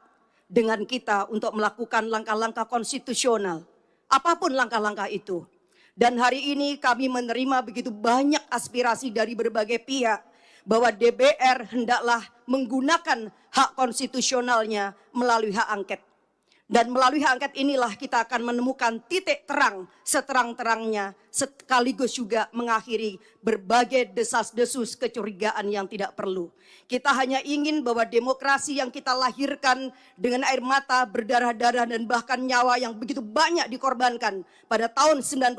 dengan kita untuk melakukan langkah-langkah konstitusional, apapun langkah-langkah itu. Dan hari ini kami menerima begitu banyak aspirasi dari berbagai pihak bahwa DPR hendaklah menggunakan hak konstitusionalnya melalui hak angket. Dan melalui hak angket inilah kita akan menemukan titik terang seterang-terangnya, sekaligus juga mengakhiri berbagai desas-desus kecurigaan yang tidak perlu. Kita hanya ingin bahwa demokrasi yang kita lahirkan dengan air mata, berdarah-darah dan bahkan nyawa yang begitu banyak dikorbankan pada tahun 98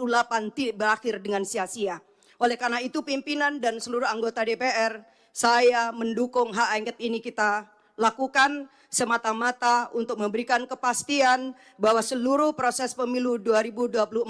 tidak berakhir dengan sia-sia. Oleh karena itu pimpinan dan seluruh anggota DPR, saya mendukung hak angket ini kita lakukan semata-mata untuk memberikan kepastian bahwa seluruh proses pemilu 2024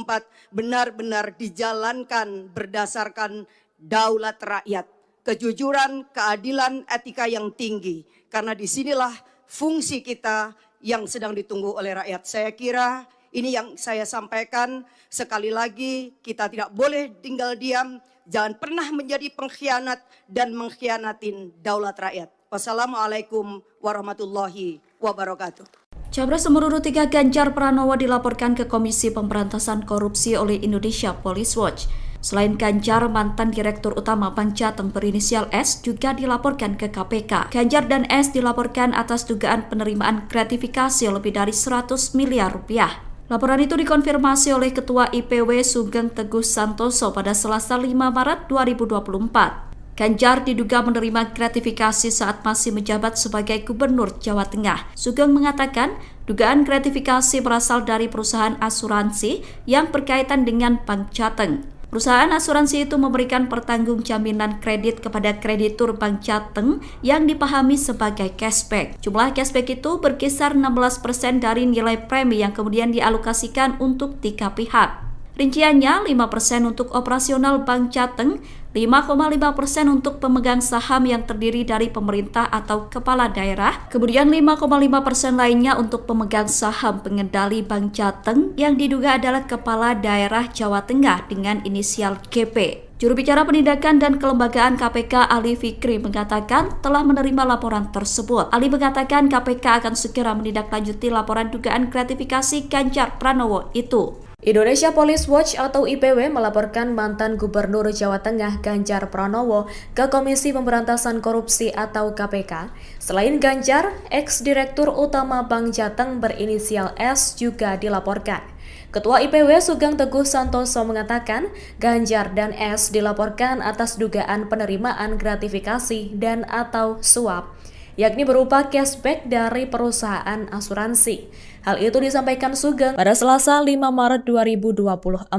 benar-benar dijalankan berdasarkan daulat rakyat, kejujuran, keadilan, etika yang tinggi. Karena disinilah fungsi kita yang sedang ditunggu oleh rakyat. Saya kira ini yang saya sampaikan. Sekali lagi kita tidak boleh tinggal diam, jangan pernah menjadi pengkhianat dan mengkhianatin daulat rakyat. Wassalamualaikum warahmatullahi wabarakatuh. Capres nomor urut 3 Ganjar Pranowo dilaporkan ke Komisi Pemberantasan Korupsi oleh Indonesia Police Watch. Selain Ganjar, mantan Direktur Utama Bank Jateng berinisial S juga dilaporkan ke KPK. Ganjar dan S dilaporkan atas dugaan penerimaan gratifikasi lebih dari 100 miliar rupiah. Laporan itu dikonfirmasi oleh Ketua IPW Sugeng Teguh Santoso pada Selasa 5 Maret 2024. Ganjar diduga menerima gratifikasi saat masih menjabat sebagai Gubernur Jawa Tengah. Sugeng mengatakan dugaan gratifikasi berasal dari perusahaan asuransi yang berkaitan dengan Bank Jateng. Perusahaan asuransi itu memberikan pertanggung jaminan kredit kepada kreditur Bank Jateng yang dipahami sebagai cashback. Jumlah cashback itu berkisar 16% dari nilai premi yang kemudian dialokasikan untuk 3 pihak. Rinciannya 5% untuk operasional Bank Jateng, 5,5% untuk pemegang saham yang terdiri dari pemerintah atau kepala daerah, kemudian 5,5% lainnya untuk pemegang saham pengendali Bank Jateng yang diduga adalah kepala daerah Jawa Tengah dengan inisial GP. Juru bicara penindakan dan kelembagaan KPK Ali Fikri mengatakan telah menerima laporan tersebut. Ali mengatakan KPK akan segera menindaklanjuti laporan dugaan gratifikasi Ganjar Pranowo itu. Indonesia Police Watch atau IPW melaporkan mantan Gubernur Jawa Tengah Ganjar Pranowo ke Komisi Pemberantasan Korupsi atau KPK. Selain Ganjar, ex-direktur utama Bank Jateng berinisial S juga dilaporkan. Ketua IPW Sugeng Teguh Santoso mengatakan Ganjar dan S dilaporkan atas dugaan penerimaan gratifikasi dan atau suap, yakni berupa cashback dari perusahaan asuransi. Hal itu disampaikan Sugeng pada Selasa 5 Maret 2024.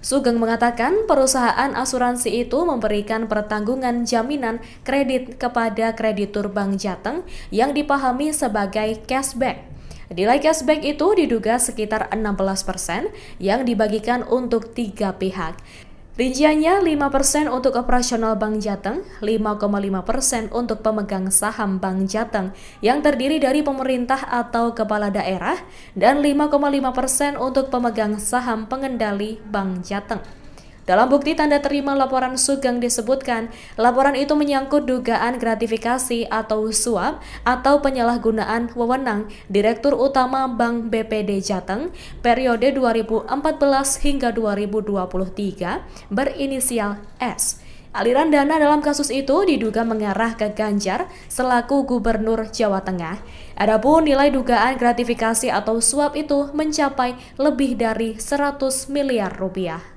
Sugeng mengatakan perusahaan asuransi itu memberikan pertanggungan jaminan kredit kepada kreditur Bank Jateng yang dipahami sebagai cashback. Nilai cashback itu diduga sekitar 16% yang dibagikan untuk 3 pihak. Rinciannya 5% untuk operasional Bank Jateng, 5,5% untuk pemegang saham Bank Jateng yang terdiri dari pemerintah atau kepala daerah, dan 5,5% untuk pemegang saham pengendali Bank Jateng. Dalam bukti tanda terima laporan Sugeng disebutkan, laporan itu menyangkut dugaan gratifikasi atau suap atau penyalahgunaan wewenang Direktur Utama Bank BPD Jateng periode 2014 hingga 2023 berinisial S. Aliran dana dalam kasus itu diduga mengarah ke Ganjar selaku Gubernur Jawa Tengah. Adapun nilai dugaan gratifikasi atau suap itu mencapai lebih dari 100 miliar rupiah.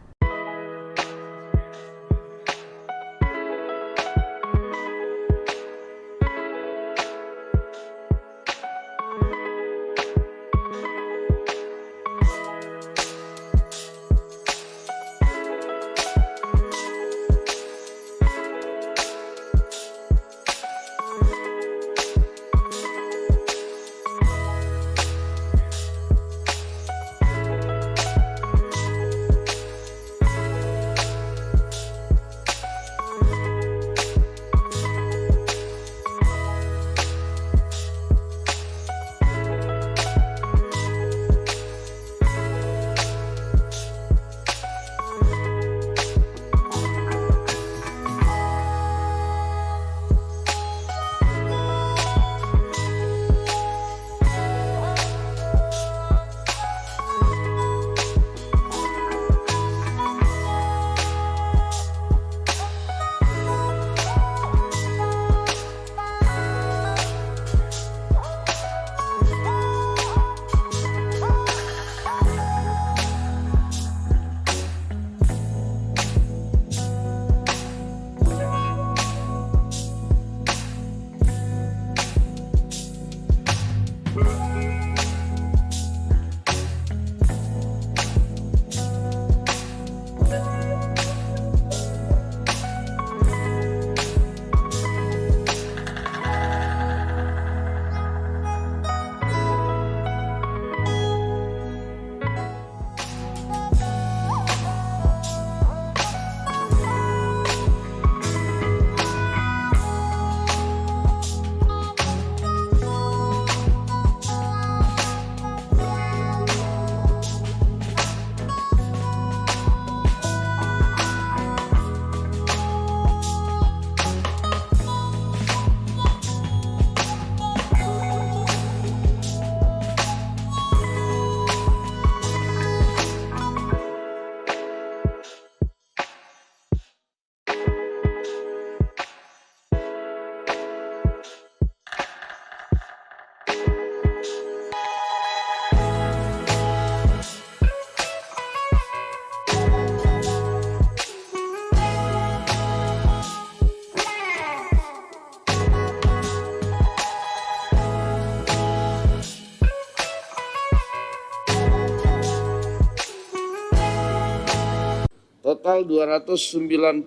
total 290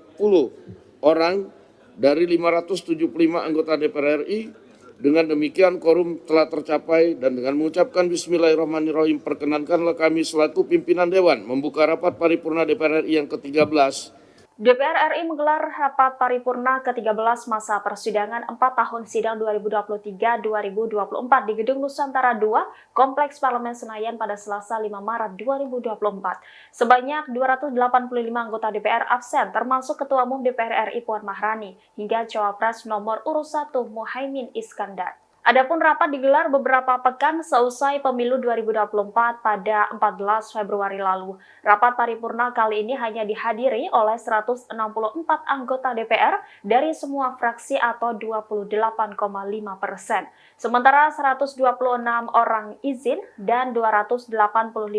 orang dari 575 anggota DPR RI. Dengan demikian quorum telah tercapai dan dengan mengucapkan Bismillahirrahmanirrahim perkenankanlah kami selaku pimpinan Dewan membuka rapat paripurna DPR RI yang ke-13. DPR RI menggelar rapat paripurna ke-13 masa persidangan 4 tahun sidang 2023-2024 di Gedung Nusantara II, Kompleks Parlemen Senayan pada Selasa 5 Maret 2024. Sebanyak 285 anggota DPR absen, termasuk Ketua Umum DPR RI Puan Maharani, hingga Cawapres nomor urut 1 Muhaimin Iskandar. Adapun rapat digelar beberapa pekan seusai pemilu 2024 pada 14 Februari lalu. Rapat paripurna kali ini hanya dihadiri oleh 164 anggota DPR dari semua fraksi atau 28,5%. Sementara 126 orang izin dan 285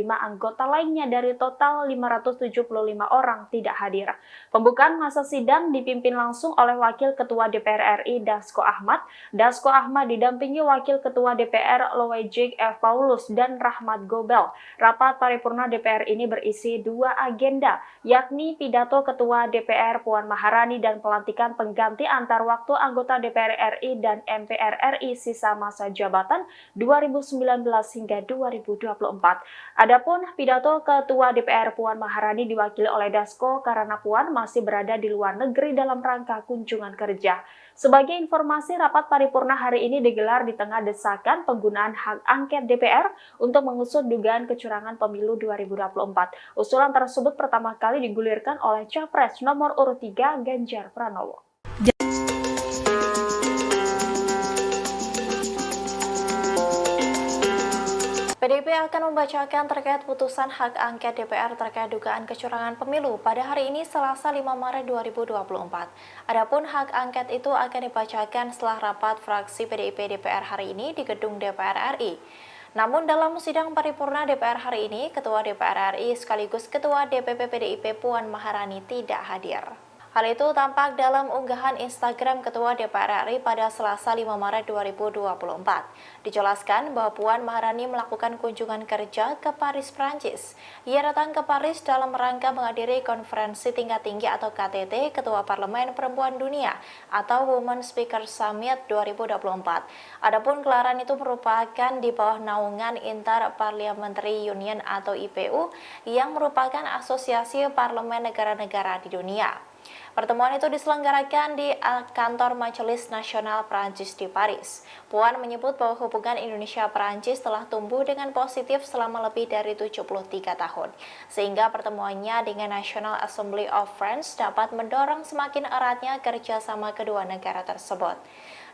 anggota lainnya dari total 575 orang tidak hadir. Pembukaan masa sidang dipimpin langsung oleh Wakil Ketua DPR RI Dasko Ahmad. Dasko Ahmad didampingi Wakil Ketua DPR Loejik F. Paulus dan Rahmat Gobel. Rapat paripurna DPR ini berisi 2 agenda, yakni pidato Ketua DPR Puan Maharani dan pelantikan pengganti antar waktu anggota DPR RI dan MPR RI sisa masa jabatan 2019 hingga 2024. Adapun pidato Ketua DPR Puan Maharani diwakili oleh Dasko karena Puan masih berada di luar negeri dalam rangka kunjungan kerja. Sebagai informasi, rapat paripurna hari ini digelar di tengah desakan penggunaan hak angket DPR untuk mengusut dugaan kecurangan pemilu 2024. Usulan tersebut pertama kali digulirkan oleh Capres nomor urut 3 Ganjar Pranowo. PDIP akan membacakan terkait putusan hak angket DPR terkait dugaan kecurangan pemilu pada hari ini Selasa 5 Maret 2024. Adapun hak angket itu akan dibacakan setelah rapat fraksi PDIP DPR hari ini di gedung DPR RI. Namun dalam sidang paripurna DPR hari ini, Ketua DPR RI sekaligus Ketua DPP PDIP Puan Maharani tidak hadir. Hal itu tampak dalam unggahan Instagram Ketua DPR RI pada Selasa 5 Maret 2024. Dijelaskan bahwa Puan Maharani melakukan kunjungan kerja ke Paris, Prancis. Ia datang ke Paris dalam rangka menghadiri konferensi tingkat tinggi atau KTT Ketua Parlemen Perempuan Dunia atau Women Speaker Summit 2024. Adapun gelaran itu merupakan di bawah naungan Inter-Parliamentary Union atau IPU yang merupakan asosiasi parlemen negara-negara di dunia. Pertemuan itu diselenggarakan di kantor Majelis Nasional Prancis di Paris. Puan menyebut bahwa hubungan Indonesia-Prancis telah tumbuh dengan positif selama lebih dari 73 tahun, sehingga pertemuannya dengan National Assembly of France dapat mendorong semakin eratnya kerjasama kedua negara tersebut.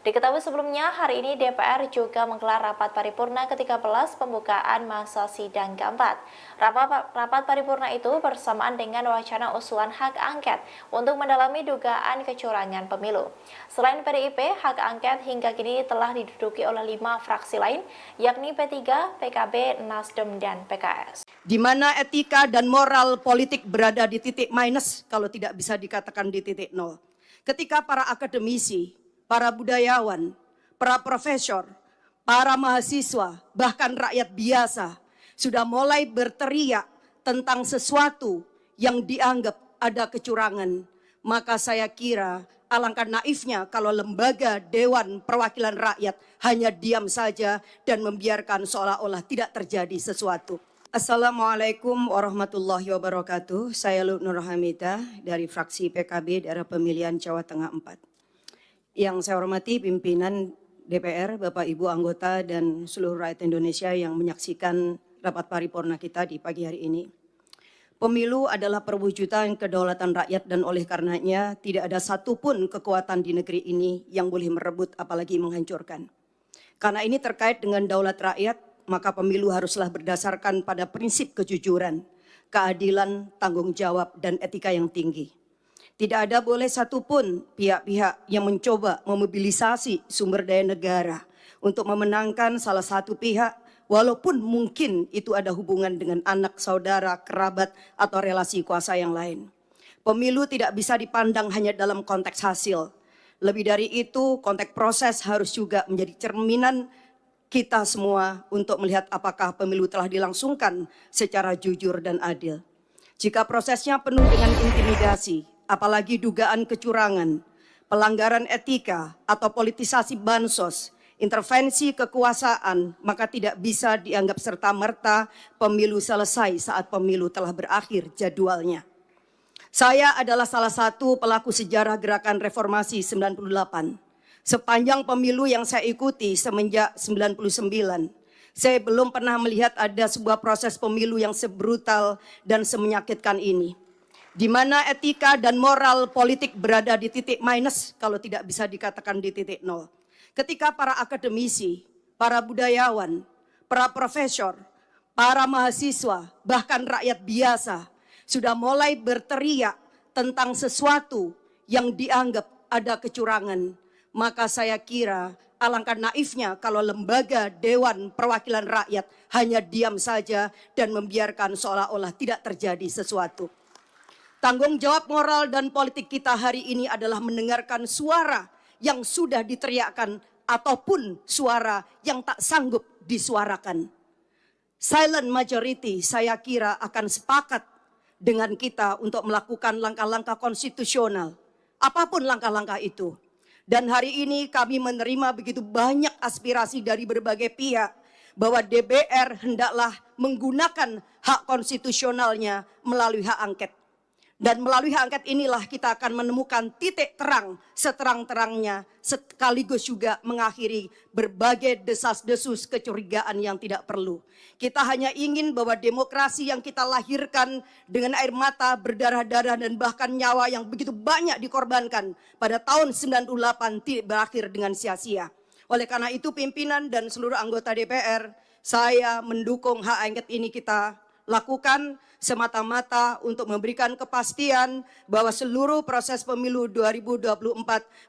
Diketahui sebelumnya, hari ini DPR juga menggelar rapat paripurna ke-13 pembukaan masa sidang keempat. Rapat paripurna itu bersamaan dengan wacana usulan hak angket untuk mendalami dugaan kecurangan pemilu. Selain PDIP, hak angket hingga kini telah diduduki oleh 5 fraksi lain, yakni P3, PKB, Nasdem, dan PKS. Di mana etika dan moral politik berada di titik minus kalau tidak bisa dikatakan di titik nol. Ketika para akademisi, para budayawan, para profesor, para mahasiswa, bahkan rakyat biasa sudah mulai berteriak tentang sesuatu yang dianggap ada kecurangan. Maka saya kira alangkah naifnya kalau lembaga Dewan Perwakilan Rakyat hanya diam saja dan membiarkan seolah-olah tidak terjadi sesuatu. Assalamualaikum warahmatullahi wabarakatuh. Saya Nur Hamidah dari fraksi PKB daerah pemilihan Jawa Tengah 4. Yang saya hormati pimpinan DPR, Bapak Ibu anggota dan seluruh rakyat Indonesia yang menyaksikan rapat paripurna kita di pagi hari ini. Pemilu adalah perwujudan kedaulatan rakyat dan oleh karenanya tidak ada satupun kekuatan di negeri ini yang boleh merebut apalagi menghancurkan. Karena ini terkait dengan daulat rakyat, maka pemilu haruslah berdasarkan pada prinsip kejujuran, keadilan, tanggung jawab, dan etika yang tinggi. Tidak ada boleh satupun pihak-pihak yang mencoba memobilisasi sumber daya negara untuk memenangkan salah satu pihak, walaupun mungkin itu ada hubungan dengan anak, saudara, kerabat, atau relasi kuasa yang lain. Pemilu tidak bisa dipandang hanya dalam konteks hasil. Lebih dari itu, konteks proses harus juga menjadi cerminan kita semua untuk melihat apakah pemilu telah dilangsungkan secara jujur dan adil. Jika prosesnya penuh dengan intimidasi, apalagi dugaan kecurangan, pelanggaran etika atau politisasi bansos, intervensi kekuasaan, maka tidak bisa dianggap serta-merta pemilu selesai saat pemilu telah berakhir jadwalnya. Saya adalah salah satu pelaku sejarah gerakan reformasi 98. Sepanjang pemilu yang saya ikuti semenjak 99, saya belum pernah melihat ada sebuah proses pemilu yang sebrutal dan semenyakitkan ini, di mana etika dan moral politik berada di titik minus, kalau tidak bisa dikatakan di titik nol. Ketika para akademisi, para budayawan, para profesor, para mahasiswa, bahkan rakyat biasa sudah mulai berteriak tentang sesuatu yang dianggap ada kecurangan, maka saya kira alangkah naifnya kalau lembaga Dewan Perwakilan Rakyat hanya diam saja dan membiarkan seolah-olah tidak terjadi sesuatu. Tanggung jawab moral dan politik kita hari ini adalah mendengarkan suara yang sudah diteriakkan ataupun suara yang tak sanggup disuarakan. Silent majority saya kira akan sepakat dengan kita untuk melakukan langkah-langkah konstitusional, apapun langkah-langkah itu. Dan hari ini kami menerima begitu banyak aspirasi dari berbagai pihak bahwa DPR hendaklah menggunakan hak konstitusionalnya melalui hak angket. Dan melalui hak angket inilah kita akan menemukan titik terang seterang-terangnya, sekaligus juga mengakhiri berbagai desas-desus kecurigaan yang tidak perlu. Kita hanya ingin bahwa demokrasi yang kita lahirkan dengan air mata, berdarah-darah dan bahkan nyawa yang begitu banyak dikorbankan pada tahun 98 tidak berakhir dengan sia-sia. Oleh karena itu pimpinan dan seluruh anggota DPR, saya mendukung hak angket ini kita lakukan semata-mata untuk memberikan kepastian bahwa seluruh proses pemilu 2024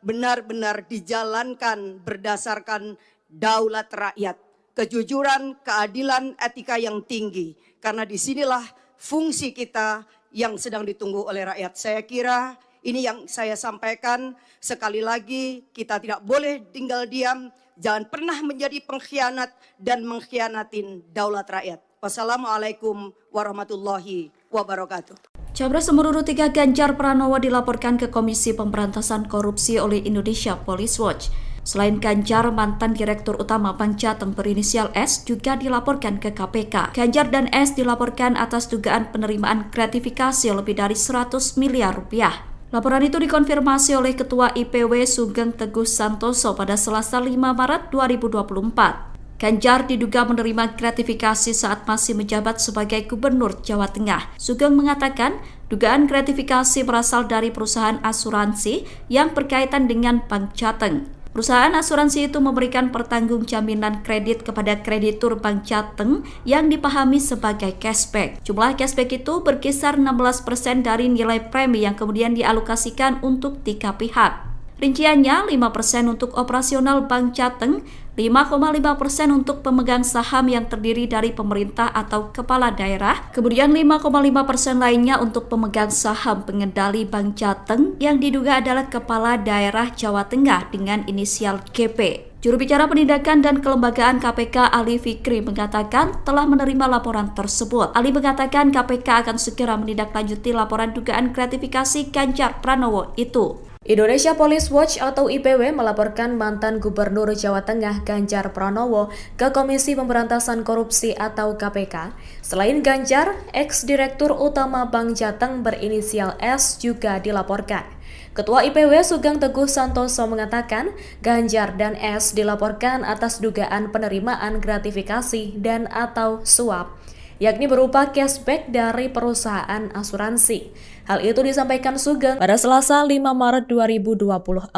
benar-benar dijalankan berdasarkan daulat rakyat, kejujuran, keadilan, etika yang tinggi. Karena disinilah fungsi kita yang sedang ditunggu oleh rakyat. Saya kira ini yang saya sampaikan. Sekali lagi kita tidak boleh tinggal diam, jangan pernah menjadi pengkhianat dan mengkhianatin daulat rakyat. Wassalamualaikum warahmatullahi wabarakatuh. Capres nomor urut 3 Ganjar Pranowo dilaporkan ke Komisi Pemberantasan Korupsi oleh Indonesia Police Watch. Selain Ganjar, mantan Direktur Utama Bank Jateng berinisial S juga dilaporkan ke KPK. Ganjar dan S dilaporkan atas dugaan penerimaan gratifikasi lebih dari 100 miliar rupiah. Laporan itu dikonfirmasi oleh Ketua IPW Sugeng Teguh Santoso pada Selasa 5 Maret 2024. Ganjar diduga menerima gratifikasi saat masih menjabat sebagai Gubernur Jawa Tengah. Sugeng mengatakan dugaan gratifikasi berasal dari perusahaan asuransi yang berkaitan dengan Bank Jateng. Perusahaan asuransi itu memberikan pertanggungjaminan kredit kepada kreditur Bank Jateng yang dipahami sebagai cashback. Jumlah cashback itu berkisar 16% dari nilai premi yang kemudian dialokasikan untuk 3 pihak. Rinciannya 5% untuk operasional Bank Jateng, 5,5% untuk pemegang saham yang terdiri dari pemerintah atau kepala daerah, kemudian 5,5% lainnya untuk pemegang saham pengendali Bank Jateng yang diduga adalah kepala daerah Jawa Tengah dengan inisial GP. Juru bicara penindakan dan kelembagaan KPK Ali Fikri mengatakan telah menerima laporan tersebut. Ali mengatakan KPK akan segera menindaklanjuti laporan dugaan gratifikasi Ganjar Pranowo itu. Indonesia Police Watch atau IPW melaporkan mantan Gubernur Jawa Tengah Ganjar Pranowo ke Komisi Pemberantasan Korupsi atau KPK. Selain Ganjar, ex-direktur utama Bank Jateng berinisial S juga dilaporkan. Ketua IPW Sugeng Teguh Santoso mengatakan Ganjar dan S dilaporkan atas dugaan penerimaan gratifikasi dan atau suap, yakni berupa cashback dari perusahaan asuransi. Hal itu disampaikan Sugeng pada Selasa 5 Maret 2024.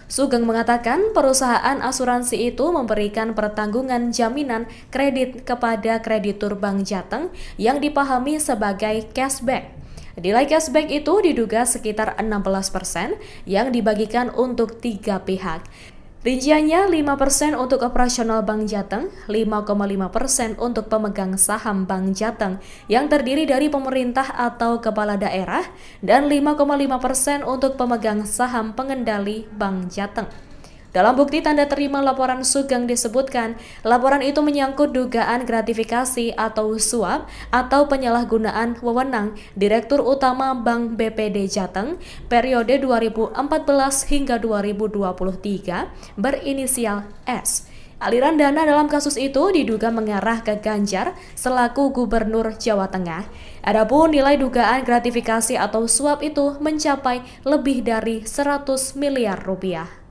Sugeng mengatakan perusahaan asuransi itu memberikan pertanggungan jaminan kredit kepada kreditur Bank Jateng yang dipahami sebagai cashback. Nilai cashback itu diduga sekitar 16% yang dibagikan untuk 3 pihak. Rinciannya 5% untuk operasional Bank Jateng, 5,5% untuk pemegang saham Bank Jateng yang terdiri dari pemerintah atau kepala daerah, dan 5,5% untuk pemegang saham pengendali Bank Jateng. Dalam bukti tanda terima laporan Sugeng disebutkan, laporan itu menyangkut dugaan gratifikasi atau suap atau penyalahgunaan wewenang Direktur Utama Bank BPD Jateng periode 2014 hingga 2023 berinisial S. Aliran dana dalam kasus itu diduga mengarah ke Ganjar selaku Gubernur Jawa Tengah. Adapun nilai dugaan gratifikasi atau suap itu mencapai lebih dari 100 miliar rupiah.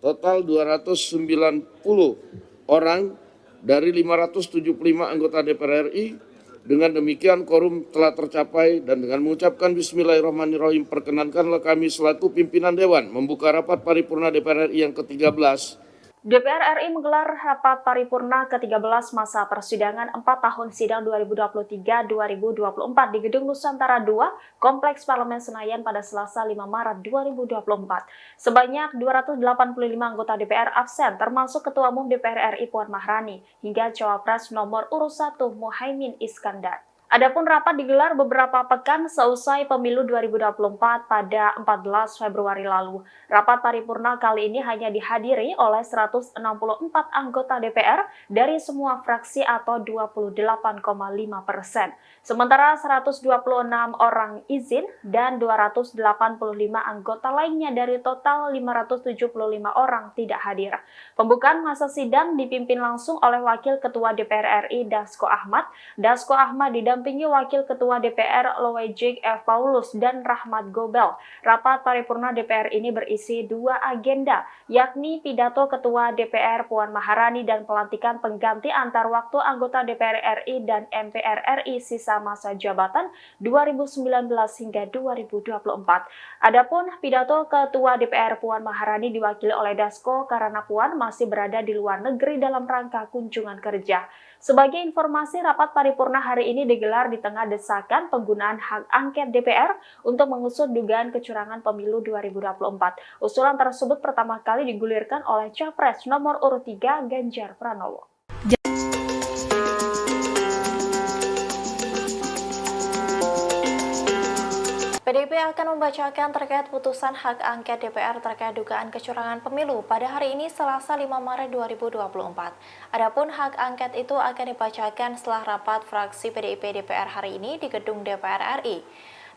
Total 290 orang dari 575 anggota DPR RI. Dengan demikian quorum telah tercapai dan dengan mengucapkan Bismillahirrahmanirrahim perkenankanlah kami selaku pimpinan Dewan membuka rapat paripurna DPR RI yang ke-13. DPR RI menggelar rapat paripurna ke-13 masa persidangan 4 tahun sidang 2023-2024 di Gedung Nusantara II, Kompleks Parlemen Senayan pada Selasa 5 Maret 2024. Sebanyak 285 anggota DPR absen, termasuk Ketua Umum DPR RI Puan Maharani, hingga Cawapres nomor urut 1 Muhaimin Iskandar. Adapun rapat digelar beberapa pekan seusai pemilu 2024 pada 14 Februari lalu. Rapat paripurna kali ini hanya dihadiri oleh 164 anggota DPR dari semua fraksi atau 28,5%. Sementara 126 orang izin dan 285 anggota lainnya dari total 575 orang tidak hadir. Pembukaan masa sidang dipimpin langsung oleh Wakil Ketua DPR RI Dasko Ahmad. Dasko Ahmad didampingi Wakil Ketua DPR Loejik F. Paulus dan Rahmat Gobel. Rapat paripurna DPR ini berisi 2 agenda, yakni pidato Ketua DPR Puan Maharani dan pelantikan pengganti antar waktu anggota DPR RI dan MPR RI sisa masa jabatan 2019 hingga 2024. Adapun pidato Ketua DPR Puan Maharani diwakili oleh Dasko karena Puan masih berada di luar negeri dalam rangka kunjungan kerja. Sebagai informasi, rapat paripurna hari ini digelar di tengah desakan penggunaan hak angket DPR untuk mengusut dugaan kecurangan pemilu 2024. Usulan tersebut pertama kali digulirkan oleh Capres nomor urut 3 Ganjar Pranowo. PDIP akan membacakan terkait putusan hak angket DPR terkait dugaan kecurangan pemilu pada hari ini Selasa 5 Maret 2024. Adapun hak angket itu akan dibacakan setelah rapat fraksi PDIP DPR hari ini di gedung DPR RI.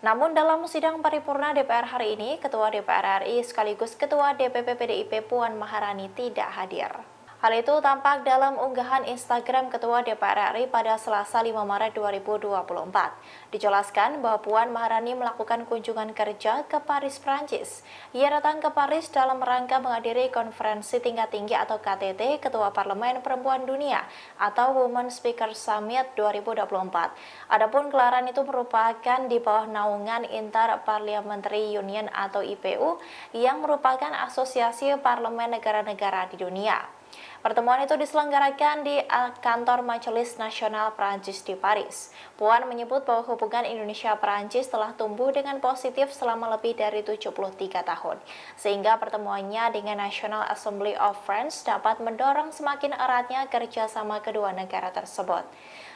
Namun dalam sidang paripurna DPR hari ini, Ketua DPR RI sekaligus Ketua DPP PDIP Puan Maharani tidak hadir. Hal itu tampak dalam unggahan Instagram Ketua DPR RI pada Selasa 5 Maret 2024. Dijelaskan bahwa Puan Maharani melakukan kunjungan kerja ke Paris, Prancis. Ia datang ke Paris dalam rangka menghadiri konferensi tingkat tinggi atau KTT Ketua Parlemen Perempuan Dunia atau Women Speaker Summit 2024. Adapun gelaran itu merupakan di bawah naungan Inter-Parliamentary Union atau IPU yang merupakan asosiasi parlemen negara-negara di dunia. Pertemuan itu diselenggarakan di kantor Majelis Nasional Prancis di Paris. Puan menyebut bahwa hubungan Indonesia-Prancis telah tumbuh dengan positif selama lebih dari 73 tahun, sehingga pertemuannya dengan National Assembly of France dapat mendorong semakin eratnya kerjasama kedua negara tersebut.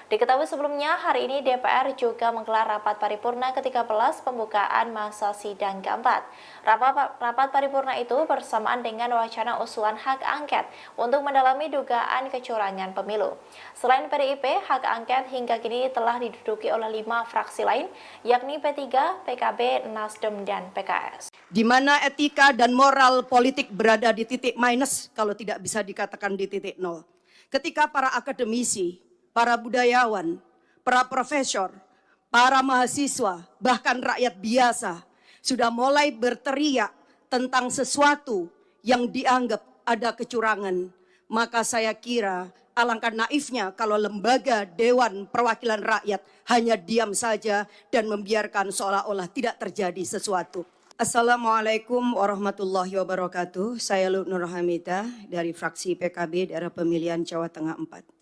Diketahui sebelumnya, hari ini DPR juga menggelar rapat paripurna ke-13 pembukaan masa sidang keempat. Rapat paripurna itu bersamaan dengan wacana usulan hak angket untuk mendalami dugaan kecurangan pemilu. Selain PDIP, hak angket hingga kini telah diduduki oleh 5 fraksi lain, yakni P3, PKB, Nasdem, dan PKS. Di mana etika dan moral politik berada di titik minus kalau tidak bisa dikatakan di titik nol. Ketika para akademisi, para budayawan, para profesor, para mahasiswa, bahkan rakyat biasa sudah mulai berteriak tentang sesuatu yang dianggap ada kecurangan. Maka saya kira alangkah naifnya kalau lembaga Dewan Perwakilan Rakyat hanya diam saja dan membiarkan seolah-olah tidak terjadi sesuatu. Assalamualaikum warahmatullahi wabarakatuh. Saya Nur Hamidah dari fraksi PKB daerah pemilihan Jawa Tengah 4.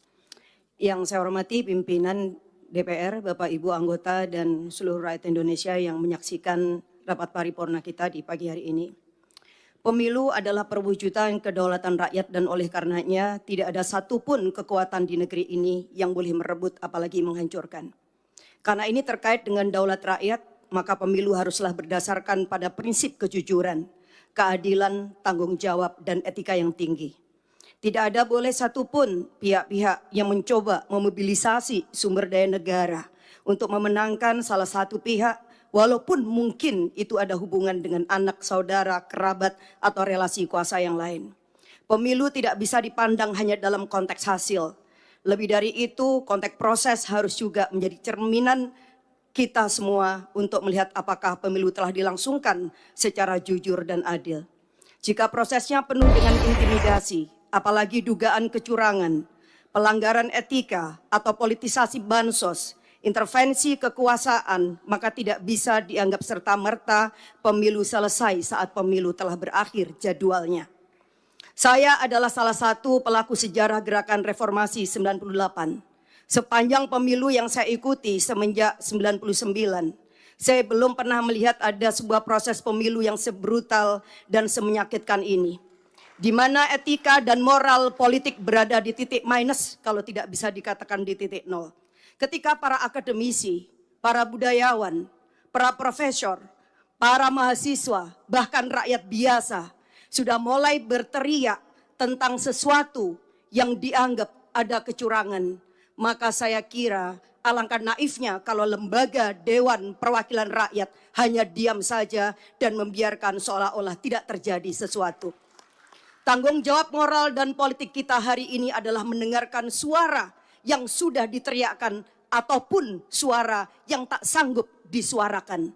Yang saya hormati pimpinan DPR, Bapak Ibu anggota dan seluruh rakyat Indonesia yang menyaksikan rapat paripurna kita di pagi hari ini. Pemilu adalah perwujudan kedaulatan rakyat dan oleh karenanya tidak ada satupun kekuatan di negeri ini yang boleh merebut apalagi menghancurkan. Karena ini terkait dengan daulat rakyat, maka pemilu haruslah berdasarkan pada prinsip kejujuran, keadilan, tanggung jawab, dan etika yang tinggi. Tidak ada boleh satupun pihak-pihak yang mencoba memobilisasi sumber daya negara untuk memenangkan salah satu pihak, walaupun mungkin itu ada hubungan dengan anak, saudara, kerabat, atau relasi kuasa yang lain. Pemilu tidak bisa dipandang hanya dalam konteks hasil. Lebih dari itu, konteks proses harus juga menjadi cerminan kita semua untuk melihat apakah pemilu telah dilangsungkan secara jujur dan adil. Jika prosesnya penuh dengan intimidasi, apalagi dugaan kecurangan, pelanggaran etika atau politisasi bansos, intervensi kekuasaan, maka tidak bisa dianggap serta-merta pemilu selesai saat pemilu telah berakhir jadwalnya. Saya adalah salah satu pelaku sejarah gerakan reformasi 98. Sepanjang pemilu yang saya ikuti semenjak 99, saya belum pernah melihat ada sebuah proses pemilu yang sebrutal dan semenyakitkan ini. Di mana etika dan moral politik berada di titik minus kalau tidak bisa dikatakan di titik nol. Ketika para akademisi, para budayawan, para profesor, para mahasiswa, bahkan rakyat biasa sudah mulai berteriak tentang sesuatu yang dianggap ada kecurangan, maka saya kira alangkah naifnya kalau lembaga Dewan Perwakilan Rakyat hanya diam saja dan membiarkan seolah-olah tidak terjadi sesuatu. Tanggung jawab moral dan politik kita hari ini adalah mendengarkan suara yang sudah diteriakkan ataupun suara yang tak sanggup disuarakan.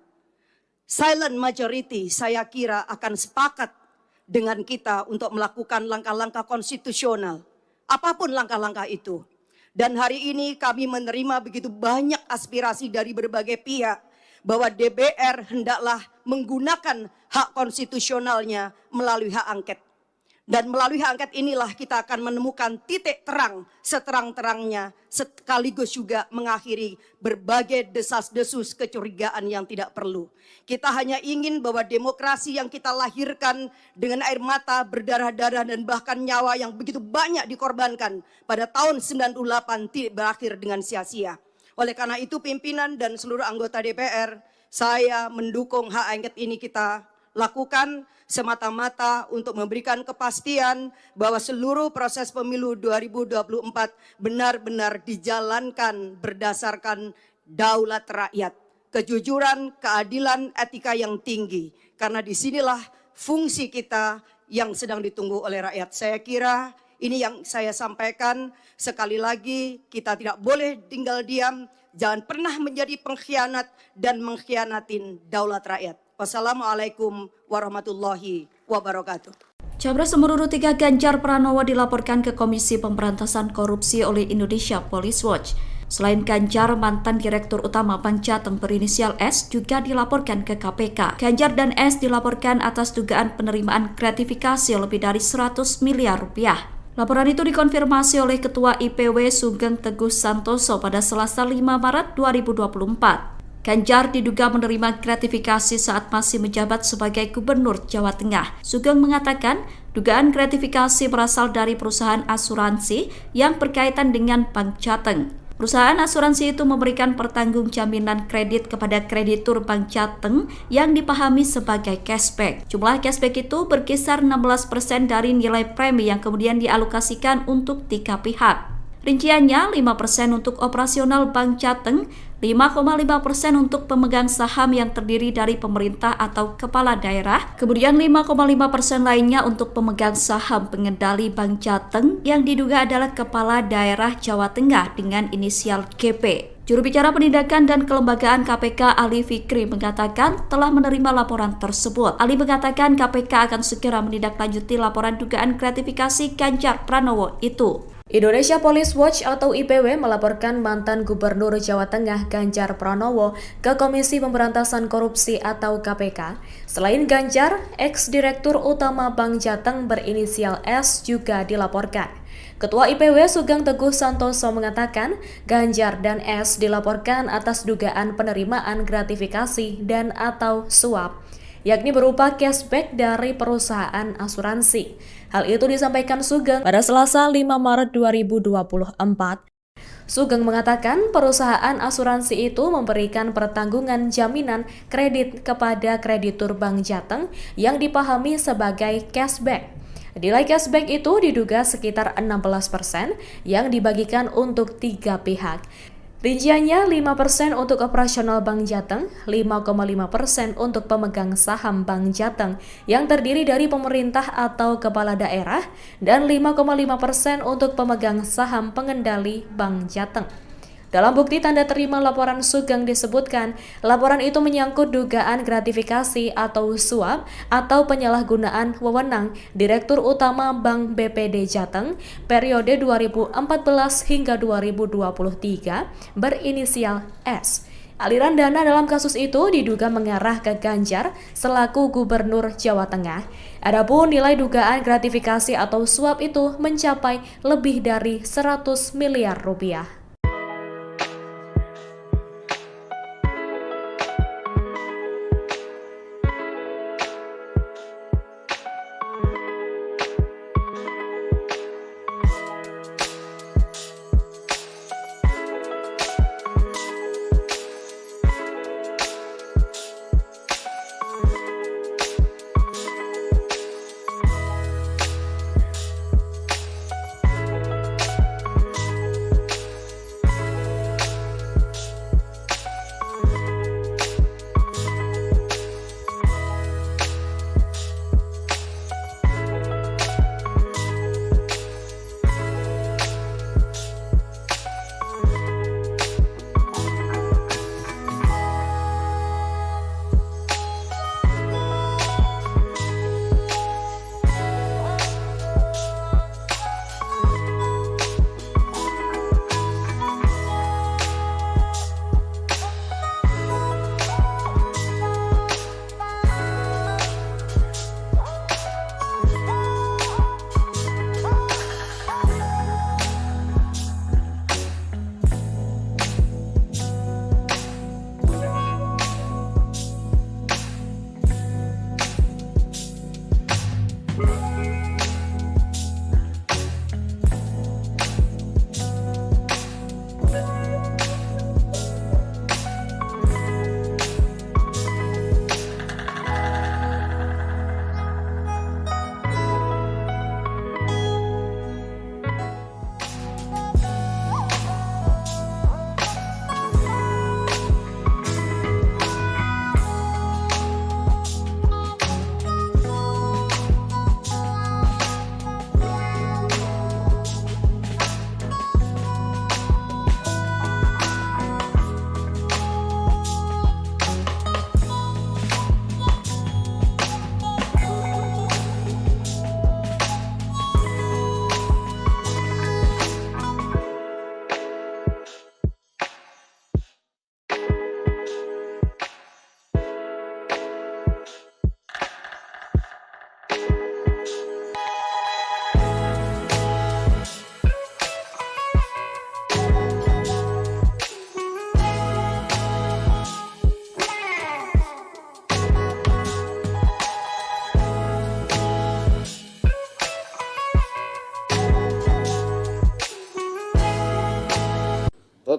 Silent majority saya kira akan sepakat dengan kita untuk melakukan langkah-langkah konstitusional. Apapun langkah-langkah itu. Dan hari ini kami menerima begitu banyak aspirasi dari berbagai pihak bahwa DPR hendaklah menggunakan hak konstitusionalnya melalui hak angket. Dan melalui hak angket inilah kita akan menemukan titik terang seterang-terangnya, sekaligus juga mengakhiri berbagai desas-desus kecurigaan yang tidak perlu. Kita hanya ingin bahwa demokrasi yang kita lahirkan dengan air mata, berdarah-darah, dan bahkan nyawa yang begitu banyak dikorbankan pada tahun 98 tidak berakhir dengan sia-sia. Oleh karena itu pimpinan dan seluruh anggota DPR, saya mendukung hak angket ini kita lakukan semata-mata untuk memberikan kepastian bahwa seluruh proses pemilu 2024 benar-benar dijalankan berdasarkan daulat rakyat, kejujuran, keadilan, etika yang tinggi. Karena disinilah fungsi kita yang sedang ditunggu oleh rakyat. Saya kira ini yang saya sampaikan. Sekali lagi kita tidak boleh tinggal diam, jangan pernah menjadi pengkhianat dan mengkhianatin daulat rakyat. Wassalamualaikum warahmatullahi wabarakatuh. Capres nomor urut 3 Ganjar Pranowo dilaporkan ke Komisi Pemberantasan Korupsi oleh Indonesia Police Watch. Selain Ganjar, mantan Direktur Utama Bank Jateng berinisial S juga dilaporkan ke KPK. Ganjar dan S dilaporkan atas dugaan penerimaan gratifikasi lebih dari 100 miliar rupiah. Laporan itu dikonfirmasi oleh Ketua IPW Sugeng Teguh Santoso pada Selasa 5 Maret 2024. Ganjar diduga menerima gratifikasi saat masih menjabat sebagai Gubernur Jawa Tengah. Sugeng mengatakan dugaan gratifikasi berasal dari perusahaan asuransi yang berkaitan dengan Bank Jateng. Perusahaan asuransi itu memberikan pertanggung jaminan kredit kepada kreditur Bank Jateng yang dipahami sebagai cashback. Jumlah cashback itu berkisar 16% dari nilai premi yang kemudian dialokasikan untuk 3 pihak. Rinciannya 5% untuk operasional Bank Jateng, 5,5% untuk pemegang saham yang terdiri dari pemerintah atau kepala daerah, kemudian 5,5% lainnya untuk pemegang saham pengendali Bank Jateng yang diduga adalah kepala daerah Jawa Tengah dengan inisial GP. Juru bicara Penindakan dan Kelembagaan KPK Ali Fikri mengatakan telah menerima laporan tersebut. Ali mengatakan KPK akan segera menindaklanjuti laporan dugaan gratifikasi Ganjar Pranowo itu. Indonesia Police Watch atau IPW melaporkan mantan Gubernur Jawa Tengah Ganjar Pranowo ke Komisi Pemberantasan Korupsi atau KPK. Selain Ganjar, ex-direktur utama Bank Jateng berinisial S juga dilaporkan. Ketua IPW Sugeng Teguh Santoso mengatakan Ganjar dan S dilaporkan atas dugaan penerimaan gratifikasi dan atau suap, yakni berupa cashback dari perusahaan asuransi. Hal itu disampaikan Sugeng pada Selasa 5 Maret 2024. Sugeng mengatakan perusahaan asuransi itu memberikan pertanggungan jaminan kredit kepada kreditur Bank Jateng yang dipahami sebagai cashback. Nilai cashback itu diduga sekitar 16% yang dibagikan untuk 3 pihak. Rinciannya 5% untuk operasional Bank Jateng, 5,5% untuk pemegang saham Bank Jateng yang terdiri dari pemerintah atau kepala daerah, dan 5,5% untuk pemegang saham pengendali Bank Jateng. Dalam bukti tanda terima laporan Sugeng disebutkan, laporan itu menyangkut dugaan gratifikasi atau suap atau penyalahgunaan wewenang Direktur Utama Bank BPD Jateng periode 2014 hingga 2023 berinisial S. Aliran dana dalam kasus itu diduga mengarah ke Ganjar selaku Gubernur Jawa Tengah. Adapun nilai dugaan gratifikasi atau suap itu mencapai lebih dari 100 miliar rupiah.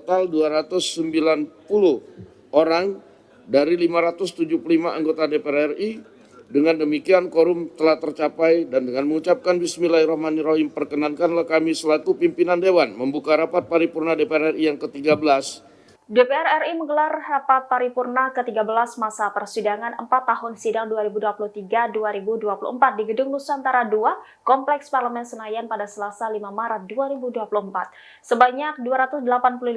total 290 orang dari 575 anggota DPR RI. Dengan demikian quorum telah tercapai dan dengan mengucapkan Bismillahirrahmanirrahim perkenankanlah kami selaku pimpinan Dewan membuka rapat paripurna DPR RI yang ke-13. DPR RI menggelar rapat paripurna ke-13 masa persidangan 4 tahun sidang 2023-2024 di Gedung Nusantara II, Kompleks Parlemen Senayan pada Selasa 5 Maret 2024. Sebanyak 285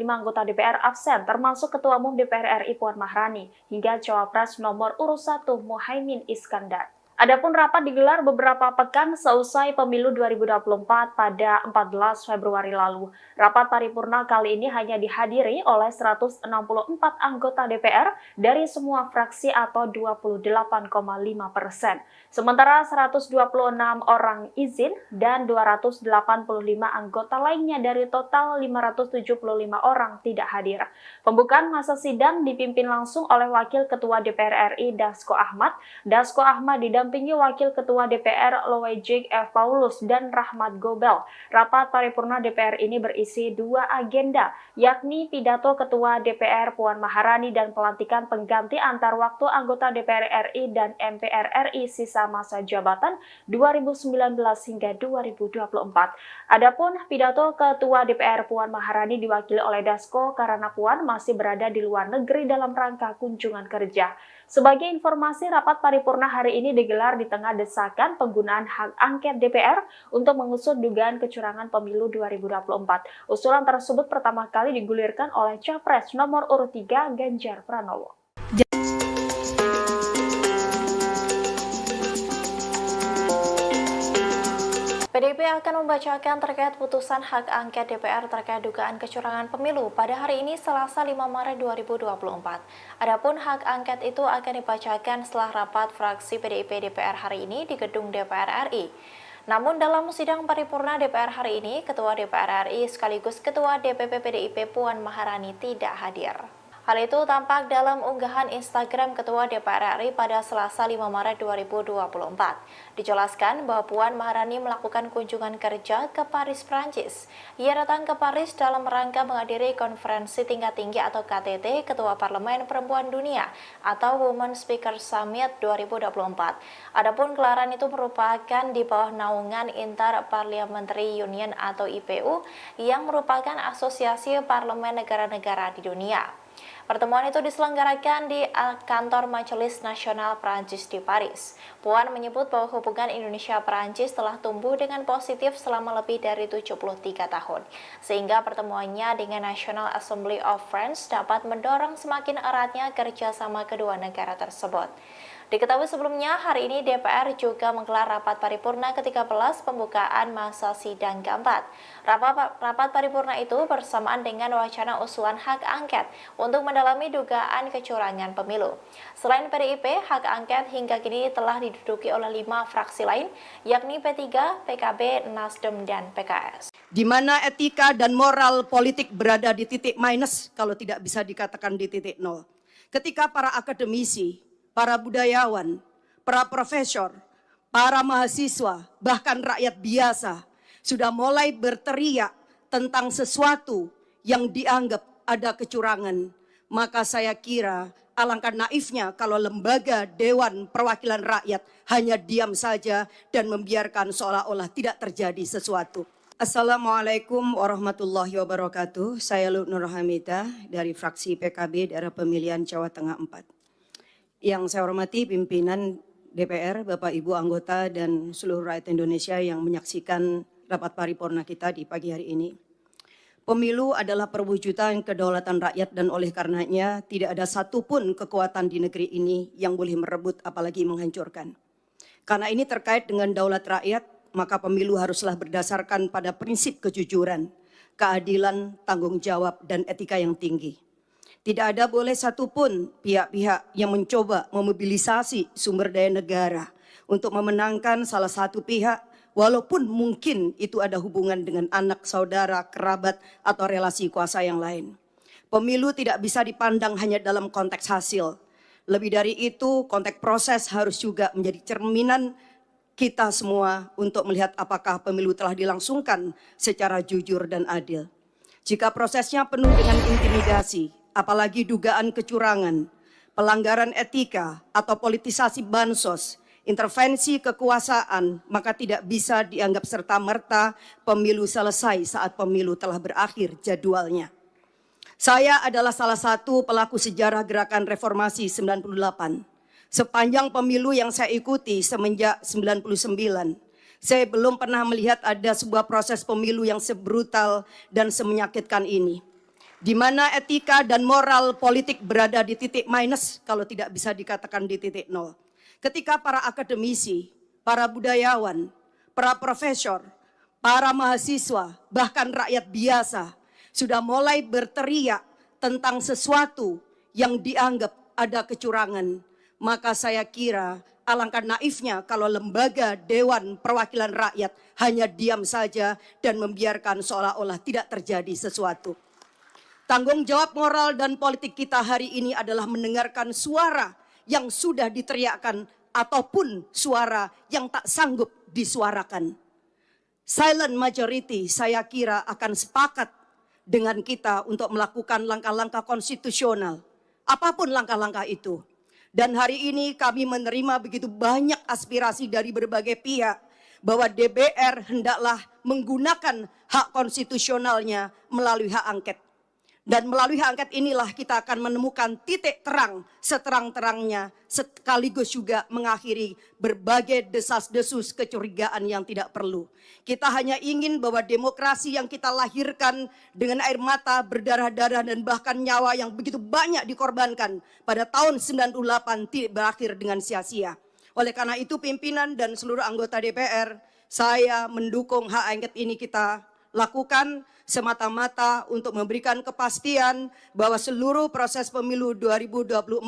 anggota DPR absen, termasuk Ketua Umum DPR RI Puan Maharani, hingga Cawapres nomor urut 1 Muhaimin Iskandar. Adapun rapat digelar beberapa pekan seusai pemilu 2024 pada 14 Februari lalu. Rapat paripurna kali ini hanya dihadiri oleh 164 anggota DPR dari semua fraksi atau 28,5%. Sementara 126 orang izin dan 285 anggota lainnya dari total 575 orang tidak hadir. Pembukaan masa sidang dipimpin langsung oleh Wakil Ketua DPR RI Dasko Ahmad. Dasko Ahmad didampingi Wakil Ketua DPR Loejik F. Paulus dan Rahmat Gobel. Rapat paripurna DPR ini berisi 2 agenda, yakni pidato Ketua DPR Puan Maharani dan pelantikan pengganti antar waktu anggota DPR RI dan MPR RI sisa masa jabatan 2019 hingga 2024. Adapun pidato Ketua DPR Puan Maharani diwakili oleh Dasko karena Puan masih berada di luar negeri dalam rangka kunjungan kerja. Sebagai informasi, rapat paripurna hari ini digelar di tengah desakan penggunaan hak angket DPR untuk mengusut dugaan kecurangan pemilu 2024. Usulan tersebut pertama kali digulirkan oleh Capres nomor urut 3 Ganjar Pranowo. PDIP akan membacakan terkait putusan hak angket DPR terkait dugaan kecurangan pemilu pada hari ini Selasa 5 Maret 2024. Adapun hak angket itu akan dibacakan setelah rapat fraksi PDIP DPR hari ini di gedung DPR RI. Namun dalam sidang paripurna DPR hari ini, Ketua DPR RI sekaligus Ketua DPP PDIP Puan Maharani tidak hadir. Hal itu tampak dalam unggahan Instagram Ketua DPR RI pada Selasa 5 Maret 2024. Dijelaskan bahwa Puan Maharani melakukan kunjungan kerja ke Paris, Prancis. Ia datang ke Paris dalam rangka menghadiri konferensi tingkat tinggi atau KTT Ketua Parlemen Perempuan Dunia atau Women Speaker Summit 2024. Adapun gelaran itu merupakan di bawah naungan Inter-Parliamentary Union atau IPU yang merupakan asosiasi parlemen negara-negara di dunia. Pertemuan itu diselenggarakan di kantor Majelis Nasional Prancis di Paris. Puan menyebut bahwa hubungan Indonesia-Prancis telah tumbuh dengan positif selama lebih dari 73 tahun, sehingga pertemuannya dengan National Assembly of France dapat mendorong semakin eratnya kerjasama kedua negara tersebut. Diketahui sebelumnya, hari ini DPR juga menggelar rapat paripurna ke-13 pembukaan masa sidang keempat. Rapat paripurna itu bersamaan dengan wacana usulan hak angket untuk mendalami dugaan kecurangan pemilu. Selain PDIP, hak angket hingga kini telah diduduki oleh 5 fraksi lain, yakni P3, PKB, Nasdem, dan PKS. Di mana etika dan moral politik berada di titik minus kalau tidak bisa dikatakan di titik nol. Ketika para akademisi, para budayawan, para profesor, para mahasiswa, bahkan rakyat biasa sudah mulai berteriak tentang sesuatu yang dianggap ada kecurangan. Maka saya kira alangkah naifnya kalau lembaga Dewan Perwakilan Rakyat hanya diam saja dan membiarkan seolah-olah tidak terjadi sesuatu. Assalamualaikum warahmatullahi wabarakatuh. Saya Nur Hamidah dari fraksi PKB daerah pemilihan Jawa Tengah 4. Yang saya hormati pimpinan DPR, Bapak Ibu anggota dan seluruh rakyat Indonesia yang menyaksikan rapat paripurna kita di pagi hari ini. Pemilu adalah perwujudan kedaulatan rakyat dan oleh karenanya tidak ada satupun kekuatan di negeri ini yang boleh merebut apalagi menghancurkan. Karena ini terkait dengan daulat rakyat, maka pemilu haruslah berdasarkan pada prinsip kejujuran, keadilan, tanggung jawab, dan etika yang tinggi. Tidak ada boleh satupun pihak-pihak yang mencoba memobilisasi sumber daya negara untuk memenangkan salah satu pihak, walaupun mungkin itu ada hubungan dengan anak, saudara, kerabat, atau relasi kuasa yang lain. Pemilu tidak bisa dipandang hanya dalam konteks hasil. Lebih dari itu, konteks proses harus juga menjadi cerminan kita semua untuk melihat apakah pemilu telah dilangsungkan secara jujur dan adil. Jika prosesnya penuh dengan intimidasi, apalagi dugaan kecurangan, pelanggaran etika atau politisasi bansos, intervensi kekuasaan, maka tidak bisa dianggap serta-merta pemilu selesai saat pemilu telah berakhir jadwalnya. Saya adalah salah satu pelaku sejarah gerakan reformasi 98. Sepanjang pemilu yang saya ikuti semenjak 99, saya belum pernah melihat ada sebuah proses pemilu yang sebrutal dan semenyakitkan ini, di mana etika dan moral politik berada di titik minus, kalau tidak bisa dikatakan di titik nol. Ketika para akademisi, para budayawan, para profesor, para mahasiswa, bahkan rakyat biasa sudah mulai berteriak tentang sesuatu yang dianggap ada kecurangan, maka saya kira alangkah naifnya kalau lembaga Dewan Perwakilan Rakyat hanya diam saja dan membiarkan seolah-olah tidak terjadi sesuatu. Tanggung jawab moral dan politik kita hari ini adalah mendengarkan suara yang sudah diteriakkan ataupun suara yang tak sanggup disuarakan. Silent majority saya kira akan sepakat dengan kita untuk melakukan langkah-langkah konstitusional, apapun langkah-langkah itu. Dan hari ini kami menerima begitu banyak aspirasi dari berbagai pihak bahwa DPR hendaklah menggunakan hak konstitusionalnya melalui hak angket. Dan melalui hak angket inilah kita akan menemukan titik terang seterang-terangnya, sekaligus juga mengakhiri berbagai desas-desus kecurigaan yang tidak perlu. Kita hanya ingin bahwa demokrasi yang kita lahirkan dengan air mata, berdarah-darah dan bahkan nyawa yang begitu banyak dikorbankan pada tahun 98 tidak berakhir dengan sia-sia. Oleh karena itu pimpinan dan seluruh anggota DPR, saya mendukung hak angket ini kita lakukan semata-mata untuk memberikan kepastian bahwa seluruh proses pemilu 2024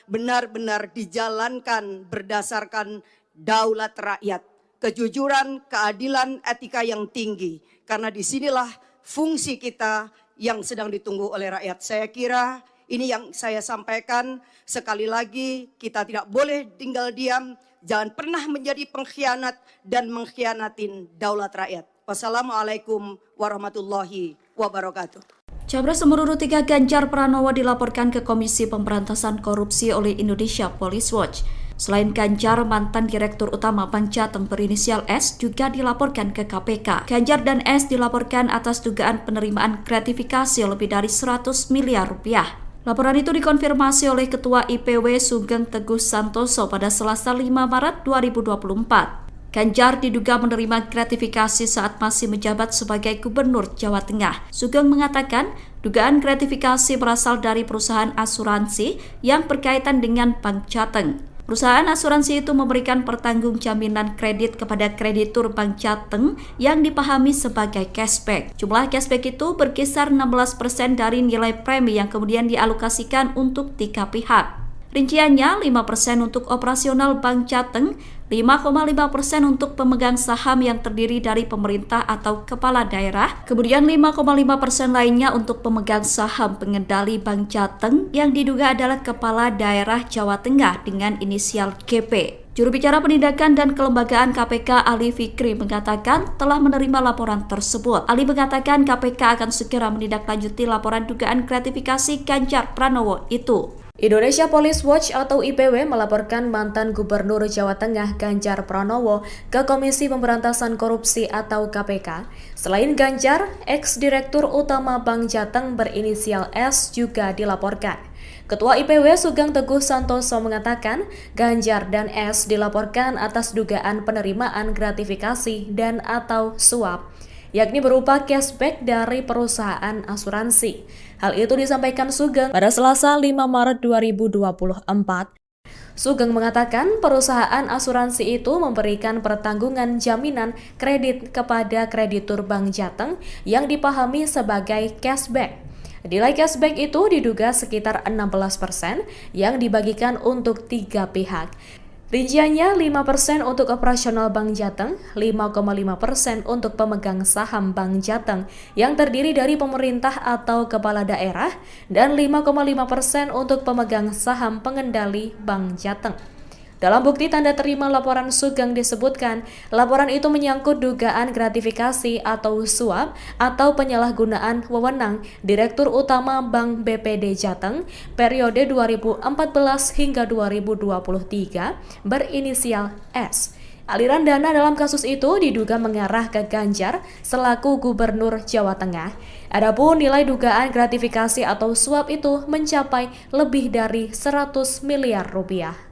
benar-benar dijalankan berdasarkan daulat rakyat, kejujuran, keadilan, etika yang tinggi. Karena disinilah fungsi kita yang sedang ditunggu oleh rakyat. Saya kira ini yang saya sampaikan. Sekali lagi kita tidak boleh tinggal diam, jangan pernah menjadi pengkhianat dan mengkhianatin daulat rakyat. Wassalamualaikum warahmatullahi wabarakatuh. Capres nomor urut 3 Ganjar Pranowo dilaporkan ke Komisi Pemberantasan Korupsi oleh Indonesia Police Watch. Selain Ganjar, mantan Direktur Utama Bank Jateng berinisial S juga dilaporkan ke KPK. Ganjar dan S dilaporkan atas dugaan penerimaan gratifikasi lebih dari 100 miliar rupiah. Laporan itu dikonfirmasi oleh Ketua IPW Sugeng Teguh Santoso pada Selasa 5 Maret 2024. Ganjar diduga menerima gratifikasi saat masih menjabat sebagai Gubernur Jawa Tengah. Sugeng mengatakan dugaan gratifikasi berasal dari perusahaan asuransi yang berkaitan dengan Bank Jateng. Perusahaan asuransi itu memberikan pertanggung jaminan kredit kepada kreditur Bank Jateng yang dipahami sebagai cashback. Jumlah cashback itu berkisar 16% dari nilai premi yang kemudian dialokasikan untuk 3 pihak. Rinciannya 5% untuk operasional Bank Jateng, 5,5% untuk pemegang saham yang terdiri dari pemerintah atau kepala daerah, kemudian 5,5% lainnya untuk pemegang saham pengendali Bank Jateng yang diduga adalah kepala daerah Jawa Tengah dengan inisial GP. Juru bicara penindakan dan kelembagaan KPK Ali Fikri mengatakan telah menerima laporan tersebut. Ali mengatakan KPK akan segera menindaklanjuti laporan dugaan gratifikasi Ganjar Pranowo itu. Indonesia Police Watch atau IPW melaporkan mantan Gubernur Jawa Tengah Ganjar Pranowo ke Komisi Pemberantasan Korupsi atau KPK. Selain Ganjar, ex-direktur utama Bank Jateng berinisial S juga dilaporkan. Ketua IPW Sugeng Teguh Santoso mengatakan Ganjar dan S dilaporkan atas dugaan penerimaan gratifikasi dan atau suap, yakni berupa cashback dari perusahaan asuransi. Hal itu disampaikan Sugeng pada Selasa 5 Maret 2024. Sugeng mengatakan perusahaan asuransi itu memberikan pertanggungan jaminan kredit kepada kreditur Bank Jateng yang dipahami sebagai cashback. Nilai cashback itu diduga sekitar 16% yang dibagikan untuk 3 pihak. Rinciannya 5% untuk operasional Bank Jateng, 5,5% untuk pemegang saham Bank Jateng yang terdiri dari pemerintah atau kepala daerah, dan 5,5% untuk pemegang saham pengendali Bank Jateng. Dalam bukti tanda terima laporan Sugeng disebutkan, laporan itu menyangkut dugaan gratifikasi atau suap atau penyalahgunaan wewenang Direktur Utama Bank BPD Jateng periode 2014 hingga 2023 berinisial S. Aliran dana dalam kasus itu diduga mengarah ke Ganjar selaku Gubernur Jawa Tengah. Adapun nilai dugaan gratifikasi atau suap itu mencapai lebih dari 100 miliar rupiah.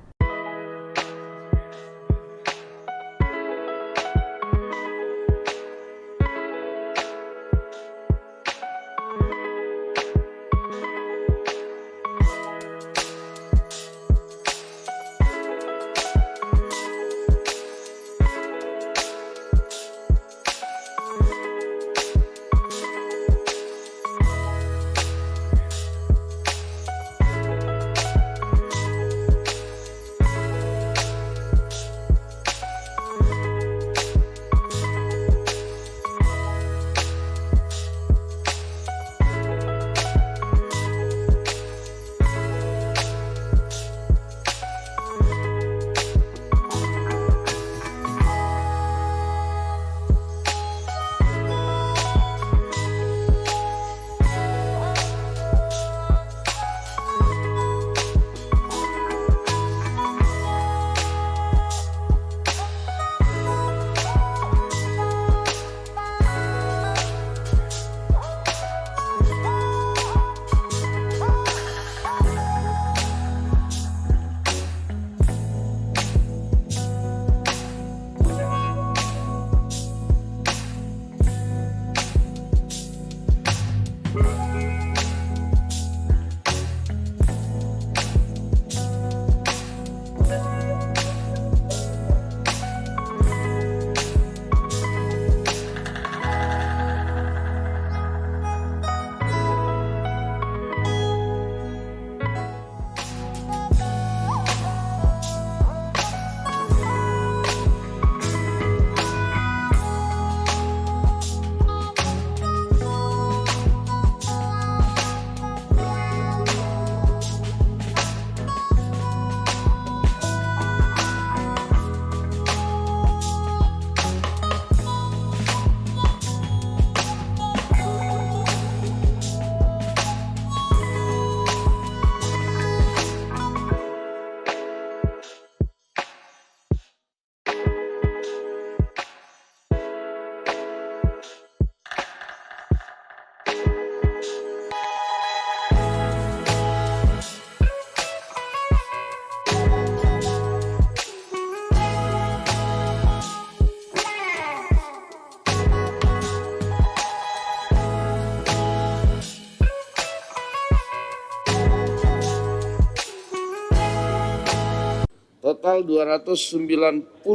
Total 290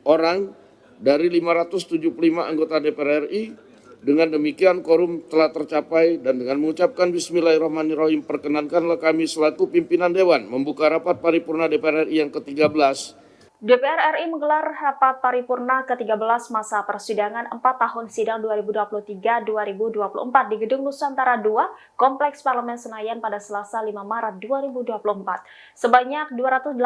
orang dari 575 anggota DPR RI. Dengan demikian quorum telah tercapai dan dengan mengucapkan Bismillahirrahmanirrahim perkenankanlah kami selaku pimpinan Dewan membuka rapat paripurna DPR RI yang ke-13. DPR RI menggelar rapat paripurna ke-13 masa persidangan 4 tahun sidang 2023-2024 di Gedung Nusantara II, Kompleks Parlemen Senayan pada Selasa 5 Maret 2024. Sebanyak 285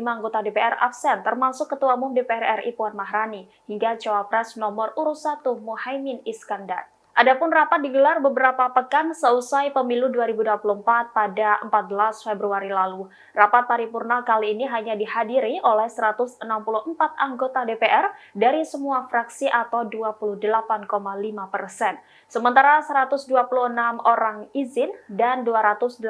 anggota DPR absen, termasuk Ketua Umum DPR RI Puan Maharani, hingga Cawapres nomor urut 1 Muhaimin Iskandar. Adapun rapat digelar beberapa pekan seusai pemilu 2024 pada 14 Februari lalu. Rapat paripurna kali ini hanya dihadiri oleh 164 anggota DPR dari semua fraksi atau 28,5%. Sementara 126 orang izin dan 285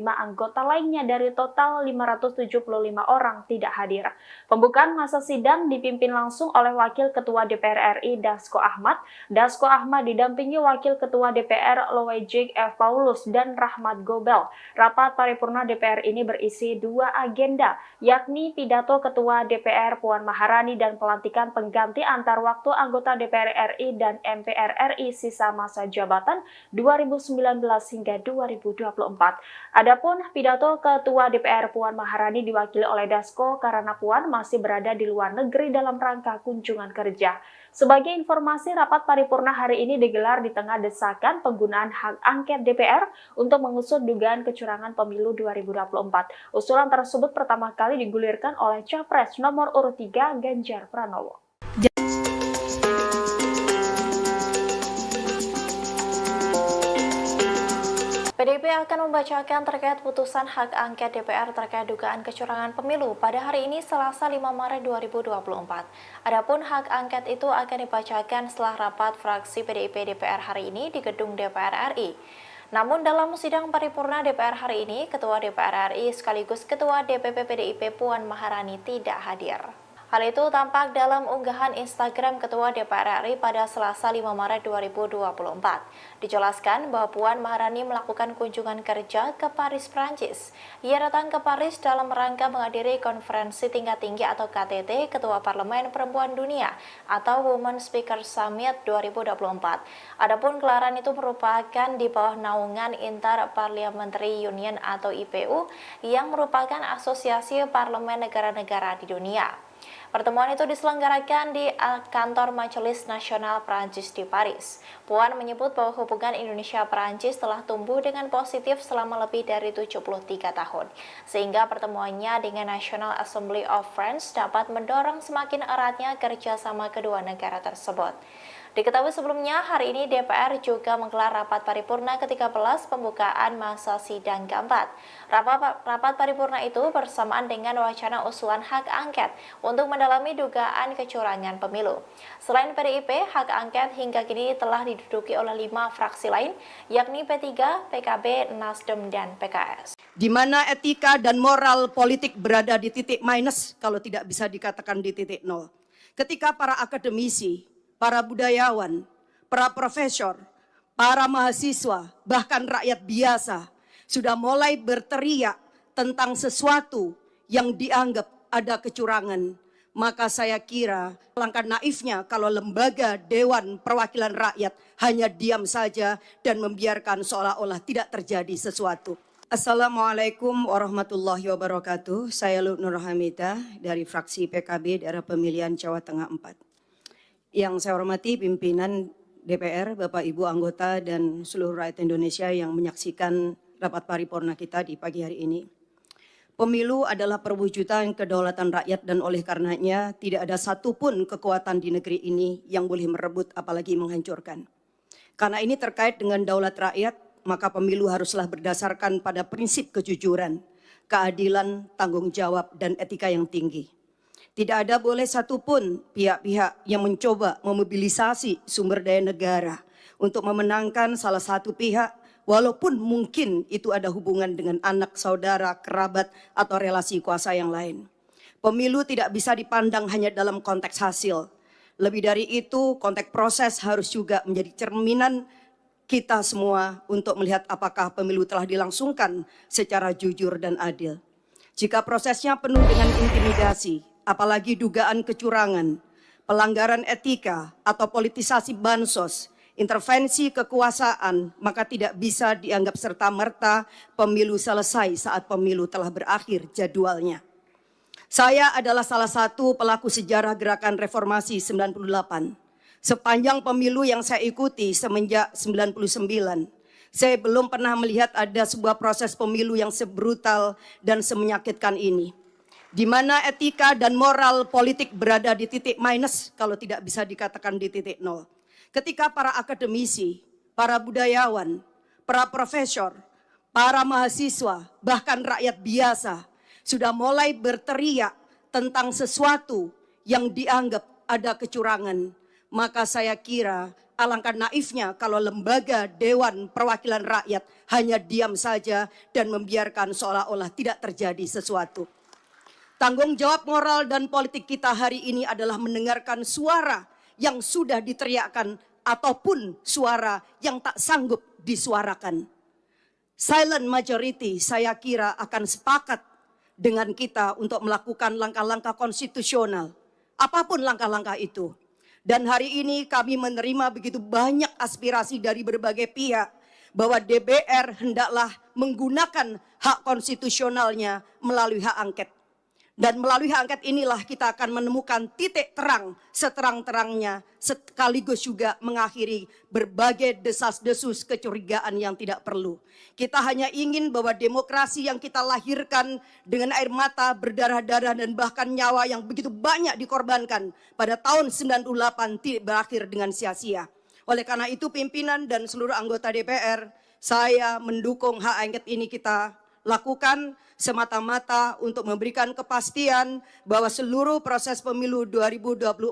anggota lainnya dari total 575 orang tidak hadir. Pembukaan masa sidang dipimpin langsung oleh Wakil Ketua DPR RI Dasko Ahmad. Dasko Ahmad didampingi Wakil Ketua DPR Loejik F. Paulus dan Rahmat Gobel. Rapat paripurna DPR ini berisi dua agenda, yakni pidato Ketua DPR Puan Maharani dan pelantikan pengganti antar waktu anggota DPR RI dan MPR RI sisa masa jabatan 2019 hingga 2024. Adapun pidato Ketua DPR Puan Maharani diwakili oleh Dasko karena Puan masih berada di luar negeri dalam rangka kunjungan kerja. Sebagai informasi, rapat paripurna hari ini digelar digelar di tengah desakan penggunaan hak angket DPR untuk mengusut dugaan kecurangan pemilu 2024. Usulan tersebut pertama kali digulirkan oleh Capres nomor urut 3 Ganjar Pranowo. PDIP akan membacakan terkait putusan hak angket DPR terkait dugaan kecurangan pemilu pada hari ini Selasa 5 Maret 2024. Adapun hak angket itu akan dibacakan setelah rapat fraksi PDIP DPR hari ini di gedung DPR RI. Namun dalam sidang paripurna DPR hari ini, Ketua DPR RI sekaligus Ketua DPP PDIP Puan Maharani tidak hadir. Hal itu tampak dalam unggahan Instagram Ketua DPR RI pada Selasa 5 Maret 2024. Dijelaskan bahwa Puan Maharani melakukan kunjungan kerja ke Paris, Prancis. Ia datang ke Paris dalam rangka menghadiri konferensi tingkat tinggi atau KTT Ketua Parlemen Perempuan Dunia atau Women Speaker Summit 2024. Adapun gelaran itu merupakan di bawah naungan Inter-Parliamentary Union atau IPU yang merupakan asosiasi parlemen negara-negara di dunia. Pertemuan itu diselenggarakan di kantor Majelis Nasional Prancis di Paris. Puan menyebut bahwa hubungan Indonesia-Prancis telah tumbuh dengan positif selama lebih dari 73 tahun, sehingga pertemuannya dengan National Assembly of France dapat mendorong semakin eratnya kerjasama kedua negara tersebut. Diketahui sebelumnya, hari ini DPR juga menggelar rapat paripurna ke-13 pembukaan masa sidang keempat. Rapat paripurna itu bersamaan dengan wacana usulan hak angket untuk mendalami dugaan kecurangan pemilu. Selain PDIP, hak angket hingga kini telah diduduki oleh 5 fraksi lain, yakni P3, PKB, Nasdem, dan PKS. Di mana etika dan moral politik berada di titik minus, kalau tidak bisa dikatakan di titik nol. Ketika para akademisi, para budayawan, para profesor, para mahasiswa, bahkan rakyat biasa sudah mulai berteriak tentang sesuatu yang dianggap ada kecurangan. Maka saya kira langkah naifnya kalau lembaga Dewan Perwakilan Rakyat hanya diam saja dan membiarkan seolah-olah tidak terjadi sesuatu. Assalamualaikum warahmatullahi wabarakatuh. Saya Nur Hamidah dari fraksi PKB daerah pemilihan Jawa Tengah 4. Yang saya hormati pimpinan DPR, Bapak Ibu anggota dan seluruh rakyat Indonesia yang menyaksikan rapat paripurna kita di pagi hari ini. Pemilu adalah perwujudan kedaulatan rakyat dan oleh karenanya tidak ada satupun kekuatan di negeri ini yang boleh merebut apalagi menghancurkan. Karena ini terkait dengan daulat rakyat, maka pemilu haruslah berdasarkan pada prinsip kejujuran, keadilan, tanggung jawab, dan etika yang tinggi. Tidak ada boleh satupun pihak-pihak yang mencoba memobilisasi sumber daya negara untuk memenangkan salah satu pihak, walaupun mungkin itu ada hubungan dengan anak, saudara, kerabat, atau relasi kuasa yang lain. Pemilu tidak bisa dipandang hanya dalam konteks hasil. Lebih dari itu, konteks proses harus juga menjadi cerminan kita semua untuk melihat apakah pemilu telah dilangsungkan secara jujur dan adil. Jika prosesnya penuh dengan intimidasi, apalagi dugaan kecurangan, pelanggaran etika atau politisasi bansos, intervensi kekuasaan, maka tidak bisa dianggap serta-merta pemilu selesai saat pemilu telah berakhir jadwalnya. Saya adalah salah satu pelaku sejarah gerakan reformasi 98. Sepanjang pemilu yang saya ikuti semenjak 99, saya belum pernah melihat ada sebuah proses pemilu yang sebrutal dan semenyakitkan ini. Di mana etika dan moral politik berada di titik minus, kalau tidak bisa dikatakan di titik nol. Ketika para akademisi, para budayawan, para profesor, para mahasiswa, bahkan rakyat biasa sudah mulai berteriak tentang sesuatu yang dianggap ada kecurangan, maka saya kira alangkah naifnya kalau lembaga Dewan Perwakilan Rakyat hanya diam saja dan membiarkan seolah-olah tidak terjadi sesuatu. Tanggung jawab moral dan politik kita hari ini adalah mendengarkan suara yang sudah diteriakkan ataupun suara yang tak sanggup disuarakan. Silent majority saya kira akan sepakat dengan kita untuk melakukan langkah-langkah konstitusional. Apapun langkah-langkah itu. Dan hari ini kami menerima begitu banyak aspirasi dari berbagai pihak bahwa DPR hendaklah menggunakan hak konstitusionalnya melalui hak angket. Dan melalui hak angket inilah kita akan menemukan titik terang seterang-terangnya, sekaligus juga mengakhiri berbagai desas-desus kecurigaan yang tidak perlu. Kita hanya ingin bahwa demokrasi yang kita lahirkan dengan air mata, berdarah-darah dan bahkan nyawa yang begitu banyak dikorbankan pada tahun 98 tidak berakhir dengan sia-sia. Oleh karena itu pimpinan dan seluruh anggota DPR, saya mendukung hak angket ini kita lakukan semata-mata untuk memberikan kepastian bahwa seluruh proses pemilu 2024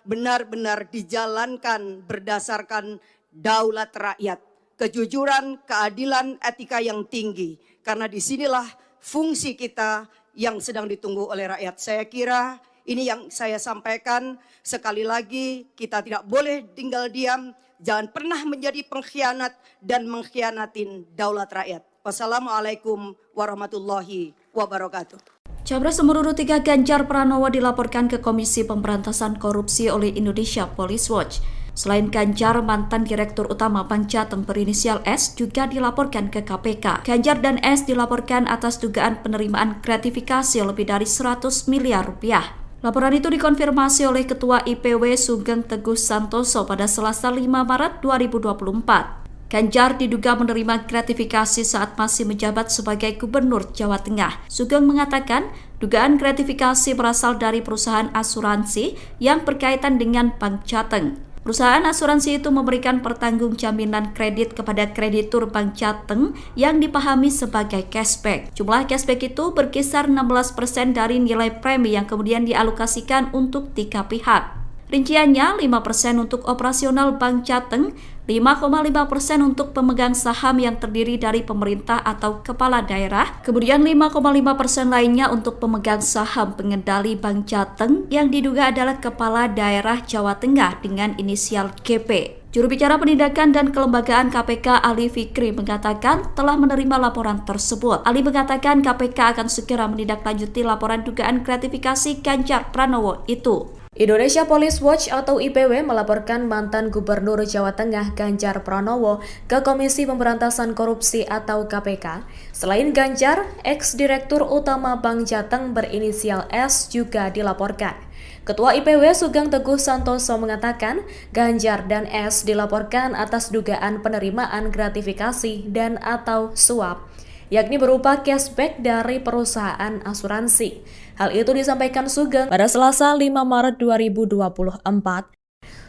benar-benar dijalankan berdasarkan daulat rakyat, kejujuran, keadilan, etika yang tinggi. Karena disinilah fungsi kita yang sedang ditunggu oleh rakyat. Saya kira ini yang saya sampaikan. Sekali lagi kita tidak boleh tinggal diam, jangan pernah menjadi pengkhianat dan mengkhianatin daulat rakyat. Wassalamualaikum warahmatullahi wabarakatuh. Capres nomor urut 3 Ganjar Pranowo dilaporkan ke Komisi Pemberantasan Korupsi oleh Indonesia Police Watch. Selain Ganjar, mantan Direktur Utama Bank Jateng berinisial S juga dilaporkan ke KPK. Ganjar dan S dilaporkan atas dugaan penerimaan gratifikasi lebih dari 100 miliar rupiah. Laporan itu dikonfirmasi oleh Ketua IPW Sugeng Teguh Santoso pada Selasa 5 Maret 2024. Ganjar diduga menerima gratifikasi saat masih menjabat sebagai Gubernur Jawa Tengah. Sugeng mengatakan dugaan gratifikasi berasal dari perusahaan asuransi yang berkaitan dengan Bank Jateng. Perusahaan asuransi itu memberikan pertanggungjaminan kredit kepada kreditur Bank Jateng yang dipahami sebagai cashback. Jumlah cashback itu berkisar 16% dari nilai premi yang kemudian dialokasikan untuk 3 pihak. Rinciannya 5% untuk operasional Bank Jateng, 5,5% untuk pemegang saham yang terdiri dari pemerintah atau kepala daerah, kemudian 5,5% lainnya untuk pemegang saham pengendali Bank Jateng yang diduga adalah kepala daerah Jawa Tengah dengan inisial GP. Juru bicara penindakan dan kelembagaan KPK Ali Fikri mengatakan telah menerima laporan tersebut. Ali mengatakan KPK akan segera menindaklanjuti laporan dugaan gratifikasi Ganjar Pranowo itu. Indonesia Police Watch atau IPW melaporkan mantan Gubernur Jawa Tengah Ganjar Pranowo ke Komisi Pemberantasan Korupsi atau KPK. Selain Ganjar, ex-direktur utama Bank Jateng berinisial S juga dilaporkan. Ketua IPW Sugeng Teguh Santoso mengatakan Ganjar dan S dilaporkan atas dugaan penerimaan gratifikasi dan atau suap, yakni berupa cashback dari perusahaan asuransi. Hal itu disampaikan Sugeng pada Selasa 5 Maret 2024.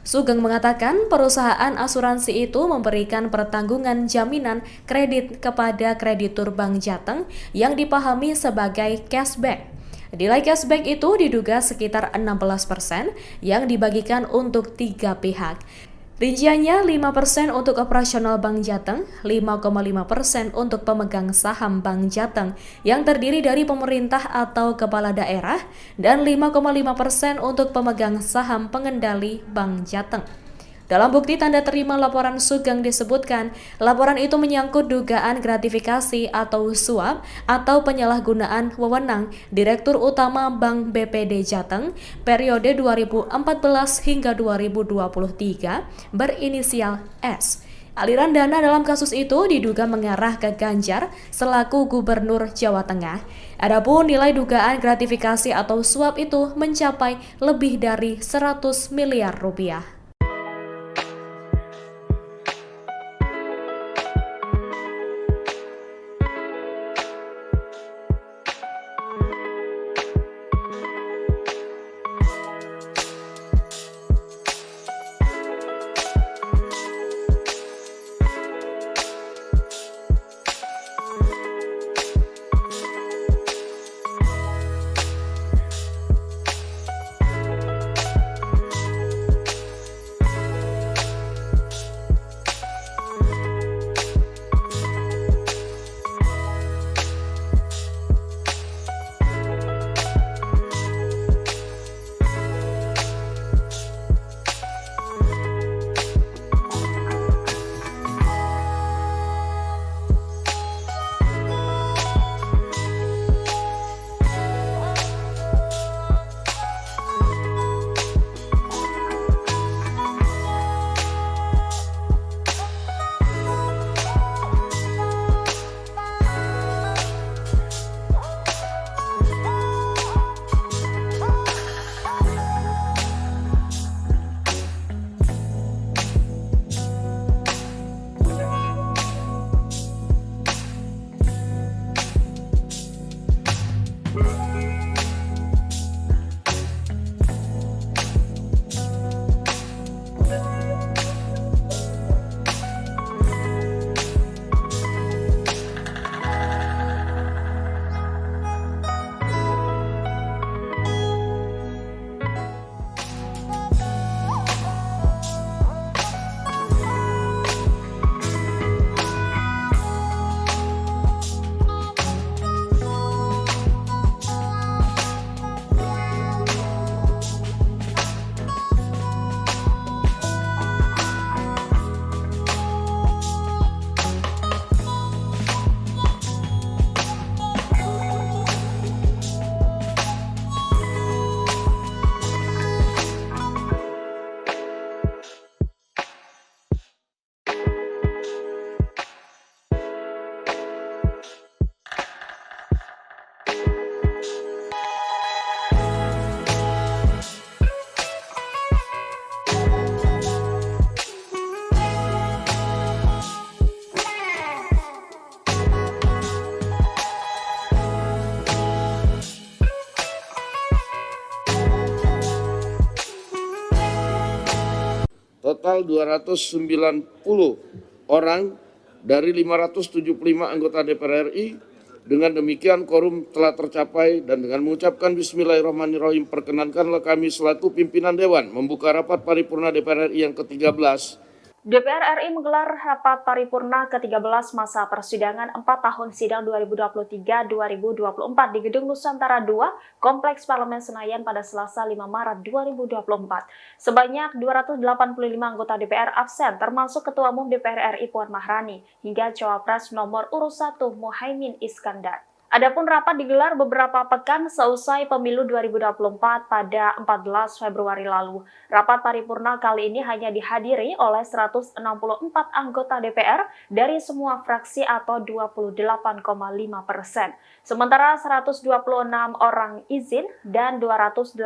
Sugeng mengatakan perusahaan asuransi itu memberikan pertanggungan jaminan kredit kepada kreditur Bank Jateng yang dipahami sebagai cashback. Nilai cashback itu diduga sekitar 16% yang dibagikan untuk 3 pihak. Rinciannya 5% untuk operasional Bank Jateng, 5,5% untuk pemegang saham Bank Jateng yang terdiri dari pemerintah atau kepala daerah, dan 5,5% untuk pemegang saham pengendali Bank Jateng. Dalam bukti tanda terima laporan Sugeng disebutkan, laporan itu menyangkut dugaan gratifikasi atau suap atau penyalahgunaan wewenang Direktur Utama Bank BPD Jateng periode 2014 hingga 2023 berinisial S. Aliran dana dalam kasus itu diduga mengarah ke Ganjar selaku Gubernur Jawa Tengah. Adapun nilai dugaan gratifikasi atau suap itu mencapai lebih dari 100 miliar rupiah. total 290 orang dari 575 anggota DPR RI. Dengan demikian quorum telah tercapai dan dengan mengucapkan Bismillahirrahmanirrahim perkenankanlah kami selaku pimpinan Dewan membuka rapat paripurna DPR RI yang ke-13. DPR RI menggelar rapat paripurna ke-13 masa persidangan 4 tahun sidang 2023-2024 di Gedung Nusantara II, Kompleks Parlemen Senayan pada Selasa 5 Maret 2024. Sebanyak 285 anggota DPR absen, termasuk Ketua Umum DPR RI Puan Maharani, hingga Cawapres nomor urut 1 Muhaimin Iskandar. Adapun rapat digelar beberapa pekan seusai pemilu 2024 pada 14 Februari lalu. Rapat paripurna kali ini hanya dihadiri oleh 164 anggota DPR dari semua fraksi atau 28,5%. Sementara 126 orang izin dan 285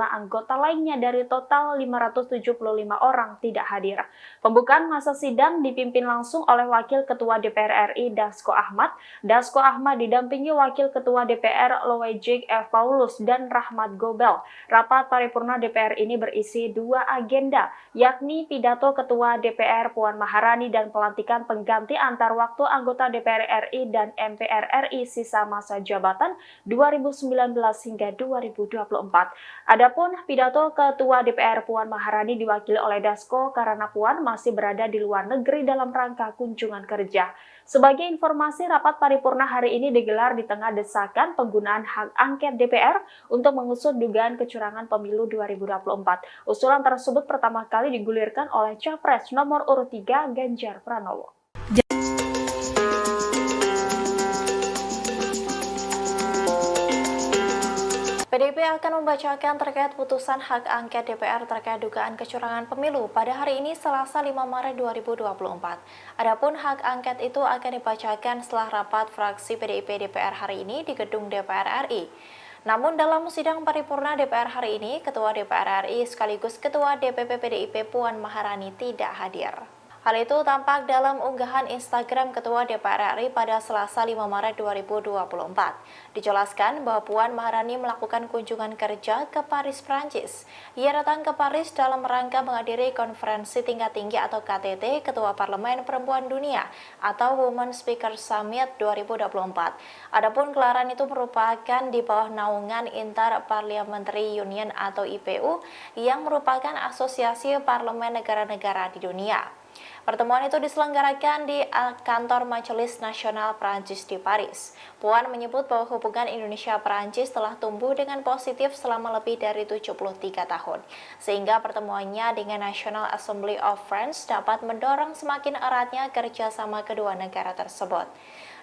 anggota lainnya dari total 575 orang tidak hadir. Pembukaan masa sidang dipimpin langsung oleh Wakil Ketua DPR RI Dasko Ahmad. Dasko Ahmad didampingi Wakil Ketua DPR Loejik F. Paulus dan Rahmat Gobel. Rapat paripurna DPR ini berisi 2 agenda, yakni pidato Ketua DPR Puan Maharani dan pelantikan pengganti antar waktu anggota DPR RI dan MPR RI sisa masa jabatan 2019 hingga 2024. Adapun pidato Ketua DPR Puan Maharani diwakili oleh Dasko karena Puan masih berada di luar negeri dalam rangka kunjungan kerja. Sebagai informasi, rapat paripurna hari ini digelar di tengah desakan penggunaan hak angket DPR untuk mengusut dugaan kecurangan pemilu 2024. Usulan tersebut pertama kali digulirkan oleh Capres nomor urut 3 Ganjar Pranowo. PDIP akan membacakan terkait putusan hak angket DPR terkait dugaan kecurangan pemilu pada hari ini Selasa 5 Maret 2024. Adapun hak angket itu akan dibacakan setelah rapat fraksi PDIP DPR hari ini di gedung DPR RI. Namun dalam sidang paripurna DPR hari ini, Ketua DPR RI sekaligus Ketua DPP PDIP Puan Maharani tidak hadir. Hal itu tampak dalam unggahan Instagram Ketua DPR RI pada Selasa 5 Maret 2024. Dijelaskan bahwa Puan Maharani melakukan kunjungan kerja ke Paris, Prancis. Ia datang ke Paris dalam rangka menghadiri konferensi tingkat tinggi atau KTT Ketua Parlemen Perempuan Dunia atau Women Speaker Summit 2024. Adapun gelaran itu merupakan di bawah naungan Inter-Parliamentary Union atau IPU yang merupakan asosiasi parlemen negara-negara di dunia. Pertemuan itu diselenggarakan di kantor Majelis Nasional Prancis di Paris. Puan menyebut bahwa hubungan Indonesia-Prancis telah tumbuh dengan positif selama lebih dari 73 tahun, sehingga pertemuannya dengan National Assembly of France dapat mendorong semakin eratnya kerjasama kedua negara tersebut.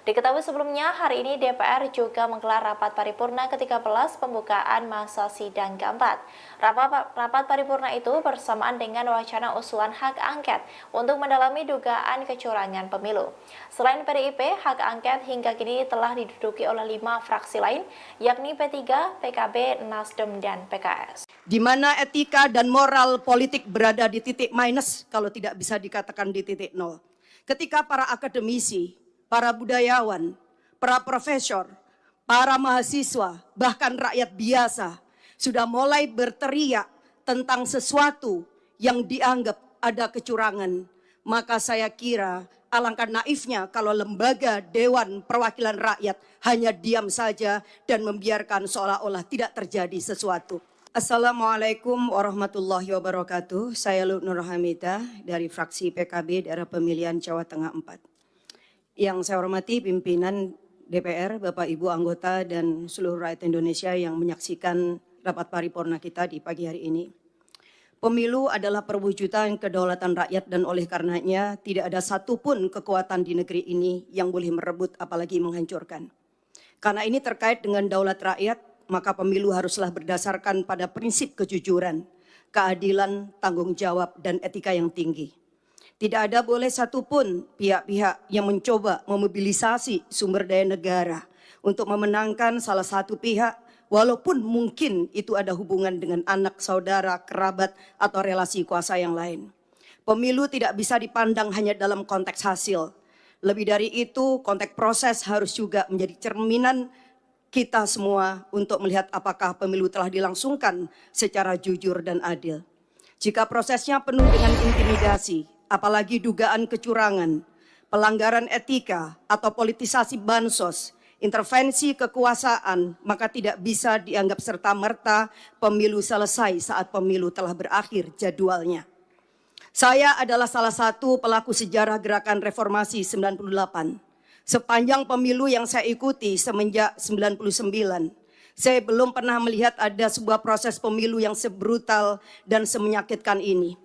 Diketahui sebelumnya, hari ini DPR juga menggelar rapat paripurna ke-13 pembukaan masa sidang keempat. Rapat paripurna itu bersamaan dengan wacana usulan hak angket untuk mendalami dugaan kecurangan pemilu. Selain PDIP, hak angket hingga kini telah diduduki oleh 5 fraksi lain, yakni P3, PKB, Nasdem, dan PKS. Di mana etika dan moral politik berada di titik minus kalau tidak bisa dikatakan di titik nol. Ketika para akademisi, para budayawan, para profesor, para mahasiswa, bahkan rakyat biasa sudah mulai berteriak tentang sesuatu yang dianggap ada kecurangan. Maka saya kira alangkah naifnya kalau lembaga Dewan Perwakilan Rakyat hanya diam saja dan membiarkan seolah-olah tidak terjadi sesuatu. Assalamualaikum warahmatullahi wabarakatuh. Saya Nur Hamidah dari fraksi PKB daerah pemilihan Jawa Tengah 4. Yang saya hormati pimpinan DPR, Bapak Ibu anggota dan seluruh rakyat Indonesia yang menyaksikan rapat paripurna kita di pagi hari ini. Pemilu adalah perwujudan kedaulatan rakyat dan oleh karenanya tidak ada satupun kekuatan di negeri ini yang boleh merebut apalagi menghancurkan. Karena ini terkait dengan daulat rakyat, maka pemilu haruslah berdasarkan pada prinsip kejujuran, keadilan, tanggung jawab, dan etika yang tinggi. Tidak ada boleh satupun pihak-pihak yang mencoba memobilisasi sumber daya negara untuk memenangkan salah satu pihak, walaupun mungkin itu ada hubungan dengan anak, saudara, kerabat, atau relasi kuasa yang lain. Pemilu tidak bisa dipandang hanya dalam konteks hasil. Lebih dari itu, konteks proses harus juga menjadi cerminan kita semua untuk melihat apakah pemilu telah dilangsungkan secara jujur dan adil. Jika prosesnya penuh dengan intimidasi, apalagi dugaan kecurangan, pelanggaran etika atau politisasi bansos, intervensi kekuasaan, maka tidak bisa dianggap serta-merta pemilu selesai saat pemilu telah berakhir jadwalnya. Saya adalah salah satu pelaku sejarah gerakan reformasi 98. Sepanjang pemilu yang saya ikuti semenjak 99, saya belum pernah melihat ada sebuah proses pemilu yang sebrutal dan semenyakitkan ini.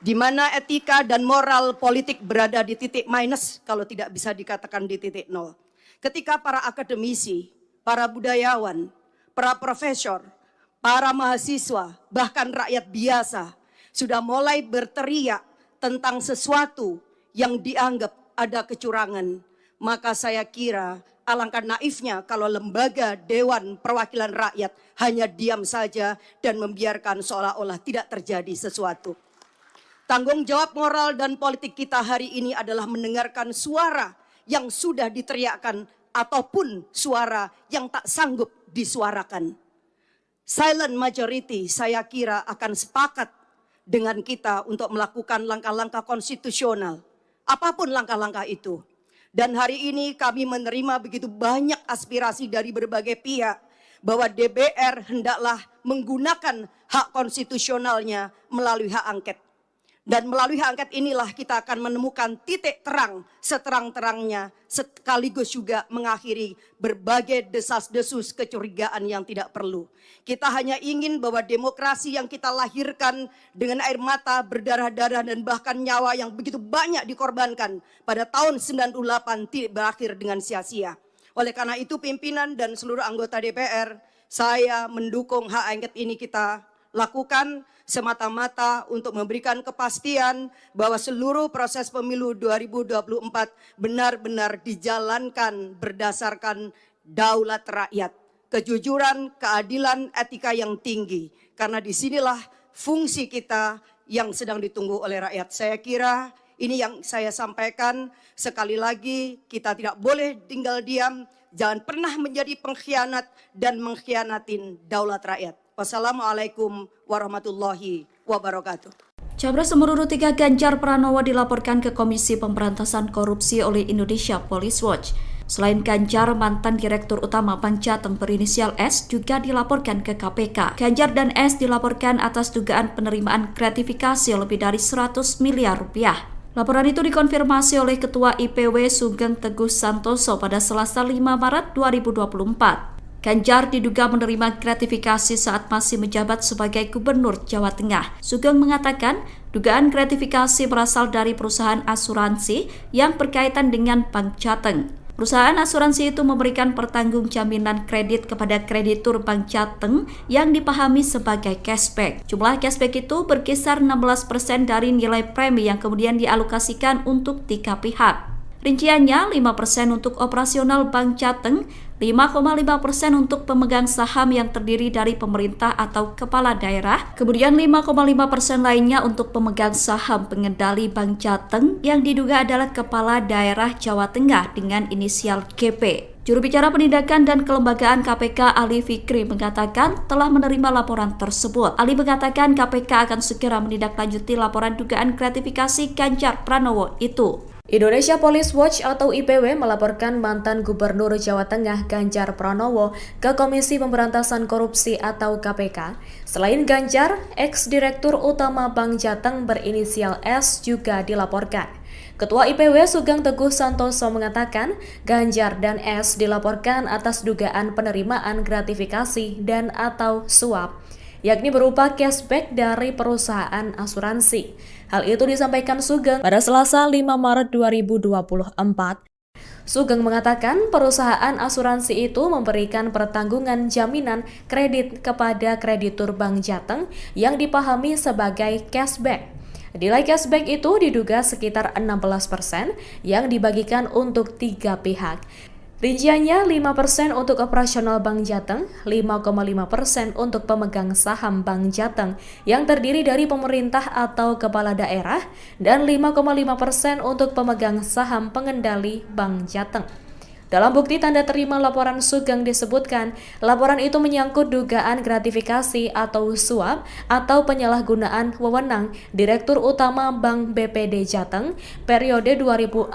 Di mana etika dan moral politik berada di titik minus, kalau tidak bisa dikatakan di titik nol. Ketika para akademisi, para budayawan, para profesor, para mahasiswa, bahkan rakyat biasa sudah mulai berteriak tentang sesuatu yang dianggap ada kecurangan, maka saya kira alangkah naifnya kalau lembaga Dewan Perwakilan Rakyat hanya diam saja dan membiarkan seolah-olah tidak terjadi sesuatu. Tanggung jawab moral dan politik kita hari ini adalah mendengarkan suara yang sudah diteriakkan ataupun suara yang tak sanggup disuarakan. Silent majority saya kira akan sepakat dengan kita untuk melakukan langkah-langkah konstitusional, apapun langkah-langkah itu. Dan hari ini kami menerima begitu banyak aspirasi dari berbagai pihak bahwa DPR hendaklah menggunakan hak konstitusionalnya melalui hak angket. Dan melalui hak angket inilah kita akan menemukan titik terang seterang-terangnya, sekaligus juga mengakhiri berbagai desas-desus kecurigaan yang tidak perlu. Kita hanya ingin bahwa demokrasi yang kita lahirkan dengan air mata, berdarah-darah dan bahkan nyawa yang begitu banyak dikorbankan pada tahun 98 tidak berakhir dengan sia-sia. Oleh karena itu pimpinan dan seluruh anggota DPR, saya mendukung hak angket ini kita lakukan semata-mata untuk memberikan kepastian bahwa seluruh proses pemilu 2024 benar-benar dijalankan berdasarkan daulat rakyat, kejujuran, keadilan, etika yang tinggi. Karena disinilah fungsi kita yang sedang ditunggu oleh rakyat. Saya kira ini yang saya sampaikan. Sekali lagi kita tidak boleh tinggal diam, jangan pernah menjadi pengkhianat dan mengkhianatin daulat rakyat. Wassalamualaikum warahmatullahi wabarakatuh. Capres nomor urut 3 Ganjar Pranowo dilaporkan ke Komisi Pemberantasan Korupsi oleh Indonesia Police Watch. Selain Ganjar, mantan Direktur Utama Bank Jateng berinisial S juga dilaporkan ke KPK. Ganjar dan S dilaporkan atas dugaan penerimaan gratifikasi lebih dari 100 miliar rupiah. Laporan itu dikonfirmasi oleh Ketua IPW Sugeng Teguh Santoso pada Selasa 5 Maret 2024. Ganjar diduga menerima gratifikasi saat masih menjabat sebagai Gubernur Jawa Tengah. Sugeng mengatakan dugaan gratifikasi berasal dari perusahaan asuransi yang berkaitan dengan Bank Jateng. Perusahaan asuransi itu memberikan pertanggung jaminan kredit kepada kreditur Bank Jateng yang dipahami sebagai cashback. Jumlah cashback itu berkisar 16% dari nilai premi yang kemudian dialokasikan untuk 3 pihak. Rinciannya 5% untuk operasional Bank Jateng, 5,5% untuk pemegang saham yang terdiri dari pemerintah atau kepala daerah, kemudian 5,5% lainnya untuk pemegang saham pengendali Bank Jateng yang diduga adalah kepala daerah Jawa Tengah dengan inisial GP. Juru bicara Penindakan dan Kelembagaan KPK Ali Fikri mengatakan telah menerima laporan tersebut. Ali mengatakan KPK akan segera menindaklanjuti laporan dugaan gratifikasi Ganjar Pranowo itu. Indonesia Police Watch atau IPW melaporkan mantan Gubernur Jawa Tengah Ganjar Pranowo ke Komisi Pemberantasan Korupsi atau KPK. Selain Ganjar, ex-direktur utama Bank Jateng berinisial S juga dilaporkan. Ketua IPW Sugeng Teguh Santoso mengatakan Ganjar dan S dilaporkan atas dugaan penerimaan gratifikasi dan atau suap, yakni berupa cashback dari perusahaan asuransi. Hal itu disampaikan Sugeng pada Selasa 5 Maret 2024. Sugeng mengatakan perusahaan asuransi itu memberikan pertanggungan jaminan kredit kepada kreditur Bank Jateng yang dipahami sebagai cashback. Nilai cashback itu diduga sekitar 16% yang dibagikan untuk 3 pihak. Rinciannya 5% untuk operasional Bank Jateng, 5,5% untuk pemegang saham Bank Jateng yang terdiri dari pemerintah atau kepala daerah, dan 5,5% untuk pemegang saham pengendali Bank Jateng. Dalam bukti tanda terima laporan Sugeng disebutkan, laporan itu menyangkut dugaan gratifikasi atau suap atau penyalahgunaan wewenang Direktur Utama Bank BPD Jateng periode 2014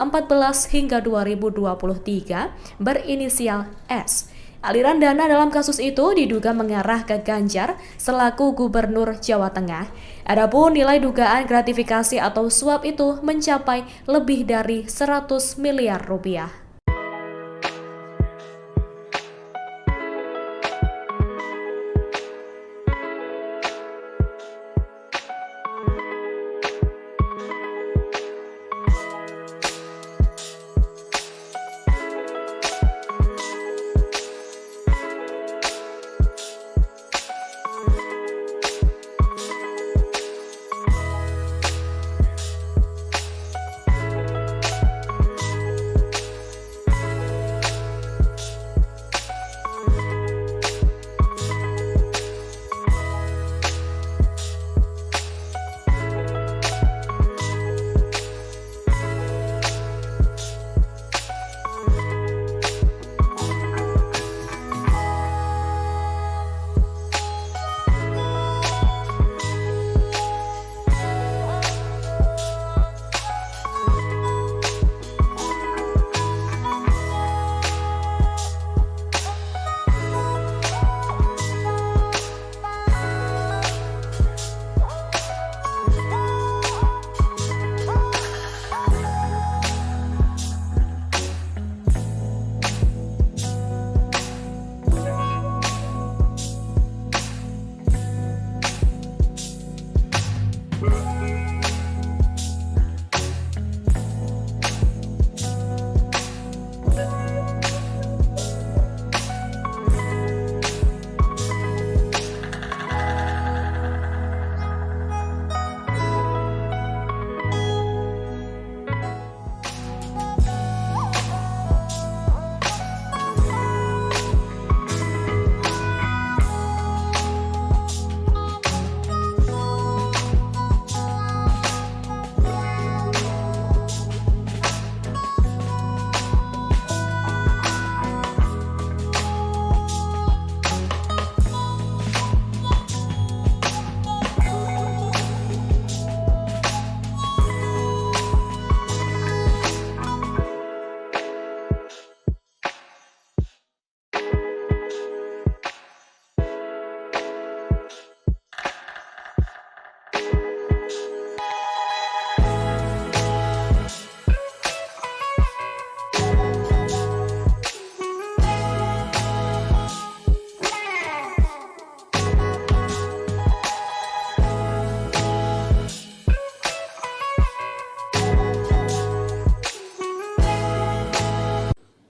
hingga 2023 berinisial S. Aliran dana dalam kasus itu diduga mengarah ke Ganjar selaku Gubernur Jawa Tengah. Adapun nilai dugaan gratifikasi atau suap itu mencapai lebih dari 100 miliar rupiah.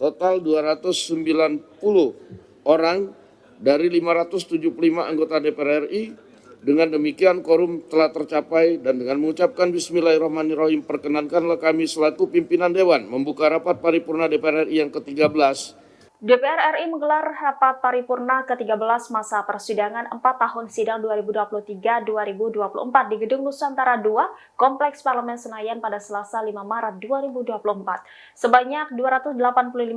Total 290 orang dari 575 anggota DPR RI. Dengan demikian quorum telah tercapai dan dengan mengucapkan Bismillahirrahmanirrahim perkenankanlah kami selaku pimpinan Dewan membuka rapat paripurna DPR RI yang ke-13. DPR RI menggelar rapat paripurna ke-13 masa persidangan 4 tahun sidang 2023-2024 di Gedung Nusantara II, Kompleks Parlemen Senayan pada Selasa 5 Maret 2024. Sebanyak 285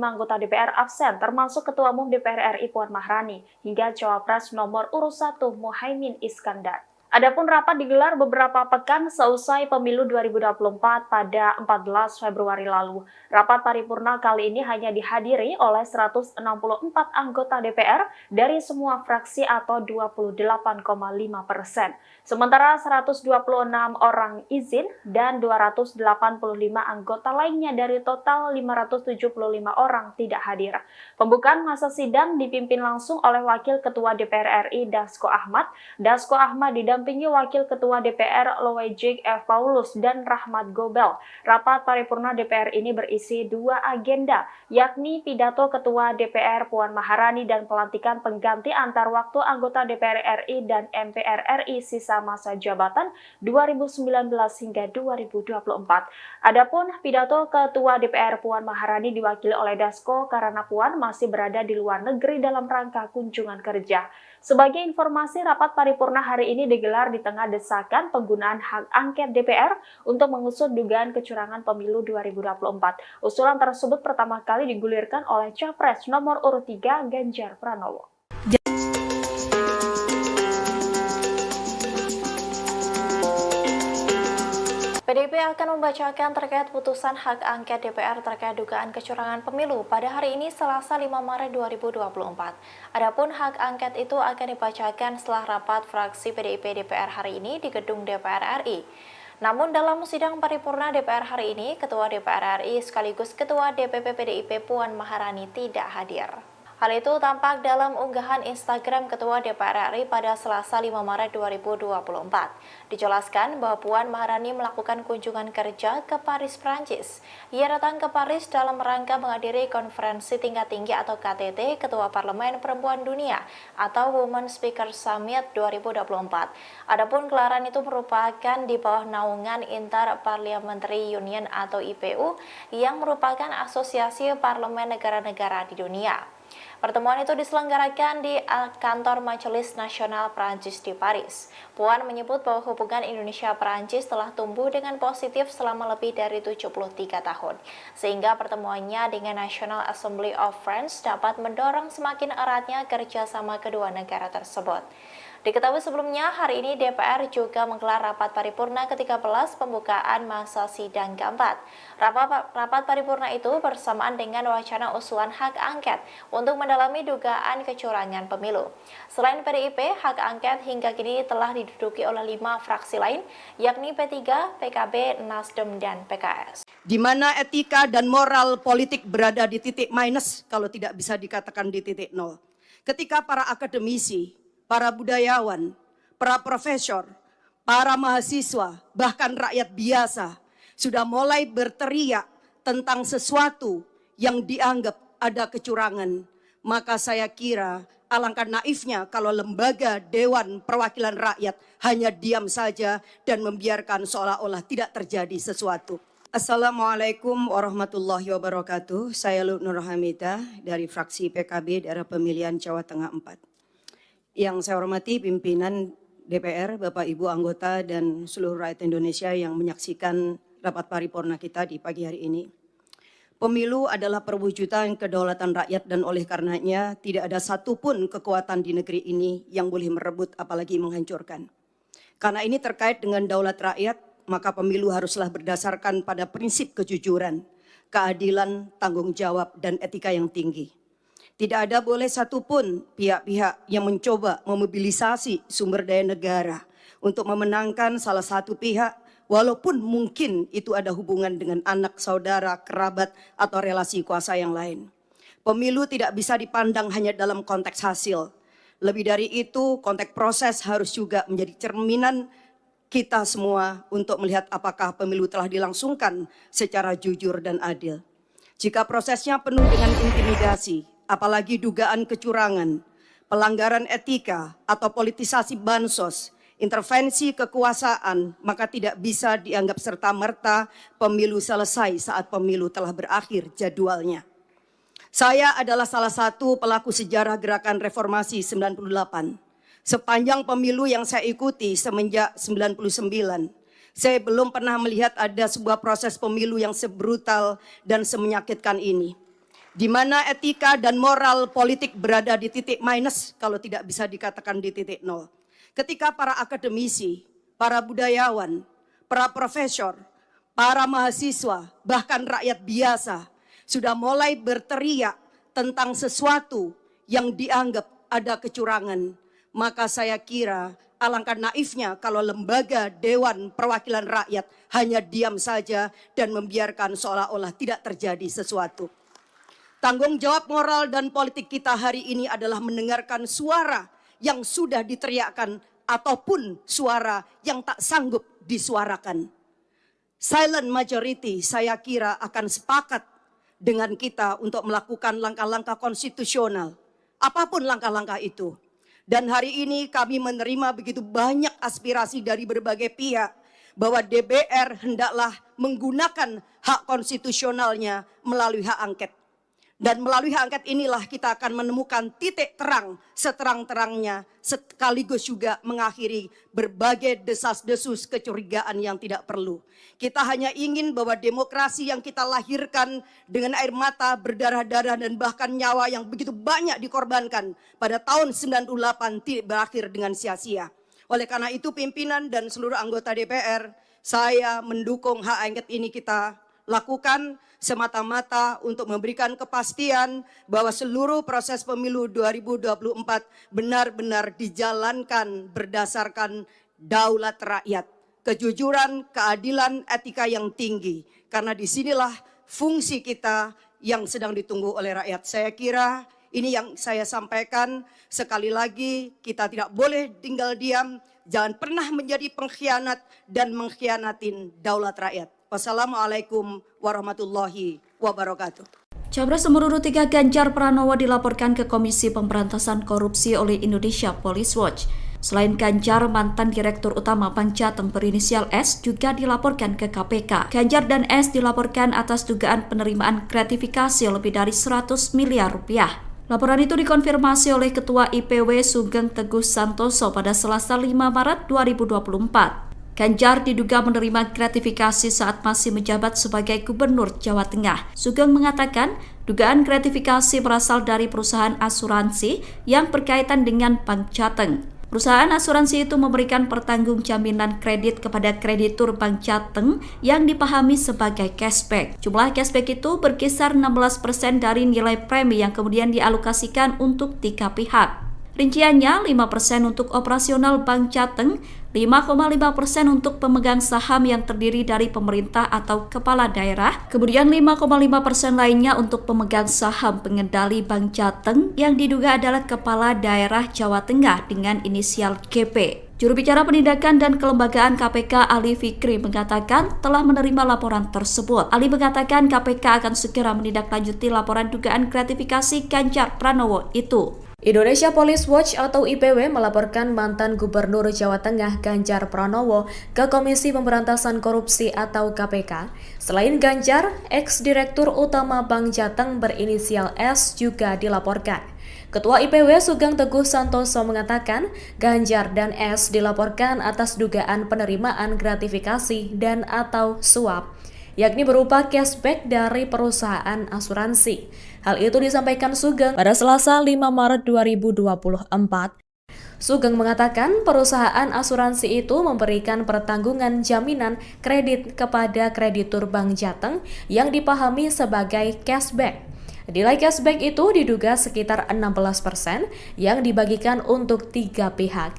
anggota DPR absen, termasuk Ketua Umum DPR RI Puan Maharani, hingga Cawapres nomor urut 1 Muhaimin Iskandar. Adapun rapat digelar beberapa pekan seusai pemilu 2024 pada 14 Februari lalu. Rapat paripurna kali ini hanya dihadiri oleh 164 anggota DPR dari semua fraksi atau 28,5%. Sementara 126 orang izin dan 285 anggota lainnya dari total 575 orang tidak hadir. Pembukaan masa sidang dipimpin langsung oleh Wakil Ketua DPR RI Dasko Ahmad. Dasko Ahmad didampingi Wakil Ketua DPR Loejik F. Paulus dan Rahmat Gobel. Rapat paripurna DPR ini berisi 2 agenda, yakni pidato Ketua DPR Puan Maharani dan pelantikan pengganti antar waktu anggota DPR RI dan MPR RI sisa masa jabatan 2019 hingga 2024. Adapun pidato Ketua DPR Puan Maharani diwakili oleh Dasko karena Puan masih berada di luar negeri dalam rangka kunjungan kerja. Sebagai informasi, rapat paripurna hari ini digelar di tengah desakan penggunaan hak angket DPR untuk mengusut dugaan kecurangan pemilu 2024. Usulan tersebut pertama kali digulirkan oleh Capres nomor urut 3 Ganjar Pranowo. PDIP akan membacakan terkait putusan hak angket DPR terkait dugaan kecurangan pemilu pada hari ini Selasa 5 Maret 2024. Adapun hak angket itu akan dibacakan setelah rapat fraksi PDIP DPR hari ini di gedung DPR RI. Namun dalam sidang paripurna DPR hari ini, Ketua DPR RI sekaligus Ketua DPP PDIP Puan Maharani tidak hadir. Hal itu tampak dalam unggahan Instagram Ketua DPR RI pada Selasa 5 Maret 2024. Dijelaskan bahwa Puan Maharani melakukan kunjungan kerja ke Paris, Prancis. Ia datang ke Paris dalam rangka menghadiri konferensi tingkat tinggi atau KTT Ketua Parlemen Perempuan Dunia atau Women Speaker Summit 2024. Adapun gelaran itu merupakan di bawah naungan Inter-Parliamentary Union atau IPU yang merupakan asosiasi parlemen negara-negara di dunia. Pertemuan itu diselenggarakan di kantor Majelis Nasional Prancis di Paris. Puan menyebut bahwa hubungan Indonesia-Prancis telah tumbuh dengan positif selama lebih dari 73 tahun, sehingga pertemuannya dengan National Assembly of France dapat mendorong semakin eratnya kerjasama kedua negara tersebut. Diketahui sebelumnya, hari ini DPR juga menggelar rapat paripurna ke-13 pembukaan masa sidang keempat. Rapat paripurna itu bersamaan dengan wacana usulan hak angket untuk mendalami dugaan kecurangan pemilu. Selain PDIP, hak angket hingga kini telah diduduki oleh 5 fraksi lain, yakni P3, PKB, Nasdem, dan PKS. Di mana etika dan moral politik berada di titik minus, kalau tidak bisa dikatakan di titik nol. Ketika para akademisi, para budayawan, para profesor, para mahasiswa, bahkan rakyat biasa sudah mulai berteriak tentang sesuatu yang dianggap ada kecurangan, maka saya kira alangkah naifnya kalau lembaga Dewan Perwakilan Rakyat hanya diam saja dan membiarkan seolah-olah tidak terjadi sesuatu. Assalamualaikum warahmatullahi wabarakatuh. Saya Nur Hamidah dari fraksi PKB daerah pemilihan Jawa Tengah 4. Yang saya hormati pimpinan DPR, Bapak Ibu anggota dan seluruh rakyat Indonesia yang menyaksikan rapat paripurna kita di pagi hari ini. Pemilu adalah perwujudan kedaulatan rakyat dan oleh karenanya tidak ada satupun kekuatan di negeri ini yang boleh merebut apalagi menghancurkan. Karena ini terkait dengan daulat rakyat, maka pemilu haruslah berdasarkan pada prinsip kejujuran, keadilan, tanggung jawab, dan etika yang tinggi. Tidak ada boleh satupun pihak-pihak yang mencoba memobilisasi sumber daya negara untuk memenangkan salah satu pihak, walaupun mungkin itu ada hubungan dengan anak, saudara, kerabat, atau relasi kuasa yang lain. Pemilu tidak bisa dipandang hanya dalam konteks hasil. Lebih dari itu, konteks proses harus juga menjadi cerminan kita semua untuk melihat apakah pemilu telah dilangsungkan secara jujur dan adil. Jika prosesnya penuh dengan intimidasi, apalagi dugaan kecurangan, pelanggaran etika atau politisasi bansos, intervensi kekuasaan, maka tidak bisa dianggap serta-merta pemilu selesai saat pemilu telah berakhir jadwalnya. Saya adalah salah satu pelaku sejarah gerakan reformasi 98. Sepanjang pemilu yang saya ikuti semenjak 99, saya belum pernah melihat ada sebuah proses pemilu yang sebrutal dan semenyakitkan ini. Di mana etika dan moral politik berada di titik minus, kalau tidak bisa dikatakan di titik nol. Ketika para akademisi, para budayawan, para profesor, para mahasiswa, bahkan rakyat biasa sudah mulai berteriak tentang sesuatu yang dianggap ada kecurangan, maka saya kira alangkah naifnya kalau lembaga Dewan Perwakilan Rakyat hanya diam saja dan membiarkan seolah-olah tidak terjadi sesuatu. Tanggung jawab moral dan politik kita hari ini adalah mendengarkan suara yang sudah diteriakkan ataupun suara yang tak sanggup disuarakan. Silent majority saya kira akan sepakat dengan kita untuk melakukan langkah-langkah konstitusional. Apapun langkah-langkah itu. Dan hari ini kami menerima begitu banyak aspirasi dari berbagai pihak bahwa DPR hendaklah menggunakan hak konstitusionalnya melalui hak angket. Dan melalui hak angket inilah kita akan menemukan titik terang seterang-terangnya, sekaligus juga mengakhiri berbagai desas-desus kecurigaan yang tidak perlu. Kita hanya ingin bahwa demokrasi yang kita lahirkan dengan air mata, berdarah-darah dan bahkan nyawa yang begitu banyak dikorbankan pada tahun 98 tidak berakhir dengan sia-sia. Oleh karena itu pimpinan dan seluruh anggota DPR, saya mendukung hak angket ini kita lakukan semata-mata untuk memberikan kepastian bahwa seluruh proses pemilu 2024 benar-benar dijalankan berdasarkan daulat rakyat, kejujuran, keadilan, etika yang tinggi. Karena disinilah fungsi kita yang sedang ditunggu oleh rakyat. Saya kira ini yang saya sampaikan. Sekali lagi kita tidak boleh tinggal diam, jangan pernah menjadi pengkhianat dan mengkhianatin daulat rakyat. Wassalamualaikum warahmatullahi wabarakatuh. Capres nomor urut 3 Ganjar Pranowo dilaporkan ke Komisi Pemberantasan Korupsi oleh Indonesia Police Watch. Selain Ganjar, mantan Direktur Utama Bank Jateng berinisial S juga dilaporkan ke KPK. Ganjar dan S dilaporkan atas dugaan penerimaan gratifikasi lebih dari 100 miliar rupiah. Laporan itu dikonfirmasi oleh Ketua IPW Sugeng Teguh Santoso pada Selasa 5 Maret 2024. Ganjar diduga menerima gratifikasi saat masih menjabat sebagai Gubernur Jawa Tengah. Sugeng mengatakan dugaan gratifikasi berasal dari perusahaan asuransi yang berkaitan dengan Bank Jateng. Perusahaan asuransi itu memberikan pertanggungjaminan kredit kepada kreditur Bank Jateng yang dipahami sebagai cashback. Jumlah cashback itu berkisar 16% dari nilai premi yang kemudian dialokasikan untuk 3 pihak. Rinciannya 5% untuk operasional Bank Jateng, 5,5% untuk pemegang saham yang terdiri dari pemerintah atau kepala daerah, kemudian 5,5% lainnya untuk pemegang saham pengendali Bank Jateng yang diduga adalah kepala daerah Jawa Tengah dengan inisial GP. Juru bicara penindakan dan kelembagaan KPK Ali Fikri mengatakan telah menerima laporan tersebut. Ali mengatakan KPK akan segera menindaklanjuti laporan dugaan gratifikasi Ganjar Pranowo itu. Indonesia Police Watch atau IPW melaporkan mantan Gubernur Jawa Tengah Ganjar Pranowo ke Komisi Pemberantasan Korupsi atau KPK. Selain Ganjar, ex-direktur utama Bank Jateng berinisial S juga dilaporkan. Ketua IPW Sugeng Teguh Santoso mengatakan Ganjar dan S dilaporkan atas dugaan penerimaan gratifikasi dan atau suap, yakni berupa cashback dari perusahaan asuransi. Hal itu disampaikan Sugeng pada Selasa 5 Maret 2024. Sugeng mengatakan perusahaan asuransi itu memberikan pertanggungan jaminan kredit kepada kreditur Bank Jateng yang dipahami sebagai cashback. Nilai cashback itu diduga sekitar 16% yang dibagikan untuk 3 pihak.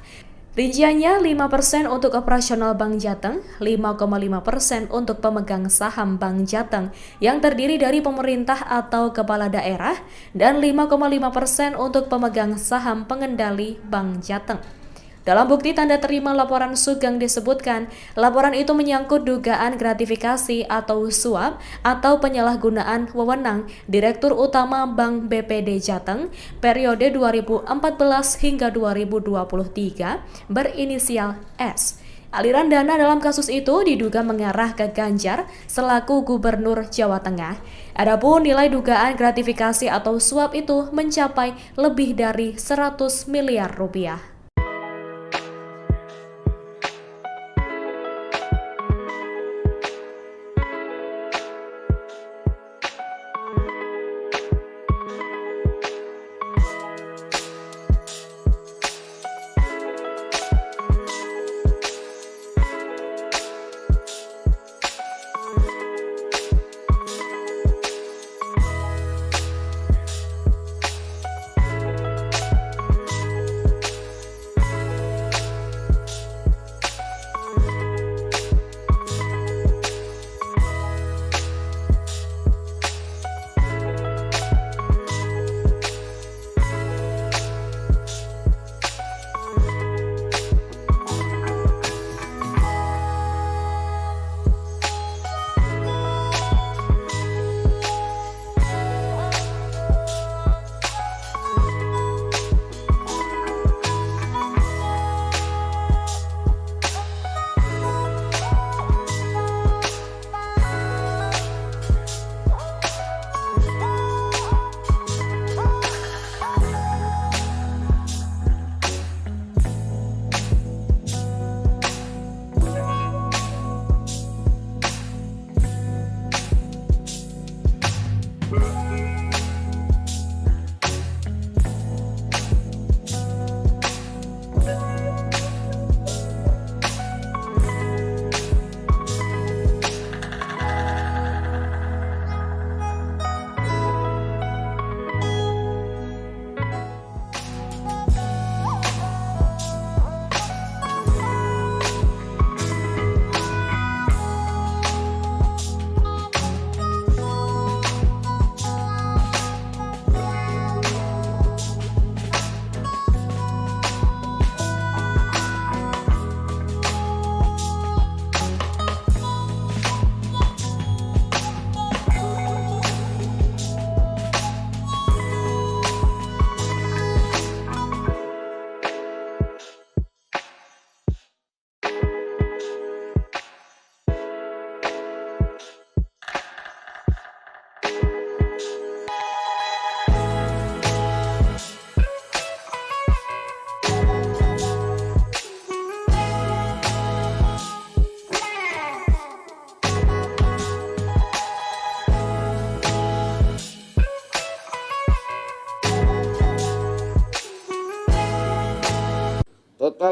Rinciannya 5% untuk operasional Bank Jateng, 5,5% untuk pemegang saham Bank Jateng yang terdiri dari pemerintah atau kepala daerah, dan 5,5% untuk pemegang saham pengendali Bank Jateng. Dalam bukti tanda terima laporan Sugeng disebutkan, laporan itu menyangkut dugaan gratifikasi atau suap atau penyalahgunaan wewenang Direktur Utama Bank BPD Jateng periode 2014 hingga 2023 berinisial S. Aliran dana dalam kasus itu diduga mengarah ke Ganjar selaku Gubernur Jawa Tengah. Adapun nilai dugaan gratifikasi atau suap itu mencapai lebih dari 100 miliar rupiah.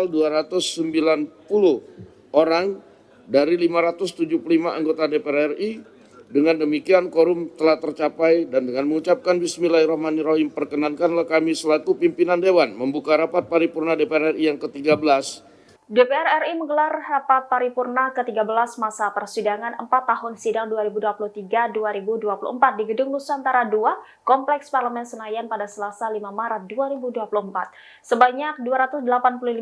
total 290 orang dari 575 anggota DPR RI. Dengan demikian quorum telah tercapai dan dengan mengucapkan Bismillahirrahmanirrahim perkenankanlah kami selaku pimpinan Dewan membuka rapat paripurna DPR RI yang ke-13. DPR RI menggelar rapat paripurna ke-13 masa persidangan 4 tahun sidang 2023-2024 di Gedung Nusantara II, Kompleks Parlemen Senayan pada Selasa 5 Maret 2024. Sebanyak 285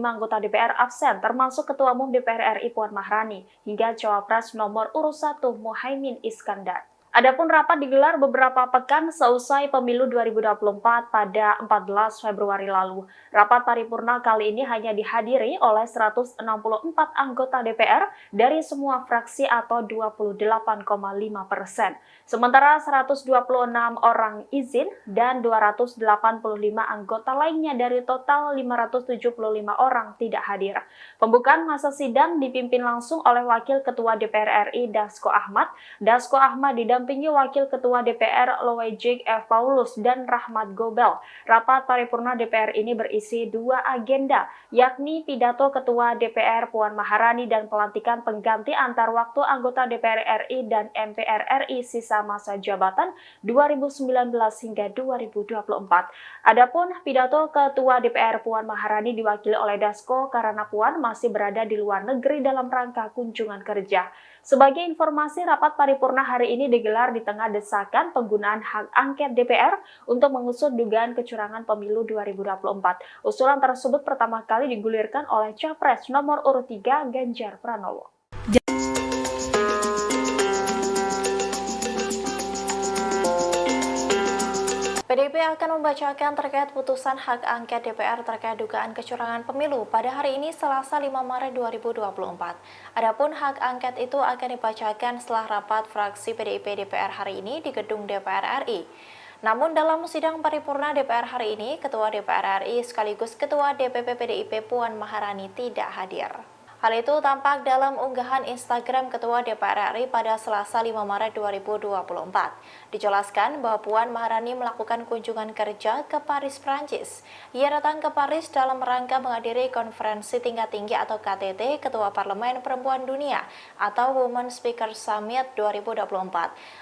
anggota DPR absen, termasuk Ketua Umum DPR RI Puan Maharani, hingga Cawapres nomor urut 1 Muhaimin Iskandar. Adapun rapat digelar beberapa pekan seusai pemilu 2024 pada 14 Februari lalu. Rapat paripurna kali ini hanya dihadiri oleh 164 anggota DPR dari semua fraksi atau 28,5%. Sementara 126 orang izin dan 285 anggota lainnya dari total 575 orang tidak hadir. Pembukaan masa sidang dipimpin langsung oleh Wakil Ketua DPR RI Dasko Ahmad. Dasko Ahmad didampingi Wakil Ketua DPR Loejik F. Paulus dan Rahmat Gobel. Rapat paripurna DPR ini berisi 2 agenda, yakni pidato Ketua DPR Puan Maharani dan pelantikan pengganti antar waktu anggota DPR RI dan MPR RI sisa masa jabatan 2019 hingga 2024. Adapun pidato Ketua DPR Puan Maharani diwakili oleh Dasko karena Puan masih berada di luar negeri dalam rangka kunjungan kerja. Sebagai informasi, rapat paripurna hari ini digelar di tengah desakan penggunaan hak angket DPR untuk mengusut dugaan kecurangan pemilu 2024. Usulan tersebut pertama kali digulirkan oleh Capres nomor urut 3 Ganjar Pranowo. PDIP akan membacakan terkait putusan hak angket DPR terkait dugaan kecurangan pemilu pada hari ini Selasa 5 Maret 2024. Adapun hak angket itu akan dibacakan setelah rapat fraksi PDIP DPR hari ini di gedung DPR RI. Namun dalam sidang paripurna DPR hari ini, Ketua DPR RI sekaligus Ketua DPP PDIP Puan Maharani tidak hadir. Hal itu tampak dalam unggahan Instagram Ketua DPR RI pada Selasa 5 Maret 2024. Dijelaskan bahwa Puan Maharani melakukan kunjungan kerja ke Paris, Prancis. Ia datang ke Paris dalam rangka menghadiri konferensi tingkat tinggi atau KTT Ketua Parlemen Perempuan Dunia atau Women Speaker Summit 2024.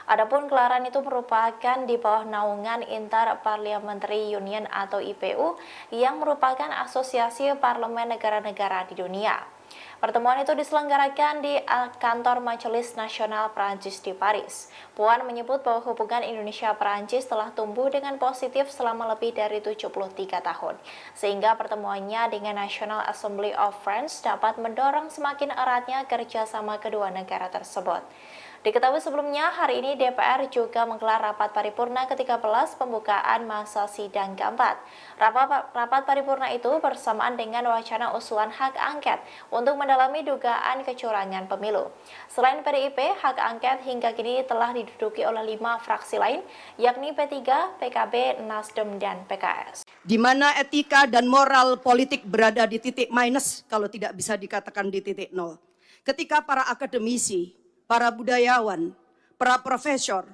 Adapun gelaran itu merupakan di bawah naungan Inter-Parliamentary Union atau IPU yang merupakan asosiasi parlemen negara-negara di dunia. Pertemuan itu diselenggarakan di kantor Majelis Nasional Prancis di Paris. Puan menyebut bahwa hubungan Indonesia-Prancis telah tumbuh dengan positif selama lebih dari 73 tahun, sehingga pertemuannya dengan National Assembly of France dapat mendorong semakin eratnya kerjasama kedua negara tersebut. Diketahui sebelumnya, hari ini DPR juga menggelar rapat paripurna ke-13 pembukaan masa sidang keempat. Rapat paripurna itu bersamaan dengan wacana usulan hak angket untuk mendalami dugaan kecurangan pemilu. Selain PDIP, hak angket hingga kini telah diduduki oleh 5 fraksi lain, yakni P3, PKB, Nasdem, dan PKS. Di mana etika dan moral politik berada di titik minus kalau tidak bisa dikatakan di titik nol. Ketika para akademisi, para budayawan, para profesor,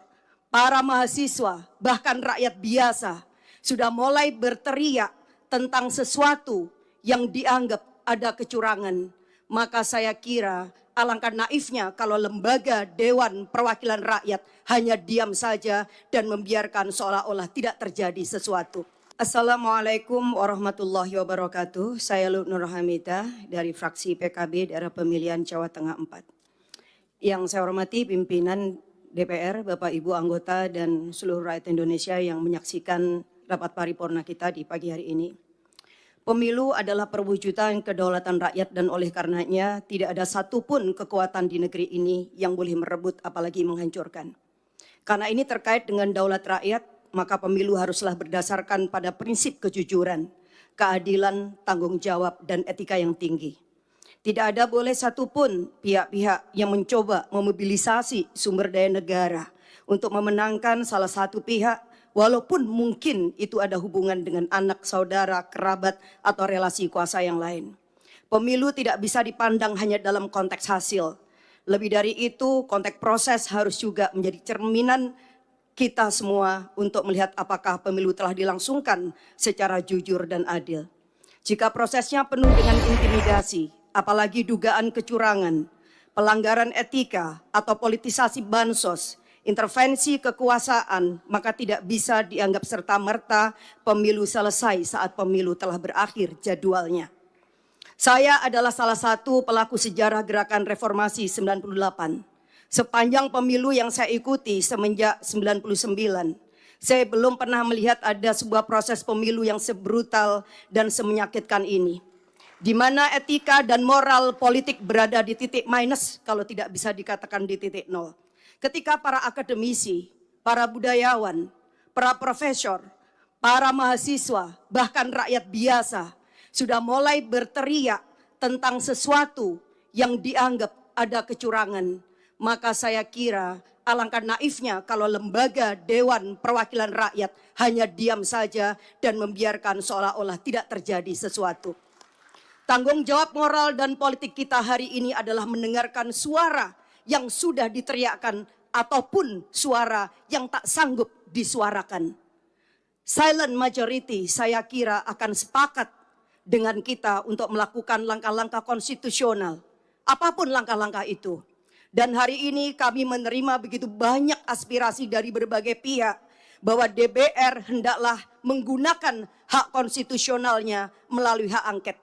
para mahasiswa, bahkan rakyat biasa sudah mulai berteriak tentang sesuatu yang dianggap ada kecurangan. Maka saya kira alangkah naifnya kalau lembaga Dewan Perwakilan Rakyat hanya diam saja dan membiarkan seolah-olah tidak terjadi sesuatu. Assalamualaikum warahmatullahi wabarakatuh. Saya Nur Hamidah dari fraksi PKB daerah pemilihan Jawa Tengah 4. Yang saya hormati pimpinan DPR, Bapak Ibu anggota dan seluruh rakyat Indonesia yang menyaksikan rapat paripurna kita di pagi hari ini. Pemilu adalah perwujudan kedaulatan rakyat dan oleh karenanya tidak ada satupun kekuatan di negeri ini yang boleh merebut apalagi menghancurkan. Karena ini terkait dengan daulat rakyat, maka pemilu haruslah berdasarkan pada prinsip kejujuran, keadilan, tanggung jawab, dan etika yang tinggi. Tidak ada boleh satupun pihak-pihak yang mencoba memobilisasi sumber daya negara untuk memenangkan salah satu pihak, walaupun mungkin itu ada hubungan dengan anak, saudara, kerabat, atau relasi kuasa yang lain. Pemilu tidak bisa dipandang hanya dalam konteks hasil. Lebih dari itu, konteks proses harus juga menjadi cerminan kita semua untuk melihat apakah pemilu telah dilangsungkan secara jujur dan adil. Jika prosesnya penuh dengan intimidasi, apalagi dugaan kecurangan, pelanggaran etika atau politisasi bansos, intervensi kekuasaan, maka tidak bisa dianggap serta-merta pemilu selesai saat pemilu telah berakhir jadwalnya. Saya adalah salah satu pelaku sejarah gerakan reformasi 98. Sepanjang pemilu yang saya ikuti semenjak 99, saya belum pernah melihat ada sebuah proses pemilu yang sebrutal dan semenyakitkan ini, di mana etika dan moral politik berada di titik minus kalau tidak bisa dikatakan di titik nol. Ketika para akademisi, para budayawan, para profesor, para mahasiswa, bahkan rakyat biasa sudah mulai berteriak tentang sesuatu yang dianggap ada kecurangan, maka saya kira alangkah naifnya kalau lembaga Dewan Perwakilan Rakyat hanya diam saja dan membiarkan seolah-olah tidak terjadi sesuatu. Tanggung jawab moral dan politik kita hari ini adalah mendengarkan suara yang sudah diteriakkan ataupun suara yang tak sanggup disuarakan. Silent majority saya kira akan sepakat dengan kita untuk melakukan langkah-langkah konstitusional, apapun langkah-langkah itu. Dan hari ini kami menerima begitu banyak aspirasi dari berbagai pihak bahwa DPR hendaklah menggunakan hak konstitusionalnya melalui hak angket.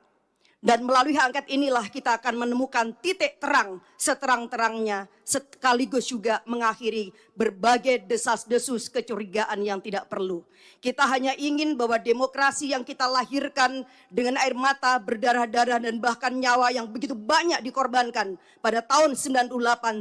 Dan melalui hak angket inilah kita akan menemukan titik terang seterang-terangnya, sekaligus juga mengakhiri berbagai desas-desus kecurigaan yang tidak perlu. Kita hanya ingin bahwa demokrasi yang kita lahirkan dengan air mata, berdarah-darah dan bahkan nyawa yang begitu banyak dikorbankan pada tahun 98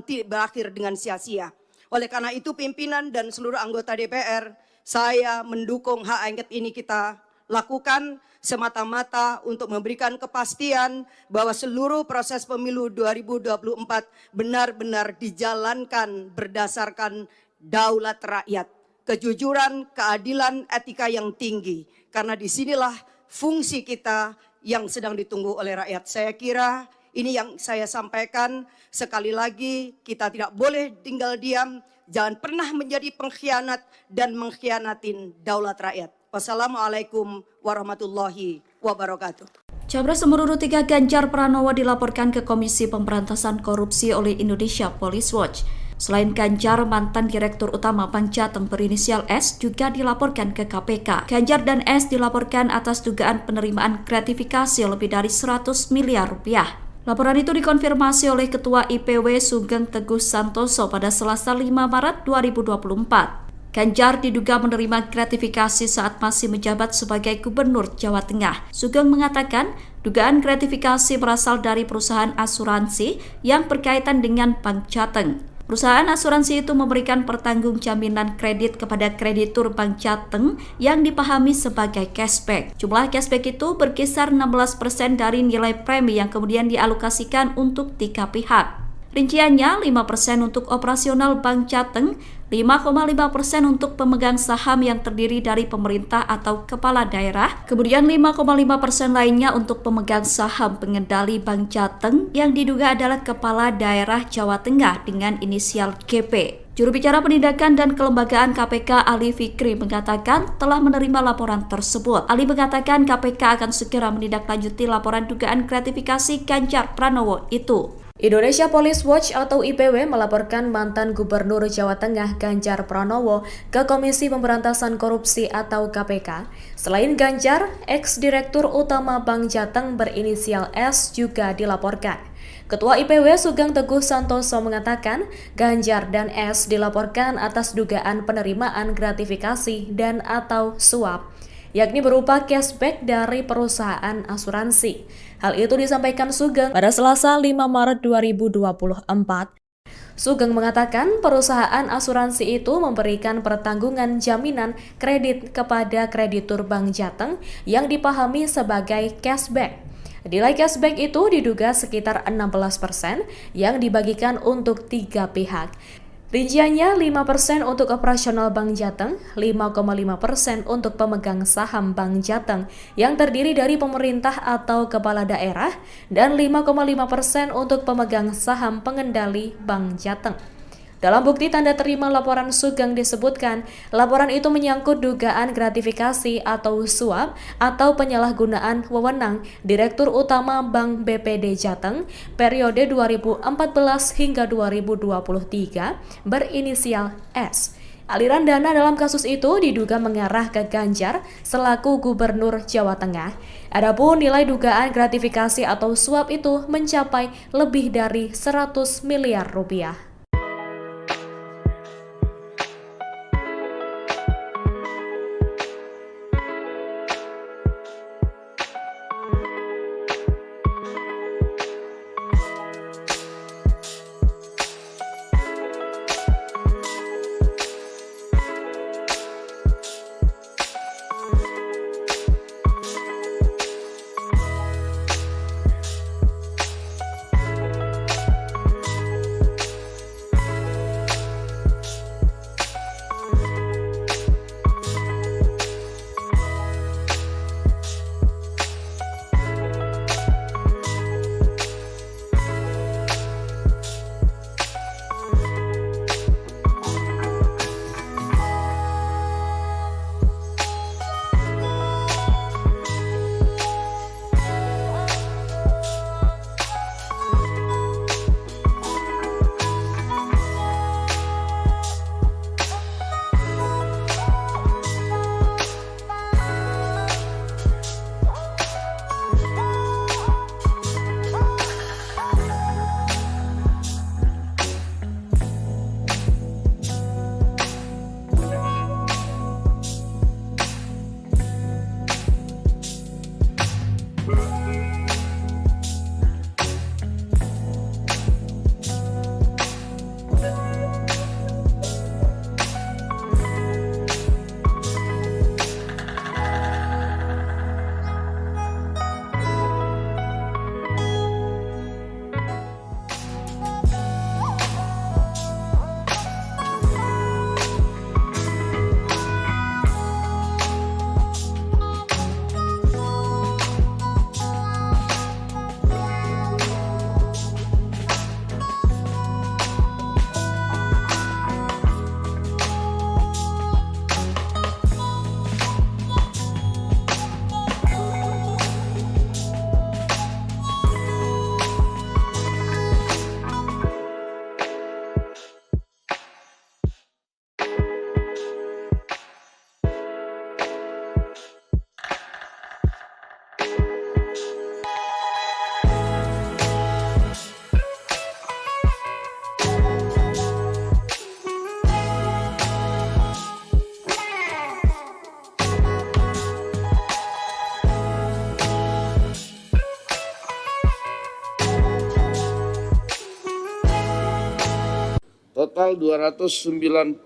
tidak berakhir dengan sia-sia. Oleh karena itu pimpinan dan seluruh anggota DPR, saya mendukung hak angket ini kita lakukan semata-mata untuk memberikan kepastian bahwa seluruh proses pemilu 2024 benar-benar dijalankan berdasarkan daulat rakyat, kejujuran, keadilan, etika yang tinggi. Karena disinilah fungsi kita yang sedang ditunggu oleh rakyat. Saya kira ini yang saya sampaikan. Sekali lagi kita tidak boleh tinggal diam, jangan pernah menjadi pengkhianat dan mengkhianatin daulat rakyat. Wassalamualaikum warahmatullahi wabarakatuh. Capres nomor urut 3 Ganjar Pranowo dilaporkan ke Komisi Pemberantasan Korupsi oleh Indonesia Police Watch. Selain Ganjar, mantan Direktur Utama Bank Jateng berinisial S juga dilaporkan ke KPK. Ganjar dan S dilaporkan atas dugaan penerimaan gratifikasi lebih dari 100 miliar rupiah. Laporan itu dikonfirmasi oleh Ketua IPW Sugeng Teguh Santoso pada Selasa 5 Maret 2024. Ganjar diduga menerima gratifikasi saat masih menjabat sebagai Gubernur Jawa Tengah. Sugeng mengatakan dugaan gratifikasi berasal dari perusahaan asuransi yang berkaitan dengan Bank Jateng. Perusahaan asuransi itu memberikan pertanggungjaminan kredit kepada kreditur Bank Jateng yang dipahami sebagai cashback. Jumlah cashback itu berkisar 16% dari nilai premi yang kemudian dialokasikan untuk 3 pihak. Rinciannya 5% untuk operasional Bank Jateng, 5,5% untuk pemegang saham yang terdiri dari pemerintah atau kepala daerah, kemudian 5,5% lainnya untuk pemegang saham pengendali Bank Jateng yang diduga adalah kepala daerah Jawa Tengah dengan inisial GP. Juru bicara penindakan dan kelembagaan KPK Ali Fikri mengatakan telah menerima laporan tersebut. Ali mengatakan KPK akan segera menindaklanjuti laporan dugaan gratifikasi Ganjar Pranowo itu. Indonesia Police Watch atau IPW melaporkan mantan Gubernur Jawa Tengah Ganjar Pranowo ke Komisi Pemberantasan Korupsi atau KPK. Selain Ganjar, ex-direktur utama Bank Jateng berinisial S juga dilaporkan. Ketua IPW Sugeng Teguh Santoso mengatakan Ganjar dan S dilaporkan atas dugaan penerimaan gratifikasi dan atau suap, yakni berupa cashback dari perusahaan asuransi. Hal itu disampaikan Sugeng pada Selasa 5 Maret 2024. Sugeng mengatakan perusahaan asuransi itu memberikan pertanggungan jaminan kredit kepada kreditur Bank Jateng yang dipahami sebagai cashback. Nilai cashback itu diduga sekitar 16% yang dibagikan untuk 3 pihak. Rinciannya 5% untuk operasional Bank Jateng, 5,5% untuk pemegang saham Bank Jateng yang terdiri dari pemerintah atau kepala daerah, dan 5,5% untuk pemegang saham pengendali Bank Jateng. Dalam bukti tanda terima laporan Sugeng disebutkan, laporan itu menyangkut dugaan gratifikasi atau suap atau penyalahgunaan wewenang Direktur Utama Bank BPD Jateng periode 2014 hingga 2023 berinisial S. Aliran dana dalam kasus itu diduga mengarah ke Ganjar selaku Gubernur Jawa Tengah. Adapun nilai dugaan gratifikasi atau suap itu mencapai lebih dari 100 miliar rupiah. Total 290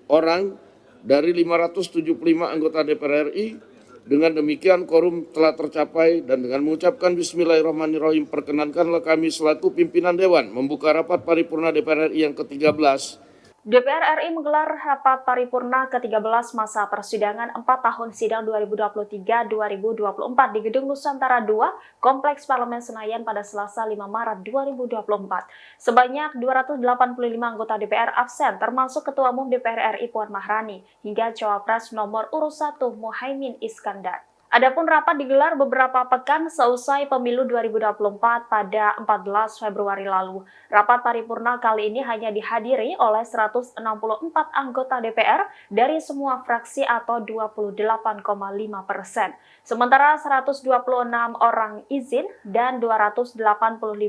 orang dari 575 anggota DPR RI. Dengan demikian quorum telah tercapai dan dengan mengucapkan Bismillahirrahmanirrahim perkenankanlah kami selaku pimpinan Dewan membuka rapat paripurna DPR RI yang ke-13. DPR RI menggelar rapat paripurna ke-13 masa persidangan 4 tahun sidang 2023-2024 di Gedung Nusantara II, Kompleks Parlemen Senayan pada Selasa 5 Maret 2024. Sebanyak 285 anggota DPR absen, termasuk Ketua Umum DPR RI Puan Maharani, hingga Cawapres nomor urut 1 Muhaimin Iskandar. Adapun rapat digelar beberapa pekan seusai pemilu 2024 pada 14 Februari lalu. Rapat paripurna kali ini hanya dihadiri oleh 164 anggota DPR dari semua fraksi atau 28,5%. Sementara 126 orang izin dan 285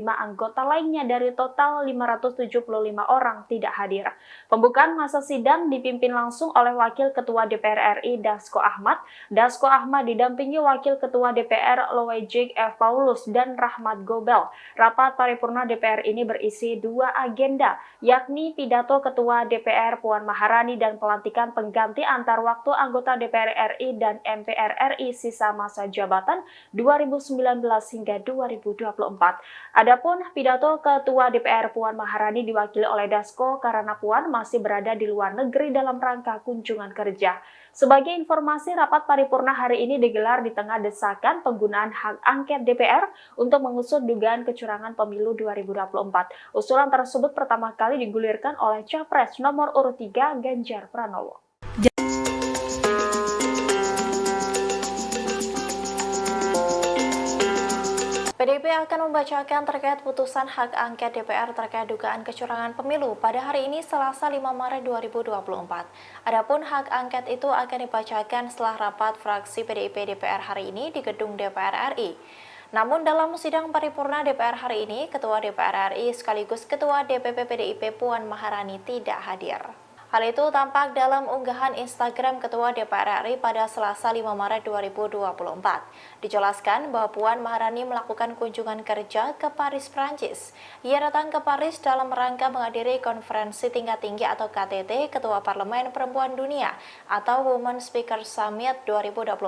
anggota lainnya dari total 575 orang tidak hadir. Pembukaan masa sidang dipimpin langsung oleh Wakil Ketua DPR RI Dasko Ahmad. Dasko Ahmad didampingi Wakil Ketua DPR Loejik F. Paulus dan Rahmat Gobel. Rapat paripurna DPR ini berisi 2 agenda, yakni pidato Ketua DPR Puan Maharani dan pelantikan pengganti antar waktu anggota DPR RI dan MPR RI sisa masa jabatan 2019 hingga 2024. Adapun pidato Ketua DPR Puan Maharani diwakili oleh Dasko karena Puan masih berada di luar negeri dalam rangka kunjungan kerja. Sebagai informasi, rapat paripurna hari ini digelar digelar di tengah desakan penggunaan hak angket DPR untuk mengusut dugaan kecurangan pemilu 2024. Usulan tersebut pertama kali digulirkan oleh Capres nomor urut 3 Ganjar Pranowo. PDIP akan membacakan terkait putusan hak angket DPR terkait dugaan kecurangan pemilu pada hari ini Selasa 5 Maret 2024. Adapun hak angket itu akan dibacakan setelah rapat fraksi PDIP DPR hari ini di gedung DPR RI. Namun dalam sidang paripurna DPR hari ini, Ketua DPR RI sekaligus Ketua DPP PDIP Puan Maharani tidak hadir. Hal itu tampak dalam unggahan Instagram Ketua DPR RI pada Selasa 5 Maret 2024. Dijelaskan bahwa Puan Maharani melakukan kunjungan kerja ke Paris, Prancis. Ia datang ke Paris dalam rangka menghadiri konferensi tingkat tinggi atau KTT Ketua Parlemen Perempuan Dunia atau Women Speaker Summit 2024.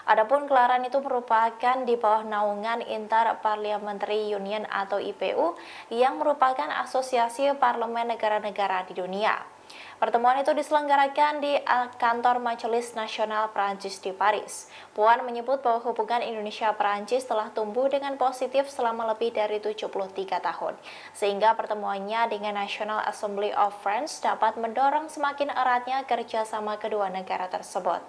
Adapun gelaran itu merupakan di bawah naungan Inter-Parliamentary Union atau IPU yang merupakan asosiasi parlemen negara-negara di dunia. Pertemuan itu diselenggarakan di kantor Majelis Nasional Prancis di Paris. Puan menyebut bahwa hubungan Indonesia-Prancis telah tumbuh dengan positif selama lebih dari 73 tahun, sehingga pertemuannya dengan National Assembly of France dapat mendorong semakin eratnya kerjasama kedua negara tersebut.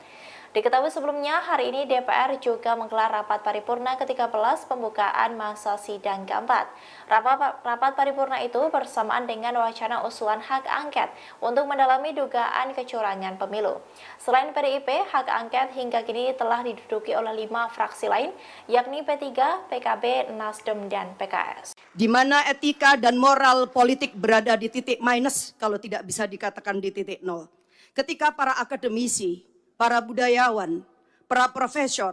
Diketahui sebelumnya, hari ini DPR juga menggelar rapat paripurna ke-13 pembukaan masa sidang keempat. Rapat paripurna itu bersamaan dengan wacana usulan hak angket untuk mendalami dugaan kecurangan pemilu. Selain PDIP, hak angket hingga kini telah diduduki oleh 5 fraksi lain, yakni P3, PKB, Nasdem, dan PKS. Di mana etika dan moral politik berada di titik minus, kalau tidak bisa dikatakan di titik nol. Ketika para akademisi, para budayawan, para profesor,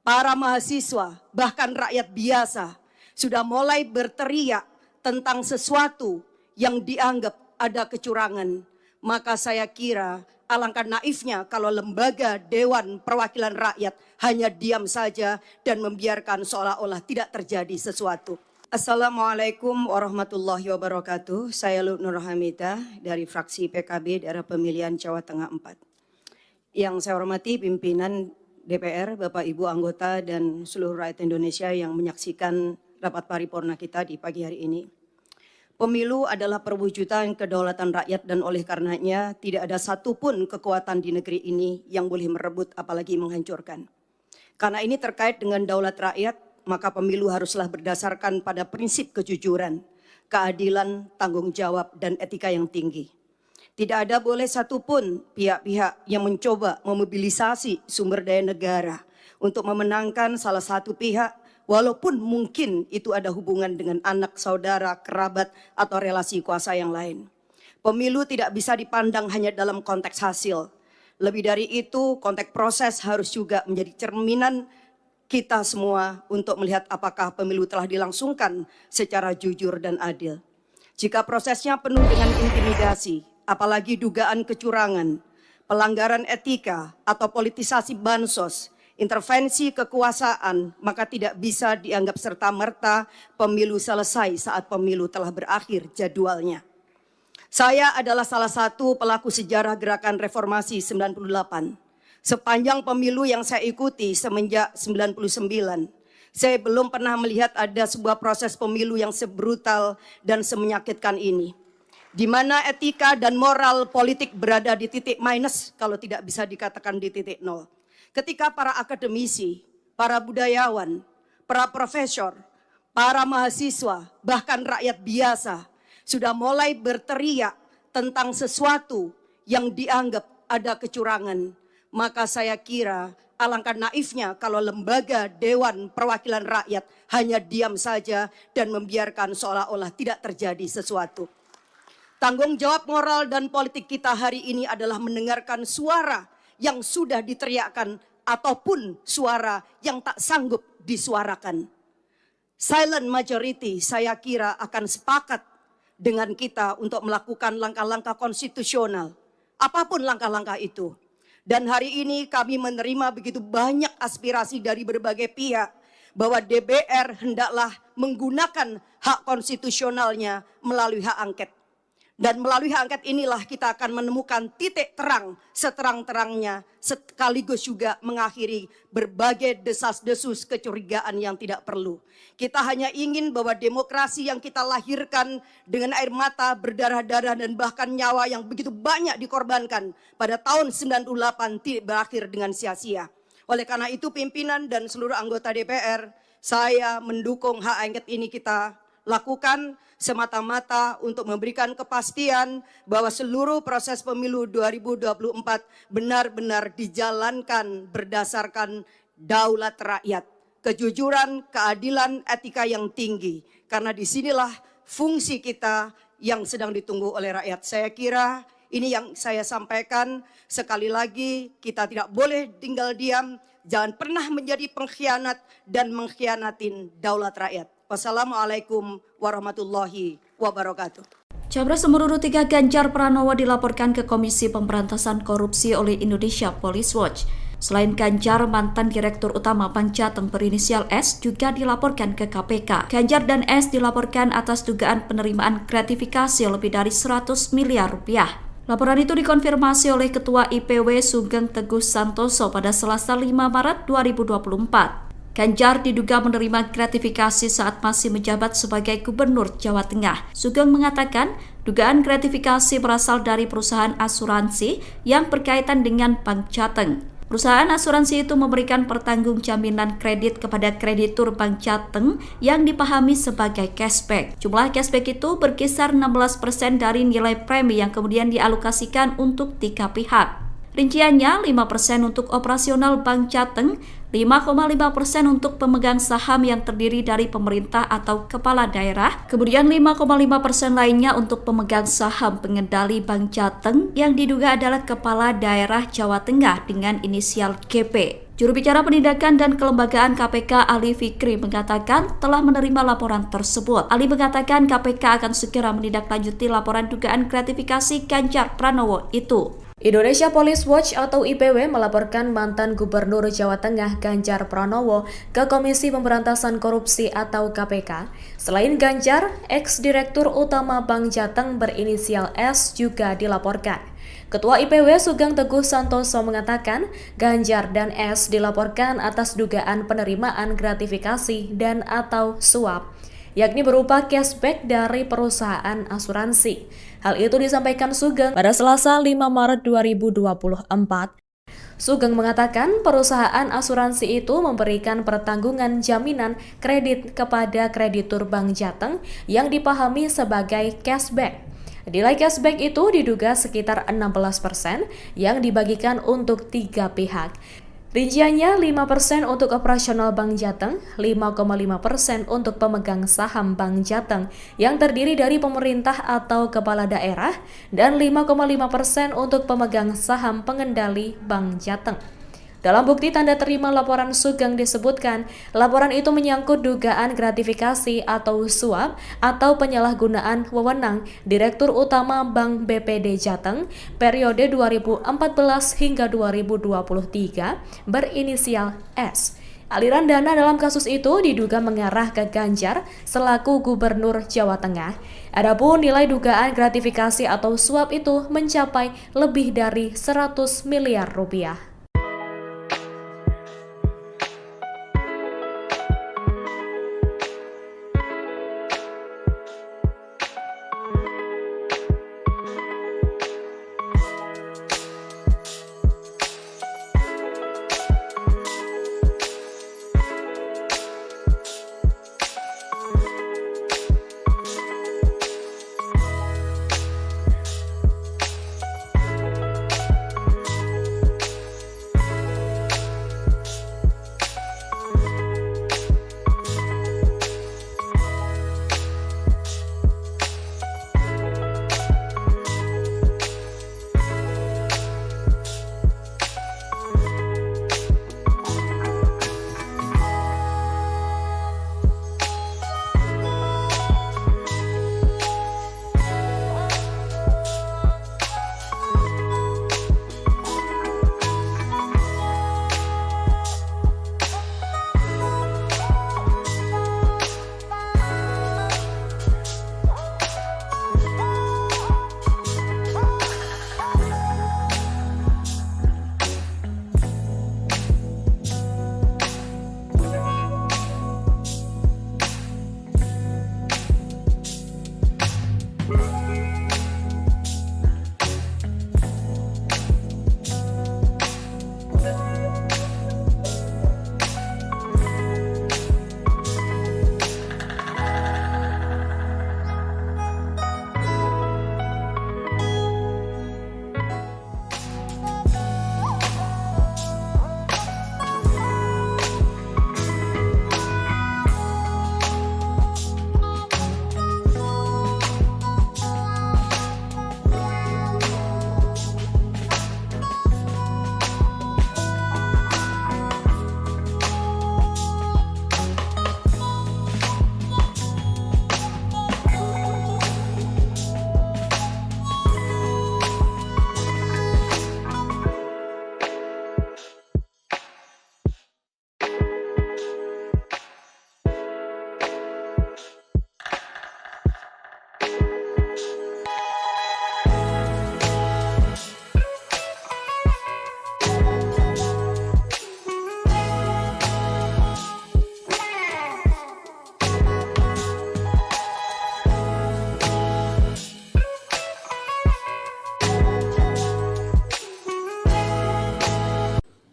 para mahasiswa, bahkan rakyat biasa sudah mulai berteriak tentang sesuatu yang dianggap ada kecurangan. Maka saya kira alangkah naifnya kalau lembaga Dewan Perwakilan Rakyat hanya diam saja dan membiarkan seolah-olah tidak terjadi sesuatu. Assalamualaikum warahmatullahi wabarakatuh. Saya Nur Hamidah dari fraksi PKB daerah pemilihan Jawa Tengah 4. Yang saya hormati pimpinan DPR, Bapak Ibu anggota dan seluruh rakyat Indonesia yang menyaksikan rapat paripurna kita di pagi hari ini. Pemilu adalah perwujudan kedaulatan rakyat dan oleh karenanya tidak ada satupun kekuatan di negeri ini yang boleh merebut apalagi menghancurkan. Karena ini terkait dengan daulat rakyat, maka pemilu haruslah berdasarkan pada prinsip kejujuran, keadilan, tanggung jawab, dan etika yang tinggi. Tidak ada boleh satupun pihak-pihak yang mencoba memobilisasi sumber daya negara untuk memenangkan salah satu pihak, walaupun mungkin itu ada hubungan dengan anak, saudara, kerabat, atau relasi kuasa yang lain. Pemilu tidak bisa dipandang hanya dalam konteks hasil. Lebih dari itu, konteks proses harus juga menjadi cerminan kita semua untuk melihat apakah pemilu telah dilangsungkan secara jujur dan adil. Jika prosesnya penuh dengan intimidasi, apalagi dugaan kecurangan, pelanggaran etika atau politisasi bansos, intervensi kekuasaan, maka tidak bisa dianggap serta-merta pemilu selesai saat pemilu telah berakhir jadwalnya. Saya adalah salah satu pelaku sejarah gerakan reformasi 98. Sepanjang pemilu yang saya ikuti semenjak 99, saya belum pernah melihat ada sebuah proses pemilu yang sebrutal dan semenyakitkan ini. Di mana etika dan moral politik berada di titik minus, kalau tidak bisa dikatakan di titik nol. Ketika para akademisi, para budayawan, para profesor, para mahasiswa, bahkan rakyat biasa sudah mulai berteriak tentang sesuatu yang dianggap ada kecurangan, maka saya kira alangkah naifnya kalau lembaga Dewan Perwakilan Rakyat hanya diam saja dan membiarkan seolah-olah tidak terjadi sesuatu. Tanggung jawab moral dan politik kita hari ini adalah mendengarkan suara yang sudah diteriakkan ataupun suara yang tak sanggup disuarakan. Silent majority saya kira akan sepakat dengan kita untuk melakukan langkah-langkah konstitusional. Apapun langkah-langkah itu. Dan hari ini kami menerima begitu banyak aspirasi dari berbagai pihak bahwa DPR hendaklah menggunakan hak konstitusionalnya melalui hak angket. Dan melalui hak angket inilah kita akan menemukan titik terang seterang-terangnya, sekaligus juga mengakhiri berbagai desas-desus kecurigaan yang tidak perlu. Kita hanya ingin bahwa demokrasi yang kita lahirkan dengan air mata, berdarah-darah, dan bahkan nyawa yang begitu banyak dikorbankan pada tahun 98 tidak berakhir dengan sia-sia. Oleh karena itu pimpinan dan seluruh anggota DPR, saya mendukung hak angket ini kita lakukan semata-mata untuk memberikan kepastian bahwa seluruh proses pemilu 2024 benar-benar dijalankan berdasarkan daulat rakyat, kejujuran, keadilan, etika yang tinggi. Karena disinilah fungsi kita yang sedang ditunggu oleh rakyat. Saya kira ini yang saya sampaikan. Sekali lagi kita tidak boleh tinggal diam, jangan pernah menjadi pengkhianat dan mengkhianatin daulat rakyat. Wassalamualaikum warahmatullahi wabarakatuh. Capres nomor urut 3 Ganjar Pranowo dilaporkan ke Komisi Pemberantasan Korupsi oleh Indonesia Police Watch. Selain Ganjar, mantan Direktur Utama Bank Jateng berinisial S juga dilaporkan ke KPK. Ganjar dan S dilaporkan atas dugaan penerimaan gratifikasi lebih dari 100 miliar rupiah. Laporan itu dikonfirmasi oleh Ketua IPW Sugeng Teguh Santoso pada Selasa 5 Maret 2024. Ganjar diduga menerima gratifikasi saat masih menjabat sebagai Gubernur Jawa Tengah. Sugeng mengatakan dugaan gratifikasi berasal dari perusahaan asuransi yang berkaitan dengan Bank Jateng. Perusahaan asuransi itu memberikan pertanggung jaminan kredit kepada kreditur Bank Jateng yang dipahami sebagai cashback. Jumlah cashback itu berkisar 16% dari nilai premi yang kemudian dialokasikan untuk 3 pihak. Rinciannya 5% untuk operasional Bank Jateng, 5,5% untuk pemegang saham yang terdiri dari pemerintah atau kepala daerah, kemudian 5,5% lainnya untuk pemegang saham pengendali Bank Jateng yang diduga adalah kepala daerah Jawa Tengah dengan inisial GP. Juru bicara penindakan dan kelembagaan KPK Ali Fikri mengatakan telah menerima laporan tersebut. Ali mengatakan KPK akan segera menindaklanjuti laporan dugaan gratifikasi Ganjar Pranowo itu. Indonesia Police Watch atau IPW melaporkan mantan Gubernur Jawa Tengah Ganjar Pranowo ke Komisi Pemberantasan Korupsi atau KPK. Selain Ganjar, ex-direktur utama Bank Jateng berinisial S juga dilaporkan. Ketua IPW Sugeng Teguh Santoso mengatakan Ganjar dan S dilaporkan atas dugaan penerimaan gratifikasi dan atau suap, yakni berupa cashback dari perusahaan asuransi. Hal itu disampaikan Sugeng pada Selasa 5 Maret 2024. Sugeng mengatakan perusahaan asuransi itu memberikan pertanggungan jaminan kredit kepada kreditur Bank Jateng yang dipahami sebagai cashback. Nilai cashback itu diduga sekitar 16% yang dibagikan untuk 3 pihak. Rinciannya 5% untuk operasional Bank Jateng, 5,5% untuk pemegang saham Bank Jateng yang terdiri dari pemerintah atau kepala daerah, dan 5,5% untuk pemegang saham pengendali Bank Jateng. Dalam bukti tanda terima laporan Sugeng disebutkan, laporan itu menyangkut dugaan gratifikasi atau suap atau penyalahgunaan wewenang Direktur Utama Bank BPD Jateng periode 2014 hingga 2023 berinisial S. Aliran dana dalam kasus itu diduga mengarah ke Ganjar selaku Gubernur Jawa Tengah. Adapun nilai dugaan gratifikasi atau suap itu mencapai lebih dari 100 miliar rupiah.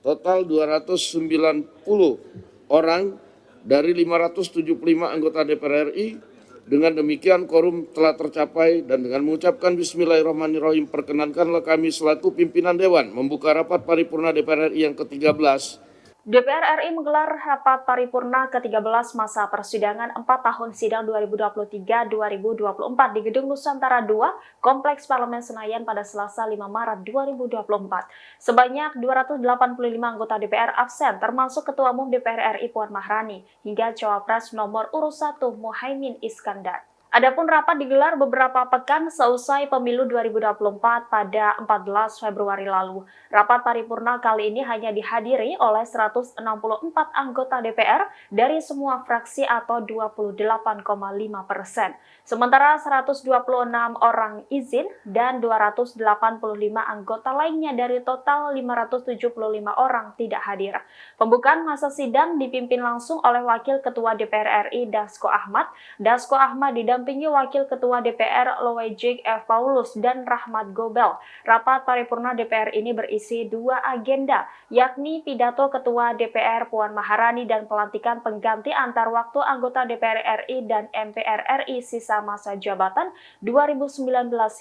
Total 290 orang dari 575 anggota DPR RI. Dengan demikian quorum telah tercapai dan dengan mengucapkan Bismillahirrahmanirrahim perkenankanlah kami selaku pimpinan Dewan membuka rapat paripurna DPR RI yang ke-13. DPR RI menggelar rapat paripurna ke-13 masa persidangan 4 tahun sidang 2023-2024 di Gedung Nusantara II, Kompleks Parlemen Senayan pada Selasa 5 Maret 2024. Sebanyak 285 anggota DPR absen, termasuk Ketua Umum DPR RI Puan Maharani, hingga Cawapres nomor urut 1 Muhaimin Iskandar. Adapun rapat digelar beberapa pekan seusai pemilu 2024 pada 14 Februari lalu. Rapat paripurna kali ini hanya dihadiri oleh 164 anggota DPR dari semua fraksi atau 28,5%. Sementara 126 orang izin dan 285 anggota lainnya dari total 575 orang tidak hadir. Pembukaan masa sidang dipimpin langsung oleh Wakil Ketua DPR RI Dasko Ahmad. Dasko Ahmad didampingi Wakil Ketua DPR Loejik F. Paulus dan Rahmat Gobel. Rapat paripurna DPR ini berisi 2 agenda, yakni pidato Ketua DPR Puan Maharani dan pelantikan pengganti antar waktu anggota DPR RI dan MPR RI sisa masa jabatan 2019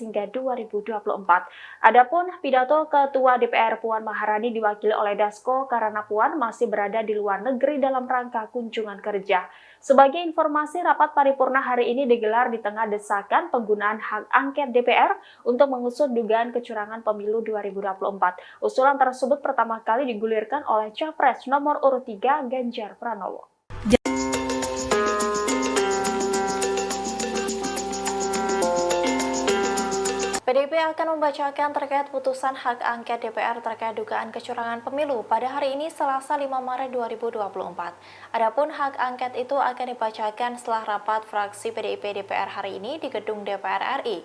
hingga 2024. Adapun pidato Ketua DPR Puan Maharani diwakili oleh Dasko karena Puan masih berada di luar negeri dalam rangka kunjungan kerja. Sebagai informasi, rapat paripurna hari ini digelar di tengah desakan penggunaan hak angket DPR untuk mengusut dugaan kecurangan pemilu 2024. Usulan tersebut pertama kali digulirkan oleh Capres nomor urut 3 Ganjar Pranowo. PDIP akan membacakan terkait putusan hak angket DPR terkait dugaan kecurangan pemilu pada hari ini Selasa 5 Maret 2024. Adapun hak angket itu akan dibacakan setelah rapat fraksi PDIP DPR hari ini di gedung DPR RI.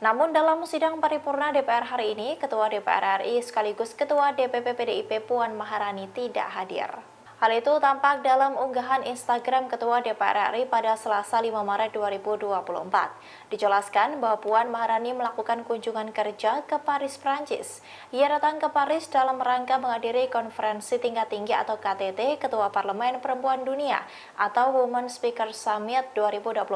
Namun dalam sidang paripurna DPR hari ini, Ketua DPR RI sekaligus Ketua DPP PDIP Puan Maharani tidak hadir. Hal itu tampak dalam unggahan Instagram Ketua DPR RI pada Selasa 5 Maret 2024. Dijelaskan bahwa Puan Maharani melakukan kunjungan kerja ke Paris, Prancis. Ia datang ke Paris dalam rangka menghadiri konferensi tingkat tinggi atau KTT Ketua Parlemen Perempuan Dunia atau Women Speaker Summit 2024.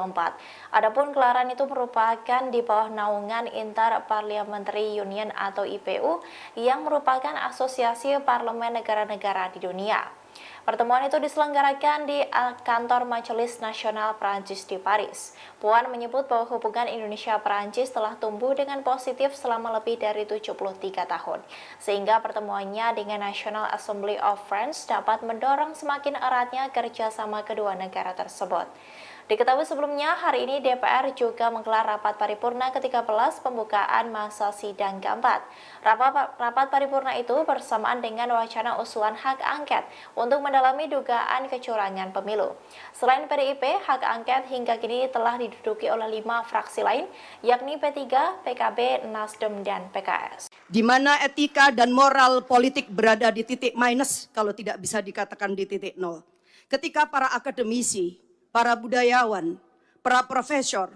Adapun gelaran itu merupakan di bawah naungan Inter-Parliamentary Union atau IPU yang merupakan asosiasi parlemen negara-negara di dunia. Pertemuan itu diselenggarakan di kantor Majelis Nasional Prancis di Paris. Puan menyebut bahwa hubungan Indonesia-Prancis telah tumbuh dengan positif selama lebih dari 73 tahun, sehingga pertemuannya dengan National Assembly of France dapat mendorong semakin eratnya kerjasama kedua negara tersebut. Diketahui sebelumnya, hari ini DPR juga menggelar rapat paripurna ke-13 pembukaan masa sidang keempat. Rapat paripurna itu bersamaan dengan wacana usulan hak angket untuk mendalami dugaan kecurangan pemilu. Selain PDIP, hak angket hingga kini telah diduduki oleh 5 fraksi lain, yakni P3, PKB, Nasdem, dan PKS. Di mana etika dan moral politik berada di titik minus, kalau tidak bisa dikatakan di titik nol. Ketika para akademisi, para budayawan, para profesor,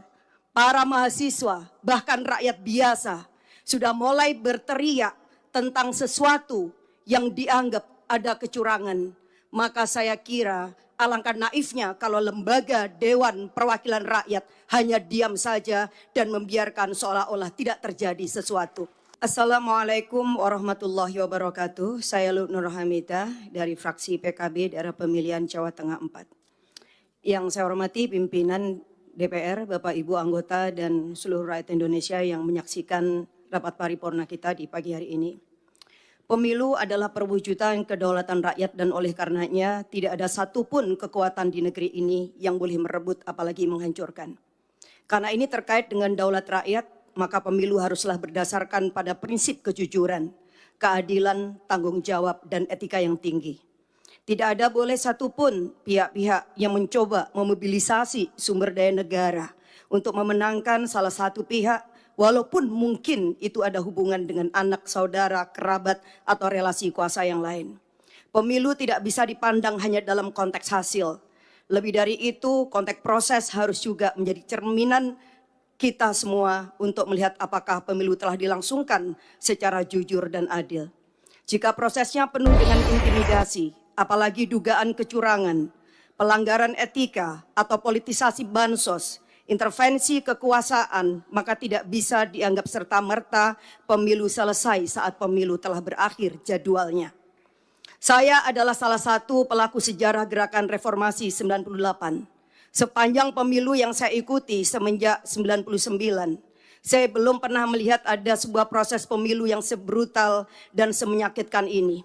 para mahasiswa, bahkan rakyat biasa sudah mulai berteriak tentang sesuatu yang dianggap ada kecurangan. Maka saya kira alangkah naifnya kalau lembaga Dewan Perwakilan Rakyat hanya diam saja dan membiarkan seolah-olah tidak terjadi sesuatu. Assalamualaikum warahmatullahi wabarakatuh. Saya Lut Nur Hamidah dari fraksi PKB daerah pemilihan Jawa Tengah 4. Yang saya hormati pimpinan DPR, Bapak Ibu anggota dan seluruh rakyat Indonesia yang menyaksikan rapat paripurna kita di pagi hari ini. Pemilu adalah perwujudan kedaulatan rakyat dan oleh karenanya tidak ada satupun kekuatan di negeri ini yang boleh merebut apalagi menghancurkan. Karena ini terkait dengan daulat rakyat, maka pemilu haruslah berdasarkan pada prinsip kejujuran, keadilan, tanggung jawab, dan etika yang tinggi. Tidak ada boleh satupun pihak-pihak yang mencoba memobilisasi sumber daya negara untuk memenangkan salah satu pihak, walaupun mungkin itu ada hubungan dengan anak, saudara, kerabat, atau relasi kuasa yang lain. Pemilu tidak bisa dipandang hanya dalam konteks hasil. Lebih dari itu, konteks proses harus juga menjadi cerminan kita semua untuk melihat apakah pemilu telah dilangsungkan secara jujur dan adil. Jika prosesnya penuh dengan intimidasi, apalagi dugaan kecurangan, pelanggaran etika atau politisasi bansos, intervensi kekuasaan, maka tidak bisa dianggap serta-merta pemilu selesai saat pemilu telah berakhir jadwalnya. Saya adalah salah satu pelaku sejarah gerakan reformasi 98. Sepanjang pemilu yang saya ikuti semenjak 99, saya belum pernah melihat ada sebuah proses pemilu yang sebrutal dan semenyakitkan ini.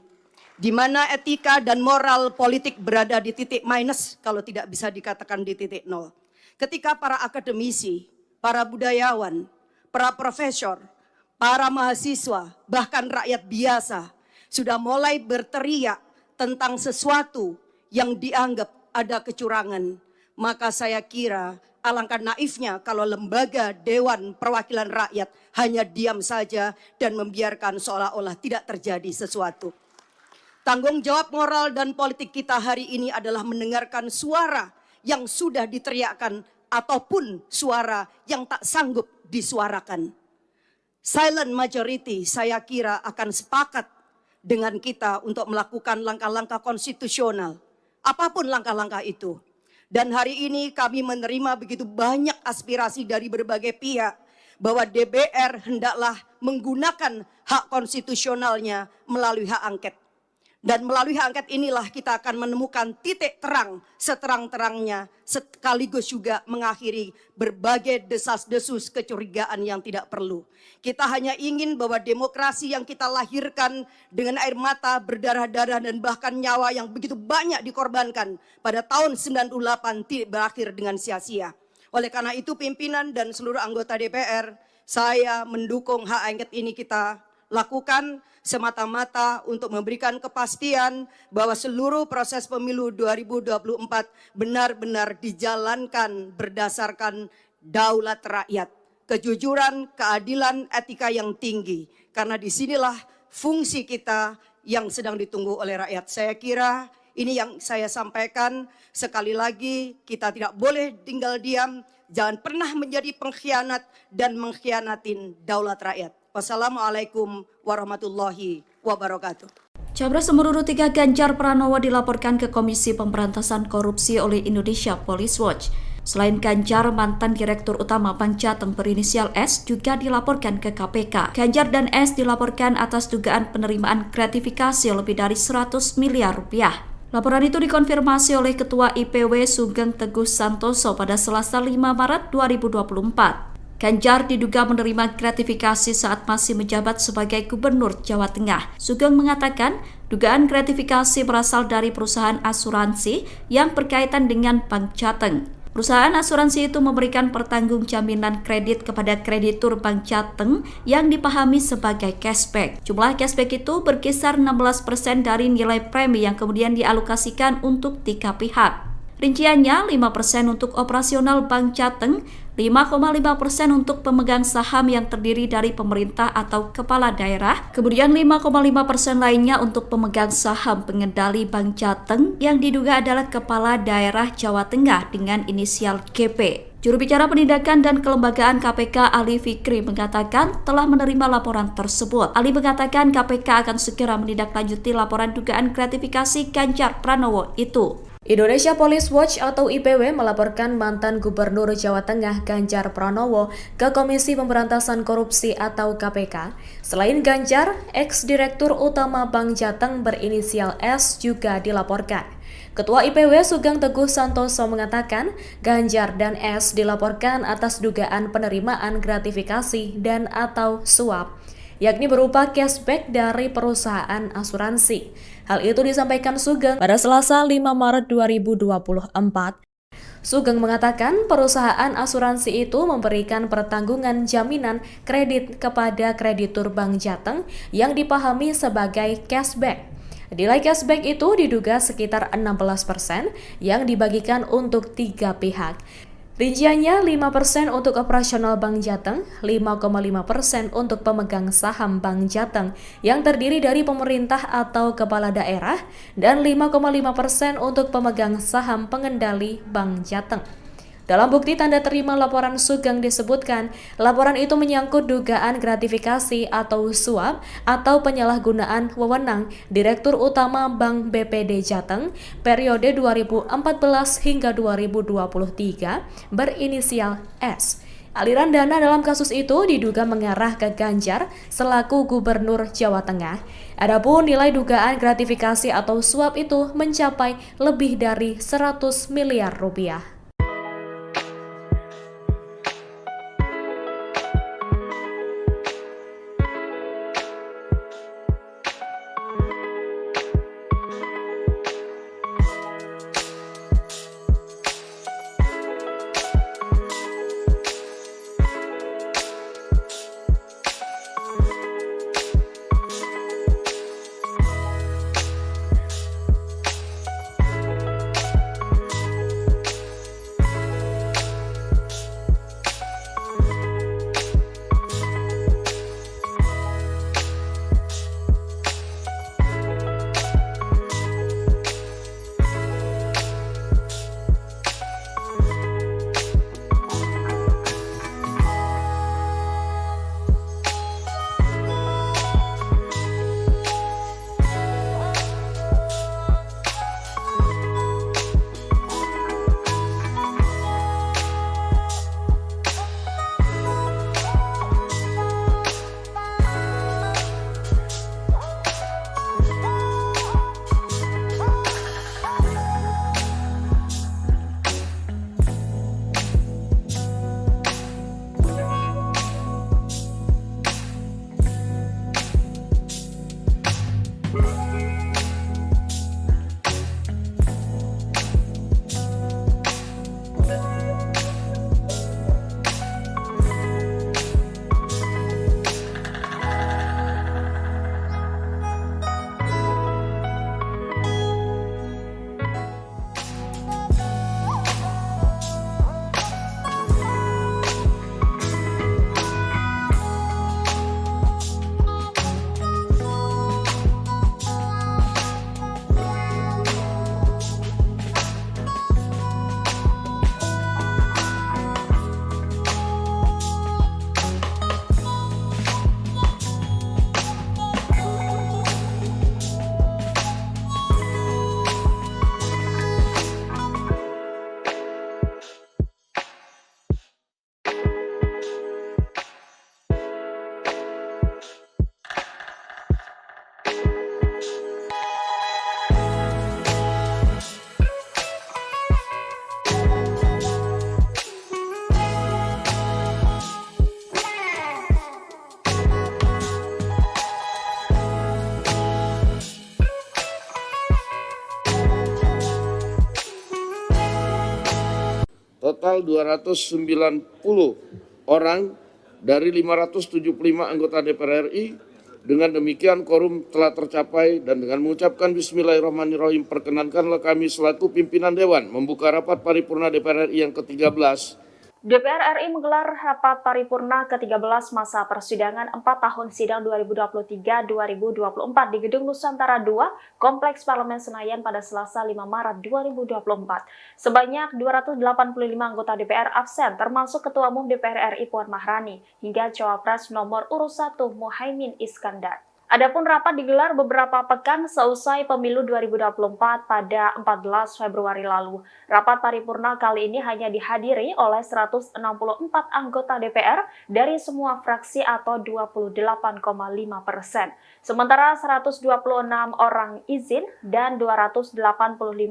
Di mana etika dan moral politik berada di titik minus, kalau tidak bisa dikatakan di titik nol. Ketika para akademisi, para budayawan, para profesor, para mahasiswa, bahkan rakyat biasa sudah mulai berteriak tentang sesuatu yang dianggap ada kecurangan. Maka saya kira alangkah naifnya kalau lembaga Dewan Perwakilan Rakyat hanya diam saja dan membiarkan seolah-olah tidak terjadi sesuatu. Tanggung jawab moral dan politik kita hari ini adalah mendengarkan suara yang sudah diteriakkan ataupun suara yang tak sanggup disuarakan. Silent majority saya kira akan sepakat dengan kita untuk melakukan langkah-langkah konstitusional. Apapun langkah-langkah itu. Dan hari ini kami menerima begitu banyak aspirasi dari berbagai pihak bahwa DPR hendaklah menggunakan hak konstitusionalnya melalui hak angket. Dan melalui hak angket inilah kita akan menemukan titik terang seterang-terangnya sekaligus juga mengakhiri berbagai desas-desus kecurigaan yang tidak perlu. Kita hanya ingin bahwa demokrasi yang kita lahirkan dengan air mata, berdarah-darah dan bahkan nyawa yang begitu banyak dikorbankan pada tahun 98 tidak berakhir dengan sia-sia. Oleh karena itu pimpinan dan seluruh anggota DPR, saya mendukung hak angket ini kita lakukan semata-mata untuk memberikan kepastian bahwa seluruh proses pemilu 2024 benar-benar dijalankan berdasarkan daulat rakyat, kejujuran, keadilan, etika yang tinggi. Karena disinilah fungsi kita yang sedang ditunggu oleh rakyat. Saya kira ini yang saya sampaikan. Sekali lagi kita tidak boleh tinggal diam, jangan pernah menjadi pengkhianat dan mengkhianatin daulat rakyat. Wassalamualaikum warahmatullahi wabarakatuh. Capres nomor urut 3 Ganjar Pranowo dilaporkan ke Komisi Pemberantasan Korupsi oleh Indonesia Police Watch. Selain Ganjar, mantan Direktur Utama Bank Jateng berinisial S juga dilaporkan ke KPK. Ganjar dan S dilaporkan atas dugaan penerimaan gratifikasi lebih dari 100 miliar rupiah. Laporan itu dikonfirmasi oleh Ketua IPW Sugeng Teguh Santoso pada Selasa 5 Maret 2024. Ganjar diduga menerima gratifikasi saat masih menjabat sebagai Gubernur Jawa Tengah. Sugeng mengatakan dugaan gratifikasi berasal dari perusahaan asuransi yang berkaitan dengan Bank Jateng. Perusahaan asuransi itu memberikan pertanggungjaminan kredit kepada kreditur Bank Jateng yang dipahami sebagai cashback. Jumlah cashback itu berkisar 16% dari nilai premi yang kemudian dialokasikan untuk 3 pihak. Rinciannya 5% untuk operasional Bank Jateng, 5,5% untuk pemegang saham yang terdiri dari pemerintah atau kepala daerah, kemudian 5,5% lainnya untuk pemegang saham pengendali Bank Jateng yang diduga adalah kepala daerah Jawa Tengah dengan inisial GP. Juru bicara penindakan dan kelembagaan KPK Ali Fikri mengatakan telah menerima laporan tersebut. Ali mengatakan KPK akan segera menindaklanjuti laporan dugaan gratifikasi Ganjar Pranowo itu. Indonesia Police Watch atau IPW melaporkan mantan Gubernur Jawa Tengah Ganjar Pranowo ke Komisi Pemberantasan Korupsi atau KPK. Selain Ganjar, ex-direktur utama Bank Jateng berinisial S juga dilaporkan. Ketua IPW Sugeng Teguh Santoso mengatakan Ganjar dan S dilaporkan atas dugaan penerimaan gratifikasi dan atau suap, yakni berupa cashback dari perusahaan asuransi. Hal itu disampaikan Sugeng pada Selasa 5 Maret 2024. Sugeng mengatakan perusahaan asuransi itu memberikan pertanggungan jaminan kredit kepada kreditur Bank Jateng yang dipahami sebagai cashback. Nilai cashback itu diduga sekitar 16% yang dibagikan untuk 3 pihak. Rinciannya 5% untuk operasional Bank Jateng, 5,5% untuk pemegang saham Bank Jateng yang terdiri dari pemerintah atau kepala daerah, dan 5,5% untuk pemegang saham pengendali Bank Jateng. Dalam bukti tanda terima laporan Sugeng disebutkan, laporan itu menyangkut dugaan gratifikasi atau suap atau penyalahgunaan wewenang Direktur Utama Bank BPD Jateng periode 2014 hingga 2023 berinisial S. Aliran dana dalam kasus itu diduga mengarah ke Ganjar selaku Gubernur Jawa Tengah. Adapun nilai dugaan gratifikasi atau suap itu mencapai lebih dari 100 miliar rupiah. Total 290 orang dari 575 anggota DPR RI. Dengan demikian quorum telah tercapai dan dengan mengucapkan Bismillahirrahmanirrahim perkenankanlah kami selaku pimpinan Dewan membuka rapat paripurna DPR RI yang ke-13 DPR RI menggelar rapat paripurna ke-13 masa persidangan 4 tahun sidang 2023-2024 di Gedung Nusantara II, Kompleks Parlemen Senayan pada Selasa 5 Maret 2024. Sebanyak 285 anggota DPR absen, termasuk Ketua Umum DPR RI Puan Maharani, hingga Cawapres nomor urut 1 Muhaimin Iskandar. Adapun rapat digelar beberapa pekan seusai pemilu 2024 pada 14 Februari lalu. Rapat paripurna kali ini hanya dihadiri oleh 164 anggota DPR dari semua fraksi atau 28,5%. Sementara 126 orang izin dan 285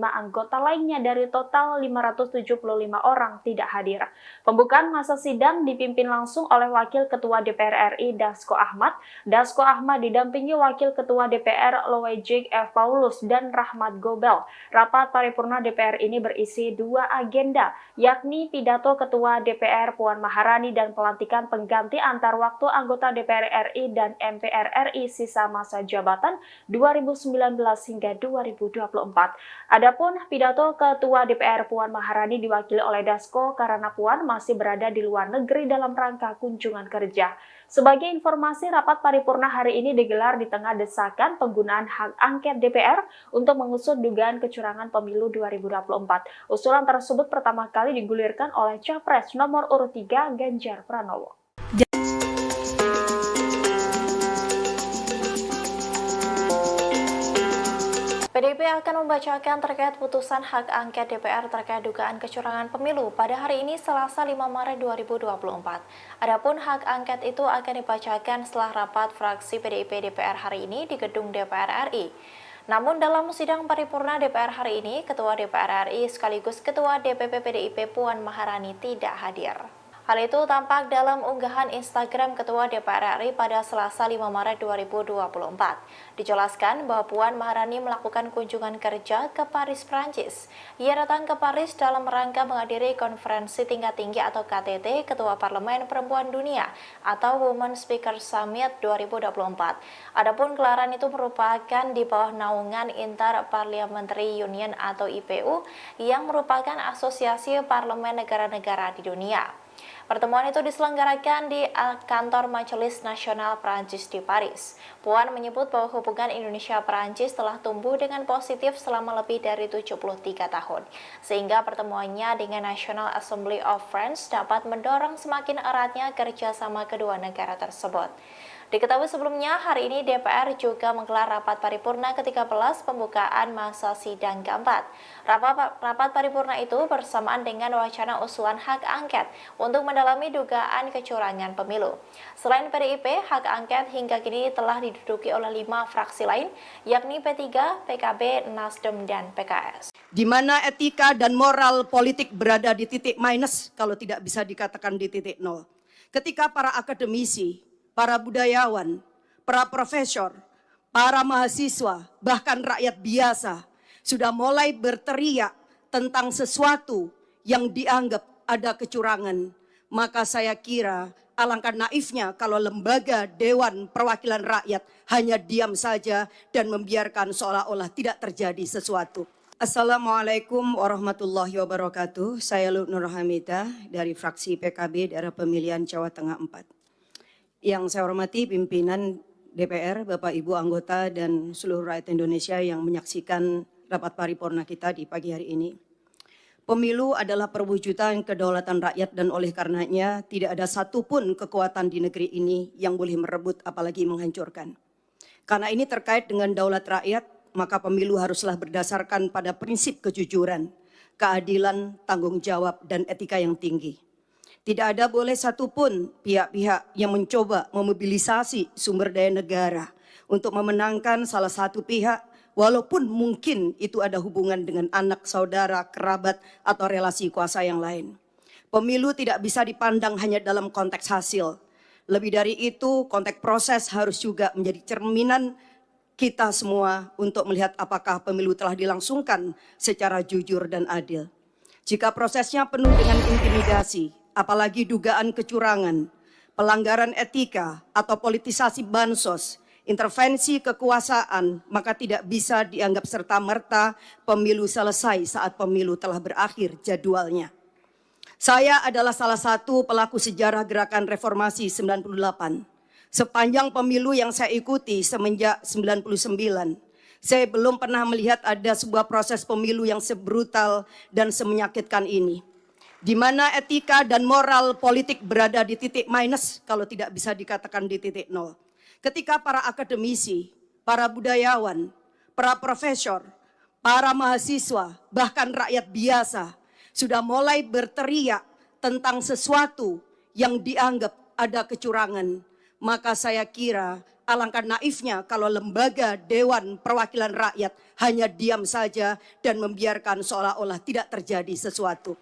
anggota lainnya dari total 575 orang tidak hadir. Pembukaan masa sidang dipimpin langsung oleh Wakil Ketua DPR RI Dasko Ahmad. Dasko Ahmad didampingi Wakil Ketua DPR Loejik F. Paulus dan Rahmat Gobel. Rapat paripurna DPR ini berisi 2 agenda, yakni pidato Ketua DPR Puan Maharani dan pelantikan pengganti antar waktu anggota DPR RI dan MPR RI sisa masa jabatan 2019 hingga 2024. Adapun pidato Ketua DPR Puan Maharani diwakili oleh Dasko karena Puan masih berada di luar negeri dalam rangka kunjungan kerja. Sebagai informasi, rapat paripurna hari ini digelar di tengah desakan penggunaan hak angket DPR untuk mengusut dugaan kecurangan pemilu 2024. Usulan tersebut pertama kali digulirkan oleh Capres nomor urut 3 Ganjar Pranowo. PDIP akan membacakan terkait putusan hak angket DPR terkait dugaan kecurangan pemilu pada hari ini Selasa 5 Maret 2024. Adapun hak angket itu akan dibacakan setelah rapat fraksi PDIP DPR hari ini di gedung DPR RI. Namun dalam sidang paripurna DPR hari ini, Ketua DPR RI sekaligus Ketua DPP PDIP Puan Maharani tidak hadir. Hal itu tampak dalam unggahan Instagram Ketua DPR RI pada Selasa 5 Maret 2024. Dijelaskan bahwa Puan Maharani melakukan kunjungan kerja ke Paris, Prancis. Ia datang ke Paris dalam rangka menghadiri konferensi tingkat tinggi atau KTT Ketua Parlemen Perempuan Dunia atau Women Speaker Summit 2024. Adapun gelaran itu merupakan di bawah naungan Inter-Parliamentary Union atau IPU yang merupakan asosiasi parlemen negara-negara di dunia. Pertemuan itu diselenggarakan di kantor Majelis Nasional Prancis di Paris. Puan menyebut bahwa hubungan Indonesia-Prancis telah tumbuh dengan positif selama lebih dari 73 tahun, sehingga pertemuannya dengan National Assembly of France dapat mendorong semakin eratnya kerjasama kedua negara tersebut. Diketahui sebelumnya, hari ini DPR juga menggelar rapat paripurna ke-13 pembukaan masa sidang keempat. Rapat paripurna itu bersamaan dengan wacana usulan hak angket untuk mendalami dugaan kecurangan pemilu. Selain PDIP, hak angket hingga kini telah diduduki oleh 5 fraksi lain, yakni P3, PKB, Nasdem, dan PKS. Di mana etika dan moral politik berada di titik minus kalau tidak bisa dikatakan di titik nol. Ketika para akademisi, para budayawan, para profesor, para mahasiswa, bahkan rakyat biasa sudah mulai berteriak tentang sesuatu yang dianggap ada kecurangan. Maka saya kira alangkah naifnya kalau lembaga Dewan Perwakilan Rakyat hanya diam saja dan membiarkan seolah-olah tidak terjadi sesuatu. Assalamualaikum warahmatullahi wabarakatuh. Saya Nur Hamidah dari fraksi PKB daerah pemilihan Jawa Tengah 4. Yang saya hormati pimpinan DPR, Bapak Ibu anggota dan seluruh rakyat Indonesia yang menyaksikan rapat paripurna kita di pagi hari ini. Pemilu adalah perwujudan kedaulatan rakyat dan oleh karenanya tidak ada satupun kekuatan di negeri ini yang boleh merebut apalagi menghancurkan. Karena ini terkait dengan daulat rakyat, maka pemilu haruslah berdasarkan pada prinsip kejujuran, keadilan, tanggung jawab, dan etika yang tinggi. Tidak ada boleh satupun pihak-pihak yang mencoba memobilisasi sumber daya negara untuk memenangkan salah satu pihak, walaupun mungkin itu ada hubungan dengan anak, saudara, kerabat, atau relasi kuasa yang lain. Pemilu tidak bisa dipandang hanya dalam konteks hasil. Lebih dari itu, konteks proses harus juga menjadi cerminan kita semua untuk melihat apakah pemilu telah dilangsungkan secara jujur dan adil. Jika prosesnya penuh dengan intimidasi, apalagi dugaan kecurangan, pelanggaran etika atau politisasi bansos, intervensi kekuasaan, maka tidak bisa dianggap serta-merta pemilu selesai saat pemilu telah berakhir jadwalnya. Saya adalah salah satu pelaku sejarah Gerakan Reformasi 98. Sepanjang pemilu yang saya ikuti semenjak 99, saya belum pernah melihat ada sebuah proses pemilu yang sebrutal dan semenyakitkan ini, di mana etika dan moral politik berada di titik minus, kalau tidak bisa dikatakan di titik nol. Ketika para akademisi, para budayawan, para profesor, para mahasiswa, bahkan rakyat biasa sudah mulai berteriak tentang sesuatu yang dianggap ada kecurangan, maka saya kira alangkah naifnya kalau lembaga Dewan Perwakilan Rakyat hanya diam saja dan membiarkan seolah-olah tidak terjadi sesuatu.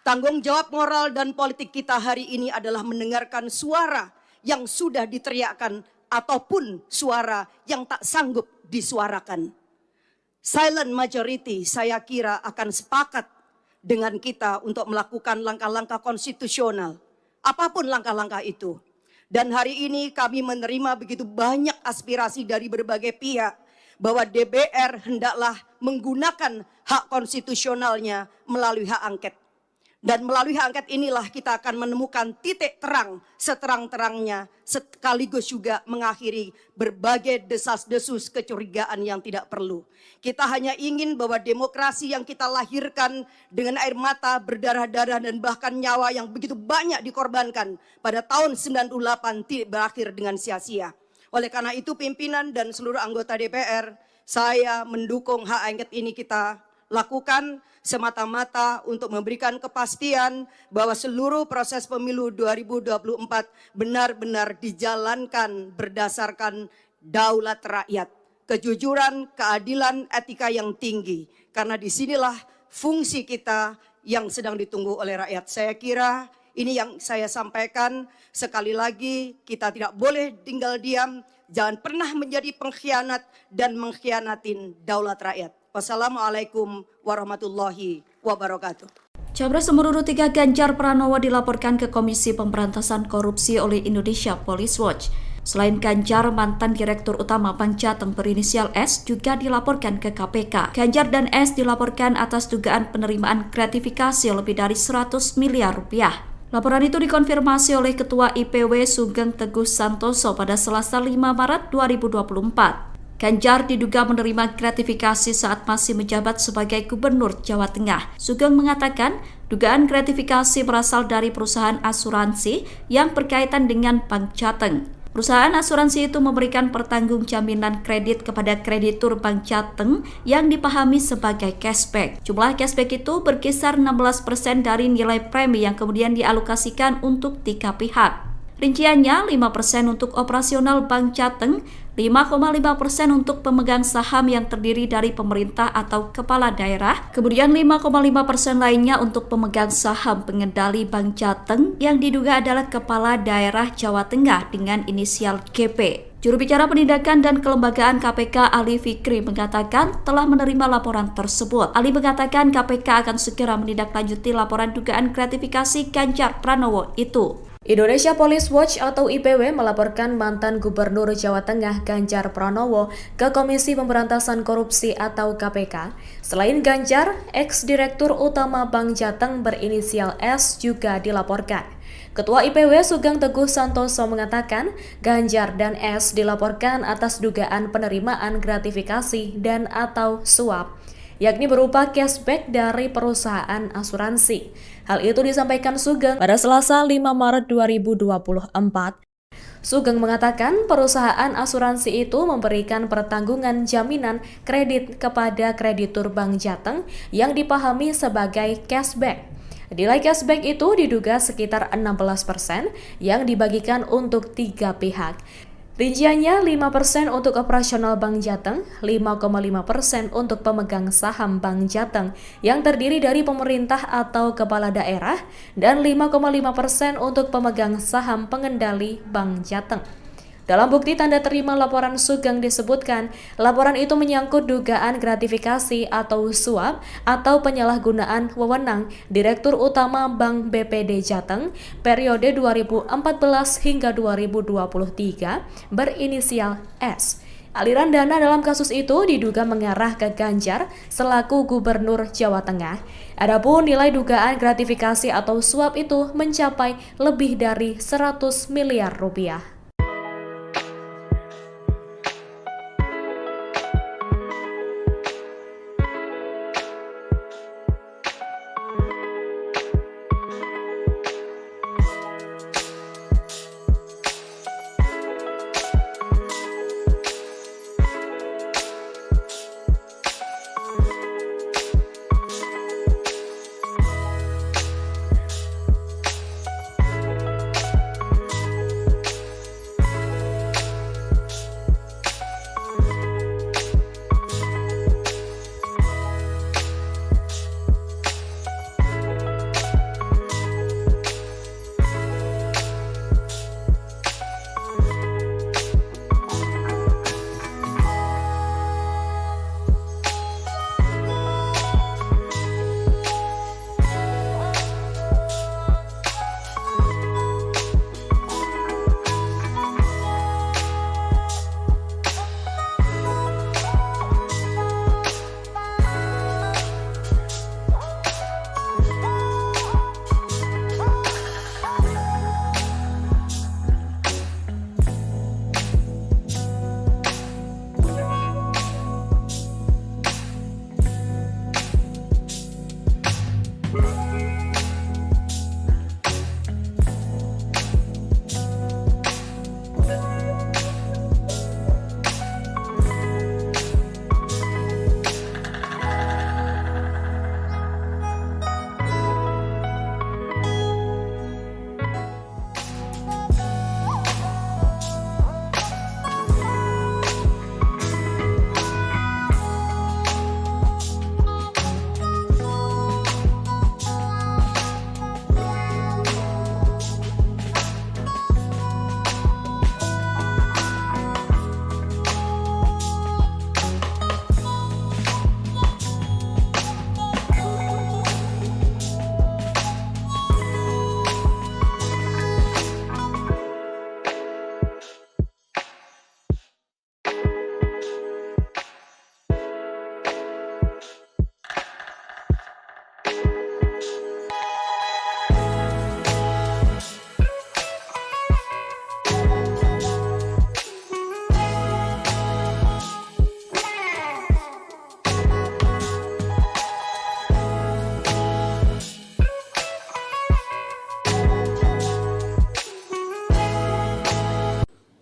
Tanggung jawab moral dan politik kita hari ini adalah mendengarkan suara yang sudah diteriakkan ataupun suara yang tak sanggup disuarakan. Silent majority saya kira akan sepakat dengan kita untuk melakukan langkah-langkah konstitusional, apapun langkah-langkah itu. Dan hari ini kami menerima begitu banyak aspirasi dari berbagai pihak bahwa DPR hendaklah menggunakan hak konstitusionalnya melalui hak angket. Dan melalui hak angket inilah kita akan menemukan titik terang seterang-terangnya, sekaligus juga mengakhiri berbagai desas-desus kecurigaan yang tidak perlu. Kita hanya ingin bahwa demokrasi yang kita lahirkan dengan air mata, berdarah-darah dan bahkan nyawa yang begitu banyak dikorbankan pada tahun 98 tidak berakhir dengan sia-sia. Oleh karena itu pimpinan dan seluruh anggota DPR, saya mendukung hak angket ini kita lakukan semata-mata untuk memberikan kepastian bahwa seluruh proses pemilu 2024 benar-benar dijalankan berdasarkan daulat rakyat, kejujuran, keadilan, etika yang tinggi. Karena disinilah fungsi kita yang sedang ditunggu oleh rakyat. Saya kira ini yang saya sampaikan. Sekali lagi kita tidak boleh tinggal diam, jangan pernah menjadi pengkhianat dan mengkhianatin daulat rakyat. Wassalamualaikum warahmatullahi wabarakatuh. Capres nomor urut 3 Ganjar Pranowo dilaporkan ke Komisi Pemberantasan Korupsi oleh Indonesia Police Watch. Selain Ganjar, mantan Direktur Utama Bank Jateng berinisial S juga dilaporkan ke KPK. Ganjar dan S dilaporkan atas dugaan penerimaan gratifikasi lebih dari 100 miliar rupiah. Laporan itu dikonfirmasi oleh Ketua IPW Sugeng Teguh Santoso pada Selasa 5 Maret 2024. Ganjar diduga menerima gratifikasi saat masih menjabat sebagai Gubernur Jawa Tengah. Sugeng mengatakan dugaan gratifikasi berasal dari perusahaan asuransi yang berkaitan dengan Bank Jateng. Perusahaan asuransi itu memberikan pertanggung jaminan kredit kepada kreditur Bank Jateng yang dipahami sebagai cashback. Jumlah cashback itu berkisar 16% dari nilai premi yang kemudian dialokasikan untuk 3 pihak. Rinciannya 5% untuk operasional Bank Jateng, 5,5% untuk pemegang saham yang terdiri dari pemerintah atau kepala daerah, kemudian 5,5% lainnya untuk pemegang saham pengendali Bank Jateng yang diduga adalah kepala daerah Jawa Tengah dengan inisial GP. Juru bicara penindakan dan kelembagaan KPK Ali Fikri mengatakan telah menerima laporan tersebut. Ali mengatakan KPK akan segera menindaklanjuti laporan dugaan gratifikasi Ganjar Pranowo itu. Indonesia Police Watch atau IPW melaporkan mantan Gubernur Jawa Tengah Ganjar Pranowo ke Komisi Pemberantasan Korupsi atau KPK. Selain Ganjar, ex-direktur utama Bank Jateng berinisial S juga dilaporkan. Ketua IPW Sugeng Teguh Santoso mengatakan Ganjar dan S dilaporkan atas dugaan penerimaan gratifikasi dan atau suap, yakni berupa cashback dari perusahaan asuransi. Hal itu disampaikan Sugeng pada Selasa 5 Maret 2024. Sugeng mengatakan perusahaan asuransi itu memberikan pertanggungan jaminan kredit kepada kreditur Bank Jateng yang dipahami sebagai cashback. Nilai cashback itu diduga sekitar 16% yang dibagikan untuk 3 pihak. Rinciannya 5% untuk operasional Bank Jateng, 5,5% untuk pemegang saham Bank Jateng yang terdiri dari pemerintah atau kepala daerah, dan 5,5% untuk pemegang saham pengendali Bank Jateng. Dalam bukti tanda terima laporan Sugeng disebutkan, laporan itu menyangkut dugaan gratifikasi atau suap atau penyalahgunaan wewenang Direktur Utama Bank BPD Jateng periode 2014 hingga 2023 berinisial S. Aliran dana dalam kasus itu diduga mengarah ke Ganjar selaku Gubernur Jawa Tengah. Adapun nilai dugaan gratifikasi atau suap itu mencapai lebih dari 100 miliar rupiah.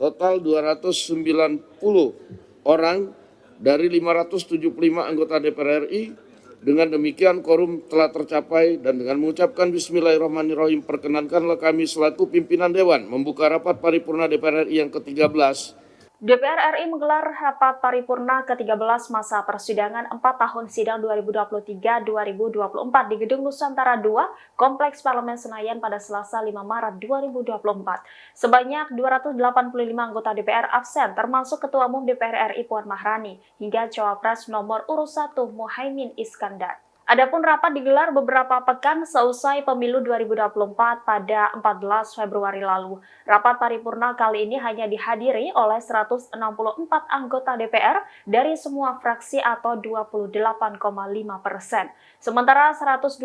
Total 290 orang dari 575 anggota DPR RI. Dengan demikian quorum telah tercapai dan dengan mengucapkan Bismillahirrahmanirrahim, perkenankanlah kami selaku pimpinan Dewan membuka rapat paripurna DPR RI yang ke-13. DPR RI menggelar rapat paripurna ke-13 masa persidangan 4 tahun sidang 2023-2024 di Gedung Nusantara II, Kompleks Parlemen Senayan pada Selasa 5 Maret 2024. Sebanyak 285 anggota DPR absen, termasuk Ketua Umum DPR RI Puan Maharani, hingga Cawapres nomor urut 1 Muhaimin Iskandar. Adapun rapat digelar beberapa pekan seusai pemilu 2024 pada 14 Februari lalu. Rapat paripurna kali ini hanya dihadiri oleh 164 anggota DPR dari semua fraksi atau 28,5%. Sementara 126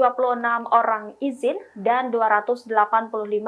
orang izin dan 285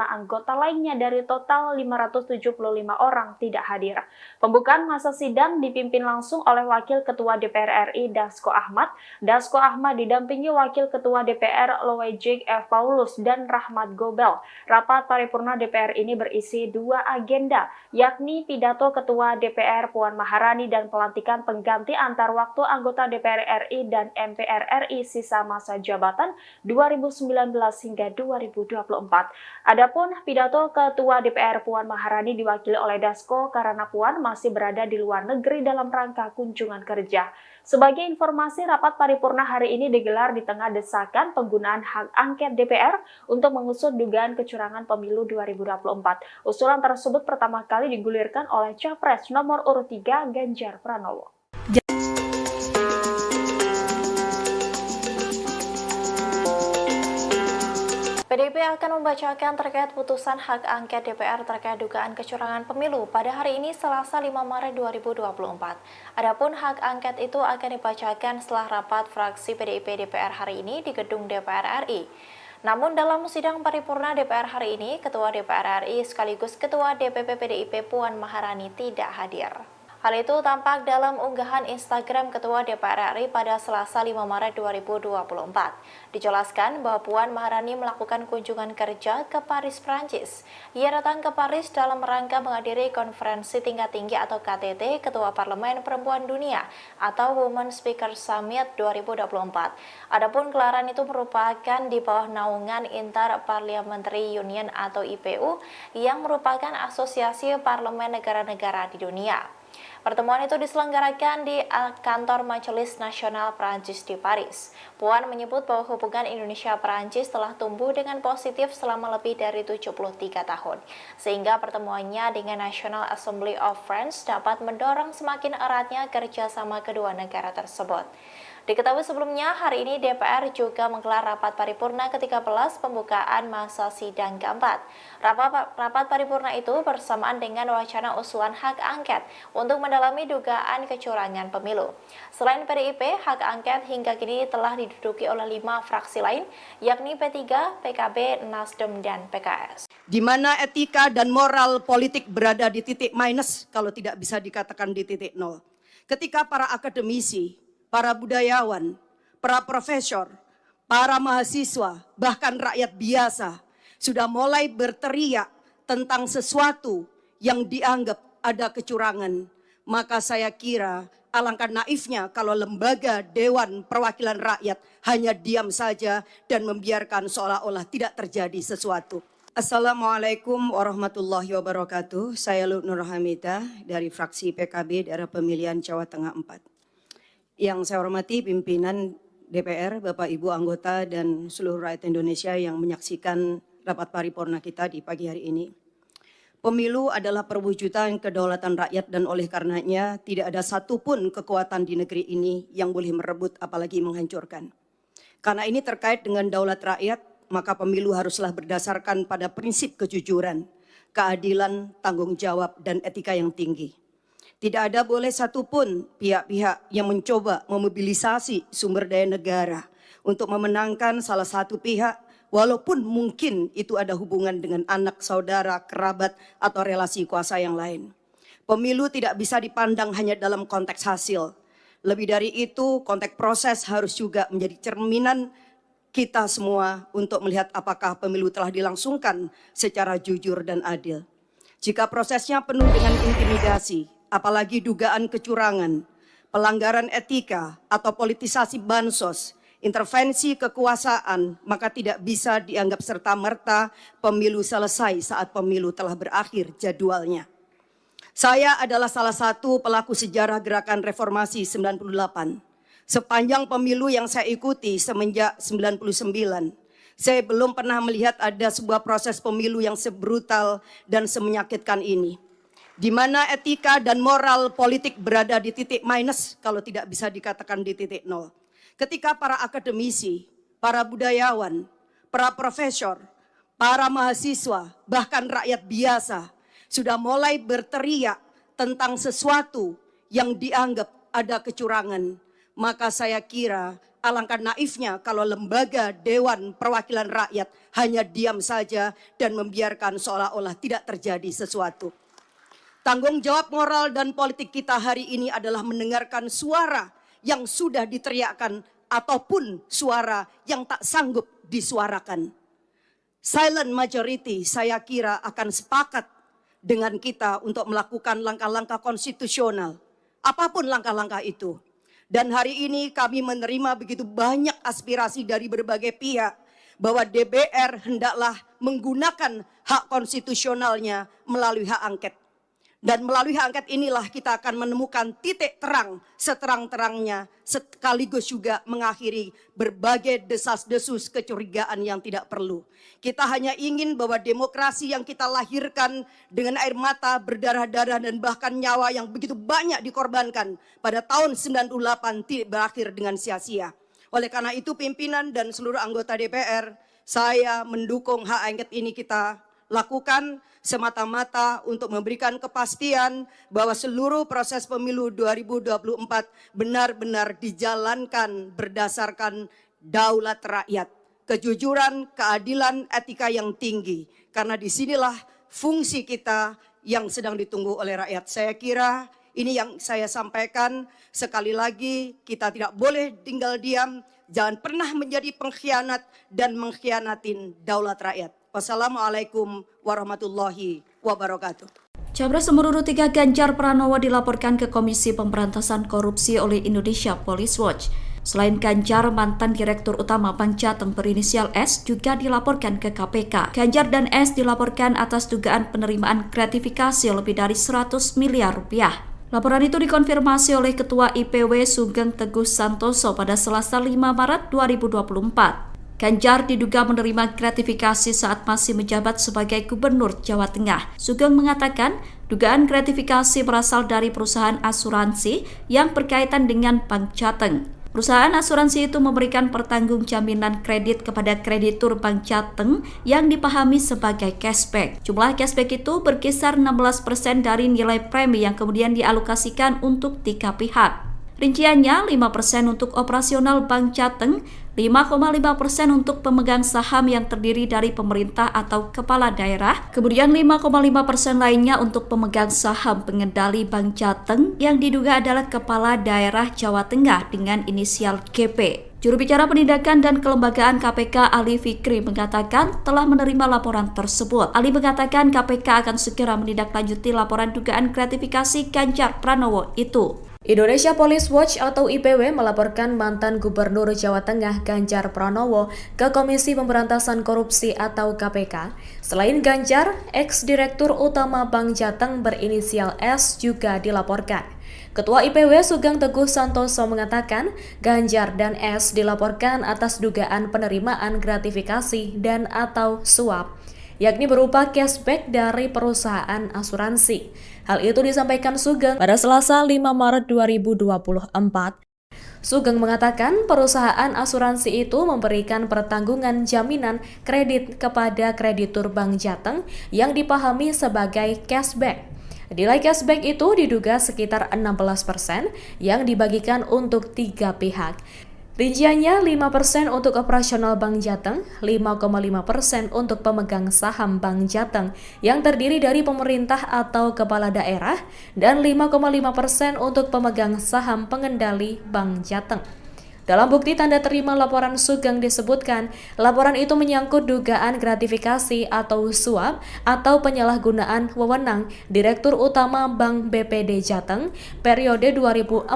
anggota lainnya dari total 575 orang tidak hadir. Pembukaan masa sidang dipimpin langsung oleh Wakil Ketua DPR RI Dasko Ahmad. Dasko Ahmad didampingi Wakil Ketua DPR Loejik F. Paulus dan Rahmat Gobel. Rapat paripurna DPR ini berisi 2 agenda, yakni pidato Ketua DPR Puan Maharani dan pelantikan pengganti antar waktu anggota DPR RI dan MPR RI sisa masa jabatan 2019 hingga 2024. Adapun pidato Ketua DPR Puan Maharani diwakili oleh Dasko karena Puan masih berada di luar negeri dalam rangka kunjungan kerja. Sebagai informasi, rapat paripurna hari ini digelar di tengah desakan penggunaan hak angket DPR untuk mengusut dugaan kecurangan pemilu 2024. Usulan tersebut pertama kali digulirkan oleh Capres nomor urut 3 Ganjar Pranowo. PDIP akan membacakan terkait putusan hak angket DPR terkait dugaan kecurangan pemilu pada hari ini Selasa 5 Maret 2024. Adapun hak angket itu akan dibacakan setelah rapat fraksi PDIP DPR hari ini di gedung DPR RI. Namun dalam sidang paripurna DPR hari ini, Ketua DPR RI sekaligus Ketua DPP PDIP Puan Maharani tidak hadir. Hal itu tampak dalam unggahan Instagram Ketua DPR RI pada Selasa 5 Maret 2024. Dijelaskan bahwa Puan Maharani melakukan kunjungan kerja ke Paris, Prancis. Ia datang ke Paris dalam rangka menghadiri konferensi tingkat tinggi atau KTT Ketua Parlemen Perempuan Dunia atau Women Speaker Summit 2024. Adapun gelaran itu merupakan di bawah naungan Inter-Parliamentary Union atau IPU yang merupakan asosiasi parlemen negara-negara di dunia. Pertemuan itu diselenggarakan di kantor Majelis Nasional Prancis di Paris. Puan menyebut bahwa hubungan Indonesia-Prancis telah tumbuh dengan positif selama lebih dari 73 tahun, sehingga pertemuannya dengan National Assembly of France dapat mendorong semakin eratnya kerjasama kedua negara tersebut. Diketahui sebelumnya, hari ini DPR juga menggelar rapat paripurna ke-13 pembukaan masa sidang keempat. Rapat paripurna itu bersamaan dengan wacana usulan hak angket untuk mendalami dugaan kecurangan pemilu. Selain PDIP, hak angket hingga kini telah diduduki oleh 5 fraksi lain, yakni P3, PKB, Nasdem, dan PKS. Di mana etika dan moral politik berada di titik minus, kalau tidak bisa dikatakan di titik nol. Ketika para akademisi, para budayawan, para profesor, para mahasiswa, bahkan rakyat biasa sudah mulai berteriak tentang sesuatu yang dianggap ada kecurangan, maka saya kira alangkah naifnya kalau lembaga Dewan Perwakilan Rakyat hanya diam saja dan membiarkan seolah-olah tidak terjadi sesuatu. Assalamualaikum warahmatullahi wabarakatuh. Saya Nur Hamidah dari fraksi PKB daerah pemilihan Jawa Tengah 4. Yang saya hormati pimpinan DPR, Bapak Ibu anggota dan seluruh rakyat Indonesia yang menyaksikan rapat paripurna kita di pagi hari ini. Pemilu adalah perwujudan kedaulatan rakyat dan oleh karenanya tidak ada satupun kekuatan di negeri ini yang boleh merebut apalagi menghancurkan. Karena ini terkait dengan daulat rakyat, maka pemilu haruslah berdasarkan pada prinsip kejujuran, keadilan, tanggung jawab, dan etika yang tinggi. Tidak ada boleh satupun pihak-pihak yang mencoba memobilisasi sumber daya negara untuk memenangkan salah satu pihak, walaupun mungkin itu ada hubungan dengan anak, saudara, kerabat, atau relasi kuasa yang lain. Pemilu tidak bisa dipandang hanya dalam konteks hasil. Lebih dari itu, konteks proses harus juga menjadi cerminan kita semua untuk melihat apakah pemilu telah dilangsungkan secara jujur dan adil. Jika prosesnya penuh dengan intimidasi, apalagi dugaan kecurangan, pelanggaran etika atau politisasi bansos, intervensi kekuasaan, maka tidak bisa dianggap serta-merta pemilu selesai saat pemilu telah berakhir jadwalnya. Saya adalah salah satu pelaku sejarah gerakan reformasi 98. Sepanjang pemilu yang saya ikuti semenjak 99, saya belum pernah melihat ada sebuah proses pemilu yang sebrutal dan semenyakitkan ini. Di mana etika dan moral politik berada di titik minus, kalau tidak bisa dikatakan di titik nol. Ketika para akademisi, para budayawan, para profesor, para mahasiswa, bahkan rakyat biasa sudah mulai berteriak tentang sesuatu yang dianggap ada kecurangan, maka saya kira alangkah naifnya kalau lembaga Dewan Perwakilan Rakyat hanya diam saja dan membiarkan seolah-olah tidak terjadi sesuatu. Tanggung jawab moral dan politik kita hari ini adalah mendengarkan suara yang sudah diteriakkan ataupun suara yang tak sanggup disuarakan. Silent majority saya kira akan sepakat dengan kita untuk melakukan langkah-langkah konstitusional. Apapun langkah-langkah itu. Dan hari ini kami menerima begitu banyak aspirasi dari berbagai pihak bahwa DPR hendaklah menggunakan hak konstitusionalnya melalui hak angket. Dan melalui hak angket inilah kita akan menemukan titik terang seterang-terangnya sekaligus juga mengakhiri berbagai desas-desus kecurigaan yang tidak perlu. Kita hanya ingin bahwa demokrasi yang kita lahirkan dengan air mata, berdarah-darah dan bahkan nyawa yang begitu banyak dikorbankan pada tahun 98 tidak berakhir dengan sia-sia. Oleh karena itu pimpinan dan seluruh anggota DPR saya mendukung hak angket ini kita lakukan semata-mata untuk memberikan kepastian bahwa seluruh proses pemilu 2024 benar-benar dijalankan berdasarkan daulat rakyat, kejujuran, keadilan, etika yang tinggi. Karena disinilah fungsi kita yang sedang ditunggu oleh rakyat. Saya kira ini yang saya sampaikan. Sekali lagi, kita tidak boleh tinggal diam. Jangan pernah menjadi pengkhianat dan mengkhianatin daulat rakyat. Wassalamualaikum warahmatullahi wabarakatuh. Capres nomor urut 3 Ganjar Pranowo dilaporkan ke Komisi Pemberantasan Korupsi oleh Indonesia Police Watch. Selain Ganjar, mantan Direktur Utama Bank Jateng berinisial S juga dilaporkan ke KPK. Ganjar dan S dilaporkan atas dugaan penerimaan gratifikasi lebih dari 100 miliar rupiah. Laporan itu dikonfirmasi oleh Ketua IPW Sugeng Teguh Santoso pada Selasa 5 Maret 2024. Ganjar diduga menerima gratifikasi saat masih menjabat sebagai Gubernur Jawa Tengah. Sugeng mengatakan dugaan gratifikasi berasal dari perusahaan asuransi yang berkaitan dengan Bank Jateng. Perusahaan asuransi itu memberikan pertanggung jaminan kredit kepada kreditur Bank Jateng yang dipahami sebagai cashback. Jumlah cashback itu berkisar 16% dari nilai premi yang kemudian dialokasikan untuk 3 pihak. Rinciannya 5% untuk operasional Bank Jateng, 5,5% untuk pemegang saham yang terdiri dari pemerintah atau kepala daerah, kemudian 5,5% lainnya untuk pemegang saham pengendali Bank Jateng yang diduga adalah kepala daerah Jawa Tengah dengan inisial GP. Juru bicara penindakan dan kelembagaan KPK Ali Fikri mengatakan telah menerima laporan tersebut. Ali mengatakan KPK akan segera menindaklanjuti laporan dugaan gratifikasi Ganjar Pranowo itu. Indonesia Police Watch atau IPW melaporkan mantan Gubernur Jawa Tengah Ganjar Pranowo ke Komisi Pemberantasan Korupsi atau KPK. Selain Ganjar, ex-direktur utama Bank Jateng berinisial S juga dilaporkan. Ketua IPW Sugeng Teguh Santoso mengatakan Ganjar dan S dilaporkan atas dugaan penerimaan gratifikasi dan atau suap, yakni berupa cashback dari perusahaan asuransi. Hal itu disampaikan Sugeng pada Selasa 5 Maret 2024. Sugeng mengatakan perusahaan asuransi itu memberikan pertanggungan jaminan kredit kepada kreditur Bank Jateng yang dipahami sebagai cashback. Nilai cashback itu diduga sekitar 16% yang dibagikan untuk 3 pihak. Rinciannya 5% untuk operasional Bank Jateng, 5,5% untuk pemegang saham Bank Jateng yang terdiri dari pemerintah atau kepala daerah, dan 5,5% untuk pemegang saham pengendali Bank Jateng. Dalam bukti tanda terima laporan Sugeng disebutkan, laporan itu menyangkut dugaan gratifikasi atau suap atau penyalahgunaan wewenang Direktur Utama Bank BPD Jateng periode 2014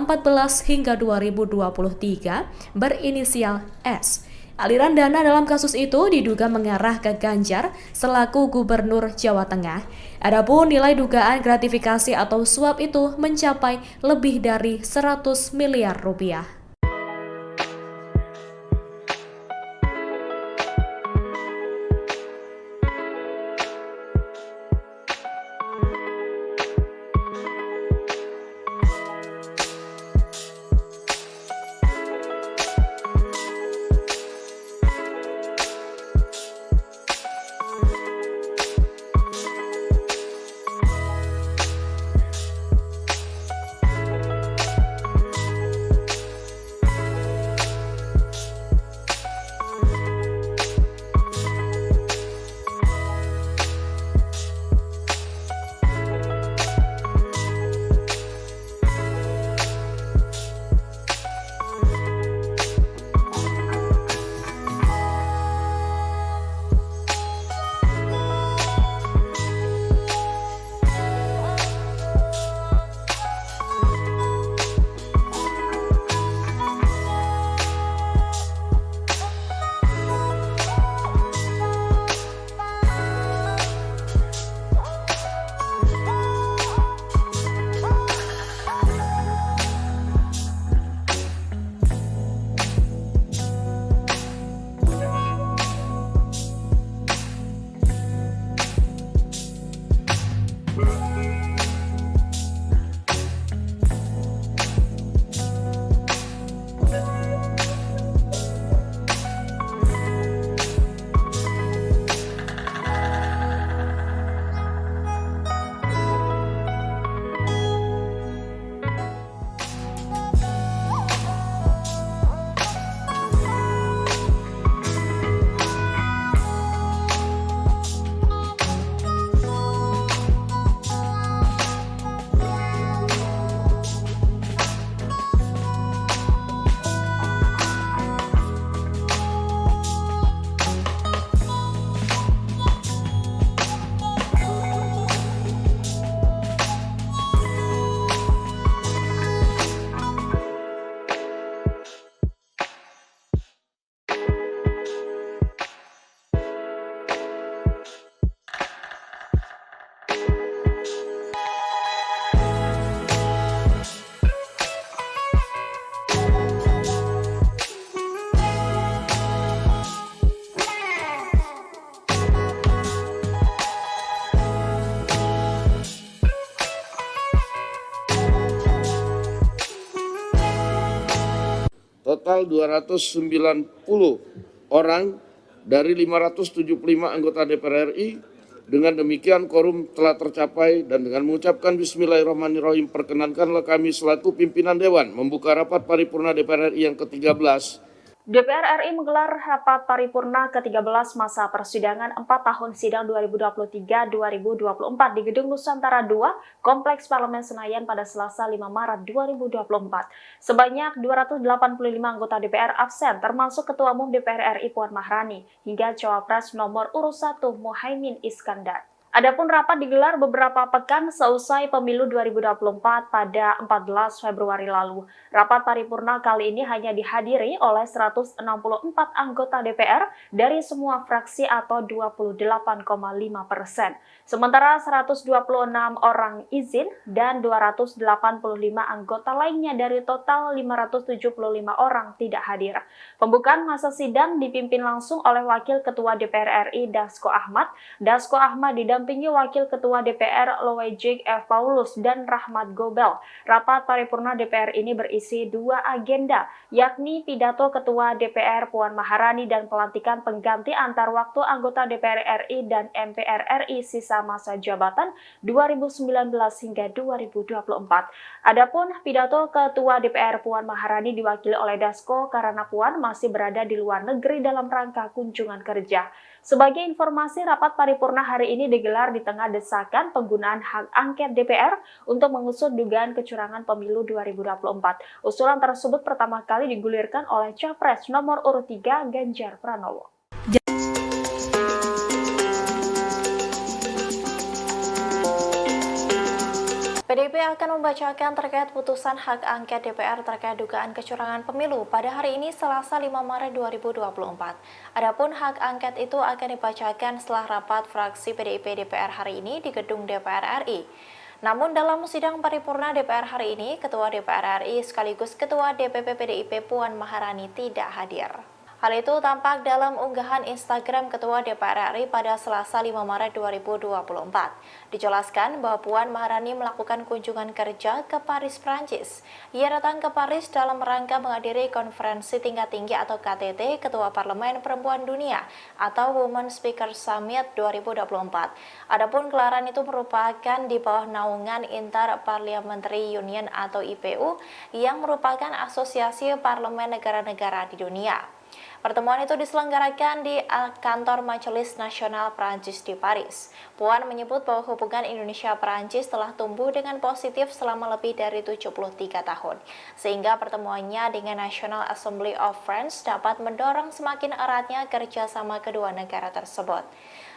hingga 2023 berinisial S. Aliran dana dalam kasus itu diduga mengarah ke Ganjar selaku Gubernur Jawa Tengah. Adapun nilai dugaan gratifikasi atau suap itu mencapai lebih dari 100 miliar rupiah. total 290 orang dari 575 anggota DPR RI. Dengan demikian quorum telah tercapai dan dengan mengucapkan Bismillahirrahmanirrahim perkenankanlah kami selaku pimpinan Dewan membuka rapat paripurna DPR RI yang ke-13. DPR RI menggelar rapat paripurna ke-13 masa persidangan 4 tahun sidang 2023-2024 di Gedung Nusantara II, Kompleks Parlemen Senayan pada Selasa 5 Maret 2024. Sebanyak 285 anggota DPR absen, termasuk Ketua Umum DPR RI Puan Maharani, hingga Cawapres nomor urut 1 Muhaimin Iskandar. Adapun rapat digelar beberapa pekan seusai pemilu 2024 pada 14 Februari lalu. Rapat paripurna kali ini hanya dihadiri oleh 164 anggota DPR dari semua fraksi atau 28,5%. Sementara 126 orang izin dan 285 anggota lainnya dari total 575 orang tidak hadir. Pembukaan masa sidang dipimpin langsung oleh Wakil Ketua DPR RI Dasko Ahmad. Dasko Ahmad didampingi Wakil Ketua DPR Loejik F. Paulus dan Rahmat Gobel. Rapat paripurna DPR ini berisi 2 agenda, yakni pidato Ketua DPR Puan Maharani dan pelantikan pengganti antar waktu anggota DPR RI dan MPR RI sisa masa jabatan 2019 hingga 2024. Adapun pidato Ketua DPR Puan Maharani diwakili oleh Dasko karena Puan masih berada di luar negeri dalam rangka kunjungan kerja. Sebagai informasi, rapat paripurna hari ini digelar di tengah desakan penggunaan hak angket DPR untuk mengusut dugaan kecurangan pemilu 2024. Usulan tersebut pertama kali digulirkan oleh Capres nomor urut 3 Ganjar Pranowo. PDIP akan membacakan terkait putusan hak angket DPR terkait dugaan kecurangan pemilu pada hari ini Selasa 5 Maret 2024. Adapun hak angket itu akan dibacakan setelah rapat fraksi PDIP DPR hari ini di gedung DPR RI. Namun dalam sidang paripurna DPR hari ini, Ketua DPR RI sekaligus Ketua DPP PDIP Puan Maharani tidak hadir. Hal itu tampak dalam unggahan Instagram Ketua DPR RI pada Selasa 5 Maret 2024. Dijelaskan bahwa Puan Maharani melakukan kunjungan kerja ke Paris, Prancis. Ia datang ke Paris dalam rangka menghadiri konferensi tingkat tinggi atau KTT Ketua Parlemen Perempuan Dunia atau Women Speaker Summit 2024. Adapun gelaran itu merupakan di bawah naungan Inter-Parliamentary Union atau IPU yang merupakan asosiasi parlemen negara-negara di dunia. Pertemuan itu diselenggarakan di kantor Majelis Nasional Prancis di Paris. Puan menyebut bahwa hubungan Indonesia-Prancis telah tumbuh dengan positif selama lebih dari 73 tahun, sehingga pertemuannya dengan National Assembly of France dapat mendorong semakin eratnya kerjasama kedua negara tersebut.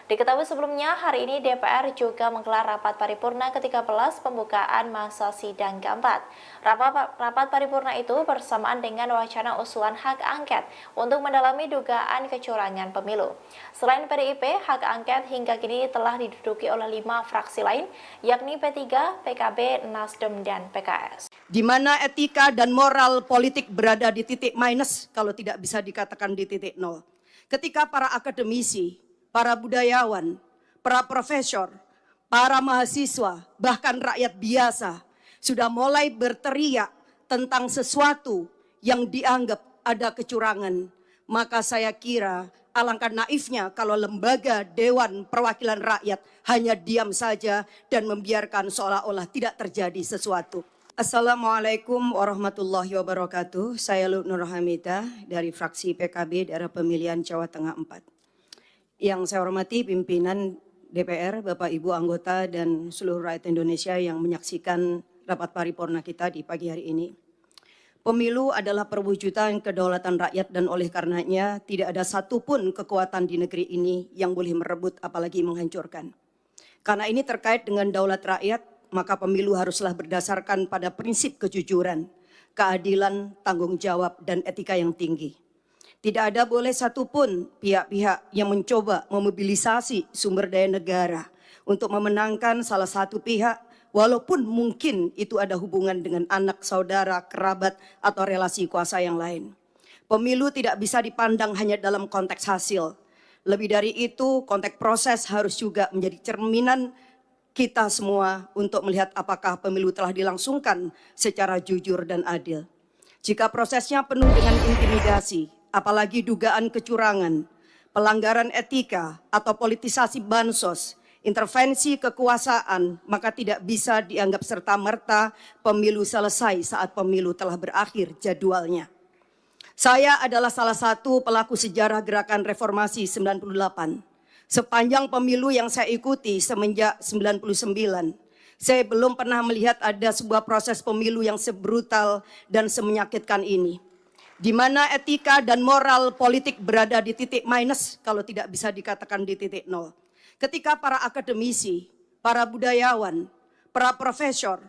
Diketahui sebelumnya, hari ini DPR juga menggelar rapat paripurna ke-13 pembukaan masa sidang keempat. Rapat paripurna itu bersamaan dengan wacana usulan hak angket untuk mendalami dugaan kecurangan pemilu. Selain PDIP, hak angket hingga kini telah diduduki oleh 5 fraksi lain, yakni P3, PKB, Nasdem, dan PKS. Di mana etika dan moral politik berada di titik minus kalau tidak bisa dikatakan di titik nol. Ketika para akademisi, para budayawan, para profesor, para mahasiswa, bahkan rakyat biasa sudah mulai berteriak tentang sesuatu yang dianggap ada kecurangan. Maka saya kira alangkah naifnya kalau lembaga Dewan Perwakilan Rakyat hanya diam saja dan membiarkan seolah-olah tidak terjadi sesuatu. Assalamualaikum warahmatullahi wabarakatuh. Saya Nur Hamidah dari fraksi PKB daerah pemilihan Jawa Tengah 4. Yang saya hormati pimpinan DPR, Bapak Ibu anggota dan seluruh rakyat Indonesia yang menyaksikan rapat paripurna kita di pagi hari ini. Pemilu adalah perwujudan kedaulatan rakyat dan oleh karenanya tidak ada satupun kekuatan di negeri ini yang boleh merebut apalagi menghancurkan. Karena ini terkait dengan daulat rakyat, maka pemilu haruslah berdasarkan pada prinsip kejujuran, keadilan, tanggung jawab, dan etika yang tinggi. Tidak ada boleh satupun pihak-pihak yang mencoba memobilisasi sumber daya negara untuk memenangkan salah satu pihak, walaupun mungkin itu ada hubungan dengan anak, saudara, kerabat, atau relasi kuasa yang lain. Pemilu tidak bisa dipandang hanya dalam konteks hasil. Lebih dari itu, konteks proses harus juga menjadi cerminan kita semua untuk melihat apakah pemilu telah dilangsungkan secara jujur dan adil. Jika prosesnya penuh dengan intimidasi, apalagi dugaan kecurangan, pelanggaran etika atau politisasi bansos, intervensi kekuasaan, maka tidak bisa dianggap serta-merta pemilu selesai saat pemilu telah berakhir jadwalnya. Saya adalah salah satu pelaku sejarah gerakan reformasi 98. Sepanjang pemilu yang saya ikuti semenjak 99, saya belum pernah melihat ada sebuah proses pemilu yang sebrutal dan semenyakitkan ini, di mana etika dan moral politik berada di titik minus, kalau tidak bisa dikatakan di titik nol. Ketika para akademisi, para budayawan, para profesor,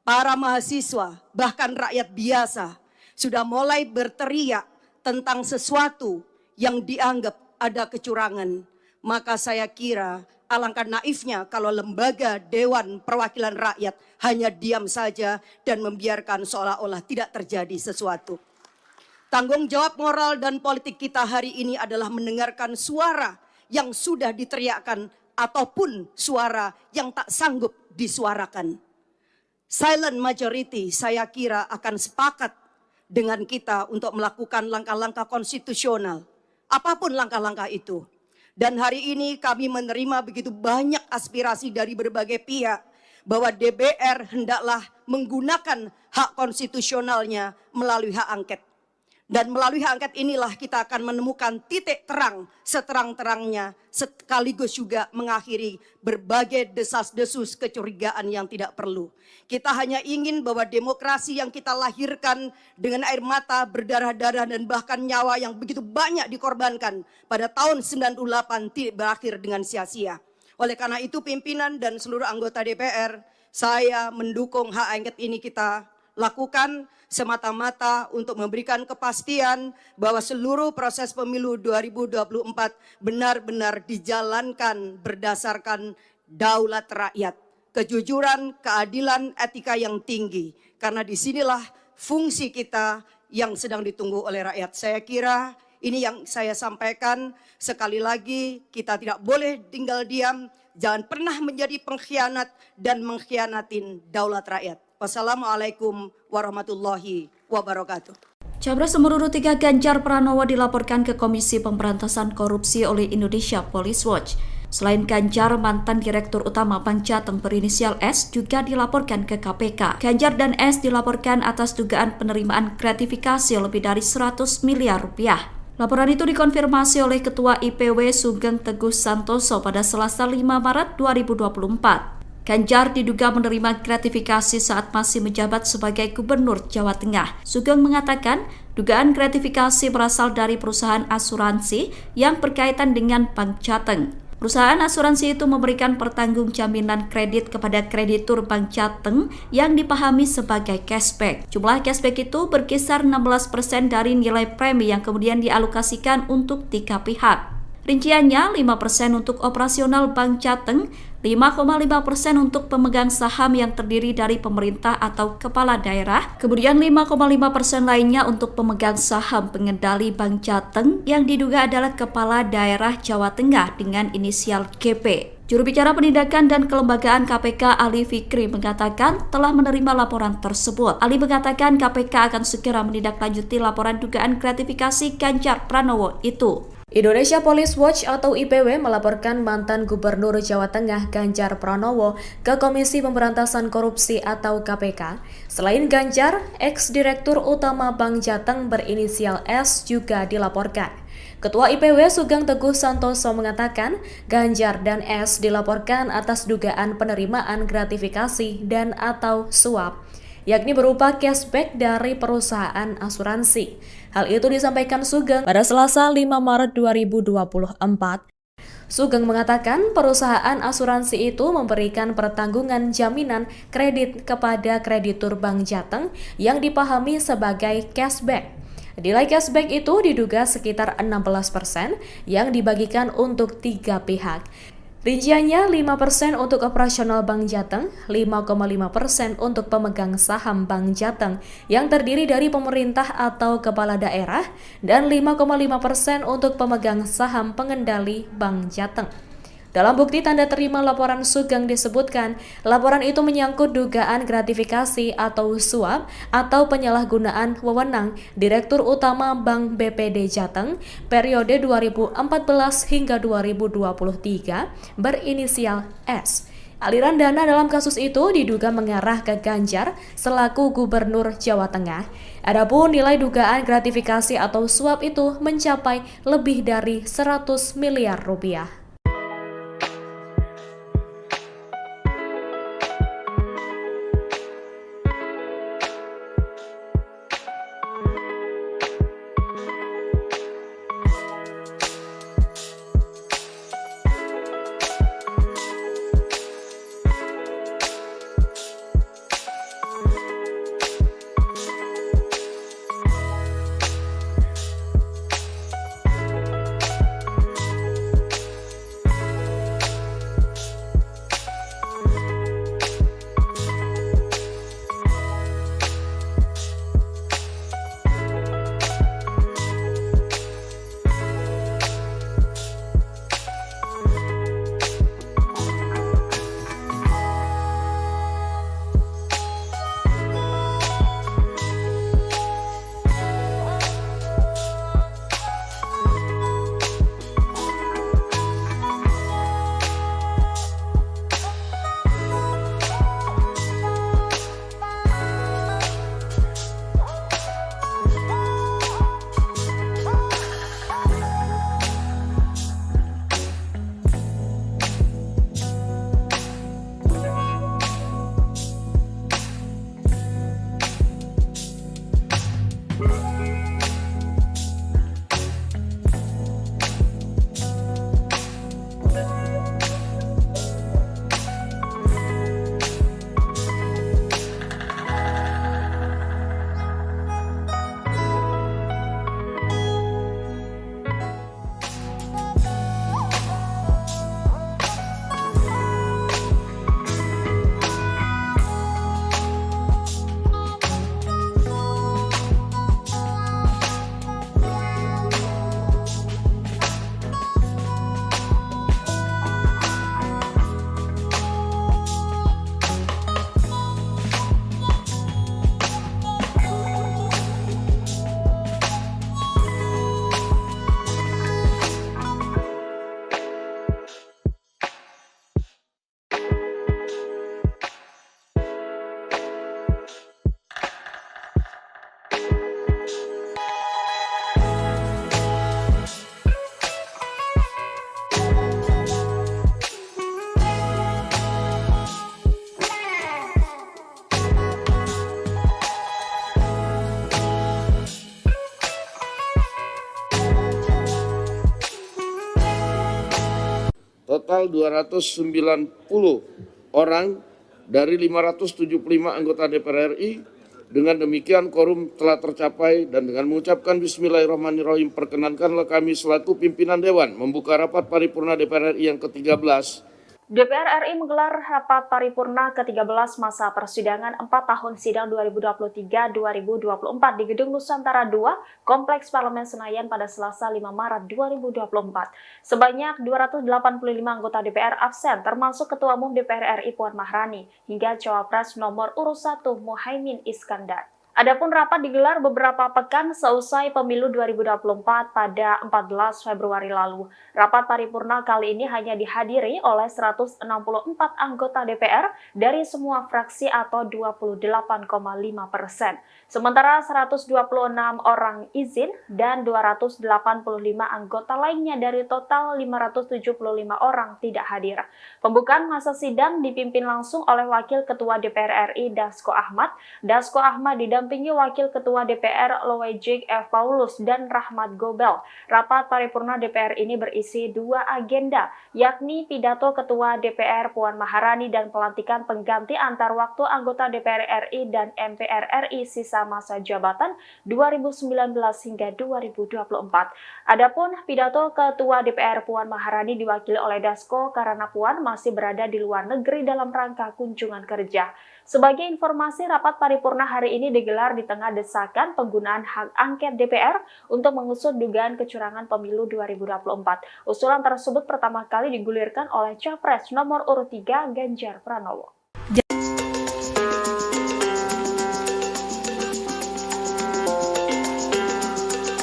para mahasiswa, bahkan rakyat biasa sudah mulai berteriak tentang sesuatu yang dianggap ada kecurangan, maka saya kira alangkah naifnya kalau lembaga Dewan Perwakilan Rakyat hanya diam saja dan membiarkan seolah-olah tidak terjadi sesuatu. Tanggung jawab moral dan politik kita hari ini adalah mendengarkan suara yang sudah diteriakkan ataupun suara yang tak sanggup disuarakan. Silent majority saya kira akan sepakat dengan kita untuk melakukan langkah-langkah konstitusional, apapun langkah-langkah itu. Dan hari ini kami menerima begitu banyak aspirasi dari berbagai pihak bahwa DPR hendaklah menggunakan hak konstitusionalnya melalui hak angket. Dan melalui hak angket inilah kita akan menemukan titik terang seterang-terangnya, sekaligus juga mengakhiri berbagai desas-desus kecurigaan yang tidak perlu. Kita hanya ingin bahwa demokrasi yang kita lahirkan dengan air mata, berdarah-darah dan bahkan nyawa yang begitu banyak dikorbankan pada tahun 98 tidak berakhir dengan sia-sia. Oleh karena itu pimpinan dan seluruh anggota DPR, saya mendukung hak angket ini kita lakukan semata-mata untuk memberikan kepastian bahwa seluruh proses pemilu 2024 benar-benar dijalankan berdasarkan daulat rakyat, kejujuran, keadilan, etika yang tinggi. Karena disinilah fungsi kita yang sedang ditunggu oleh rakyat. Saya kira ini yang saya sampaikan. Sekali lagi kita tidak boleh tinggal diam, jangan pernah menjadi pengkhianat dan mengkhianatin daulat rakyat. Wassalamualaikum warahmatullahi wabarakatuh. Capres nomor urut 3 Ganjar Pranowo dilaporkan ke Komisi Pemberantasan Korupsi oleh Indonesia Police Watch. Selain Ganjar, mantan Direktur Utama Bank Jateng berinisial S juga dilaporkan ke KPK. Ganjar dan S dilaporkan atas dugaan penerimaan gratifikasi lebih dari 100 miliar rupiah. Laporan itu dikonfirmasi oleh Ketua IPW Sugeng Teguh Santoso pada Selasa 5 Maret 2024. Ganjar diduga menerima gratifikasi saat masih menjabat sebagai Gubernur Jawa Tengah. Sugeng mengatakan dugaan gratifikasi berasal dari perusahaan asuransi yang berkaitan dengan Bank Jateng. Perusahaan asuransi itu memberikan pertanggung jaminan kredit kepada kreditur Bank Jateng yang dipahami sebagai cashback. Jumlah cashback itu berkisar 16% dari nilai premi yang kemudian dialokasikan untuk 3 pihak. Rinciannya 5% untuk operasional Bank Jateng, 5,5% untuk pemegang saham yang terdiri dari pemerintah atau kepala daerah, kemudian 5,5% lainnya untuk pemegang saham pengendali Bank Jateng yang diduga adalah kepala daerah Jawa Tengah dengan inisial GP. Juru bicara penindakan dan kelembagaan KPK Ali Fikri mengatakan telah menerima laporan tersebut. Ali mengatakan KPK akan segera menindaklanjuti laporan dugaan gratifikasi Ganjar Pranowo itu. Indonesia Police Watch atau IPW melaporkan mantan Gubernur Jawa Tengah Ganjar Pranowo ke Komisi Pemberantasan Korupsi atau KPK. Selain Ganjar, ex-direktur utama Bank Jateng berinisial S juga dilaporkan. Ketua IPW Sugeng Teguh Santoso mengatakan Ganjar dan S dilaporkan atas dugaan penerimaan gratifikasi dan atau suap, yakni berupa cashback dari perusahaan asuransi. Hal itu disampaikan Sugeng pada Selasa 5 Maret 2024. Sugeng mengatakan perusahaan asuransi itu memberikan pertanggungan jaminan kredit kepada kreditur Bank Jateng yang dipahami sebagai cashback. Nilai cashback itu diduga sekitar 16% yang dibagikan untuk 3 pihak. Rinciannya 5% untuk operasional Bank Jateng, 5,5% untuk pemegang saham Bank Jateng yang terdiri dari pemerintah atau kepala daerah, dan 5,5% untuk pemegang saham pengendali Bank Jateng. Dalam bukti tanda terima laporan Sugeng disebutkan, laporan itu menyangkut dugaan gratifikasi atau suap atau penyalahgunaan wewenang Direktur Utama Bank BPD Jateng periode 2014 hingga 2023 berinisial S. Aliran dana dalam kasus itu diduga mengarah ke Ganjar selaku Gubernur Jawa Tengah. Adapun nilai dugaan gratifikasi atau suap itu mencapai lebih dari 100 miliar rupiah. Total 290 orang dari 575 anggota DPR RI. Dengan demikian quorum telah tercapai dan dengan mengucapkan Bismillahirrahmanirrahim perkenankanlah kami selaku pimpinan Dewan membuka rapat paripurna DPR RI yang ke-13. DPR RI menggelar rapat paripurna ke-13 masa persidangan 4 tahun sidang 2023-2024 di Gedung Nusantara II, Kompleks Parlemen Senayan pada Selasa 5 Maret 2024. Sebanyak 285 anggota DPR absen, termasuk Ketua Umum DPR RI Puan Maharani, hingga Cawapres nomor urut 1 Muhaimin Iskandar. Adapun rapat digelar beberapa pekan seusai pemilu 2024 pada 14 Februari lalu. Rapat paripurna kali ini hanya dihadiri oleh 164 anggota DPR dari semua fraksi atau 28,5%. Sementara 126 orang izin dan 285 anggota lainnya dari total 575 orang tidak hadir. Pembukaan masa sidang dipimpin langsung oleh Wakil Ketua DPR RI Dasko Ahmad. Dasko Ahmad didampingi Wakil Ketua DPR Loejik F. Paulus dan Rahmat Gobel. Rapat paripurna DPR ini berisi 2 agenda, yakni pidato Ketua DPR Puan Maharani dan pelantikan pengganti antar waktu anggota DPR RI dan MPR RI sisa masa jabatan 2019 hingga 2024. Adapun pidato Ketua DPR Puan Maharani diwakili oleh Dasko karena Puan masih berada di luar negeri dalam rangka kunjungan kerja. Sebagai informasi, rapat paripurna hari ini digelar digelar di tengah desakan penggunaan hak angket DPR untuk mengusut dugaan kecurangan pemilu 2024. Usulan tersebut pertama kali digulirkan oleh Capres nomor urut 3 Ganjar Pranowo.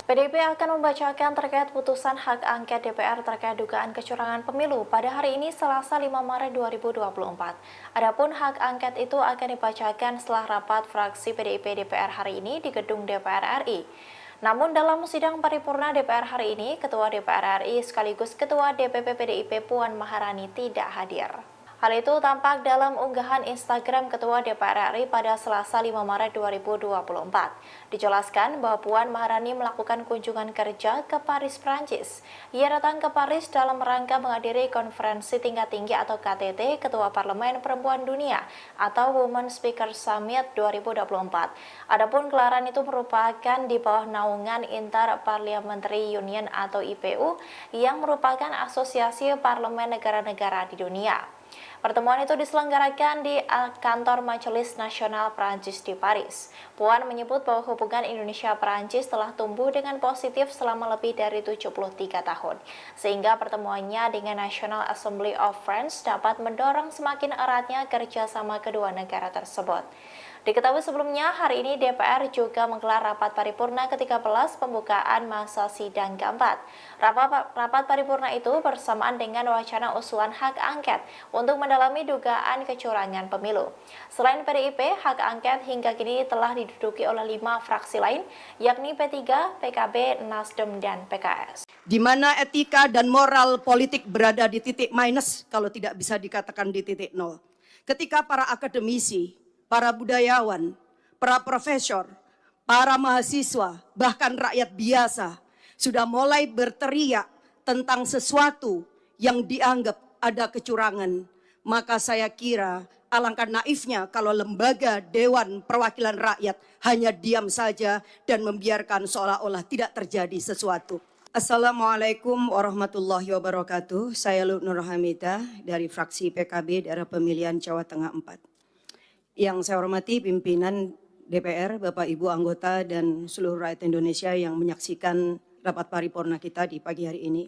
PDIP akan membacakan terkait putusan hak angket DPR terkait dugaan kecurangan pemilu pada hari ini Selasa 5 Maret 2024. Adapun hak angket itu akan dibacakan setelah rapat fraksi PDIP DPR hari ini di gedung DPR RI. Namun dalam sidang paripurna DPR hari ini, Ketua DPR RI sekaligus Ketua DPP PDIP Puan Maharani tidak hadir. Hal itu tampak dalam unggahan Instagram Ketua DPR RI pada Selasa 5 Maret 2024. Dijelaskan bahwa Puan Maharani melakukan kunjungan kerja ke Paris, Prancis. Ia datang ke Paris dalam rangka menghadiri konferensi tingkat tinggi atau KTT Ketua Parlemen Perempuan Dunia atau Women Speaker Summit 2024. Adapun gelaran itu merupakan di bawah naungan Inter-Parliamentary Union atau IPU yang merupakan asosiasi parlemen negara-negara di dunia. Pertemuan itu diselenggarakan di kantor Majelis Nasional Prancis di Paris. Puan menyebut bahwa hubungan Indonesia-Prancis telah tumbuh dengan positif selama lebih dari 73 tahun, sehingga pertemuannya dengan National Assembly of France dapat mendorong semakin eratnya kerjasama kedua negara tersebut. Diketahui sebelumnya, hari ini DPR juga menggelar rapat paripurna ke-13 pembukaan masa sidang keempat. Rapat paripurna itu bersamaan dengan wacana usulan hak angket untuk mendalami dugaan kecurangan pemilu. Selain PDIP, hak angket hingga kini telah diduduki oleh 5 fraksi lain, yakni P3, PKB, Nasdem, dan PKS. Di mana etika dan moral politik berada di titik minus, kalau tidak bisa dikatakan di titik nol. Ketika para akademisi, para budayawan, para profesor, para mahasiswa, bahkan rakyat biasa sudah mulai berteriak tentang sesuatu yang dianggap ada kecurangan, maka saya kira alangkah naifnya kalau lembaga Dewan Perwakilan Rakyat hanya diam saja dan membiarkan seolah-olah tidak terjadi sesuatu. Assalamualaikum warahmatullahi wabarakatuh. Saya Nur Hamidah dari fraksi PKB daerah pemilihan Jawa Tengah 4. Yang saya hormati pimpinan DPR, Bapak Ibu anggota dan seluruh rakyat Indonesia yang menyaksikan rapat paripurna kita di pagi hari ini.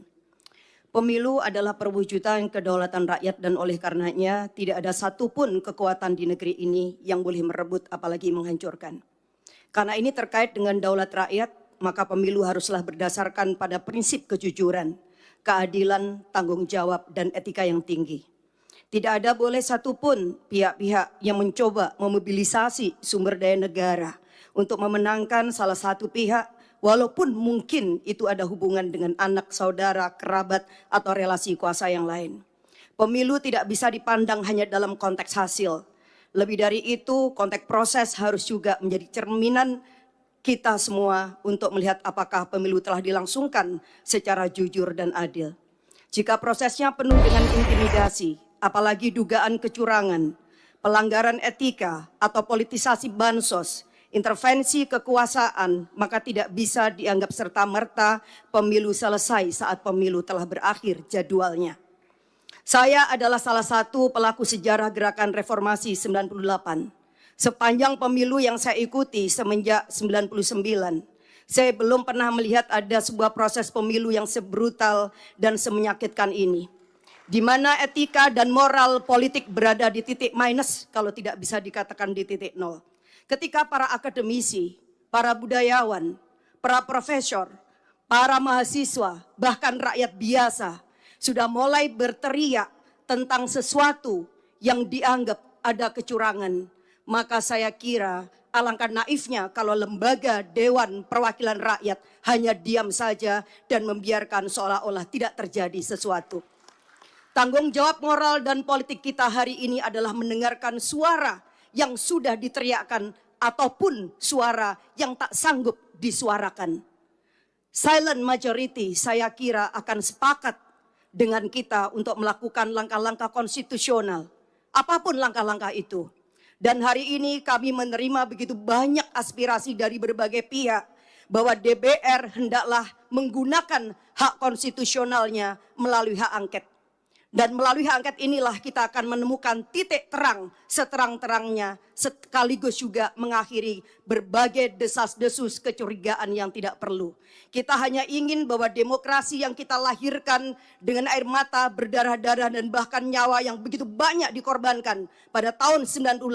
Pemilu adalah perwujudan kedaulatan rakyat dan oleh karenanya tidak ada satupun kekuatan di negeri ini yang boleh merebut apalagi menghancurkan. Karena ini terkait dengan daulat rakyat, maka pemilu haruslah berdasarkan pada prinsip kejujuran, keadilan, tanggung jawab, dan etika yang tinggi. Tidak ada boleh satupun pihak-pihak yang mencoba memobilisasi sumber daya negara untuk memenangkan salah satu pihak, walaupun mungkin itu ada hubungan dengan anak, saudara, kerabat, atau relasi kuasa yang lain. Pemilu tidak bisa dipandang hanya dalam konteks hasil. Lebih dari itu, konteks proses harus juga menjadi cerminan kita semua untuk melihat apakah pemilu telah dilangsungkan secara jujur dan adil. Jika prosesnya penuh dengan intimidasi, apalagi dugaan kecurangan, pelanggaran etika atau politisasi bansos, intervensi kekuasaan, maka tidak bisa dianggap serta-merta pemilu selesai saat pemilu telah berakhir jadwalnya. Saya adalah salah satu pelaku sejarah gerakan reformasi 98. Sepanjang pemilu yang saya ikuti semenjak 99, saya belum pernah melihat ada sebuah proses pemilu yang sebrutal dan semenyakitkan ini. Di mana etika dan moral politik berada di titik minus, kalau tidak bisa dikatakan di titik nol. Ketika para akademisi, para budayawan, para profesor, para mahasiswa, bahkan rakyat biasa sudah mulai berteriak tentang sesuatu yang dianggap ada kecurangan, maka saya kira alangkah naifnya kalau lembaga Dewan Perwakilan Rakyat hanya diam saja dan membiarkan seolah-olah tidak terjadi sesuatu. Tanggung jawab moral dan politik kita hari ini adalah mendengarkan suara yang sudah diteriakkan ataupun suara yang tak sanggup disuarakan. Silent majority saya kira akan sepakat dengan kita untuk melakukan langkah-langkah konstitusional. Apapun langkah-langkah itu. Dan hari ini kami menerima begitu banyak aspirasi dari berbagai pihak bahwa DPR hendaklah menggunakan hak konstitusionalnya melalui hak angket. Dan melalui hak angket inilah kita akan menemukan titik terang seterang-terangnya, sekaligus juga mengakhiri berbagai desas-desus kecurigaan yang tidak perlu. Kita hanya ingin bahwa demokrasi yang kita lahirkan dengan air mata, berdarah-darah dan bahkan nyawa yang begitu banyak dikorbankan pada tahun 98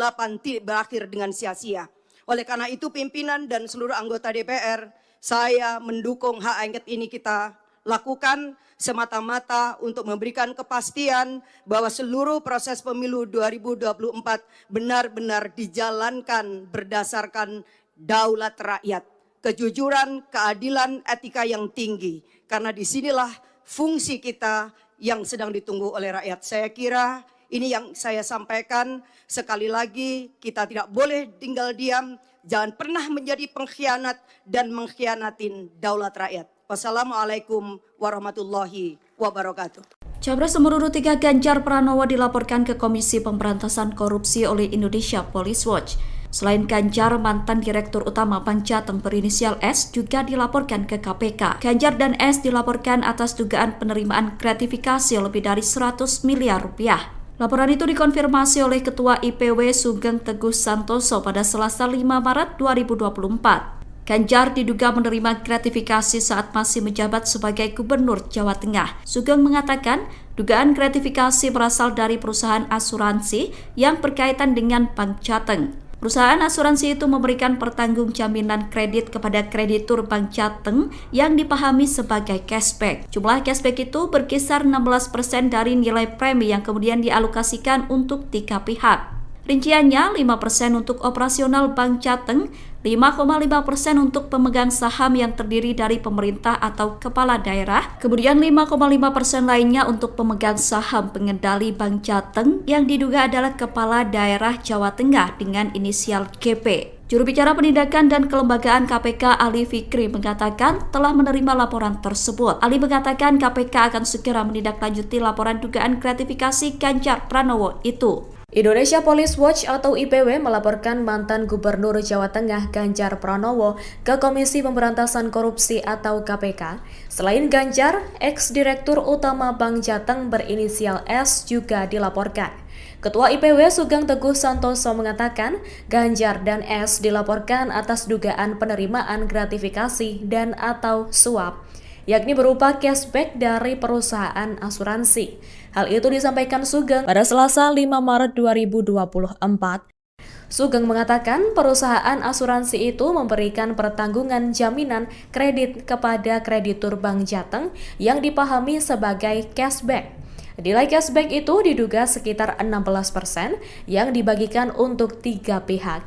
tidak berakhir dengan sia-sia. Oleh karena itu pimpinan dan seluruh anggota DPR, saya mendukung hak angket ini kita lakukan semata-mata untuk memberikan kepastian bahwa seluruh proses pemilu 2024 benar-benar dijalankan berdasarkan daulat rakyat, kejujuran, keadilan, etika yang tinggi. Karena disinilah fungsi kita yang sedang ditunggu oleh rakyat. Saya kira ini yang saya sampaikan. Sekali lagi kita tidak boleh tinggal diam, jangan pernah menjadi pengkhianat dan mengkhianatin daulat rakyat. Wassalamualaikum warahmatullahi wabarakatuh. Capres nomor urut 3 Ganjar Pranowo dilaporkan ke Komisi Pemberantasan Korupsi oleh Indonesia Police Watch. Selain Ganjar, mantan Direktur Utama Bank Jateng berinisial S juga dilaporkan ke KPK. Ganjar dan S dilaporkan atas dugaan penerimaan gratifikasi lebih dari 100 miliar rupiah. Laporan itu dikonfirmasi oleh Ketua IPW Sugeng Teguh Santoso pada Selasa 5 Maret 2024. Ganjar diduga menerima gratifikasi saat masih menjabat sebagai Gubernur Jawa Tengah. Sugeng mengatakan dugaan gratifikasi berasal dari perusahaan asuransi yang berkaitan dengan Bank Jateng. Perusahaan asuransi itu memberikan pertanggungjaminan kredit kepada kreditur Bank Jateng yang dipahami sebagai cashback. Jumlah cashback itu berkisar 16% dari nilai premi yang kemudian dialokasikan untuk 3 pihak. Rinciannya 5% untuk operasional Bank Jateng, 5,5% untuk pemegang saham yang terdiri dari pemerintah atau kepala daerah, kemudian 5,5% lainnya untuk pemegang saham pengendali Bank Jateng yang diduga adalah kepala daerah Jawa Tengah dengan inisial GP. Juru bicara penindakan dan kelembagaan KPK Ali Fikri mengatakan telah menerima laporan tersebut. Ali mengatakan KPK akan segera menindaklanjuti laporan dugaan gratifikasi Ganjar Pranowo itu. Indonesia Police Watch atau IPW melaporkan mantan Gubernur Jawa Tengah Ganjar Pranowo ke Komisi Pemberantasan Korupsi atau KPK. Selain Ganjar, ex-direktur utama Bank Jateng berinisial S juga dilaporkan. Ketua IPW Sugeng Teguh Santoso mengatakan Ganjar dan S dilaporkan atas dugaan penerimaan gratifikasi dan atau suap, yakni berupa cashback dari perusahaan asuransi. Hal itu disampaikan Sugeng pada Selasa 5 Maret 2024. Sugeng mengatakan perusahaan asuransi itu memberikan pertanggungan jaminan kredit kepada kreditur Bank Jateng yang dipahami sebagai cashback. Nilai cashback itu diduga sekitar 16% yang dibagikan untuk 3 pihak.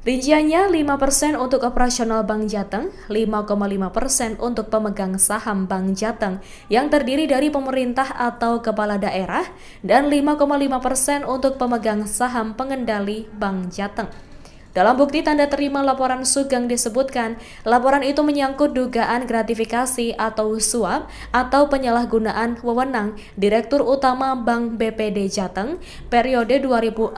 Rinciannya 5% untuk operasional Bank Jateng, 5,5% untuk pemegang saham Bank Jateng yang terdiri dari pemerintah atau kepala daerah, dan 5,5% untuk pemegang saham pengendali Bank Jateng. Dalam bukti tanda terima laporan Sugeng disebutkan, laporan itu menyangkut dugaan gratifikasi atau suap atau penyalahgunaan wewenang Direktur Utama Bank BPD Jateng periode 2014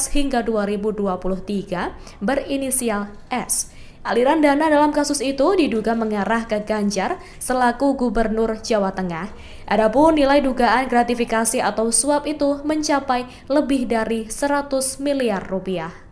hingga 2023 berinisial S. Aliran dana dalam kasus itu diduga mengarah ke Ganjar selaku Gubernur Jawa Tengah. Adapun nilai dugaan gratifikasi atau suap itu mencapai lebih dari 100 miliar rupiah.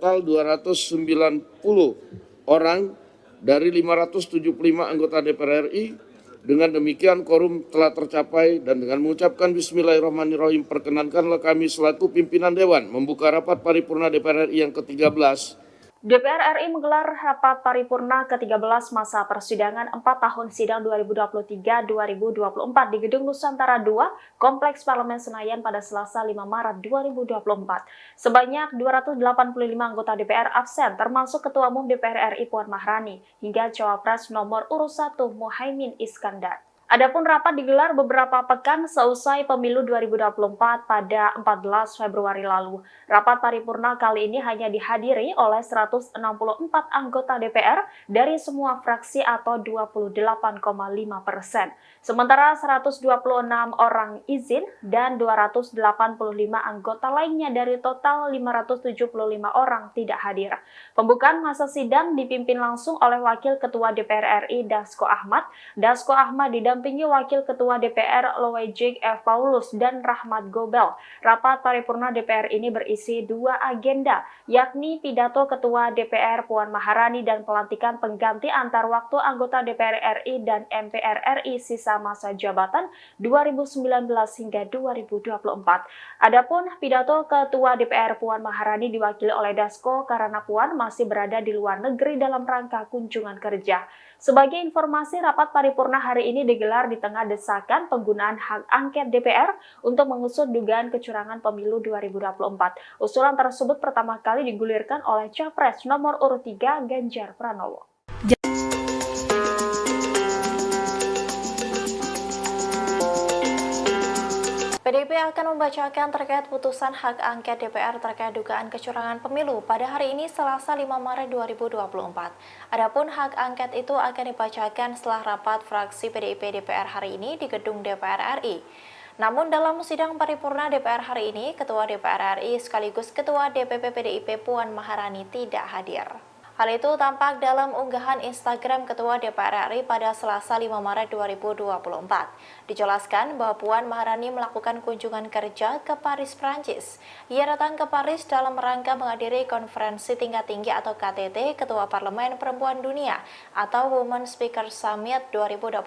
total 290 orang dari 575 anggota DPR RI. Dengan demikian quorum telah tercapai dan dengan mengucapkan Bismillahirrahmanirrahim perkenankanlah kami selaku pimpinan Dewan membuka rapat paripurna DPR RI yang ke-13. DPR RI menggelar rapat paripurna ke-13 masa persidangan 4 tahun sidang 2023-2024 di Gedung Nusantara II, Kompleks Parlemen Senayan pada Selasa 5 Maret 2024. Sebanyak 285 anggota DPR absen, termasuk Ketua Umum DPR RI Puan Maharani, hingga Cawapres nomor urut 1 Muhaimin Iskandar. Adapun rapat digelar beberapa pekan seusai pemilu 2024 pada 14 Februari lalu. Rapat paripurna kali ini hanya dihadiri oleh 164 anggota DPR dari semua fraksi atau 28,5%. Sementara 126 orang izin dan 285 anggota lainnya dari total 575 orang tidak hadir. Pembukaan masa sidang dipimpin langsung oleh Wakil Ketua DPR RI Dasko Ahmad. Dasko Ahmad didampingi Wakil Ketua DPR Loejik F. Paulus dan Rahmat Gobel. Rapat paripurna DPR ini berisi 2 agenda, yakni pidato Ketua DPR Puan Maharani dan pelantikan pengganti antar waktu anggota DPR RI dan MPR RI sisa masa jabatan 2019 hingga 2024. Adapun pidato Ketua DPR Puan Maharani diwakili oleh Dasko karena Puan masih berada di luar negeri dalam rangka kunjungan kerja. Sebagai informasi, rapat paripurna hari ini digelar di tengah desakan penggunaan hak angket DPR untuk mengusut dugaan kecurangan pemilu 2024. Usulan tersebut pertama kali digulirkan oleh Capres nomor urut 3 Ganjar Pranowo. PDIP akan membacakan terkait putusan hak angket DPR terkait dugaan kecurangan pemilu pada hari ini Selasa 5 Maret 2024. Adapun hak angket itu akan dibacakan setelah rapat fraksi PDIP DPR hari ini di gedung DPR RI. Namun dalam sidang paripurna DPR hari ini, Ketua DPR RI sekaligus Ketua DPP PDIP Puan Maharani tidak hadir. Hal itu tampak dalam unggahan Instagram Ketua DPR RI pada Selasa 5 Maret 2024. Dijelaskan bahwa Puan Maharani melakukan kunjungan kerja ke Paris, Prancis. Ia datang ke Paris dalam rangka menghadiri konferensi tingkat tinggi atau KTT Ketua Parlemen Perempuan Dunia atau Women Speaker Summit 2024.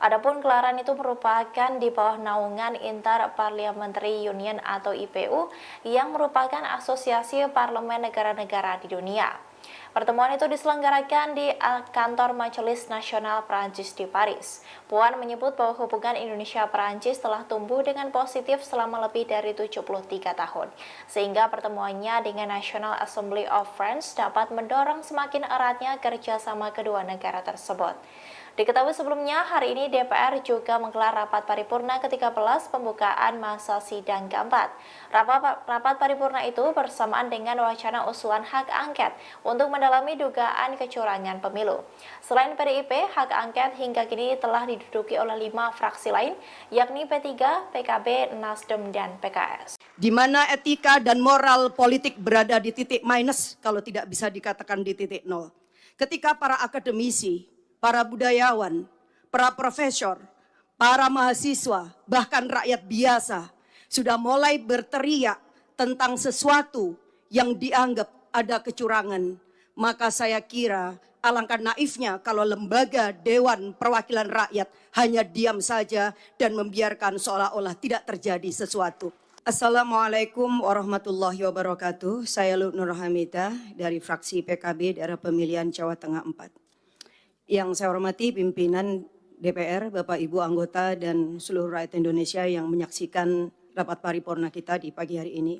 Adapun gelaran itu merupakan di bawah naungan Inter-Parliamentary Union atau IPU yang merupakan asosiasi parlemen negara-negara di dunia. Pertemuan itu diselenggarakan di kantor Majelis Nasional Prancis di Paris. Puan menyebut bahwa hubungan Indonesia-Prancis telah tumbuh dengan positif selama lebih dari 73 tahun, sehingga pertemuannya dengan National Assembly of France dapat mendorong semakin eratnya kerjasama kedua negara tersebut. Diketahui sebelumnya, hari ini DPR juga menggelar rapat paripurna ke-13 pembukaan masa sidang keempat. Rapat paripurna itu bersamaan dengan wacana usulan hak angket untuk mendalami dugaan kecurangan pemilu. Selain PDIP, hak angket hingga kini telah diduduki oleh 5 fraksi lain, yakni P3, PKB, Nasdem, dan PKS. Di mana etika dan moral politik berada di titik minus kalau tidak bisa dikatakan di titik nol. Ketika para akademisi, para budayawan, para profesor, para mahasiswa, bahkan rakyat biasa sudah mulai berteriak tentang sesuatu yang dianggap ada kecurangan. Maka saya kira alangkah naifnya kalau lembaga Dewan Perwakilan Rakyat hanya diam saja dan membiarkan seolah-olah tidak terjadi sesuatu. Assalamualaikum warahmatullahi wabarakatuh. Saya Nur Hamidah dari fraksi PKB daerah pemilihan Jawa Tengah 4. Yang saya hormati pimpinan DPR, Bapak Ibu anggota dan seluruh rakyat Indonesia yang menyaksikan rapat paripurna kita di pagi hari ini.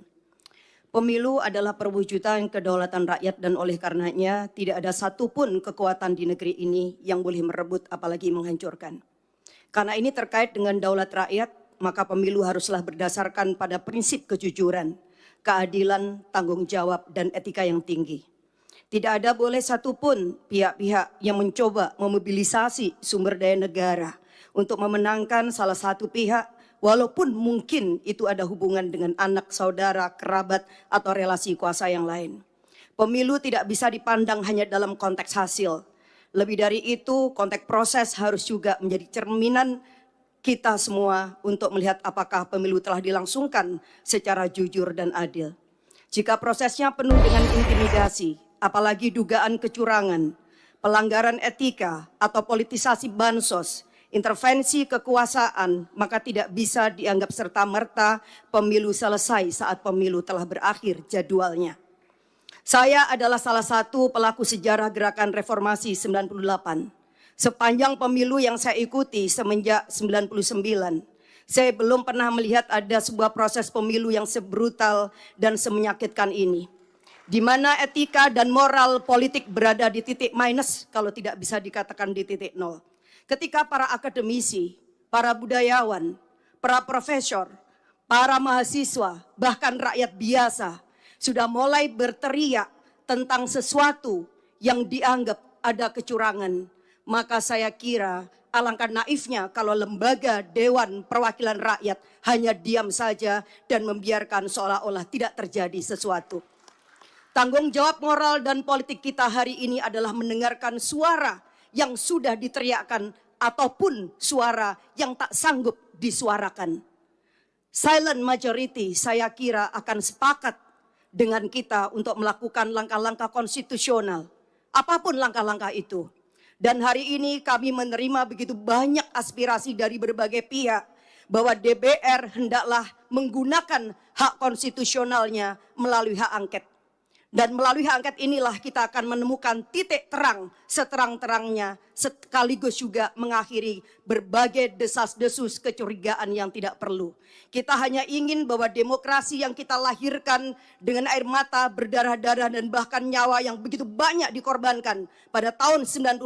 Pemilu adalah perwujudan kedaulatan rakyat dan oleh karenanya tidak ada satupun kekuatan di negeri ini yang boleh merebut apalagi menghancurkan. Karena ini terkait dengan daulat rakyat, maka pemilu haruslah berdasarkan pada prinsip kejujuran, keadilan, tanggung jawab, dan etika yang tinggi. Tidak ada boleh satupun pihak-pihak yang mencoba memobilisasi sumber daya negara untuk memenangkan salah satu pihak, walaupun mungkin itu ada hubungan dengan anak, saudara, kerabat, atau relasi kuasa yang lain. Pemilu tidak bisa dipandang hanya dalam konteks hasil. Lebih dari itu, konteks proses harus juga menjadi cerminan kita semua untuk melihat apakah pemilu telah dilangsungkan secara jujur dan adil. Jika prosesnya penuh dengan intimidasi, apalagi dugaan kecurangan, pelanggaran etika atau politisasi bansos, intervensi kekuasaan, maka tidak bisa dianggap serta-merta pemilu selesai saat pemilu telah berakhir jadwalnya. Saya adalah salah satu pelaku sejarah gerakan reformasi 98. Sepanjang pemilu yang saya ikuti semenjak 99, saya belum pernah melihat ada sebuah proses pemilu yang sebrutal dan semenyakitkan ini, di mana etika dan moral politik berada di titik minus kalau tidak bisa dikatakan di titik nol. Ketika para akademisi, para budayawan, para profesor, para mahasiswa, bahkan rakyat biasa sudah mulai berteriak tentang sesuatu yang dianggap ada kecurangan, maka saya kira alangkah naifnya kalau lembaga Dewan Perwakilan Rakyat hanya diam saja dan membiarkan seolah-olah tidak terjadi sesuatu. Tanggung jawab moral dan politik kita hari ini adalah mendengarkan suara yang sudah diteriakkan ataupun suara yang tak sanggup disuarakan. Silent majority saya kira akan sepakat dengan kita untuk melakukan langkah-langkah konstitusional, apapun langkah-langkah itu. Dan hari ini kami menerima begitu banyak aspirasi dari berbagai pihak bahwa DPR hendaklah menggunakan hak konstitusionalnya melalui hak angket. Dan melalui hak angket inilah kita akan menemukan titik terang seterang-terangnya, sekaligus juga mengakhiri berbagai desas-desus kecurigaan yang tidak perlu. Kita hanya ingin bahwa demokrasi yang kita lahirkan dengan air mata, berdarah-darah dan bahkan nyawa yang begitu banyak dikorbankan pada tahun 98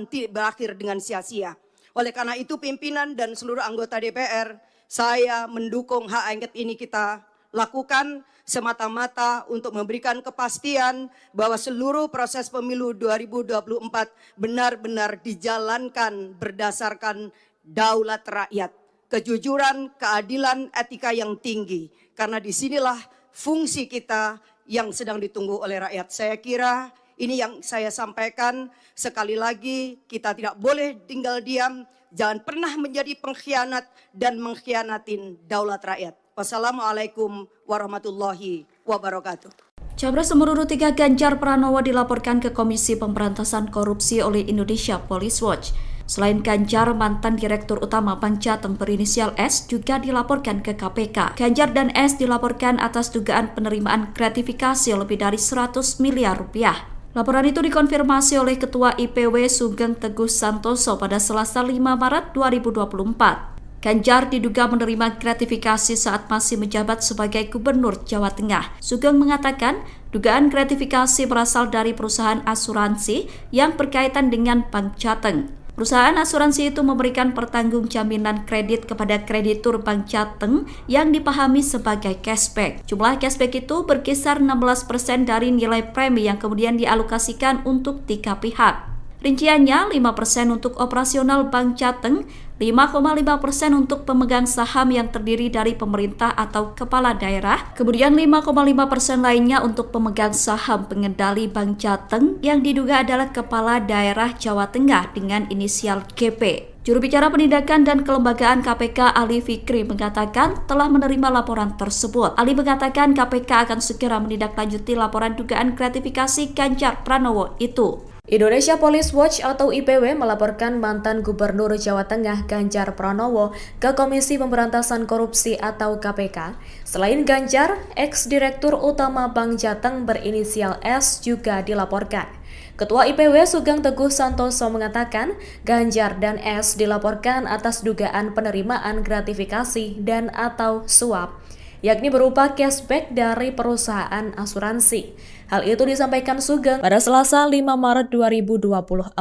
tidak berakhir dengan sia-sia. Oleh karena itu pimpinan dan seluruh anggota DPR, saya mendukung hak angket ini kita lakukan semata-mata untuk memberikan kepastian bahwa seluruh proses pemilu 2024 benar-benar dijalankan berdasarkan daulat rakyat, kejujuran, keadilan, etika yang tinggi. Karena disinilah fungsi kita yang sedang ditunggu oleh rakyat. Saya kira ini yang saya sampaikan. Sekali lagi kita tidak boleh tinggal diam, jangan pernah menjadi pengkhianat dan mengkhianatin daulat rakyat. Wassalamualaikum warahmatullahi wabarakatuh. Capres nomor urut 3 Ganjar Pranowo dilaporkan ke Komisi Pemberantasan Korupsi oleh Indonesia Police Watch. Selain Ganjar, mantan Direktur Utama Bank Jateng berinisial S juga dilaporkan ke KPK. Ganjar dan S dilaporkan atas dugaan penerimaan gratifikasi lebih dari 100 miliar rupiah. Laporan itu dikonfirmasi oleh Ketua IPW Sugeng Teguh Santoso pada Selasa 5 Maret 2024. Ganjar diduga menerima gratifikasi saat masih menjabat sebagai Gubernur Jawa Tengah. Sugeng mengatakan dugaan gratifikasi berasal dari perusahaan asuransi yang berkaitan dengan Bank Jateng. Perusahaan asuransi itu memberikan pertanggung jaminan kredit kepada kreditur Bank Jateng yang dipahami sebagai cashback. Jumlah cashback itu berkisar 16% dari nilai premi yang kemudian dialokasikan untuk 3 pihak. Rinciannya 5% untuk operasional Bank Jateng, 5,5% untuk pemegang saham yang terdiri dari pemerintah atau kepala daerah, kemudian 5,5% lainnya untuk pemegang saham pengendali Bank Jateng yang diduga adalah kepala daerah Jawa Tengah dengan inisial GP. Juru bicara Penindakan dan Kelembagaan KPK Ali Fikri mengatakan telah menerima laporan tersebut. Ali mengatakan KPK akan segera menindaklanjuti laporan dugaan gratifikasi Ganjar Pranowo itu. Indonesia Police Watch atau IPW melaporkan mantan Gubernur Jawa Tengah Ganjar Pranowo ke Komisi Pemberantasan Korupsi atau KPK. Selain Ganjar, ex-direktur utama Bank Jateng berinisial S juga dilaporkan. Ketua IPW Sugeng Teguh Santoso mengatakan Ganjar dan S dilaporkan atas dugaan penerimaan gratifikasi dan atau suap, yakni berupa cashback dari perusahaan asuransi. Hal itu disampaikan Sugeng pada Selasa 5 Maret 2024.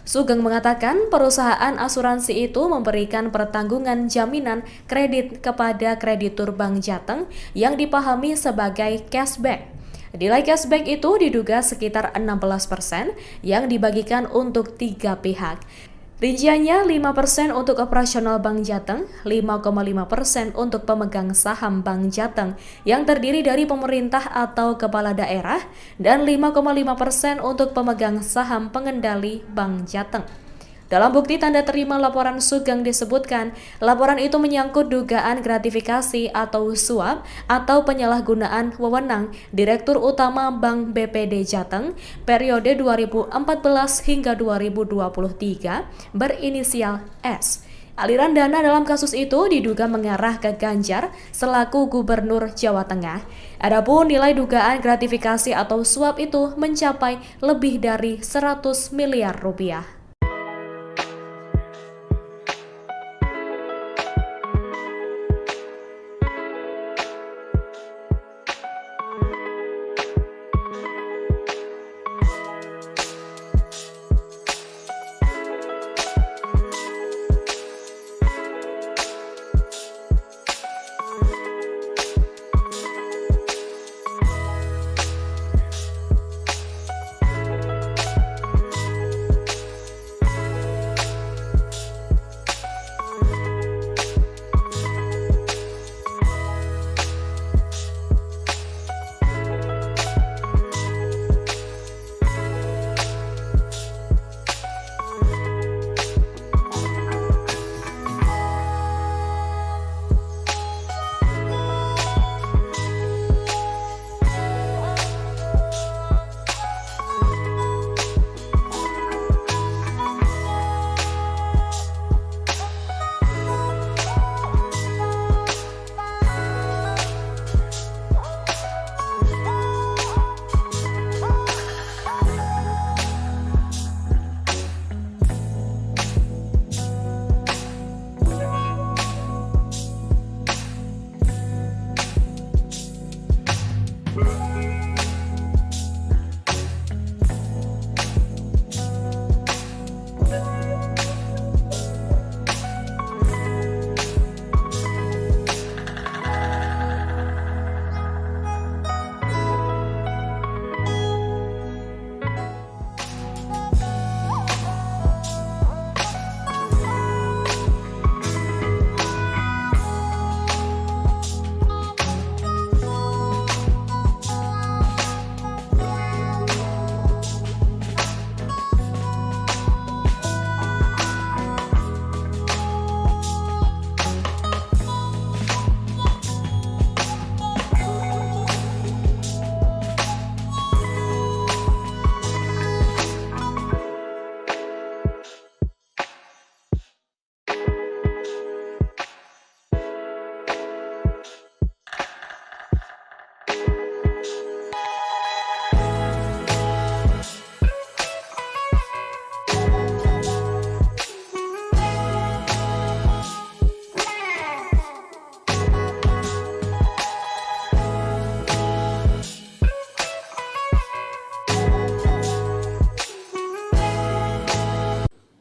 Sugeng mengatakan perusahaan asuransi itu memberikan pertanggungan jaminan kredit kepada kreditur Bank Jateng yang dipahami sebagai cashback. Nilai cashback itu diduga sekitar 16% yang dibagikan untuk 3 pihak. Rinciannya 5% untuk operasional Bank Jateng, 5,5% untuk pemegang saham Bank Jateng yang terdiri dari pemerintah atau kepala daerah, dan 5,5% untuk pemegang saham pengendali Bank Jateng. Dalam bukti tanda terima laporan Sugeng disebutkan, laporan itu menyangkut dugaan gratifikasi atau suap atau penyalahgunaan wewenang Direktur Utama Bank BPD Jateng periode 2014 hingga 2023 berinisial S. Aliran dana dalam kasus itu diduga mengarah ke Ganjar selaku Gubernur Jawa Tengah. Adapun nilai dugaan gratifikasi atau suap itu mencapai lebih dari 100 miliar rupiah.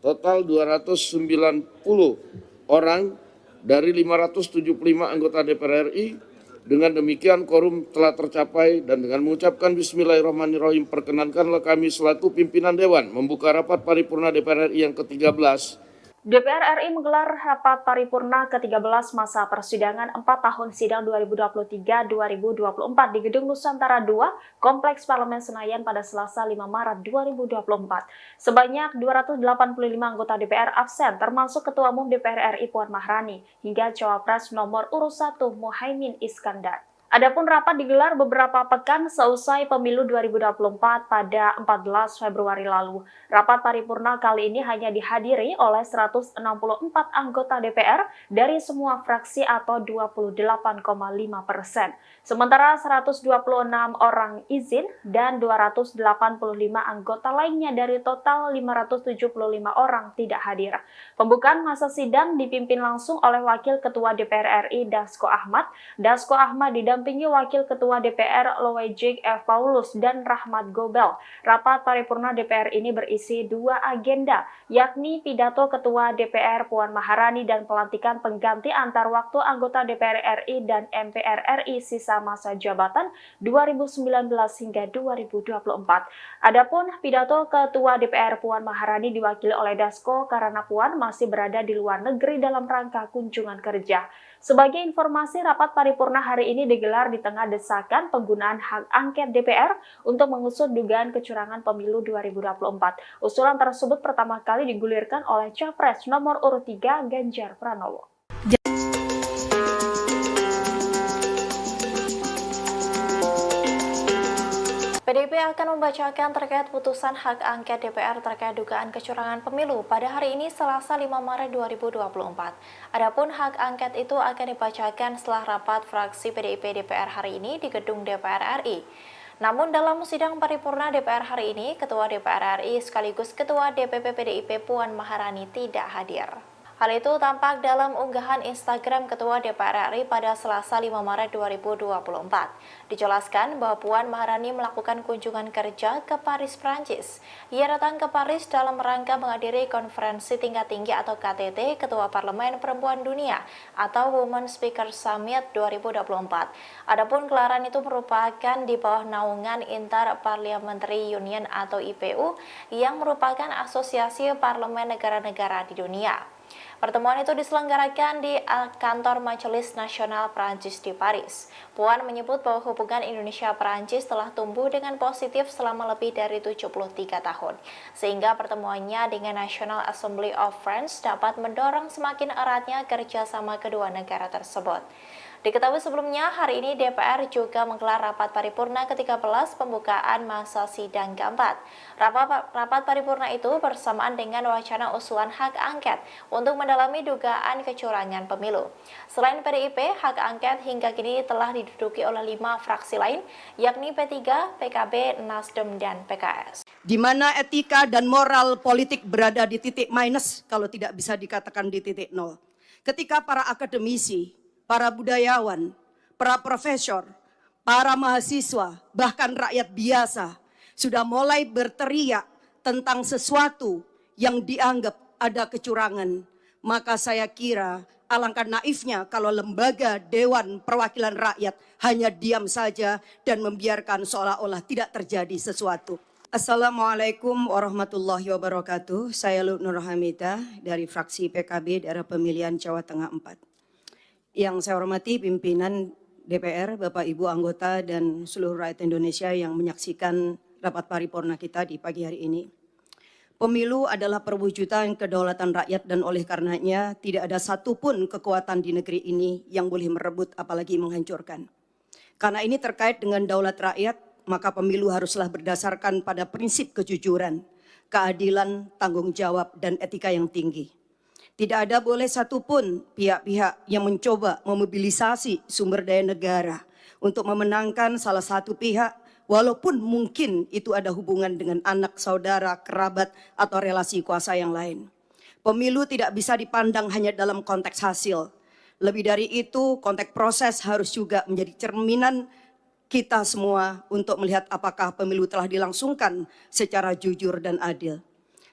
Total 290 orang dari 575 anggota DPR RI. Dengan demikian quorum telah tercapai dan dengan mengucapkan Bismillahirrahmanirrahim perkenankanlah kami selaku pimpinan Dewan membuka rapat paripurna DPR RI yang ke-13. DPR RI menggelar rapat paripurna ke-13 masa persidangan 4 tahun sidang 2023-2024 di Gedung Nusantara II, Kompleks Parlemen Senayan pada Selasa 5 Maret 2024. Sebanyak 285 anggota DPR absen, termasuk Ketua Umum DPR RI Puan Maharani, hingga Cawapres nomor urut 1 Muhaimin Iskandar. Adapun rapat digelar beberapa pekan seusai pemilu 2024 pada 14 Februari lalu. Rapat paripurna kali ini hanya dihadiri oleh 164 anggota DPR dari semua fraksi atau 28,5%. Sementara 126 orang izin dan 285 anggota lainnya dari total 575 orang tidak hadir. Pembukaan masa sidang dipimpin langsung oleh Wakil Ketua DPR RI Dasko Ahmad. Dasko Ahmad didampingi Wakil Ketua DPR Loejik F. Paulus dan Rahmat Gobel. Rapat paripurna DPR ini berisi 2 agenda, yakni pidato Ketua DPR Puan Maharani dan pelantikan pengganti antar waktu anggota DPR RI dan MPR RI sisa masa jabatan 2019 hingga 2024. Adapun pidato Ketua DPR Puan Maharani diwakili oleh Dasko karena Puan masih berada di luar negeri dalam rangka kunjungan kerja. Sebagai informasi, rapat paripurna hari ini digelar di tengah desakan penggunaan hak angket DPR untuk mengusut dugaan kecurangan pemilu 2024. Usulan tersebut pertama kali digulirkan oleh Capres nomor urut 3 Ganjar Pranowo. PDIP akan membacakan terkait putusan hak angket DPR terkait dugaan kecurangan pemilu pada hari ini Selasa 5 Maret 2024. Adapun hak angket itu akan dibacakan setelah rapat fraksi PDIP DPR hari ini di gedung DPR RI. Namun dalam sidang paripurna DPR hari ini, Ketua DPR RI sekaligus Ketua DPP PDIP Puan Maharani tidak hadir. Hal itu tampak dalam unggahan Instagram Ketua DPR RI pada Selasa 5 Maret 2024. Dijelaskan bahwa Puan Maharani melakukan kunjungan kerja ke Paris, Prancis. Ia datang ke Paris dalam rangka menghadiri konferensi tingkat tinggi atau KTT Ketua Parlemen Perempuan Dunia atau Women Speaker Summit 2024. Adapun gelaran itu merupakan di bawah naungan Inter-Parliamentary Union atau IPU yang merupakan asosiasi parlemen negara-negara di dunia. Pertemuan itu diselenggarakan di kantor Majelis Nasional Prancis di Paris. Puan menyebut bahwa hubungan Indonesia-Prancis telah tumbuh dengan positif selama lebih dari 73 tahun, sehingga pertemuannya dengan National Assembly of France dapat mendorong semakin eratnya kerjasama kedua negara tersebut. Diketahui sebelumnya, hari ini DPR juga menggelar rapat paripurna ke-13 pembukaan masa sidang keempat. Rapat paripurna itu bersamaan dengan wacana usulan hak angket untuk mendalami dugaan kecurangan pemilu. Selain PDIP, hak angket hingga kini telah diduduki oleh 5 fraksi lain, yakni P3, PKB, Nasdem, dan PKS. Di mana etika dan moral politik berada di titik minus, kalau tidak bisa dikatakan di titik nol. Ketika para akademisi, para budayawan, para profesor, para mahasiswa, bahkan rakyat biasa sudah mulai berteriak tentang sesuatu yang dianggap ada kecurangan, maka saya kira alangkah naifnya kalau lembaga Dewan Perwakilan Rakyat hanya diam saja dan membiarkan seolah-olah tidak terjadi sesuatu. Assalamualaikum warahmatullahi wabarakatuh. Saya Nur Hamidah dari fraksi PKB daerah pemilihan Jawa Tengah 4. Yang saya hormati pimpinan DPR, Bapak Ibu anggota dan seluruh rakyat Indonesia yang menyaksikan rapat paripurna kita di pagi hari ini. Pemilu adalah perwujudan kedaulatan rakyat dan oleh karenanya tidak ada satupun kekuatan di negeri ini yang boleh merebut apalagi menghancurkan. Karena ini terkait dengan daulat rakyat, maka pemilu haruslah berdasarkan pada prinsip kejujuran, keadilan, tanggung jawab, dan etika yang tinggi. Tidak ada boleh satupun pihak-pihak yang mencoba memobilisasi sumber daya negara untuk memenangkan salah satu pihak, walaupun mungkin itu ada hubungan dengan anak, saudara, kerabat, atau relasi kuasa yang lain. Pemilu tidak bisa dipandang hanya dalam konteks hasil. Lebih dari itu, konteks proses harus juga menjadi cerminan kita semua untuk melihat apakah pemilu telah dilangsungkan secara jujur dan adil.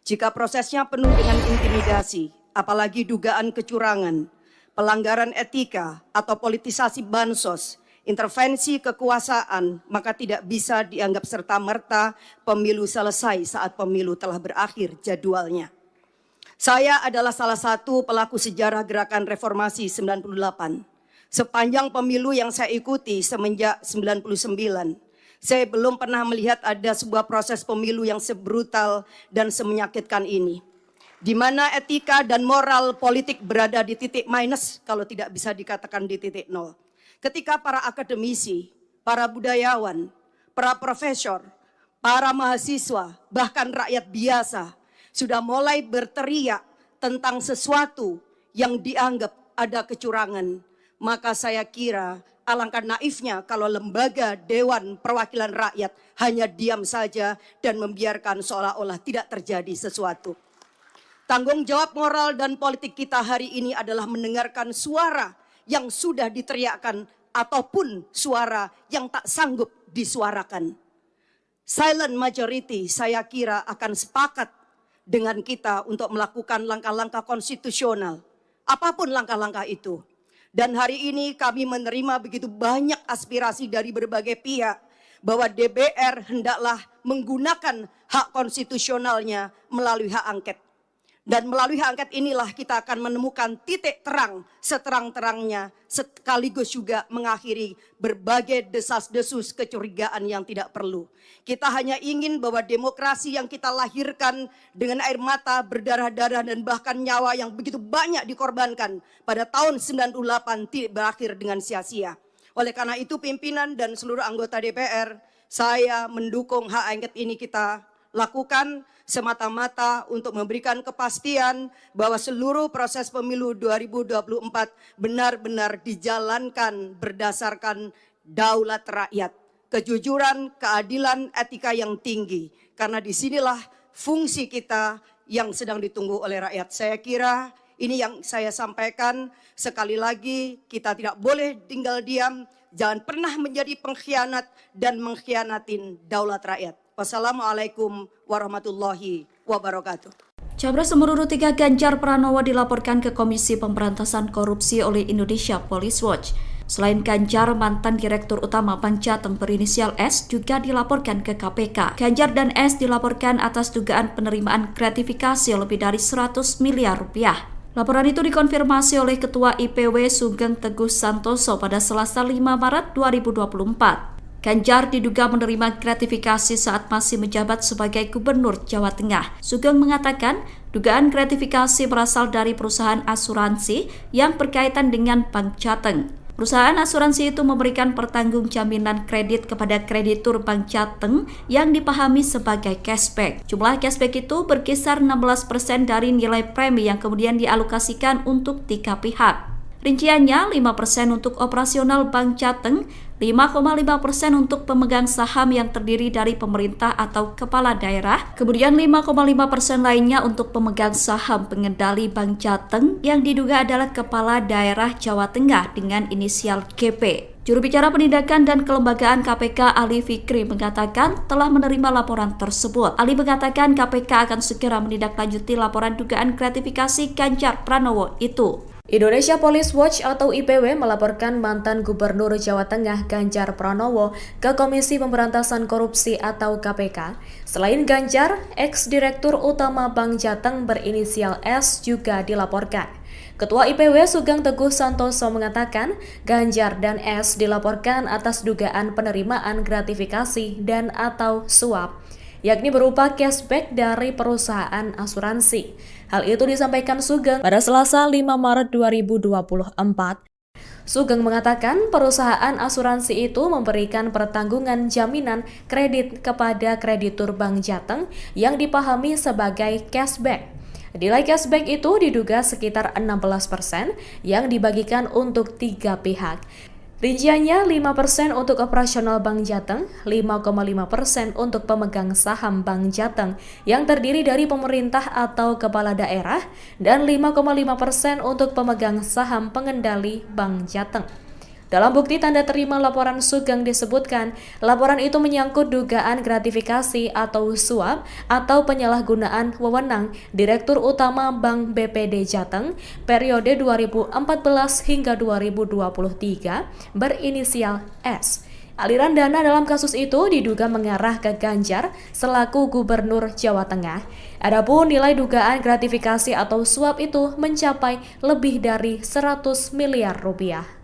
Jika prosesnya penuh dengan intimidasi, apalagi dugaan kecurangan, pelanggaran etika atau politisasi bansos, intervensi kekuasaan, maka tidak bisa dianggap serta-merta pemilu selesai saat pemilu telah berakhir jadwalnya. Saya adalah salah satu pelaku sejarah gerakan reformasi 98. Sepanjang pemilu yang saya ikuti semenjak 99, saya belum pernah melihat ada sebuah proses pemilu yang sebrutal dan semenyakitkan ini. Di mana etika dan moral politik berada di titik minus, kalau tidak bisa dikatakan di titik nol. Ketika para akademisi, para budayawan, para profesor, para mahasiswa, bahkan rakyat biasa sudah mulai berteriak tentang sesuatu yang dianggap ada kecurangan, maka saya kira alangkah naifnya kalau lembaga Dewan Perwakilan Rakyat hanya diam saja dan membiarkan seolah-olah tidak terjadi sesuatu. Tanggung jawab moral dan politik kita hari ini adalah mendengarkan suara yang sudah diteriakkan ataupun suara yang tak sanggup disuarakan. Silent majority saya kira akan sepakat dengan kita untuk melakukan langkah-langkah konstitusional, apapun langkah-langkah itu. Dan hari ini kami menerima begitu banyak aspirasi dari berbagai pihak bahwa DPR hendaklah menggunakan hak konstitusionalnya melalui hak angket. Dan melalui hak angket inilah kita akan menemukan titik terang seterang-terangnya, sekaligus juga mengakhiri berbagai desas-desus kecurigaan yang tidak perlu. Kita hanya ingin bahwa demokrasi yang kita lahirkan dengan air mata, berdarah-darah dan bahkan nyawa yang begitu banyak dikorbankan pada tahun 98 tidak berakhir dengan sia-sia. Oleh karena itu pimpinan dan seluruh anggota DPR, saya mendukung hak angket ini kita lakukan semata-mata untuk memberikan kepastian bahwa seluruh proses pemilu 2024 benar-benar dijalankan berdasarkan daulat rakyat, kejujuran, keadilan, etika yang tinggi. Karena disinilah fungsi kita yang sedang ditunggu oleh rakyat. Saya kira ini yang saya sampaikan. Sekali lagi kita tidak boleh tinggal diam, jangan pernah menjadi pengkhianat dan mengkhianatin daulat rakyat. Wassalamualaikum warahmatullahi wabarakatuh. Capres nomor urut 3 Ganjar Pranowo dilaporkan ke Komisi Pemberantasan Korupsi oleh Indonesia Police Watch. Selain Ganjar, mantan Direktur Utama Bank Jateng berinisial S juga dilaporkan ke KPK. Ganjar dan S dilaporkan atas dugaan penerimaan gratifikasi lebih dari 100 miliar rupiah. Laporan itu dikonfirmasi oleh Ketua IPW Sugeng Teguh Santoso pada Selasa 5 Maret 2024. Ganjar diduga menerima gratifikasi saat masih menjabat sebagai Gubernur Jawa Tengah. Sugeng mengatakan dugaan gratifikasi berasal dari perusahaan asuransi yang berkaitan dengan Bank Jateng. Perusahaan asuransi itu memberikan pertanggung jaminan kredit kepada kreditur Bank Jateng yang dipahami sebagai cashback. Jumlah cashback itu berkisar 16% dari nilai premi yang kemudian dialokasikan untuk 3 pihak. Rinciannya 5% untuk operasional Bank Jateng, 5,5% untuk pemegang saham yang terdiri dari pemerintah atau kepala daerah, kemudian 5,5% lainnya untuk pemegang saham pengendali Bank Jateng yang diduga adalah kepala daerah Jawa Tengah dengan inisial GP. Juru bicara penindakan dan kelembagaan KPK Ali Fikri mengatakan telah menerima laporan tersebut. Ali mengatakan KPK akan segera menindaklanjuti laporan dugaan gratifikasi Ganjar Pranowo itu. Indonesia Police Watch atau IPW melaporkan mantan Gubernur Jawa Tengah Ganjar Pranowo ke Komisi Pemberantasan Korupsi atau KPK. Selain Ganjar, ex-direktur utama Bank Jateng berinisial S juga dilaporkan. Ketua IPW Sugeng Teguh Santoso mengatakan Ganjar dan S dilaporkan atas dugaan penerimaan gratifikasi dan atau suap, yakni berupa cashback dari perusahaan asuransi. Hal itu disampaikan Sugeng pada Selasa 5 Maret 2024. Sugeng mengatakan perusahaan asuransi itu memberikan pertanggungan jaminan kredit kepada kreditur Bank Jateng yang dipahami sebagai cashback. Nilai cashback itu diduga sekitar 16% yang dibagikan untuk 3 pihak. Rinciannya 5% untuk operasional Bank Jateng, 5,5% untuk pemegang saham Bank Jateng yang terdiri dari pemerintah atau kepala daerah, dan 5,5% untuk pemegang saham pengendali Bank Jateng. Dalam bukti tanda terima laporan Sugeng disebutkan, laporan itu menyangkut dugaan gratifikasi atau suap atau penyalahgunaan wewenang Direktur Utama Bank BPD Jateng periode 2014 hingga 2023 berinisial S. Aliran dana dalam kasus itu diduga mengarah ke Ganjar selaku Gubernur Jawa Tengah. Adapun nilai dugaan gratifikasi atau suap itu mencapai lebih dari 100 miliar rupiah.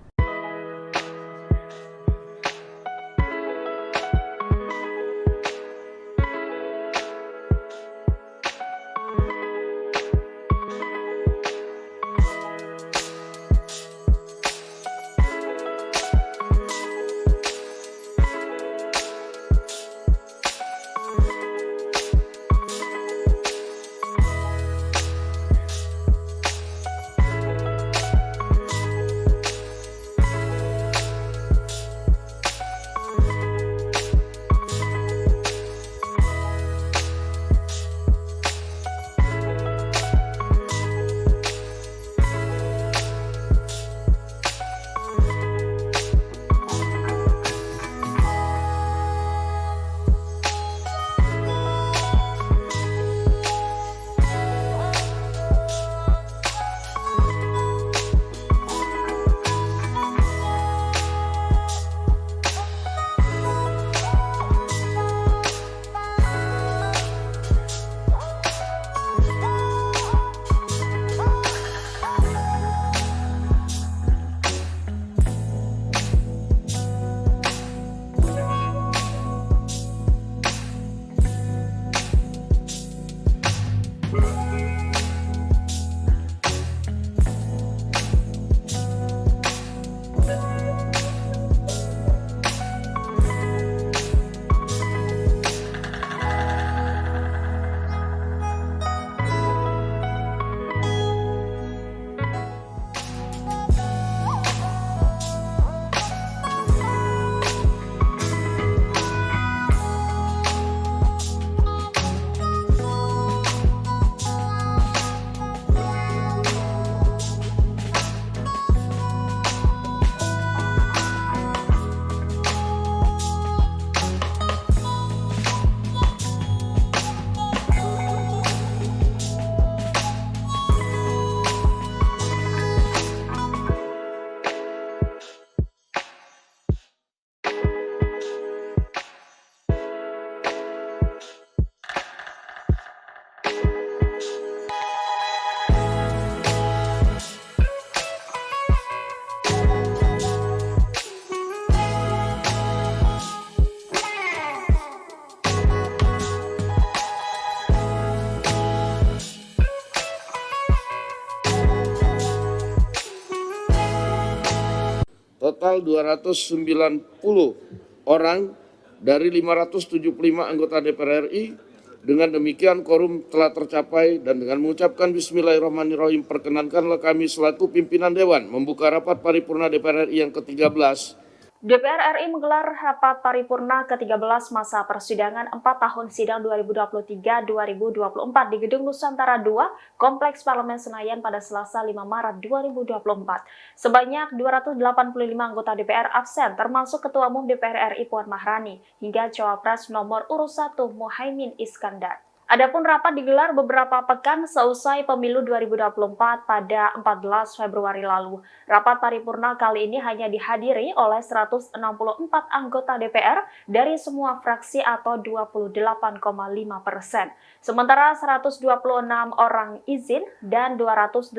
total 290 orang dari 575 anggota DPR RI. Dengan demikian quorum telah tercapai dan dengan mengucapkan Bismillahirrahmanirrahim perkenankanlah kami selaku pimpinan Dewan membuka rapat paripurna DPR RI yang ke-13. DPR RI menggelar rapat paripurna ke-13 masa persidangan 4 tahun sidang 2023-2024 di Gedung Nusantara II, Kompleks Parlemen Senayan pada Selasa 5 Maret 2024. Sebanyak 285 anggota DPR absen, termasuk Ketua Umum DPR RI Puan Maharani, hingga Cawapres nomor urut 1 Muhaimin Iskandar. Adapun rapat digelar beberapa pekan seusai pemilu 2024 pada 14 Februari lalu. Rapat paripurna kali ini hanya dihadiri oleh 164 anggota DPR dari semua fraksi atau 28,5%. Sementara 126 orang izin dan 285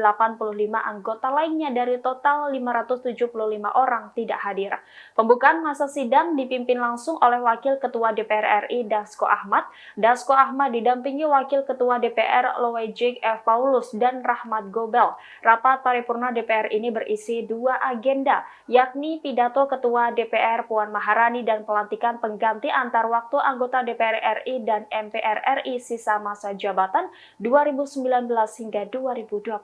anggota lainnya dari total 575 orang tidak hadir. Pembukaan masa sidang dipimpin langsung oleh Wakil Ketua DPR RI Dasko Ahmad. Dasko Ahmad didampingi Wakil Ketua DPR Loejik F. Paulus dan Rahmat Gobel. Rapat paripurna DPR ini berisi 2 agenda, yakni pidato Ketua DPR Puan Maharani dan pelantikan pengganti antar waktu anggota DPR RI dan MPR RI sisa masa jabatan 2019 hingga 2024.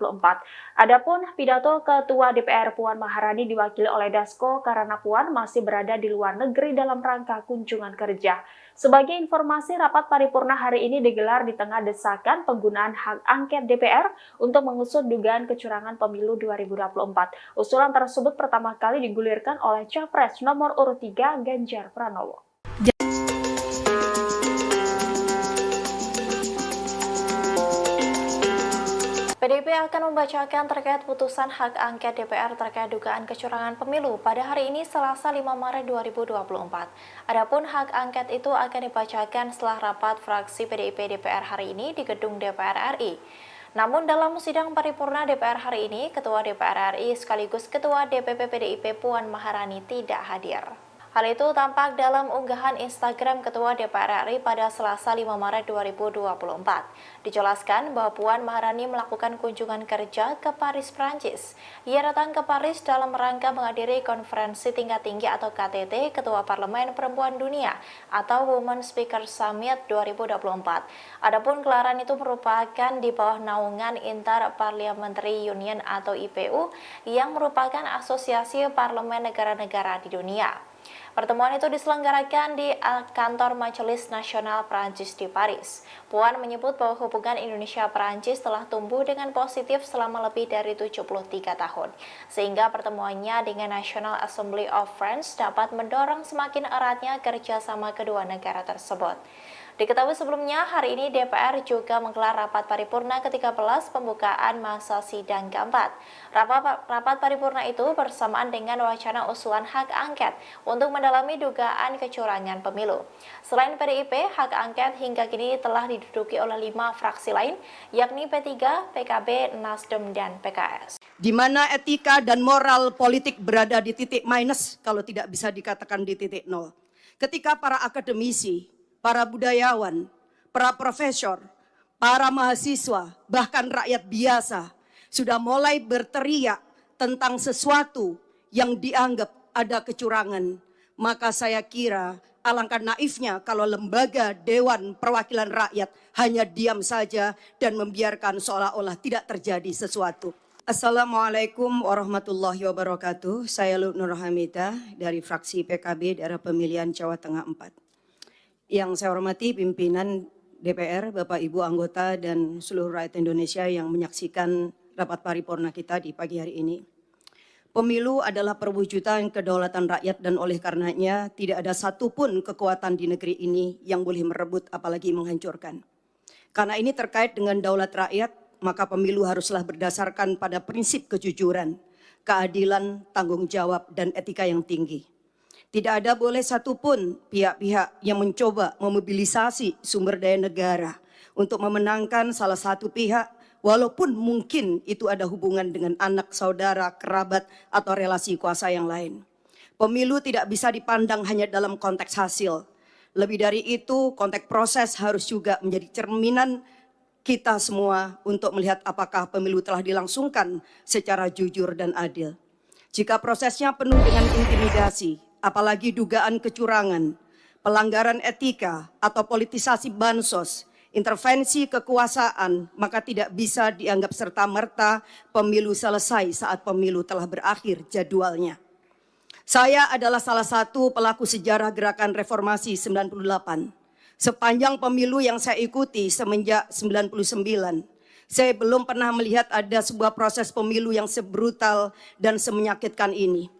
Adapun pidato Ketua DPR Puan Maharani diwakili oleh Dasko karena Puan masih berada di luar negeri dalam rangka kunjungan kerja. Sebagai informasi, rapat paripurna hari ini digelar di tengah desakan penggunaan hak angket DPR untuk mengusut dugaan kecurangan pemilu 2024. Usulan tersebut pertama kali digulirkan oleh Capres nomor urut 3 Ganjar Pranowo. PDIP akan membacakan terkait putusan hak angket DPR terkait dugaan kecurangan pemilu pada hari ini Selasa 5 Maret 2024. Adapun hak angket itu akan dibacakan setelah rapat fraksi PDIP DPR hari ini di gedung DPR RI. Namun dalam sidang paripurna DPR hari ini, Ketua DPR RI sekaligus Ketua DPP PDIP Puan Maharani tidak hadir. Hal itu tampak dalam unggahan Instagram Ketua DPR RI pada Selasa 5 Maret 2024. Dijelaskan bahwa Puan Maharani melakukan kunjungan kerja ke Paris, Prancis. Ia datang ke Paris dalam rangka menghadiri konferensi tingkat tinggi atau KTT Ketua Parlemen Perempuan Dunia atau Women Speaker Summit 2024. Adapun gelaran itu merupakan di bawah naungan Inter-Parliamentary Union atau IPU yang merupakan asosiasi parlemen negara-negara di dunia. Pertemuan itu diselenggarakan di kantor Majelis Nasional Prancis di Paris. Puan menyebut bahwa hubungan Indonesia-Prancis telah tumbuh dengan positif selama lebih dari 73 tahun, sehingga pertemuannya dengan National Assembly of France dapat mendorong semakin eratnya kerjasama kedua negara tersebut. Diketahui sebelumnya, hari ini DPR juga menggelar rapat paripurna ke-13 pembukaan masa sidang keempat. Rapat paripurna itu bersamaan dengan wacana usulan hak angket untuk mendalami dugaan kecurangan pemilu. Selain PDIP, hak angket hingga kini telah diduduki oleh 5 fraksi lain, yakni P3, PKB, Nasdem, dan PKS. Di mana etika dan moral politik berada di titik minus kalau tidak bisa dikatakan di titik nol. Ketika para akademisi, para budayawan, para profesor, para mahasiswa, bahkan rakyat biasa sudah mulai berteriak tentang sesuatu yang dianggap ada kecurangan. Maka saya kira alangkah naifnya kalau lembaga Dewan Perwakilan Rakyat hanya diam saja dan membiarkan seolah-olah tidak terjadi sesuatu. Assalamualaikum warahmatullahi wabarakatuh. Saya Nur Hamidah dari fraksi PKB daerah pemilihan Jawa Tengah 4. Yang saya hormati pimpinan DPR, Bapak Ibu anggota dan seluruh rakyat Indonesia yang menyaksikan rapat paripurna kita di pagi hari ini. Pemilu adalah perwujudan kedaulatan rakyat dan oleh karenanya tidak ada satupun kekuatan di negeri ini yang boleh merebut apalagi menghancurkan. Karena ini terkait dengan daulat rakyat, maka pemilu haruslah berdasarkan pada prinsip kejujuran, keadilan, tanggung jawab, dan etika yang tinggi. Tidak ada boleh satupun pihak-pihak yang mencoba memobilisasi sumber daya negara untuk memenangkan salah satu pihak, walaupun mungkin itu ada hubungan dengan anak, saudara, kerabat, atau relasi kuasa yang lain. Pemilu tidak bisa dipandang hanya dalam konteks hasil. Lebih dari itu, konteks proses harus juga menjadi cerminan kita semua untuk melihat apakah pemilu telah dilangsungkan secara jujur dan adil. Jika prosesnya penuh dengan intimidasi, apalagi dugaan kecurangan, pelanggaran etika atau politisasi bansos, intervensi kekuasaan, maka tidak bisa dianggap serta-merta pemilu selesai saat pemilu telah berakhir jadwalnya. Saya adalah salah satu pelaku sejarah gerakan reformasi 98. Sepanjang pemilu yang saya ikuti semenjak 99, saya belum pernah melihat ada sebuah proses pemilu yang sebrutal dan semenyakitkan ini,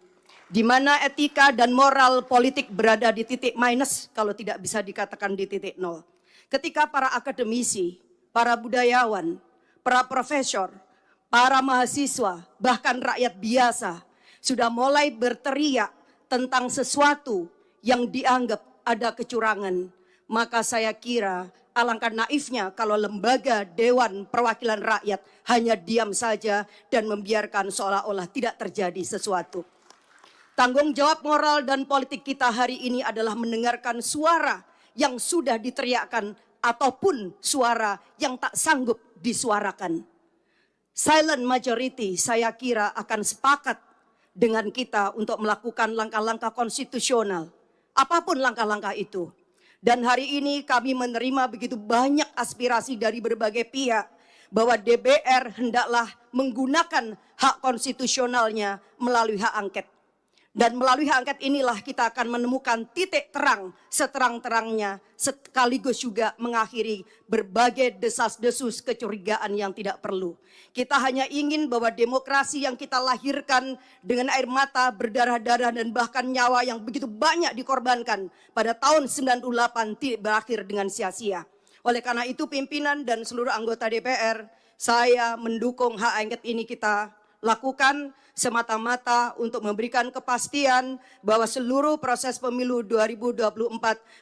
di mana etika dan moral politik berada di titik minus, kalau tidak bisa dikatakan di titik nol. Ketika para akademisi, para budayawan, para profesor, para mahasiswa, bahkan rakyat biasa sudah mulai berteriak tentang sesuatu yang dianggap ada kecurangan, maka saya kira alangkah naifnya kalau lembaga Dewan Perwakilan Rakyat hanya diam saja dan membiarkan seolah-olah tidak terjadi sesuatu. Tanggung jawab moral dan politik kita hari ini adalah mendengarkan suara yang sudah diteriakkan ataupun suara yang tak sanggup disuarakan. Silent majority saya kira akan sepakat dengan kita untuk melakukan langkah-langkah konstitusional, apapun langkah-langkah itu. Dan hari ini kami menerima begitu banyak aspirasi dari berbagai pihak bahwa DPR hendaklah menggunakan hak konstitusionalnya melalui hak angket. Dan melalui hak angket inilah kita akan menemukan titik terang seterang-terangnya, sekaligus juga mengakhiri berbagai desas-desus kecurigaan yang tidak perlu. Kita hanya ingin bahwa demokrasi yang kita lahirkan dengan air mata, berdarah-darah dan bahkan nyawa yang begitu banyak dikorbankan pada tahun 98 tidak berakhir dengan sia-sia. Oleh karena itu pimpinan dan seluruh anggota DPR, saya mendukung hak angket ini kita lakukan semata-mata untuk memberikan kepastian bahwa seluruh proses pemilu 2024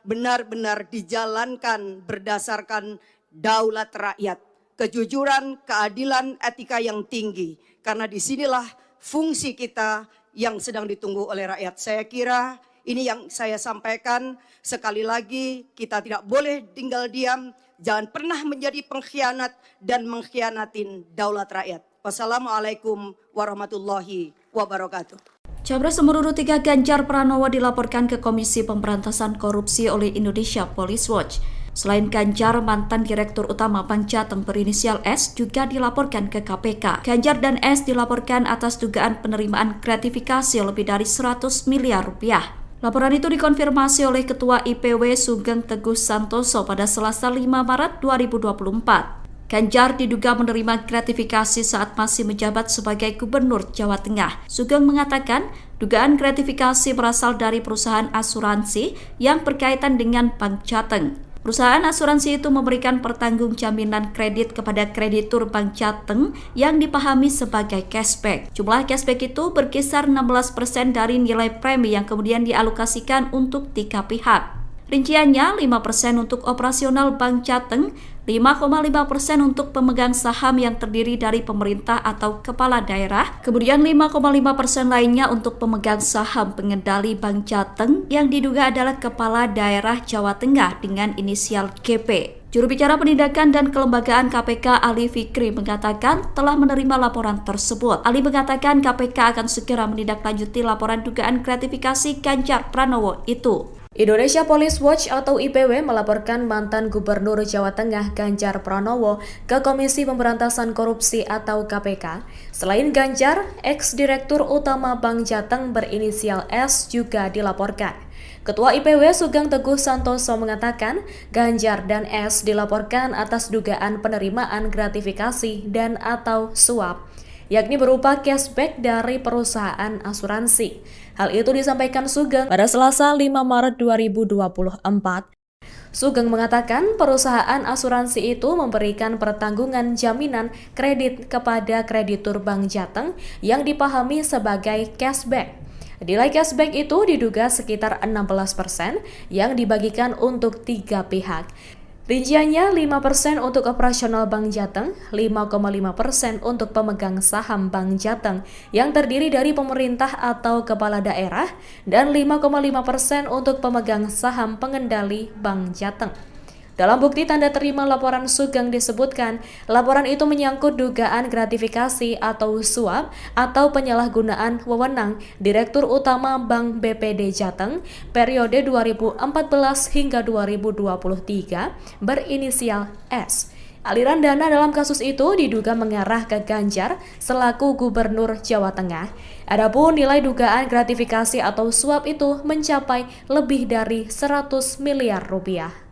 benar-benar dijalankan berdasarkan daulat rakyat, kejujuran, keadilan, etika yang tinggi. Karena disinilah fungsi kita yang sedang ditunggu oleh rakyat. Saya kira ini yang saya sampaikan. Sekali lagi kita tidak boleh tinggal diam, jangan pernah menjadi pengkhianat dan mengkhianatin daulat rakyat. Wassalamualaikum warahmatullahi wabarakatuh. Capres nomor urut 3 Ganjar Pranowo dilaporkan ke Komisi Pemberantasan Korupsi oleh Indonesia Police Watch. Selain Ganjar, mantan Direktur Utama Bank Jateng berinisial S juga dilaporkan ke KPK. Ganjar dan S dilaporkan atas dugaan penerimaan gratifikasi lebih dari 100 miliar rupiah. Laporan itu dikonfirmasi oleh Ketua IPW Sugeng Teguh Santoso pada Selasa 5 Maret 2024. Ganjar diduga menerima gratifikasi saat masih menjabat sebagai Gubernur Jawa Tengah. Sugeng mengatakan dugaan gratifikasi berasal dari perusahaan asuransi yang berkaitan dengan Bank Jateng. Perusahaan asuransi itu memberikan pertanggung jaminan kredit kepada kreditur Bank Jateng yang dipahami sebagai cashback. Jumlah cashback itu berkisar 16% dari nilai premi yang kemudian dialokasikan untuk 3 pihak. Rinciannya 5% untuk operasional Bank Jateng, 5,5% untuk pemegang saham yang terdiri dari pemerintah atau kepala daerah, kemudian 5,5% lainnya untuk pemegang saham pengendali Bank Jateng yang diduga adalah kepala daerah Jawa Tengah dengan inisial GP. Juru bicara Penindakan dan Kelembagaan KPK Ali Fikri mengatakan telah menerima laporan tersebut. Ali mengatakan KPK akan segera menindaklanjuti laporan dugaan gratifikasi Ganjar Pranowo itu. Indonesia Police Watch atau IPW melaporkan mantan Gubernur Jawa Tengah Ganjar Pranowo ke Komisi Pemberantasan Korupsi atau KPK. Selain Ganjar, ex-direktur utama Bank Jateng berinisial S juga dilaporkan. Ketua IPW Sugeng Teguh Santoso mengatakan Ganjar dan S dilaporkan atas dugaan penerimaan gratifikasi dan atau suap, yakni berupa cashback dari perusahaan asuransi. Hal itu disampaikan Sugeng pada Selasa 5 Maret 2024. Sugeng mengatakan perusahaan asuransi itu memberikan pertanggungan jaminan kredit kepada kreditur Bank Jateng yang dipahami sebagai cashback. Nilai cashback itu diduga sekitar 16% yang dibagikan untuk 3 pihak. Rinciannya 5% untuk operasional Bank Jateng, 5,5% untuk pemegang saham Bank Jateng yang terdiri dari pemerintah atau kepala daerah, dan 5,5% untuk pemegang saham pengendali Bank Jateng. Dalam bukti tanda terima laporan Sugeng disebutkan, laporan itu menyangkut dugaan gratifikasi atau suap atau penyalahgunaan wewenang Direktur Utama Bank BPD Jateng periode 2014 hingga 2023 berinisial S. Aliran dana dalam kasus itu diduga mengarah ke Ganjar selaku Gubernur Jawa Tengah. Adapun nilai dugaan gratifikasi atau suap itu mencapai lebih dari 100 miliar rupiah.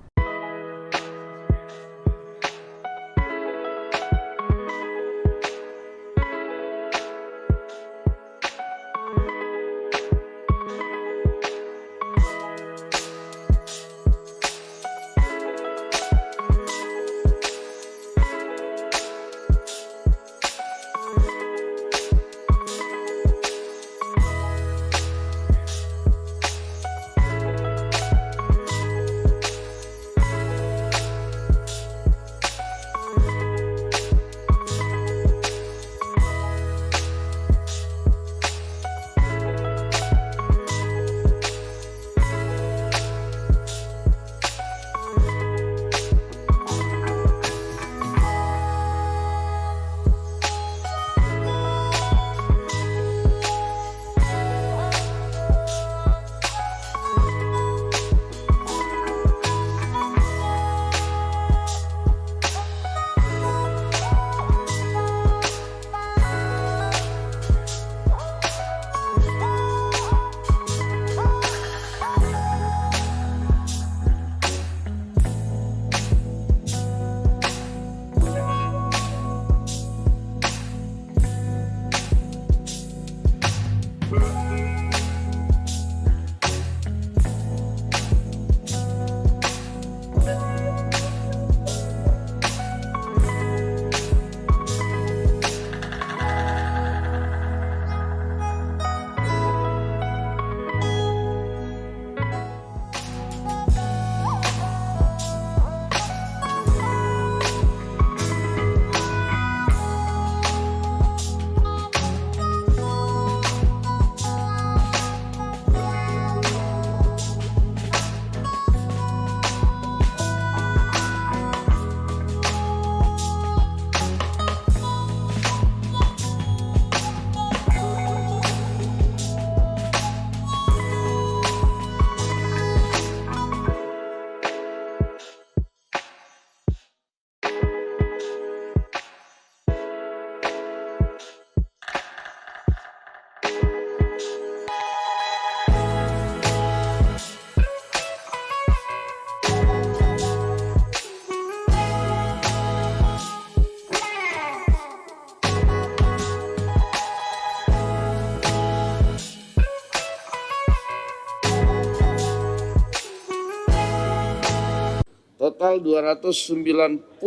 Total 290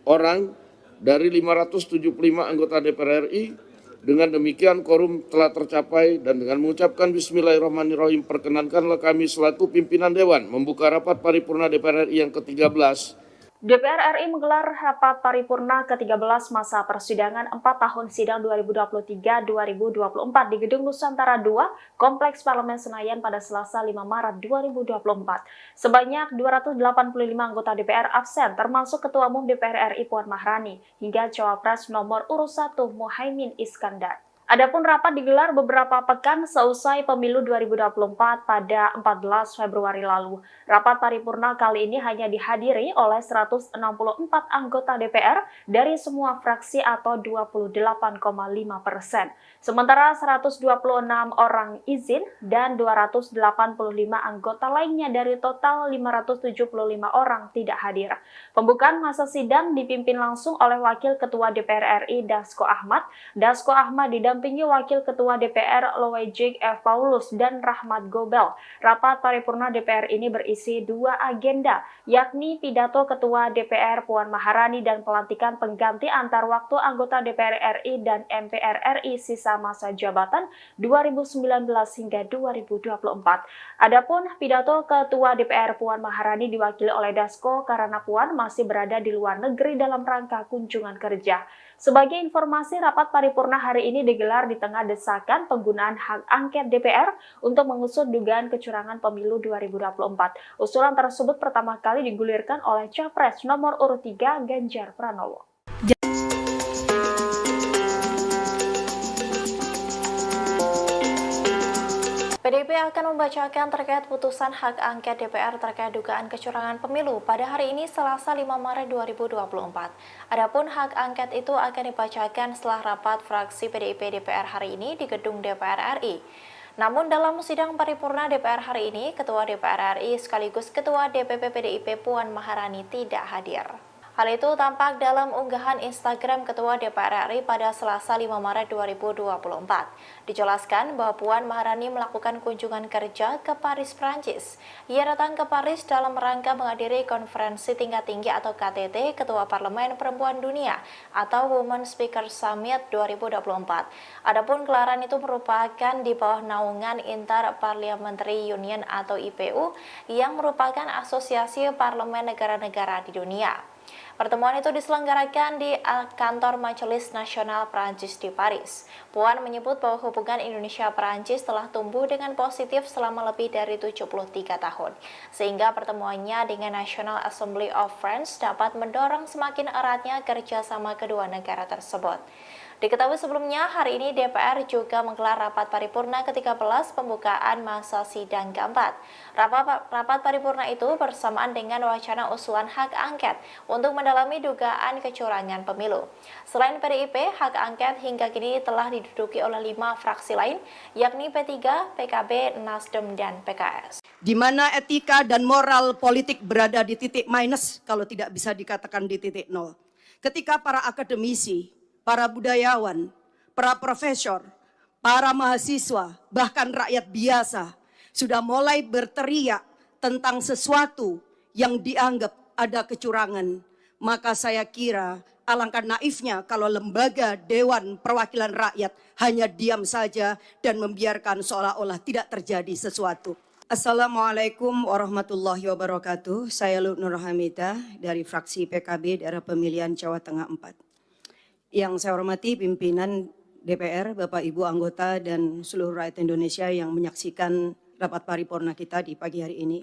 orang dari 575 anggota DPR RI. Dengan demikian quorum telah tercapai dan dengan mengucapkan Bismillahirrahmanirrahim perkenankanlah kami selaku pimpinan Dewan membuka rapat paripurna DPR RI yang ke-13. DPR RI menggelar rapat paripurna ke-13 masa persidangan 4 tahun sidang 2023-2024 di Gedung Nusantara II, Kompleks Parlemen Senayan pada Selasa 5 Maret 2024. Sebanyak 285 anggota DPR absen, termasuk Ketua Umum DPR RI Puan Maharani, hingga Cawapres nomor urut 1 Muhaimin Iskandar. Adapun rapat digelar beberapa pekan seusai pemilu 2024 pada 14 Februari lalu. Rapat paripurna kali ini hanya dihadiri oleh 164 anggota DPR dari semua fraksi atau 28,5%. Sementara 126 orang izin dan 285 anggota lainnya dari total 575 orang tidak hadir. Pembukaan masa sidang dipimpin langsung oleh Wakil Ketua DPR RI Dasko Ahmad. Dasko Ahmad didampingi Wakil Ketua DPR Loejik F. Paulus dan Rahmat Gobel. Rapat paripurna DPR ini berisi 2 agenda, yakni pidato Ketua DPR Puan Maharani dan pelantikan pengganti antar waktu anggota DPR RI dan MPR RI sisa masa jabatan 2019 hingga 2024. Adapun pidato Ketua DPR Puan Maharani diwakili oleh Dasko karena Puan masih berada di luar negeri dalam rangka kunjungan kerja. Sebagai informasi, rapat paripurna hari ini digelar digelar di tengah desakan penggunaan hak angket DPR untuk mengusut dugaan kecurangan pemilu 2024. Usulan tersebut pertama kali digulirkan oleh Capres nomor urut 3 Ganjar Pranowo. PDIP akan membacakan terkait putusan hak angket DPR terkait dugaan kecurangan pemilu pada hari ini Selasa 5 Maret 2024. Adapun hak angket itu akan dibacakan setelah rapat fraksi PDIP DPR hari ini di gedung DPR RI. Namun dalam sidang paripurna DPR hari ini, Ketua DPR RI sekaligus Ketua DPP PDIP Puan Maharani tidak hadir. Hal itu tampak dalam unggahan Instagram Ketua DPR RI pada Selasa 5 Maret 2024. Dijelaskan bahwa Puan Maharani melakukan kunjungan kerja ke Paris, Prancis. Ia datang ke Paris dalam rangka menghadiri konferensi tingkat tinggi atau KTT Ketua Parlemen Perempuan Dunia atau Women Speaker Summit 2024. Adapun gelaran itu merupakan di bawah naungan Inter-Parliamentary Union atau IPU yang merupakan asosiasi parlemen negara-negara di dunia. Pertemuan itu diselenggarakan di kantor Majelis Nasional Prancis di Paris. Puan menyebut bahwa hubungan Indonesia-Prancis telah tumbuh dengan positif selama lebih dari 73 tahun, sehingga pertemuannya dengan National Assembly of France dapat mendorong semakin eratnya kerjasama kedua negara tersebut. Diketahui sebelumnya, hari ini DPR juga menggelar rapat paripurna ke-13 pembukaan masa sidang keempat. Rapat paripurna itu bersamaan dengan wacana usulan hak angket untuk mendalami dugaan kecurangan pemilu. Selain PDIP, hak angket hingga kini telah diduduki oleh 5 fraksi lain, yakni P3, PKB, Nasdem, dan PKS. Di mana etika dan moral politik berada di titik minus, kalau tidak bisa dikatakan di titik nol. Ketika para akademisi, para budayawan, para profesor, para mahasiswa, bahkan rakyat biasa sudah mulai berteriak tentang sesuatu yang dianggap ada kecurangan, maka saya kira alangkah naifnya kalau lembaga Dewan Perwakilan Rakyat hanya diam saja dan membiarkan seolah-olah tidak terjadi sesuatu. Assalamualaikum warahmatullahi wabarakatuh. Saya Nur Hamidah dari fraksi PKB daerah pemilihan Jawa Tengah 4. Yang saya hormati pimpinan DPR, Bapak Ibu anggota dan seluruh rakyat Indonesia yang menyaksikan rapat paripurna kita di pagi hari ini.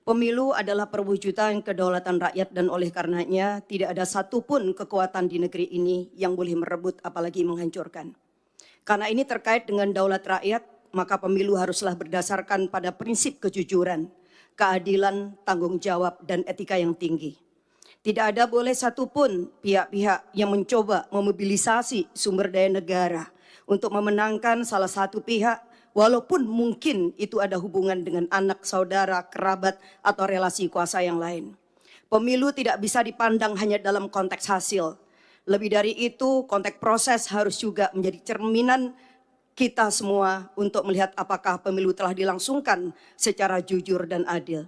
Pemilu adalah perwujudan kedaulatan rakyat dan oleh karenanya tidak ada satupun kekuatan di negeri ini yang boleh merebut apalagi menghancurkan. Karena ini terkait dengan daulat rakyat, maka pemilu haruslah berdasarkan pada prinsip kejujuran, keadilan, tanggung jawab, dan etika yang tinggi. Tidak ada boleh satupun pihak-pihak yang mencoba memobilisasi sumber daya negara untuk memenangkan salah satu pihak, walaupun mungkin itu ada hubungan dengan anak, saudara, kerabat, atau relasi kuasa yang lain. Pemilu tidak bisa dipandang hanya dalam konteks hasil. Lebih dari itu, konteks proses harus juga menjadi cerminan kita semua untuk melihat apakah pemilu telah dilangsungkan secara jujur dan adil.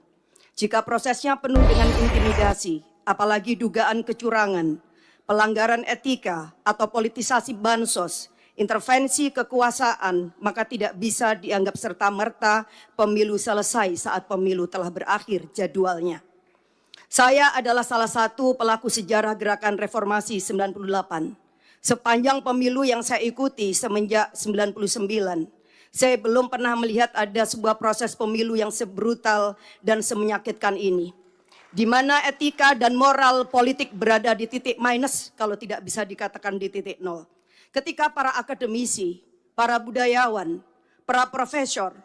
Jika prosesnya penuh dengan intimidasi, apalagi dugaan kecurangan, pelanggaran etika atau politisasi bansos, intervensi kekuasaan, maka tidak bisa dianggap serta-merta pemilu selesai saat pemilu telah berakhir jadwalnya. Saya adalah salah satu pelaku sejarah gerakan reformasi 98. Sepanjang pemilu yang saya ikuti semenjak 99, saya belum pernah melihat ada sebuah proses pemilu yang sebrutal dan semenyakitkan ini. Di mana etika dan moral politik berada di titik minus, kalau tidak bisa dikatakan di titik nol. Ketika para akademisi, para budayawan, para profesor,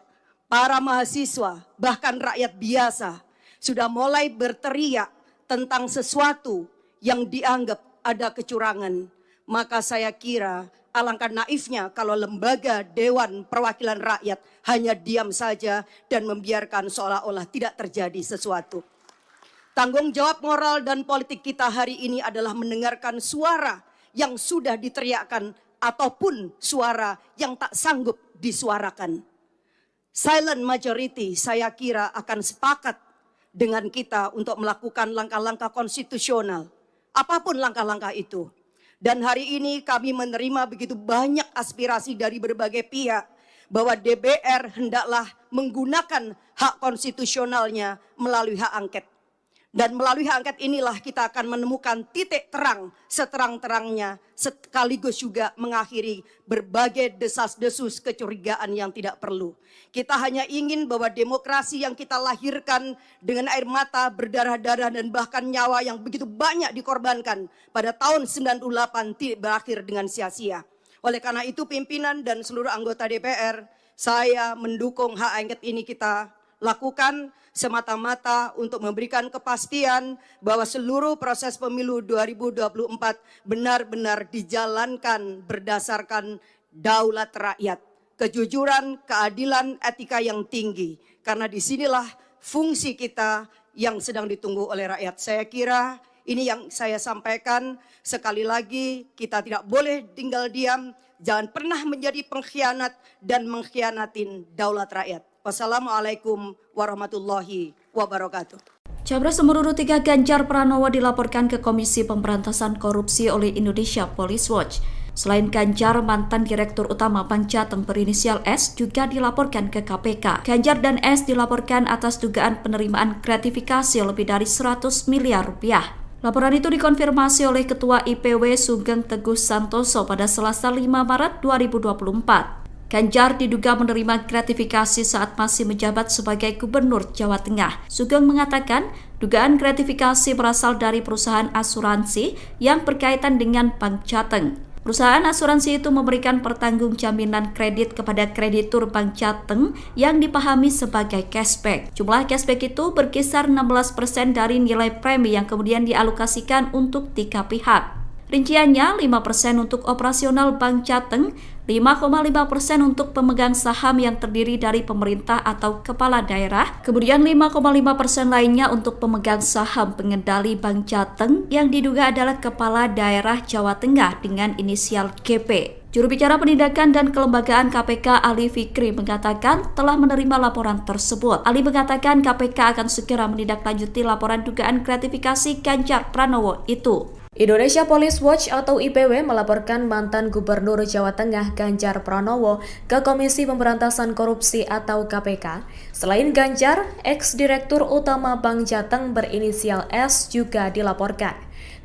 para mahasiswa, bahkan rakyat biasa sudah mulai berteriak tentang sesuatu yang dianggap ada kecurangan, maka saya kira alangkah naifnya kalau lembaga Dewan Perwakilan Rakyat hanya diam saja dan membiarkan seolah-olah tidak terjadi sesuatu. Tanggung jawab moral dan politik kita hari ini adalah mendengarkan suara yang sudah diteriakkan ataupun suara yang tak sanggup disuarakan. Silent majority saya kira akan sepakat dengan kita untuk melakukan langkah-langkah konstitusional. Apapun langkah-langkah itu. Dan hari ini kami menerima begitu banyak aspirasi dari berbagai pihak bahwa DPR hendaklah menggunakan hak konstitusionalnya melalui hak angket. Dan melalui hak angket inilah kita akan menemukan titik terang seterang-terangnya, sekaligus juga mengakhiri berbagai desas-desus kecurigaan yang tidak perlu. Kita hanya ingin bahwa demokrasi yang kita lahirkan dengan air mata, berdarah-darah dan bahkan nyawa yang begitu banyak dikorbankan pada tahun 98 tidak berakhir dengan sia-sia. Oleh karena itu pimpinan dan seluruh anggota DPR, saya mendukung hak angket ini kita lakukan semata-mata untuk memberikan kepastian bahwa seluruh proses pemilu 2024 benar-benar dijalankan berdasarkan daulat rakyat, kejujuran, keadilan, etika yang tinggi. Karena disinilah fungsi kita yang sedang ditunggu oleh rakyat. Saya kira ini yang saya sampaikan. Sekali lagi kita tidak boleh tinggal diam, jangan pernah menjadi pengkhianat dan mengkhianatin daulat rakyat. Wassalamualaikum warahmatullahi wabarakatuh. Capres nomor urut 3 Ganjar Pranowo dilaporkan ke Komisi Pemberantasan Korupsi oleh Indonesia Police Watch. Selain Ganjar, mantan Direktur Utama Bank Jateng berinisial S juga dilaporkan ke KPK. Ganjar dan S dilaporkan atas dugaan penerimaan gratifikasi lebih dari 100 miliar rupiah. Laporan itu dikonfirmasi oleh Ketua IPW Sugeng Teguh Santoso pada Selasa 5 Maret 2024. Ganjar diduga menerima gratifikasi saat masih menjabat sebagai Gubernur Jawa Tengah. Sugeng mengatakan dugaan gratifikasi berasal dari perusahaan asuransi yang berkaitan dengan Bank Jateng. Perusahaan asuransi itu memberikan pertanggung jaminan kredit kepada kreditur Bank Jateng yang dipahami sebagai cashback. Jumlah cashback itu berkisar 16% dari nilai premi yang kemudian dialokasikan untuk 3 pihak. Rinciannya 5% untuk operasional Bank Jateng, 5,5% untuk pemegang saham yang terdiri dari pemerintah atau kepala daerah, kemudian 5,5% lainnya untuk pemegang saham pengendali Bank Jateng yang diduga adalah kepala daerah Jawa Tengah dengan inisial GP. Juru bicara Penindakan dan Kelembagaan KPK Ali Fikri mengatakan telah menerima laporan tersebut. Ali mengatakan KPK akan segera menindaklanjuti laporan dugaan gratifikasi Ganjar Pranowo itu. Indonesia Police Watch atau IPW melaporkan mantan Gubernur Jawa Tengah Ganjar Pranowo ke Komisi Pemberantasan Korupsi atau KPK. Selain Ganjar, ex-direktur utama Bank Jateng berinisial S juga dilaporkan.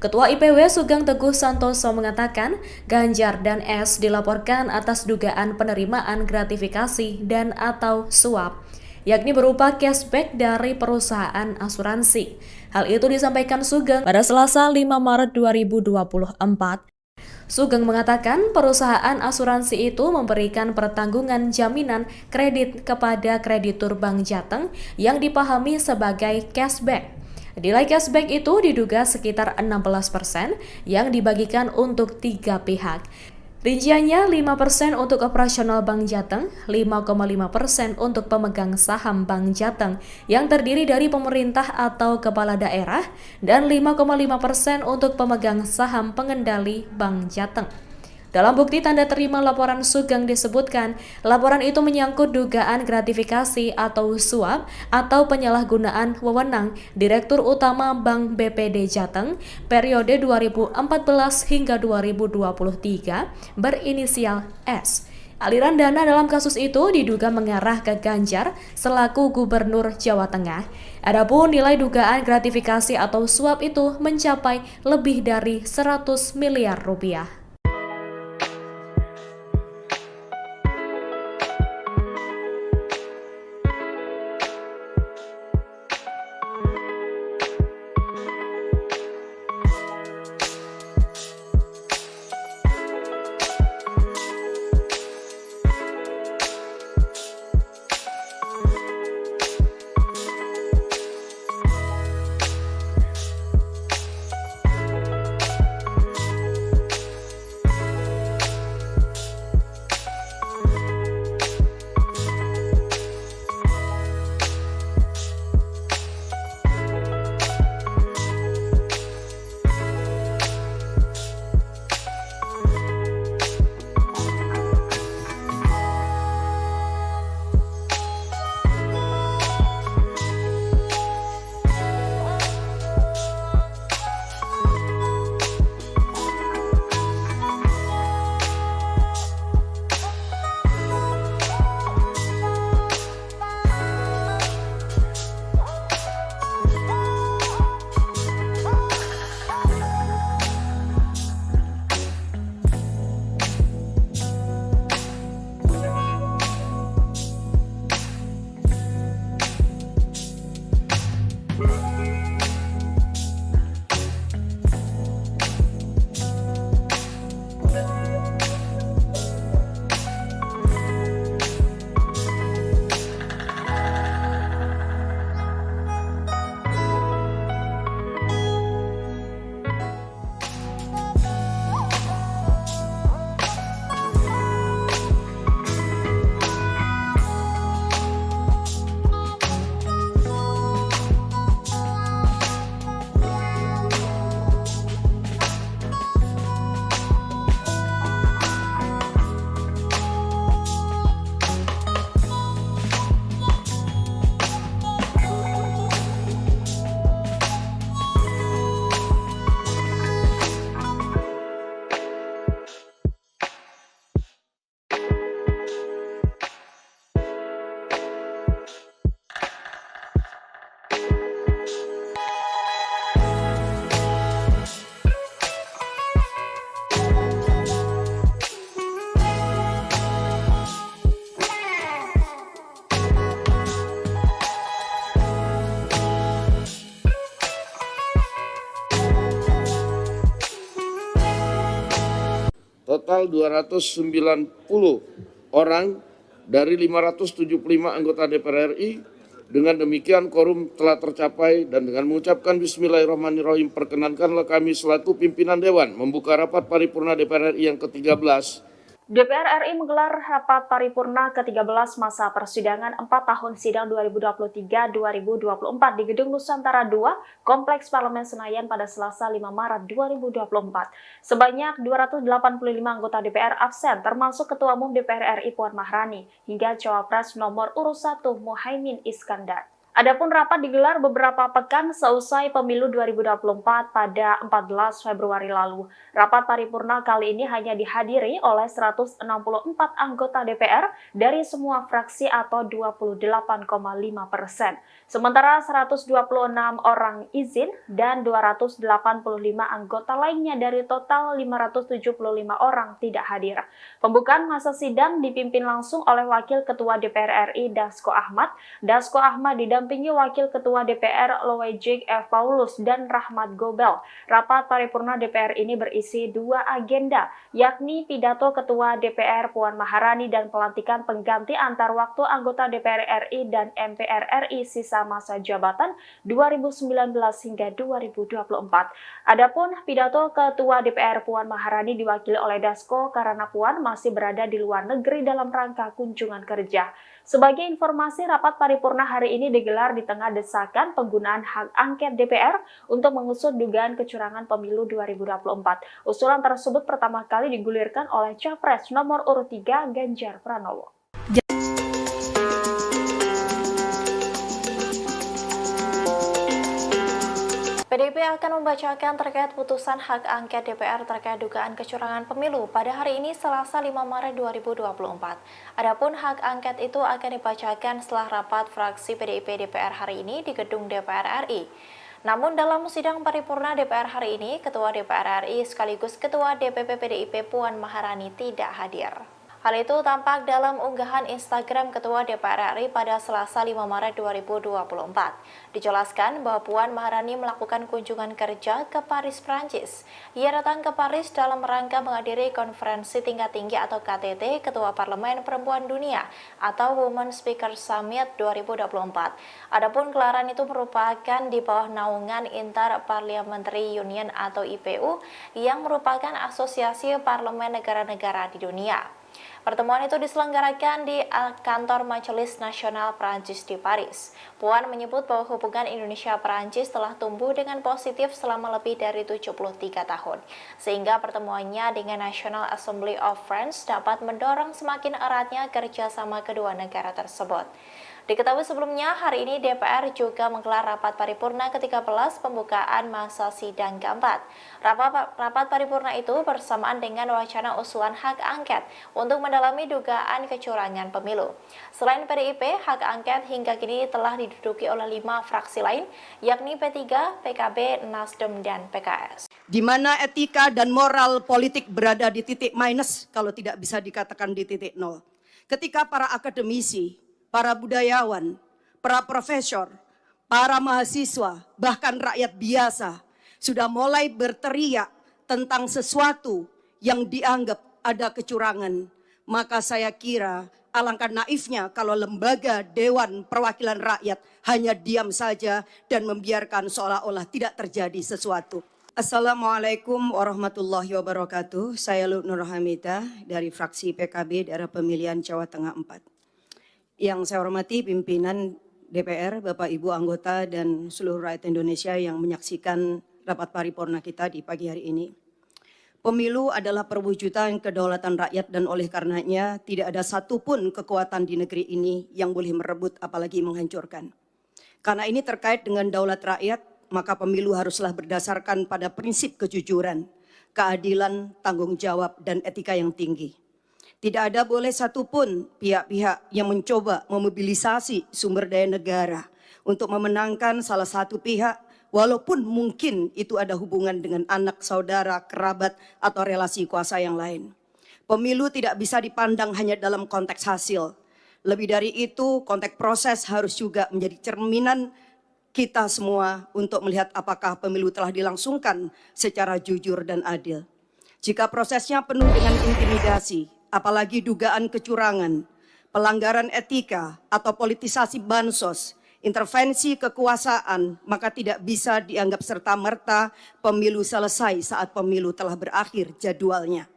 Ketua IPW Sugeng Teguh Santoso mengatakan Ganjar dan S dilaporkan atas dugaan penerimaan gratifikasi dan atau suap, yakni berupa cashback dari perusahaan asuransi. Hal itu disampaikan Sugeng pada Selasa 5 Maret 2024. Sugeng mengatakan perusahaan asuransi itu memberikan pertanggungan jaminan kredit kepada kreditur Bank Jateng yang dipahami sebagai cashback. Nilai cashback itu diduga sekitar 16% yang dibagikan untuk 3 pihak. Rinciannya 5% untuk operasional Bank Jateng, 5,5% untuk pemegang saham Bank Jateng yang terdiri dari pemerintah atau kepala daerah, dan 5,5% untuk pemegang saham pengendali Bank Jateng. Dalam bukti tanda terima laporan Sugeng disebutkan, laporan itu menyangkut dugaan gratifikasi atau suap atau penyalahgunaan wewenang Direktur Utama Bank BPD Jateng periode 2014 hingga 2023 berinisial S. Aliran dana dalam kasus itu diduga mengarah ke Ganjar selaku Gubernur Jawa Tengah. Adapun nilai dugaan gratifikasi atau suap itu mencapai lebih dari 100 miliar rupiah. total 290 orang dari 575 anggota DPR RI. Dengan demikian quorum telah tercapai dan dengan mengucapkan Bismillahirrahmanirrahim perkenankanlah kami selaku pimpinan Dewan membuka rapat paripurna DPR RI yang ke-13. DPR RI menggelar rapat paripurna ke-13 masa persidangan 4 tahun sidang 2023-2024 di Gedung Nusantara II, Kompleks Parlemen Senayan pada Selasa 5 Maret 2024. Sebanyak 285 anggota DPR absen, termasuk Ketua Umum DPR RI Puan Maharani, hingga Cawapres nomor urut 1 Muhaimin Iskandar. Adapun rapat digelar beberapa pekan seusai pemilu 2024 pada 14 Februari lalu. Rapat paripurna kali ini hanya dihadiri oleh 164 anggota DPR dari semua fraksi atau 28,5%. Sementara 126 orang izin dan 285 anggota lainnya dari total 575 orang tidak hadir. Pembukaan masa sidang dipimpin langsung oleh Wakil Ketua DPR RI Dasko Ahmad. Dasko Ahmad didampingi Wakil Ketua DPR Loejik F. Paulus dan Rahmat Gobel. Rapat paripurna DPR ini berisi 2 agenda, yakni pidato Ketua DPR Puan Maharani dan pelantikan pengganti antar waktu anggota DPR RI dan MPR RI sisa masa jabatan 2019 hingga 2024. Adapun pidato Ketua DPR Puan Maharani diwakili oleh Dasko karena Puan masih berada di luar negeri dalam rangka kunjungan kerja. Sebagai informasi, rapat paripurna hari ini digelar di tengah desakan penggunaan hak angket DPR untuk mengusut dugaan kecurangan pemilu 2024. Usulan tersebut pertama kali digulirkan oleh Capres nomor urut 3 Ganjar Pranowo. PDIP akan membacakan terkait putusan hak angket DPR terkait dugaan kecurangan pemilu pada hari ini Selasa 5 Maret 2024. Adapun hak angket itu akan dibacakan setelah rapat fraksi PDIP DPR hari ini di gedung DPR RI. Namun dalam sidang paripurna DPR hari ini, Ketua DPR RI sekaligus Ketua DPP PDIP Puan Maharani tidak hadir. Hal itu tampak dalam unggahan Instagram Ketua DPR RI pada Selasa 5 Maret 2024. Dijelaskan bahwa Puan Maharani melakukan kunjungan kerja ke Paris, Prancis. Ia datang ke Paris dalam rangka menghadiri konferensi tingkat tinggi atau KTT Ketua Parlemen Perempuan Dunia atau Women Speaker Summit 2024. Adapun gelaran itu merupakan di bawah naungan Inter-Parliamentary Union atau IPU yang merupakan asosiasi parlemen negara-negara di dunia. Pertemuan itu diselenggarakan di kantor Majelis Nasional Prancis di Paris. Puan menyebut bahwa hubungan Indonesia-Prancis telah tumbuh dengan positif selama lebih dari 73 tahun, sehingga pertemuannya dengan National Assembly of France dapat mendorong semakin eratnya kerjasama kedua negara tersebut. Diketahui sebelumnya, hari ini DPR juga menggelar rapat paripurna ke-13 pembukaan masa sidang keempat. Rapat paripurna itu bersamaan dengan wacana usulan hak angket untuk mendalami dugaan kecurangan pemilu. Selain PDIP, hak angket hingga kini telah diduduki oleh 5 fraksi lain, yakni P3, PKB, Nasdem, dan PKS. Di mana etika dan moral politik berada di titik minus kalau tidak bisa dikatakan di titik nol. Ketika para akademisi, para budayawan, para profesor, para mahasiswa, bahkan rakyat biasa sudah mulai berteriak tentang sesuatu yang dianggap ada kecurangan. Maka saya kira alangkah naifnya kalau lembaga Dewan Perwakilan Rakyat hanya diam saja dan membiarkan seolah-olah tidak terjadi sesuatu. Assalamualaikum warahmatullahi wabarakatuh. Saya Nur Hamidah dari fraksi PKB daerah pemilihan Jawa Tengah 4. Yang saya hormati pimpinan DPR, Bapak Ibu anggota dan seluruh rakyat Indonesia yang menyaksikan rapat paripurna kita di pagi hari ini. Pemilu adalah perwujudan kedaulatan rakyat dan oleh karenanya tidak ada satupun kekuatan di negeri ini yang boleh merebut apalagi menghancurkan. Karena ini terkait dengan daulat rakyat, maka pemilu haruslah berdasarkan pada prinsip kejujuran, keadilan, tanggung jawab, dan etika yang tinggi. Tidak ada boleh satupun pihak-pihak yang mencoba memobilisasi sumber daya negara untuk memenangkan salah satu pihak, walaupun mungkin itu ada hubungan dengan anak, saudara, kerabat, atau relasi kuasa yang lain. Pemilu tidak bisa dipandang hanya dalam konteks hasil. Lebih dari itu, konteks proses harus juga menjadi cerminan kita semua untuk melihat apakah pemilu telah dilangsungkan secara jujur dan adil. Jika prosesnya penuh dengan intimidasi, apalagi dugaan kecurangan, pelanggaran etika atau politisasi bansos, intervensi kekuasaan, maka tidak bisa dianggap serta-merta pemilu selesai saat pemilu telah berakhir jadwalnya.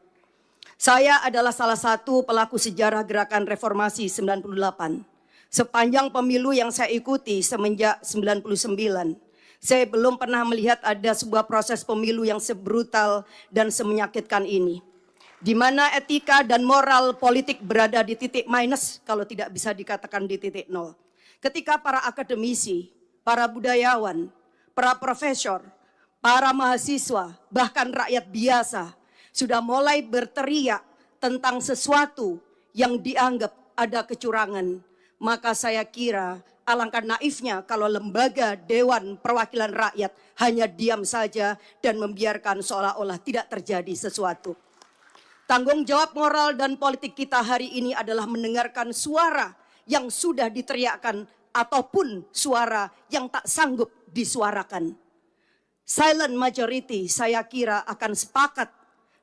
Saya adalah salah satu pelaku sejarah gerakan reformasi 98. Sepanjang pemilu yang saya ikuti semenjak 99, saya belum pernah melihat ada sebuah proses pemilu yang sebrutal dan semenyakitkan ini, di mana etika dan moral politik berada di titik minus, kalau tidak bisa dikatakan di titik nol. Ketika para akademisi, para budayawan, para profesor, para mahasiswa, bahkan rakyat biasa sudah mulai berteriak tentang sesuatu yang dianggap ada kecurangan, maka saya kira alangkah naifnya kalau lembaga Dewan Perwakilan Rakyat hanya diam saja dan membiarkan seolah-olah tidak terjadi sesuatu. Tanggung jawab moral dan politik kita hari ini adalah mendengarkan suara yang sudah diteriakkan ataupun suara yang tak sanggup disuarakan. Silent majority saya kira akan sepakat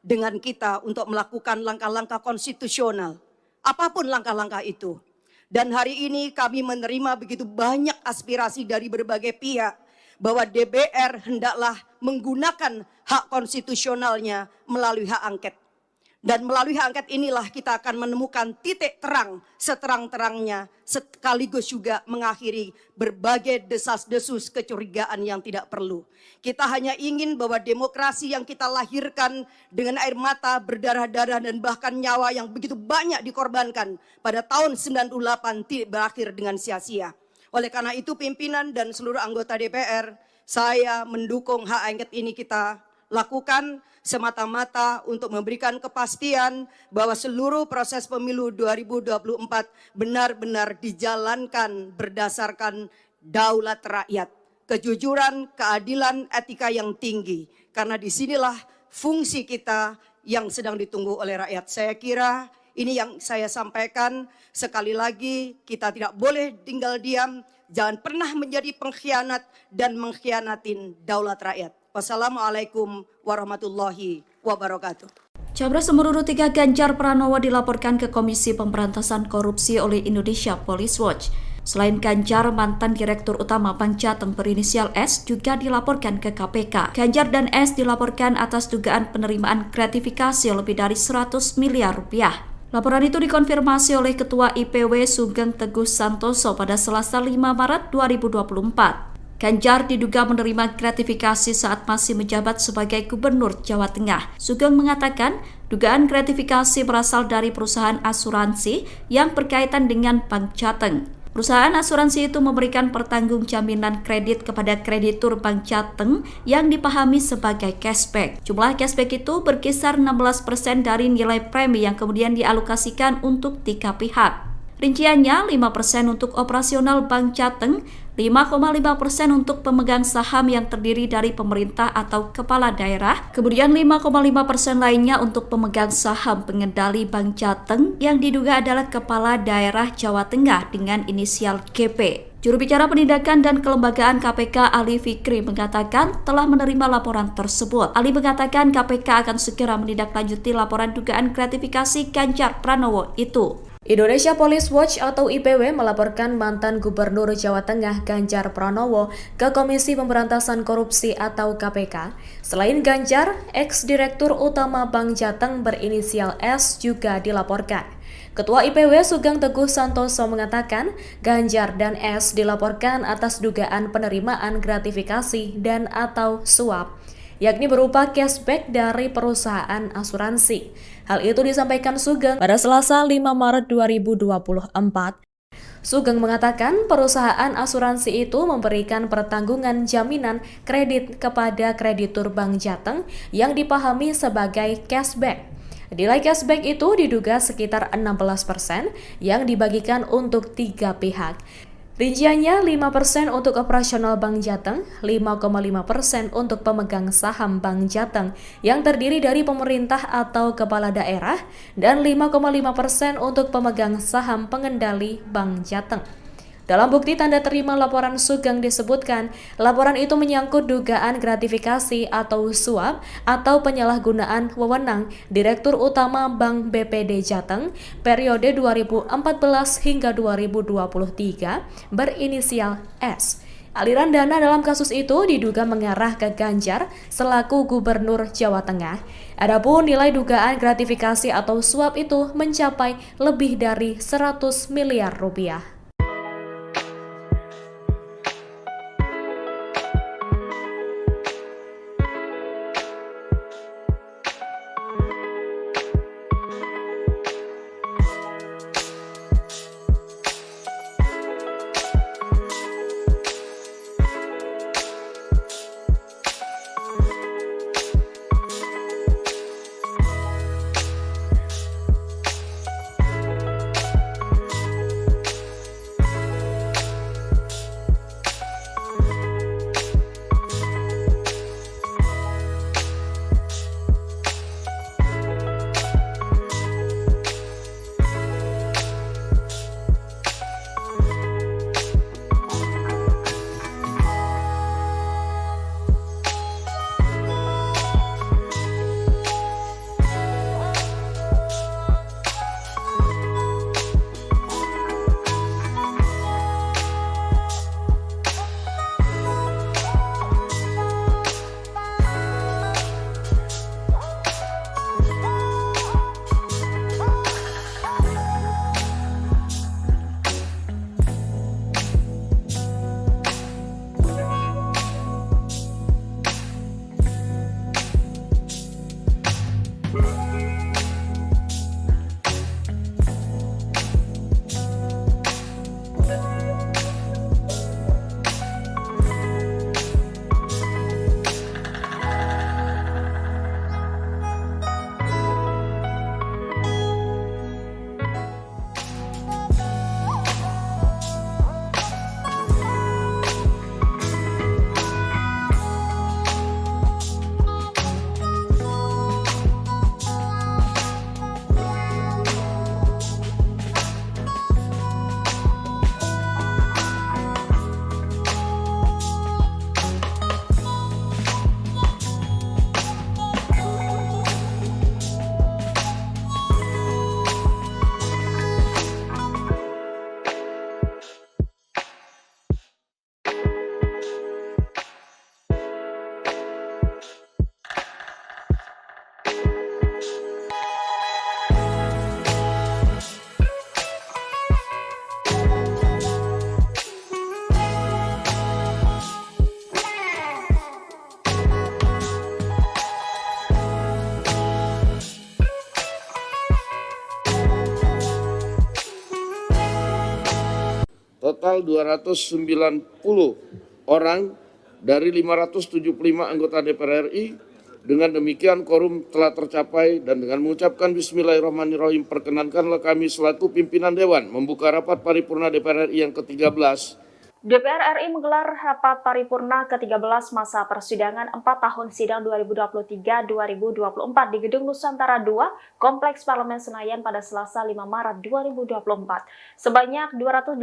dengan kita untuk melakukan langkah-langkah konstitusional, apapun langkah-langkah itu. Dan hari ini kami menerima begitu banyak aspirasi dari berbagai pihak bahwa DPR hendaklah menggunakan hak konstitusionalnya melalui hak angket. Dan melalui hak angket inilah kita akan menemukan titik terang seterang-terangnya, sekaligus juga mengakhiri berbagai desas-desus kecurigaan yang tidak perlu. Kita hanya ingin bahwa demokrasi yang kita lahirkan dengan air mata, berdarah-darah dan bahkan nyawa yang begitu banyak dikorbankan pada tahun 98 tidak berakhir dengan sia-sia. Oleh karena itu pimpinan dan seluruh anggota DPR, saya mendukung hak angket ini kita lakukan semata-mata untuk memberikan kepastian bahwa seluruh proses pemilu 2024 benar-benar dijalankan berdasarkan daulat rakyat, kejujuran, keadilan, etika yang tinggi. Karena disinilah fungsi kita yang sedang ditunggu oleh rakyat. Saya kira ini yang saya sampaikan. Sekali lagi kita tidak boleh tinggal diam, jangan pernah menjadi pengkhianat dan mengkhianatin daulat rakyat. Wassalamualaikum warahmatullahi wabarakatuh. Capres nomor urut 3 Ganjar Pranowo dilaporkan ke Komisi Pemberantasan Korupsi oleh Indonesia Police Watch. Selain Ganjar, mantan Direktur Utama Bank Jateng berinisial S juga dilaporkan ke KPK. Ganjar dan S dilaporkan atas dugaan penerimaan gratifikasi lebih dari 100 miliar rupiah. Laporan itu dikonfirmasi oleh Ketua IPW Sugeng Teguh Santoso pada Selasa 5 Maret 2024. Ganjar diduga menerima gratifikasi saat masih menjabat sebagai Gubernur Jawa Tengah. Sugeng mengatakan dugaan gratifikasi berasal dari perusahaan asuransi yang berkaitan dengan Bank Jateng. Perusahaan asuransi itu memberikan pertanggung jaminan kredit kepada kreditur Bank Jateng yang dipahami sebagai cashback. Jumlah cashback itu berkisar 16% dari nilai premi yang kemudian dialokasikan untuk 3 pihak. Rinciannya 5% untuk operasional Bank Jateng, 5,5% untuk pemegang saham yang terdiri dari pemerintah atau kepala daerah, kemudian 5,5% lainnya untuk pemegang saham pengendali Bank Jateng yang diduga adalah kepala daerah Jawa Tengah dengan inisial GP. Juru bicara penindakan dan kelembagaan KPK Ali Fikri mengatakan telah menerima laporan tersebut. Ali mengatakan KPK akan segera menindaklanjuti laporan dugaan gratifikasi Ganjar Pranowo itu. Indonesia Police Watch atau IPW melaporkan mantan Gubernur Jawa Tengah Ganjar Pranowo ke Komisi Pemberantasan Korupsi atau KPK. Selain Ganjar, ex-direktur utama Bank Jateng berinisial S juga dilaporkan. Ketua IPW Sugeng Teguh Santoso mengatakan Ganjar dan S dilaporkan atas dugaan penerimaan gratifikasi dan atau suap, yakni berupa cashback dari perusahaan asuransi. Hal itu disampaikan Sugeng pada Selasa 5 Maret 2024. Sugeng mengatakan perusahaan asuransi itu memberikan pertanggungan jaminan kredit kepada kreditur Bank Jateng yang dipahami sebagai cashback. Nilai cashback itu diduga sekitar 16% yang dibagikan untuk 3 pihak. Rinciannya 5% untuk operasional Bank Jateng, 5,5% untuk pemegang saham Bank Jateng yang terdiri dari pemerintah atau kepala daerah, dan 5,5% untuk pemegang saham pengendali Bank Jateng. Dalam bukti tanda terima laporan Sugeng disebutkan, laporan itu menyangkut dugaan gratifikasi atau suap atau penyalahgunaan wewenang Direktur Utama Bank BPD Jateng periode 2014 hingga 2023 berinisial S. Aliran dana dalam kasus itu diduga mengarah ke Ganjar selaku Gubernur Jawa Tengah. Adapun nilai dugaan gratifikasi atau suap itu mencapai lebih dari 100 miliar rupiah. Total 290 orang dari 575 anggota DPR RI. Dengan demikian quorum telah tercapai dan dengan mengucapkan Bismillahirrahmanirrahim perkenankanlah kami selaku pimpinan Dewan membuka rapat paripurna DPR RI yang ke-13. DPR RI menggelar rapat paripurna ke-13 masa persidangan 4 tahun sidang 2023-2024 di Gedung Nusantara II, Kompleks Parlemen Senayan pada Selasa 5 Maret 2024. Sebanyak 285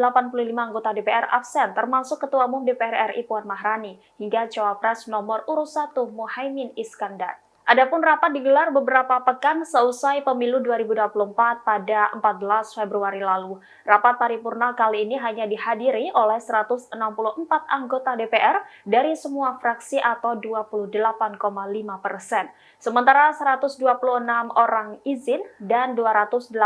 anggota DPR absen, termasuk Ketua Umum DPR RI Puan Maharani, hingga Cawapres nomor urut 1 Muhaimin Iskandar. Adapun rapat digelar beberapa pekan seusai pemilu 2024 pada 14 Februari lalu. Rapat paripurna kali ini hanya dihadiri oleh 164 anggota DPR dari semua fraksi atau 28,5%. Sementara 126 orang izin dan 285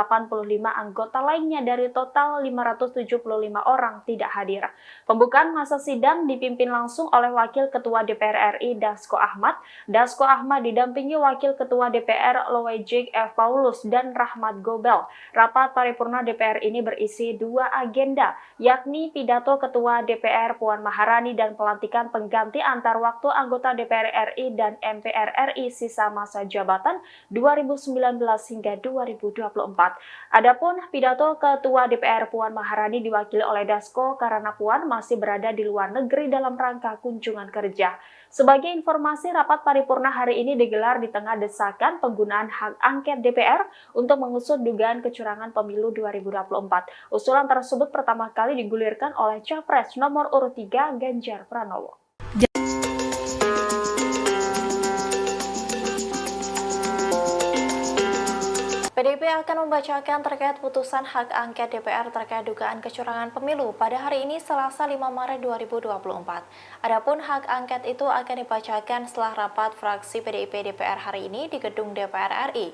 anggota lainnya dari total 575 orang tidak hadir. Pembukaan masa sidang dipimpin langsung oleh Wakil Ketua DPR RI Dasko Ahmad. Dasko Ahmad didampingi Wakil Ketua DPR Loejik F. Paulus dan Rahmat Gobel. Rapat paripurna DPR ini berisi 2 agenda, yakni pidato Ketua DPR Puan Maharani dan pelantikan pengganti antar waktu anggota DPR RI dan MPR RI sisa masa jabatan 2019 hingga 2024. Adapun pidato Ketua DPR Puan Maharani diwakili oleh Dasko karena Puan masih berada di luar negeri dalam rangka kunjungan kerja. Sebagai informasi, rapat paripurna hari ini digelar digelar di tengah desakan penggunaan hak angket DPR untuk mengusut dugaan kecurangan pemilu 2024. Usulan tersebut pertama kali digulirkan oleh Capres nomor urut 3 Ganjar Pranowo. PDIP akan membacakan terkait putusan hak angket DPR terkait dugaan kecurangan pemilu pada hari ini Selasa 5 Maret 2024. Adapun hak angket itu akan dibacakan setelah rapat fraksi PDIP DPR hari ini di gedung DPR RI.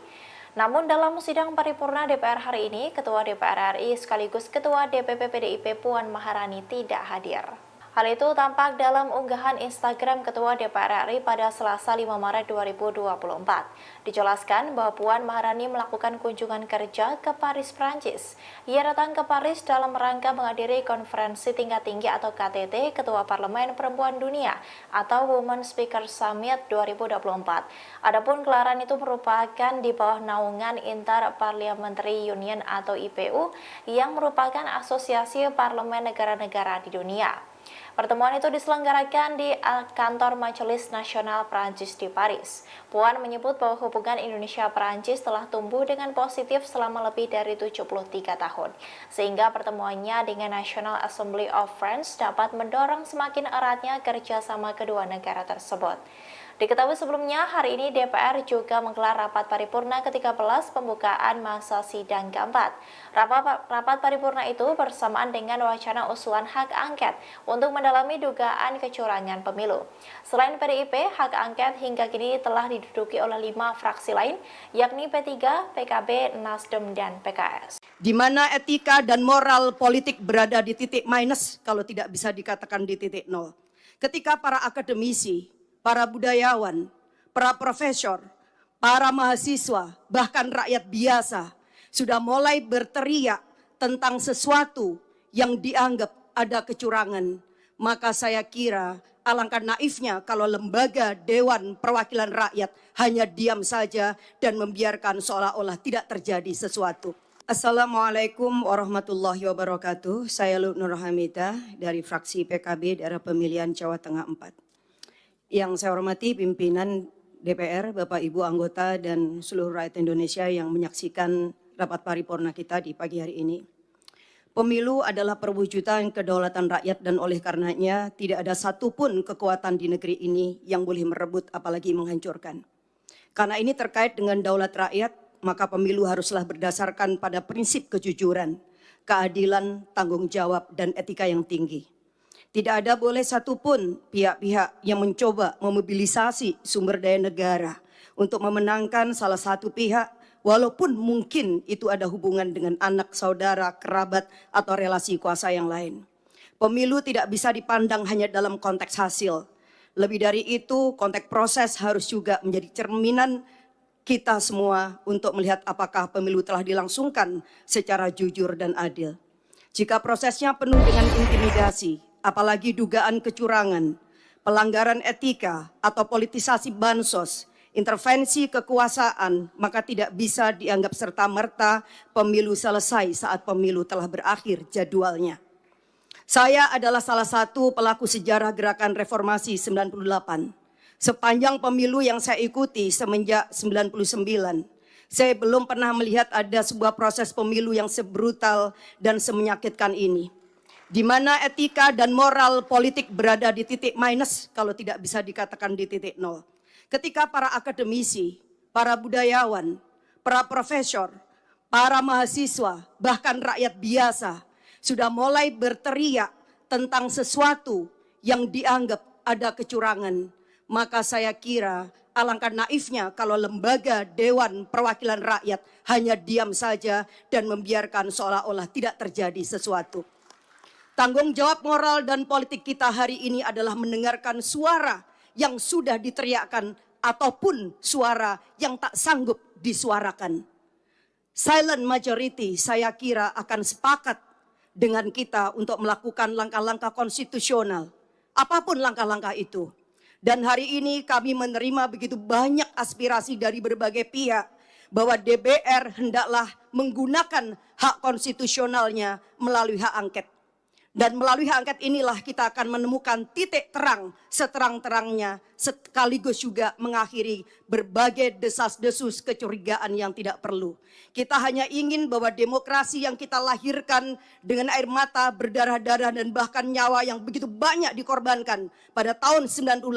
Namun dalam sidang paripurna DPR hari ini, Ketua DPR RI sekaligus Ketua DPP PDIP Puan Maharani tidak hadir. Hal itu tampak dalam unggahan Instagram Ketua DPR RI pada Selasa 5 Maret 2024. Dijelaskan bahwa Puan Maharani melakukan kunjungan kerja ke Paris, Prancis. Ia datang ke Paris dalam rangka menghadiri konferensi tingkat tinggi atau KTT Ketua Parlemen Perempuan Dunia atau Women Speaker Summit 2024. Adapun gelaran itu merupakan di bawah naungan Inter-Parliamentary Union atau IPU yang merupakan asosiasi parlemen negara-negara di dunia. Pertemuan itu diselenggarakan di kantor Majelis Nasional Prancis di Paris. Puan menyebut bahwa hubungan Indonesia-Prancis telah tumbuh dengan positif selama lebih dari 73 tahun, sehingga pertemuannya dengan National Assembly of France dapat mendorong semakin eratnya kerjasama kedua negara tersebut. Diketahui sebelumnya, hari ini DPR juga menggelar rapat paripurna ke-13 pembukaan masa sidang keempat. Rapat paripurna itu bersamaan dengan wacana usulan hak angket untuk mendalami dugaan kecurangan pemilu. Selain PDIP, hak angket hingga kini telah diduduki oleh 5 fraksi lain, yakni P3, PKB, Nasdem, dan PKS. Di mana etika dan moral politik berada di titik minus, kalau tidak bisa dikatakan di titik nol. Ketika para akademisi, para budayawan, para profesor, para mahasiswa, bahkan rakyat biasa sudah mulai berteriak tentang sesuatu yang dianggap ada kecurangan, maka saya kira alangkah naifnya kalau lembaga Dewan Perwakilan Rakyat hanya diam saja dan membiarkan seolah-olah tidak terjadi sesuatu. Assalamualaikum warahmatullahi wabarakatuh. Saya Nur Hamidah dari fraksi PKB daerah pemilihan Jawa Tengah 4. Yang saya hormati pimpinan DPR, Bapak Ibu anggota dan seluruh rakyat Indonesia yang menyaksikan rapat paripurna kita di pagi hari ini. Pemilu adalah perwujudan kedaulatan rakyat dan oleh karenanya tidak ada satupun kekuatan di negeri ini yang boleh merebut apalagi menghancurkan. Karena ini terkait dengan daulat rakyat, maka pemilu haruslah berdasarkan pada prinsip kejujuran, keadilan, tanggung jawab, dan etika yang tinggi. Tidak ada boleh satupun pihak-pihak yang mencoba memobilisasi sumber daya negara untuk memenangkan salah satu pihak, walaupun mungkin itu ada hubungan dengan anak, saudara, kerabat, atau relasi kuasa yang lain. Pemilu tidak bisa dipandang hanya dalam konteks hasil. Lebih dari itu, konteks proses harus juga menjadi cerminan kita semua untuk melihat apakah pemilu telah dilangsungkan secara jujur dan adil. Jika prosesnya penuh dengan intimidasi, apalagi dugaan kecurangan, pelanggaran etika atau politisasi bansos, intervensi kekuasaan, maka tidak bisa dianggap serta-merta pemilu selesai saat pemilu telah berakhir jadwalnya. Saya adalah salah satu pelaku sejarah gerakan reformasi 98. Sepanjang pemilu yang saya ikuti semenjak 99, saya belum pernah melihat ada sebuah proses pemilu yang sebrutal dan semenyakitkan ini. Di mana etika dan moral politik berada di titik minus, kalau tidak bisa dikatakan di titik nol. Ketika para akademisi, para budayawan, para profesor, para mahasiswa, bahkan rakyat biasa sudah mulai berteriak tentang sesuatu yang dianggap ada kecurangan, maka saya kira alangkah naifnya kalau lembaga Dewan Perwakilan Rakyat hanya diam saja dan membiarkan seolah-olah tidak terjadi sesuatu. Tanggung jawab moral dan politik kita hari ini adalah mendengarkan suara yang sudah diteriakkan ataupun suara yang tak sanggup disuarakan. Silent majority saya kira akan sepakat dengan kita untuk melakukan langkah-langkah konstitusional. Apapun langkah-langkah itu. Dan hari ini kami menerima begitu banyak aspirasi dari berbagai pihak bahwa DPR hendaklah menggunakan hak konstitusionalnya melalui hak angket. Dan melalui hak angket inilah kita akan menemukan titik terang seterang-terangnya, sekaligus juga mengakhiri berbagai desas-desus kecurigaan yang tidak perlu. Kita hanya ingin bahwa demokrasi yang kita lahirkan dengan air mata, berdarah-darah dan bahkan nyawa yang begitu banyak dikorbankan pada tahun 98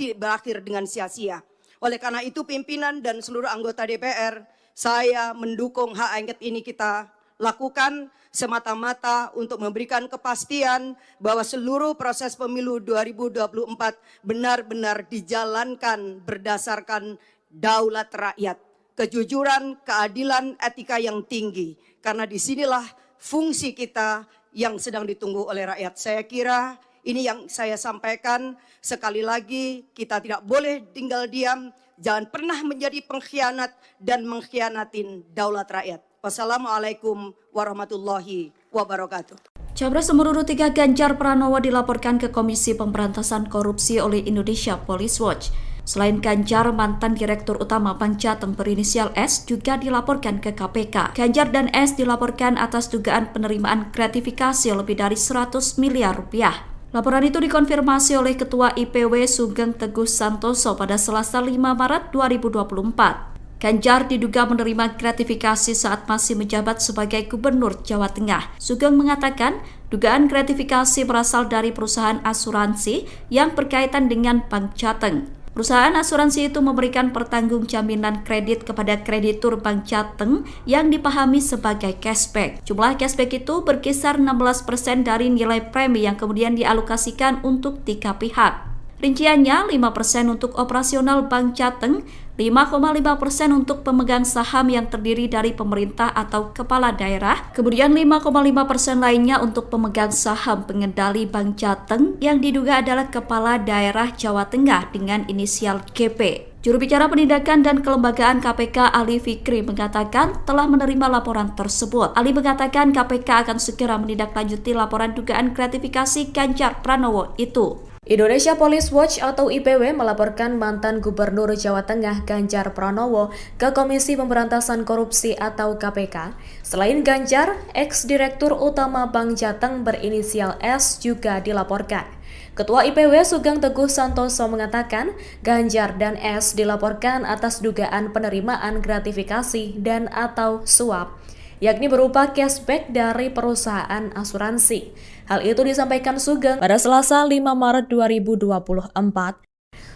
tidak berakhir dengan sia-sia. Oleh karena itu pimpinan dan seluruh anggota DPR, saya mendukung hak angket ini kita lakukan semata-mata untuk memberikan kepastian bahwa seluruh proses pemilu 2024 benar-benar dijalankan berdasarkan daulat rakyat, kejujuran, keadilan, etika yang tinggi. Karena disinilah fungsi kita yang sedang ditunggu oleh rakyat. Saya kira ini yang saya sampaikan. Sekali lagi kita tidak boleh tinggal diam, jangan pernah menjadi pengkhianat dan mengkhianatin daulat rakyat. Wassalamualaikum warahmatullahi wabarakatuh. Capres nomor urut 3 Ganjar Pranowo dilaporkan ke Komisi Pemberantasan Korupsi oleh Indonesia Police Watch. Selain Ganjar, mantan Direktur Utama Bank Jateng berinisial S juga dilaporkan ke KPK. Ganjar dan S dilaporkan atas dugaan penerimaan gratifikasi lebih dari 100 miliar rupiah. Laporan itu dikonfirmasi oleh Ketua IPW Sugeng Teguh Santoso pada Selasa 5 Maret 2024. Ganjar diduga menerima gratifikasi saat masih menjabat sebagai Gubernur Jawa Tengah. Sugeng mengatakan dugaan gratifikasi berasal dari perusahaan asuransi yang berkaitan dengan Bank Jateng. Perusahaan asuransi itu memberikan pertanggungjaminan kredit kepada kreditur Bank Jateng yang dipahami sebagai cashback. Jumlah cashback itu berkisar 16% dari nilai premi yang kemudian dialokasikan untuk 3 pihak. Rinciannya 5% untuk operasional Bank Jateng, 5,5% untuk pemegang saham yang terdiri dari pemerintah atau kepala daerah, kemudian 5,5% lainnya untuk pemegang saham pengendali Bank Jateng yang diduga adalah kepala daerah Jawa Tengah dengan inisial GP. Juru bicara penindakan dan kelembagaan KPK Ali Fikri mengatakan telah menerima laporan tersebut. Ali mengatakan KPK akan segera menindaklanjuti laporan dugaan gratifikasi Ganjar Pranowo itu. Indonesia Police Watch atau IPW melaporkan mantan Gubernur Jawa Tengah Ganjar Pranowo ke Komisi Pemberantasan Korupsi atau KPK. Selain Ganjar, ex-direktur utama Bank Jateng berinisial S juga dilaporkan. Ketua IPW Sugeng Teguh Santoso mengatakan Ganjar dan S dilaporkan atas dugaan penerimaan gratifikasi dan atau suap, yakni berupa cashback dari perusahaan asuransi. Hal itu disampaikan Sugeng pada Selasa 5 Maret 2024.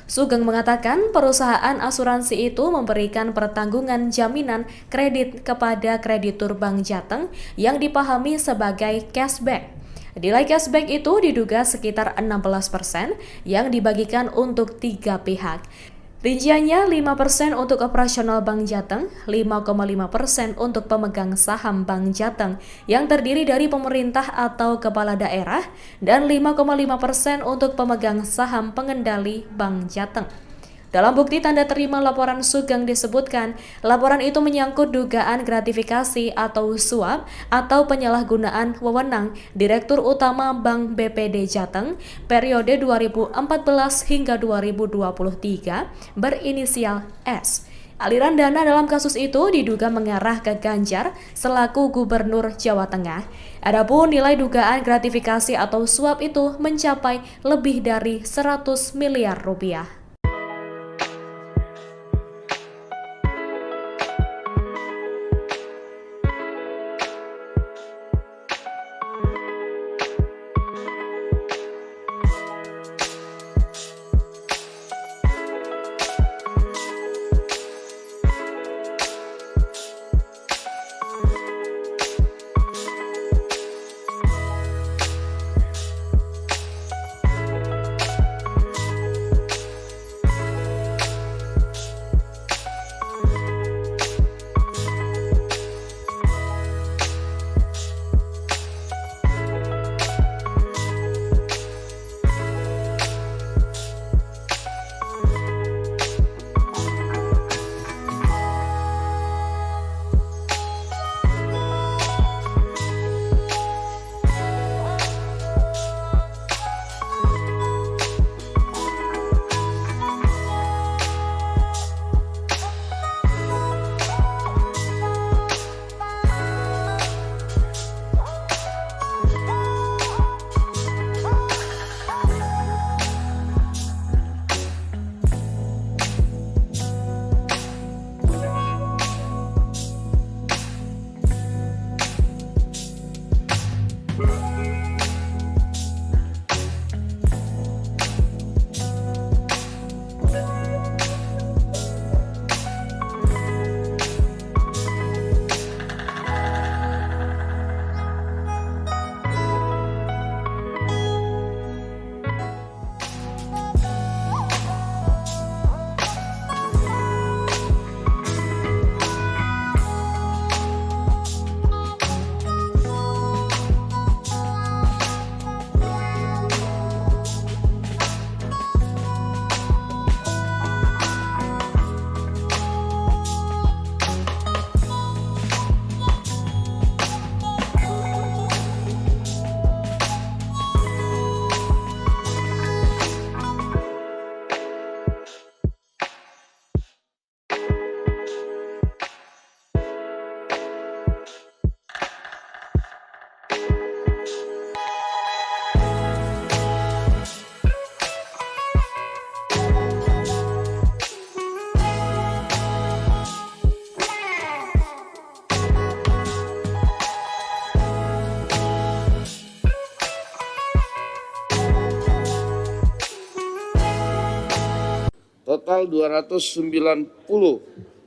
Sugeng mengatakan perusahaan asuransi itu memberikan pertanggungan jaminan kredit kepada kreditur Bank Jateng yang dipahami sebagai cashback. Nilai cashback itu diduga sekitar 16% yang dibagikan untuk 3 pihak. Rinciannya 5% untuk operasional Bank Jateng, 5,5% untuk pemegang saham Bank Jateng yang terdiri dari pemerintah atau kepala daerah, dan 5,5% untuk pemegang saham pengendali Bank Jateng. Dalam bukti tanda terima laporan Sugeng disebutkan, laporan itu menyangkut dugaan gratifikasi atau suap atau penyalahgunaan wewenang Direktur Utama Bank BPD Jateng periode 2014 hingga 2023 berinisial S. Aliran dana dalam kasus itu diduga mengarah ke Ganjar selaku Gubernur Jawa Tengah. Adapun nilai dugaan gratifikasi atau suap itu mencapai lebih dari 100 miliar rupiah. total 290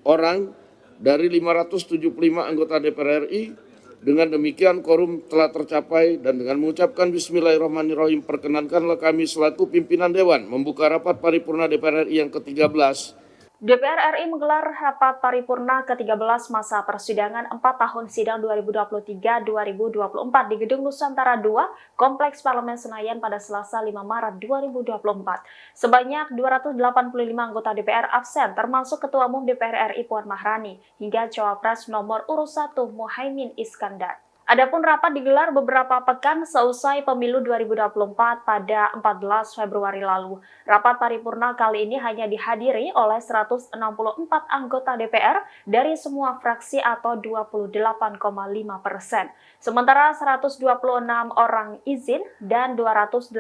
orang dari 575 anggota DPR RI. Dengan demikian quorum telah tercapai dan dengan mengucapkan Bismillahirrahmanirrahim perkenankanlah kami selaku pimpinan Dewan membuka rapat paripurna DPR RI yang ke-13. DPR RI menggelar rapat paripurna ke-13 masa persidangan 4 tahun sidang 2023-2024 di Gedung Nusantara II, Kompleks Parlemen Senayan pada Selasa 5 Maret 2024. Sebanyak 285 anggota DPR absen, termasuk Ketua Umum DPR RI Puan Maharani, hingga Cawapres nomor urut 1 Muhaimin Iskandar. Adapun rapat digelar beberapa pekan seusai pemilu 2024 pada 14 Februari lalu. Rapat paripurna kali ini hanya dihadiri oleh 164 anggota DPR dari semua fraksi atau 28,5%. Sementara 126 orang izin dan 285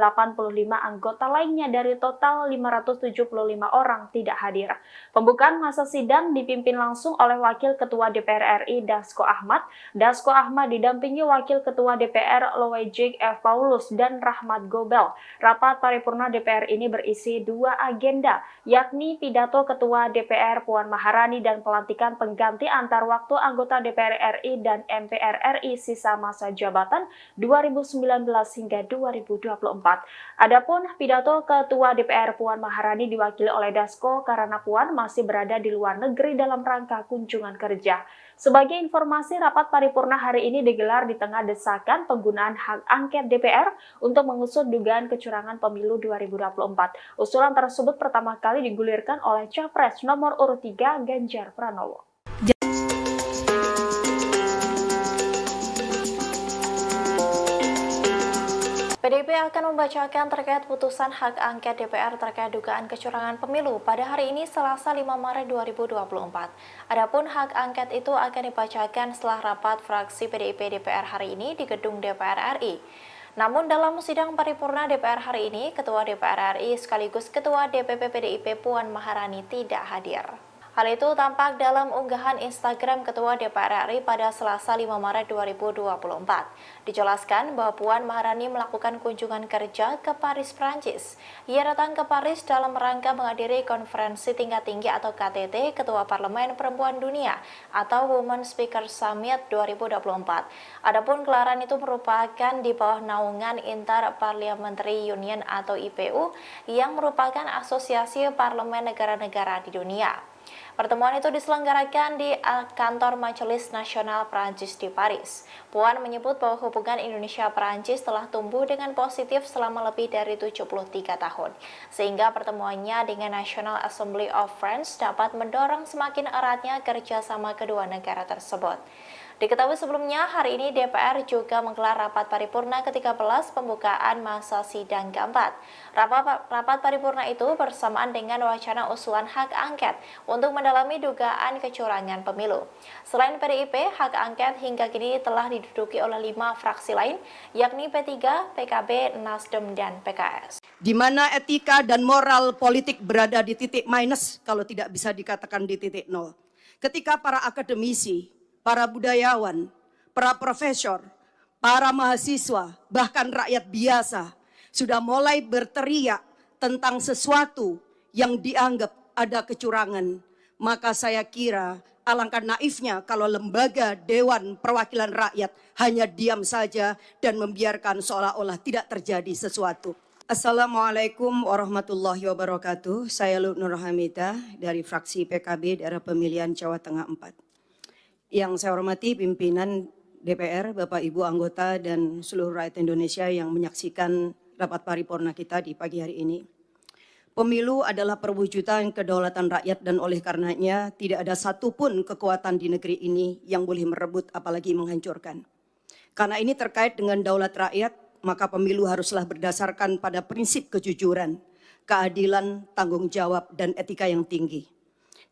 anggota lainnya dari total 575 orang tidak hadir. Pembukaan masa sidang dipimpin langsung oleh Wakil Ketua DPR RI Dasko Ahmad. Dasko Ahmad didampingi Wakil Ketua DPR Loejik F. Paulus dan Rahmat Gobel. Rapat paripurna DPR ini berisi 2 agenda, yakni pidato Ketua DPR Puan Maharani dan pelantikan pengganti antar waktu anggota DPR RI dan MPR RI sisa masa jabatan 2019 hingga 2024. Adapun pidato Ketua DPR Puan Maharani diwakili oleh Dasko karena Puan masih berada di luar negeri dalam rangka kunjungan kerja. Sebagai informasi, rapat paripurna hari ini digelar di tengah desakan penggunaan hak angket DPR untuk mengusut dugaan kecurangan pemilu 2024. Usulan tersebut pertama kali digulirkan oleh Capres nomor urut 3 Ganjar Pranowo. PDIP akan membacakan terkait putusan hak angket DPR terkait dugaan kecurangan pemilu pada hari ini Selasa 5 Maret 2024. Adapun hak angket itu akan dibacakan setelah rapat fraksi PDIP DPR hari ini di gedung DPR RI. Namun dalam sidang paripurna DPR hari ini, Ketua DPR RI sekaligus Ketua DPP PDIP Puan Maharani tidak hadir. Hal itu tampak dalam unggahan Instagram Ketua DPR RI pada Selasa 5 Maret 2024. Dijelaskan bahwa Puan Maharani melakukan kunjungan kerja ke Paris, Prancis. Ia datang ke Paris dalam rangka menghadiri konferensi tingkat tinggi atau KTT Ketua Parlemen Perempuan Dunia atau Women Speaker Summit 2024. Adapun gelaran itu merupakan di bawah naungan Inter-Parliamentary Union atau IPU yang merupakan asosiasi parlemen negara-negara di dunia. Pertemuan itu diselenggarakan di kantor Majelis Nasional Prancis di Paris. Puan menyebut bahwa hubungan Indonesia-Prancis telah tumbuh dengan positif selama lebih dari 73 tahun, sehingga pertemuannya dengan National Assembly of France dapat mendorong semakin eratnya kerjasama kedua negara tersebut. Diketahui sebelumnya, hari ini DPR juga menggelar rapat paripurna ke-13 pembukaan masa sidang keempat. Rapat paripurna itu bersamaan dengan wacana usulan hak angket untuk mendalami dugaan kecurangan pemilu. Selain PDIP, hak angket hingga kini telah diduduki oleh 5 fraksi lain, yakni P3, PKB, Nasdem, dan PKS. Di mana etika dan moral politik berada di titik minus kalau tidak bisa dikatakan di titik nol. Ketika para akademisi, para budayawan, para profesor, para mahasiswa, bahkan rakyat biasa sudah mulai berteriak tentang sesuatu yang dianggap ada kecurangan. Maka saya kira alangkah naifnya kalau lembaga Dewan Perwakilan Rakyat hanya diam saja dan membiarkan seolah-olah tidak terjadi sesuatu. Assalamualaikum warahmatullahi wabarakatuh. Saya Nur Hamidah dari fraksi PKB daerah pemilihan Jawa Tengah 4. Yang saya hormati pimpinan DPR, Bapak Ibu anggota dan seluruh rakyat Indonesia yang menyaksikan rapat paripurna kita di pagi hari ini. Pemilu adalah perwujudan kedaulatan rakyat dan oleh karenanya tidak ada satupun kekuatan di negeri ini yang boleh merebut apalagi menghancurkan. Karena ini terkait dengan daulat rakyat, maka pemilu haruslah berdasarkan pada prinsip kejujuran, keadilan, tanggung jawab, dan etika yang tinggi.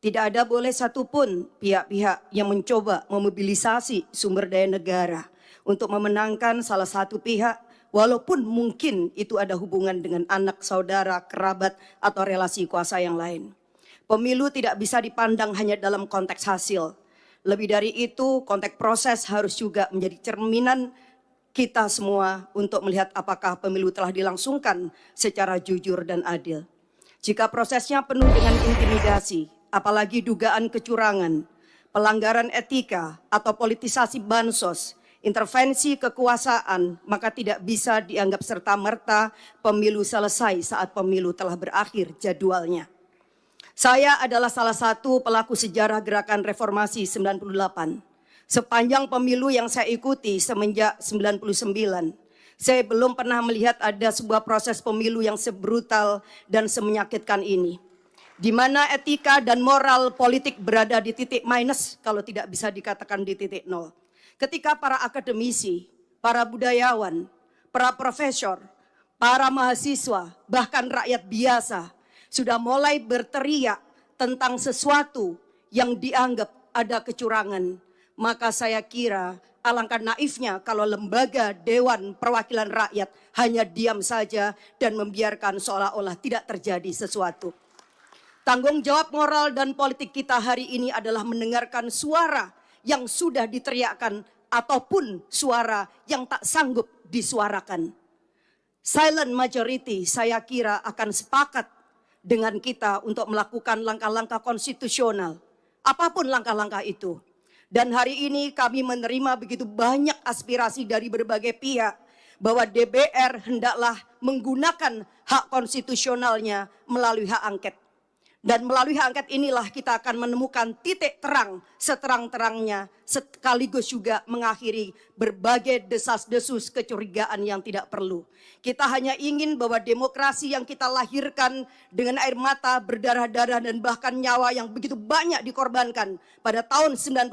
Tidak ada boleh satupun pihak-pihak yang mencoba memobilisasi sumber daya negara untuk memenangkan salah satu pihak, walaupun mungkin itu ada hubungan dengan anak, saudara, kerabat, atau relasi kuasa yang lain. Pemilu tidak bisa dipandang hanya dalam konteks hasil. Lebih dari itu, konteks proses harus juga menjadi cerminan kita semua untuk melihat apakah pemilu telah dilangsungkan secara jujur dan adil. Jika prosesnya penuh dengan intimidasi, apalagi dugaan kecurangan, pelanggaran etika atau politisasi bansos, intervensi kekuasaan, maka tidak bisa dianggap serta-merta pemilu selesai saat pemilu telah berakhir jadwalnya. Saya adalah salah satu pelaku sejarah gerakan reformasi 98. Sepanjang pemilu yang saya ikuti semenjak 99, saya belum pernah melihat ada sebuah proses pemilu yang sebrutal dan semenyakitkan ini, di mana etika dan moral politik berada di titik minus kalau tidak bisa dikatakan di titik nol. Ketika para akademisi, para budayawan, para profesor, para mahasiswa, bahkan rakyat biasa sudah mulai berteriak tentang sesuatu yang dianggap ada kecurangan, maka saya kira alangkah naifnya kalau lembaga Dewan Perwakilan Rakyat hanya diam saja dan membiarkan seolah-olah tidak terjadi sesuatu. Tanggung jawab moral dan politik kita hari ini adalah mendengarkan suara yang sudah diteriakkan ataupun suara yang tak sanggup disuarakan. Silent majority saya kira akan sepakat dengan kita untuk melakukan langkah-langkah konstitusional, apapun langkah-langkah itu. Dan hari ini kami menerima begitu banyak aspirasi dari berbagai pihak bahwa DPR hendaklah menggunakan hak konstitusionalnya melalui hak angket. Dan melalui hak angket inilah kita akan menemukan titik terang seterang-terangnya, sekaligus juga mengakhiri berbagai desas-desus kecurigaan yang tidak perlu. Kita hanya ingin bahwa demokrasi yang kita lahirkan dengan air mata, berdarah-darah dan bahkan nyawa yang begitu banyak dikorbankan pada tahun 98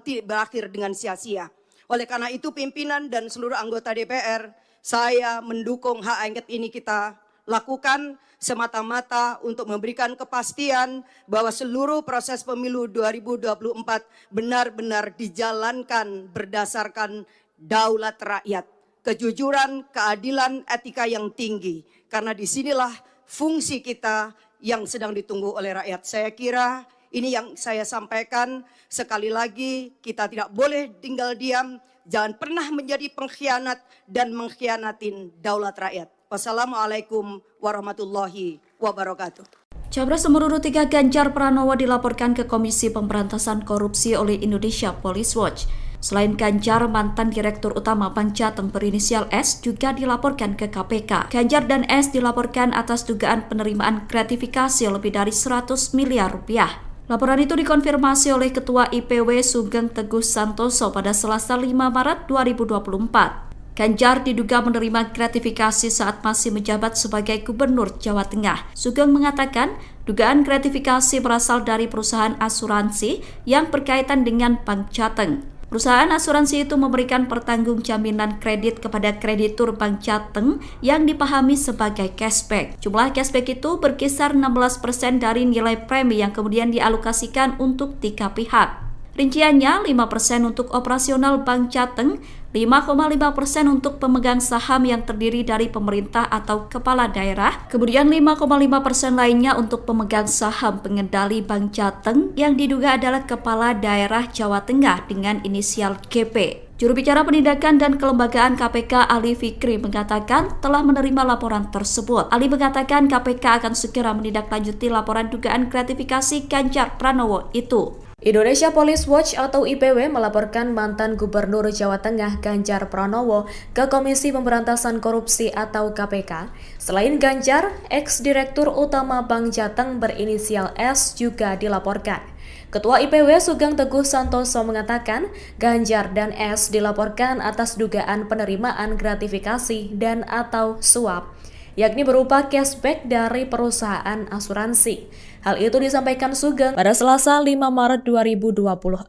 tidak berakhir dengan sia-sia. Oleh karena itu pimpinan dan seluruh anggota DPR, saya mendukung hak angket ini kita lakukan semata-mata untuk memberikan kepastian bahwa seluruh proses pemilu 2024 benar-benar dijalankan berdasarkan daulat rakyat, kejujuran, keadilan, etika yang tinggi. Karena disinilah fungsi kita yang sedang ditunggu oleh rakyat. Saya kira ini yang saya sampaikan. Sekali lagi kita tidak boleh tinggal diam, jangan pernah menjadi pengkhianat dan mengkhianatin daulat rakyat. Wassalamualaikum warahmatullahi wabarakatuh. Capres nomor urut 3 Ganjar Pranowo dilaporkan ke Komisi Pemberantasan Korupsi oleh Indonesia Police Watch. Selain Ganjar, mantan Direktur Utama Bank Jateng berinisial S juga dilaporkan ke KPK. Ganjar dan S dilaporkan atas dugaan penerimaan gratifikasi lebih dari 100 miliar rupiah. Laporan itu dikonfirmasi oleh Ketua IPW Sugeng Teguh Santoso pada Selasa 5 Maret 2024. Ganjar diduga menerima gratifikasi saat masih menjabat sebagai Gubernur Jawa Tengah. Sugeng mengatakan dugaan gratifikasi berasal dari perusahaan asuransi yang berkaitan dengan Bank Jateng. Perusahaan asuransi itu memberikan pertanggung jaminan kredit kepada kreditur Bank Jateng yang dipahami sebagai cashback. Jumlah cashback itu berkisar 16% dari nilai premi yang kemudian dialokasikan untuk 3 pihak. Rinciannya 5% untuk operasional Bank Jateng, 5,5% untuk pemegang saham yang terdiri dari pemerintah atau kepala daerah, kemudian 5,5% lainnya untuk pemegang saham pengendali Bank Jateng yang diduga adalah kepala daerah Jawa Tengah dengan inisial GP. Juru bicara Penindakan dan Kelembagaan KPK Ali Fikri mengatakan telah menerima laporan tersebut. Ali mengatakan KPK akan segera menindaklanjuti laporan dugaan gratifikasi Ganjar Pranowo itu. Indonesia Police Watch atau IPW melaporkan mantan Gubernur Jawa Tengah Ganjar Pranowo ke Komisi Pemberantasan Korupsi atau KPK. Selain Ganjar, ex-direktur utama Bank Jateng berinisial S juga dilaporkan. Ketua IPW Sugeng Teguh Santoso mengatakan Ganjar dan S dilaporkan atas dugaan penerimaan gratifikasi dan atau suap, yakni berupa cashback dari perusahaan asuransi. Hal itu disampaikan Sugeng pada Selasa 5 Maret 2024.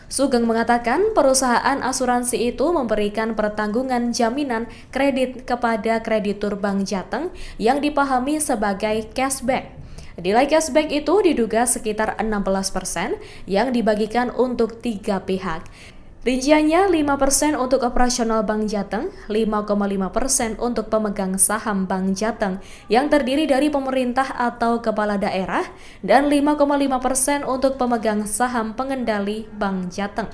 Sugeng mengatakan perusahaan asuransi itu memberikan pertanggungan jaminan kredit kepada kreditur Bank Jateng yang dipahami sebagai cashback. Nilai cashback itu diduga sekitar 16% yang dibagikan untuk 3 pihak. Rinciannya 5% untuk operasional Bank Jateng, 5,5% untuk pemegang saham Bank Jateng yang terdiri dari pemerintah atau kepala daerah, dan 5,5% untuk pemegang saham pengendali Bank Jateng.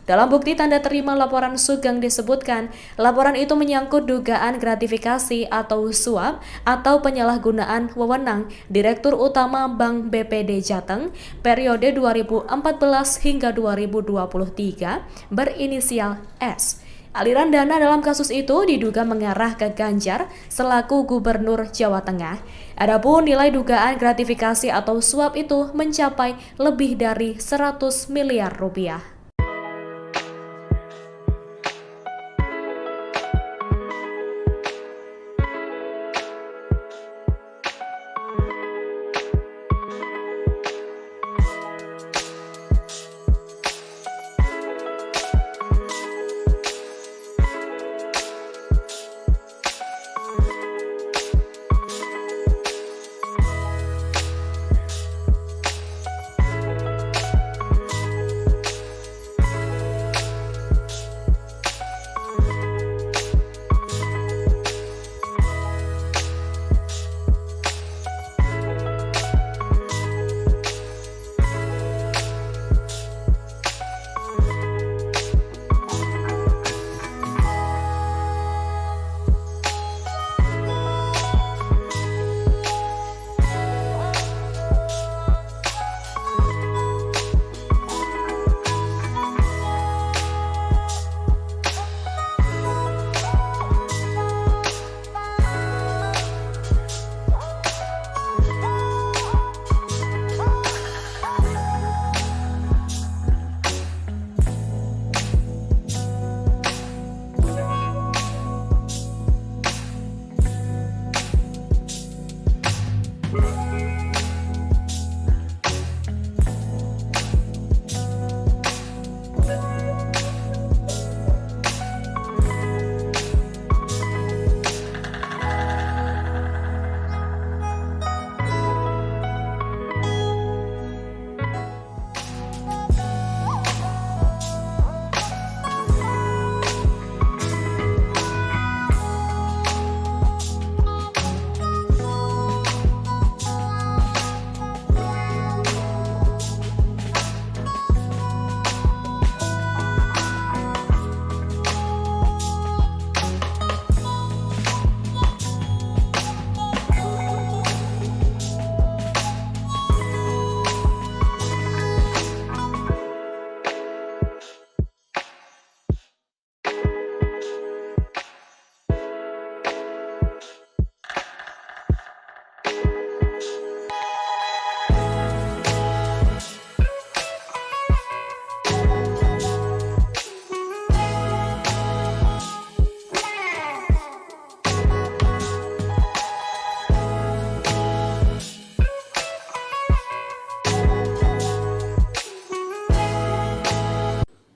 Dalam bukti tanda terima laporan Sugeng disebutkan, laporan itu menyangkut dugaan gratifikasi atau suap atau penyalahgunaan wewenang Direktur Utama Bank BPD Jateng periode 2014 hingga 2023 berinisial S. Aliran dana dalam kasus itu diduga mengarah ke Ganjar selaku Gubernur Jawa Tengah. Adapun nilai dugaan gratifikasi atau suap itu mencapai lebih dari 100 miliar rupiah.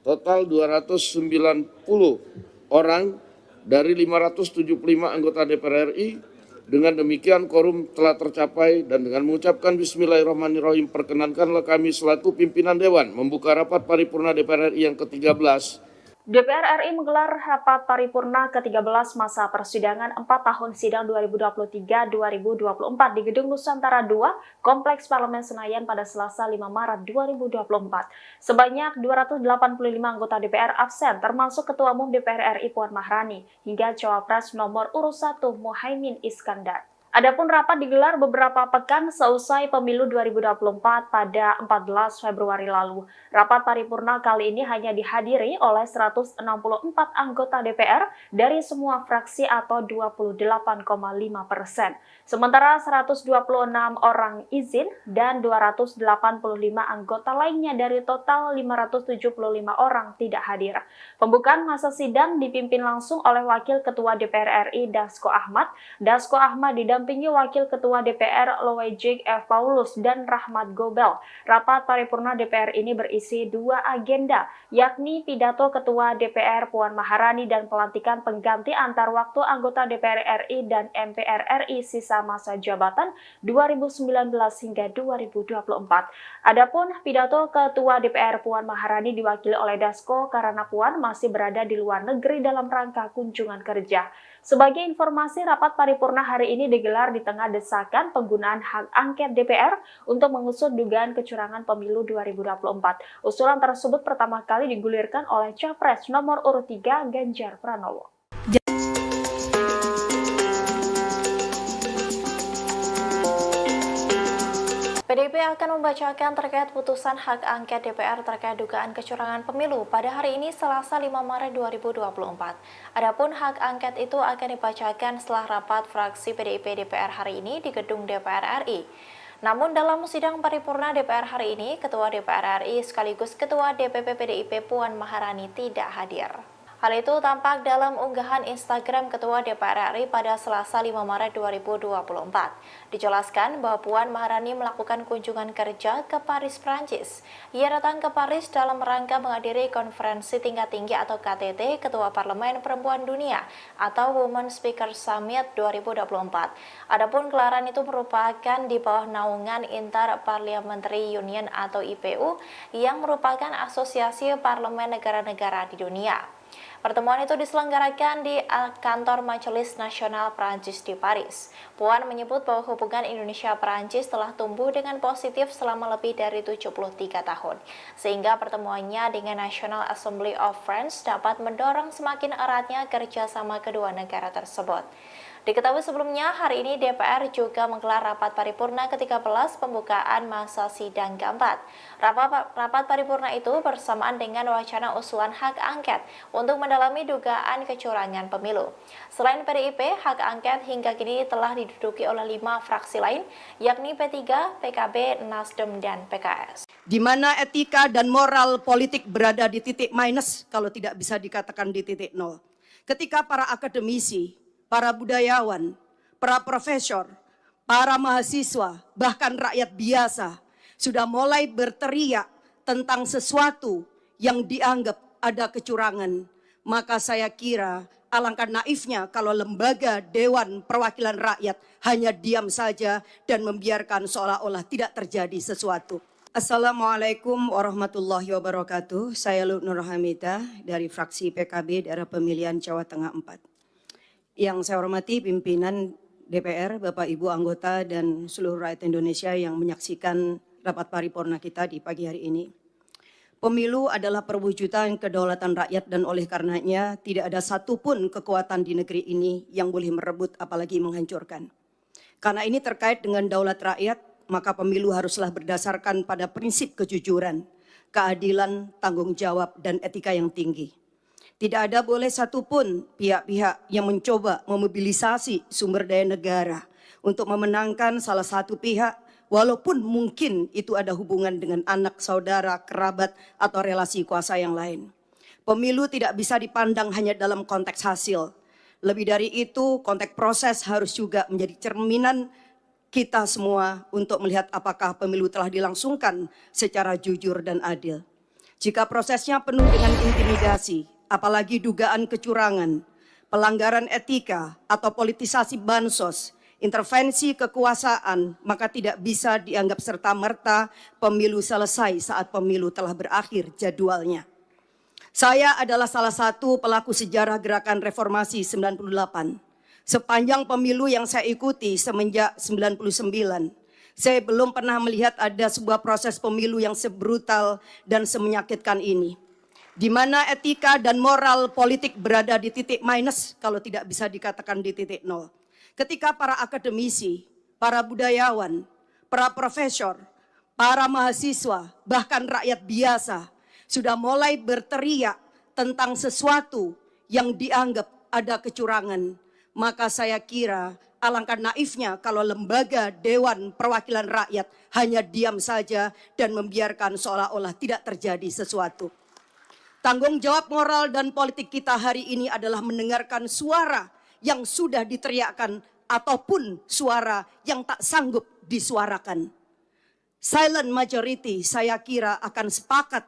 Total 290 orang dari 575 anggota DPR RI. Dengan demikian quorum telah tercapai dan dengan mengucapkan Bismillahirrahmanirrahim perkenankanlah kami selaku pimpinan Dewan membuka rapat paripurna DPR RI yang ke-13. DPR RI menggelar rapat paripurna ke-13 masa persidangan 4 tahun sidang 2023-2024 di Gedung Nusantara II, Kompleks Parlemen Senayan pada Selasa 5 Maret 2024. Sebanyak 285 anggota DPR absen, termasuk Ketua Umum DPR RI Puan Maharani, hingga Cawapres nomor urut 1 Muhaimin Iskandar. Adapun rapat digelar beberapa pekan seusai pemilu 2024 pada 14 Februari lalu. Rapat paripurna kali ini hanya dihadiri oleh 164 anggota DPR dari semua fraksi atau 28,5%. Sementara 126 orang izin dan 285 anggota lainnya dari total 575 orang tidak hadir. Pembukaan masa sidang dipimpin langsung oleh Wakil Ketua DPR RI Dasko Ahmad. Dasko Ahmad didampingi Wakil Ketua DPR Loejik F. Paulus dan Rahmat Gobel. Rapat paripurna DPR ini berisi 2 agenda, yakni pidato Ketua DPR Puan Maharani dan pelantikan pengganti antar waktu anggota DPR RI dan MPR RI sisa masa jabatan 2019 hingga 2024. Adapun pidato Ketua DPR Puan Maharani diwakili oleh Dasko karena Puan masih berada di luar negeri dalam rangka kunjungan kerja. Sebagai informasi, rapat paripurna hari ini digelar di tengah desakan penggunaan hak angket DPR untuk mengusut dugaan kecurangan pemilu 2024. Usulan tersebut pertama kali digulirkan oleh Capres nomor urut 3 Ganjar Pranowo. PDIP akan membacakan terkait putusan hak angket DPR terkait dugaan kecurangan pemilu pada hari ini Selasa 5 Maret 2024. Adapun hak angket itu akan dibacakan setelah rapat fraksi PDIP DPR hari ini di gedung DPR RI. Namun dalam sidang paripurna DPR hari ini, Ketua DPR RI sekaligus Ketua DPP PDIP Puan Maharani tidak hadir. Hal itu tampak dalam unggahan Instagram Ketua DPR RI pada Selasa 5 Maret 2024. Dijelaskan bahwa Puan Maharani melakukan kunjungan kerja ke Paris, Prancis. Ia datang ke Paris dalam rangka menghadiri konferensi tingkat tinggi atau KTT Ketua Parlemen Perempuan Dunia atau Women Speaker Summit 2024. Adapun gelaran itu merupakan di bawah naungan Inter-Parliamentary Union atau IPU yang merupakan asosiasi parlemen negara-negara di dunia. Pertemuan itu diselenggarakan di kantor Majelis Nasional Prancis di Paris. Puan menyebut bahwa hubungan Indonesia-Prancis telah tumbuh dengan positif selama lebih dari 73 tahun, sehingga pertemuannya dengan National Assembly of France dapat mendorong semakin eratnya kerjasama kedua negara tersebut. Diketahui sebelumnya, hari ini DPR juga menggelar rapat paripurna ke-13 pembukaan masa sidang keempat. Rapat paripurna itu bersamaan dengan wacana usulan hak angket untuk mendalami dugaan kecurangan pemilu. Selain PDIP, hak angket hingga kini telah diduduki oleh 5 fraksi lain, yakni P3, PKB, Nasdem, dan PKS. Di mana etika dan moral politik berada di titik minus, kalau tidak bisa dikatakan di titik nol. Ketika para akademisi, para budayawan, para profesor, para mahasiswa, bahkan rakyat biasa sudah mulai berteriak tentang sesuatu yang dianggap ada kecurangan, maka saya kira alangkah naifnya kalau lembaga Dewan Perwakilan Rakyat hanya diam saja dan membiarkan seolah-olah tidak terjadi sesuatu. Assalamualaikum warahmatullahi wabarakatuh. Saya Nur Hamidah dari fraksi PKB daerah pemilihan Jawa Tengah 4. Yang saya hormati pimpinan DPR, Bapak Ibu anggota dan seluruh rakyat Indonesia yang menyaksikan rapat paripurna kita di pagi hari ini. Pemilu adalah perwujudan kedaulatan rakyat dan oleh karenanya tidak ada satupun kekuatan di negeri ini yang boleh merebut apalagi menghancurkan. Karena ini terkait dengan daulat rakyat, maka pemilu haruslah berdasarkan pada prinsip kejujuran, keadilan, tanggung jawab, dan etika yang tinggi. Tidak ada boleh satupun pihak-pihak yang mencoba memobilisasi sumber daya negara untuk memenangkan salah satu pihak, walaupun mungkin itu ada hubungan dengan anak, saudara, kerabat, atau relasi kuasa yang lain. Pemilu tidak bisa dipandang hanya dalam konteks hasil. Lebih dari itu, konteks proses harus juga menjadi cerminan kita semua untuk melihat apakah pemilu telah dilangsungkan secara jujur dan adil. Jika prosesnya penuh dengan intimidasi, apalagi dugaan kecurangan, pelanggaran etika atau politisasi bansos, intervensi kekuasaan, maka tidak bisa dianggap serta-merta pemilu selesai saat pemilu telah berakhir jadwalnya. Saya adalah salah satu pelaku sejarah gerakan reformasi 98. Sepanjang pemilu yang saya ikuti semenjak 99, saya belum pernah melihat ada sebuah proses pemilu yang sebrutal dan semenyakitkan ini. Di mana etika dan moral politik berada di titik minus, kalau tidak bisa dikatakan di titik nol. Ketika para akademisi, para budayawan, para profesor, para mahasiswa, bahkan rakyat biasa sudah mulai berteriak tentang sesuatu yang dianggap ada kecurangan, maka saya kira alangkah naifnya kalau lembaga Dewan Perwakilan Rakyat hanya diam saja dan membiarkan seolah-olah tidak terjadi sesuatu. Tanggung jawab moral dan politik kita hari ini adalah mendengarkan suara yang sudah diteriakkan ataupun suara yang tak sanggup disuarakan. Silent majority saya kira akan sepakat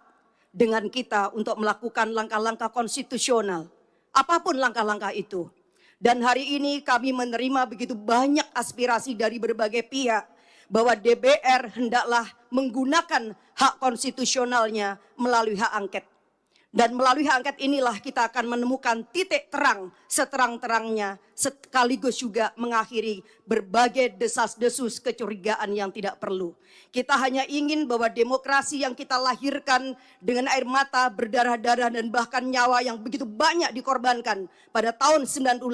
dengan kita untuk melakukan langkah-langkah konstitusional. Apapun langkah-langkah itu. Dan hari ini kami menerima begitu banyak aspirasi dari berbagai pihak bahwa DPR hendaklah menggunakan hak konstitusionalnya melalui hak angket. Dan melalui hak angket inilah kita akan menemukan titik terang seterang-terangnya, sekaligus juga mengakhiri berbagai desas-desus kecurigaan yang tidak perlu. Kita hanya ingin bahwa demokrasi yang kita lahirkan dengan air mata, berdarah-darah dan bahkan nyawa yang begitu banyak dikorbankan pada tahun 98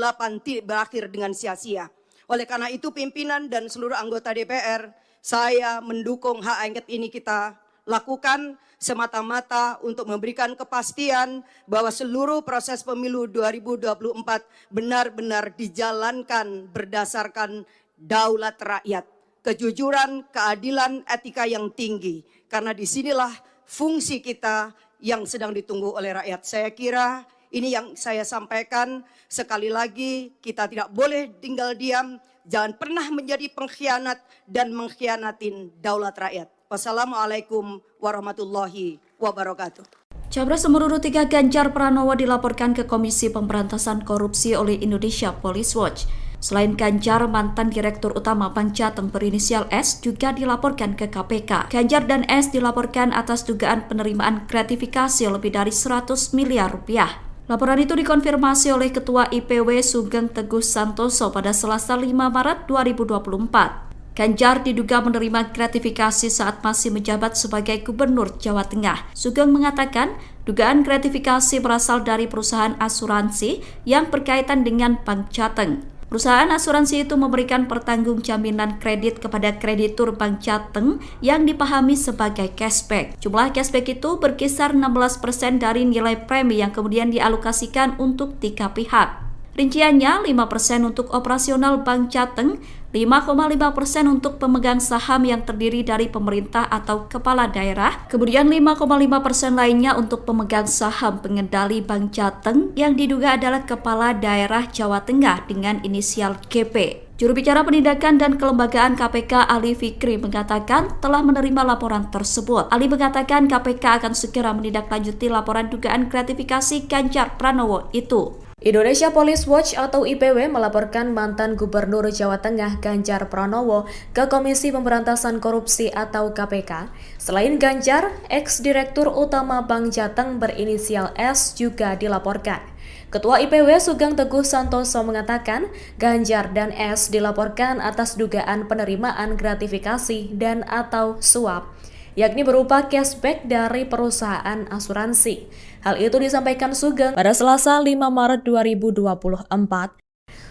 tidak berakhir dengan sia-sia. Oleh karena itu pimpinan dan seluruh anggota DPR, saya mendukung hak angket ini kita lakukan semata-mata untuk memberikan kepastian bahwa seluruh proses pemilu 2024 benar-benar dijalankan berdasarkan daulat rakyat, kejujuran, keadilan, etika yang tinggi. Karena disinilah fungsi kita yang sedang ditunggu oleh rakyat. Saya kira ini yang saya sampaikan. Sekali lagi kita tidak boleh tinggal diam, jangan pernah menjadi pengkhianat dan mengkhianatin daulat rakyat. Wassalamualaikum warahmatullahi wabarakatuh. Capres nomor urut 3 Ganjar Pranowo dilaporkan ke Komisi Pemberantasan Korupsi oleh Indonesia Police Watch. Selain Ganjar, mantan Direktur Utama Bank Jateng berinisial S juga dilaporkan ke KPK. Ganjar dan S dilaporkan atas dugaan penerimaan gratifikasi lebih dari 100 miliar rupiah. Laporan itu dikonfirmasi oleh Ketua IPW Sugeng Teguh Santoso pada Selasa 5 Maret 2024. Ganjar diduga menerima gratifikasi saat masih menjabat sebagai Gubernur Jawa Tengah. Sugeng mengatakan dugaan gratifikasi berasal dari perusahaan asuransi yang berkaitan dengan Bank Jateng. Perusahaan asuransi itu memberikan pertanggung jaminan kredit kepada kreditur Bank Jateng yang dipahami sebagai cashback. Jumlah cashback itu berkisar 16% dari nilai premi yang kemudian dialokasikan untuk 3 pihak. Rinciannya 5% untuk operasional Bank Jateng, 5,5% untuk pemegang saham yang terdiri dari pemerintah atau kepala daerah, kemudian 5,5% lainnya untuk pemegang saham pengendali Bank Jateng yang diduga adalah kepala daerah Jawa Tengah dengan inisial GP. Juru bicara penindakan dan kelembagaan KPK Ali Fikri mengatakan telah menerima laporan tersebut. Ali mengatakan KPK akan segera menindaklanjuti laporan dugaan gratifikasi Ganjar Pranowo itu. Indonesia Police Watch atau IPW melaporkan mantan Gubernur Jawa Tengah Ganjar Pranowo ke Komisi Pemberantasan Korupsi atau KPK. Selain Ganjar, ex-direktur utama Bank Jateng berinisial S juga dilaporkan. Ketua IPW Sugeng Teguh Santoso mengatakan Ganjar dan S dilaporkan atas dugaan penerimaan gratifikasi dan atau suap, yakni berupa cashback dari perusahaan asuransi. Hal itu disampaikan Sugeng pada Selasa 5 Maret 2024.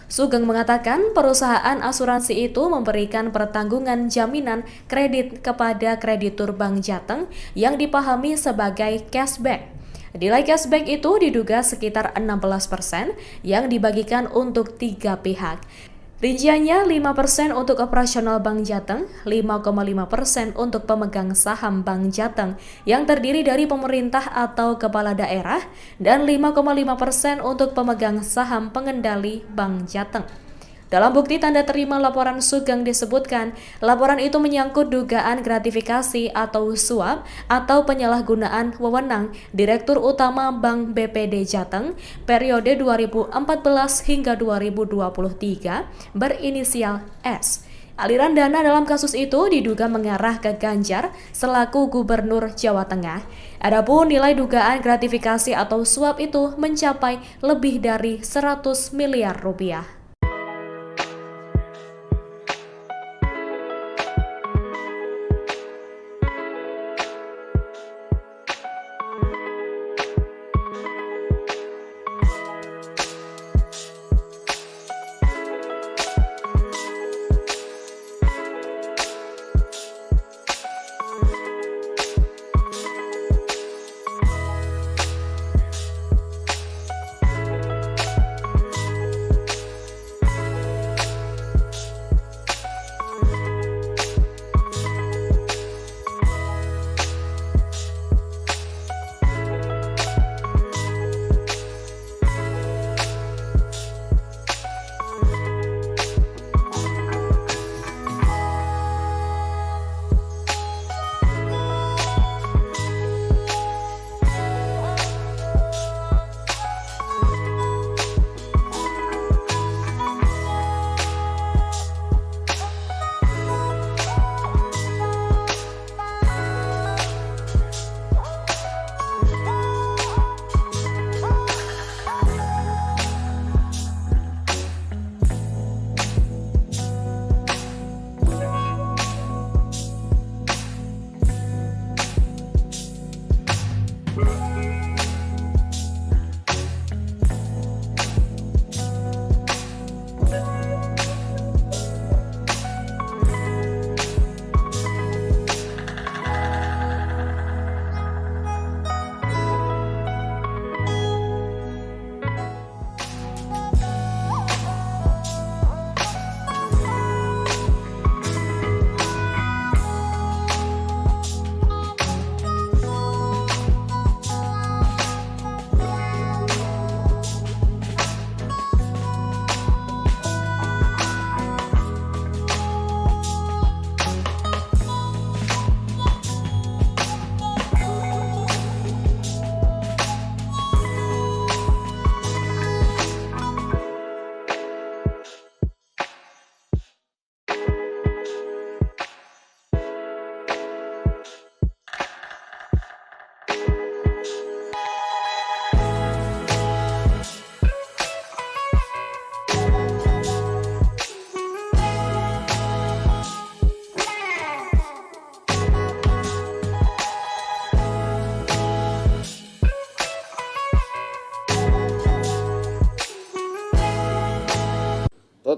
Sugeng mengatakan perusahaan asuransi itu memberikan pertanggungan jaminan kredit kepada kreditur Bank Jateng yang dipahami sebagai cashback. Nilai cashback itu diduga sekitar 16% yang dibagikan untuk 3 pihak. Rinciannya 5% untuk operasional Bank Jateng, 5,5% untuk pemegang saham Bank Jateng yang terdiri dari pemerintah atau kepala daerah, dan 5,5% untuk pemegang saham pengendali Bank Jateng. Dalam bukti tanda terima laporan Sugeng disebutkan, laporan itu menyangkut dugaan gratifikasi atau suap atau penyalahgunaan wewenang Direktur Utama Bank BPD Jateng periode 2014 hingga 2023 berinisial S. Aliran dana dalam kasus itu diduga mengarah ke Ganjar selaku Gubernur Jawa Tengah. Adapun nilai dugaan gratifikasi atau suap itu mencapai lebih dari 100 miliar rupiah.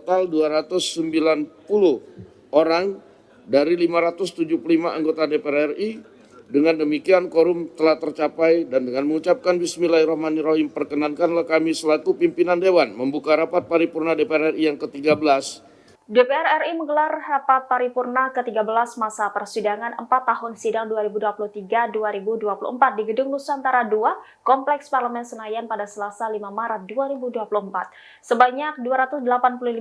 total 290 orang dari 575 anggota DPR RI. Dengan demikian quorum telah tercapai dan dengan mengucapkan Bismillahirrahmanirrahim perkenankanlah kami selaku pimpinan Dewan membuka rapat paripurna DPR RI yang ke-13. DPR RI menggelar rapat paripurna ke-13 masa persidangan 4 tahun sidang 2023-2024 di Gedung Nusantara II, Kompleks Parlemen Senayan pada Selasa 5 Maret 2024. Sebanyak 285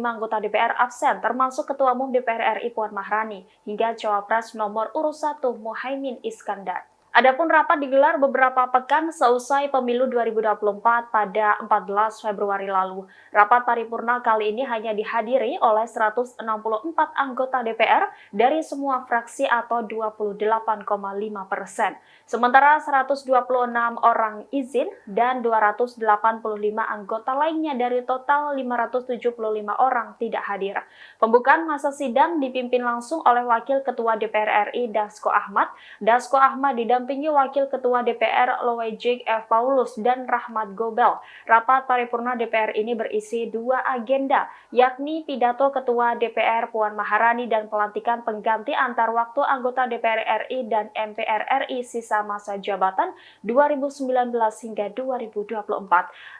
anggota DPR absen, termasuk Ketua Umum DPR RI Puan Maharani, hingga Cawapres nomor urut 1 Muhaimin Iskandar. Adapun rapat digelar beberapa pekan seusai pemilu 2024 pada 14 Februari lalu. Rapat paripurna kali ini hanya dihadiri oleh 164 anggota DPR dari semua fraksi atau 28,5%. Sementara 126 orang izin dan 285 anggota lainnya dari total 575 orang tidak hadir. Pembukaan masa sidang dipimpin langsung oleh Wakil Ketua DPR RI Dasko Ahmad. Dasko Ahmad didampingi Wakil Ketua DPR Loejik F. Paulus dan Rahmat Gobel. Rapat paripurna DPR ini berisi 2 agenda, yakni pidato Ketua DPR Puan Maharani dan pelantikan pengganti antar waktu anggota DPR RI dan MPR RI sisa masa jabatan 2019 hingga 2024.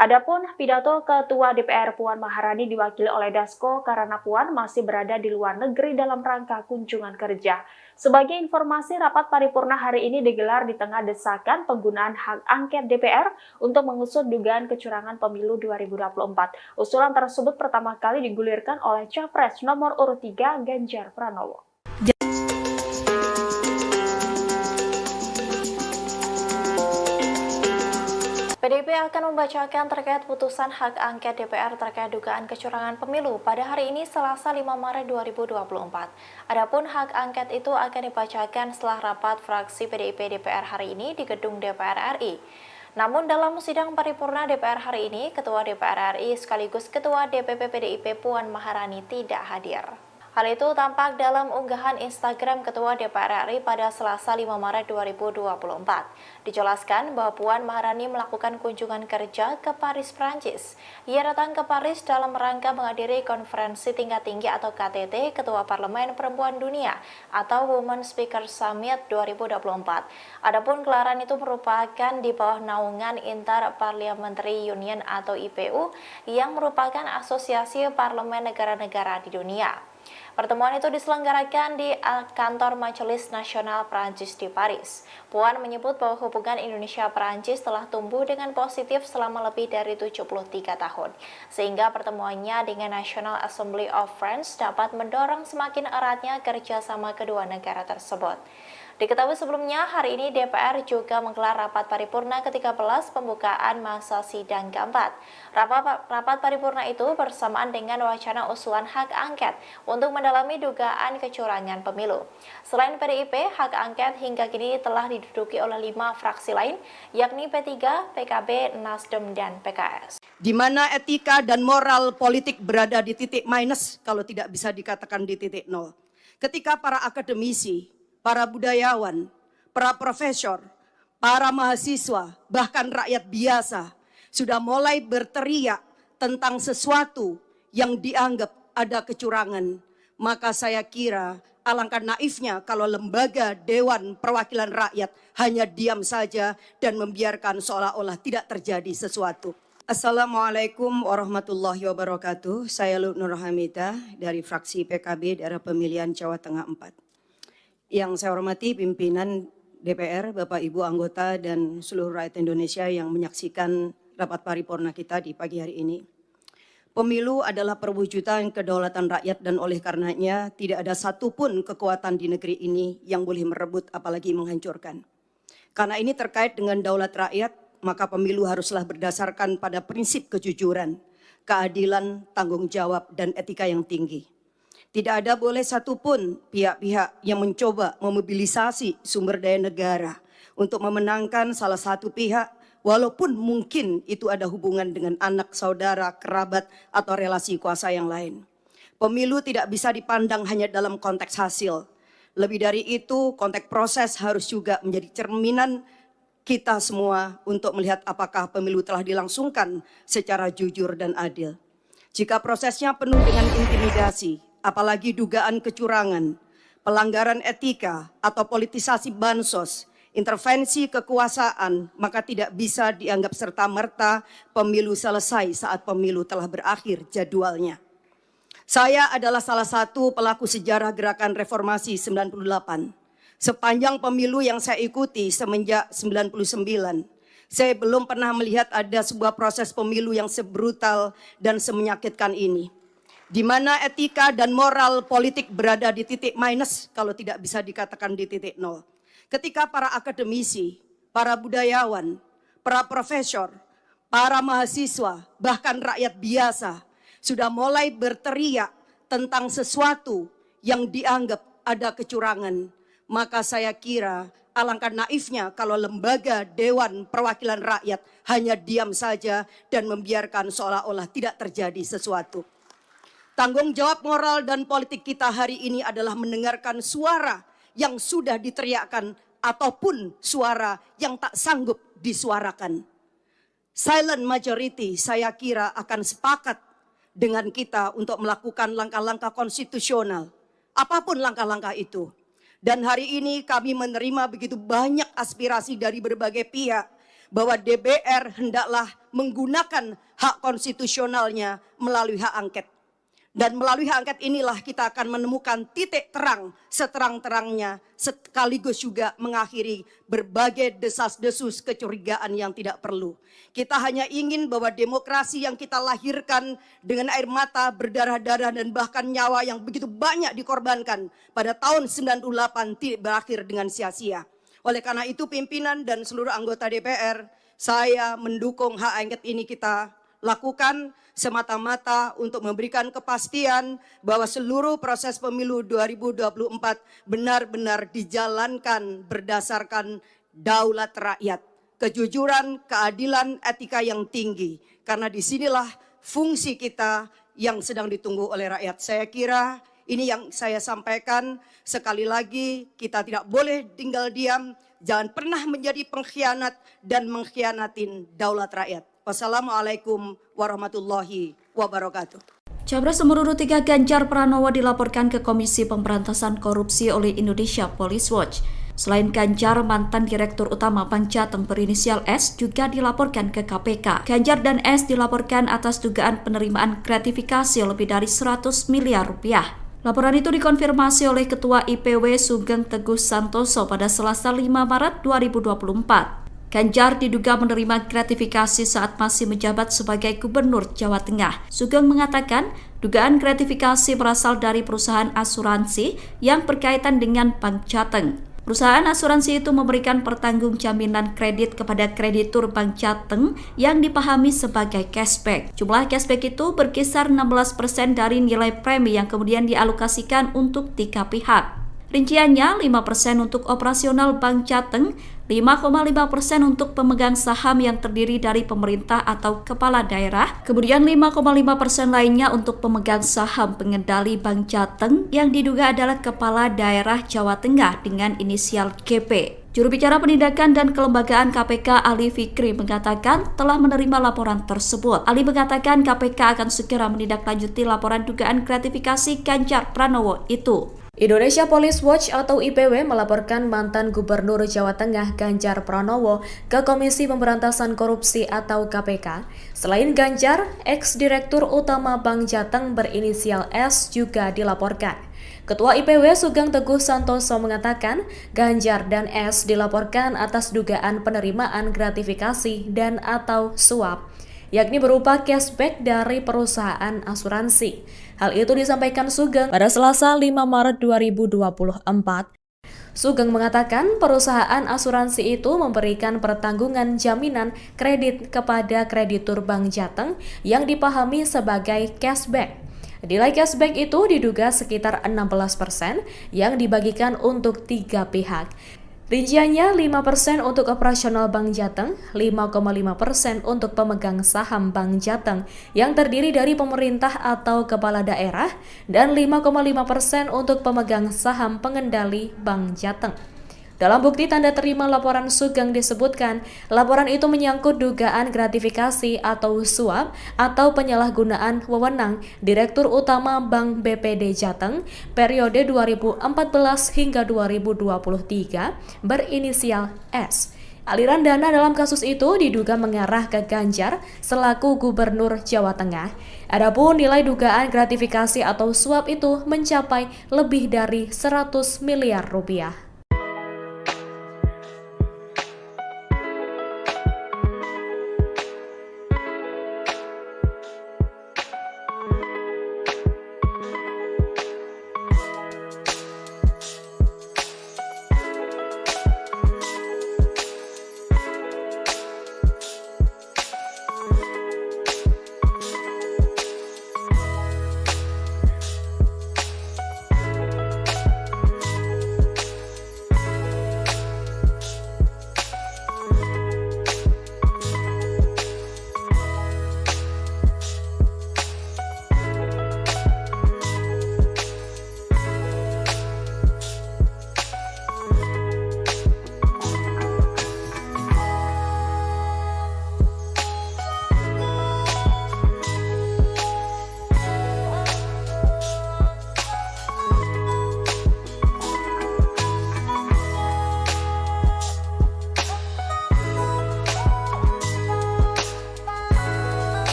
Adapun pidato Ketua DPR Puan Maharani diwakili oleh Dasko karena Puan masih berada di luar negeri dalam rangka kunjungan kerja. Sebagai informasi, rapat paripurna hari ini digelar di tengah desakan penggunaan hak angket DPR untuk mengusut dugaan kecurangan pemilu 2024. Usulan tersebut pertama kali digulirkan oleh Capres nomor urut 3 Ganjar Pranowo. PDIP akan membacakan terkait putusan hak angket DPR terkait dugaan kecurangan pemilu pada hari ini Selasa 5 Maret 2024. Adapun hak angket itu akan dibacakan setelah rapat fraksi PDIP DPR hari ini di gedung DPR RI. Namun dalam sidang paripurna DPR hari ini, Ketua DPR RI sekaligus Ketua DPP PDIP Puan Maharani tidak hadir. Hal itu tampak dalam unggahan Instagram Ketua DPR RI pada Selasa 5 Maret 2024. Dijelaskan bahwa Puan Maharani melakukan kunjungan kerja ke Paris, Prancis. Ia datang ke Paris dalam rangka menghadiri konferensi tingkat tinggi atau KTT Ketua Parlemen Perempuan Dunia atau Women Speaker Summit 2024. Adapun gelaran itu merupakan di bawah naungan Inter-Parliamentary Union atau IPU yang merupakan asosiasi parlemen negara-negara di dunia. Pertemuan itu diselenggarakan di kantor Majelis Nasional Prancis di Paris. Puan menyebut bahwa hubungan Indonesia-Prancis telah tumbuh dengan positif selama lebih dari 73 tahun, sehingga pertemuannya dengan National Assembly of France dapat mendorong semakin eratnya kerjasama kedua negara tersebut. Diketahui sebelumnya, hari ini DPR juga menggelar rapat paripurna ke-13 pembukaan masa sidang keempat. Rapat paripurna itu bersamaan dengan wacana usulan hak angket untuk mendalami dugaan kecurangan pemilu. Selain PDIP, hak angket hingga kini telah diduduki oleh 5 fraksi lain, yakni P3, PKB, Nasdem, dan PKS. Di mana etika dan moral politik berada di titik minus kalau tidak bisa dikatakan di titik nol. Ketika para akademisi, para budayawan, para profesor, para mahasiswa, bahkan rakyat biasa sudah mulai berteriak tentang sesuatu yang dianggap ada kecurangan. Maka saya kira alangkah naifnya kalau lembaga Dewan Perwakilan Rakyat hanya diam saja dan membiarkan seolah-olah tidak terjadi sesuatu. Assalamualaikum warahmatullahi wabarakatuh. Saya Nur Hamidah dari fraksi PKB daerah pemilihan Jawa Tengah 4. Yang saya hormati pimpinan DPR, Bapak Ibu anggota dan seluruh rakyat Indonesia yang menyaksikan rapat paripurna kita di pagi hari ini. Pemilu adalah perwujudan kedaulatan rakyat dan oleh karenanya tidak ada satupun kekuatan di negeri ini yang boleh merebut apalagi menghancurkan. Karena ini terkait dengan daulat rakyat, maka pemilu haruslah berdasarkan pada prinsip kejujuran, keadilan, tanggung jawab, dan etika yang tinggi. Tidak ada boleh satupun pihak-pihak yang mencoba memobilisasi sumber daya negara untuk memenangkan salah satu pihak, walaupun mungkin itu ada hubungan dengan anak, saudara, kerabat, atau relasi kuasa yang lain. Pemilu tidak bisa dipandang hanya dalam konteks hasil. Lebih dari itu, konteks proses harus juga menjadi cerminan kita semua untuk melihat apakah pemilu telah dilangsungkan secara jujur dan adil. Jika prosesnya penuh dengan intimidasi, apalagi dugaan kecurangan, pelanggaran etika atau politisasi bansos, intervensi kekuasaan, maka tidak bisa dianggap serta-merta pemilu selesai saat pemilu telah berakhir jadwalnya. Saya adalah salah satu pelaku sejarah gerakan reformasi 98. Sepanjang pemilu yang saya ikuti semenjak 99, saya belum pernah melihat ada sebuah proses pemilu yang sebrutal dan semenyakitkan ini, di mana etika dan moral politik berada di titik minus, kalau tidak bisa dikatakan di titik nol. Ketika para akademisi, para budayawan, para profesor, para mahasiswa, bahkan rakyat biasa sudah mulai berteriak tentang sesuatu yang dianggap ada kecurangan, maka saya kira alangkah naifnya kalau lembaga Dewan Perwakilan Rakyat hanya diam saja dan membiarkan seolah-olah tidak terjadi sesuatu. Tanggung jawab moral dan politik kita hari ini adalah mendengarkan suara yang sudah diteriakkan ataupun suara yang tak sanggup disuarakan. Silent majority saya kira akan sepakat dengan kita untuk melakukan langkah-langkah konstitusional, apapun langkah-langkah itu. Dan hari ini kami menerima begitu banyak aspirasi dari berbagai pihak bahwa DPR hendaklah menggunakan hak konstitusionalnya melalui hak angket. Dan melalui hak angket inilah kita akan menemukan titik terang seterang-terangnya, sekaligus juga mengakhiri berbagai desas-desus kecurigaan yang tidak perlu. Kita hanya ingin bahwa demokrasi yang kita lahirkan dengan air mata, berdarah-darah dan bahkan nyawa yang begitu banyak dikorbankan pada tahun 98 tidak berakhir dengan sia-sia. Oleh karena itu pimpinan dan seluruh anggota DPR, saya mendukung hak angket ini kita lakukan semata-mata untuk memberikan kepastian bahwa seluruh proses pemilu 2024 benar-benar dijalankan berdasarkan daulat rakyat, kejujuran, keadilan, etika yang tinggi. Karena disinilah fungsi kita yang sedang ditunggu oleh rakyat. Saya kira ini yang saya sampaikan. Sekali lagi kita tidak boleh tinggal diam, jangan pernah menjadi pengkhianat dan mengkhianatin daulat rakyat. Wassalamualaikum warahmatullahi wabarakatuh. Capres nomor urut 3 Ganjar Pranowo dilaporkan ke Komisi Pemberantasan Korupsi oleh Indonesia Police Watch. Selain Ganjar, mantan Direktur Utama Bank Jateng berinisial S juga dilaporkan ke KPK. Ganjar dan S dilaporkan atas dugaan penerimaan gratifikasi lebih dari 100 miliar rupiah. Laporan itu dikonfirmasi oleh Ketua IPW Sugeng Teguh Santoso pada Selasa 5 Maret 2024. Ganjar diduga menerima gratifikasi saat masih menjabat sebagai Gubernur Jawa Tengah. Sugeng mengatakan dugaan gratifikasi berasal dari perusahaan asuransi yang berkaitan dengan Bank Jateng. Perusahaan asuransi itu memberikan pertanggungjaminan kredit kepada kreditur Bank Jateng yang dipahami sebagai cashback. Jumlah cashback itu berkisar 16% dari nilai premi yang kemudian dialokasikan untuk 3 pihak. Rinciannya 5% untuk operasional Bank Jateng, 5,5% untuk pemegang saham yang terdiri dari pemerintah atau kepala daerah, kemudian 5,5% lainnya untuk pemegang saham pengendali Bank Jateng yang diduga adalah kepala daerah Jawa Tengah dengan inisial GP. Juru bicara penindakan dan kelembagaan KPK Ali Fikri mengatakan telah menerima laporan tersebut. Ali mengatakan KPK akan segera menindaklanjuti laporan dugaan gratifikasi Ganjar Pranowo itu. Indonesia Police Watch atau IPW melaporkan mantan Gubernur Jawa Tengah Ganjar Pranowo ke Komisi Pemberantasan Korupsi atau KPK. Selain Ganjar, ex-direktur utama Bank Jateng berinisial S juga dilaporkan. Ketua IPW Sugeng Teguh Santoso mengatakan Ganjar dan S dilaporkan atas dugaan penerimaan gratifikasi dan atau suap, yakni berupa cashback dari perusahaan asuransi. Hal itu disampaikan Sugeng pada Selasa 5 Maret 2024. Sugeng mengatakan perusahaan asuransi itu memberikan pertanggungan jaminan kredit kepada kreditur Bank Jateng yang dipahami sebagai cashback. Nilai cashback itu diduga sekitar 16% yang dibagikan untuk 3 pihak. Rinciannya 5% untuk operasional Bank Jateng, 5,5% untuk pemegang saham Bank Jateng yang terdiri dari pemerintah atau kepala daerah, dan 5,5% untuk pemegang saham pengendali Bank Jateng. Dalam bukti tanda terima laporan Sugeng disebutkan, laporan itu menyangkut dugaan gratifikasi atau suap atau penyalahgunaan wewenang Direktur Utama Bank BPD Jateng periode 2014 hingga 2023 berinisial S. Aliran dana dalam kasus itu diduga mengarah ke Ganjar selaku Gubernur Jawa Tengah. Adapun nilai dugaan gratifikasi atau suap itu mencapai lebih dari 100 miliar rupiah.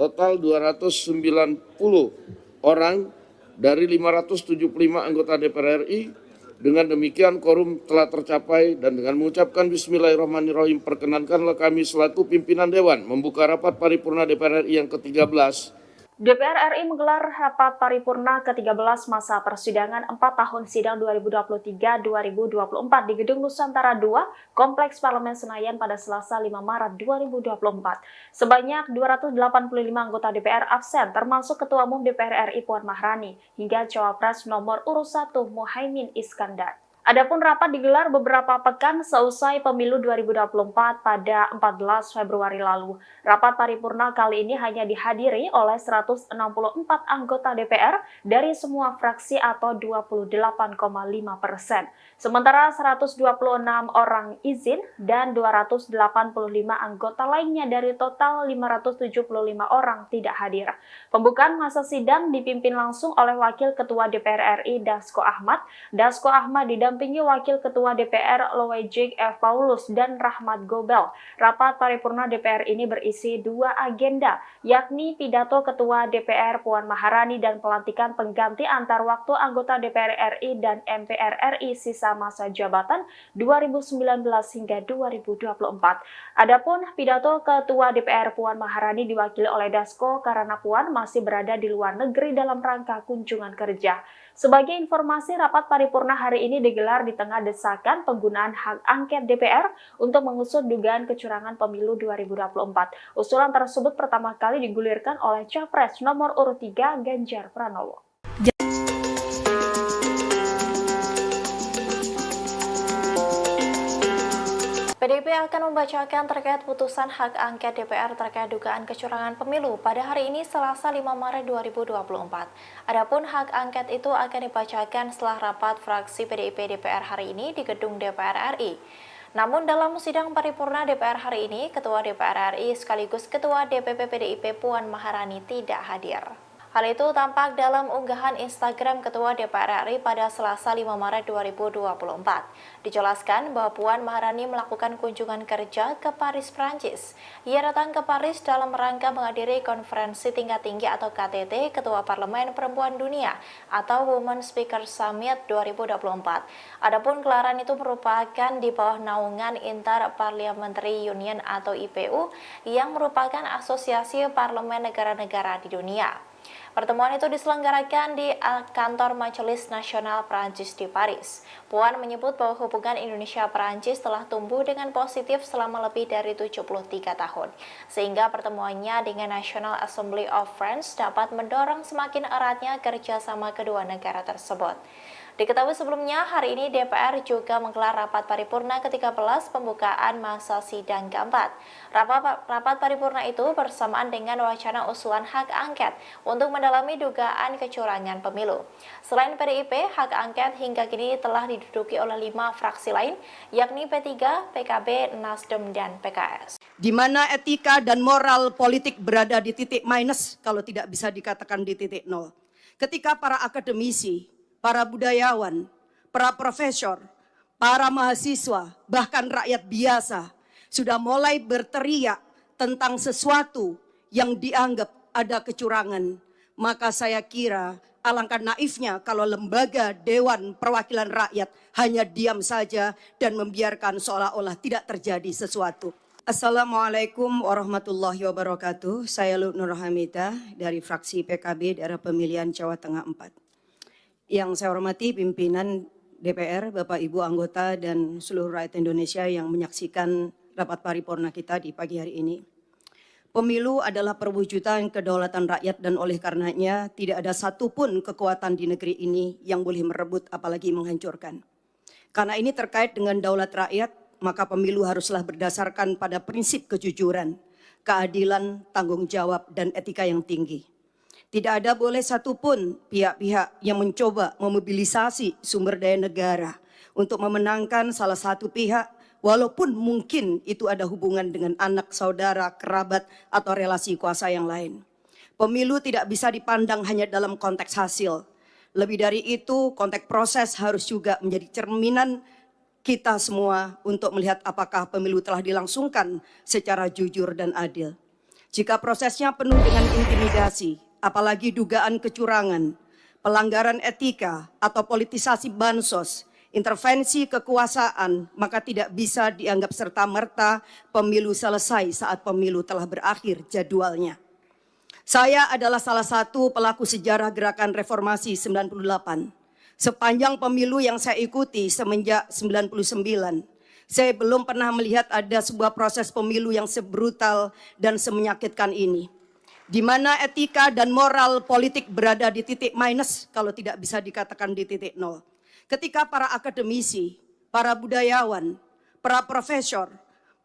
Total 290 orang dari 575 anggota DPR RI. Dengan demikian quorum telah tercapai dan dengan mengucapkan Bismillahirrahmanirrahim perkenankanlah kami selaku pimpinan Dewan membuka rapat paripurna DPR RI yang ke-13. DPR RI menggelar rapat paripurna ke-13 masa persidangan 4 tahun sidang 2023-2024 di Gedung Nusantara II, Kompleks Parlemen Senayan pada Selasa 5 Maret 2024. Sebanyak 285 anggota DPR absen, termasuk Ketua Umum DPR RI Puan Maharani, hingga Cawapres nomor urut 1 Muhaimin Iskandar. Adapun rapat digelar beberapa pekan seusai pemilu 2024 pada 14 Februari lalu. Rapat paripurna kali ini hanya dihadiri oleh 164 anggota DPR dari semua fraksi atau 28,5%. Sementara 126 orang izin dan 285 anggota lainnya dari total 575 orang tidak hadir. Pembukaan masa sidang dipimpin langsung oleh Wakil Ketua DPR RI Dasko Ahmad. Dasko Ahmad didampingi Wakil Ketua DPR Loejik F. Paulus dan Rahmat Gobel. Rapat paripurna DPR ini berisi 2 agenda, yakni pidato Ketua DPR Puan Maharani dan pelantikan pengganti antar waktu anggota DPR RI dan MPR RI sisa masa jabatan 2019 hingga 2024. Adapun pidato Ketua DPR Puan Maharani diwakili oleh Dasko karena Puan masih berada di luar negeri dalam rangka kunjungan kerja. Sebagai informasi, rapat paripurna hari ini digelar digelar di tengah desakan penggunaan hak angket DPR untuk mengusut dugaan kecurangan pemilu 2024. Usulan tersebut pertama kali digulirkan oleh Capres nomor urut 3 Ganjar Pranowo. PDIP akan membacakan terkait putusan hak angket DPR terkait dugaan kecurangan pemilu pada hari ini Selasa 5 Maret 2024. Adapun hak angket itu akan dibacakan setelah rapat fraksi PDIP DPR hari ini di gedung DPR RI. Namun dalam sidang paripurna DPR hari ini, Ketua DPR RI sekaligus Ketua DPP PDIP Puan Maharani tidak hadir. Hal itu tampak dalam unggahan Instagram Ketua DPR RI pada Selasa 5 Maret 2024. Dijelaskan bahwa Puan Maharani melakukan kunjungan kerja ke Paris, Prancis. Ia datang ke Paris dalam rangka menghadiri konferensi tingkat tinggi atau KTT Ketua Parlemen Perempuan Dunia atau Women Speaker Summit 2024. Adapun gelaran itu merupakan di bawah naungan Inter-Parliamentary Union atau IPU yang merupakan asosiasi parlemen negara-negara di dunia. Pertemuan itu diselenggarakan di kantor Majelis Nasional Prancis di Paris. Puan menyebut bahwa hubungan Indonesia-Prancis telah tumbuh dengan positif selama lebih dari 73 tahun, sehingga pertemuannya dengan National Assembly of France dapat mendorong semakin eratnya kerjasama kedua negara tersebut. Diketahui sebelumnya, hari ini DPR juga menggelar rapat paripurna ke-13 pembukaan masa sidang keempat. Rapat paripurna itu bersamaan dengan wacana usulan hak angket untuk mendalami dugaan kecurangan pemilu. Selain PDIP, hak angket hingga kini telah diduduki oleh 5 fraksi lain, yakni P3, PKB, Nasdem, dan PKS. Di mana etika dan moral politik berada di titik minus, kalau tidak bisa dikatakan di titik nol. Ketika para akademisi, para budayawan, para profesor, para mahasiswa, bahkan rakyat biasa sudah mulai berteriak tentang sesuatu yang dianggap ada kecurangan. Maka saya kira alangkah naifnya kalau lembaga Dewan Perwakilan Rakyat hanya diam saja dan membiarkan seolah-olah tidak terjadi sesuatu. Assalamualaikum warahmatullahi wabarakatuh. Saya Lut Nur Hamidah dari fraksi PKB daerah pemilihan Jawa Tengah 4. Yang saya hormati pimpinan DPR, Bapak Ibu anggota dan seluruh rakyat Indonesia yang menyaksikan rapat paripurna kita di pagi hari ini. Pemilu adalah perwujudan kedaulatan rakyat dan oleh karenanya tidak ada satupun kekuatan di negeri ini yang boleh merebut apalagi menghancurkan. Karena ini terkait dengan daulat rakyat, maka pemilu haruslah berdasarkan pada prinsip kejujuran, keadilan, tanggung jawab, dan etika yang tinggi. Tidak ada boleh satupun pihak-pihak yang mencoba memobilisasi sumber daya negara untuk memenangkan salah satu pihak, walaupun mungkin itu ada hubungan dengan anak, saudara, kerabat, atau relasi kuasa yang lain. Pemilu tidak bisa dipandang hanya dalam konteks hasil. Lebih dari itu, konteks proses harus juga menjadi cerminan kita semua untuk melihat apakah pemilu telah dilangsungkan secara jujur dan adil. Jika prosesnya penuh dengan intimidasi, apalagi dugaan kecurangan, pelanggaran etika atau politisasi bansos, intervensi kekuasaan, maka tidak bisa dianggap serta-merta pemilu selesai saat pemilu telah berakhir jadwalnya. Saya adalah salah satu pelaku sejarah gerakan reformasi 98. Sepanjang pemilu yang saya ikuti semenjak 99, saya belum pernah melihat ada sebuah proses pemilu yang sebrutal dan semenyakitkan ini. Di mana etika dan moral politik berada di titik minus, kalau tidak bisa dikatakan di titik nol. Ketika para akademisi, para budayawan, para profesor,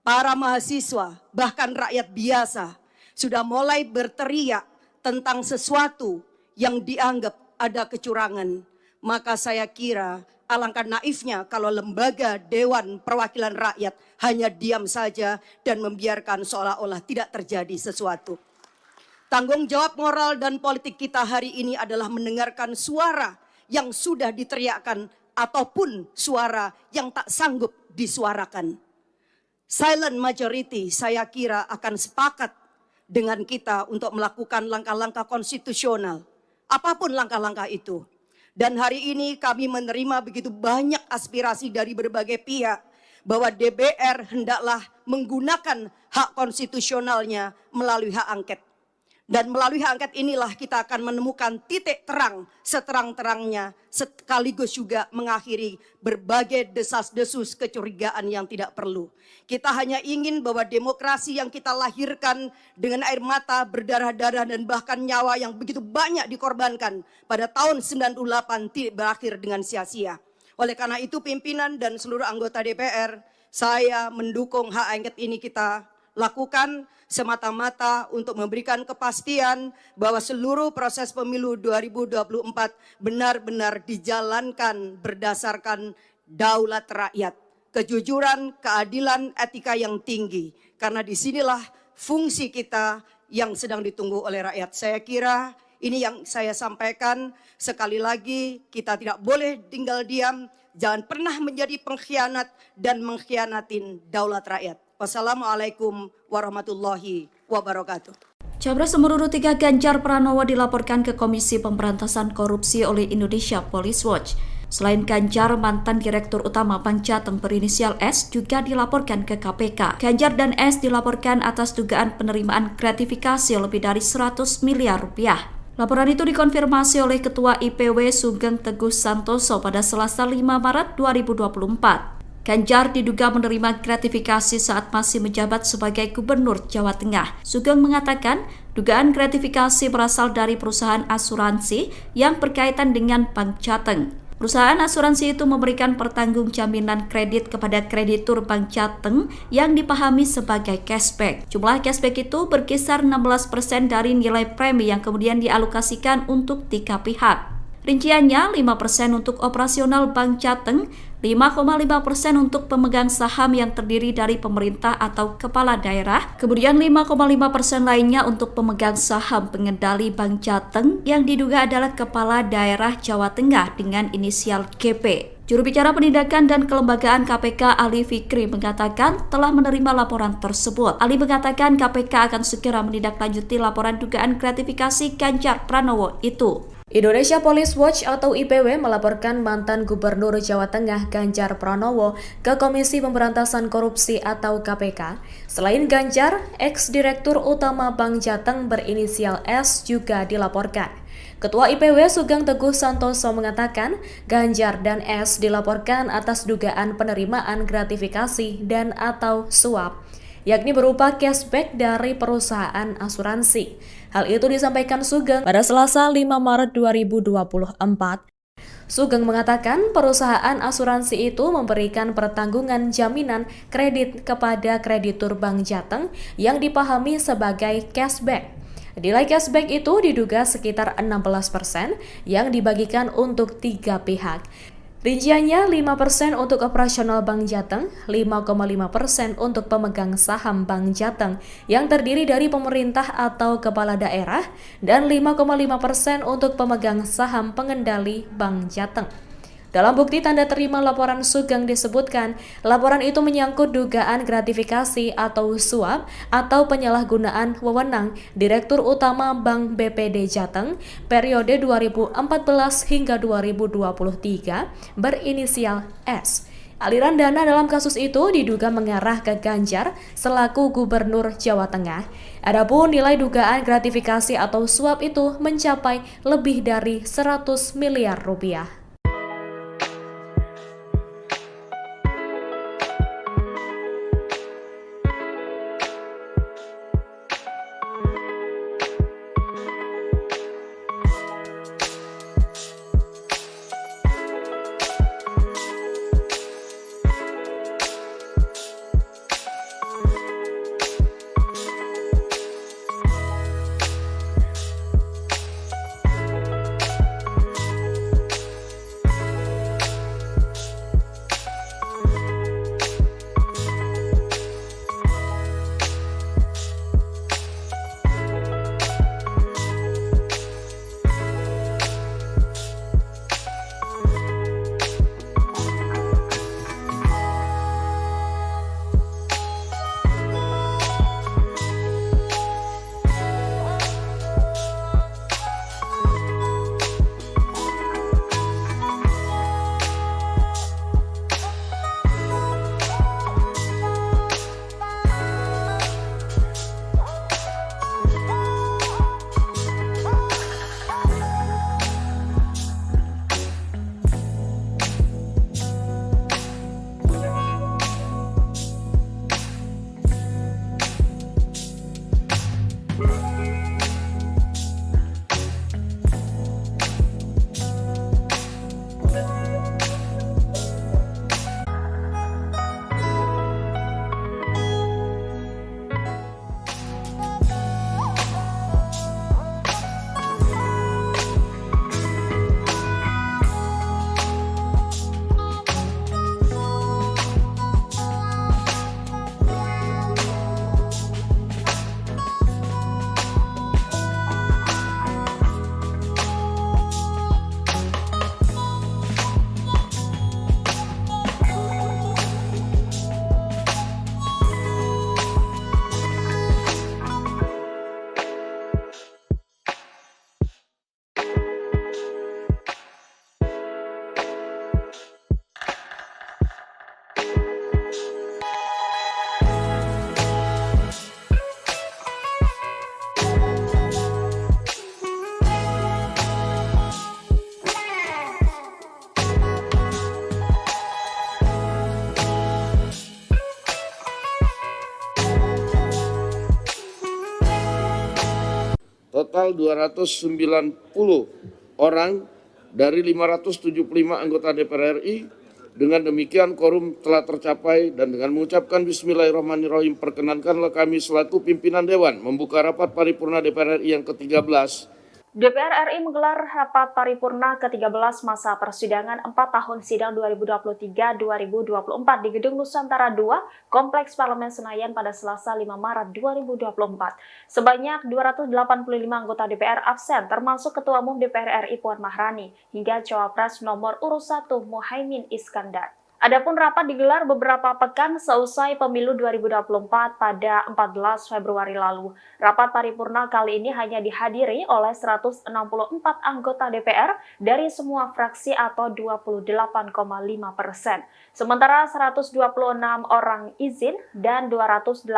para mahasiswa, bahkan rakyat biasa sudah mulai berteriak tentang sesuatu yang dianggap ada kecurangan, maka saya kira alangkah naifnya kalau lembaga Dewan Perwakilan Rakyat hanya diam saja dan membiarkan seolah-olah tidak terjadi sesuatu. Tanggung jawab moral dan politik kita hari ini adalah mendengarkan suara yang sudah diteriakkan ataupun suara yang tak sanggup disuarakan. Silent majority saya kira akan sepakat dengan kita untuk melakukan langkah-langkah konstitusional. Apapun langkah-langkah itu. Dan hari ini kami menerima begitu banyak aspirasi dari berbagai pihak bahwa DPR hendaklah menggunakan hak konstitusionalnya melalui hak angket. Dan melalui hak angket inilah kita akan menemukan titik terang seterang-terangnya, sekaligus juga mengakhiri berbagai desas-desus kecurigaan yang tidak perlu. Kita hanya ingin bahwa demokrasi yang kita lahirkan dengan air mata, berdarah-darah, dan bahkan nyawa yang begitu banyak dikorbankan pada tahun 98 tidak berakhir dengan sia-sia. Oleh karena itu pimpinan dan seluruh anggota DPR, saya mendukung hak angket ini kita lakukan semata-mata untuk memberikan kepastian bahwa seluruh proses pemilu 2024 benar-benar dijalankan berdasarkan daulat rakyat, kejujuran, keadilan, etika yang tinggi. Karena disinilah fungsi kita yang sedang ditunggu oleh rakyat. Saya kira ini yang saya sampaikan. Sekali lagi kita tidak boleh tinggal diam, jangan pernah menjadi pengkhianat dan mengkhianatin daulat rakyat. Wassalamualaikum warahmatullahi wabarakatuh. Capres nomor urut 3 Ganjar Pranowo dilaporkan ke Komisi Pemberantasan Korupsi oleh Indonesia Police Watch. Selain Ganjar, mantan Direktur Utama Bank Jateng berinisial S juga dilaporkan ke KPK. Ganjar dan S dilaporkan atas dugaan penerimaan gratifikasi lebih dari 100 miliar rupiah. Laporan itu dikonfirmasi oleh Ketua IPW Sugeng Teguh Santoso pada Selasa 5 Maret 2024. Ganjar diduga menerima gratifikasi saat masih menjabat sebagai Gubernur Jawa Tengah. Sugeng mengatakan dugaan gratifikasi berasal dari perusahaan asuransi yang berkaitan dengan Bank Jateng. Perusahaan asuransi itu memberikan pertanggung jaminan kredit kepada kreditur Bank Jateng yang dipahami sebagai cashback. Jumlah cashback itu berkisar 16% dari nilai premi yang kemudian dialokasikan untuk 3 pihak. Rinciannya 5% untuk operasional Bank Jateng, 5,5% untuk pemegang saham yang terdiri dari pemerintah atau kepala daerah, kemudian 5,5% lainnya untuk pemegang saham pengendali Bank Jateng yang diduga adalah kepala daerah Jawa Tengah dengan inisial GP. Juru bicara Penindakan dan Kelembagaan KPK Ali Fikri mengatakan telah menerima laporan tersebut. Ali mengatakan KPK akan segera menindaklanjuti laporan dugaan gratifikasi Ganjar Pranowo itu. Indonesia Police Watch atau IPW melaporkan mantan Gubernur Jawa Tengah Ganjar Pranowo ke Komisi Pemberantasan Korupsi atau KPK. Selain Ganjar, ex-direktur utama Bank Jateng berinisial S juga dilaporkan. Ketua IPW Sugeng Teguh Santoso mengatakan Ganjar dan S dilaporkan atas dugaan penerimaan gratifikasi dan atau suap, yakni berupa cashback dari perusahaan asuransi. Hal itu disampaikan Sugeng pada Selasa 5 Maret 2024. Sugeng mengatakan perusahaan asuransi itu memberikan pertanggungan jaminan kredit kepada kreditur Bank Jateng yang dipahami sebagai cashback. Nilai cashback itu diduga sekitar 16% yang dibagikan untuk 3 pihak. Rinciannya 5% untuk operasional Bank Jateng, 5,5% untuk pemegang saham Bank Jateng yang terdiri dari pemerintah atau kepala daerah, dan 5,5% untuk pemegang saham pengendali Bank Jateng. Dalam bukti tanda terima laporan Sugeng disebutkan, laporan itu menyangkut dugaan gratifikasi atau suap atau penyalahgunaan wewenang Direktur Utama Bank BPD Jateng periode 2014 hingga 2023 berinisial S. Aliran dana dalam kasus itu diduga mengarah ke Ganjar selaku Gubernur Jawa Tengah. Adapun nilai dugaan gratifikasi atau suap itu mencapai lebih dari 100 miliar rupiah. total 290 orang dari 575 anggota DPR RI. Dengan demikian quorum telah tercapai dan dengan mengucapkan Bismillahirrahmanirrahim perkenankanlah kami selaku pimpinan Dewan membuka rapat paripurna DPR RI yang ke-13. DPR RI menggelar rapat paripurna ke-13 masa persidangan 4 tahun sidang 2023-2024 di Gedung Nusantara II, Kompleks Parlemen Senayan pada Selasa 5 Maret 2024. Sebanyak 285 anggota DPR absen, termasuk Ketua Umum DPR RI Puan Maharani, hingga Cawapres nomor urut 1 Muhaimin Iskandar. Adapun rapat digelar beberapa pekan seusai pemilu 2024 pada 14 Februari lalu. Rapat paripurna kali ini hanya dihadiri oleh 164 anggota DPR dari semua fraksi atau 28,5%. Sementara 126 orang izin dan 285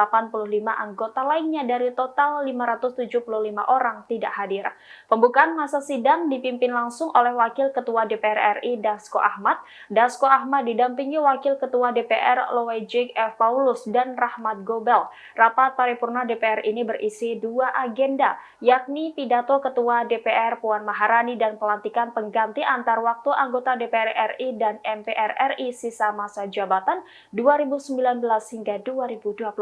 anggota lainnya dari total 575 orang tidak hadir. Pembukaan masa sidang dipimpin langsung oleh Wakil Ketua DPR RI Dasko Ahmad. Dasko Ahmad didampingi Wakil Ketua DPR Loejik F. Paulus dan Rahmat Gobel. Rapat paripurna DPR ini berisi 2 agenda, yakni pidato Ketua DPR Puan Maharani dan pelantikan pengganti antar waktu anggota DPR RI dan MPR RI sisa masa jabatan 2019 hingga 2024.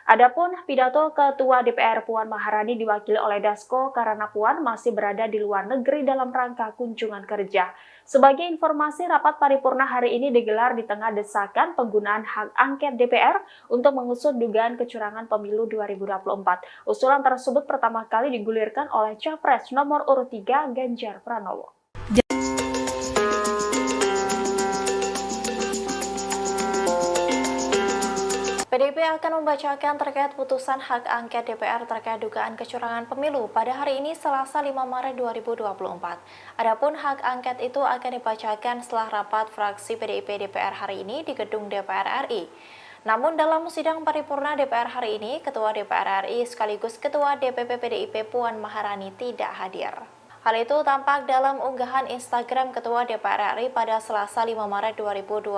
Adapun pidato Ketua DPR Puan Maharani diwakili oleh Dasko karena Puan masih berada di luar negeri dalam rangka kunjungan kerja. Sebagai informasi, rapat paripurna hari ini digelar di tengah desakan penggunaan hak angket DPR untuk mengusut dugaan kecurangan pemilu 2024. Usulan tersebut pertama kali digulirkan oleh Capres nomor urut 3 Ganjar Pranowo. PDIP akan membacakan terkait putusan hak angket DPR terkait dugaan kecurangan pemilu pada hari ini Selasa 5 Maret 2024. Adapun hak angket itu akan dibacakan setelah rapat fraksi PDIP DPR hari ini di gedung DPR RI. Namun dalam sidang paripurna DPR hari ini, Ketua DPR RI sekaligus Ketua DPP PDIP Puan Maharani tidak hadir. Hal itu tampak dalam unggahan Instagram Ketua DPR RI pada Selasa 5 Maret 2024.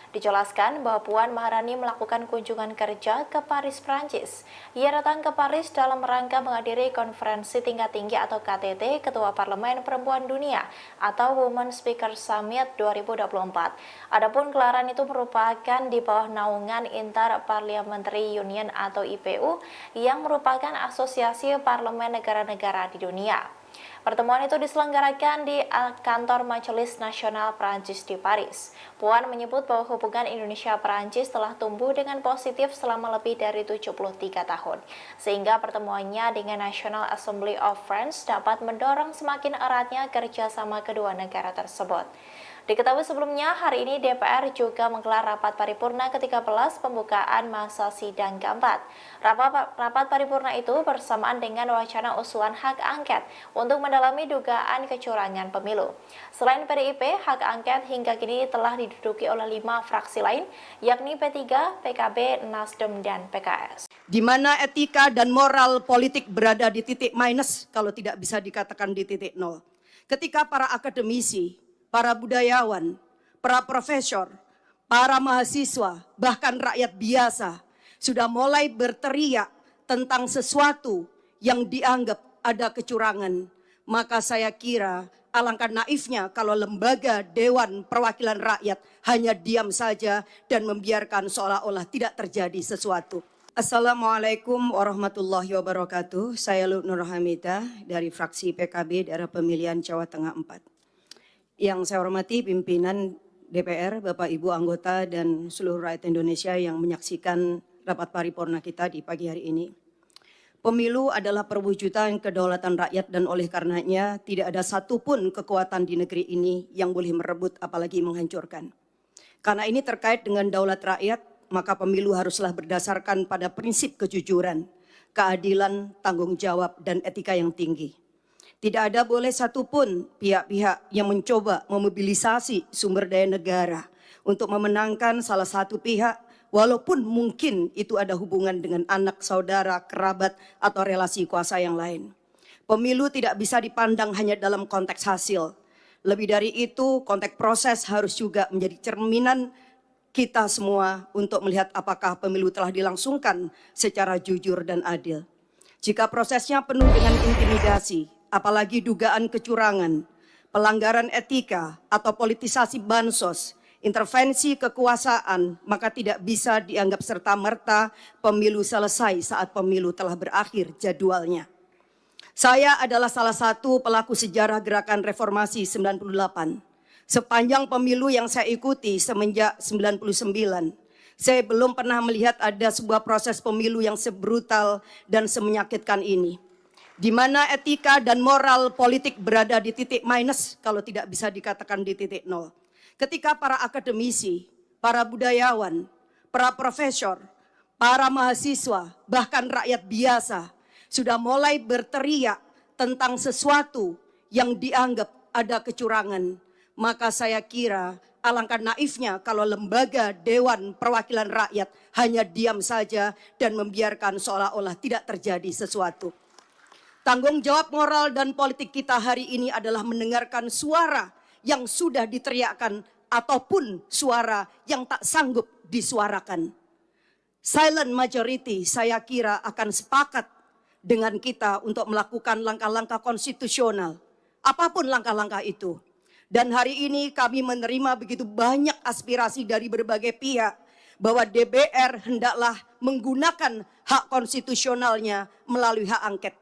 Dijelaskan bahwa Puan Maharani melakukan kunjungan kerja ke Paris, Prancis. Ia datang ke Paris dalam rangka menghadiri konferensi tingkat tinggi atau KTT Ketua Parlemen Perempuan Dunia atau Women Speaker Summit 2024. Adapun gelaran itu merupakan di bawah naungan Inter-Parliamentary Union atau IPU yang merupakan asosiasi parlemen negara-negara di dunia. Pertemuan itu diselenggarakan di kantor Majelis Nasional Prancis di Paris. Puan menyebut bahwa hubungan Indonesia-Prancis telah tumbuh dengan positif selama lebih dari 73 tahun, sehingga pertemuannya dengan National Assembly of France dapat mendorong semakin eratnya kerjasama kedua negara tersebut. Diketahui sebelumnya, hari ini DPR juga menggelar rapat paripurna ke-13 pembukaan masa sidang keempat. Rapat paripurna itu bersamaan dengan wacana usulan hak angket untuk mendalami dugaan kecurangan pemilu. Selain PDIP, hak angket hingga kini telah diduduki oleh 5 fraksi lain, yakni P3, PKB, Nasdem, dan PKS. Di mana etika dan moral politik berada di titik minus kalau tidak bisa dikatakan di titik nol. Ketika para akademisi, para budayawan, para profesor, para mahasiswa, bahkan rakyat biasa sudah mulai berteriak tentang sesuatu yang dianggap ada kecurangan. Maka saya kira alangkah naifnya kalau lembaga Dewan Perwakilan Rakyat hanya diam saja dan membiarkan seolah-olah tidak terjadi sesuatu. Assalamualaikum warahmatullahi wabarakatuh. Saya Nur Hamidah dari fraksi PKB daerah pemilihan Jawa Tengah 4. Yang saya hormati pimpinan DPR, Bapak Ibu anggota dan seluruh rakyat Indonesia yang menyaksikan rapat paripurna kita di pagi hari ini. Pemilu adalah perwujudan kedaulatan rakyat dan oleh karenanya tidak ada satupun kekuatan di negeri ini yang boleh merebut apalagi menghancurkan. Karena ini terkait dengan daulat rakyat, maka pemilu haruslah berdasarkan pada prinsip kejujuran, keadilan, tanggung jawab, dan etika yang tinggi. Tidak ada boleh satupun pihak-pihak yang mencoba memobilisasi sumber daya negara untuk memenangkan salah satu pihak, walaupun mungkin itu ada hubungan dengan anak, saudara, kerabat, atau relasi kuasa yang lain. Pemilu tidak bisa dipandang hanya dalam konteks hasil. Lebih dari itu, konteks proses harus juga menjadi cerminan kita semua untuk melihat apakah pemilu telah dilangsungkan secara jujur dan adil. Jika prosesnya penuh dengan intimidasi, apalagi dugaan kecurangan, pelanggaran etika atau politisasi bansos, intervensi kekuasaan, maka tidak bisa dianggap serta-merta pemilu selesai saat pemilu telah berakhir jadwalnya. Saya adalah salah satu pelaku sejarah gerakan reformasi 98. Sepanjang pemilu yang saya ikuti semenjak 99, saya belum pernah melihat ada sebuah proses pemilu yang sebrutal dan semenyakitkan ini. Di mana etika dan moral politik berada di titik minus, kalau tidak bisa dikatakan di titik nol. Ketika para akademisi, para budayawan, para profesor, para mahasiswa, bahkan rakyat biasa sudah mulai berteriak tentang sesuatu yang dianggap ada kecurangan, maka saya kira alangkah naifnya kalau lembaga Dewan Perwakilan Rakyat hanya diam saja dan membiarkan seolah-olah tidak terjadi sesuatu. Tanggung jawab moral dan politik kita hari ini adalah mendengarkan suara yang sudah diteriakkan ataupun suara yang tak sanggup disuarakan. Silent majority saya kira akan sepakat dengan kita untuk melakukan langkah-langkah konstitusional, apapun langkah-langkah itu. Dan hari ini kami menerima begitu banyak aspirasi dari berbagai pihak bahwa DPR hendaklah menggunakan hak konstitusionalnya melalui hak angket.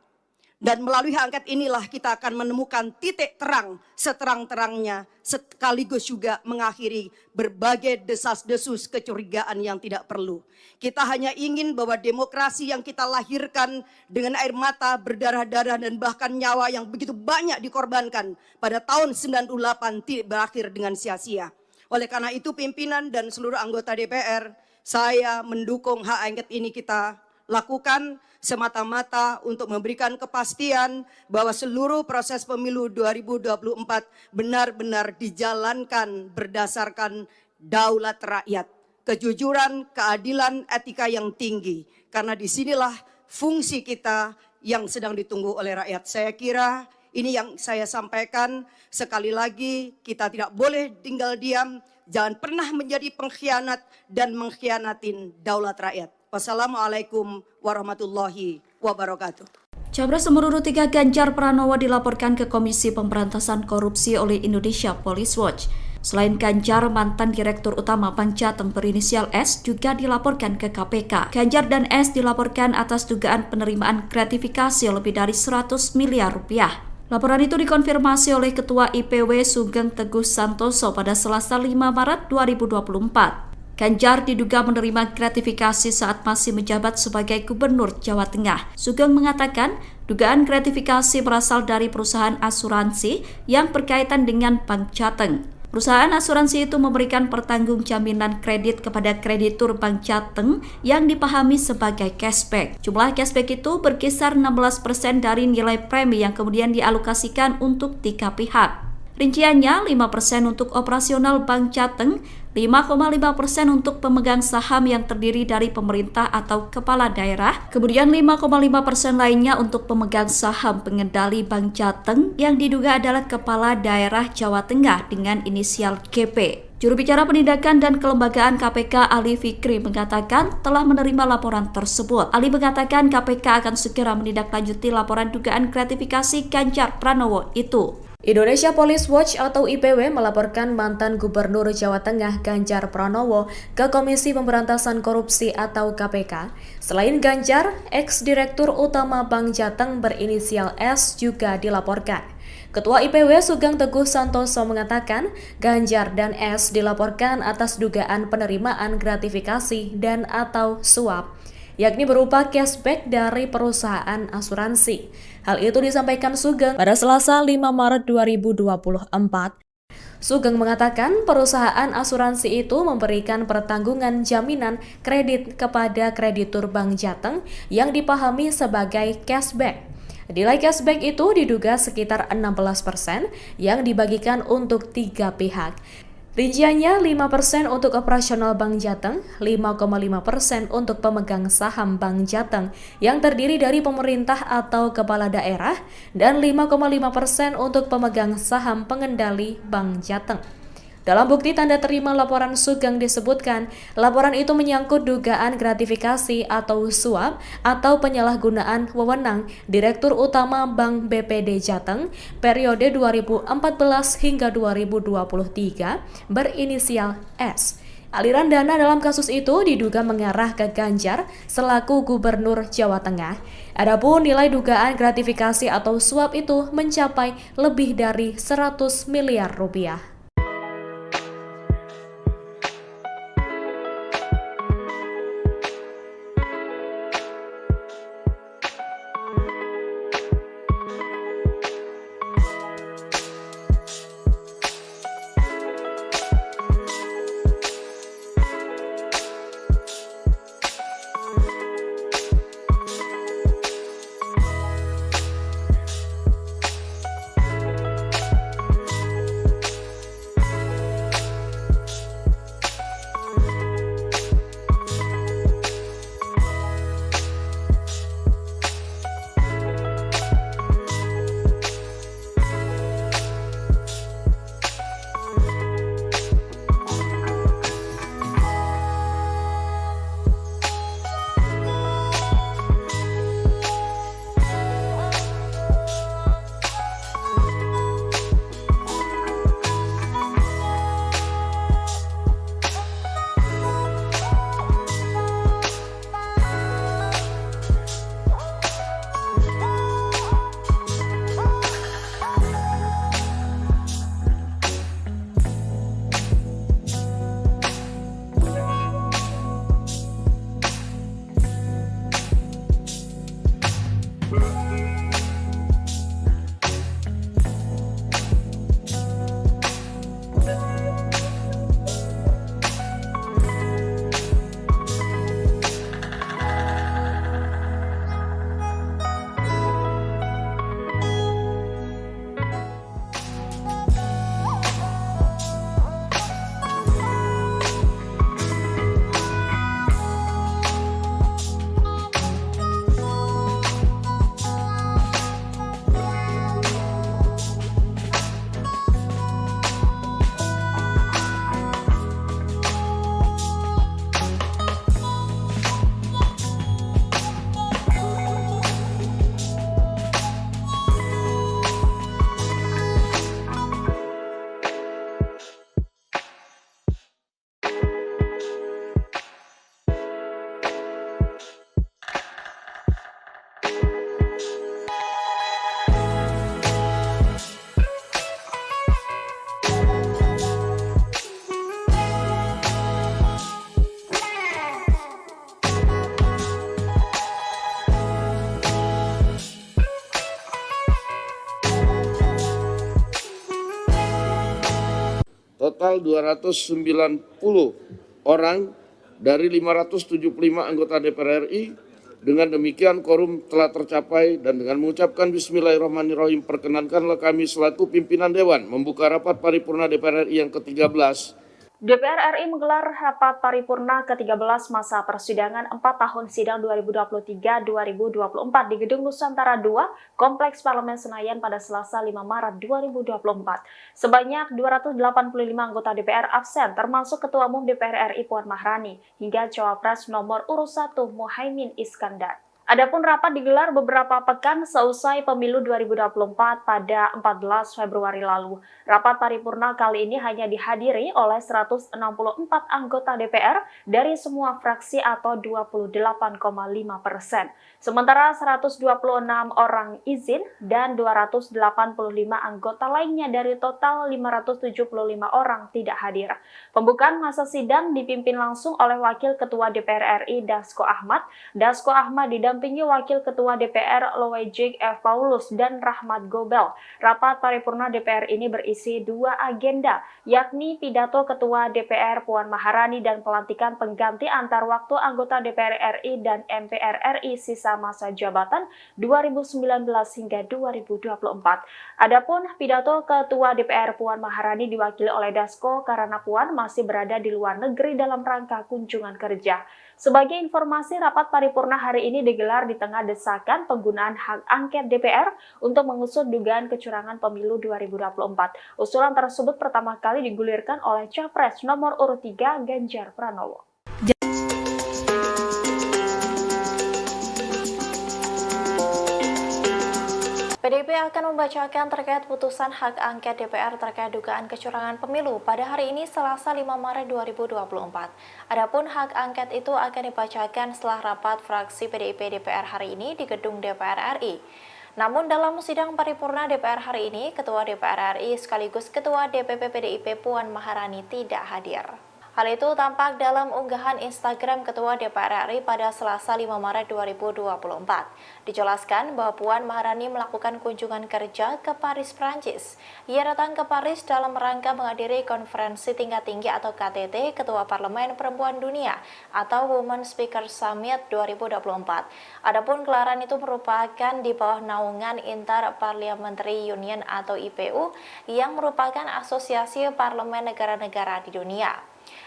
Dan melalui hak angket inilah kita akan menemukan titik terang seterang-terangnya, sekaligus juga mengakhiri berbagai desas-desus kecurigaan yang tidak perlu. Kita hanya ingin bahwa demokrasi yang kita lahirkan dengan air mata, berdarah-darah dan bahkan nyawa yang begitu banyak dikorbankan pada tahun 98 tidak berakhir dengan sia-sia. Oleh karena itu pimpinan dan seluruh anggota DPR, saya mendukung hak angket ini kita lakukan semata-mata untuk memberikan kepastian bahwa seluruh proses pemilu 2024 benar-benar dijalankan berdasarkan daulat rakyat, kejujuran, keadilan, etika yang tinggi. Karena disinilah fungsi kita yang sedang ditunggu oleh rakyat. Saya kira ini yang saya sampaikan. Sekali lagi kita tidak boleh tinggal diam, jangan pernah menjadi pengkhianat dan mengkhianatin daulat rakyat. Wassalamualaikum warahmatullahi wabarakatuh. Capres nomor urut 3 Ganjar Pranowo dilaporkan ke Komisi Pemberantasan Korupsi oleh Indonesia Police Watch. Selain Ganjar, mantan Direktur Utama Bank Jateng berinisial S juga dilaporkan ke KPK. Ganjar dan S dilaporkan atas dugaan penerimaan gratifikasi lebih dari 100 miliar rupiah. Laporan itu dikonfirmasi oleh Ketua IPW Sugeng Teguh Santoso pada Selasa 5 Maret 2024. Ganjar diduga menerima gratifikasi saat masih menjabat sebagai Gubernur Jawa Tengah. Sugeng mengatakan dugaan gratifikasi berasal dari perusahaan asuransi yang berkaitan dengan Bank Jateng. Perusahaan asuransi itu memberikan pertanggung jaminan kredit kepada kreditur Bank Jateng yang dipahami sebagai cashback. Jumlah cashback itu berkisar 16% dari nilai premi yang kemudian dialokasikan untuk 3 pihak. Rinciannya 5% untuk operasional Bank Jateng, 5,5% untuk pemegang saham yang terdiri dari pemerintah atau kepala daerah, kemudian 5,5% lainnya untuk pemegang saham pengendali Bank Jateng yang diduga adalah kepala daerah Jawa Tengah dengan inisial GP. Juru bicara Penindakan dan Kelembagaan KPK Ali Fikri mengatakan telah menerima laporan tersebut. Ali mengatakan KPK akan segera menindaklanjuti laporan dugaan gratifikasi Ganjar Pranowo itu. Indonesia Police Watch atau IPW melaporkan mantan Gubernur Jawa Tengah Ganjar Pranowo ke Komisi Pemberantasan Korupsi atau KPK. Selain Ganjar, ex-direktur utama Bank Jateng berinisial S juga dilaporkan. Ketua IPW Sugeng Teguh Santoso mengatakan Ganjar dan S dilaporkan atas dugaan penerimaan gratifikasi dan atau suap, yakni berupa cashback dari perusahaan asuransi. Hal itu disampaikan Sugeng pada Selasa 5 Maret 2024. Sugeng mengatakan perusahaan asuransi itu memberikan pertanggungan jaminan kredit kepada kreditur Bank Jateng yang dipahami sebagai cashback. Nilai cashback itu diduga sekitar 16% yang dibagikan untuk 3 pihak. Rinciannya 5% untuk operasional Bank Jateng, 5,5% untuk pemegang saham Bank Jateng yang terdiri dari pemerintah atau kepala daerah, dan 5,5% untuk pemegang saham pengendali Bank Jateng. Dalam bukti tanda terima laporan Sugeng disebutkan, laporan itu menyangkut dugaan gratifikasi atau suap atau penyalahgunaan wewenang Direktur Utama Bank BPD Jateng periode 2014 hingga 2023 berinisial S. Aliran dana dalam kasus itu diduga mengarah ke Ganjar selaku Gubernur Jawa Tengah. Adapun nilai dugaan gratifikasi atau suap itu mencapai lebih dari 100 miliar rupiah. Total 290 orang dari 575 anggota DPR RI. Dengan demikian quorum telah tercapai dan dengan mengucapkan Bismillahirrahmanirrahim perkenankanlah kami selaku pimpinan Dewan membuka rapat paripurna DPR RI yang ke-13. DPR RI menggelar rapat paripurna ke-13 masa persidangan 4 tahun sidang 2023-2024 di Gedung Nusantara II, Kompleks Parlemen Senayan pada Selasa 5 Maret 2024. Sebanyak 285 anggota DPR absen, termasuk Ketua Umum DPR RI Puan Maharani, hingga Cawapres nomor urut 1 Muhaimin Iskandar. Adapun rapat digelar beberapa pekan seusai pemilu 2024 pada 14 Februari lalu. Rapat paripurna kali ini hanya dihadiri oleh 164 anggota DPR dari semua fraksi atau 28,5%. Sementara 126 orang izin dan 285 anggota lainnya dari total 575 orang tidak hadir. Pembukaan masa sidang dipimpin langsung oleh Wakil Ketua DPR RI Dasko Ahmad. Dasko Ahmad didampingi Wakil Ketua DPR Loejik F. Paulus dan Rahmat Gobel. Rapat paripurna DPR ini berisi 2 agenda, yakni pidato Ketua DPR Puan Maharani dan pelantikan pengganti antar waktu anggota DPR RI dan MPR RI sisa masa jabatan 2019 hingga 2024. Adapun pidato Ketua DPR Puan Maharani diwakili oleh Dasko karena Puan masih berada di luar negeri dalam rangka kunjungan kerja. Sebagai informasi, rapat paripurna hari ini digelar digelar di tengah desakan penggunaan hak angket DPR untuk mengusut dugaan kecurangan pemilu 2024. Usulan tersebut pertama kali digulirkan oleh Capres nomor urut 3 Ganjar Pranowo. PDIP akan membacakan terkait putusan hak angket DPR terkait dugaan kecurangan pemilu pada hari ini Selasa 5 Maret 2024. Adapun hak angket itu akan dibacakan setelah rapat fraksi PDIP DPR hari ini di gedung DPR RI. Namun dalam sidang paripurna DPR hari ini, Ketua DPR RI sekaligus Ketua DPP PDIP Puan Maharani tidak hadir. Hal itu tampak dalam unggahan Instagram Ketua DPR RI pada Selasa 5 Maret 2024. Dijelaskan bahwa Puan Maharani melakukan kunjungan kerja ke Paris, Prancis. Ia datang ke Paris dalam rangka menghadiri konferensi tingkat tinggi atau KTT Ketua Parlemen Perempuan Dunia atau Women Speaker Summit 2024. Adapun gelaran itu merupakan di bawah naungan Inter-Parliamentary Union atau IPU yang merupakan asosiasi parlemen negara-negara di dunia.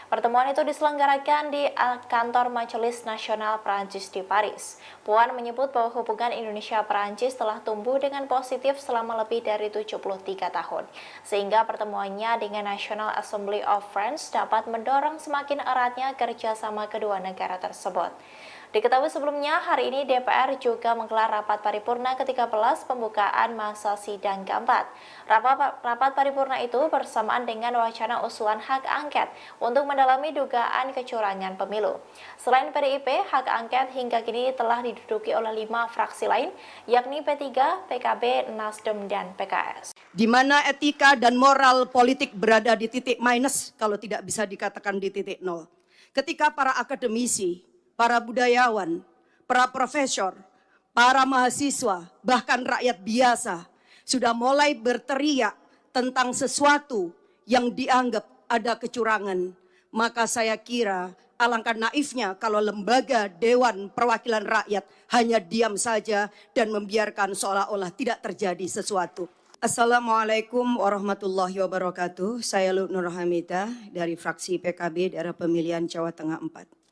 Pertemuan itu diselenggarakan di kantor Majelis Nasional Prancis di Paris. Puan menyebut bahwa hubungan Indonesia-Prancis telah tumbuh dengan positif selama lebih dari 73 tahun, sehingga pertemuannya dengan National Assembly of France dapat mendorong semakin eratnya kerjasama kedua negara tersebut. Diketahui sebelumnya, hari ini DPR juga menggelar rapat paripurna ke-13 pembukaan masa sidang keempat. Rapat paripurna itu bersamaan dengan wacana usulan hak angket untuk mendalami dugaan kecurangan pemilu. Selain PDIP, hak angket hingga kini telah diduduki oleh 5 fraksi lain, yakni P3, PKB, Nasdem, dan PKS. Di mana etika dan moral politik berada di titik minus, kalau tidak bisa dikatakan di titik nol. Ketika para akademisi, para budayawan, para profesor, para mahasiswa, bahkan rakyat biasa sudah mulai berteriak tentang sesuatu yang dianggap ada kecurangan, maka saya kira alangkah naifnya kalau lembaga Dewan Perwakilan Rakyat hanya diam saja dan membiarkan seolah-olah tidak terjadi sesuatu. Assalamualaikum warahmatullahi wabarakatuh. Saya Nur Hamidah dari fraksi PKB daerah pemilihan Jawa Tengah 4.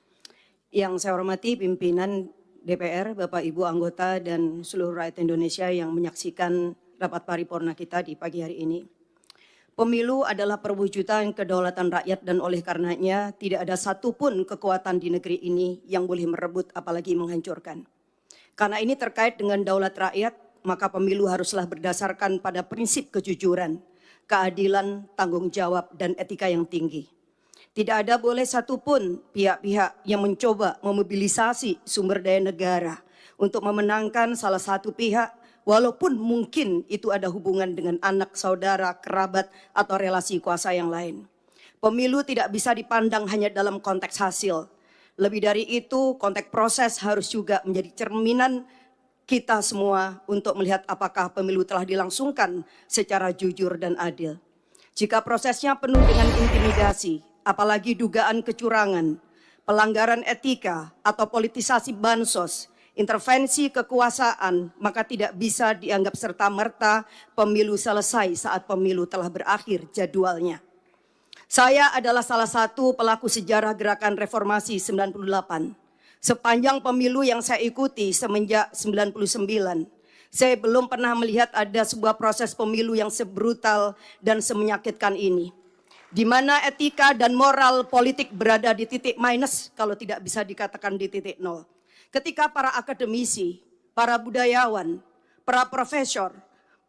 Yang saya hormati pimpinan DPR, Bapak Ibu anggota dan seluruh rakyat Indonesia yang menyaksikan rapat paripurna kita di pagi hari ini. Pemilu adalah perwujudan kedaulatan rakyat dan oleh karenanya tidak ada satupun kekuatan di negeri ini yang boleh merebut apalagi menghancurkan. Karena ini terkait dengan daulat rakyat, maka pemilu haruslah berdasarkan pada prinsip kejujuran, keadilan, tanggung jawab, dan etika yang tinggi. Tidak ada boleh satupun pihak-pihak yang mencoba memobilisasi sumber daya negara untuk memenangkan salah satu pihak, walaupun mungkin itu ada hubungan dengan anak, saudara, kerabat, atau relasi kuasa yang lain. Pemilu tidak bisa dipandang hanya dalam konteks hasil. Lebih dari itu, konteks proses harus juga menjadi cerminan kita semua untuk melihat apakah pemilu telah dilangsungkan secara jujur dan adil. Jika prosesnya penuh dengan intimidasi, apalagi dugaan kecurangan, pelanggaran etika atau politisasi bansos, intervensi kekuasaan, maka tidak bisa dianggap serta-merta pemilu selesai saat pemilu telah berakhir jadwalnya. Saya adalah salah satu pelaku sejarah gerakan reformasi 98. Sepanjang pemilu yang saya ikuti semenjak 99, saya belum pernah melihat ada sebuah proses pemilu yang sebrutal dan semenyakitkan ini, di mana etika dan moral politik berada di titik minus, kalau tidak bisa dikatakan di titik nol. Ketika para akademisi, para budayawan, para profesor,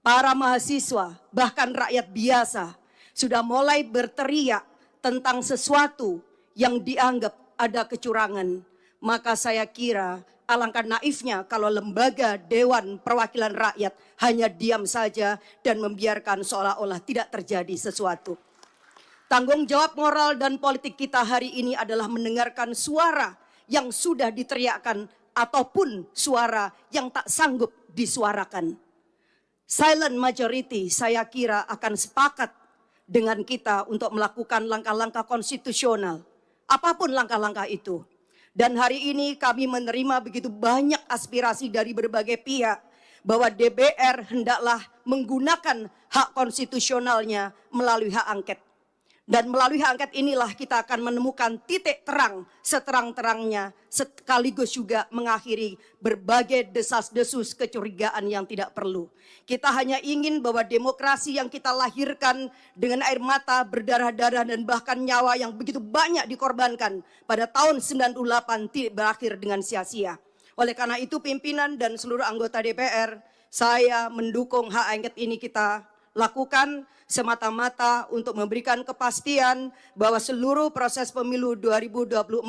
para mahasiswa, bahkan rakyat biasa sudah mulai berteriak tentang sesuatu yang dianggap ada kecurangan, maka saya kira alangkah naifnya kalau lembaga Dewan Perwakilan Rakyat hanya diam saja dan membiarkan seolah-olah tidak terjadi sesuatu. Tanggung jawab moral dan politik kita hari ini adalah mendengarkan suara yang sudah diteriakkan ataupun suara yang tak sanggup disuarakan. Silent majority saya kira akan sepakat dengan kita untuk melakukan langkah-langkah konstitusional, apapun langkah-langkah itu. Dan hari ini kami menerima begitu banyak aspirasi dari berbagai pihak bahwa DPR hendaklah menggunakan hak konstitusionalnya melalui hak angket. Dan melalui hak angket inilah kita akan menemukan titik terang seterang-terangnya, sekaligus juga mengakhiri berbagai desas-desus kecurigaan yang tidak perlu. Kita hanya ingin bahwa demokrasi yang kita lahirkan dengan air mata, berdarah-darah dan bahkan nyawa yang begitu banyak dikorbankan pada tahun 98 tidak berakhir dengan sia-sia. Oleh karena itu pimpinan dan seluruh anggota DPR, saya mendukung hak angket ini kita lakukan semata-mata untuk memberikan kepastian bahwa seluruh proses pemilu 2024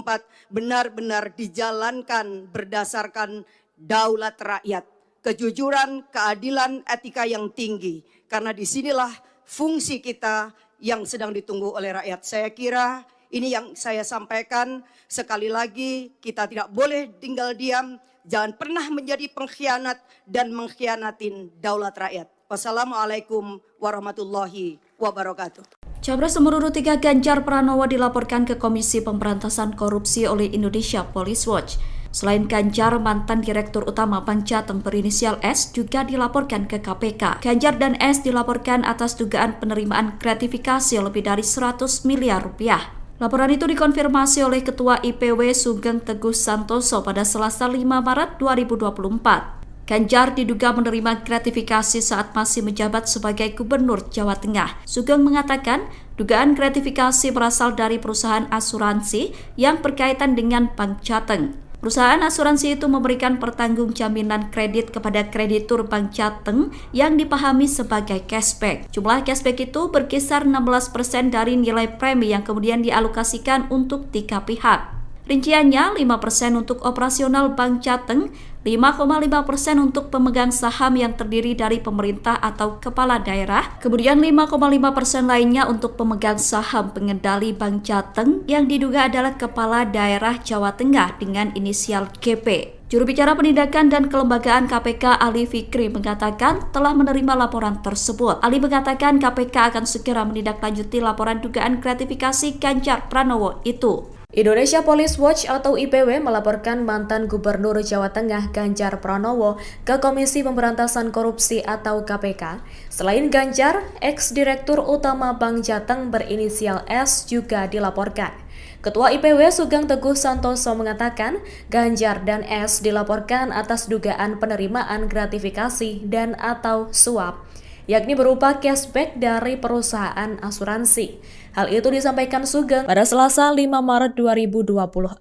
benar-benar dijalankan berdasarkan daulat rakyat, kejujuran, keadilan, etika yang tinggi. Karena disinilah fungsi kita yang sedang ditunggu oleh rakyat. Saya kira ini yang saya sampaikan. Sekali lagi kita tidak boleh tinggal diam, jangan pernah menjadi pengkhianat dan mengkhianatin daulat rakyat. Wassalamualaikum warahmatullahi wabarakatuh. Capres nomor urut 3 Ganjar Pranowo dilaporkan ke Komisi Pemberantasan Korupsi oleh Indonesia Police Watch. Selain Ganjar, mantan Direktur Utama Bank Jateng berinisial S juga dilaporkan ke KPK. Ganjar dan S dilaporkan atas dugaan penerimaan gratifikasi lebih dari 100 miliar rupiah. Laporan itu dikonfirmasi oleh Ketua IPW Sugeng Teguh Santoso pada Selasa 5 Maret 2024. Ganjar diduga menerima gratifikasi saat masih menjabat sebagai Gubernur Jawa Tengah. Sugeng mengatakan dugaan gratifikasi berasal dari perusahaan asuransi yang berkaitan dengan Bank Jateng. Perusahaan asuransi itu memberikan pertanggung jaminan kredit kepada kreditur Bank Jateng yang dipahami sebagai cashback. Jumlah cashback itu berkisar 16% dari nilai premi yang kemudian dialokasikan untuk 3 pihak. Rinciannya 5% untuk operasional Bank Jateng, 5,5% untuk pemegang saham yang terdiri dari pemerintah atau kepala daerah, kemudian 5,5% lainnya untuk pemegang saham pengendali Bank Jateng yang diduga adalah kepala daerah Jawa Tengah dengan inisial GP. Juru bicara penindakan dan kelembagaan KPK Ali Fikri mengatakan telah menerima laporan tersebut. Ali mengatakan KPK akan segera menindaklanjuti laporan dugaan gratifikasi Ganjar Pranowo itu. Indonesia Police Watch atau IPW melaporkan mantan Gubernur Jawa Tengah Ganjar Pranowo ke Komisi Pemberantasan Korupsi atau KPK. Selain Ganjar, ex-direktur utama Bank Jateng berinisial S juga dilaporkan. Ketua IPW Sugeng Teguh Santoso mengatakan Ganjar dan S dilaporkan atas dugaan penerimaan gratifikasi dan atau suap, yakni berupa cashback dari perusahaan asuransi. Hal itu disampaikan Sugeng pada Selasa 5 Maret 2024.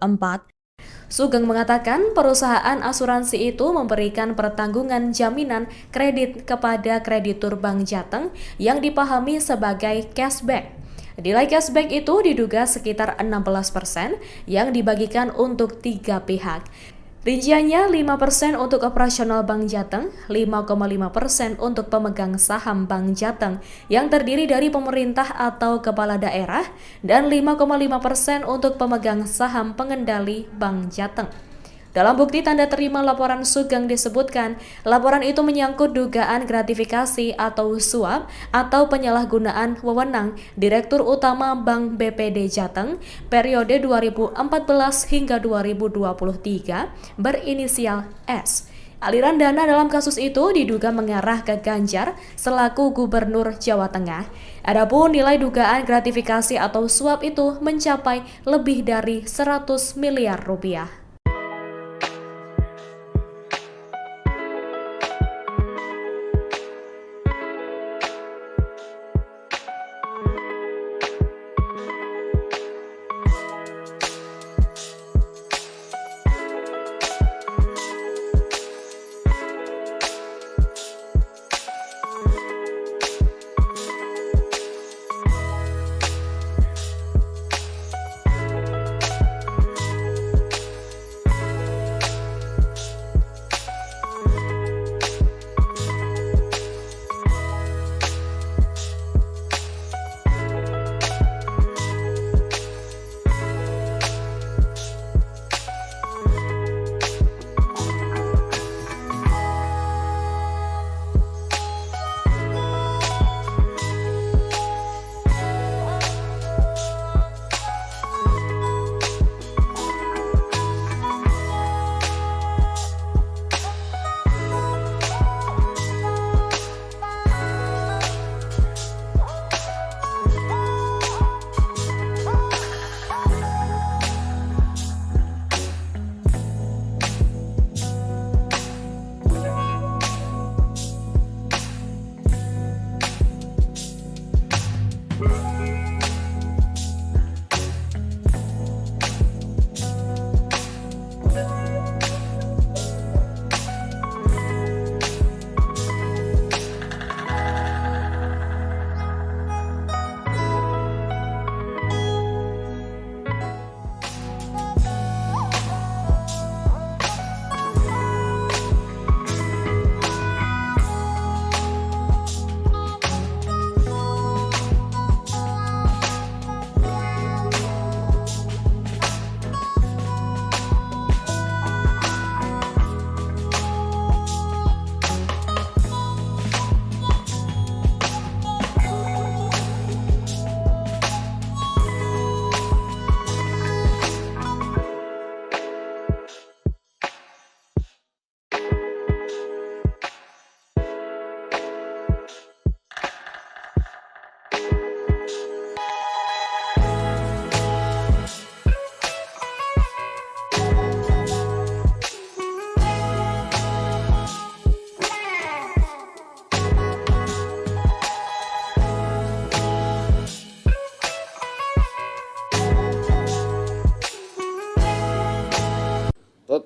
Sugeng mengatakan perusahaan asuransi itu memberikan pertanggungan jaminan kredit kepada kreditur Bank Jateng yang dipahami sebagai cashback. Nilai cashback itu diduga sekitar 16% yang dibagikan untuk 3 pihak. Rinciannya 5% untuk operasional Bank Jateng, 5,5% untuk pemegang saham Bank Jateng yang terdiri dari pemerintah atau kepala daerah, dan 5,5% untuk pemegang saham pengendali Bank Jateng. Dalam bukti tanda terima laporan Sugeng disebutkan, laporan itu menyangkut dugaan gratifikasi atau suap atau penyalahgunaan wewenang Direktur Utama Bank BPD Jateng periode 2014 hingga 2023 berinisial S. Aliran dana dalam kasus itu diduga mengarah ke Ganjar selaku Gubernur Jawa Tengah. Adapun nilai dugaan gratifikasi atau suap itu mencapai lebih dari 100 miliar rupiah.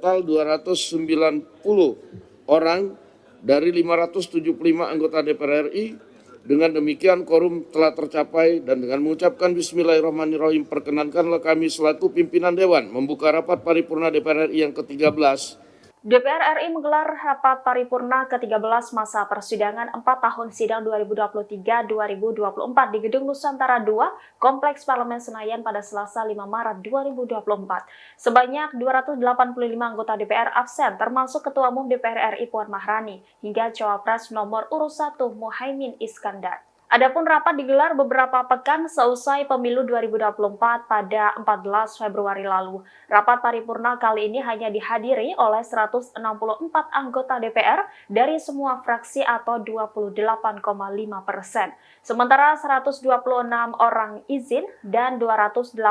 total 290 orang dari 575 anggota DPR RI. Dengan demikian quorum telah tercapai dan dengan mengucapkan bismillahirrahmanirrahim perkenankanlah kami selaku pimpinan Dewan membuka rapat paripurna DPR RI yang ke-13. DPR RI menggelar rapat paripurna ke-13 masa persidangan 4 tahun sidang 2023-2024 di Gedung Nusantara II, Kompleks Parlemen Senayan pada Selasa 5 Maret 2024. Sebanyak 285 anggota DPR absen, termasuk Ketua Umum DPR RI Puan Maharani, hingga Cawapres nomor urut 1 Muhaimin Iskandar. Adapun rapat digelar beberapa pekan seusai pemilu 2024 pada 14 Februari lalu. Rapat paripurna kali ini hanya dihadiri oleh 164 anggota DPR dari semua fraksi atau 28,5%. Sementara 126 orang izin dan 285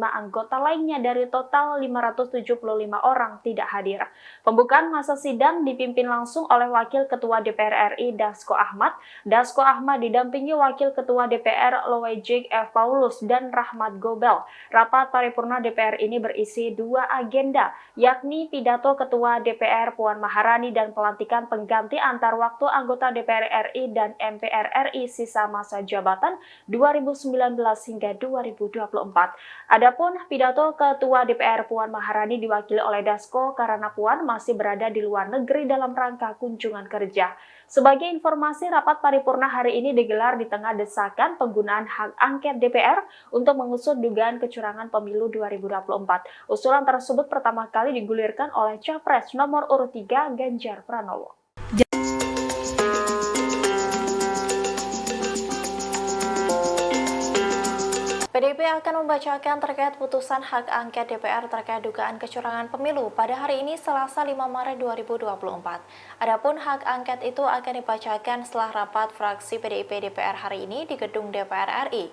anggota lainnya dari total 575 orang tidak hadir. Pembukaan masa sidang dipimpin langsung oleh Wakil Ketua DPR RI Dasko Ahmad. Dasko Ahmad didampingi Wakil Ketua DPR Loejik F. Paulus dan Rahmat Gobel. Rapat paripurna DPR ini berisi 2 agenda, yakni pidato Ketua DPR Puan Maharani dan pelantikan pengganti antar waktu anggota DPR RI dan MPR RI sisa masa jabatan 2019 hingga 2024. Adapun pidato Ketua DPR Puan Maharani diwakili oleh Dasko karena Puan masih berada di luar negeri dalam rangka kunjungan kerja. Sebagai informasi, rapat paripurna hari ini digelar di tengah desakan penggunaan hak angket DPR untuk mengusut dugaan kecurangan pemilu 2024. Usulan tersebut pertama kali digulirkan oleh Capres nomor urut 3 Ganjar Pranowo. PDIP akan membacakan terkait putusan hak angket DPR terkait dugaan kecurangan pemilu pada hari ini Selasa 5 Maret 2024. Adapun hak angket itu akan dibacakan setelah rapat fraksi PDIP DPR hari ini di gedung DPR RI.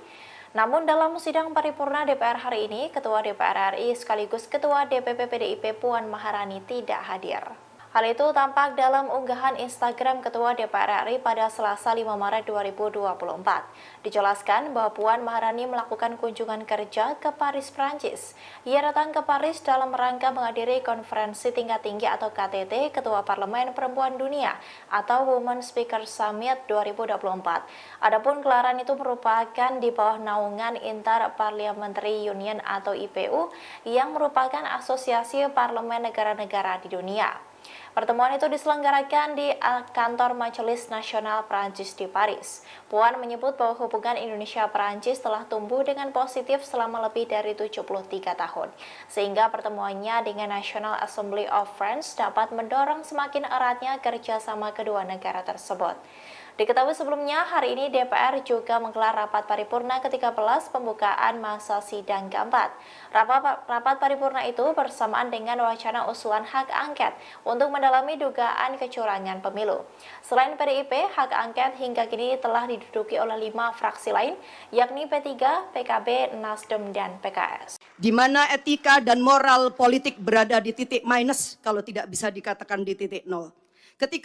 Namun dalam sidang paripurna DPR hari ini, Ketua DPR RI sekaligus Ketua DPP PDIP Puan Maharani tidak hadir. Hal itu tampak dalam unggahan Instagram Ketua DPR RI pada Selasa 5 Maret 2024. Dijelaskan bahwa Puan Maharani melakukan kunjungan kerja ke Paris, Prancis. Ia datang ke Paris dalam rangka menghadiri konferensi tingkat tinggi atau KTT Ketua Parlemen Perempuan Dunia atau Women Speaker Summit 2024. Adapun gelaran itu merupakan di bawah naungan Inter-Parliamentary Union atau IPU yang merupakan asosiasi parlemen negara-negara di dunia. Pertemuan itu diselenggarakan di kantor Majelis Nasional Prancis di Paris. Puan menyebut bahwa hubungan Indonesia-Prancis telah tumbuh dengan positif selama lebih dari 73 tahun, sehingga pertemuannya dengan National Assembly of France dapat mendorong semakin eratnya kerjasama kedua negara tersebut. Diketahui sebelumnya, hari ini DPR juga menggelar rapat paripurna ke-13 pembukaan masa sidang keempat. Rapat paripurna itu bersamaan dengan wacana usulan hak angket untuk mendalami dugaan kecurangan pemilu. Selain PDIP, hak angket hingga kini telah diduduki oleh 5 fraksi lain, yakni P3, PKB, Nasdem, dan PKS. Di mana etika dan moral politik berada di titik minus kalau tidak bisa dikatakan di titik nol. Ketika